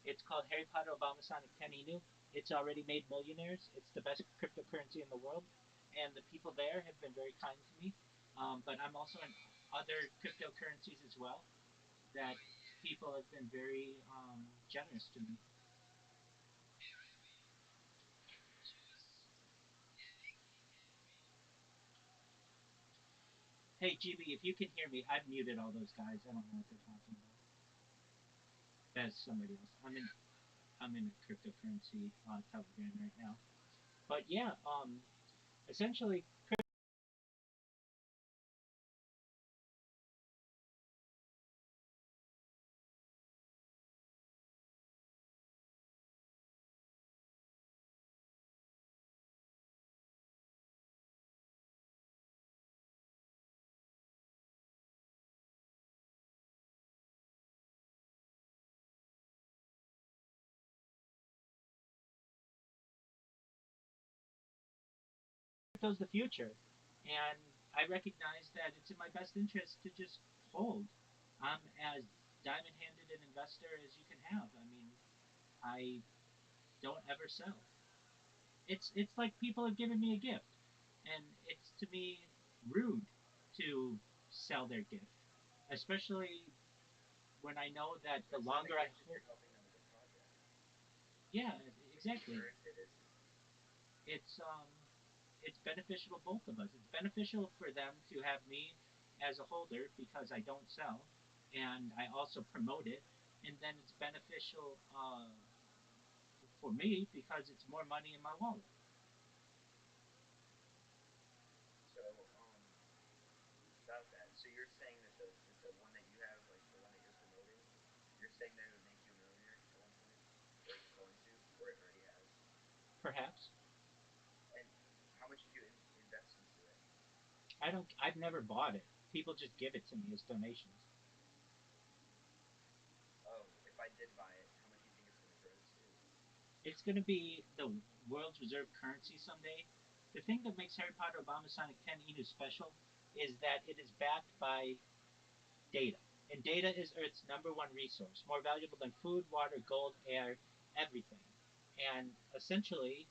It's called Harry Potter Obama Sonic 10 Inu. It's already made millionaires. It's the best cryptocurrency in the world. And the people there have been very kind to me. But I'm also in other cryptocurrencies as well that people have been very generous to me. Hey, GB, if you can hear me, I've muted all those guys. I don't know what they're talking about. That's somebody else. I'm in a cryptocurrency Telegram right now. But yeah, essentially, crypto's the future, and I recognize that it's in my best interest to just hold. I'm as diamond-handed an investor as you can have. I mean, I don't ever sell. It's like people have given me a gift, and it's to me rude to sell their gift, especially when I know that the It's not a longer I gift if hold, you're helping them with a project. yeah, If you've exactly. earned it, isn't it? It's it's beneficial to both of us. It's beneficial for them to have me as a holder because I don't sell, and I also promote it, and then it's beneficial for me because it's more money in my wallet. So about that. So you're saying that the one that you have, like the one that you're promoting, you're saying that it would make you a millionaire at one point, or it's going to, or it already has. Perhaps And how much did you invest into it? I don't. I've never bought it. People just give it to me as donations. Oh, if I did buy it, how much do you think it's going to grow to? It's going to be the world's reserve currency someday. The thing that makes Harry Potter Obama Sonic 10 Inu special is that it is backed by data. And data is Earth's number one resource, more valuable than food, water, gold, air, everything. And essentially,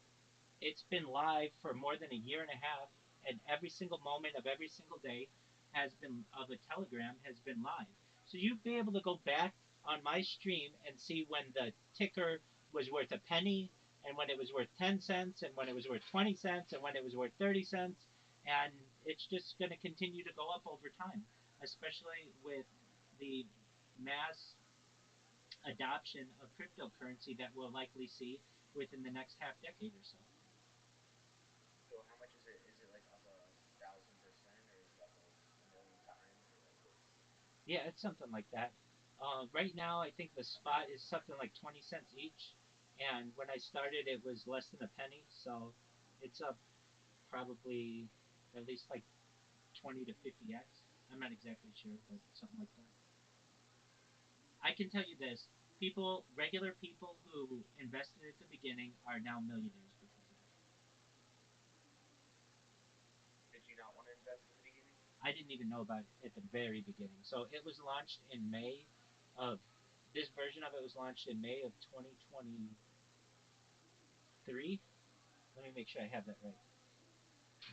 it's been live for more than a year and a half, and every single moment of every single day has been of a telegram has been live. So you'd be able to go back on my stream and see when the ticker was worth a penny, and when it was worth 10 cents, and when it was worth 20 cents, and when it was worth 30 cents. And it's just going to continue to go up over time, especially with the mass adoption of cryptocurrency that we'll likely see within the next half decade or so. So how much is it? Is it like up 1,000%, or is it up a million times, or like what's? Yeah, it's something like that. Right now, I think the spot is something like 20 cents each. And when I started, it was less than a penny. So it's up probably at least like 20 to 50x. I'm not exactly sure, but something like that. I can tell you this: people, regular people who invested at the beginning, are now millionaires because of it. Did you not want to invest in the beginning? I didn't even know about it at the very beginning. So it was launched in May of this version of it was launched in May of 2023. Let me make sure I have that right.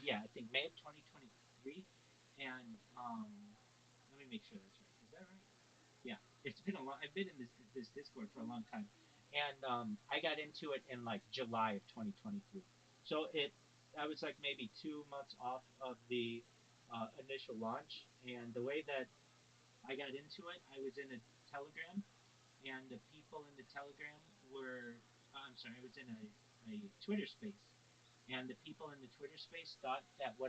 Yeah, I think May of 2023. And let me make sure that's right. Is that right? Yeah, it's been a long. I've been in this Discord for a long time, and I got into it in like July of 2023. So I was like maybe 2 months off of the initial launch, and the way that I got into it, I was in a Telegram, and the people in the Telegram were. I'm sorry, I was in a Twitter space, and the people in the Twitter space thought that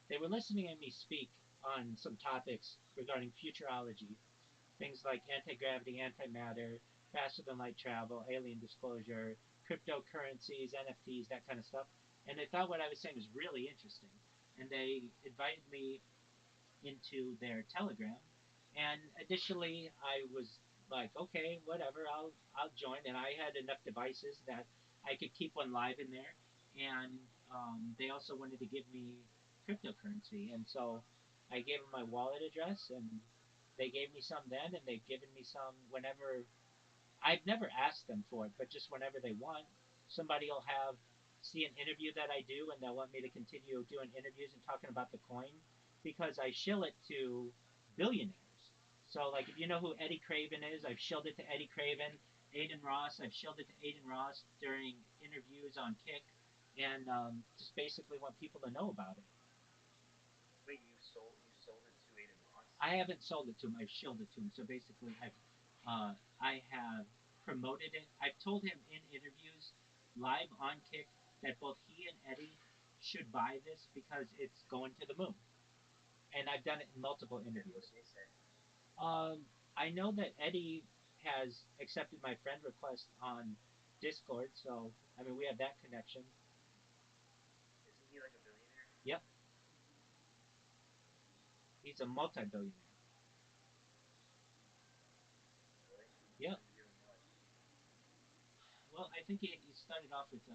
they were listening to me speak on some topics regarding futurology, things like anti-gravity, antimatter, faster than light travel, alien disclosure, cryptocurrencies, NFTs, that kind of stuff. And they thought what I was saying was really interesting. And they invited me into their Telegram. And initially, I was like, okay, whatever, I'll join. And I had enough devices that I could keep one live in there. And they also wanted to give me cryptocurrency, and so I gave them my wallet address, and they gave me some then, and they've given me some whenever. I've never asked them for it, but just whenever they want, somebody will see an interview that I do, and they'll want me to continue doing interviews and talking about the coin because I shill it to billionaires. So, like, if you know who Eddie Craven is, I've shilled it to Eddie Craven. Aiden Ross, I've shilled it to Aiden Ross during interviews on Kick, and just basically want people to know about it. Wait, you sold it to Aiden Ross? I haven't sold it to him. I've shilled it to him. So basically, I have promoted it. I've told him in interviews, live on Kick, that both he and Eddie should buy this because it's going to the moon. And I've done it in multiple And what interviews. did they say? I know that Eddie has accepted my friend request on Discord, so I mean we have that connection. Isn't he like a billionaire? Yep, he's a multi-billionaire. Really? Yep. What is he doing what? Well, I think he started off with uh,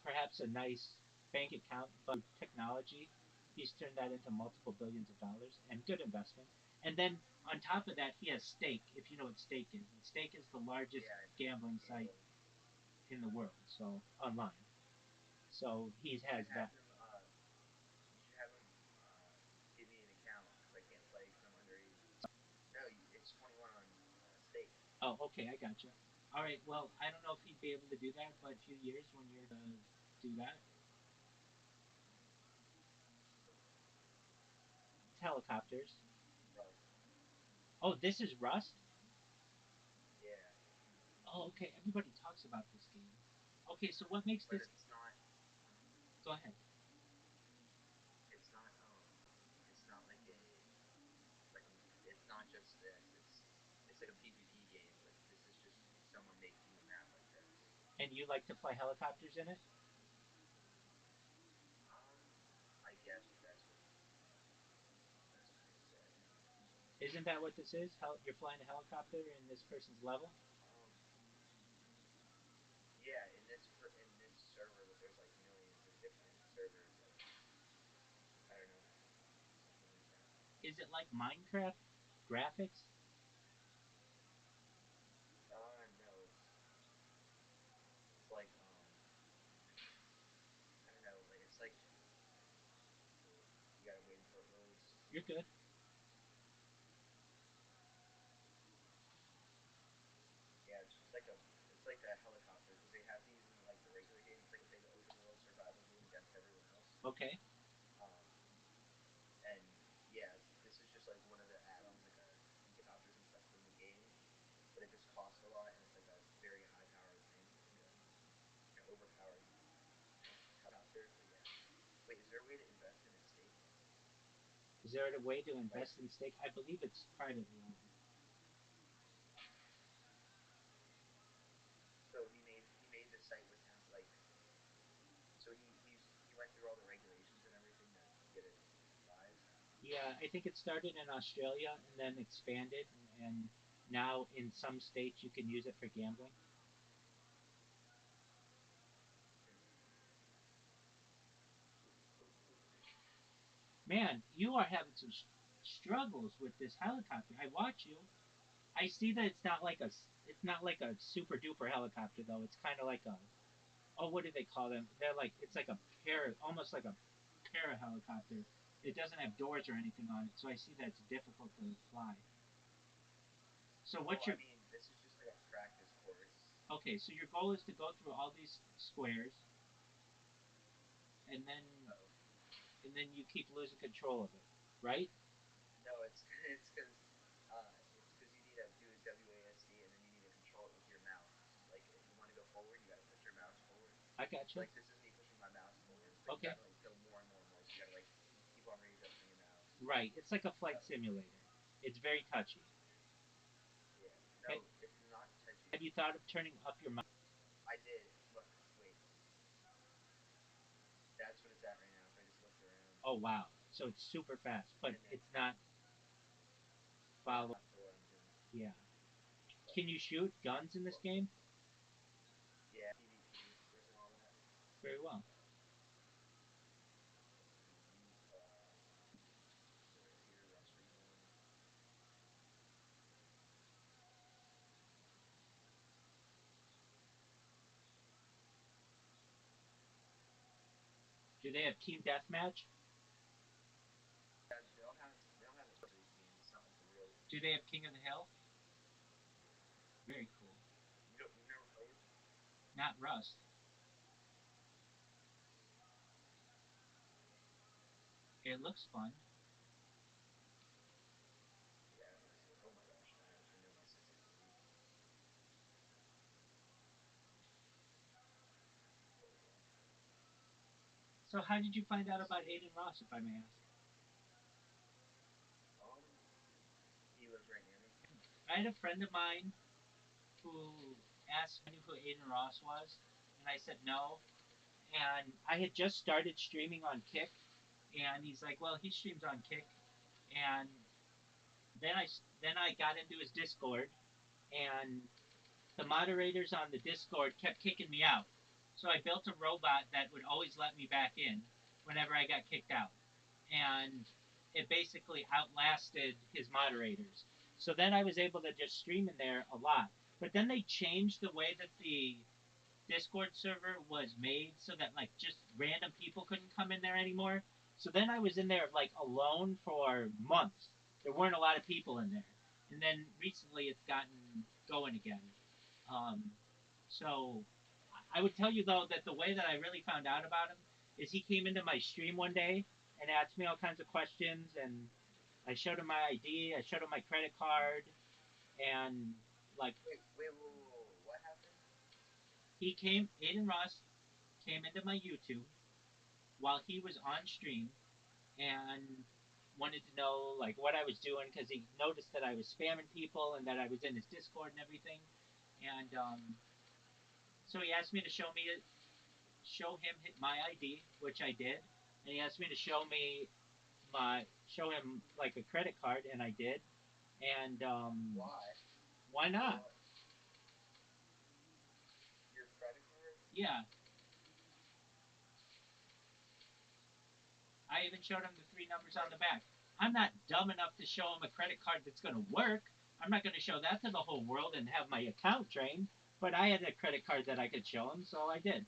perhaps a nice bank account, but technology, he's turned that into multiple billions of dollars and good investment. And then on top of that, he has Stake. If you know what Stake is, and Stake is the largest Yeah, gambling site gambling. in the world, so online. So he You should has have that. him. You should have him give me an account because I can't play because I'm underage. No, it's 21 on stake. Oh, okay, I gotcha. All right, well, I don't know if he'd be able to do that, but a few years when you're to do that, it's helicopters. Rust. Oh, this is Rust. Yeah, Oh, okay. Everybody talks about this game. Okay, so what makes but this? it's not. Go ahead. It's not. It's not like a like a. It's not just this. It's like a PvP game, but this is just someone making a map like this. And you like to fly helicopters in it? Um, I guess that's what you'd say. Isn't that what this is? You're flying a helicopter in this person's level? Yeah, in this server that they're Is it like Minecraft graphics? No, it's like I don't know, like it's like you gotta wait until it loads. You're good. Yeah, it's like a helicopter because they have these in like the regular game. It's like a big open world survival game against everyone else. Okay. Um, and yeah, this is just like one of the add-ons, like helicopters and stuff in the game, but it just costs a lot and it's like a very high-powered thing, like an overpowered helicopter. But yeah, wait, is there a way to invest in its stake? Is there a way to Like, invest in stake? I believe it's privately owned. so he made the site with him like so he went through all the regulations and everything to get it live. Yeah, I think it started in Australia and then expanded, and now in some states you can use it for gambling. Hmm. Cool. Man, you are having some struggles with this helicopter. I watch you. I see that it's not like a super duper helicopter though. It's kind of like a oh, what do they call them? They're like it's like a almost like a para helicopter. It doesn't have doors or anything on it, so I see that it's difficult to fly. So Well, what's I your mean, this is just like a practice course. okay? So your goal is to go through all these squares, and then Uh-oh. you keep losing control of it, right? No, it's it's because you need to do a WASD and then you need to control it with your mouse. Like if you want to go forward, you got to push your mouse forward. I So gotcha. like this is me pushing my mouse forward, but you Okay, got to like go more and more and more. So you got to like keep on readjusting your mouse. right. It's like a flight Uh, simulator. It's very touchy. yeah. Okay. No, it's not touchy. Have you thought of turning up your mouse? I did. Look, wait. That's what it's at right now. If I just looked around, Oh wow! So it's super fast, but and then it's not yeah, follow. not for what I'm doing. Yeah. But Can you shoot guns in this well, game? yeah, PvP and all that. Very well. Let's see. Is there a tier stream on? Do they have team deathmatch? Yeah, they don't have it for these games. It's not like a real. Do they have King of the Hill? Very cool. You've never played? Not Rust. It looks fun. Yeah, it's oh my gosh, I gotta turn down my sensitivity. Hold on. So how did you find out Let's about see. Aiden Ross, if I may ask? Um, he lives right near me. I had a friend of mine who asked me who Aiden Ross was, and I said no. And I had just started streaming on Kick, and he's like, "Well, he streams on Kick." And then I got into his Discord, and the moderators on the Discord kept kicking me out. So I built a robot that would always let me back in whenever I got kicked out. And it basically outlasted his moderators. So then I was able to just stream in there a lot. But then they changed the way that the Discord server was made so that like just random people couldn't come in there anymore. So then I was in there like alone for months. There weren't a lot of people in there. And then recently it's gotten going again. Um, so I would tell you though that the way that I really found out about him is he came into my stream one day and asked me all kinds of questions, and I showed him my ID, I showed him my credit card, and like Wait. What happened? Aiden Ross came into my YouTube while he was on stream and wanted to know like what I was doing because he noticed that I was spamming people and that I was in his Discord and everything, and so he asked me to show him my ID, which I did, and he asked me to show him like a credit card, and I did, and Why? why For not? what? Your credit card? Yeah, I even showed him the three numbers on Like, the back. I'm not dumb enough to show him a credit card that's going to work. I'm not going to show that to the whole world and have my account drained. But I had a credit card that I could show him, so I did.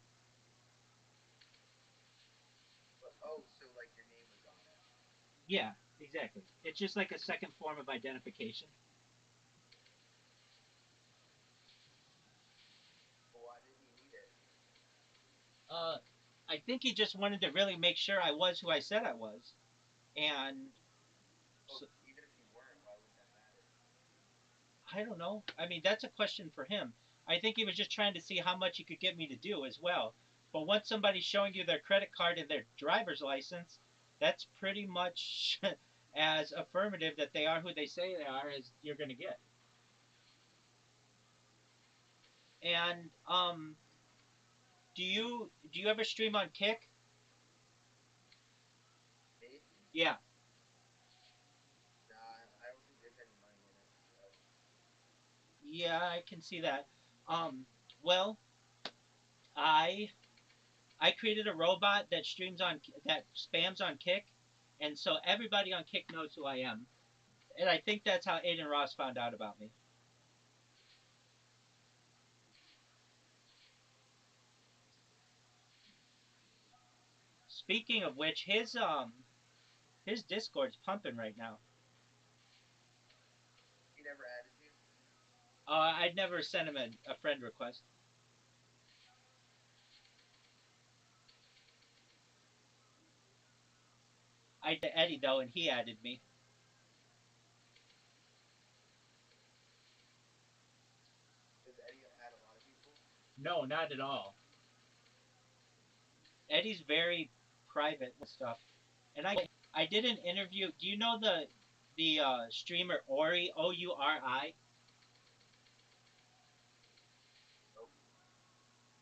But, oh, so like your name was on it. Yeah, exactly. It's just like a second form of identification. But why did he need it? Uh, I think he just wanted to really make sure I was who I said I was, and Oh, so, even if you weren't, why would that matter? I don't know. I mean, that's a question for him. I think he was just trying to see how much he could get me to do as well. But once somebody's showing you their credit card and their driver's license, that's pretty much as affirmative that they are who they say they are as you're going to get. And do you ever stream on Kick? Me? Yeah. Nah, I don't think there's any money in it. So. Yeah, I can see that. Well, I I created a robot that streams on that spams on Kick, and so everybody on Kick knows who I am. And I think that's how Aiden Ross found out about me. Speaking of which, his Discord's pumping right now. He never added you? I'd never sent him a friend request. I did Eddie though, and he added me. Does Eddie add a lot of people? No, not at all. Eddie's very private with stuff. And I did an interview. Do you know the streamer Ori Ouri? Nope.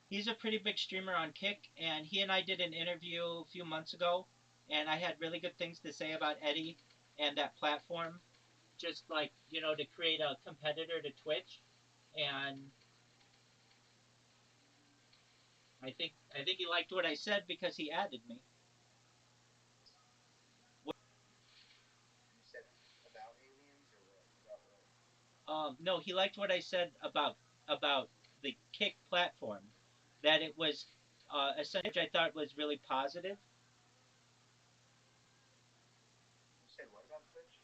He's a pretty big streamer on Kick, and he and I did an interview a few months ago, and I had really good things to say about Eddie and that platform. Just like to create a competitor to Twitch, and I think he liked what I said because he added me. You said about aliens or what? About what? No, he liked what I said about the Kick platform, that it was essentially I thought was really positive. You said what about Twitch?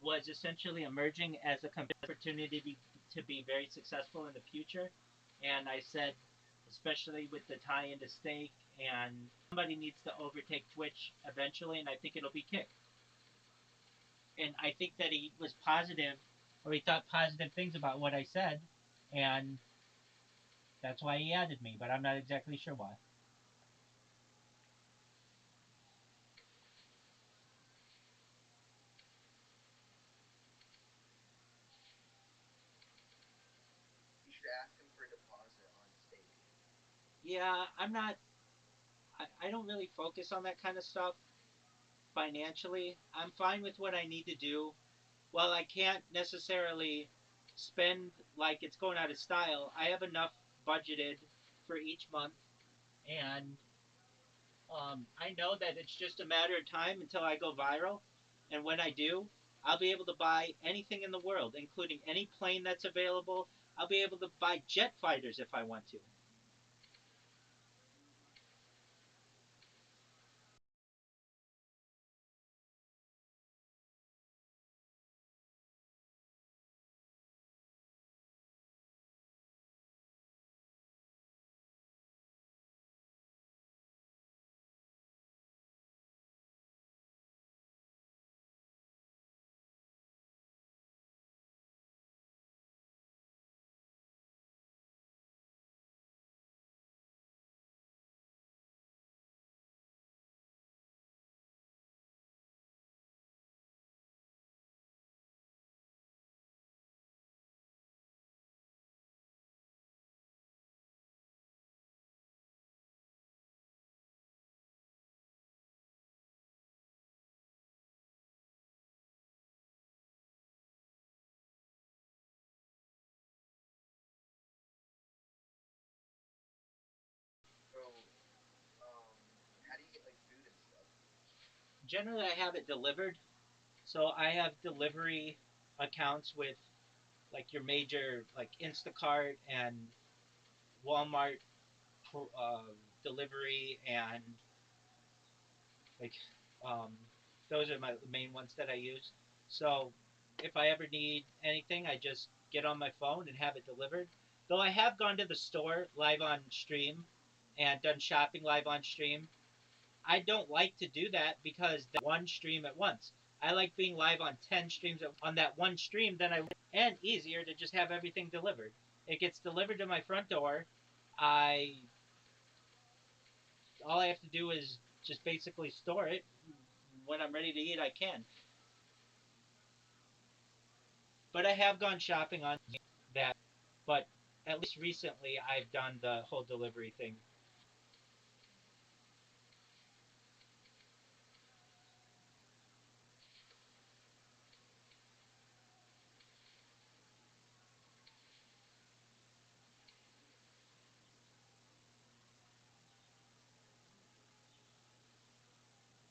Was essentially emerging as a opportunity to be very successful in the future, and I said, especially with the tie into stake, and somebody needs to overtake Twitch eventually, and I think it'll be Kick. And I think that he was positive, or he thought positive things about what I said, and that's why he added me, but I'm not exactly sure why. You should ask him for a deposit on stake. Yeah, I'm not. I don't really focus on that kind of stuff financially. I'm fine with what I need to do. While I can't necessarily spend like it's going out of style, I have enough budgeted for each month, and I know that it's just a matter of time until I go viral. And when I do, I'll be able to buy anything in the world, including any plane that's available. I'll be able to buy jet fighters if I want to. generally I have it delivered. So I have delivery accounts with like your major like Instacart and Walmart uh, delivery and like um, those are my main ones that I use. So if I ever need anything, I just get on my phone and have it delivered. Though I have gone to the store live on stream and done shopping live on stream. I don't like to do that because that's one stream at once. I like being live on 10 streams on that one stream, then I and easier to just have everything delivered. It gets delivered to my front door. I All I have to do is just basically store it. When I'm ready to eat, I can. But I have gone shopping on that. But at least recently, I've done the whole delivery thing.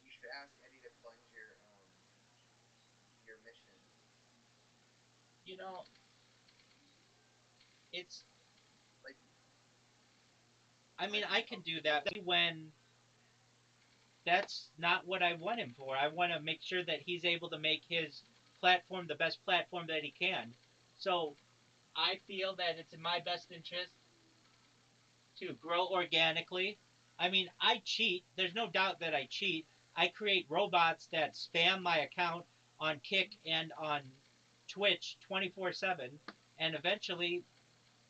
You should ask Eddie to fund your mission. You know, it's. Like I mean, like I can do that when that's not what I want him for. I want to make sure that he's able to make his platform the best platform that he can. So I feel that it's in my best interest to grow organically. I mean, I cheat. There's no doubt that I cheat. I create robots that spam my account on Kick and on Twitch 24/7, and eventually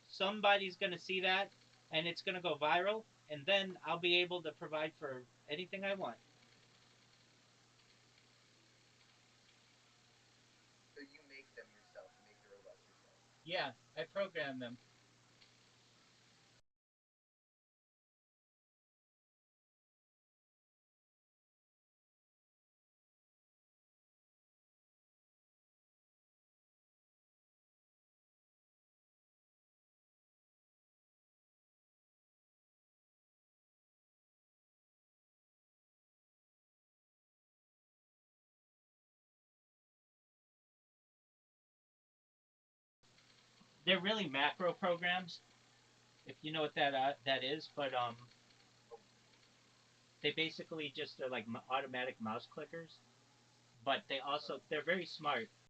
somebody's going to see that and it's going to go viral, and then I'll be able to provide for anything I want. so you make them yourself. You make the robots yourself. Yeah, I program them. They're really macro programs, if you know what that is. But they basically just are like automatic mouse clickers. But they're very smart.